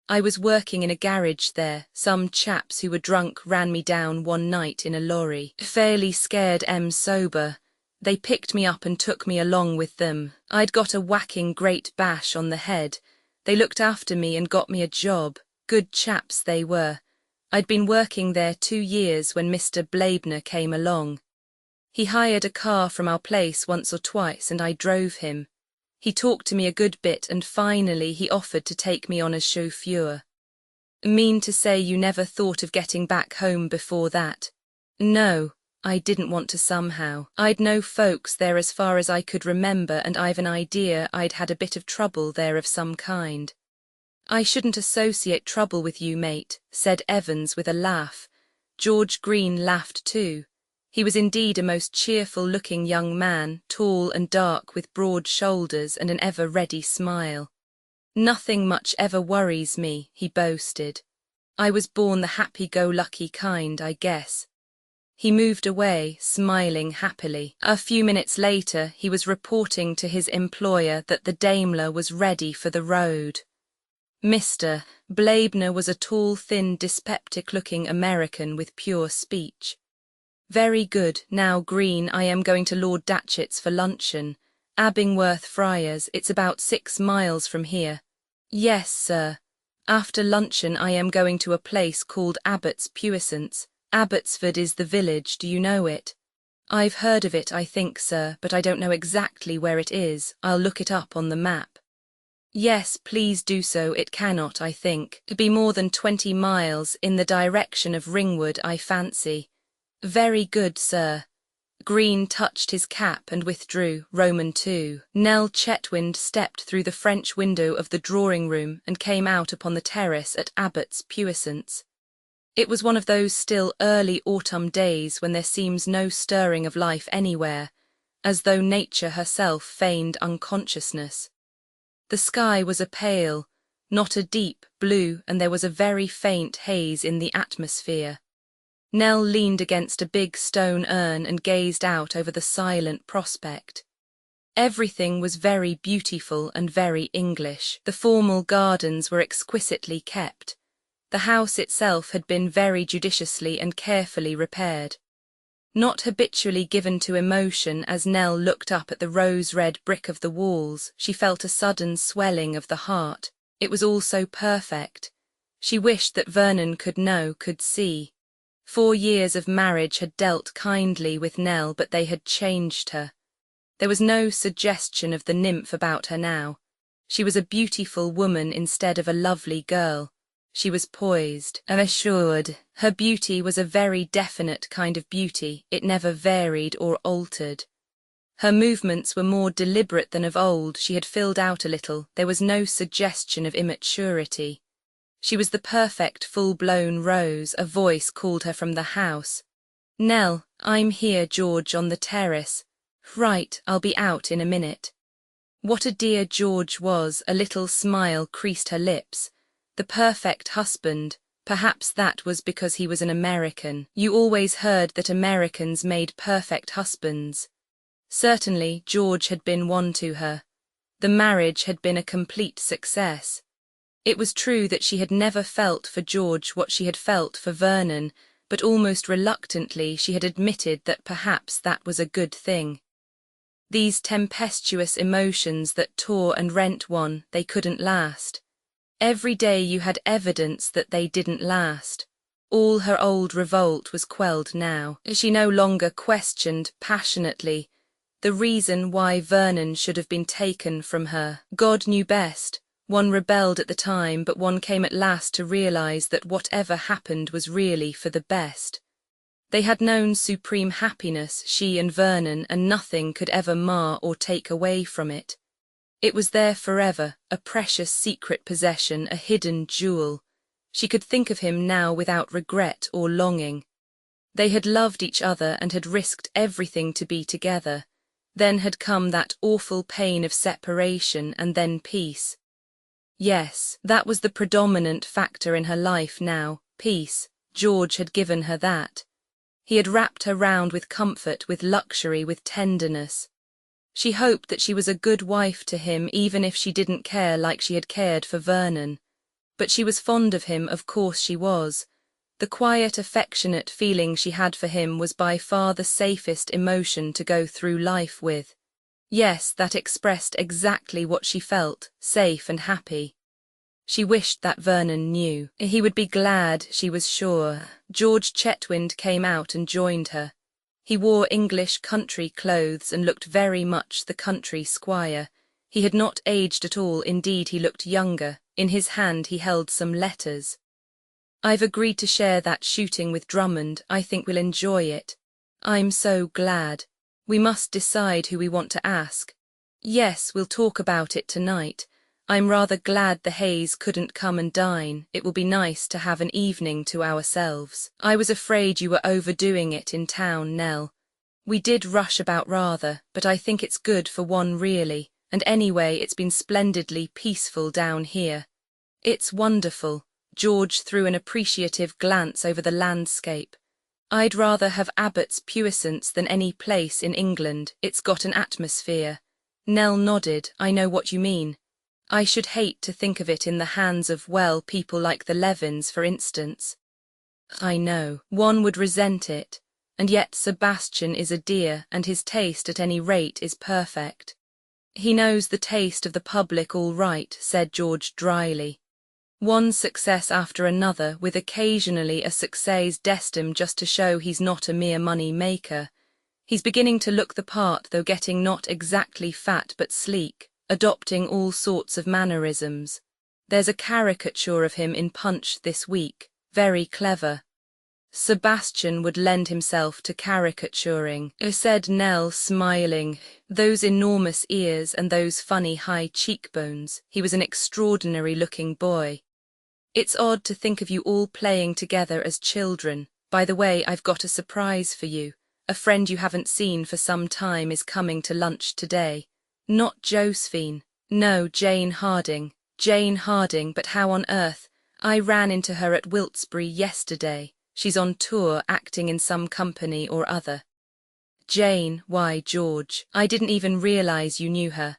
I was working in a garage there. Some chaps who were drunk ran me down one night in a lorry. Fairly scared sober. They picked me up and took me along with them. I'd got a whacking great bash on the head. They looked after me and got me a job. Good chaps they were. I'd been working there 2 years when Mr. Blaibner came along. He hired a car from our place once or twice and I drove him. He talked to me a good bit and finally he offered to take me on as chauffeur. "Mean to say you never thought of getting back home before that?" "No, I didn't want to somehow. I'd no folks there as far as I could remember and I've an idea I'd had a bit of trouble there of some kind." "I shouldn't associate trouble with you, mate," said Evans with a laugh. George Green laughed too. He was indeed a most cheerful-looking young man, tall and dark with broad shoulders and an ever-ready smile. "Nothing much ever worries me," he boasted. "I was born the happy-go-lucky kind, I guess." He moved away, smiling happily. A few minutes later, he was reporting to his employer that the Daimler was ready for the road. Mr. Blaibner was a tall, thin, dyspeptic-looking American with pure speech. "Very good. Now, Green, I am going to Lord Datchet's for luncheon. Abingworth Friars, it's about 6 miles from here." "Yes, sir. After luncheon I am going to a place called Abbott's Puissance. Abbotsford is the village, do you know it?" I've heard of it, I think, sir, but I don't know exactly where it is. I'll look it up on the map. Yes, please do so. It cannot, I think, be more than 20 miles in the direction of Ringwood, I fancy. Very good, sir. Green touched his cap and withdrew. Roman 2. Nell Chetwynd stepped through the French window of the drawing-room and came out upon the terrace at Abbott's puissance. It was one of those still early autumn days when there seems no stirring of life anywhere, as though nature herself feigned unconsciousness. The sky was a pale, not a deep, blue, and there was a very faint haze in the atmosphere. Nell leaned against a big stone urn and gazed out over the silent prospect. Everything was very beautiful and very English. The formal gardens were exquisitely kept. The house itself had been very judiciously and carefully repaired. Not habitually given to emotion, as Nell looked up at the rose-red brick of the walls, she felt a sudden swelling of the heart. It was all so perfect. She wished that Vernon could see. 4 years of marriage had dealt kindly with Nell, but they had changed her. There was no suggestion of the nymph about her now. She was a beautiful woman instead of a lovely girl. She was poised and assured. Her beauty was a very definite kind of beauty. It never varied or altered. Her movements were more deliberate than of old. She had filled out a little. There was no suggestion of immaturity. She was the perfect full-blown rose. A voice called her from the house. "Nell, I'm here, George, on the terrace." "Right, I'll be out in a minute." What a dear George was. A little smile creased her lips. The perfect husband. Perhaps that was because he was an American. You always heard that Americans made perfect husbands. Certainly, George had been one to her. The marriage had been a complete success. It was true that she had never felt for George what she had felt for Vernon, but almost reluctantly she had admitted that perhaps that was a good thing. These tempestuous emotions that tore and rent one, they couldn't last. Every day you had evidence that they didn't last. All her old revolt was quelled now. She no longer questioned passionately the reason why Vernon should have been taken from her. God knew best. One rebelled at the time, but one came at last to realize that whatever happened was really for the best. They had known supreme happiness, she and Vernon, and nothing could ever mar or take away from it. It was there forever, a precious secret possession, a hidden jewel. She could think of him now without regret or longing. They had loved each other and had risked everything to be together. Then had come that awful pain of separation and then peace. Yes, that was the predominant factor in her life now, peace. George had given her that. He had wrapped her round with comfort, with luxury, with tenderness. She hoped that she was a good wife to him, even if she didn't care like she had cared for Vernon. But she was fond of him, of course she was. The quiet, affectionate feeling she had for him was by far the safest emotion to go through life with. Yes, that expressed exactly what she felt, safe and happy. She wished that Vernon knew. He would be glad, she was sure. George Chetwynd came out and joined her. He wore English country clothes and looked very much the country squire. He had not aged at all, indeed he looked younger. In his hand he held some letters. "I've agreed to share that shooting with Drummond. I think we'll enjoy it. I'm so glad. We must decide who we want to ask. Yes, we'll talk about it tonight. I'm rather glad the Hayes couldn't come and dine. It will be nice to have an evening to ourselves. I was afraid you were overdoing it in town, Nell. We did rush about rather, but I think it's good for one really, and anyway it's been splendidly peaceful down here. It's wonderful." George threw an appreciative glance over the landscape. "I'd rather have Abbott's puissance than any place in England. It's got an atmosphere." Nell nodded. "I know what you mean. I should hate to think of it in the hands of, well, people like the Levins, for instance." "I know. One would resent it. And yet Sebastian is a dear, and his taste at any rate is perfect." "He knows the taste of the public all right," said George dryly. "One success after another, with occasionally a succès d'estime just to show he's not a mere money maker. He's beginning to look the part, though getting not exactly fat but sleek, adopting all sorts of mannerisms. There's a caricature of him in Punch this week, very clever. Sebastian would lend himself to caricaturing, said Nell, smiling. Those enormous ears and those funny high cheekbones. He was an extraordinary-looking boy. It's odd to think of you all playing together as children. By the way, I've got a surprise for you. A friend you haven't seen for some time is coming to lunch today. Not Josephine. No, Jane Harding. Jane Harding, but how on earth? I ran into her at Wiltesbury yesterday. She's on tour, acting in some company or other. Jane, why, George, I didn't even realize you knew her.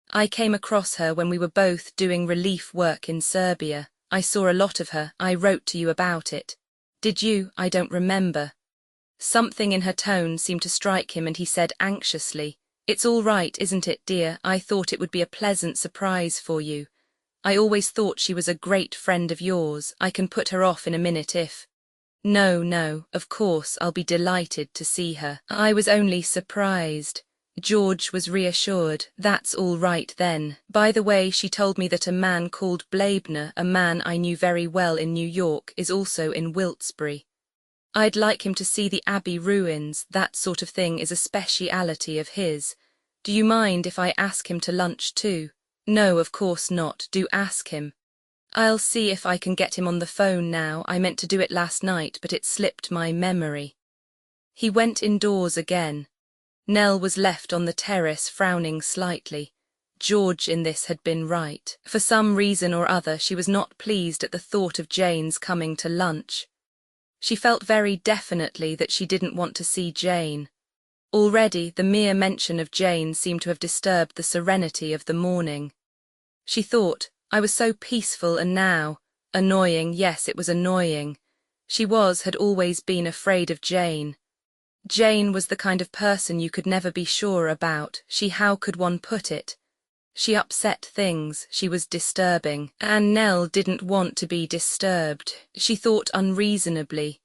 I came across her when we were both doing relief work in Serbia. I saw a lot of her. I wrote to you about it. Did you? I don't remember. Something in her tone seemed to strike him, and he said anxiously, "It's all right, isn't it, dear? I thought it would be a pleasant surprise for you. I always thought she was a great friend of yours. I can put her off in a minute if—" No, of course I'll be delighted to see her. I was only surprised. George was reassured. That's all right then. By the way, she told me that a man called Blaibner, a man I knew very well in New York, is also in Wiltesbury. I'd like him to see the Abbey ruins. That sort of thing is a speciality of his. Do you mind if I ask him to lunch too? No, of course not. Do ask him. I'll see if I can get him on the phone now. I meant to do it last night, but it slipped my memory. He went indoors again. Nell was left on the terrace frowning slightly. George in this had been right. For some reason or other she was not pleased at the thought of Jane's coming to lunch. She felt very definitely that she didn't want to see Jane. Already the mere mention of Jane seemed to have disturbed the serenity of the morning. She thought, I was so peaceful, and now, annoying, yes, it was annoying. Had always been afraid of Jane. Jane was the kind of person you could never be sure about. How could one put it? She upset things, she was disturbing, and Nell didn't want to be disturbed. She thought unreasonably.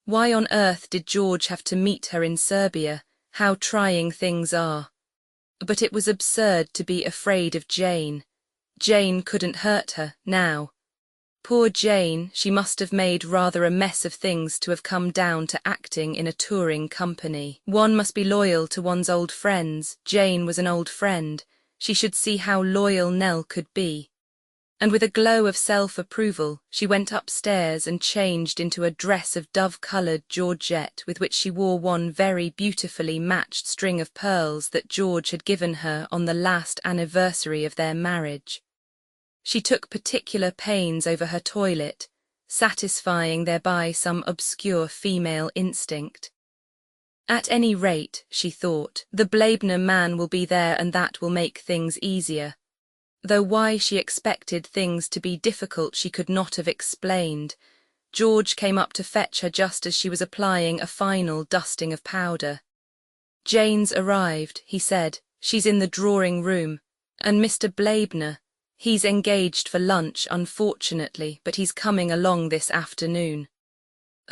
Why on earth did George have to meet her in Serbia? How trying things are. But it was absurd to be afraid of Jane. Jane couldn't hurt her, now. Poor Jane, she must have made rather a mess of things to have come down to acting in a touring company. One must be loyal to one's old friends. Jane was an old friend. She should see how loyal Nell could be. And with a glow of self-approval, she went upstairs and changed into a dress of dove-coloured georgette with which she wore one very beautifully matched string of pearls that George had given her on the last anniversary of their marriage. She took particular pains over her toilet, satisfying thereby some obscure female instinct. At any rate, she thought, the Blaibner man will be there and that will make things easier. Though why she expected things to be difficult she could not have explained. George came up to fetch her just as she was applying a final dusting of powder. Jane's arrived, he said. She's in the drawing-room. And Mr. Blaibner, he's engaged for lunch, unfortunately, but he's coming along this afternoon.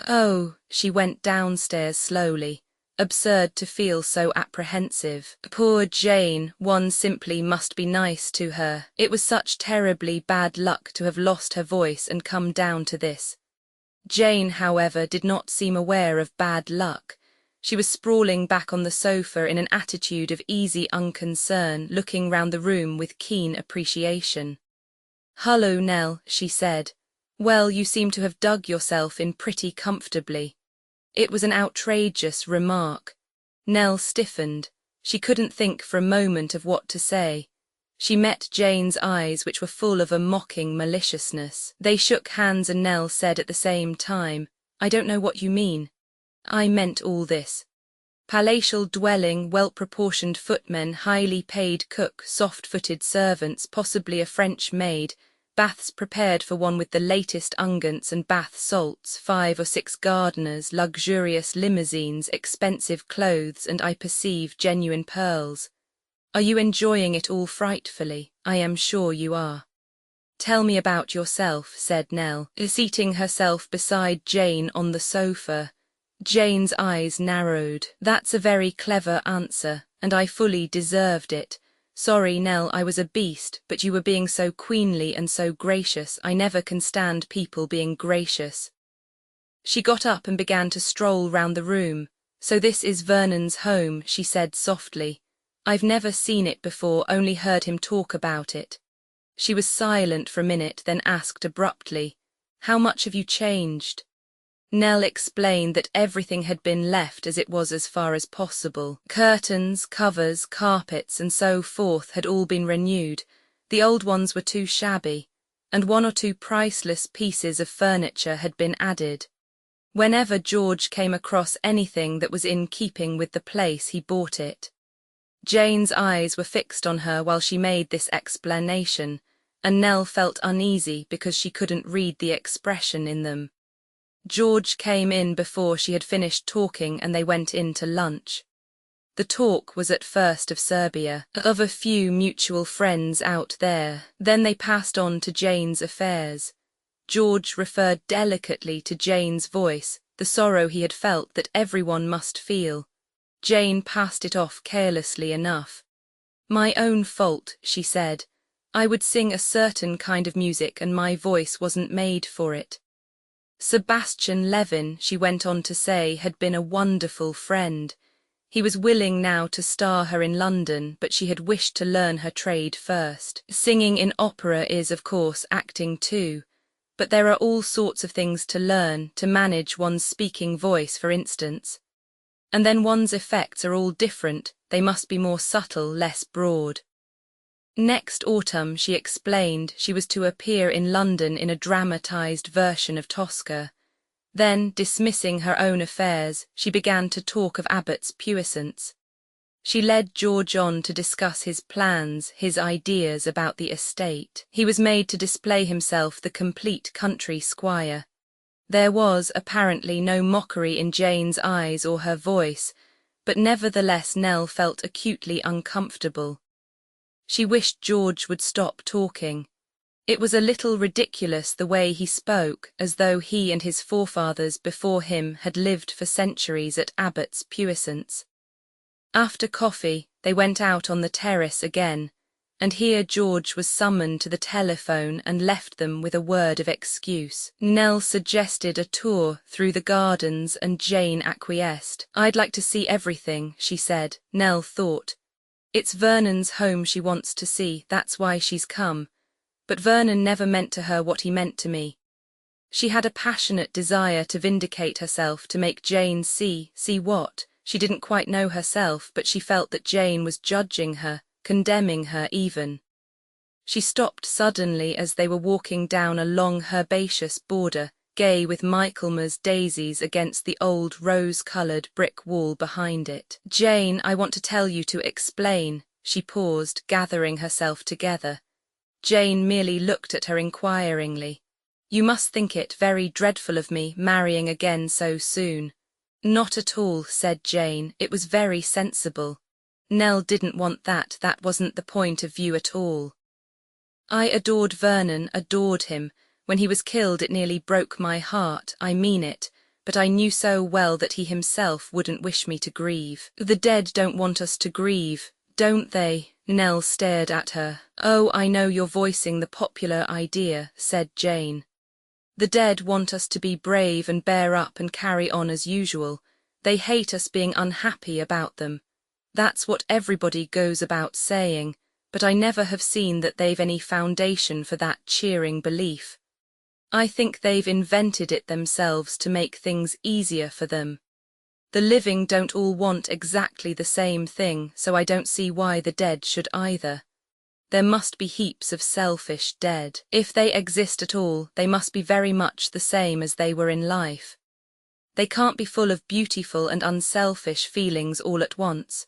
Oh, she went downstairs slowly. Absurd to feel so apprehensive. Poor Jane, one simply must be nice to her. It was such terribly bad luck to have lost her voice and come down to this. Jane, however, did not seem aware of bad luck. She was sprawling back on the sofa in an attitude of easy unconcern, looking round the room with keen appreciation. "Hullo, Nell," she said. "Well, you seem to have dug yourself in pretty comfortably." It was an outrageous remark. Nell stiffened. She couldn't think for a moment of what to say. She met Jane's eyes, which were full of a mocking maliciousness. They shook hands and Nell said at the same time, "I don't know what you mean." "I meant all this. Palatial dwelling, well-proportioned footmen, highly paid cook, soft-footed servants, possibly a French maid, baths prepared for one with the latest unguents and bath salts, 5 or 6 gardeners, luxurious limousines, expensive clothes, and I perceive genuine pearls. Are you enjoying it all frightfully? I am sure you are." "Tell me about yourself," said Nell, seating herself beside Jane on the sofa. Jane's eyes narrowed. That's a very clever answer, and I fully deserved it. Sorry, Nell, I was a beast, but you were being so queenly and so gracious. I never can stand people being gracious. She got up and began to stroll round the room. So this is Vernon's home, she said softly. I've never seen it before, only heard him talk about it. She was silent for a minute, then asked abruptly, How much have you changed? Nell explained that everything had been left as it was as far as possible. Curtains, covers, carpets, and so forth had all been renewed. The old ones were too shabby, and one or two priceless pieces of furniture had been added. Whenever George came across anything that was in keeping with the place, he bought it. Jane's eyes were fixed on her while she made this explanation, and Nell felt uneasy because she couldn't read the expression in them. George came in before she had finished talking, and they went in to lunch. The talk was at first of Serbia, of a few mutual friends out there. Then they passed on to Jane's affairs. George referred delicately to Jane's voice, the sorrow he had felt that everyone must feel. Jane passed it off carelessly enough. My own fault, she said. I would sing a certain kind of music and my voice wasn't made for it. Sebastian Levin, she went on to say, had been a wonderful friend. He was willing now to star her in London, but she had wished to learn her trade first. Singing in opera is, of course, acting too, but there are all sorts of things to learn, to manage one's speaking voice, for instance. And then one's effects are all different, they must be more subtle, less broad. Next autumn, she explained, she was to appear in London in a dramatised version of Tosca. Then, dismissing her own affairs, she began to talk of Abbott's puissance. She led George on to discuss his plans, his ideas about the estate. He was made to display himself the complete country squire. There was, apparently, no mockery in Jane's eyes or her voice, but nevertheless Nell felt acutely uncomfortable. She wished George would stop talking. It was a little ridiculous the way he spoke, as though he and his forefathers before him had lived for centuries at Abbott's puissance. After coffee, they went out on the terrace again, and here George was summoned to the telephone and left them with a word of excuse. Nell suggested a tour through the gardens and Jane acquiesced. I'd like to see everything, she said. Nell thought. It's Vernon's home she wants to see, that's why she's come. But Vernon never meant to her what he meant to me. She had a passionate desire to vindicate herself, to make Jane see what? She didn't quite know herself, but she felt that Jane was judging her, condemning her even. She stopped suddenly as they were walking down a long herbaceous border, gay with Michaelmas daisies against the old rose-coloured brick wall behind it. Jane, I want to tell you to explain. She paused, gathering herself together. Jane merely looked at her inquiringly. You must think it very dreadful of me, marrying again so soon. Not at all, said Jane. It was very sensible. Nell didn't want that, that wasn't the point of view at all. I adored Vernon, adored him. When he was killed it nearly broke my heart, I mean it, but I knew so well that he himself wouldn't wish me to grieve. The dead don't want us to grieve, don't they? Nell stared at her. Oh, I know you're voicing the popular idea, said Jane. The dead want us to be brave and bear up and carry on as usual. They hate us being unhappy about them. That's what everybody goes about saying, but I never have seen that they've any foundation for that cheering belief. I think they've invented it themselves to make things easier for them. The living don't all want exactly the same thing, so I don't see why the dead should either. There must be heaps of selfish dead. If they exist at all, they must be very much the same as they were in life. They can't be full of beautiful and unselfish feelings all at once.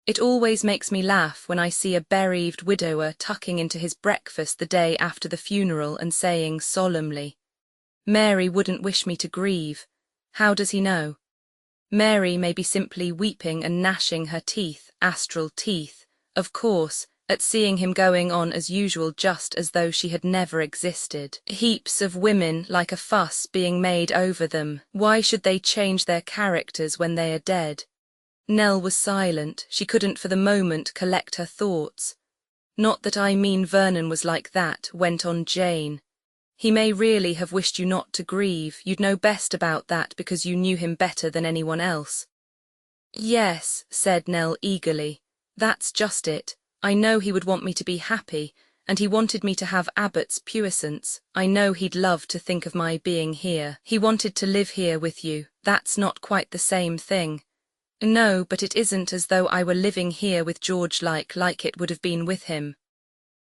It always makes me laugh when I see a bereaved widower tucking into his breakfast the day after the funeral and saying solemnly, Mary wouldn't wish me to grieve. How does he know? Mary may be simply weeping and gnashing her teeth, astral teeth, of course, at seeing him going on as usual just as though she had never existed. Heaps of women like a fuss being made over them. Why should they change their characters when they are dead? Nell was silent. She couldn't for the moment collect her thoughts. Not that I mean Vernon was like that, went on Jane. He may really have wished you not to grieve. You'd know best about that because you knew him better than anyone else. Yes, said Nell eagerly. That's just it. I know he would want me to be happy, and he wanted me to have Abbott's puissance. I know he'd love to think of my being here. He wanted to live here with you. That's not quite the same thing. No, but it isn't as though I were living here with George like it would have been with him.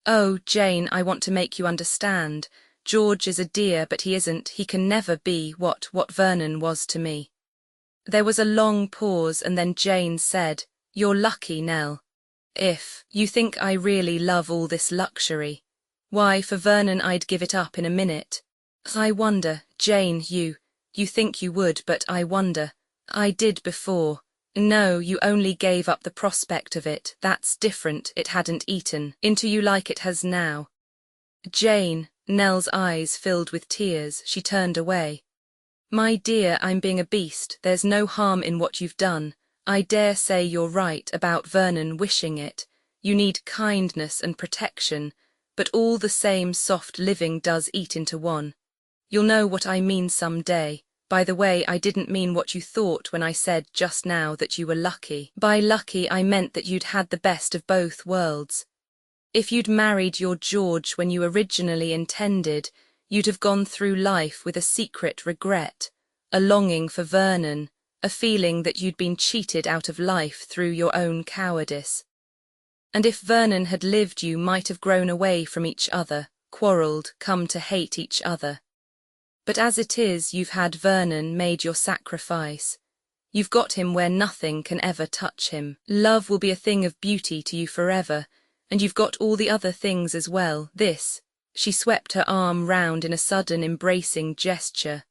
Oh, Jane, I want to make you understand. George is a dear, but he isn't, he can never be what Vernon was to me. There was a long pause and then Jane said, You're lucky, Nell. If you think I really love all this luxury, why, for Vernon I'd give it up in a minute. I wonder, Jane, you think you would, but I wonder. I did before. No, you only gave up the prospect of it. That's different. It hadn't eaten into you like it has now. Jane, Nell's eyes filled with tears. She turned away. My dear, I'm being a beast. There's no harm in what you've done. I dare say you're right about Vernon wishing it. You need kindness and protection, but all the same soft living does eat into one. You'll know what I mean some day. By the way, I didn't mean what you thought when I said just now that you were lucky. By lucky, I meant that you'd had the best of both worlds. If you'd married your George when you originally intended, you'd have gone through life with a secret regret, a longing for Vernon, a feeling that you'd been cheated out of life through your own cowardice. And if Vernon had lived, you might have grown away from each other, quarrelled, come to hate each other. But as it is, you've had Vernon, made your sacrifice. You've got him where nothing can ever touch him. Love will be a thing of beauty to you forever, and you've got all the other things as well. This, she swept her arm round in a sudden embracing gesture.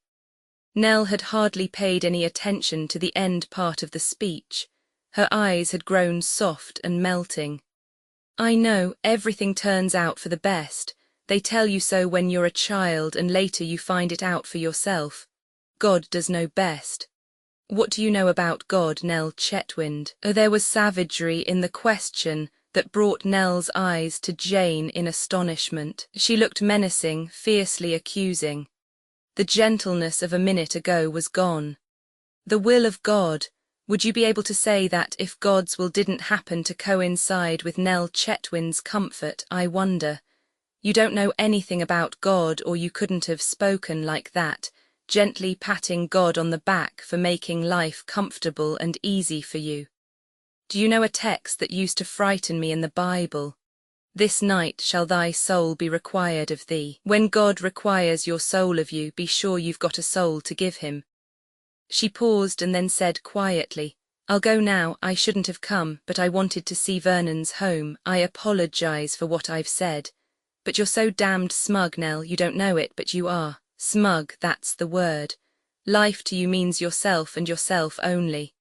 Nell had hardly paid any attention to the end part of the speech. Her eyes had grown soft and melting. I know, everything turns out for the best. They tell you so when you're a child and later you find it out for yourself. God does know best. What do you know about God, Nell Chetwynd? There was savagery in the question that brought Nell's eyes to Jane in astonishment. She looked menacing, fiercely accusing. The gentleness of a minute ago was gone. The will of God. Would you be able to say that if God's will didn't happen to coincide with Nell Chetwynd's comfort, I wonder? You don't know anything about God, or you couldn't have spoken like that, gently patting God on the back for making life comfortable and easy for you. Do you know a text that used to frighten me in the Bible? This night shall thy soul be required of thee. When God requires your soul of you, be sure you've got a soul to give him. She paused and then said quietly, I'll go now. I shouldn't have come, but I wanted to see Vernon's home. I apologize for what I've said. But you're so damned smug, Nell. You don't know it, but you are. Smug, that's the word. Life to you means yourself and yourself only.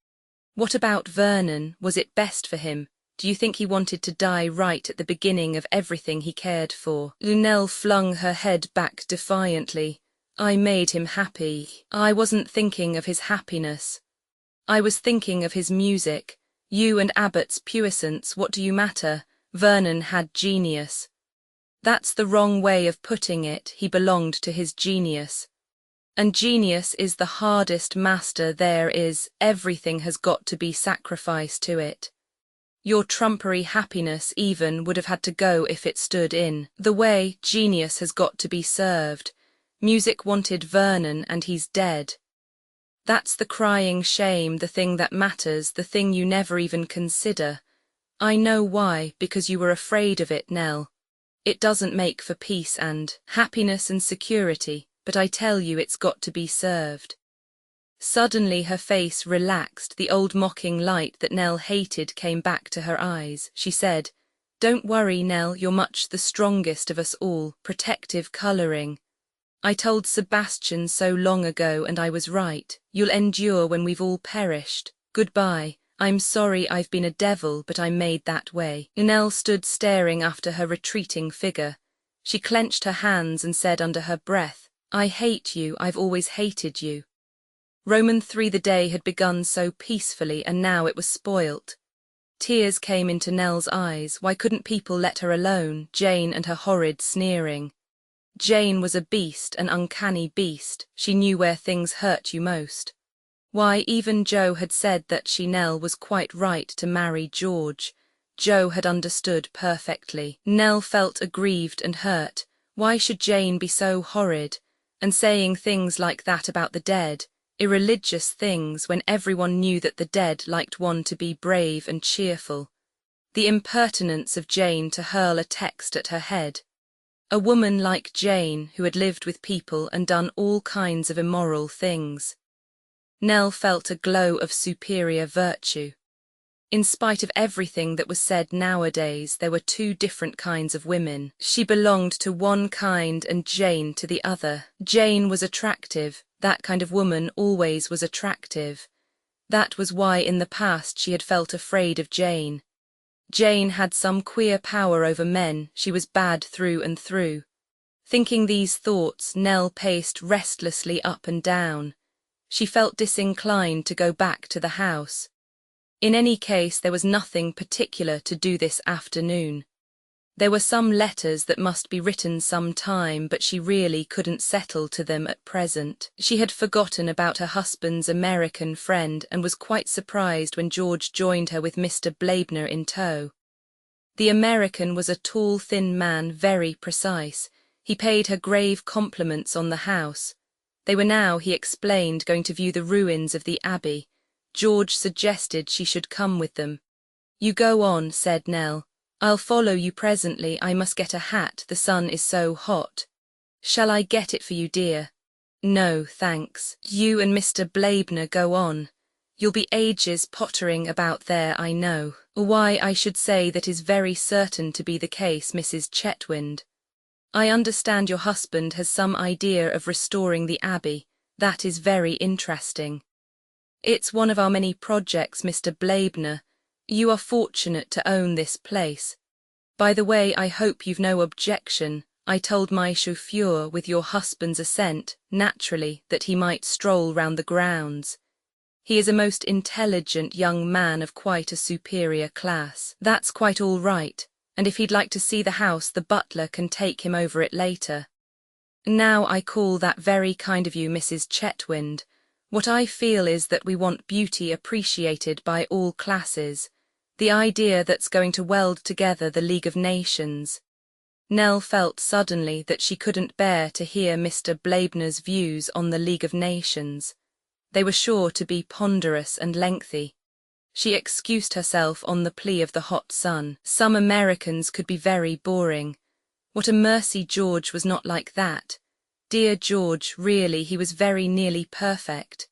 What about Vernon? Was it best for him? Do you think he wanted to die right at the beginning of everything he cared for? Nell flung her head back defiantly. I made him happy. I wasn't thinking of his happiness. I was thinking of his music. You and Abbott's puissance, what do you matter? Vernon had genius. That's the wrong way of putting it. He belonged to his genius. And genius is the hardest master there is. Everything has got to be sacrificed to it. Your trumpery happiness even would have had to go if it stood in the way. Genius has got to be served. Music wanted Vernon and he's dead. That's the crying shame, the thing that matters, the thing you never even consider. I know why, because you were afraid of it, Nell. It doesn't make for peace and happiness and security, but I tell you it's got to be served. Suddenly her face relaxed. The old mocking light that Nell hated came back to her eyes. She said, Don't worry, Nell, you're much the strongest of us all. Protective colouring. I told Sebastian so long ago and I was right. You'll endure when we've all perished. Goodbye. I'm sorry I've been a devil, but I'm made that way. Nell stood staring after her retreating figure. She clenched her hands and said under her breath, I hate you, I've always hated you. Roman 3 the day had begun so peacefully, and now it was spoilt. Tears came into Nell's eyes. Why couldn't people let her alone, Jane and her horrid sneering? Jane was a beast, an uncanny beast. She knew where things hurt you most. Why, even Joe had said that Nell was quite right to marry George. Joe had understood perfectly. Nell felt aggrieved and hurt. Why should Jane be so horrid, and saying things like that about the dead, irreligious things, when everyone knew that the dead liked one to be brave and cheerful? The impertinence of Jane to hurl a text at her head. A woman like Jane, who had lived with people and done all kinds of immoral things. Nell felt a glow of superior virtue. In spite of everything that was said nowadays, there were 2 different kinds of women. She belonged to one kind and Jane to the other. Jane was attractive. That kind of woman always was attractive. That was why in the past she had felt afraid of Jane. Jane had some queer power over men. She was bad through and through. Thinking these thoughts, Nell paced restlessly up and down. She felt disinclined to go back to the house. In any case, there was nothing particular to do this afternoon. There were some letters that must be written some time, but she really couldn't settle to them at present. She had forgotten about her husband's American friend and was quite surprised when George joined her with Mr. Blaibner in tow. The American was a tall, thin man, very precise. He paid her grave compliments on the house. They were now, he explained, going to view the ruins of the Abbey. George suggested she should come with them. You go on, said Nell. I'll follow you presently. I must get a hat, the sun is so hot. Shall I get it for you, dear? No, thanks. You and Mr. Blaibner go on. You'll be ages pottering about there, I know. Why, I should say that is very certain to be the case, Mrs. Chetwynd. I understand your husband has some idea of restoring the Abbey. That is very interesting. It's one of our many projects, Mr. Blaibner. You are fortunate to own this place. By the way, I hope you've no objection. I told my chauffeur, with your husband's assent, naturally, that he might stroll round the grounds. He is a most intelligent young man of quite a superior class. That's quite all right, and if he'd like to see the house, the butler can take him over it later. Now I call that very kind of you, Mrs. Chetwynd. What I feel is that we want beauty appreciated by all classes, the idea that's going to weld together the League of Nations. Nell felt suddenly that she couldn't bear to hear Mr. Blaibner's views on the League of Nations. They were sure to be ponderous and lengthy. She excused herself on the plea of the hot sun. Some Americans could be very boring. What a mercy George was not like that. Dear George, really, he was very nearly perfect.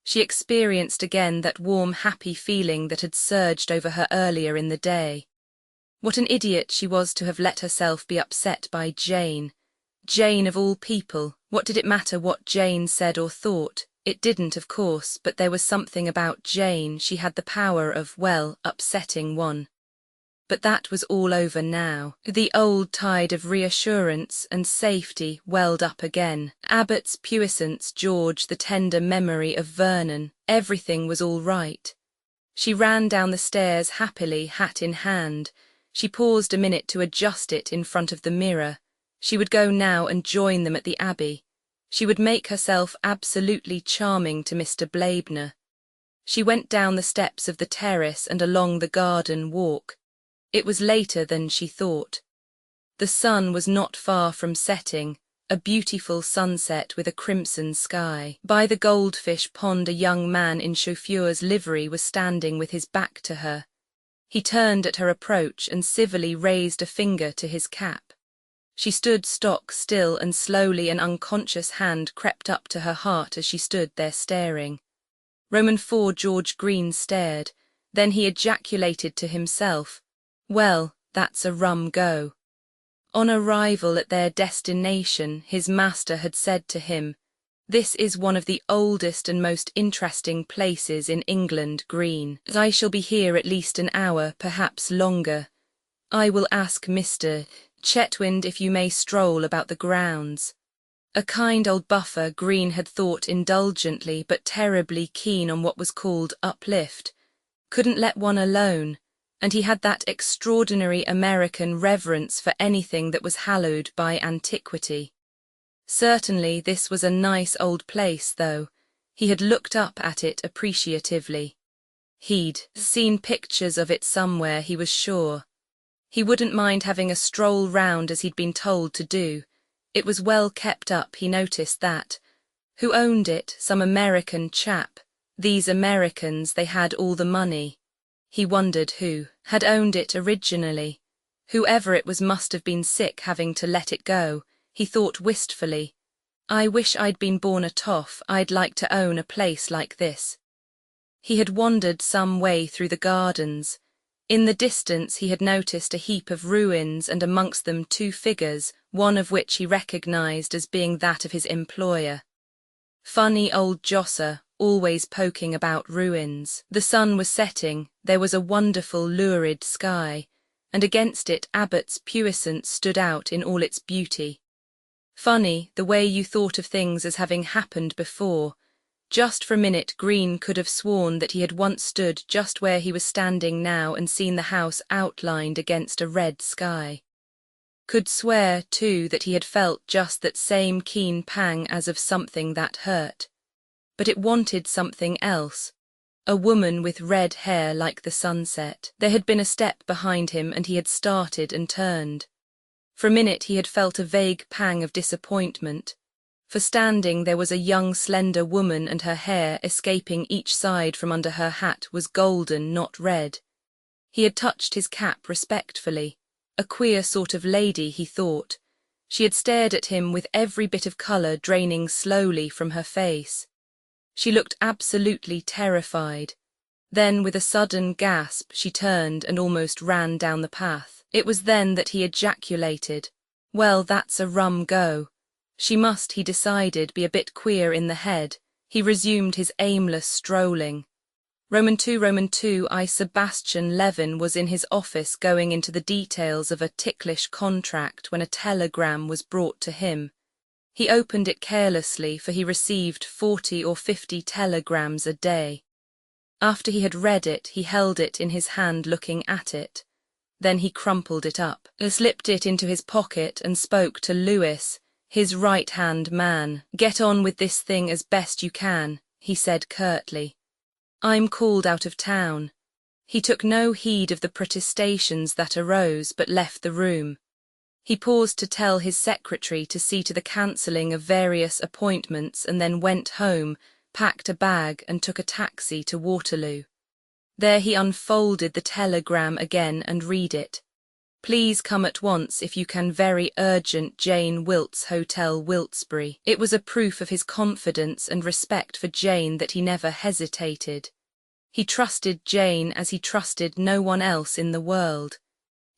She experienced again that warm, happy feeling that had surged over her earlier in the day. What an idiot she was to have let herself be upset by Jane. Jane of all people, what did it matter what Jane said or thought? It didn't, of course, but there was something about Jane. She had the power of, well, upsetting one. But that was all over now. The old tide of reassurance and safety welled up again. Abbott's puissance, George, the tender memory of Vernon, everything was all right. She ran down the stairs happily, hat in hand. She paused a minute to adjust it in front of the mirror. She would go now and join them at the Abbey. She would make herself absolutely charming to Mr. Blaibner. She went down the steps of the terrace and along the garden walk. It was later than she thought. The sun was not far from setting, a beautiful sunset with a crimson sky. By the goldfish pond a young man in chauffeur's livery was standing with his back to her. He turned at her approach and civilly raised a finger to his cap. She stood stock still, and slowly an unconscious hand crept up to her heart as she stood there staring. Roman 4 George Green stared, then he ejaculated to himself, "Well, that's a rum go." On arrival at their destination, his master had said to him, This is one of the oldest and most interesting places in England, Green. I shall be here at least an hour, perhaps longer. I will ask Mr. Chetwynd if you may stroll about the grounds. A kind old buffer, Green had thought indulgently but terribly keen on what was called uplift. Couldn't let one alone, and he had that extraordinary American reverence for anything that was hallowed by antiquity. Certainly this was a nice old place, though. He had looked up at it appreciatively. He'd seen pictures of it somewhere, he was sure. He wouldn't mind having a stroll round as he'd been told to do. It was well kept up, he noticed that. Who owned it? Some American chap. These Americans, they had all the money. He wondered who had owned it originally. Whoever it was must have been sick having to let it go. He thought wistfully. I wish I'd been born a toff. I'd like to own a place like this. He had wandered some way through the gardens. In the distance he had noticed a heap of ruins and amongst them two figures, one of which he recognized as being that of his employer. Funny old Josser, always poking about ruins. The sun was setting, there was a wonderful lurid sky, and against it Abbott's puissance stood out in all its beauty. Funny, the way you thought of things as having happened before. Just for a minute Green could have sworn that he had once stood just where he was standing now and seen the house outlined against a red sky. Could swear, too, that he had felt just that same keen pang as of something that hurt. But it wanted something else. A woman with red hair like the sunset. There had been a step behind him and he had started and turned. For a minute he had felt a vague pang of disappointment. For standing there was a young slender woman and her hair, escaping each side from under her hat, was golden, not red. He had touched his cap respectfully. A queer sort of lady, he thought. She had stared at him with every bit of colour draining slowly from her face. She looked absolutely terrified. Then, with a sudden gasp, she turned and almost ran down the path. It was then that he ejaculated, "Well, that's a rum go." She must, he decided, be a bit queer in the head. He resumed his aimless strolling. Roman 2 I Sebastian Levin was in his office going into the details of a ticklish contract when a telegram was brought to him. He opened it carelessly, for he received 40 or 50 telegrams a day. After he had read it, he held it in his hand looking at it. Then he crumpled it up, slipped it into his pocket and spoke to Lewis, his right-hand man. "Get on with this thing as best you can," he said curtly. "I'm called out of town." He took no heed of the protestations that arose, but left the room. He paused to tell his secretary to see to the cancelling of various appointments and then went home, packed a bag and took a taxi to Waterloo. There he unfolded the telegram again and read it. "Please come at once if you can, very urgent, Jane Wilts, Hotel Wiltesbury." It was a proof of his confidence and respect for Jane that he never hesitated. He trusted Jane as he trusted no one else in the world.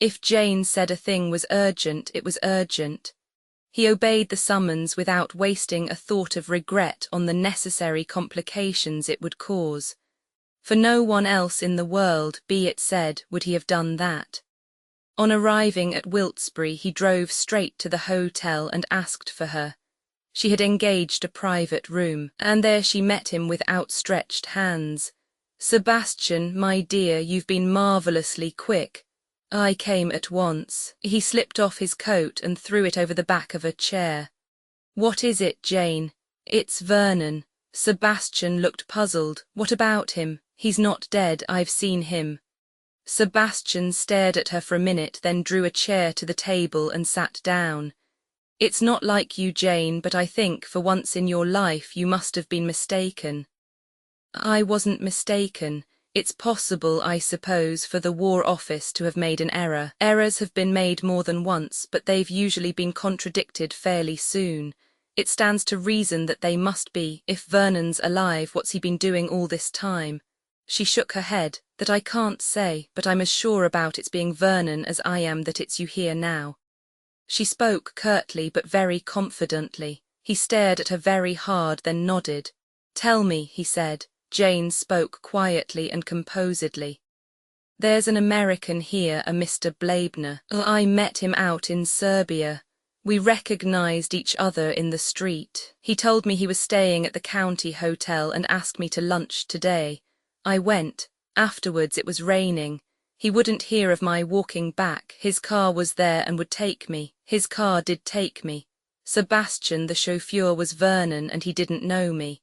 If Jane said a thing was urgent, it was urgent. He obeyed the summons without wasting a thought of regret on the necessary complications it would cause. For no one else in the world, be it said, would he have done that. On arriving at Wiltesbury, he drove straight to the hotel and asked for her. She had engaged a private room, and there she met him with outstretched hands. "Sebastian, my dear, you've been marvellously quick. I came at once." He slipped off his coat and threw it over the back of a chair. "What is it, Jane?" "It's Vernon." Sebastian looked puzzled. "What about him?" "He's not dead, I've seen him." Sebastian stared at her for a minute, then drew a chair to the table and sat down. "It's not like you, Jane, but I think, for once in your life, you must have been mistaken." "I wasn't mistaken. It's possible, I suppose, for the War Office to have made an error. Errors have been made more than once, but they've usually been contradicted fairly soon. It stands to reason that they must be. If Vernon's alive, what's he been doing all this time?" She shook her head. "That I can't say, but I'm as sure about its being Vernon as I am that it's you here now." She spoke curtly but very confidently. He stared at her very hard, then nodded. "Tell me," he said. Jane spoke quietly and composedly. "There's an American here, a Mr. Blaibner. I met him out in Serbia. We recognized each other in the street. He told me he was staying at the county hotel and asked me to lunch today. I went. Afterwards it was raining. He wouldn't hear of my walking back. His car was there and would take me. His car did take me. Sebastian, the chauffeur, was Vernon and he didn't know me."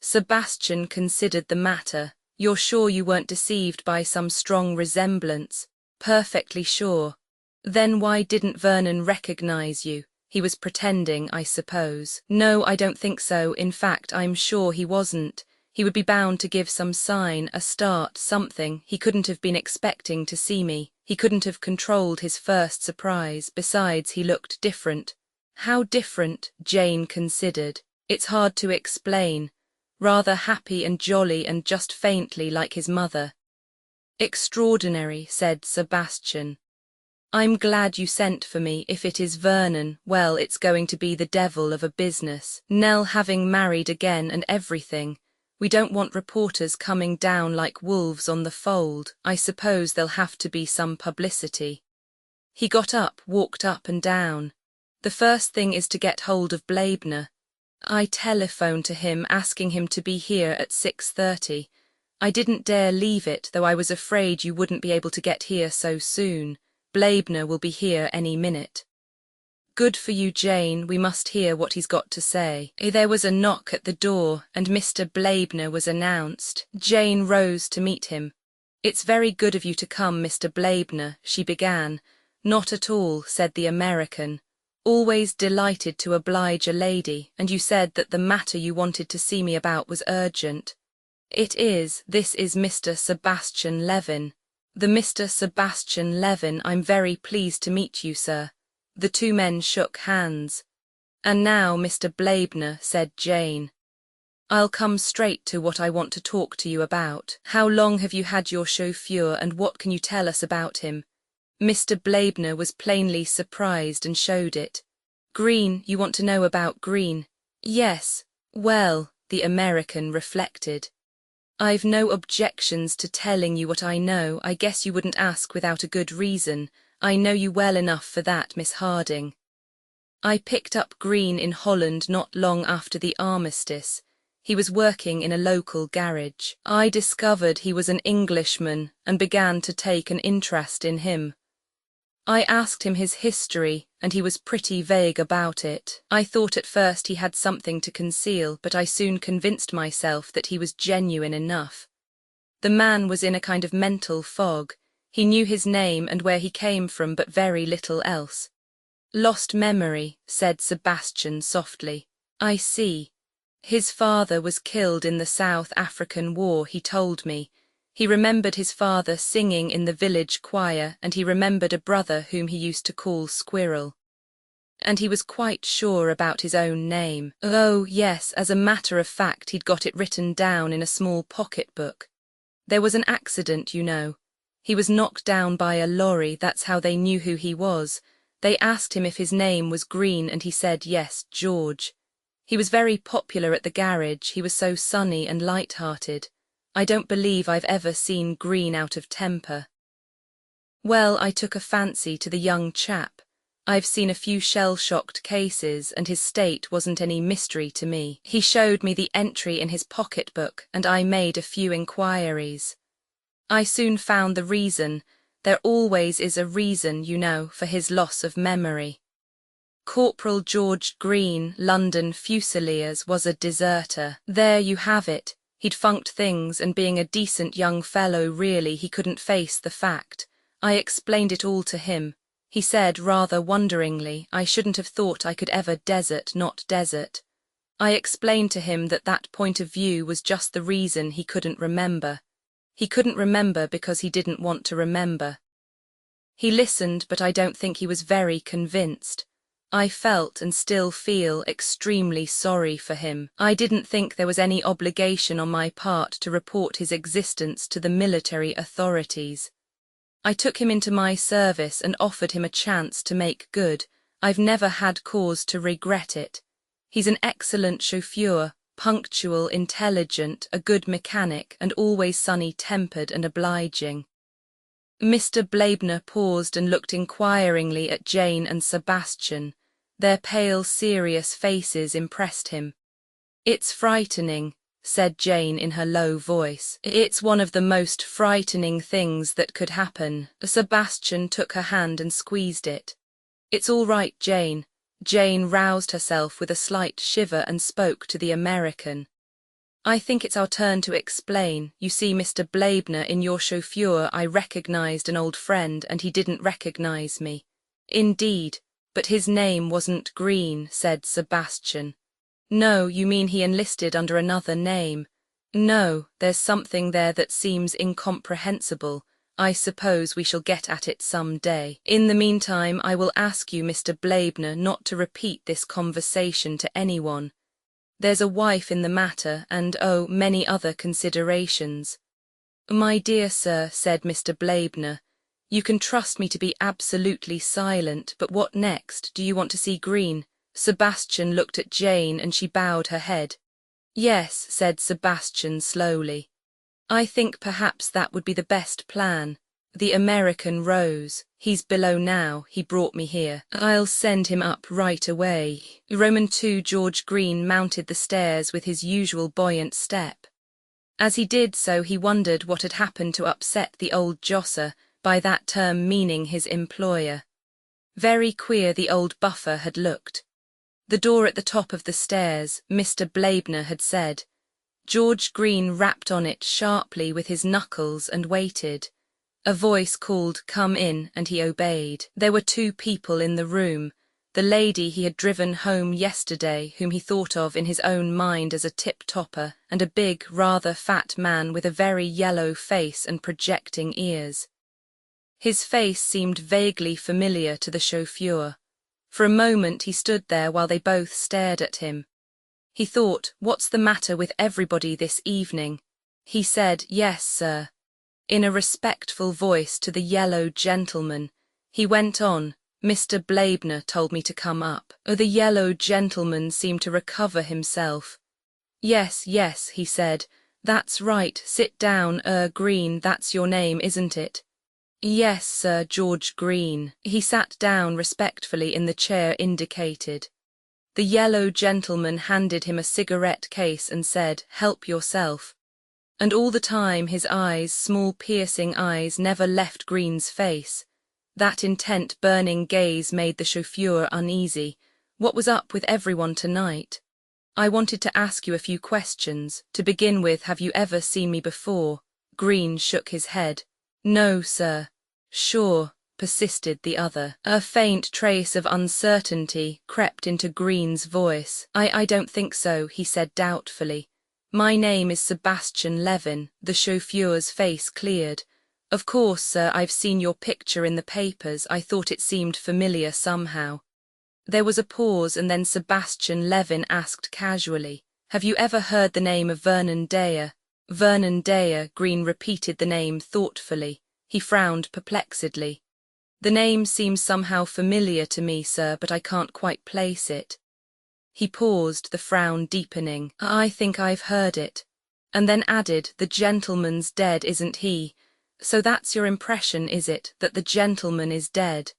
Sebastian considered the matter. "You're sure you weren't deceived by some strong resemblance?" "Perfectly sure." "Then why didn't Vernon recognize you? He was pretending, I suppose." "No, I don't think so. In fact, I'm sure he wasn't. He would be bound to give some sign, a start, something. He couldn't have been expecting to see me. He couldn't have controlled his first surprise. Besides, he looked different." "How different?" Jane considered. "It's hard to explain. Rather happy and jolly and just faintly like his mother." "Extraordinary," said Sebastian. "I'm glad you sent for me. If it is Vernon, well, it's going to be the devil of a business. Nell having married again and everything. We don't want reporters coming down like wolves on the fold. I suppose there'll have to be some publicity." He got up, walked up and down. "The first thing is to get hold of Blaibner. I telephoned to him asking him to be here at 6:30. I didn't dare leave it, though I was afraid you wouldn't be able to get here so soon. Blaibner will be here any minute." "Good for you, Jane. We must hear what he's got to say." There was a knock at the door, and Mr. Blaibner was announced. Jane rose to meet him. "It's very good of you to come, Mr. Blaibner," she began. "Not at all," said the American. "Always delighted to oblige a lady, and you said that the matter you wanted to see me about was urgent." "It is. This is Mr. Sebastian Levin." "The Mr. Sebastian Levin. I'm very pleased to meet you, sir." The two men shook hands. "And now, Mr. Blaibner," said Jane, "I'll come straight to what I want to talk to you about. How long have you had your chauffeur, and what can you tell us about him?" Mr. Blaibner was plainly surprised and showed it. "Green, you want to know about Green?" "Yes." "Well," the American reflected, "I've no objections to telling you what I know. I guess you wouldn't ask without a good reason. I know you well enough for that, Miss Harding. I picked up Green in Holland not long after the armistice. He was working in a local garage. I discovered he was an Englishman and began to take an interest in him. I asked him his history, and he was pretty vague about it. I thought at first he had something to conceal, but I soon convinced myself that he was genuine enough. The man was in a kind of mental fog. He knew his name and where he came from, but very little else." "Lost memory," said Sebastian softly. "I see. His father was killed in the South African War, he told me. He remembered his father singing in the village choir, and he remembered a brother whom he used to call Squirrel. And he was quite sure about his own name. Oh, yes, as a matter of fact, he'd got it written down in a small pocket-book. There was an accident, you know. He was knocked down by a lorry, that's how they knew who he was. They asked him if his name was Green, and he said yes, George. He was very popular at the garage. He was so sunny and light-hearted. I don't believe I've ever seen Green out of temper. Well, I took a fancy to the young chap. I've seen a few shell-shocked cases, and his state wasn't any mystery to me. He showed me the entry in his pocket-book, and I made a few inquiries. I soon found the reason. There always is a reason, you know, for his loss of memory. Corporal George Green, London Fusiliers, was a deserter. There you have it. He'd funked things, and being a decent young fellow, really, he couldn't face the fact. I explained it all to him. He said, rather wonderingly, I shouldn't have thought I could ever desert, not desert. I explained to him that that point of view was just the reason he couldn't remember. He couldn't remember because he didn't want to remember. He listened, but I don't think he was very convinced. I felt and still feel extremely sorry for him. I didn't think there was any obligation on my part to report his existence to the military authorities. I took him into my service and offered him a chance to make good. I've never had cause to regret it. He's an excellent chauffeur, punctual, intelligent, a good mechanic, and always sunny-tempered and obliging. Mr. Blaibner paused and looked inquiringly at Jane and Sebastian. Their pale, serious faces impressed him. "It's frightening," said Jane in her low voice. "It's one of the most frightening things that could happen." Sebastian took her hand and squeezed it. "It's all right, Jane." Jane roused herself with a slight shiver and spoke to the American. "I think it's our turn to explain. You see, Mr. Blaibner, in your chauffeur I recognized an old friend and he didn't recognize me." "Indeed, but his name wasn't Green," said Sebastian. "No, you mean he enlisted under another name." "No, there's something there that seems incomprehensible. I suppose we shall get at it some day. In the meantime, I will ask you, Mr. Blaibner, not to repeat this conversation to anyone. There's a wife in the matter, and many other considerations." "My dear sir," said Mr. Blaibner, "you can trust me to be absolutely silent, but what next? Do you want to see Green?" Sebastian looked at Jane and she bowed her head. "Yes," said Sebastian slowly. "I think perhaps that would be the best plan." The American rose. "He's below now. He brought me here. I'll send him up right away." II George Green mounted the stairs with his usual buoyant step. As he did so, he wondered what had happened to upset the old josser, by that term meaning his employer. Very queer the old buffer had looked. The door at the top of the stairs, Mr. Blaibner had said. George Green rapped on it sharply with his knuckles and waited. A voice called, "Come in," and he obeyed. There were two people in the room. The lady he had driven home yesterday, whom he thought of in his own mind as a tip-topper, and a big, rather fat man with a very yellow face and projecting ears. His face seemed vaguely familiar to the chauffeur. For a moment he stood there while they both stared at him. He thought, "What's the matter with everybody this evening?" He said, "Yes, sir," in a respectful voice to the yellow gentleman. He went on, "Mr. Blaibner told me to come up." The yellow gentleman seemed to recover himself. "Yes, yes," he said, "that's right, sit down, Green, that's your name, isn't it?" "Yes, Sir George Green." He sat down respectfully in the chair indicated. The yellow gentleman handed him a cigarette case and said, "Help yourself." And all the time his eyes, small piercing eyes, never left Green's face. That intent, burning gaze made the chauffeur uneasy. What was up with everyone tonight? "I wanted to ask you a few questions. To begin with, have you ever seen me before?" Green shook his head. "No, sir." "Sure," persisted the other. A faint trace of uncertainty crept into Green's voice. I don't think so," he said doubtfully. "My name is Sebastian Levin." The chauffeur's face cleared. "Of course, sir, I've seen your picture in the papers. I thought it seemed familiar somehow." There was a pause, and then Sebastian Levin asked casually, "Have you ever heard the name of Vernon Dare?" "Vernon Dare," Green repeated the name thoughtfully. He frowned perplexedly. "The name seems somehow familiar to me, sir, but I can't quite place it." He paused, the frown deepening. "I think I've heard it." And then added, "The gentleman's dead, isn't he? So that's your impression, is it, that the gentleman is dead?"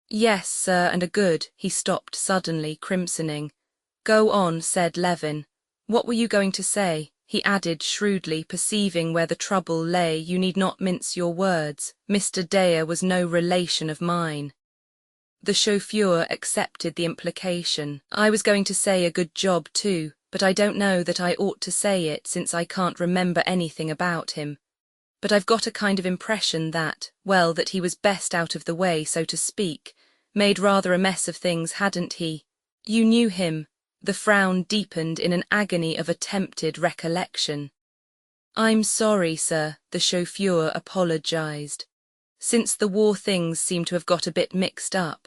"Yes, sir, and a good—" He stopped suddenly, crimsoning. "Go on," said Levin. "What were you going to say?" He added shrewdly, perceiving where the trouble lay. "You need not mince your words. Mr. Dare was no relation of mine." The chauffeur accepted the implication. "I was going to say a good job too, but I don't know that I ought to say it since I can't remember anything about him. But I've got a kind of impression that, well, that he was best out of the way, so to speak. Made rather a mess of things, hadn't he?" "You knew him?" The frown deepened in an agony of attempted recollection. "I'm sorry, sir," the chauffeur apologized. "Since the war things seem to have got a bit mixed up.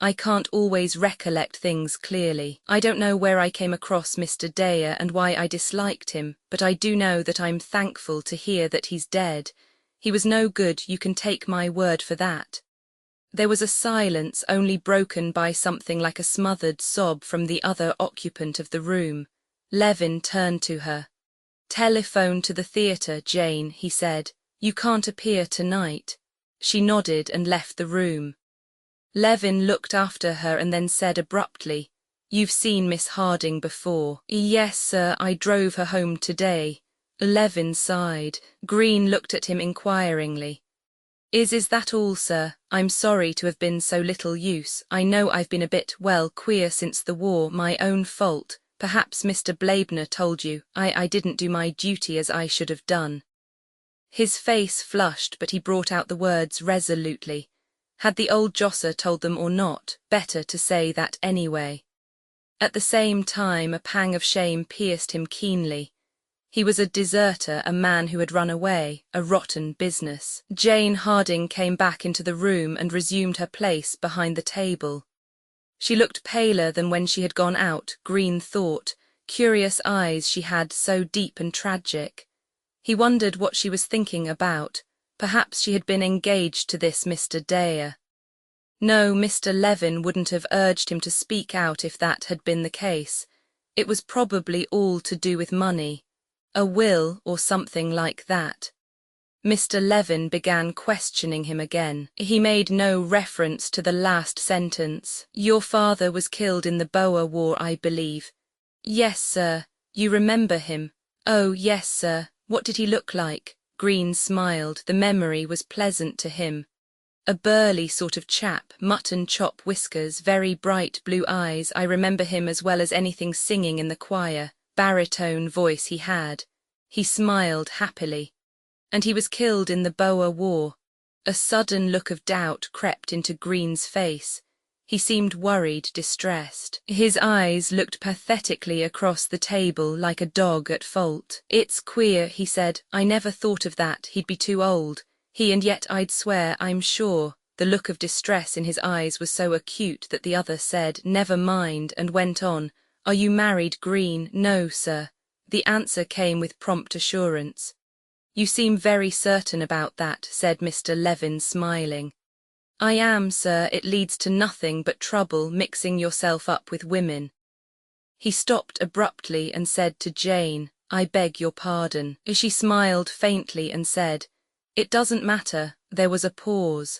I can't always recollect things clearly. I don't know where I came across Mr. Dare and why I disliked him, but I do know that I'm thankful to hear that he's dead. He was no good, you can take my word for that." There was a silence only broken by something like a smothered sob from the other occupant of the room. Levin turned to her. "Telephone to the theatre, Jane," he said. "You can't appear tonight." She nodded and left the room. Levin looked after her and then said abruptly, "You've seen Miss Harding before." "Yes, sir, I drove her home today." Levin sighed. Green looked at him inquiringly. Is that all, sir? I'm sorry to have been so little use. I know I've been a bit, well, queer since the war, my own fault. Perhaps Mr. Blaibner told you. I didn't do my duty as I should have done." His face flushed, but he brought out the words resolutely. Had the old josser told them or not, better to say that anyway. At the same time, a pang of shame pierced him keenly. He was a deserter, a man who had run away, a rotten business. Jane Harding came back into the room and resumed her place behind the table. She looked paler than when she had gone out, Green thought. Curious eyes she had, so deep and tragic. He wondered what she was thinking about. Perhaps she had been engaged to this Mr. Dare. No, Mr. Levin wouldn't have urged him to speak out if that had been the case. It was probably all to do with money. A will or something like that. Mr. Levin began questioning him again. He made no reference to the last sentence. "Your father was killed in the Boer War, I believe." "Yes, sir. You remember him?" "Oh, yes, sir. What did he look like?" Green smiled. The memory was pleasant to him. "A burly sort of chap, mutton chop whiskers, very bright blue eyes. I remember him as well as anything, singing in the choir. Baritone voice he had." He smiled happily. "And he was killed in the Boer War." A sudden look of doubt crept into Green's face. He seemed worried, distressed. His eyes looked pathetically across the table like a dog at fault. "It's queer," he said. "I never thought of that. He'd be too old. And yet I'd swear, I'm sure." The look of distress in his eyes was so acute that the other said, "Never mind," and went on. "Are you married, Green?" "No, sir." The answer came with prompt assurance. "You seem very certain about that," said Mr. Levin, smiling. "I am, sir. It leads to nothing but trouble, mixing yourself up with women." He stopped abruptly and said to Jane, "I beg your pardon." She smiled faintly and said, "It doesn't matter." There was a pause.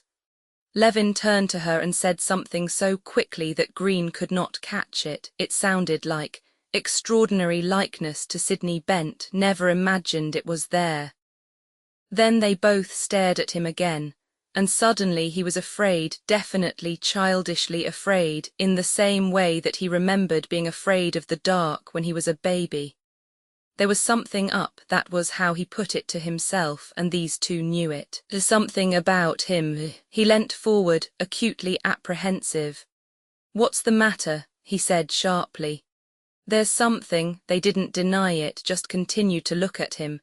Levin turned to her and said something so quickly that Green could not catch it. It sounded like, "Extraordinary likeness to Sidney Bent. Never imagined it was there." Then they both stared at him again, and suddenly he was afraid, definitely childishly afraid, in the same way that he remembered being afraid of the dark when he was a baby. There was something up, that was how he put it to himself, and these two knew it. Something about him. He leant forward, acutely apprehensive. "What's the matter?" he said sharply. "There's something." They didn't deny it, just continued to look at him.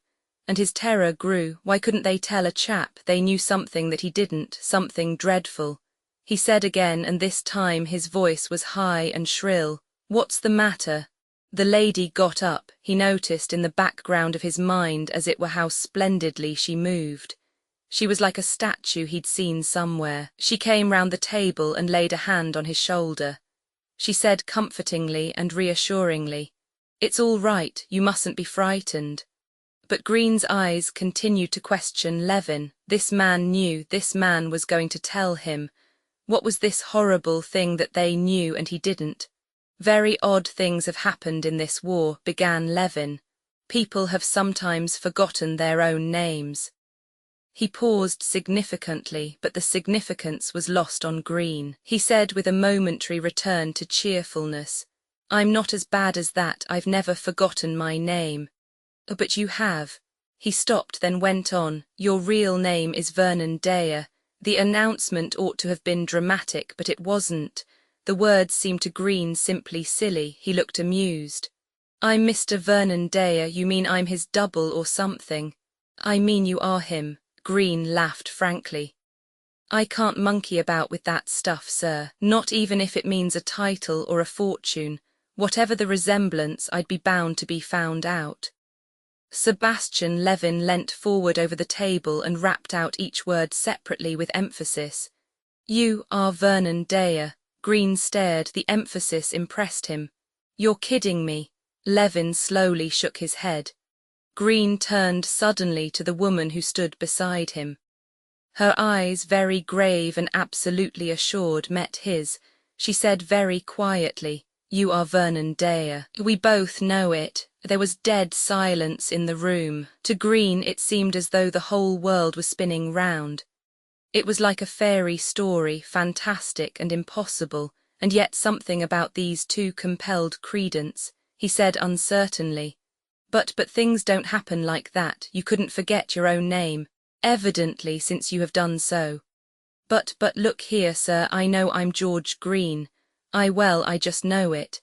And his terror grew. Why couldn't they tell a chap they knew something that he didn't, something dreadful? He said again, and this time his voice was high and shrill, "What's the matter?" The lady got up. He noticed in the background of his mind, as it were, how splendidly she moved. She was like a statue he'd seen somewhere. She came round the table and laid a hand on his shoulder. She said comfortingly and reassuringly, "It's all right, you mustn't be frightened." But Green's eyes continued to question Levin. This man knew, this man was going to tell him. What was this horrible thing that they knew and he didn't? "Very odd things have happened in this war," began Levin. "People have sometimes forgotten their own names." He paused significantly, but the significance was lost on Green. He said with a momentary return to cheerfulness, "I'm not as bad as that. I've never forgotten my name." "But you have." He stopped, then went on, "Your real name is Vernon Dare. The announcement ought to have been dramatic, but it wasn't." The words seemed to Green simply silly. He looked amused. "I'm Mr. Vernon Dare. You mean I'm his double or something?" "I mean you are him." Green laughed frankly. "I can't monkey about with that stuff, sir. Not even if it means a title or a fortune. Whatever the resemblance, I'd be bound to be found out." Sebastian Levin leant forward over the table and rapped out each word separately with emphasis. You are Vernon Dare. Green stared, the emphasis impressed him. You're kidding me. Levin slowly shook his head. Green turned suddenly to the woman who stood beside him. Her eyes, very grave and absolutely assured, met his. She said very quietly, "You are Vernon Dare. We both know it." There was dead silence in the room. To Green it seemed as though the whole world was spinning round. It was like a fairy story, fantastic and impossible, and yet something about these two compelled credence. He said uncertainly, But things don't happen like that. You couldn't forget your own name, evidently, since you have done so. But look here, sir, I know I'm George Green. I just know it."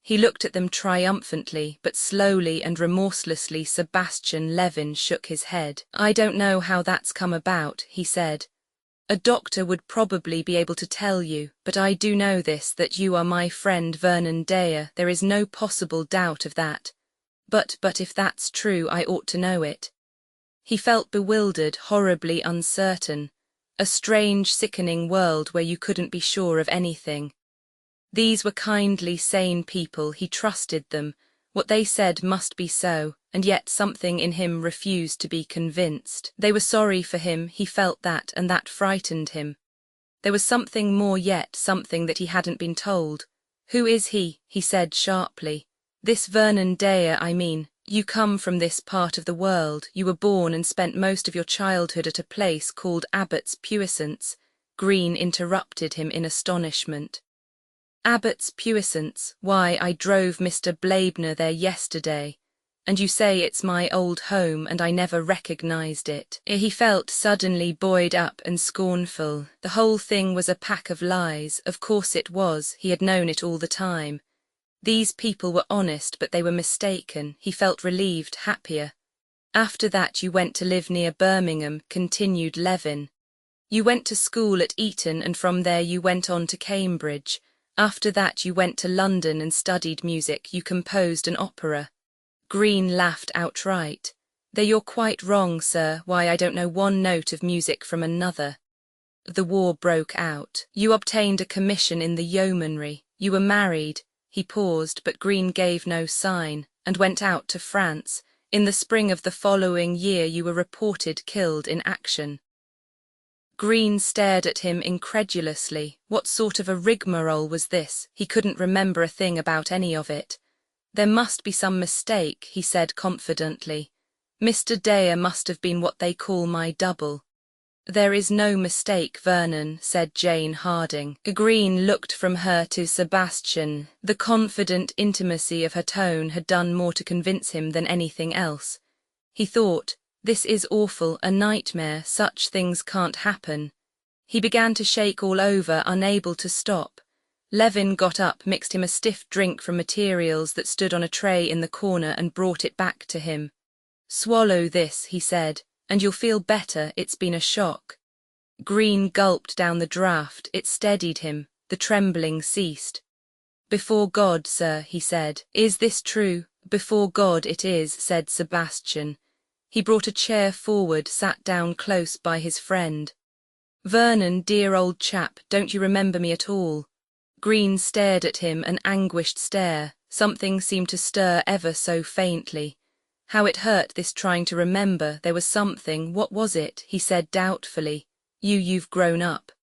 He looked at them triumphantly, but slowly and remorselessly Sebastian Levin shook his head. "I don't know how that's come about," he said. "A doctor would probably be able to tell you, but I do know this, that you are my friend Vernon Dare. There is no possible doubt of that. But if that's true, I ought to know it." He felt bewildered, horribly uncertain. A strange, sickening world where you couldn't be sure of anything. These were kindly, sane people, he trusted them. What they said must be so, and yet something in him refused to be convinced. They were sorry for him, he felt that, and that frightened him. There was something more yet, something that he hadn't been told. "Who is he?" he said sharply. "This Vernon Dare, I mean. You come from this part of the world. You were born and spent most of your childhood at a place called Abbott's Puissance." Green interrupted him in astonishment. "Abbott's Puissance? Why, I drove Mr. Blaibner there yesterday. And you say it's my old home and I never recognized it." He felt suddenly buoyed up and scornful. The whole thing was a pack of lies. Of course it was. He had known it all the time. These people were honest, but they were mistaken. He felt relieved, happier. "After that you went to live near Birmingham," continued Levin. "You went to school at Eton and from there you went on to Cambridge. After that you went to London and studied music. You composed an opera." Green laughed outright. "There you're quite wrong, sir. Why, I don't know one note of music from another." The war broke out. "You obtained a commission in the yeomanry. You were married." He paused, but Green gave no sign, and went out to France. In the spring of the following year you were reported killed in action. Green stared at him incredulously. What sort of a rigmarole was this? He couldn't remember a thing about any of it. "There must be some mistake," he said confidently. "Mr. Dare must have been what they call my double." "There is no mistake, Vernon," said Jane Harding. Green looked from her to Sebastian. The confident intimacy of her tone had done more to convince him than anything else. He thought, "This is awful, a nightmare, such things can't happen." He began to shake all over, unable to stop. Levin got up, mixed him a stiff drink from materials that stood on a tray in the corner and brought it back to him. "Swallow this," he said, "and you'll feel better. It's been a shock." Green gulped down the draught. It steadied him. The trembling ceased. "Before God, sir," he said. "Is this true?" "Before God it is," said Sebastian. He brought a chair forward, sat down close by his friend. "Vernon, dear old chap, don't you remember me at all?" Green stared at him, an anguished stare. Something seemed to stir ever so faintly. How it hurt, this trying to remember. There was something. What was it? He said doubtfully. You've grown up."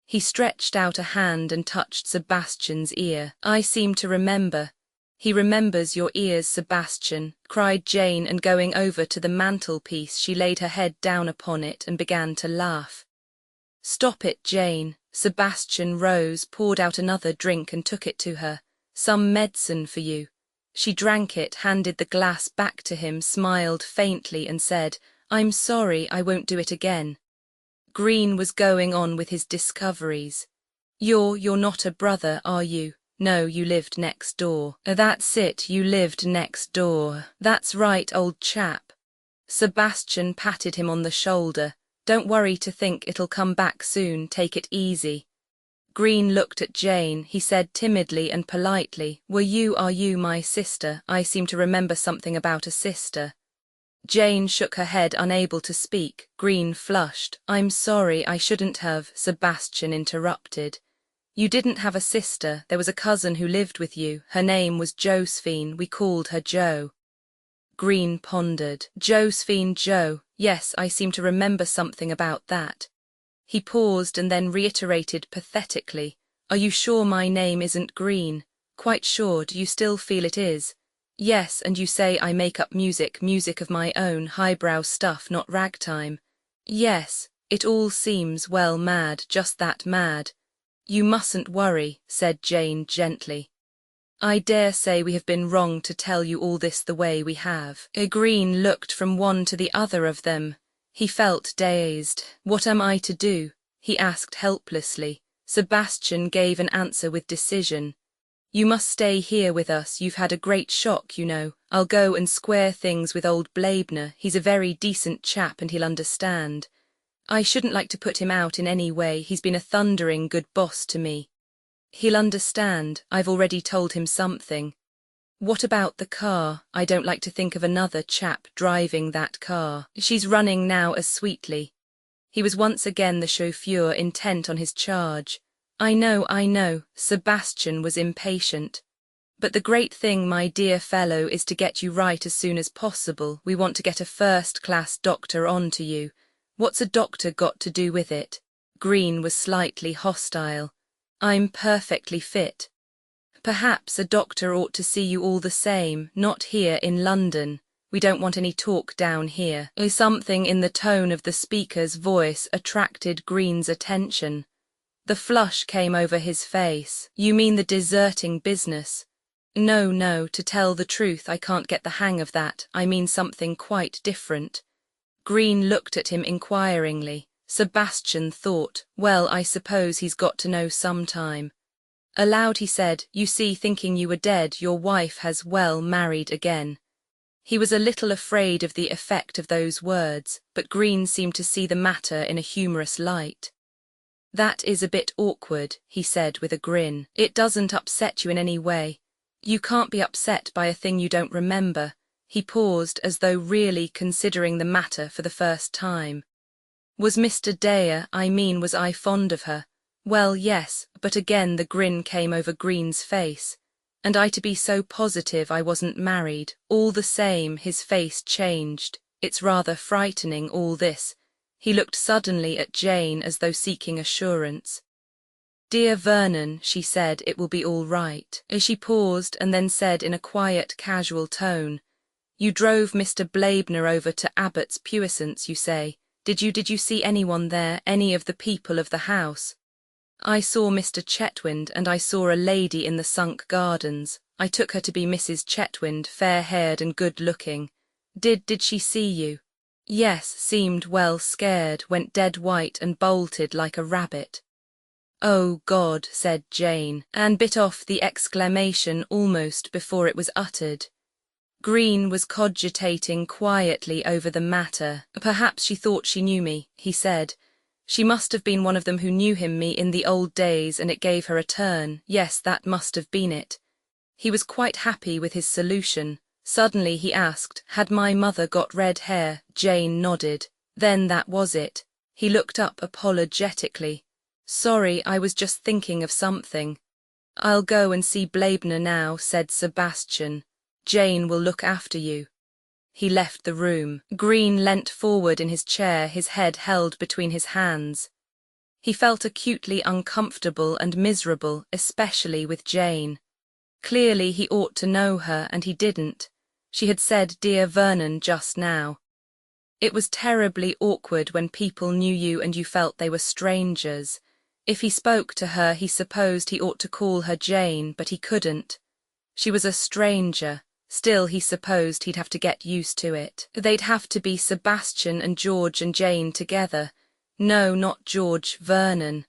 He stretched out a hand and touched Sebastian's ear. "I seem to remember." "He remembers your ears, Sebastian," cried Jane, and going over to the mantelpiece she laid her head down upon it and began to laugh. "Stop it, Jane." Sebastian rose, poured out another drink and took it to her. "Some medicine for you." She drank it, handed the glass back to him, smiled faintly and said, "I'm sorry, I won't do it again." Green was going on with his discoveries. You're not a brother, are you?" "No, you lived next door." "That's it, you lived next door." "That's right, old chap." Sebastian patted him on the shoulder. "Don't worry to think, it'll come back soon, take it easy." Green looked at Jane. He said timidly and politely, are you my sister? I seem to remember something about a sister." Jane shook her head, unable to speak. Green flushed. "I'm sorry, I shouldn't have," Sebastian interrupted. "You didn't have a sister, there was a cousin who lived with you. Her name was Josephine, we called her Jo." Green pondered. Josephine, Jo. Yes, I seem to remember something about that. He paused and then reiterated pathetically, "Are you sure my name isn't Green? Quite sure, do you still feel it is?" "Yes, and you say I make up music of my own, highbrow stuff, not ragtime." "Yes, it all seems, well, mad, just that mad." "You mustn't worry," said Jane gently. "I dare say we have been wrong to tell you all this the way we have." Green looked from one to the other of them. He felt dazed. "What am I to do?" he asked helplessly. Sebastian gave an answer with decision. "You must stay here with us, you've had a great shock, you know. I'll go and square things with old Blaebner, he's a very decent chap and he'll understand. I shouldn't like to put him out in any way, he's been a thundering good boss to me. He'll understand, I've already told him something. What about the car? I don't like to think of another chap driving that car. She's running now as sweetly." He was once again the chauffeur, intent on his charge. I know, Sebastian was impatient. "But the great thing, my dear fellow, is to get you right as soon as possible. We want to get a first-class doctor on to you." "What's a doctor got to do with it?" Green was slightly hostile. "I'm perfectly fit." "Perhaps a doctor ought to see you all the same, not here in London. We don't want any talk down here." Something in the tone of the speaker's voice attracted Green's attention. The flush came over his face. "You mean the deserting business?" No, to tell the truth, I can't get the hang of that. I mean something quite different." Green looked at him inquiringly. Sebastian thought, "Well, I suppose he's got to know sometime." Aloud he said, "You see, thinking you were dead, your wife has, well, married again." He was a little afraid of the effect of those words, but Green seemed to see the matter in a humorous light. "That is a bit awkward," he said with a grin. "It doesn't upset you in any way. You can't be upset by a thing you don't remember." He paused as though really considering the matter for the first time. "Was Mr. Dare, was I fond of her?" "Well, yes," but again the grin came over Green's face. "And I to be so positive I wasn't married." All the same, his face changed. "It's rather frightening, all this." He looked suddenly at Jane as though seeking assurance. "Dear Vernon," she said, "it will be all right." She paused and then said in a quiet, casual tone, "You drove Mr. Blaebner over to Abbott's Puissance, you say. Did you see anyone there, any of the people of the house?" "I saw Mr. Chetwynd, and I saw a lady in the Sunk Gardens. I took her to be Mrs. Chetwynd, fair-haired and good-looking." Did she see you?" "Yes, seemed well scared, went dead white and bolted like a rabbit." "Oh God," said Jane, and bit off the exclamation almost before it was uttered. Green was cogitating quietly over the matter. "Perhaps she thought she knew me," he said. "She must have been one of them who knew me in the old days, and it gave her a turn. Yes, that must have been it." He was quite happy with his solution. Suddenly he asked, "Had my mother got red hair?" Jane nodded. "Then that was it." He looked up apologetically. "Sorry, I was just thinking of something." "I'll go and see Blaebner now," said Sebastian. "Jane will look after you." He left the room. Green leant forward in his chair, his head held between his hands. He felt acutely uncomfortable and miserable, especially with Jane. Clearly he ought to know her, and he didn't. She had said "Dear Vernon" just now. It was terribly awkward when people knew you and you felt they were strangers. If he spoke to her, he supposed he ought to call her Jane, but he couldn't. She was a stranger. Still, he supposed he'd have to get used to it. They'd have to be Sebastian and George and Jane together. No, not George, Vernon.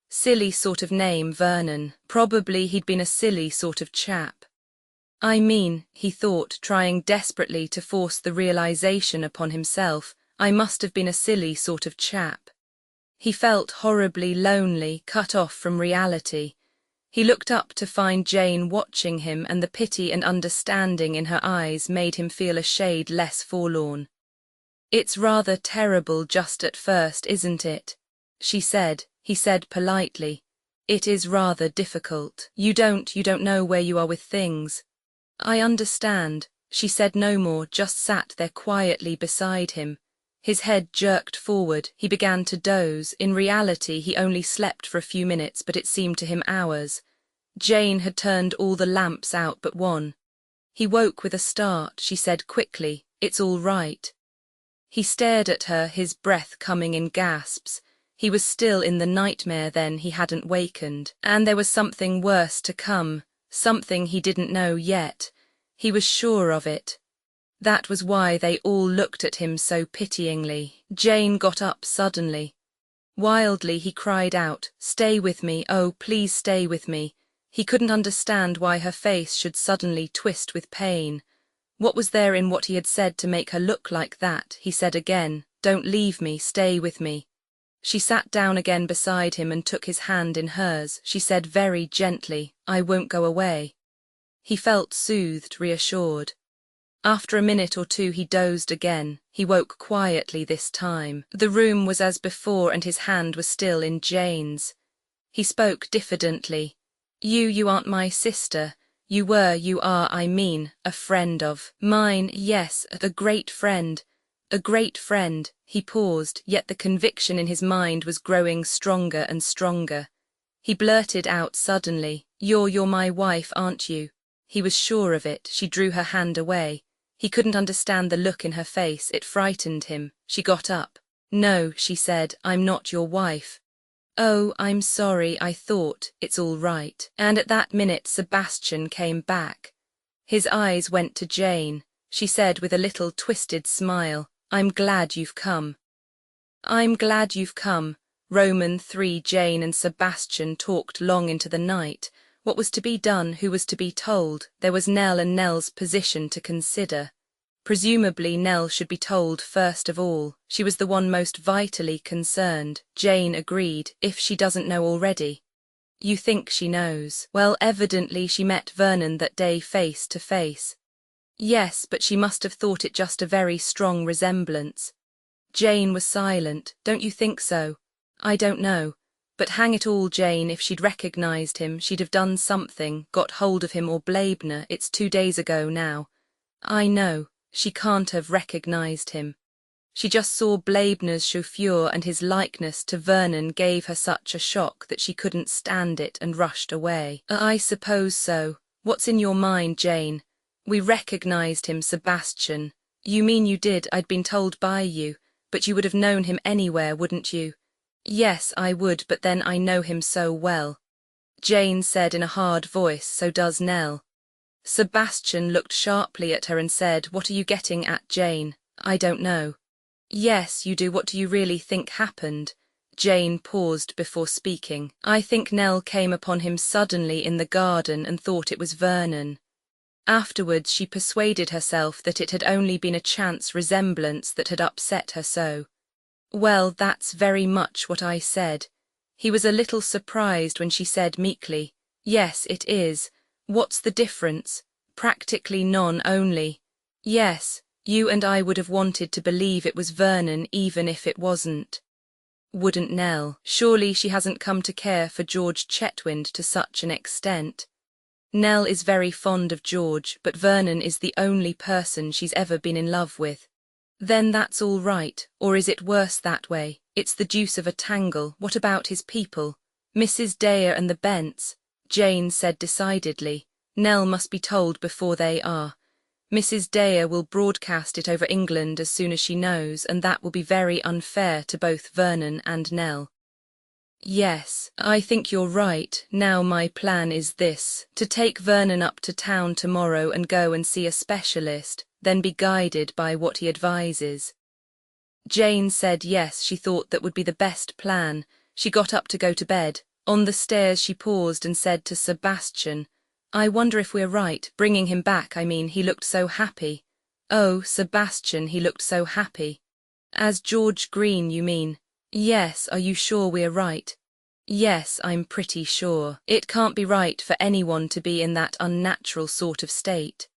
Silly sort of name, Vernon. Probably he'd been a silly sort of chap. He thought, trying desperately to force the realization upon himself, I must have been a silly sort of chap. He felt horribly lonely, cut off from reality. He looked up to find Jane watching him, and the pity and understanding in her eyes made him feel a shade less forlorn. It's rather terrible just at first, isn't it? She said. He said politely. It is rather difficult. You don't know where you are with things. I understand. She said no more, just sat there quietly beside him. His head jerked forward, he began to doze. In reality, he only slept for a few minutes, but it seemed to him hours. Jane had turned all the lamps out but one. He woke with a start. She said quickly, "It's all right." He stared at her, his breath coming in gasps. He was still in the nightmare then, he hadn't wakened. And there was something worse to come, something he didn't know yet. He was sure of it. That was why they all looked at him so pityingly. Jane got up suddenly. Wildly he cried out, "Stay with me, oh, please stay with me." He couldn't understand why her face should suddenly twist with pain. What was there in what he had said to make her look like that? He said again, "Don't leave me, stay with me." She sat down again beside him and took his hand in hers. She said very gently, "I won't go away." He felt soothed, reassured. After a minute or two he dozed again. He woke quietly this time. The room was as before and his hand was still in Jane's. He spoke diffidently. You aren't my sister. You are, I mean, a friend of mine, yes, a great friend. A great friend." He paused, yet the conviction in his mind was growing stronger and stronger. He blurted out suddenly, You're my wife, aren't you?" He was sure of it. She drew her hand away. He couldn't understand the look in her face, it frightened him. She got up. "No," she said, "I'm not your wife." "Oh, I'm sorry, I thought, it's all right." And at that minute Sebastian came back. His eyes went to Jane. She said with a little twisted smile, "I'm glad you've come." "I'm glad you've come." Roman 3. Jane and Sebastian talked long into the night. What was to be done, who was to be told? There was Nell and Nell's position to consider. Presumably Nell should be told first of all. She was the one most vitally concerned. Jane agreed, if she doesn't know already. "You think she knows?" "Well, evidently she met Vernon that day face to face." "Yes, but she must have thought it just a very strong resemblance." Jane was silent. "Don't you think so?" "I don't know. But hang it all, Jane, if she'd recognized him, she'd have done something, got hold of him or Blaibner. It's 2 days ago now." "I know. She can't have recognized him. She just saw Blaibner's chauffeur, and his likeness to Vernon gave her such a shock that she couldn't stand it and rushed away." "I suppose so. What's in your mind, Jane?" "We recognized him, Sebastian." "You mean you did? I'd been told by you. But you would have known him anywhere, wouldn't you?" "Yes, I would, but then I know him so well." Jane said in a hard voice, "So does Nell." Sebastian looked sharply at her and said, "What are you getting at, Jane?" "I don't know." "Yes, you do. What do you really think happened?" Jane paused before speaking. "I think Nell came upon him suddenly in the garden and thought it was Vernon. Afterwards she persuaded herself that it had only been a chance resemblance that had upset her so." "Well, that's very much what I said." He was a little surprised when she said meekly, "Yes, it is. What's the difference?" "Practically none only. Yes, you and I would have wanted to believe it was Vernon even if it wasn't." "Wouldn't Nell? Surely she hasn't come to care for George Chetwynd to such an extent." "Nell is very fond of George, but Vernon is the only person she's ever been in love with." "Then that's all right, or is it worse that way? It's the deuce of a tangle. What about his people?" "Mrs. Dare and the Bents," Jane said decidedly. "Nell must be told before they are. Mrs. Dare will broadcast it over England as soon as she knows, and that will be very unfair to both Vernon and Nell." "Yes, I think you're right. Now my plan is this, to take Vernon up to town tomorrow and go and see a specialist, then be guided by what he advises." Jane said yes, she thought that would be the best plan. She got up to go to bed. On the stairs she paused and said to Sebastian, "I wonder if we're right, bringing him back, I mean, he looked so happy." "Oh, Sebastian, he looked so happy." "As George Green, you mean?" "Yes, are you sure we're right?" "Yes, I'm pretty sure. It can't be right for anyone to be in that unnatural sort of state."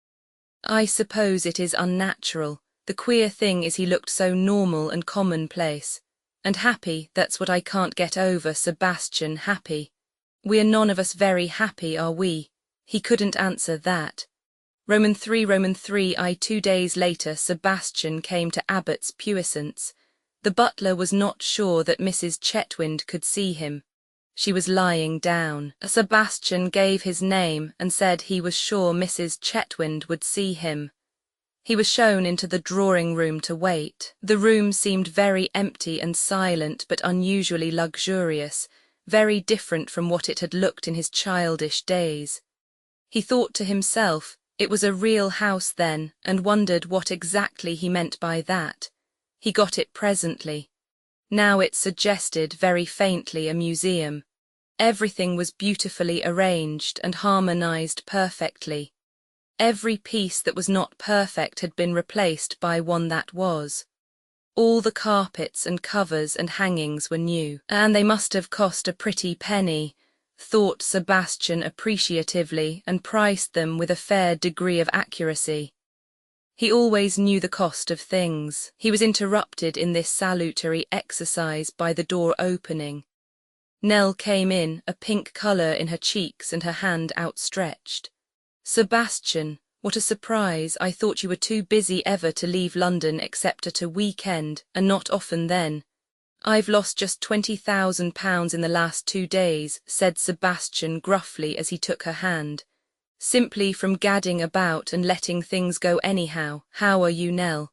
"I suppose it is unnatural. The queer thing is he looked so normal and commonplace. And happy, that's what I can't get over, Sebastian, happy. We are none of us very happy, are we? He couldn't answer that. Roman 3 I 2 days later Sebastian came to Abbott's puissance. The butler was not sure that Mrs. Chetwynd could see him. She was lying down. Sebastian gave his name and said he was sure Mrs. Chetwynd would see him. He was shown into the drawing-room to wait. The room seemed very empty and silent, but unusually luxurious, very different from what it had looked in his childish days. He thought to himself, it was a real house then, and wondered what exactly he meant by that. He got it presently. Now it suggested very faintly a museum. Everything was beautifully arranged and harmonized perfectly. Every piece that was not perfect had been replaced by one that was. All the carpets and covers and hangings were new, and they must have cost a pretty penny, thought Sebastian appreciatively, and priced them with a fair degree of accuracy. He always knew the cost of things. He was interrupted in this salutary exercise by the door opening. Nell came in, a pink colour in her cheeks and her hand outstretched. Sebastian, what a surprise. I thought you were too busy ever to leave London except at a weekend, and not often then. I've lost just £20,000 in the last 2 days, said Sebastian gruffly as he took her hand. Simply from gadding about and letting things go anyhow. How are you, Nell?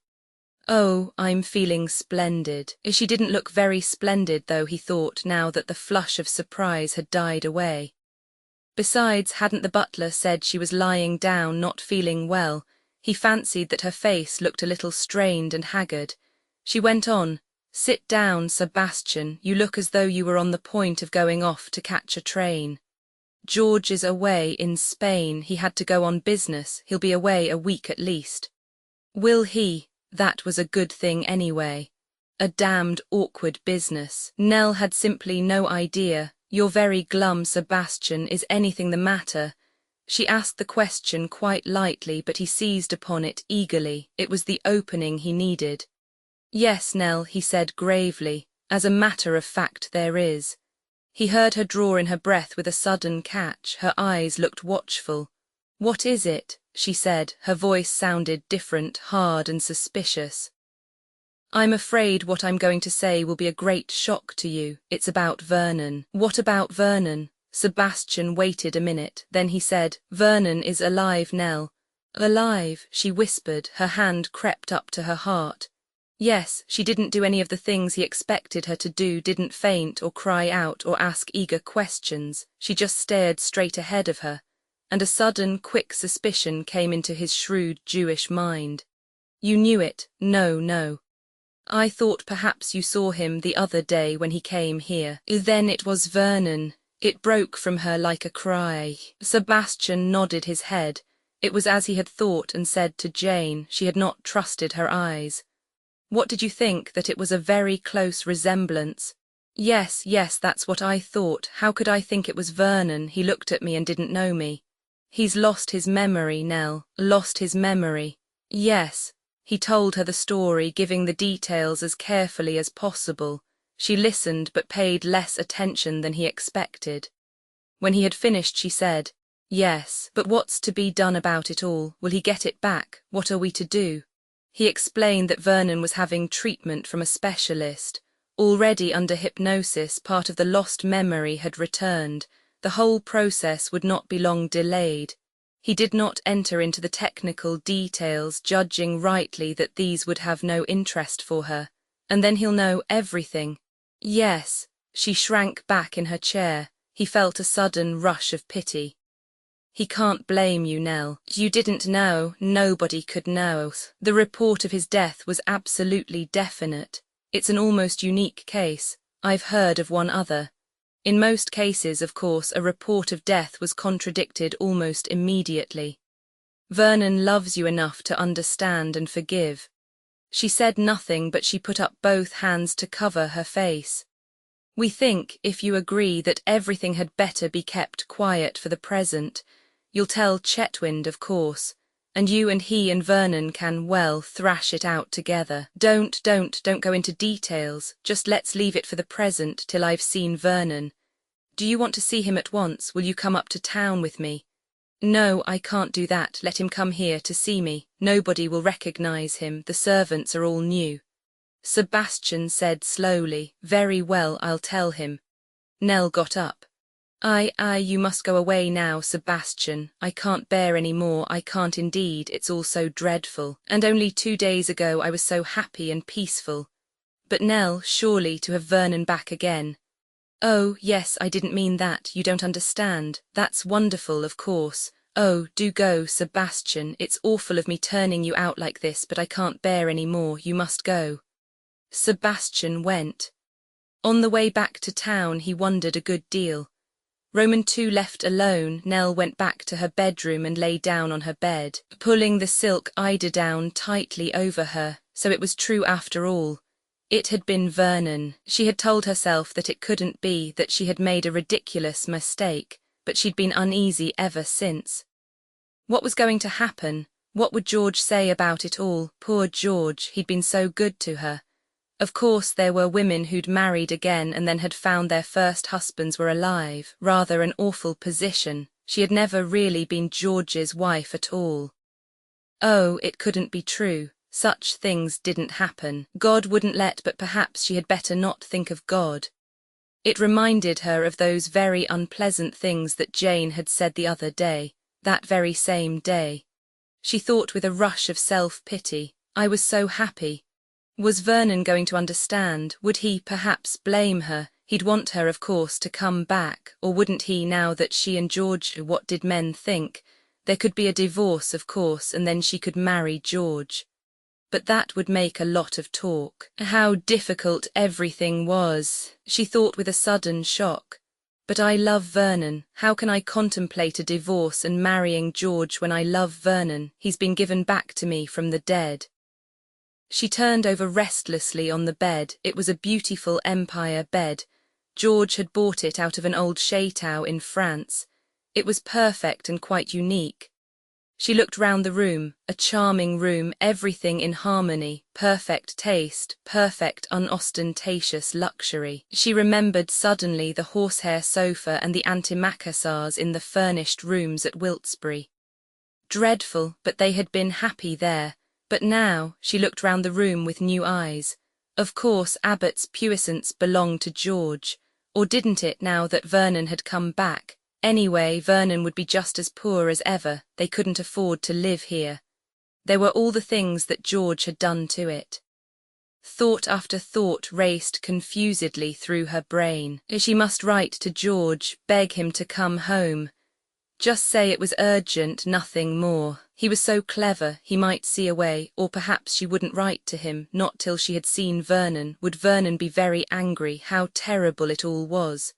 Oh, I'm feeling splendid. She didn't look very splendid though, he thought, now that the flush of surprise had died away. Besides, hadn't the butler said she was lying down, not feeling well? He fancied that her face looked a little strained and haggard. She went on, "Sit down, Sebastian, you look as though you were on the point of going off to catch a train. George is away in Spain, he had to go on business, he'll be away a week at least." Will he? That was a good thing anyway. A damned awkward business. Nell had simply no idea. You're very glum, Sebastian, is anything the matter? She asked the question quite lightly, but he seized upon it eagerly. It was the opening he needed. Yes, Nell, he said gravely, as a matter of fact there is. He heard her draw in her breath with a sudden catch. Her eyes looked watchful. What is it? She said. Her voice sounded different, hard and suspicious. I'm afraid what I'm going to say will be a great shock to you. It's about Vernon. What about Vernon? Sebastian waited a minute, then he said, Vernon is alive, Nell. Alive, she whispered, her hand crept up to her heart. Yes, she didn't do any of the things he expected her to do, didn't faint or cry out or ask eager questions. She just stared straight ahead of her, and a sudden, quick suspicion came into his shrewd Jewish mind. You knew it? No. I thought perhaps you saw him the other day when he came here. Then it was Vernon. It broke from her like a cry. Sebastian nodded his head. It was as he had thought and said to Jane. She had not trusted her eyes. What did you think, that it was a very close resemblance? Yes, that's what I thought. How could I think it was Vernon? He looked at me and didn't know me. He's lost his memory, Nell. Lost his memory. Yes. He told her the story, giving the details as carefully as possible. She listened but paid less attention than he expected. When he had finished, she said, Yes, but what's to be done about it all? Will he get it back? What are we to do? He explained that Vernon was having treatment from a specialist. Already under hypnosis, part of the lost memory had returned. The whole process would not be long delayed. He did not enter into the technical details, judging rightly that these would have no interest for her. And then he'll know everything. Yes. She shrank back in her chair. He felt a sudden rush of pity. He can't blame you, Nell. You didn't know. Nobody could know. The report of his death was absolutely definite. It's an almost unique case. I've heard of one other. In most cases, of course, a report of death was contradicted almost immediately. Vernon loves you enough to understand and forgive. She said nothing, but she put up both hands to cover her face. We think, if you agree, that everything had better be kept quiet for the present. You'll tell Chetwynd, of course. and you and he and Vernon can, well, thrash it out together. Don't go into details, just let's leave it for the present till I've seen Vernon. Do you want to see him at once? Will you come up to town with me? No, I can't do that. Let him come here to see me. Nobody will recognize him. The servants are all new. Sebastian said slowly. Very well, I'll tell him. Nell got up. You must go away now, Sebastian. I can't bear any more. I can't indeed. It's all so dreadful. And only 2 days ago I was so happy and peaceful. But Nell, surely to have Vernon back again. Oh, yes, I didn't mean that. You don't understand. That's wonderful, of course. Oh, do go, Sebastian. It's awful of me turning you out like this, but I can't bear any more. You must go. Sebastian went. On the way back to town, he wondered a good deal. Roman 2 left alone, Nell went back to her bedroom and lay down on her bed, pulling the silk eiderdown tightly over her, so it was true after all. It had been Vernon. She had told herself that it couldn't be, that she had made a ridiculous mistake, but she'd been uneasy ever since. What was going to happen? What would George say about it all? Poor George, he'd been so good to her. Of course there were women who'd married again and then had found their first husbands were alive, rather an awful position. She had never really been George's wife at all. Oh, it couldn't be true. Such things didn't happen. God wouldn't let, but perhaps she had better not think of God. It reminded her of those very unpleasant things that Jane had said the other day, that very same day. She thought with a rush of self-pity, I was so happy. Was Vernon going to understand? Would he perhaps blame her? He'd want her, of course, to come back, or wouldn't he, now that she and George, what did men think? There could be a divorce, of course, and then she could marry George. But that would make a lot of talk. How difficult everything was, she thought with a sudden shock. But I love Vernon. How can I contemplate a divorce and marrying George when I love Vernon? He's been given back to me from the dead. She turned over restlessly on the bed. It was a beautiful Empire bed. George had bought it out of an old chateau in France. It was perfect and quite unique. She looked round the room, a charming room, everything in harmony, perfect taste, perfect unostentatious luxury. She remembered suddenly the horsehair sofa and the antimacassars in the furnished rooms at Wiltesbury. Dreadful, but they had been happy there. But now, she looked round the room with new eyes. Of course Abbott's puissance belonged to George, or didn't it now that Vernon had come back? Anyway, Vernon would be just as poor as ever. They couldn't afford to live here. There were all the things that George had done to it. Thought after thought raced confusedly through her brain. She must write to George, beg him to come home. Just say it was urgent, nothing more. He was so clever, he might see a way, or perhaps she wouldn't write to him, not till she had seen Vernon. Would Vernon be very angry? How terrible it all was.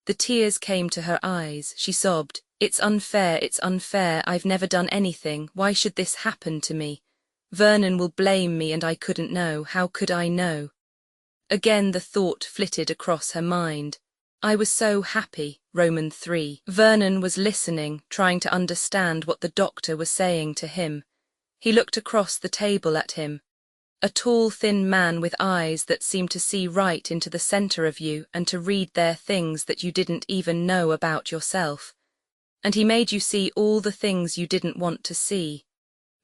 The tears came to her eyes. She sobbed, it's unfair, I've never done anything. Why should this happen to me? Vernon will blame me and I couldn't know. How could I know? Again the thought flitted across her mind. I was so happy. Roman 3. Vernon was listening, trying to understand what the doctor was saying to him. He looked across the table at him. A tall, thin man with eyes that seemed to see right into the centre of you and to read there things that you didn't even know about yourself. And he made you see all the things you didn't want to see.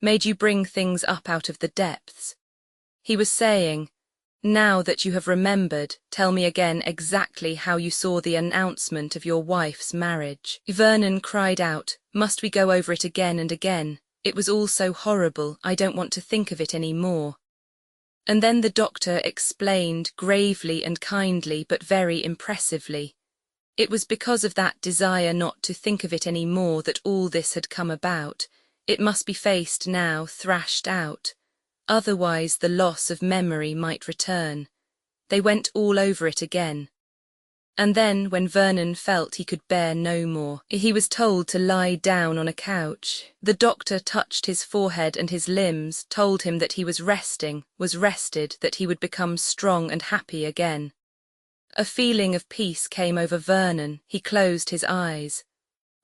Made you bring things up out of the depths. He was saying, now that you have remembered, tell me again exactly how you saw the announcement of your wife's marriage. Vernon cried out, must we go over it again and again? It was all so horrible, I don't want to think of it any more. And then the doctor explained gravely and kindly but very impressively. It was because of that desire not to think of it any more that all this had come about. It must be faced now, thrashed out. Otherwise the loss of memory might return. They went all over it again. And then, when Vernon felt he could bear no more, he was told to lie down on a couch. The doctor touched his forehead and his limbs, told him that he was resting, was rested, that he would become strong and happy again. A feeling of peace came over Vernon. He closed his eyes.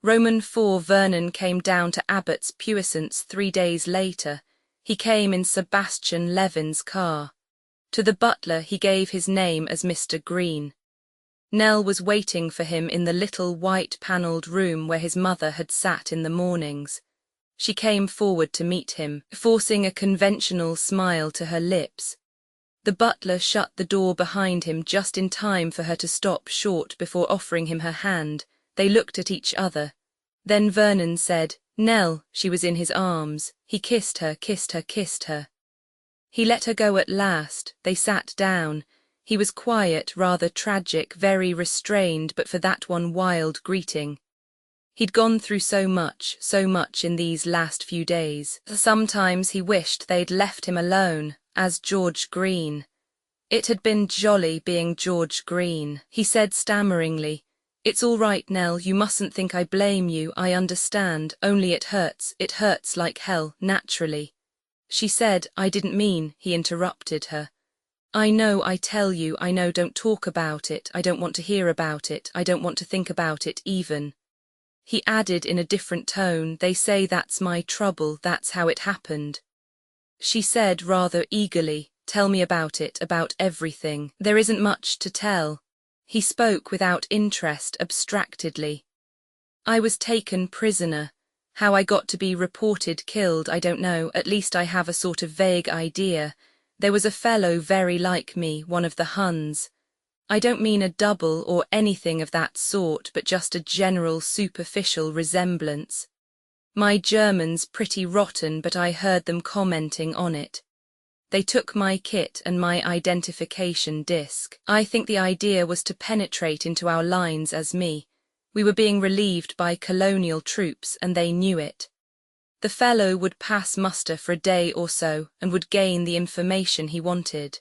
Roman 4 Vernon came down to Abbott's puissance 3 days later. He came in Sebastian Levin's car. To the butler he gave his name as Mr. Green. Nell was waiting for him in the little white-panelled room where his mother had sat in the mornings. She came forward to meet him, forcing a conventional smile to her lips. The butler shut the door behind him just in time for her to stop short before offering him her hand. They looked at each other. Then Vernon said, "Nell," she was in his arms. He kissed her, kissed her, kissed her. He let her go at last. They sat down. He was quiet, rather tragic, very restrained, but for that one wild greeting. He'd gone through so much in these last few days. Sometimes he wished they'd left him alone, as George Green. It had been jolly being George Green. He said stammeringly, "It's all right, Nell, you mustn't think I blame you, I understand, only it hurts like hell, naturally." She said, "I didn't mean," he interrupted her. "I know, I tell you, I know, don't talk about it, I don't want to hear about it, I don't want to think about it even." He added in a different tone, "They say that's my trouble, that's how it happened." She said rather eagerly, "Tell me about it, about everything." "There isn't much to tell." He spoke without interest, abstractedly. "I was taken prisoner. How I got to be reported killed, I don't know, at least I have a sort of vague idea. There was a fellow very like me, one of the Huns. I don't mean a double or anything of that sort, but just a general superficial resemblance. My German's pretty rotten, but I heard them commenting on it. They took my kit and my identification disc. I think the idea was to penetrate into our lines as me. We were being relieved by colonial troops, and they knew it. The fellow would pass muster for a day or so, and would gain the information he wanted.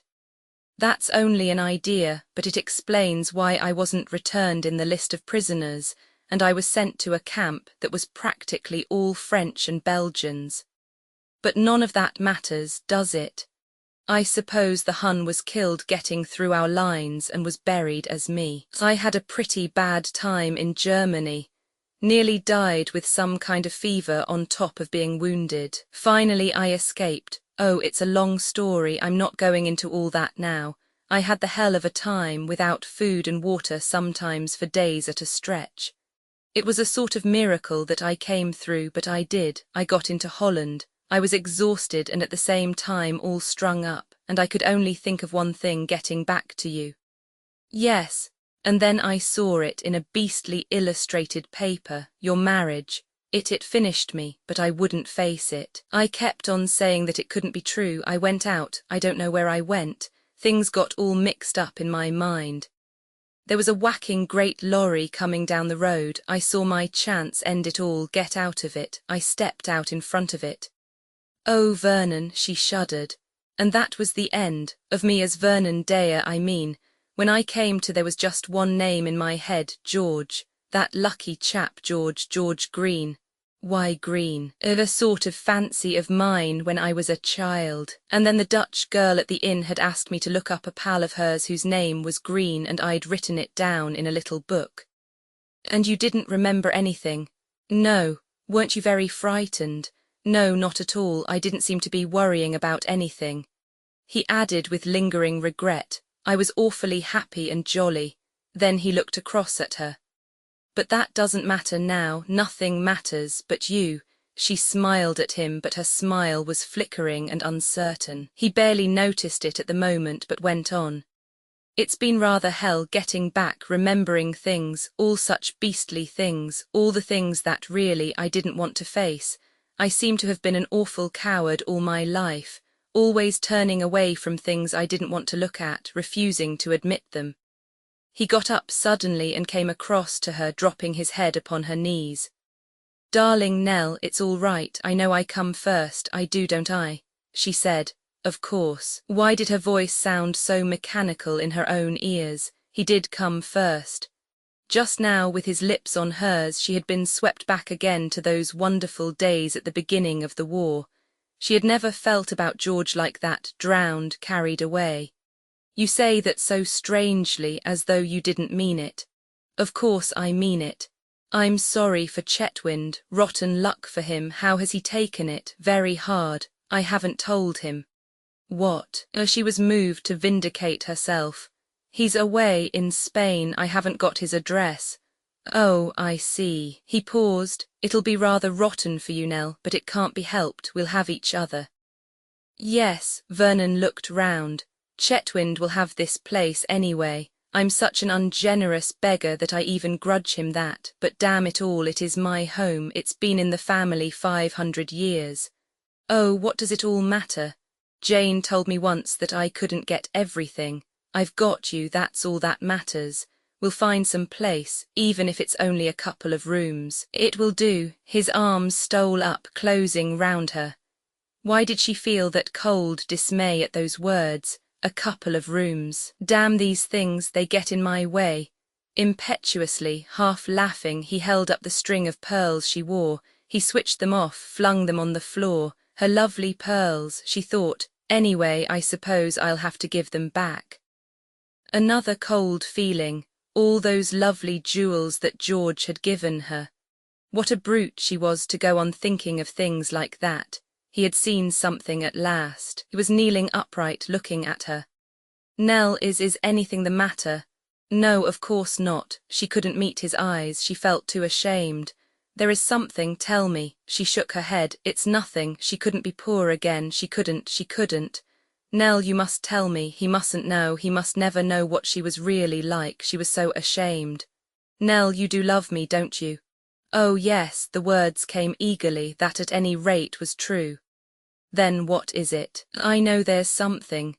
That's only an idea, but it explains why I wasn't returned in the list of prisoners, and I was sent to a camp that was practically all French and Belgians. But none of that matters, does it? I suppose the Hun was killed getting through our lines and was buried as me. I had a pretty bad time in Germany. Nearly died with some kind of fever on top of being wounded. Finally I escaped. Oh, it's a long story, I'm not going into all that now. I had the hell of a time, without food and water sometimes for days at a stretch. It was a sort of miracle that I came through, but I did. I got into Holland. I was exhausted and at the same time all strung up, and I could only think of one thing, getting back to you. Yes, and then I saw it in a beastly illustrated paper, your marriage. It finished me, but I wouldn't face it. I kept on saying that it couldn't be true. I went out, I don't know where I went. Things got all mixed up in my mind. There was a whacking great lorry coming down the road. I saw my chance, end it all, get out of it. I stepped out in front of it. Oh, Vernon, she shuddered. And that was the end, of me as Vernon Dare, I mean. When I came to, there was just one name in my head, George. That lucky chap George Green. Why Green? A sort of fancy of mine when I was a child. And then the Dutch girl at the inn had asked me to look up a pal of hers whose name was Green, and I'd written it down in a little book. And you didn't remember anything? No. Weren't you very frightened? No, not at all. I didn't seem to be worrying about anything. He added with lingering regret, I was awfully happy and jolly. Then he looked across at her. But that doesn't matter now, nothing matters but you. She smiled at him, but her smile was flickering and uncertain. He barely noticed it at the moment, but went on. It's been rather hell getting back, remembering things, all such beastly things, all the things that really I didn't want to face. I seem to have been an awful coward all my life, always turning away from things I didn't want to look at, refusing to admit them. He got up suddenly and came across to her, dropping his head upon her knees. Darling Nell, it's all right, I know I come first, I do, don't I? She said, of course. Why did her voice sound so mechanical in her own ears? He did come first. Just now, with his lips on hers, she had been swept back again to those wonderful days at the beginning of the war. She had never felt about George like that, drowned, carried away. You say that so strangely, as though you didn't mean it. Of course I mean it. I'm sorry for Chetwynd, rotten luck for him. How has he taken it? Very hard. I haven't told him. What? She was moved to vindicate herself. He's away in Spain. I haven't got his address. Oh, I see. He paused. It'll be rather rotten for you, Nell, but it can't be helped. We'll have each other. Yes, Vernon looked round. Chetwynd will have this place anyway. I'm such an ungenerous beggar that I even grudge him that, but damn it all, it is my home. It's been in the family 500 years. Oh, what does it all matter? Jane told me once that I couldn't get everything. I've got you, that's all that matters. We'll find some place, even if it's only a couple of rooms. It will do. His arms stole up, closing round her. Why did she feel that cold dismay at those words? A couple of rooms. Damn these things, they get in my way. Impetuously, half laughing, he held up the string of pearls she wore. He switched them off, flung them on the floor. Her lovely pearls, she thought. Anyway, I suppose I'll have to give them back. Another cold feeling. All those lovely jewels that George had given her. What a brute she was to go on thinking of things like that. He had seen something at last. He was kneeling upright, looking at her. Nell, is anything the matter? No, of course not. She couldn't meet his eyes. She felt too ashamed. There is something, tell me. She shook her head. It's nothing. She couldn't be poor again. She couldn't. Nell, you must tell me. He mustn't know. He must never know what she was really like. She was so ashamed. Nell, you do love me, don't you? Oh, yes, the words came eagerly. That at any rate was true. Then what is it? I know there's something.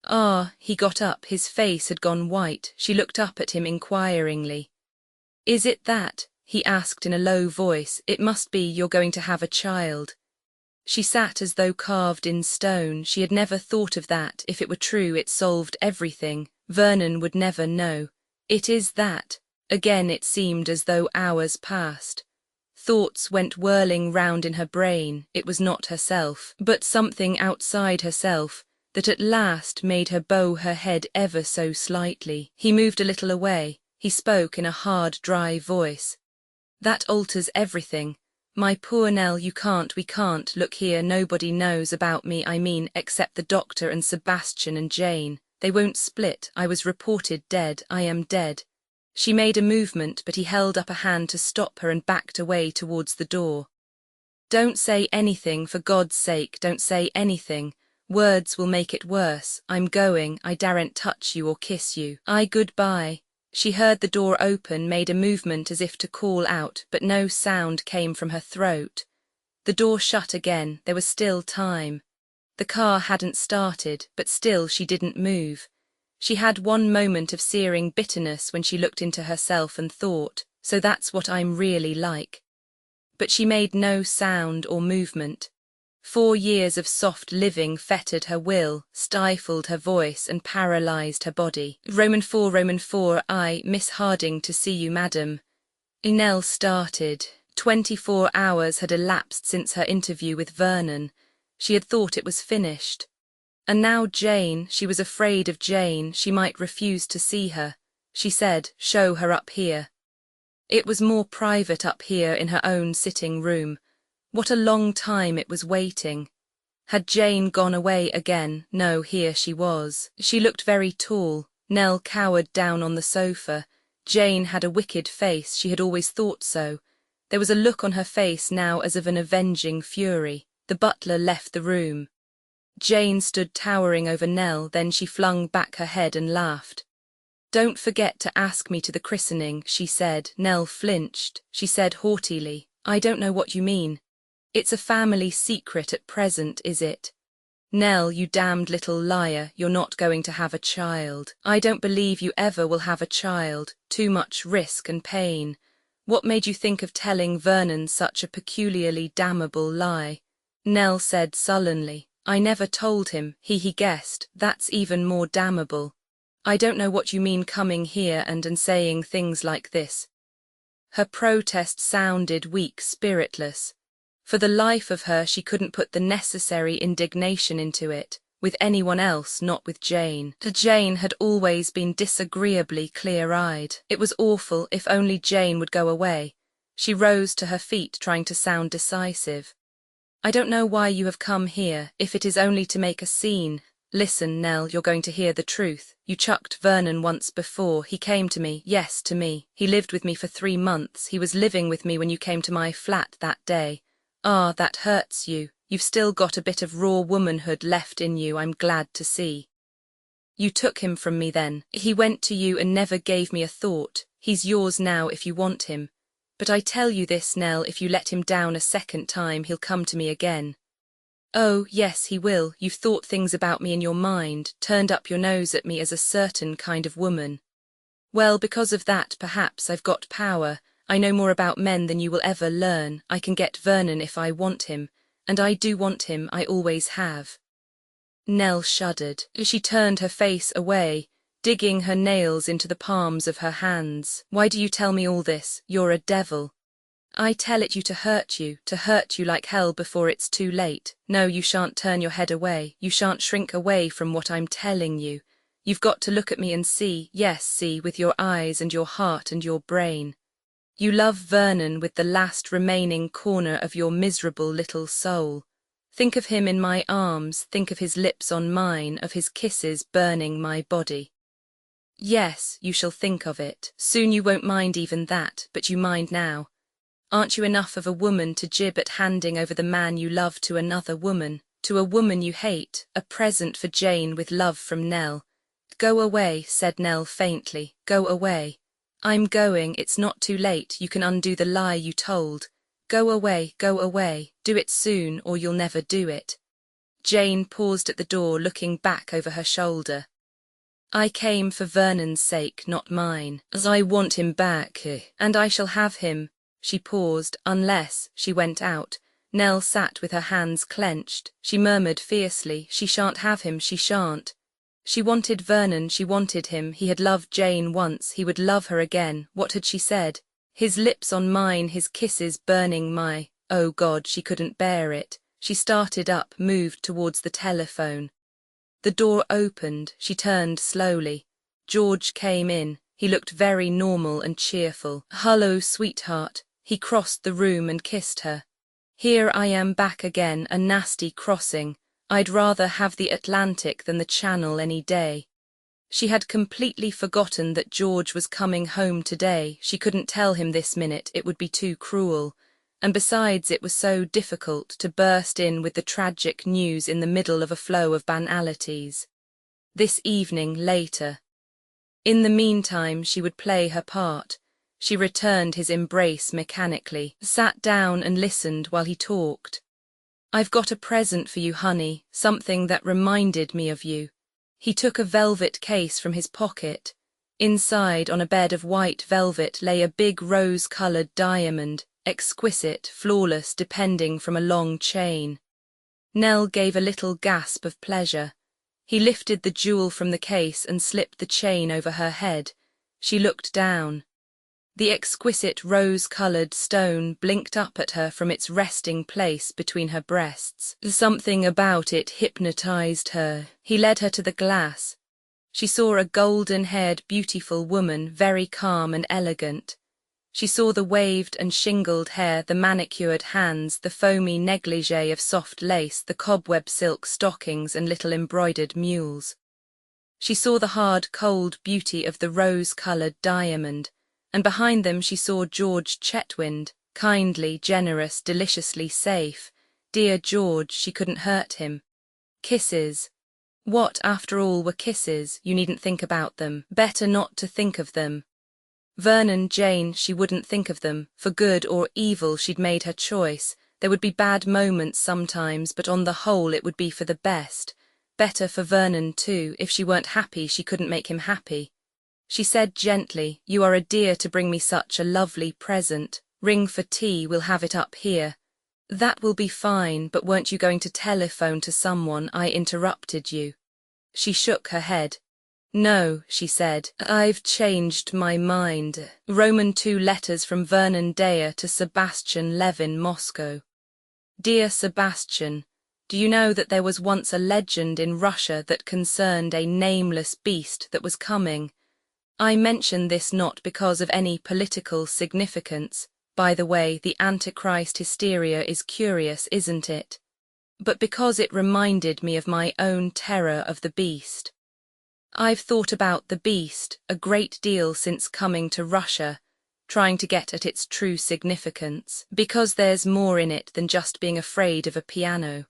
Ah, he got up. His face had gone white. She looked up at him inquiringly. Is it that? He asked in a low voice. It must be you're going to have a child. She sat as though carved in stone. She had never thought of that. If it were true, it solved everything. Vernon would never know. It is that. Again it seemed as though hours passed. Thoughts went whirling round in her brain. It was not herself, but something outside herself, that at last made her bow her head ever so slightly. He moved a little away. He spoke in a hard, dry voice. That alters everything. My poor Nell, we can't. Look here, nobody knows about me, except the doctor and Sebastian and Jane. They won't split. I was reported dead. I am dead. She made a movement, but he held up a hand to stop her and backed away towards the door. Don't say anything, for God's sake, don't say anything. Words will make it worse. I'm going. I daren't touch you or kiss you. Goodbye. She heard the door open, made a movement as if to call out, but no sound came from her throat. The door shut again. There was still time. The car hadn't started, but still she didn't move. She had one moment of searing bitterness when she looked into herself and thought, so that's what I'm really like. But she made no sound or movement. 4 years of soft living fettered her will, stifled her voice and paralysed her body. Roman 4, I, Miss Harding, to see you, madam. Nell started. 24 hours had elapsed since her interview with Vernon. She had thought it was finished. And now Jane, she was afraid of Jane. She might refuse to see her. She said, show her up here. It was more private up here in her own sitting room. What a long time it was waiting. Had Jane gone away again? No, here she was. She looked very tall. Nell cowered down on the sofa. Jane had a wicked face. She had always thought so. There was a look on her face now as of an avenging fury. The butler left the room. Jane stood towering over Nell, then she flung back her head and laughed. Don't forget to ask me to the christening, she said. Nell flinched. She said haughtily, I don't know what you mean. It's a family secret at present, is it? Nell, you damned little liar, you're not going to have a child. I don't believe you ever will have a child. Too much risk and pain. What made you think of telling Vernon such a peculiarly damnable lie? Nell said sullenly, I never told him. He guessed. That's even more damnable. I don't know what you mean coming here and saying things like this. Her protest sounded weak, spiritless. For the life of her she couldn't put the necessary indignation into it, with anyone else, not with Jane. Jane had always been disagreeably clear-eyed. It was awful. If only Jane would go away. She rose to her feet, trying to sound decisive. I don't know why you have come here, if it is only to make a scene. Listen, Nell, you're going to hear the truth. You chucked Vernon once before. He came to me, yes, to me. He lived with me for 3 months. He was living with me when you came to my flat that day. Ah, that hurts you. You've still got a bit of raw womanhood left in you, I'm glad to see. You took him from me then. He went to you and never gave me a thought. He's yours now if you want him. But I tell you this, Nell, if you let him down a second time, he'll come to me again. Oh, yes, he will. You've thought things about me in your mind, turned up your nose at me as a certain kind of woman. Well, because of that, perhaps I've got power. I know more about men than you will ever learn. I can get Vernon if I want him, and I do want him, I always have. Nell shuddered. She turned her face away, digging her nails into the palms of her hands. Why do you tell me all this? You're a devil. I tell it you to hurt you like hell before it's too late. No, you shan't turn your head away. You shan't shrink away from what I'm telling you. You've got to look at me and see, yes, see, with your eyes and your heart and your brain. You love Vernon with the last remaining corner of your miserable little soul. Think of him in my arms, think of his lips on mine, of his kisses burning my body. Yes, you shall think of it. Soon you won't mind even that, but you mind now. Aren't you enough of a woman to jib at handing over the man you love to another woman, to a woman you hate, a present for Jane with love from Nell? Go away, said Nell faintly, go away. I'm going, it's not too late, you can undo the lie you told. Go away, do it soon or you'll never do it. Jane paused at the door, looking back over her shoulder. I came for Vernon's sake, not mine, as I want him back, and I shall have him. She paused, unless, she went out. Nell sat with her hands clenched. She murmured fiercely, she shan't have him, she shan't. She wanted Vernon, she wanted him. He had loved Jane once, he would love her again. What had she said? His lips on mine, his kisses burning my... Oh God, she couldn't bear it. She started up, moved towards the telephone. The door opened, she turned slowly. George came in. He looked very normal and cheerful. Hello, sweetheart. He crossed the room and kissed her. Here I am back again, a nasty crossing. I'd rather have the Atlantic than the Channel any day. She had completely forgotten that George was coming home today. She couldn't tell him this minute, it would be too cruel. And besides, it was so difficult to burst in with the tragic news in the middle of a flow of banalities. This evening, later. In the meantime, she would play her part. She returned his embrace mechanically, sat down and listened while he talked. I've got a present for you, honey, something that reminded me of you. He took a velvet case from his pocket. Inside, on a bed of white velvet, lay a big rose-coloured diamond, exquisite, flawless, depending from a long chain. Nell gave a little gasp of pleasure. He lifted the jewel from the case and slipped the chain over her head. She looked down. The exquisite rose-coloured stone blinked up at her from its resting place between her breasts. Something about it hypnotized her. He led her to the glass. She saw a golden-haired, beautiful woman, very calm and elegant. She saw the waved and shingled hair, the manicured hands, the foamy negligee of soft lace, the cobweb silk stockings and little embroidered mules. She saw the hard, cold beauty of the rose-coloured diamond, and behind them she saw George Chetwynd, kindly, generous, deliciously safe. Dear George, she couldn't hurt him. Kisses. What, after all, were kisses? You needn't think about them. Better not to think of them. Vernon, Jane, she wouldn't think of them. For good or evil, she'd made her choice. There would be bad moments sometimes, but on the whole it would be for the best. Better for Vernon too. If she weren't happy, she couldn't make him happy. She said gently, "You are a dear to bring me such a lovely present. Ring for tea, we'll have it up here." "That will be fine, but weren't you going to telephone to someone? I interrupted you." She shook her head. "No," she said, "I've changed my mind." Roman 2 letters from Vernon Dare to Sebastian Levin, Moscow. Dear Sebastian, do you know that there was once a legend in Russia that concerned a nameless beast that was coming? I mention this not because of any political significance, By the way, the Antichrist hysteria is curious, isn't it? But because it reminded me of my own terror of the beast. I've thought about the beast a great deal since coming to Russia, trying to get at its true significance, because there's more in it than just being afraid of a piano.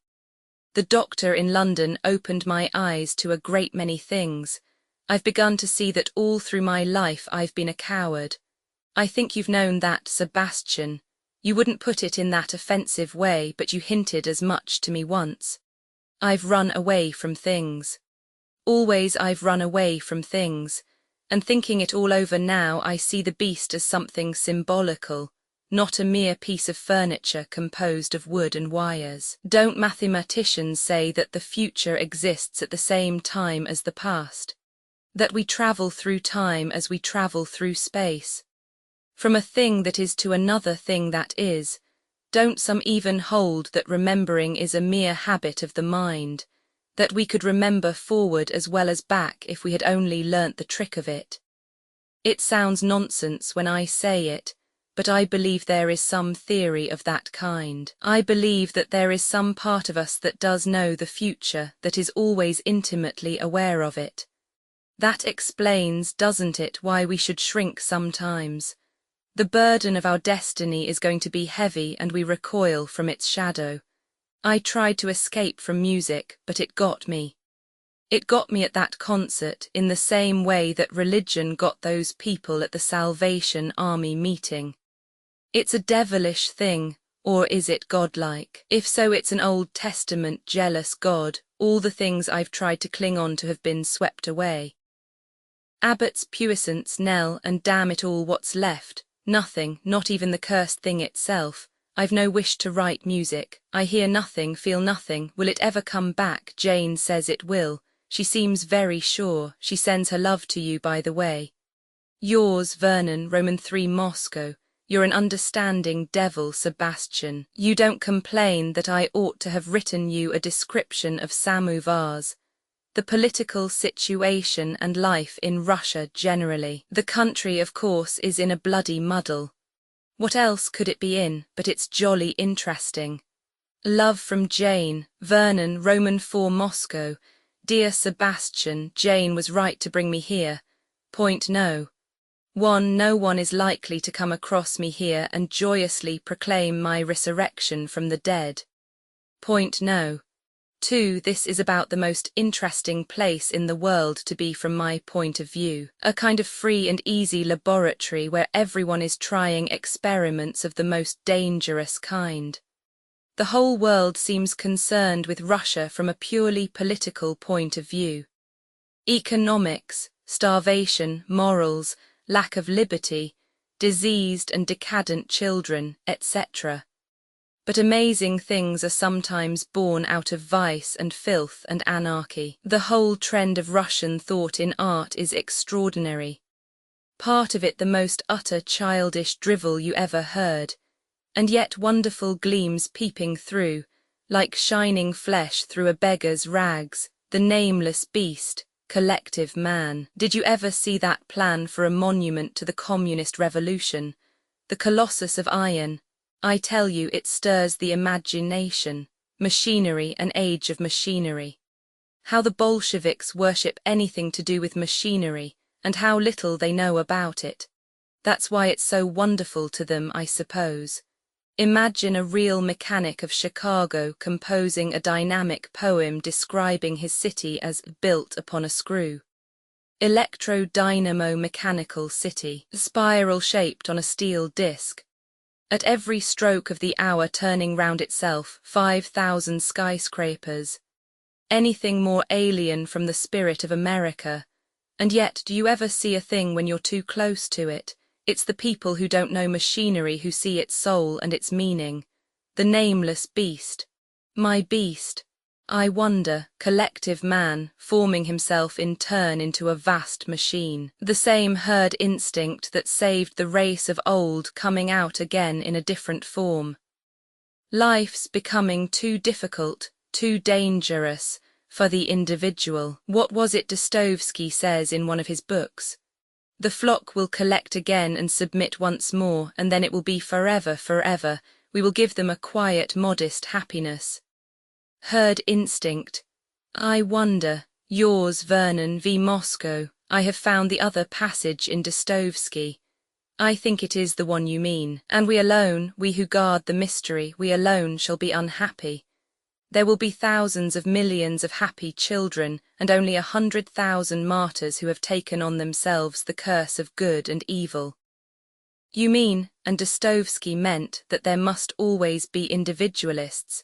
The doctor in London opened my eyes to a great many things. I've begun to see that all through my life I've been a coward. I think you've known that, Sebastian. You wouldn't put it in that offensive way, but you hinted as much to me once. I've run away from things. Always I've run away from things, and thinking it all over now, I see the beast as something symbolical, not a mere piece of furniture composed of wood and wires. Don't mathematicians say that the future exists at the same time as the past? That we travel through time as we travel through space? From a thing that is to another thing that is, don't some even hold that remembering is a mere habit of the mind, that we could remember forward as well as back if we had only learnt the trick of it? It sounds nonsense when I say it, but I believe there is some theory of that kind. I believe that there is some part of us that does know the future, that is always intimately aware of it. That explains, doesn't it, why we should shrink sometimes? The burden of our destiny is going to be heavy and we recoil from its shadow. I tried to escape from music, but it got me. It got me at that concert in the same way that religion got those people at the Salvation Army meeting. It's a devilish thing, or is it godlike? If so, it's an Old Testament jealous God. All the things I've tried to cling on to have been swept away. Abbott's puissance, Nell, and damn it all, what's left? Nothing, not even the cursed thing itself. I've no wish to write music. I hear nothing, feel nothing. Will it ever come back? Jane says it will. She seems very sure. She sends her love to you, by the way. Yours, Vernon, Roman 3, Moscow. You're an understanding devil, Sebastian. You don't complain that I ought to have written you a description of Samovars, the political situation and life in Russia generally. The country, of course, is in a bloody muddle. What else could it be in, but it's jolly interesting. Love from Jane, Vernon, Roman 4, Moscow. Dear Sebastian, Jane was right to bring me here. Point no. 1. No one is likely to come across me here and joyously proclaim my resurrection from the dead. Point no. 2. This is about the most interesting place in the world to be from my point of view. A kind of free and easy laboratory where everyone is trying experiments of the most dangerous kind. The whole world seems concerned with Russia from a purely political point of view. Economics, starvation, morals, lack of liberty, diseased and decadent children, etc. But amazing things are sometimes born out of vice and filth and anarchy. The whole trend of Russian thought in art is extraordinary. Part of it the most utter childish drivel you ever heard, and yet wonderful gleams peeping through, like shining flesh through a beggar's rags, the nameless beast, collective man. Did you ever see that plan for a monument to the communist revolution? The Colossus of Iron. I tell you, it stirs the imagination. Machinery, an age of machinery. How the Bolsheviks worship anything to do with machinery, and how little they know about it. That's why it's so wonderful to them, I suppose. Imagine a real mechanic of Chicago composing a dynamic poem describing his city as built upon a screw. Electro-dynamo mechanical city, spiral-shaped on a steel disc. At every stroke of the hour turning round itself, 5,000 skyscrapers. Anything more alien from the spirit of America. And yet, do you ever see a thing when you're too close to it? It's the people who don't know machinery who see its soul and its meaning. The nameless beast. My beast. I wonder, collective man, forming himself in turn into a vast machine. The same herd instinct that saved the race of old coming out again in a different form. Life's becoming too difficult, too dangerous, for the individual. What was it Dostoevsky says in one of his books? The flock will collect again and submit once more, and then it will be forever, forever. We will give them a quiet, modest happiness. Herd instinct. I wonder. Yours, Vernon v. Moscow. I have found the other passage in Dostoevsky. I think it is the one you mean. And we alone, we who guard the mystery, we alone shall be unhappy. There will be thousands of millions of happy children, and only 100,000 martyrs who have taken on themselves the curse of good and evil. You mean, and Dostoevsky meant, that there must always be individualists.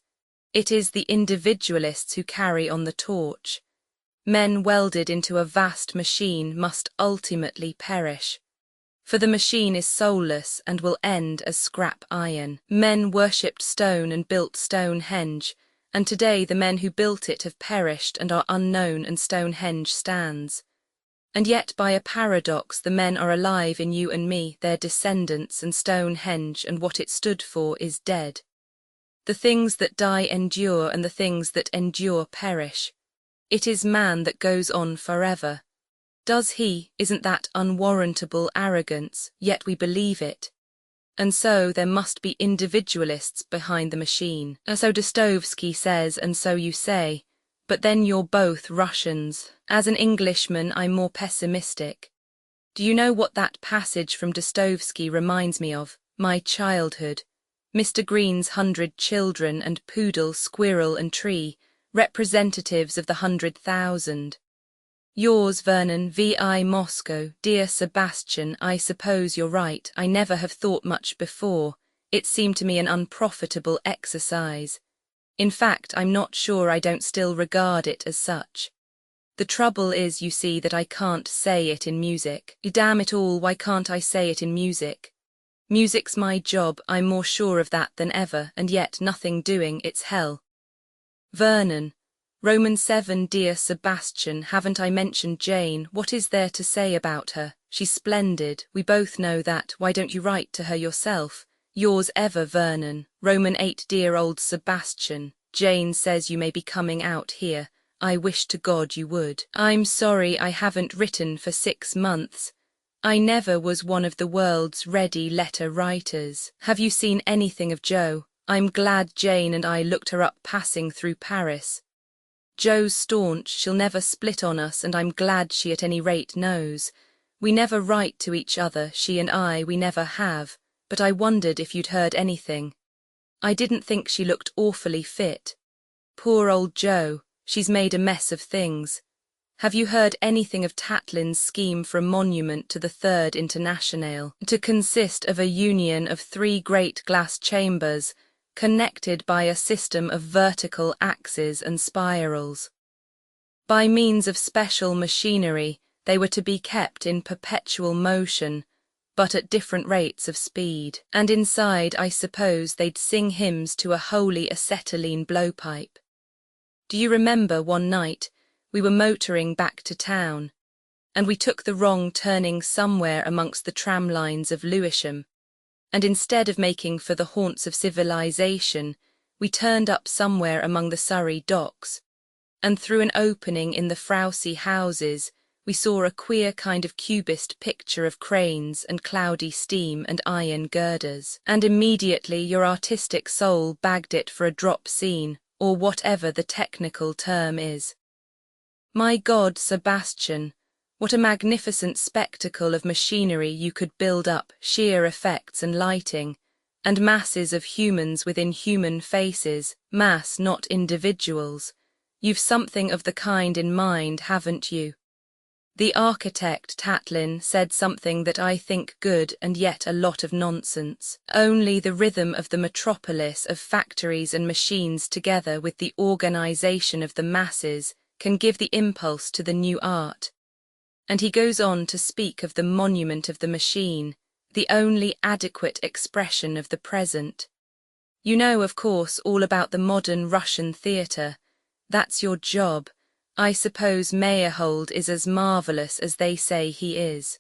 It is the individualists who carry on the torch. Men welded into a vast machine must ultimately perish. For the machine is soulless and will end as scrap iron. Men worshipped stone and built Stonehenge, and today the men who built it have perished and are unknown, and Stonehenge stands. And yet by a paradox the men are alive in you and me, their descendants, and Stonehenge and what it stood for is dead. The things that die endure, and the things that endure perish. It is man that goes on forever. Does he? Isn't that unwarrantable arrogance? Yet we believe it. And so there must be individualists behind the machine. So Dostoevsky says, and so you say. But then you're both Russians. As an Englishman, I'm more pessimistic. Do you know what that passage from Dostoevsky reminds me of? My childhood. Mr. Green's 100 children and poodle, squirrel and tree, representatives of the 100,000. Yours, Vernon v.I. Moscow. Dear Sebastian, I suppose you're right. I never have thought much before. It seemed to me an unprofitable exercise. In fact, I'm not sure I don't still regard it as such. The trouble is, you see, that I can't say it in music. Damn it all, why can't I say it in music? Music's my job, I'm more sure of that than ever, and yet nothing doing, it's hell. Vernon. Roman 7. Dear Sebastian, haven't I mentioned Jane? What is there to say about her? She's splendid, we both know that. Why don't you write to her yourself? Yours ever, Vernon. Roman 8. Dear old Sebastian, Jane says you may be coming out here. I wish to God you would. I'm sorry I haven't written for 6 months. I never was one of the world's ready letter writers. Have you seen anything of Jo? I'm glad Jane and I looked her up passing through Paris. Jo's staunch, she'll never split on us, and I'm glad she at any rate knows. We never write to each other, she and I, we never have, but I wondered if you'd heard anything. I didn't think she looked awfully fit. Poor old Jo, she's made a mess of things. Have you heard anything of Tatlin's scheme for a monument to the Third Internationale, to consist of a union of 3 great glass chambers, connected by a system of vertical axes and spirals? By means of special machinery, they were to be kept in perpetual motion, but at different rates of speed. And inside, I suppose, they'd sing hymns to a holy acetylene blowpipe. Do you remember one night, we were motoring back to town, and we took the wrong turning somewhere amongst the tram lines of Lewisham, and instead of making for the haunts of civilization, we turned up somewhere among the Surrey docks, and through an opening in the frowsy houses we saw a queer kind of cubist picture of cranes and cloudy steam and iron girders, and immediately your artistic soul bagged it for a drop scene, or whatever the technical term is. My God, Sebastian, what a magnificent spectacle of machinery you could build up, sheer effects and lighting, and masses of humans within human faces, mass, not individuals. You've something of the kind in mind, haven't you? The architect, Tatlin, said something that I think good and yet a lot of nonsense. Only the rhythm of the metropolis of factories and machines together with the organization of the masses can give the impulse to the new art. And he goes on to speak of the monument of the machine, the only adequate expression of the present. You know, of course, all about the modern Russian theatre. That's your job. I suppose Meyerhold is as marvellous as they say he is.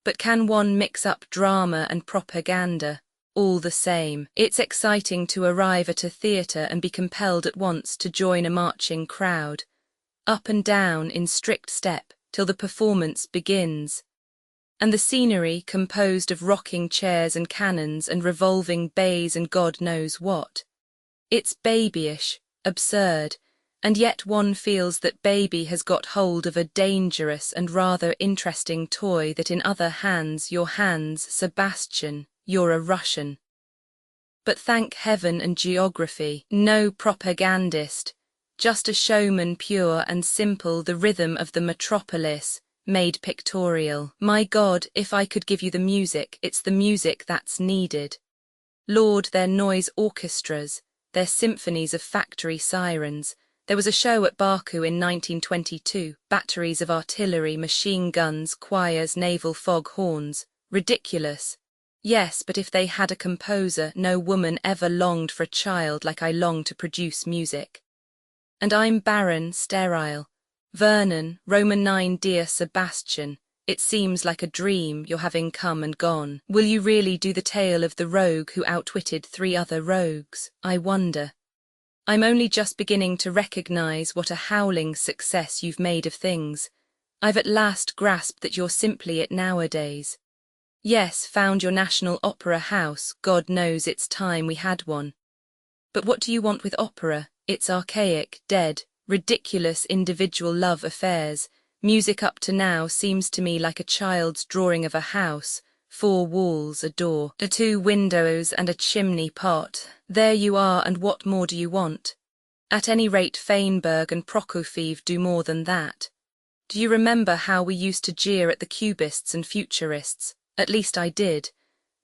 But can one mix up drama and propaganda? All the same, it's exciting to arrive at a theatre and be compelled at once to join a marching crowd, up and down in strict step, till the performance begins. And the scenery composed of rocking chairs and cannons and revolving bays and God knows what. It's babyish, absurd, and yet one feels that baby has got hold of a dangerous and rather interesting toy that in other hands, your hands, Sebastian, you're a Russian. But thank heaven and geography, no propagandist, just a showman pure and simple, the rhythm of the metropolis, made pictorial. My God, if I could give you the music, it's the music that's needed. Lord, their noise orchestras, their symphonies of factory sirens. There was a show at Baku in 1922, batteries of artillery, machine guns, choirs, naval fog horns. Ridiculous. Yes, but if they had a composer, no woman ever longed for a child like I long to produce music. And I'm barren, sterile. Vernon, Roman 9, dear Sebastian, it seems like a dream you're having come and gone. Will you really do the tale of the rogue who outwitted 3 other rogues, I wonder? I'm only just beginning to recognize what a howling success you've made of things. I've at last grasped that you're simply it nowadays. Yes, found your National Opera House, God knows it's time we had one. But what do you want with opera? It's archaic, dead, ridiculous individual love affairs. Music up to now seems to me like a child's drawing of a house, 4 walls, a door, 2 windows and a chimney pot. There you are, and what more do you want? At any rate Feinberg and Prokofiev do more than that. Do you remember how we used to jeer at the cubists and futurists? At least I did.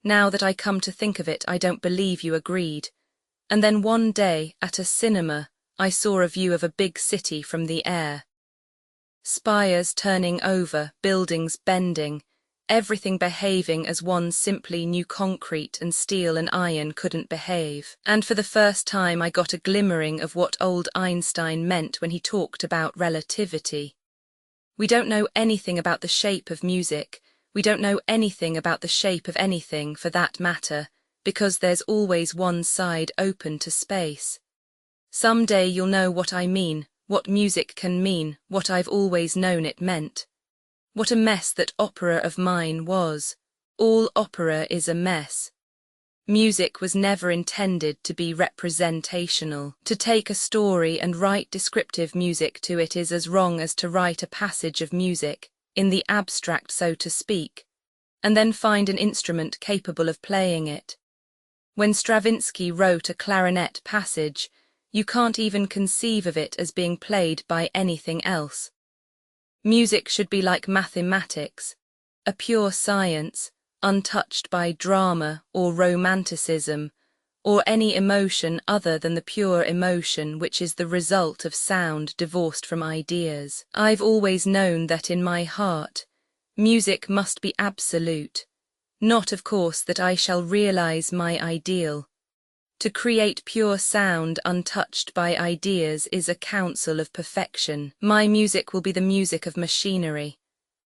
Now that I come to think of it, I don't believe you agreed. And then one day, at a cinema, I saw a view of a big city from the air. Spires turning over, buildings bending, everything behaving as one simply knew concrete and steel and iron couldn't behave. And for the first time I got a glimmering of what old Einstein meant when he talked about relativity. We don't know anything about the shape of music, we don't know anything about the shape of anything for that matter, because there's always one side open to space. Some day you'll know what I mean, what music can mean, what I've always known it meant. What a mess that opera of mine was. All opera is a mess. Music was never intended to be representational. To take a story and write descriptive music to it is as wrong as to write a passage of music, in the abstract so to speak, and then find an instrument capable of playing it. When Stravinsky wrote a clarinet passage, you can't even conceive of it as being played by anything else. Music should be like mathematics, a pure science, untouched by drama or romanticism, or any emotion other than the pure emotion which is the result of sound divorced from ideas. I've always known that in my heart, music must be absolute, not of course that I shall realize my ideal. To create pure sound untouched by ideas is a counsel of perfection. My music will be the music of machinery.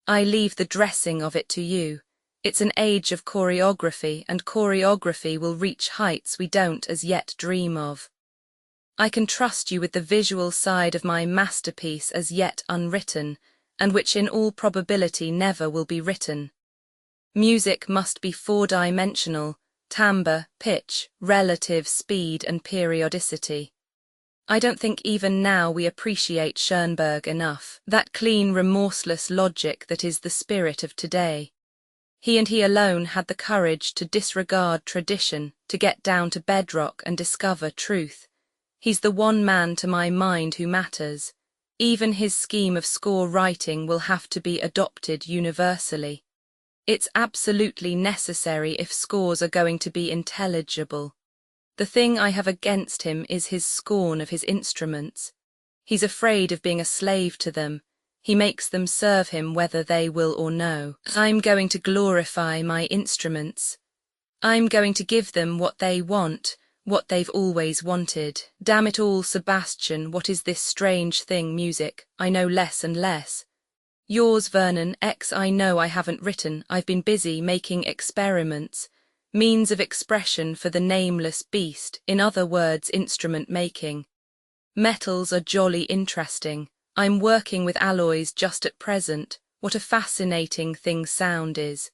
I leave the dressing of it to you. It's an age of choreography, and choreography will reach heights we don't as yet dream of. I can trust you with the visual side of my masterpiece as yet unwritten, and which in all probability never will be written. Music must be 4-dimensional, timbre, pitch, relative speed and periodicity. I don't think even now we appreciate Schoenberg enough, that clean, remorseless logic that is the spirit of today. He and he alone had the courage to disregard tradition, to get down to bedrock and discover truth. He's the one man to my mind who matters. Even his scheme of score writing will have to be adopted universally. It's absolutely necessary if scores are going to be intelligible. The thing I have against him is his scorn of his instruments. He's afraid of being a slave to them. He makes them serve him whether they will or no. I'm going to glorify my instruments. I'm going to give them what they want, what they've always wanted. Damn it all, Sebastian, what is this strange thing, music? I know less and less. Yours, Vernon, X. I know I haven't written. I've been busy making experiments, means of expression for the nameless beast, in other words, instrument making. Metals are jolly interesting. I'm working with alloys just at present, What a fascinating thing sound is.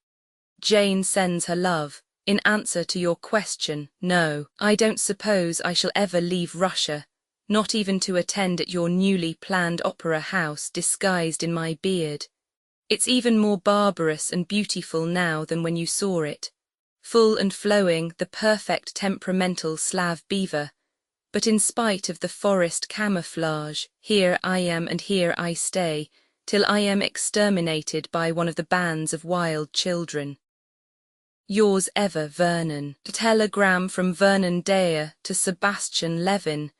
Jane sends her love. In answer to your question, no, I don't suppose I shall ever leave Russia, not even to attend at your newly planned opera house disguised in my beard. It's even more barbarous and beautiful now than when you saw it. Full and flowing, the perfect temperamental Slav beaver. But in spite of the forest camouflage, here I am and here I stay, till I am exterminated by one of the bands of wild children. Yours ever, Vernon. Telegram from Vernon Dare to Sebastian Levin.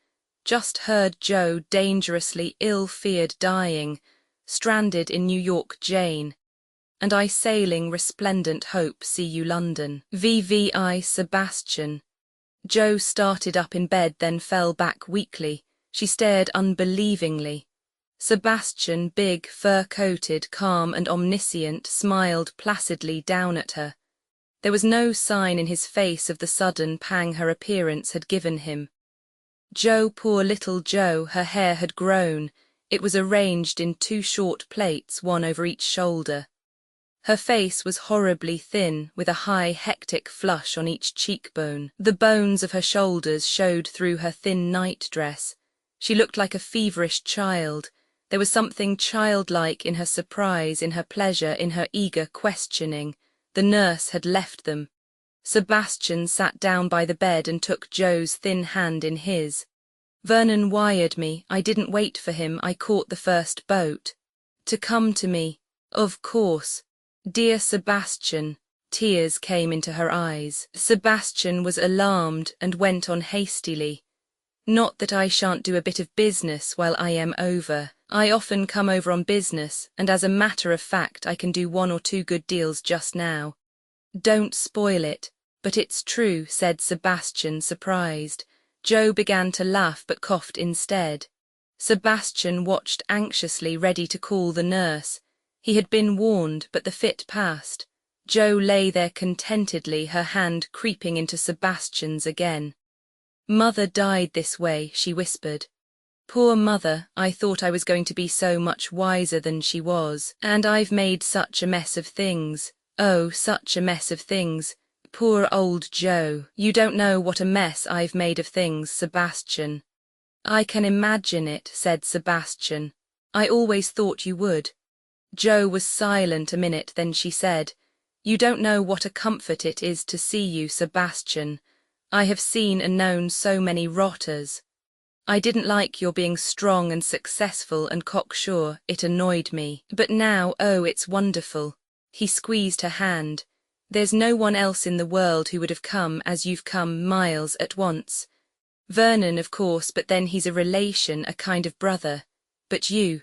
Just heard Joe dangerously ill-feared dying, stranded in New York, Jane. And I sailing resplendent hope see you London. VVI Sebastian. Joe started up in bed, then fell back weakly. She stared unbelievingly. Sebastian, big, fur-coated, calm and omniscient, smiled placidly down at her. There was no sign in his face of the sudden pang her appearance had given him. Joe, poor little Joe, her hair had grown. It was arranged in 2 short plaits, one over each shoulder. Her face was horribly thin, with a high, hectic flush on each cheekbone. The bones of her shoulders showed through her thin nightdress. She looked like a feverish child. There was something childlike in her surprise, in her pleasure, in her eager questioning. The nurse had left them. Sebastian sat down by the bed and took Joe's thin hand in his. Vernon wired me. I didn't wait for him. I caught the first boat. To come to me. Of course. Dear Sebastian. Tears came into her eyes. Sebastian was alarmed and went on hastily. Not that I shan't do a bit of business while I am over. I often come over on business, and as a matter of fact I can do 1 or 2 good deals just now. Don't spoil it. But it's true, said Sebastian, surprised. Joe began to laugh but coughed instead. Sebastian watched anxiously, ready to call the nurse. He had been warned, but the fit passed. Joe lay there contentedly, her hand creeping into Sebastian's again. Mother died this way, she whispered. Poor mother, I thought I was going to be so much wiser than she was, and I've made such a mess of things. Oh, such a mess of things. Poor old Joe, you don't know what a mess I've made of things, Sebastian. I can imagine it, said Sebastian. I always thought you would. Joe was silent a minute, then she said, You don't know what a comfort it is to see you, Sebastian. I have seen and known so many rotters. I didn't like your being strong and successful and cocksure, it annoyed me. But now, oh, it's wonderful. He squeezed her hand. There's no one else in the world who would have come as you've come, miles at once. Vernon, of course, but then he's a relation, a kind of brother. But you,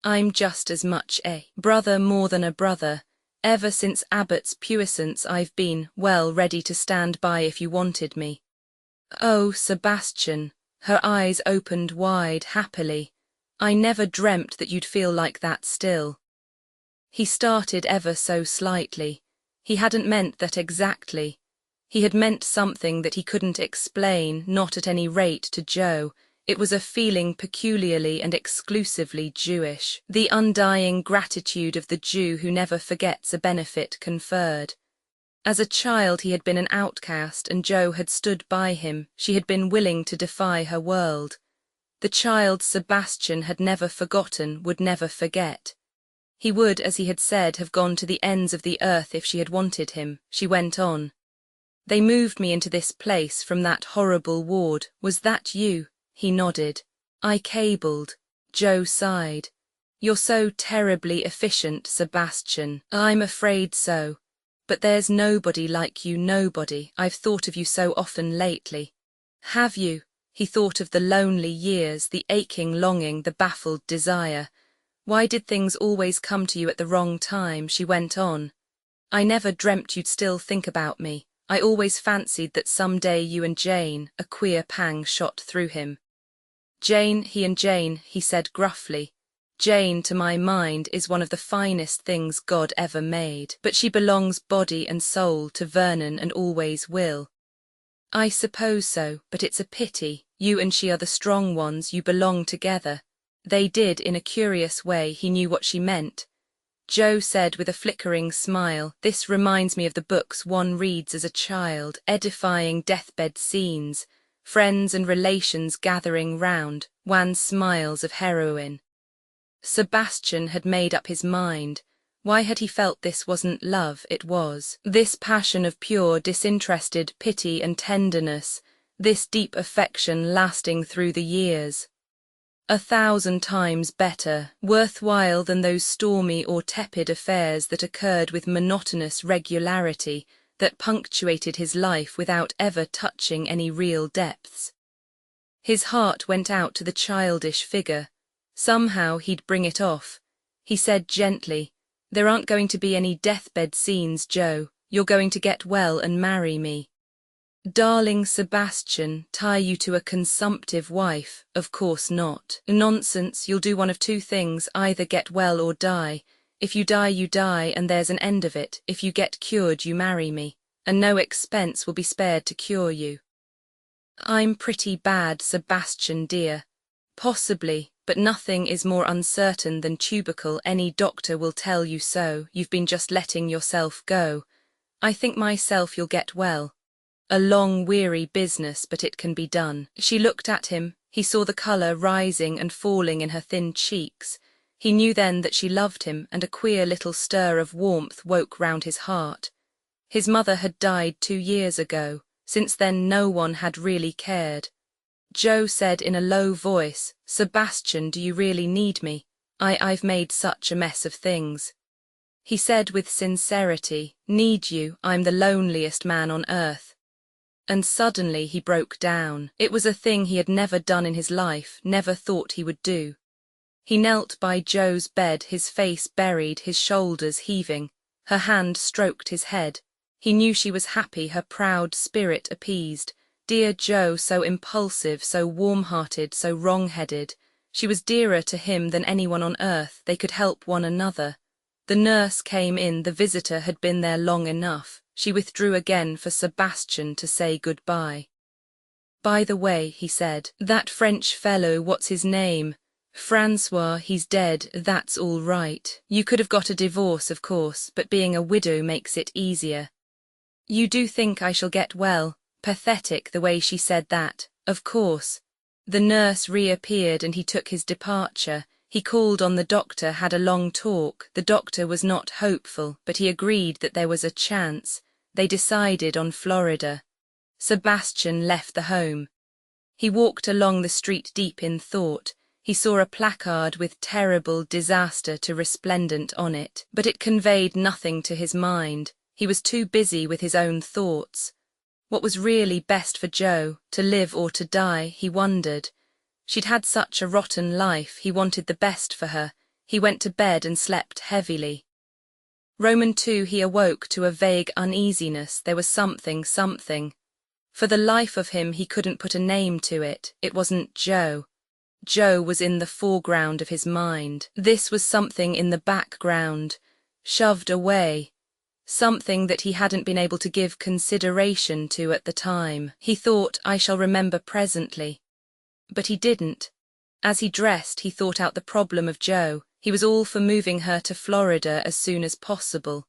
I'm just as much a brother, more than a brother. Ever since Abbott's puissance I've been, well, ready to stand by if you wanted me. Oh, Sebastian. Her eyes opened wide, happily. I never dreamt that you'd feel like that still. He started ever so slightly. He hadn't meant that exactly. He had meant something that he couldn't explain, not at any rate to Joe. It was a feeling peculiarly and exclusively Jewish, the undying gratitude of the Jew who never forgets a benefit conferred. As a child he had been an outcast and Joe had stood by him. She had been willing to defy her world. The child Sebastian had never forgotten, would never forget. He would, as he had said, have gone to the ends of the earth if she had wanted him. She went on. They moved me into this place from that horrible ward. Was that you? He nodded. I cabled. Joe sighed. You're so terribly efficient, Sebastian. I'm afraid so. But there's nobody like you, nobody. I've thought of you so often lately. Have you? He thought of the lonely years, the aching longing, the baffled desire. Why did things always come to you at the wrong time? She went on. I never dreamt you'd still think about me. I always fancied that some day you and Jane, a queer pang shot through him. Jane, he said gruffly. Jane, to my mind, is one of the finest things God ever made, but she belongs body and soul to Vernon and always will. I suppose so, but it's a pity. You and she are the strong ones, you belong together. They did, in a curious way. He knew what she meant. Joe said with a flickering smile. This reminds me of the books one reads as a child, edifying deathbed scenes, friends and relations gathering round, wan smiles of heroine. Sebastian had made up his mind. Why had he felt this wasn't love? It was. This passion of pure, disinterested pity and tenderness, this deep affection lasting through the years. 1,000 times better, worthwhile than those stormy or tepid affairs that occurred with monotonous regularity, that punctuated his life without ever touching any real depths. His heart went out to the childish figure. Somehow he'd bring it off. He said gently, "There aren't going to be any deathbed scenes, Joe. You're going to get well and marry me." "Darling Sebastian, tie you to a consumptive wife? Of course not. Nonsense, you'll do one of two things, either get well or die. If you die, you die, and there's an end of it. If you get cured, you marry me, and no expense will be spared to cure you." "I'm pretty bad, Sebastian dear." "Possibly, but nothing is more uncertain than tubercle. Any doctor will tell you so. You've been just letting yourself go. I think myself you'll get well. A long, weary business, but it can be done." She looked at him. He saw the colour rising and falling in her thin cheeks. He knew then that she loved him, and a queer little stir of warmth woke round his heart. His mother had died 2 years ago. Since then no one had really cared. Joe said in a low voice, "Sebastian, do you really need me? I've made such a mess of things." He said with sincerity, "Need you? I'm the loneliest man on earth." And suddenly he broke down. It was a thing he had never done in his life, never thought he would do. He knelt by Joe's bed, his face buried, his shoulders heaving. Her hand stroked his head. He knew she was happy, her proud spirit appeased. Dear Joe, so impulsive, so warm-hearted, so wrong-headed. She was dearer to him than anyone on earth. They could help one another. The nurse came in. The visitor had been there long enough. She withdrew again for Sebastian to say goodbye. "By the way," he said, "that French fellow, what's his name? Francois, he's dead. That's all right. You could have got a divorce, of course, but being a widow makes it easier." "You do think I shall get well?" Pathetic the way she said that. Of course. The nurse reappeared and he took his departure. He called on the doctor, had a long talk. The doctor was not hopeful, but he agreed that there was a chance. They decided on Florida. Sebastian left the home. He walked along the street deep in thought. He saw a placard with "Terrible Disaster to Resplendent" on it, but it conveyed nothing to his mind. He was too busy with his own thoughts. What was really best for Joe, to live or to die, he wondered. She'd had such a rotten life, he wanted the best for her. He went to bed and slept heavily. Roman 2, he awoke to a vague uneasiness. There was something. For the life of him he couldn't put a name to it. It wasn't Joe. Joe was in the foreground of his mind. This was something in the background, shoved away. Something that he hadn't been able to give consideration to at the time. He thought, "I shall remember presently." But he didn't. As he dressed, he thought out the problem of Joe. He was all for moving her to Florida as soon as possible.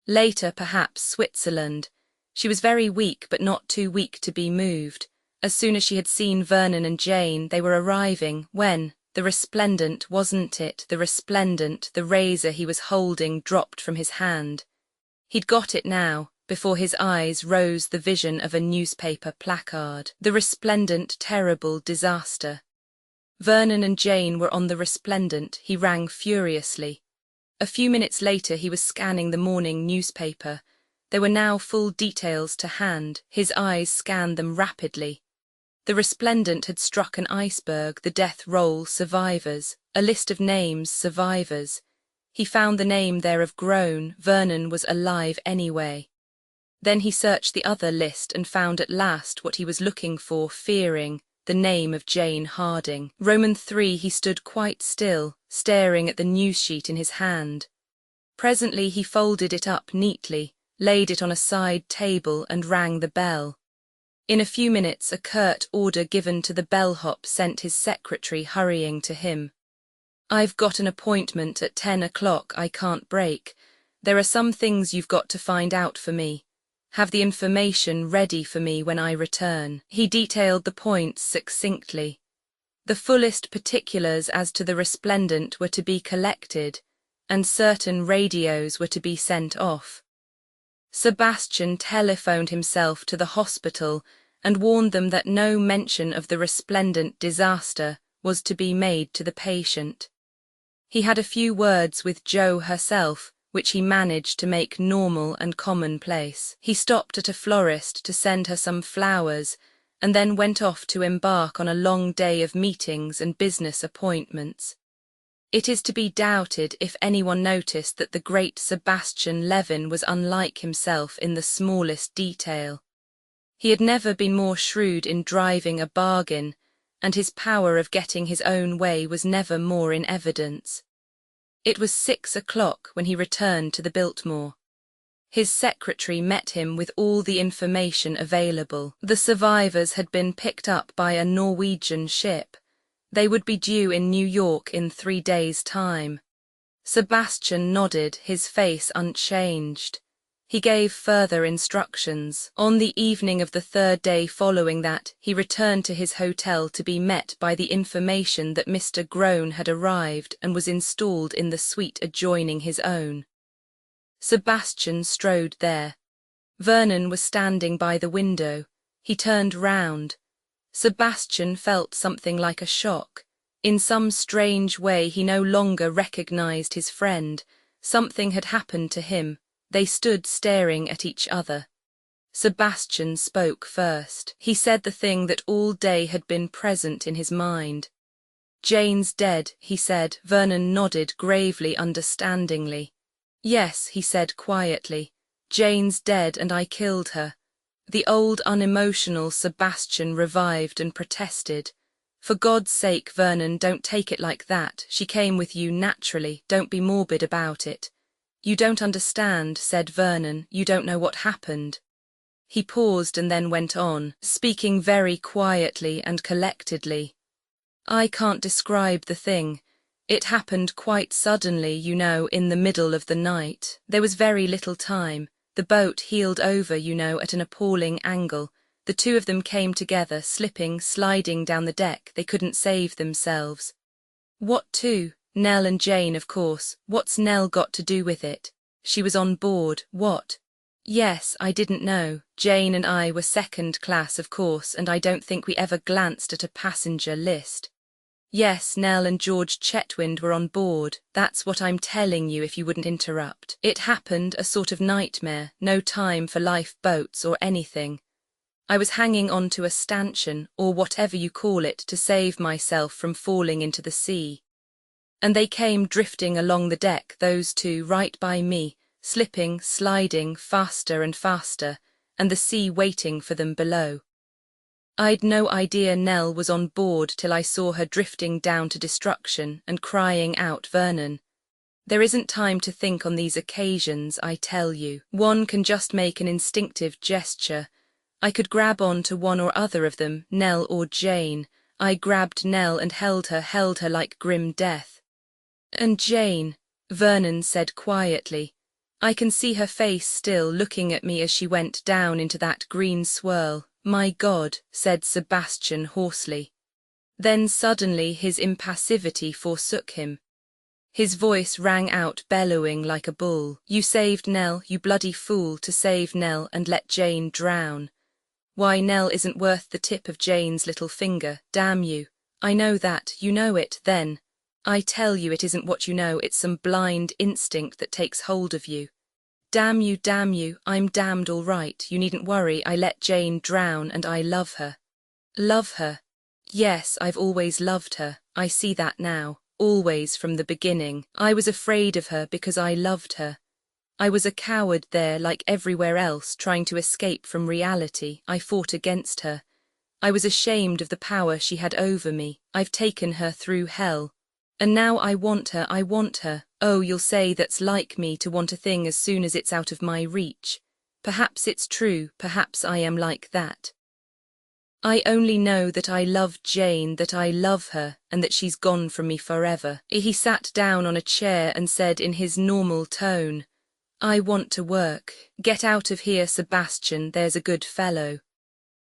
Later, perhaps, Switzerland. She was very weak, but not too weak to be moved. As soon as she had seen Vernon and Jane, they were arriving. When? The resplendent, wasn't it? The resplendent, the razor he was holding dropped from his hand. He'd got it now. Before his eyes rose the vision of a newspaper placard. The resplendent, terrible disaster. Vernon and Jane were on the resplendent. He rang furiously. A few minutes later he was scanning the morning newspaper. There were now full details to hand. His eyes scanned them rapidly. The resplendent had struck an iceberg, the death roll, survivors, a list of names, survivors. He found the name there of Groan. Vernon was alive anyway. Then he searched the other list and found at last what he was looking for, fearing, the name of Jane Harding. Roman 3, he stood quite still, staring at the news sheet in his hand. Presently he folded it up neatly, laid it on a side table and rang the bell. In a few minutes a curt order given to the bellhop sent his secretary hurrying to him. I've got an appointment at 10 o'clock I can't break. There are some things you've got to find out for me. Have the information ready for me when I return." He detailed the points succinctly. The fullest particulars as to the resplendent were to be collected, and certain radios were to be sent off. Sebastian telephoned himself to the hospital and warned them that no mention of the resplendent disaster was to be made to the patient. He had a few words with Jo herself, which he managed to make normal and commonplace. He stopped at a florist to send her some flowers, and then went off to embark on a long day of meetings and business appointments. It is to be doubted if anyone noticed that the great Sebastian Levin was unlike himself in the smallest detail. He had never been more shrewd in driving a bargain, and his power of getting his own way was never more in evidence. It was 6 o'clock when he returned to the Biltmore. His secretary met him with all the information available. The survivors had been picked up by a Norwegian ship. They would be due in New York in 3 days' time. Sebastian nodded, his face unchanged. He gave further instructions. On the evening of the 3rd day following that, he returned to his hotel to be met by the information that Mr. Groan had arrived and was installed in the suite adjoining his own. Sebastian strode there. Vernon was standing by the window. He turned round. Sebastian felt something like a shock. In some strange way he no longer recognized his friend. Something had happened to him. They stood staring at each other. Sebastian spoke first. He said the thing that all day had been present in his mind. "Jane's dead," he said. Vernon nodded gravely, understandingly. "Yes," he said quietly. "Jane's dead and I killed her." The old unemotional Sebastian revived and protested. "For God's sake, Vernon, don't take it like that. She came with you naturally. Don't be morbid about it." "You don't understand," said Vernon. "You don't know what happened." He paused and then went on, speaking very quietly and collectedly. "I can't describe the thing. It happened quite suddenly, you know, in the middle of the night. There was very little time. The boat heeled over, you know, at an appalling angle. The two of them came together, slipping, sliding down the deck. They couldn't save themselves." "What two?" "Nell and Jane, of course. What's Nell got to do with it?" "She was on board." "What?" "Yes, I didn't know. Jane and I were second class, of course, and I don't think we ever glanced at a passenger list." "Yes, Nell and George Chetwynd were on board. That's what I'm telling you, if you wouldn't interrupt. It happened, a sort of nightmare, no time for lifeboats or anything. I was hanging on to a stanchion, or whatever you call it, to save myself from falling into the sea. And they came drifting along the deck, those two, right by me, slipping, sliding, faster and faster, and the sea waiting for them below. I'd no idea Nell was on board till I saw her drifting down to destruction and crying out, 'Vernon.' There isn't time to think on these occasions, I tell you. One can just make an instinctive gesture. I could grab on to one or other of them, Nell or Jane. I grabbed Nell and held her like grim death. And Jane," Vernon said quietly. "I can see her face still, looking at me as she went down into that green swirl." "My God," said Sebastian hoarsely. Then suddenly his impassivity forsook him. His voice rang out bellowing like a bull. "You saved Nell, you bloody fool, to save Nell and let Jane drown. Why, Nell isn't worth the tip of Jane's little finger, damn you. I know that, you know it, then. I tell you it isn't what you know, it's some blind instinct that takes hold of you. Damn you, I'm damned all right, you needn't worry, I let Jane drown and I love her." "Love her?" "Yes, I've always loved her, I see that now, always from the beginning. I was afraid of her because I loved her. I was a coward there like everywhere else, trying to escape from reality. I fought against her. I was ashamed of the power she had over me. I've taken her through hell. And now I want her. Oh, you'll say that's like me to want a thing as soon as it's out of my reach. Perhaps it's true, perhaps I am like that. I only know that I love Jane, that I love her, and that she's gone from me forever. He sat down on a chair and said in his normal tone, I want to work. Get out of here, Sebastian, there's a good fellow.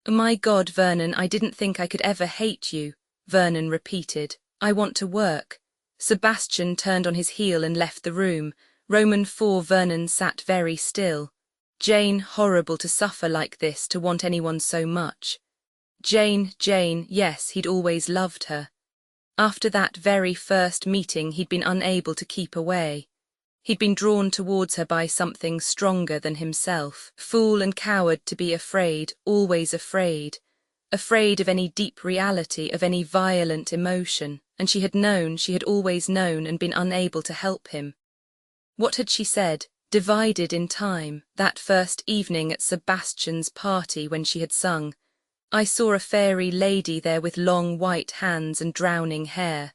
My God, Vernon, I didn't think I could ever hate you, Vernon repeated. I want to work. Sebastian turned on his heel and left the room. Roman 4 Vernon sat very still. Jane, horrible to suffer like this, to want anyone so much. Jane, yes, he'd always loved her. After that very first meeting he'd been unable to keep away. He'd been drawn towards her by something stronger than himself. Fool and coward to be afraid, always afraid. Afraid of any deep reality, of any violent emotion, and she had always known and been unable to help him. What had she said? Divided in time, that first evening at Sebastian's party when she had sung, I saw a fairy lady there with long white hands and drowning hair.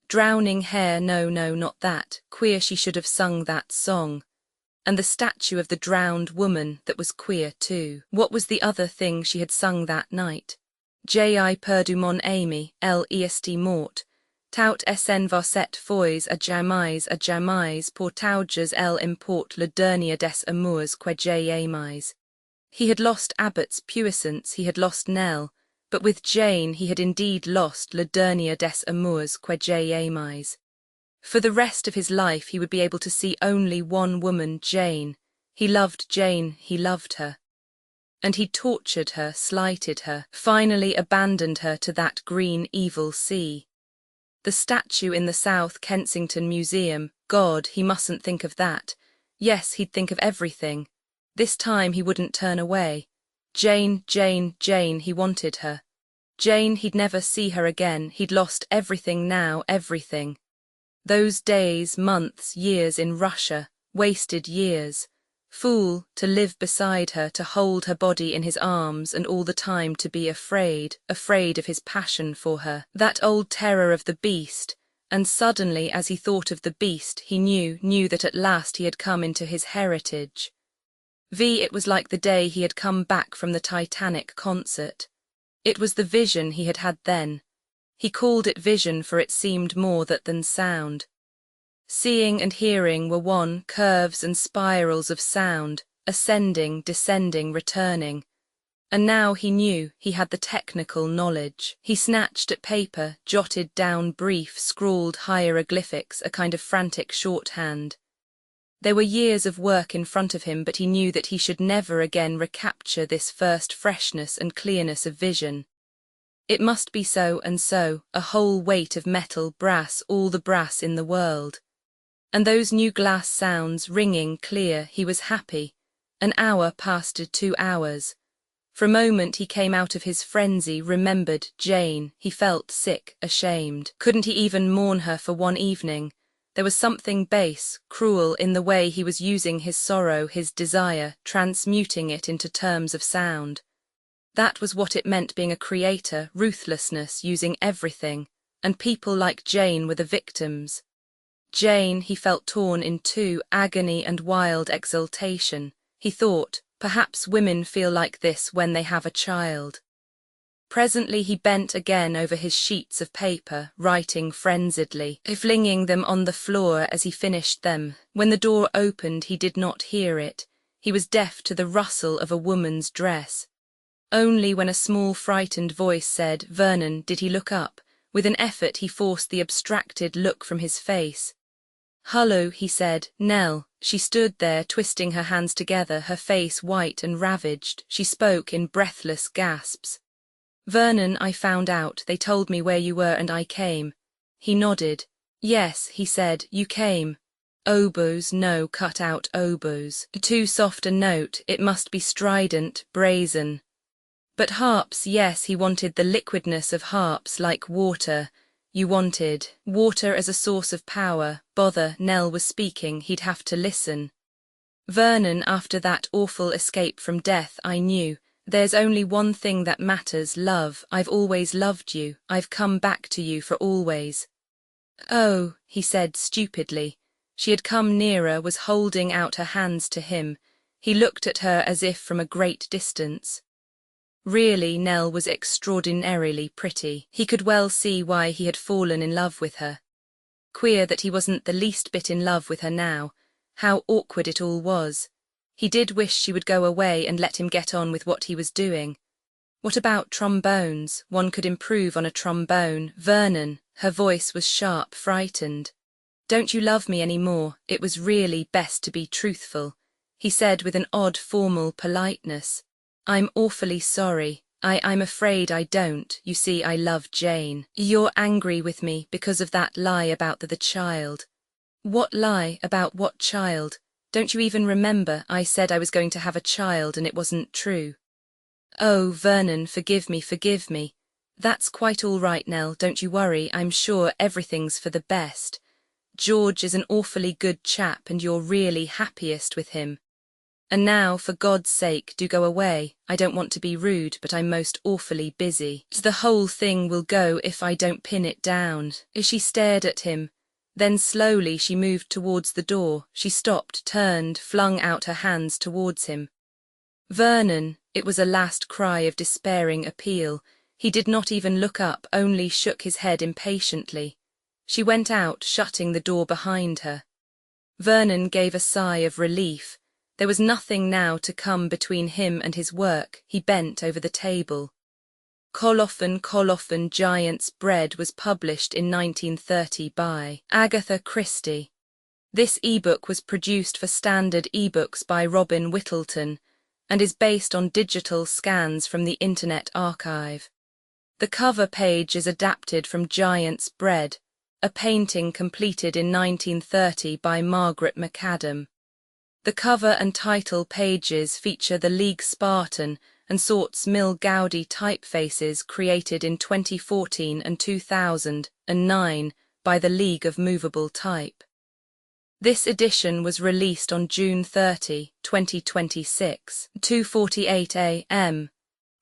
Drowning hair, no, not that. Queer she should have sung that song. And the statue of the drowned woman, that was queer too. What was the other thing she had sung that night? J.I. perdu mon ami, l'est mort. Tout s'en va cette fois à jamais pour tauges l'importe le dernier des amours que j'ai aimés. He had lost Abbott's puissance, he had lost Nell, but with Jane he had indeed lost le dernier des amours que j'ai aimés. For the rest of his life he would be able to see only one woman, Jane. He loved Jane, he loved her. And he tortured her, slighted her, finally abandoned her to that green evil sea. The statue in the South Kensington Museum, God, he mustn't think of that. Yes, he'd think of everything. This time he wouldn't turn away. Jane, he wanted her. Jane, he'd never see her again, he'd lost everything now, everything. Those days, months, years in Russia, wasted years. Fool, to live beside her, to hold her body in his arms, and all the time to be afraid of his passion for her, that old terror of the beast. And suddenly, as he thought of the beast, he knew that at last he had come into his heritage. It was like the day he had come back from the Titanic concert. It was the vision he had had then. He called it vision, for it seemed more that than sound. Seeing and hearing were one, curves and spirals of sound, ascending, descending, returning. And now he knew, he had the technical knowledge. He snatched at paper, jotted down brief, scrawled hieroglyphics, a kind of frantic shorthand. There were years of work in front of him, but he knew that he should never again recapture this first freshness and clearness of vision. It must be so and so, a whole weight of metal, brass, all the brass in the world. And those new glass sounds, ringing, clear, he was happy. An hour passed to 2 hours. For a moment he came out of his frenzy, remembered Jane. He felt sick, ashamed. Couldn't he even mourn her for one evening? There was something base, cruel in the way he was using his sorrow, his desire, transmuting it into terms of sound. That was what it meant being a creator, ruthlessness, using everything. And people like Jane were the victims. Jane, he felt torn in two, agony and wild exultation. He thought, perhaps women feel like this when they have a child. Presently he bent again over his sheets of paper, writing frenziedly, flinging them on the floor as he finished them. When the door opened he did not hear it. He was deaf to the rustle of a woman's dress. Only when a small frightened voice said, "Vernon," did he look up. With an effort he forced the abstracted look from his face. "Hullo," he said. "Nell." She stood there, twisting her hands together, her face white and ravaged. She spoke in breathless gasps. "Vernon, I found out. They told me where you were and I came." He nodded. "Yes," he said, "you came." Oboes, no, cut out oboes. Too soft a note, it must be strident, brazen. But harps, yes, he wanted the liquidness of harps, like water. You wanted water as a source of power. Bother, Nell was speaking, he'd have to listen. "Vernon, after that awful escape from death, I knew. There's only one thing that matters, love. I've always loved you. I've come back to you for always." "Oh," he said stupidly. She had come nearer, was holding out her hands to him. He looked at her as if from a great distance. Really, Nell was extraordinarily pretty. He could well see why he had fallen in love with her. Queer that he wasn't the least bit in love with her now. How awkward it all was. He did wish she would go away and let him get on with what he was doing. What about trombones? One could improve on a trombone. Vernon, her voice was sharp, frightened. Don't you love me any more? It was really best to be truthful, he said with an odd formal politeness. I'm awfully sorry. I'm afraid I don't. You see, I love Jane. You're angry with me because of that lie about the child. What lie? About what child? Don't you even remember? I said I was going to have a child and it wasn't true. Oh, Vernon, forgive me, forgive me. That's quite all right, Nell, don't you worry. I'm sure everything's for the best. George is an awfully good chap and you're really happiest with him. And now, for God's sake, do go away. I don't want to be rude, but I'm most awfully busy. The whole thing will go if I don't pin it down. She stared at him. Then slowly she moved towards the door. She stopped, turned, flung out her hands towards him. Vernon, it was a last cry of despairing appeal. He did not even look up, only shook his head impatiently. She went out, shutting the door behind her. Vernon gave a sigh of relief. There was nothing now to come between him and his work. He bent over the table. Colophon Giant's Bread was published in 1930 by Agatha Christie. This ebook was produced for Standard eBooks by Robin Whittleton and is based on digital scans from the Internet Archive. The cover page is adapted from Giant's Bread, a painting completed in 1930 by Margaret McAdam. The cover and title pages feature the League Spartan and Sorts Mill Gaudi typefaces created in 2014 and 2009 by the League of Movable Type. This edition was released on June 30, 2026, 2:48 a.m.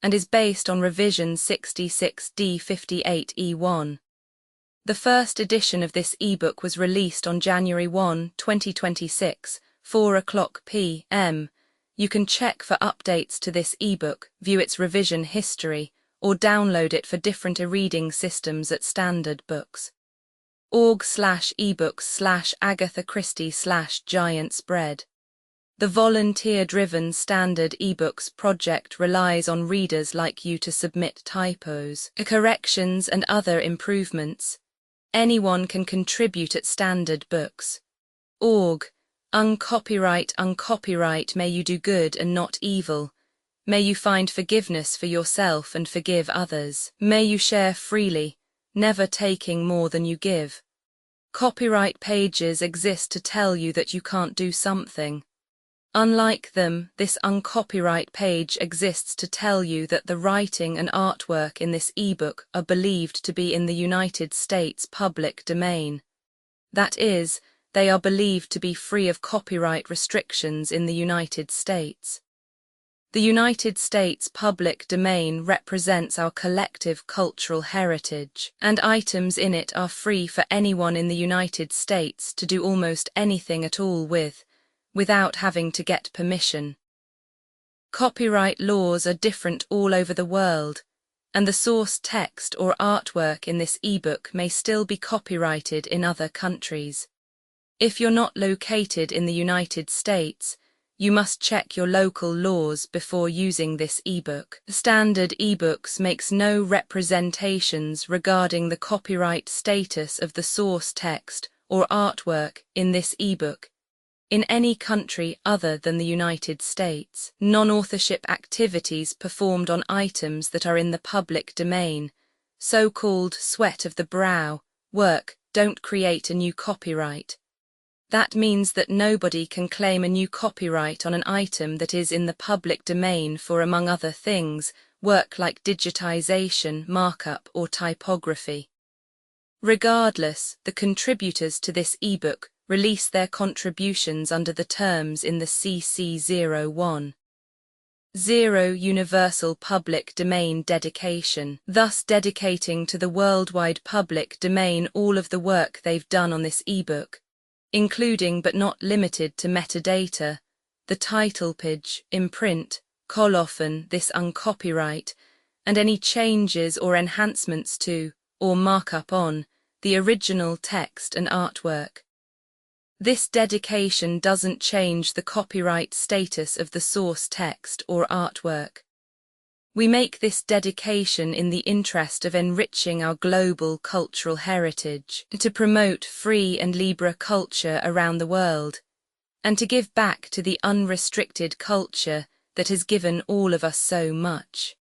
and is based on revision 66D58E1. The first edition of this ebook was released on January 1, 2026, 4:00 p.m. You can check for updates to this ebook, view its revision history, or download it for different e-reading systems at Standard Books. org/ebooks/Agatha Christie/Giant's Bread. The volunteer-driven Standard eBooks project relies on readers like you to submit typos, corrections and other improvements. Anyone can contribute at Standard Books. Org. Uncopyright, may you do good and not evil. May you find forgiveness for yourself and forgive others. May you share freely, never taking more than you give. Copyright pages exist to tell you that you can't do something. Unlike them, this uncopyright page exists to tell you that the writing and artwork in this ebook are believed to be in the United States public domain. That is, they are believed to be free of copyright restrictions in the United States. The United States public domain represents our collective cultural heritage, and items in it are free for anyone in the United States to do almost anything at all with, without having to get permission. Copyright laws are different all over the world, and the source text or artwork in this ebook may still be copyrighted in other countries. If you're not located in the United States, you must check your local laws before using this ebook. Standard eBooks makes no representations regarding the copyright status of the source text or artwork in this ebook in any country other than the United States. Non-authorship activities performed on items that are in the public domain, so-called sweat of the brow, work, don't create a new copyright. That means that nobody can claim a new copyright on an item that is in the public domain for, among other things, work like digitization, markup, or typography. Regardless, the contributors to this ebook release their contributions under the terms in the CC01. 0 Universal Public Domain Dedication, thus dedicating to the worldwide public domain all of the work they've done on this ebook, including but not limited to metadata, the title page, imprint, colophon, this uncopyright, and any changes or enhancements to, or markup on, the original text and artwork. This dedication doesn't change the copyright status of the source text or artwork. We make this dedication in the interest of enriching our global cultural heritage, to promote free and libre culture around the world, and to give back to the unrestricted culture that has given all of us so much.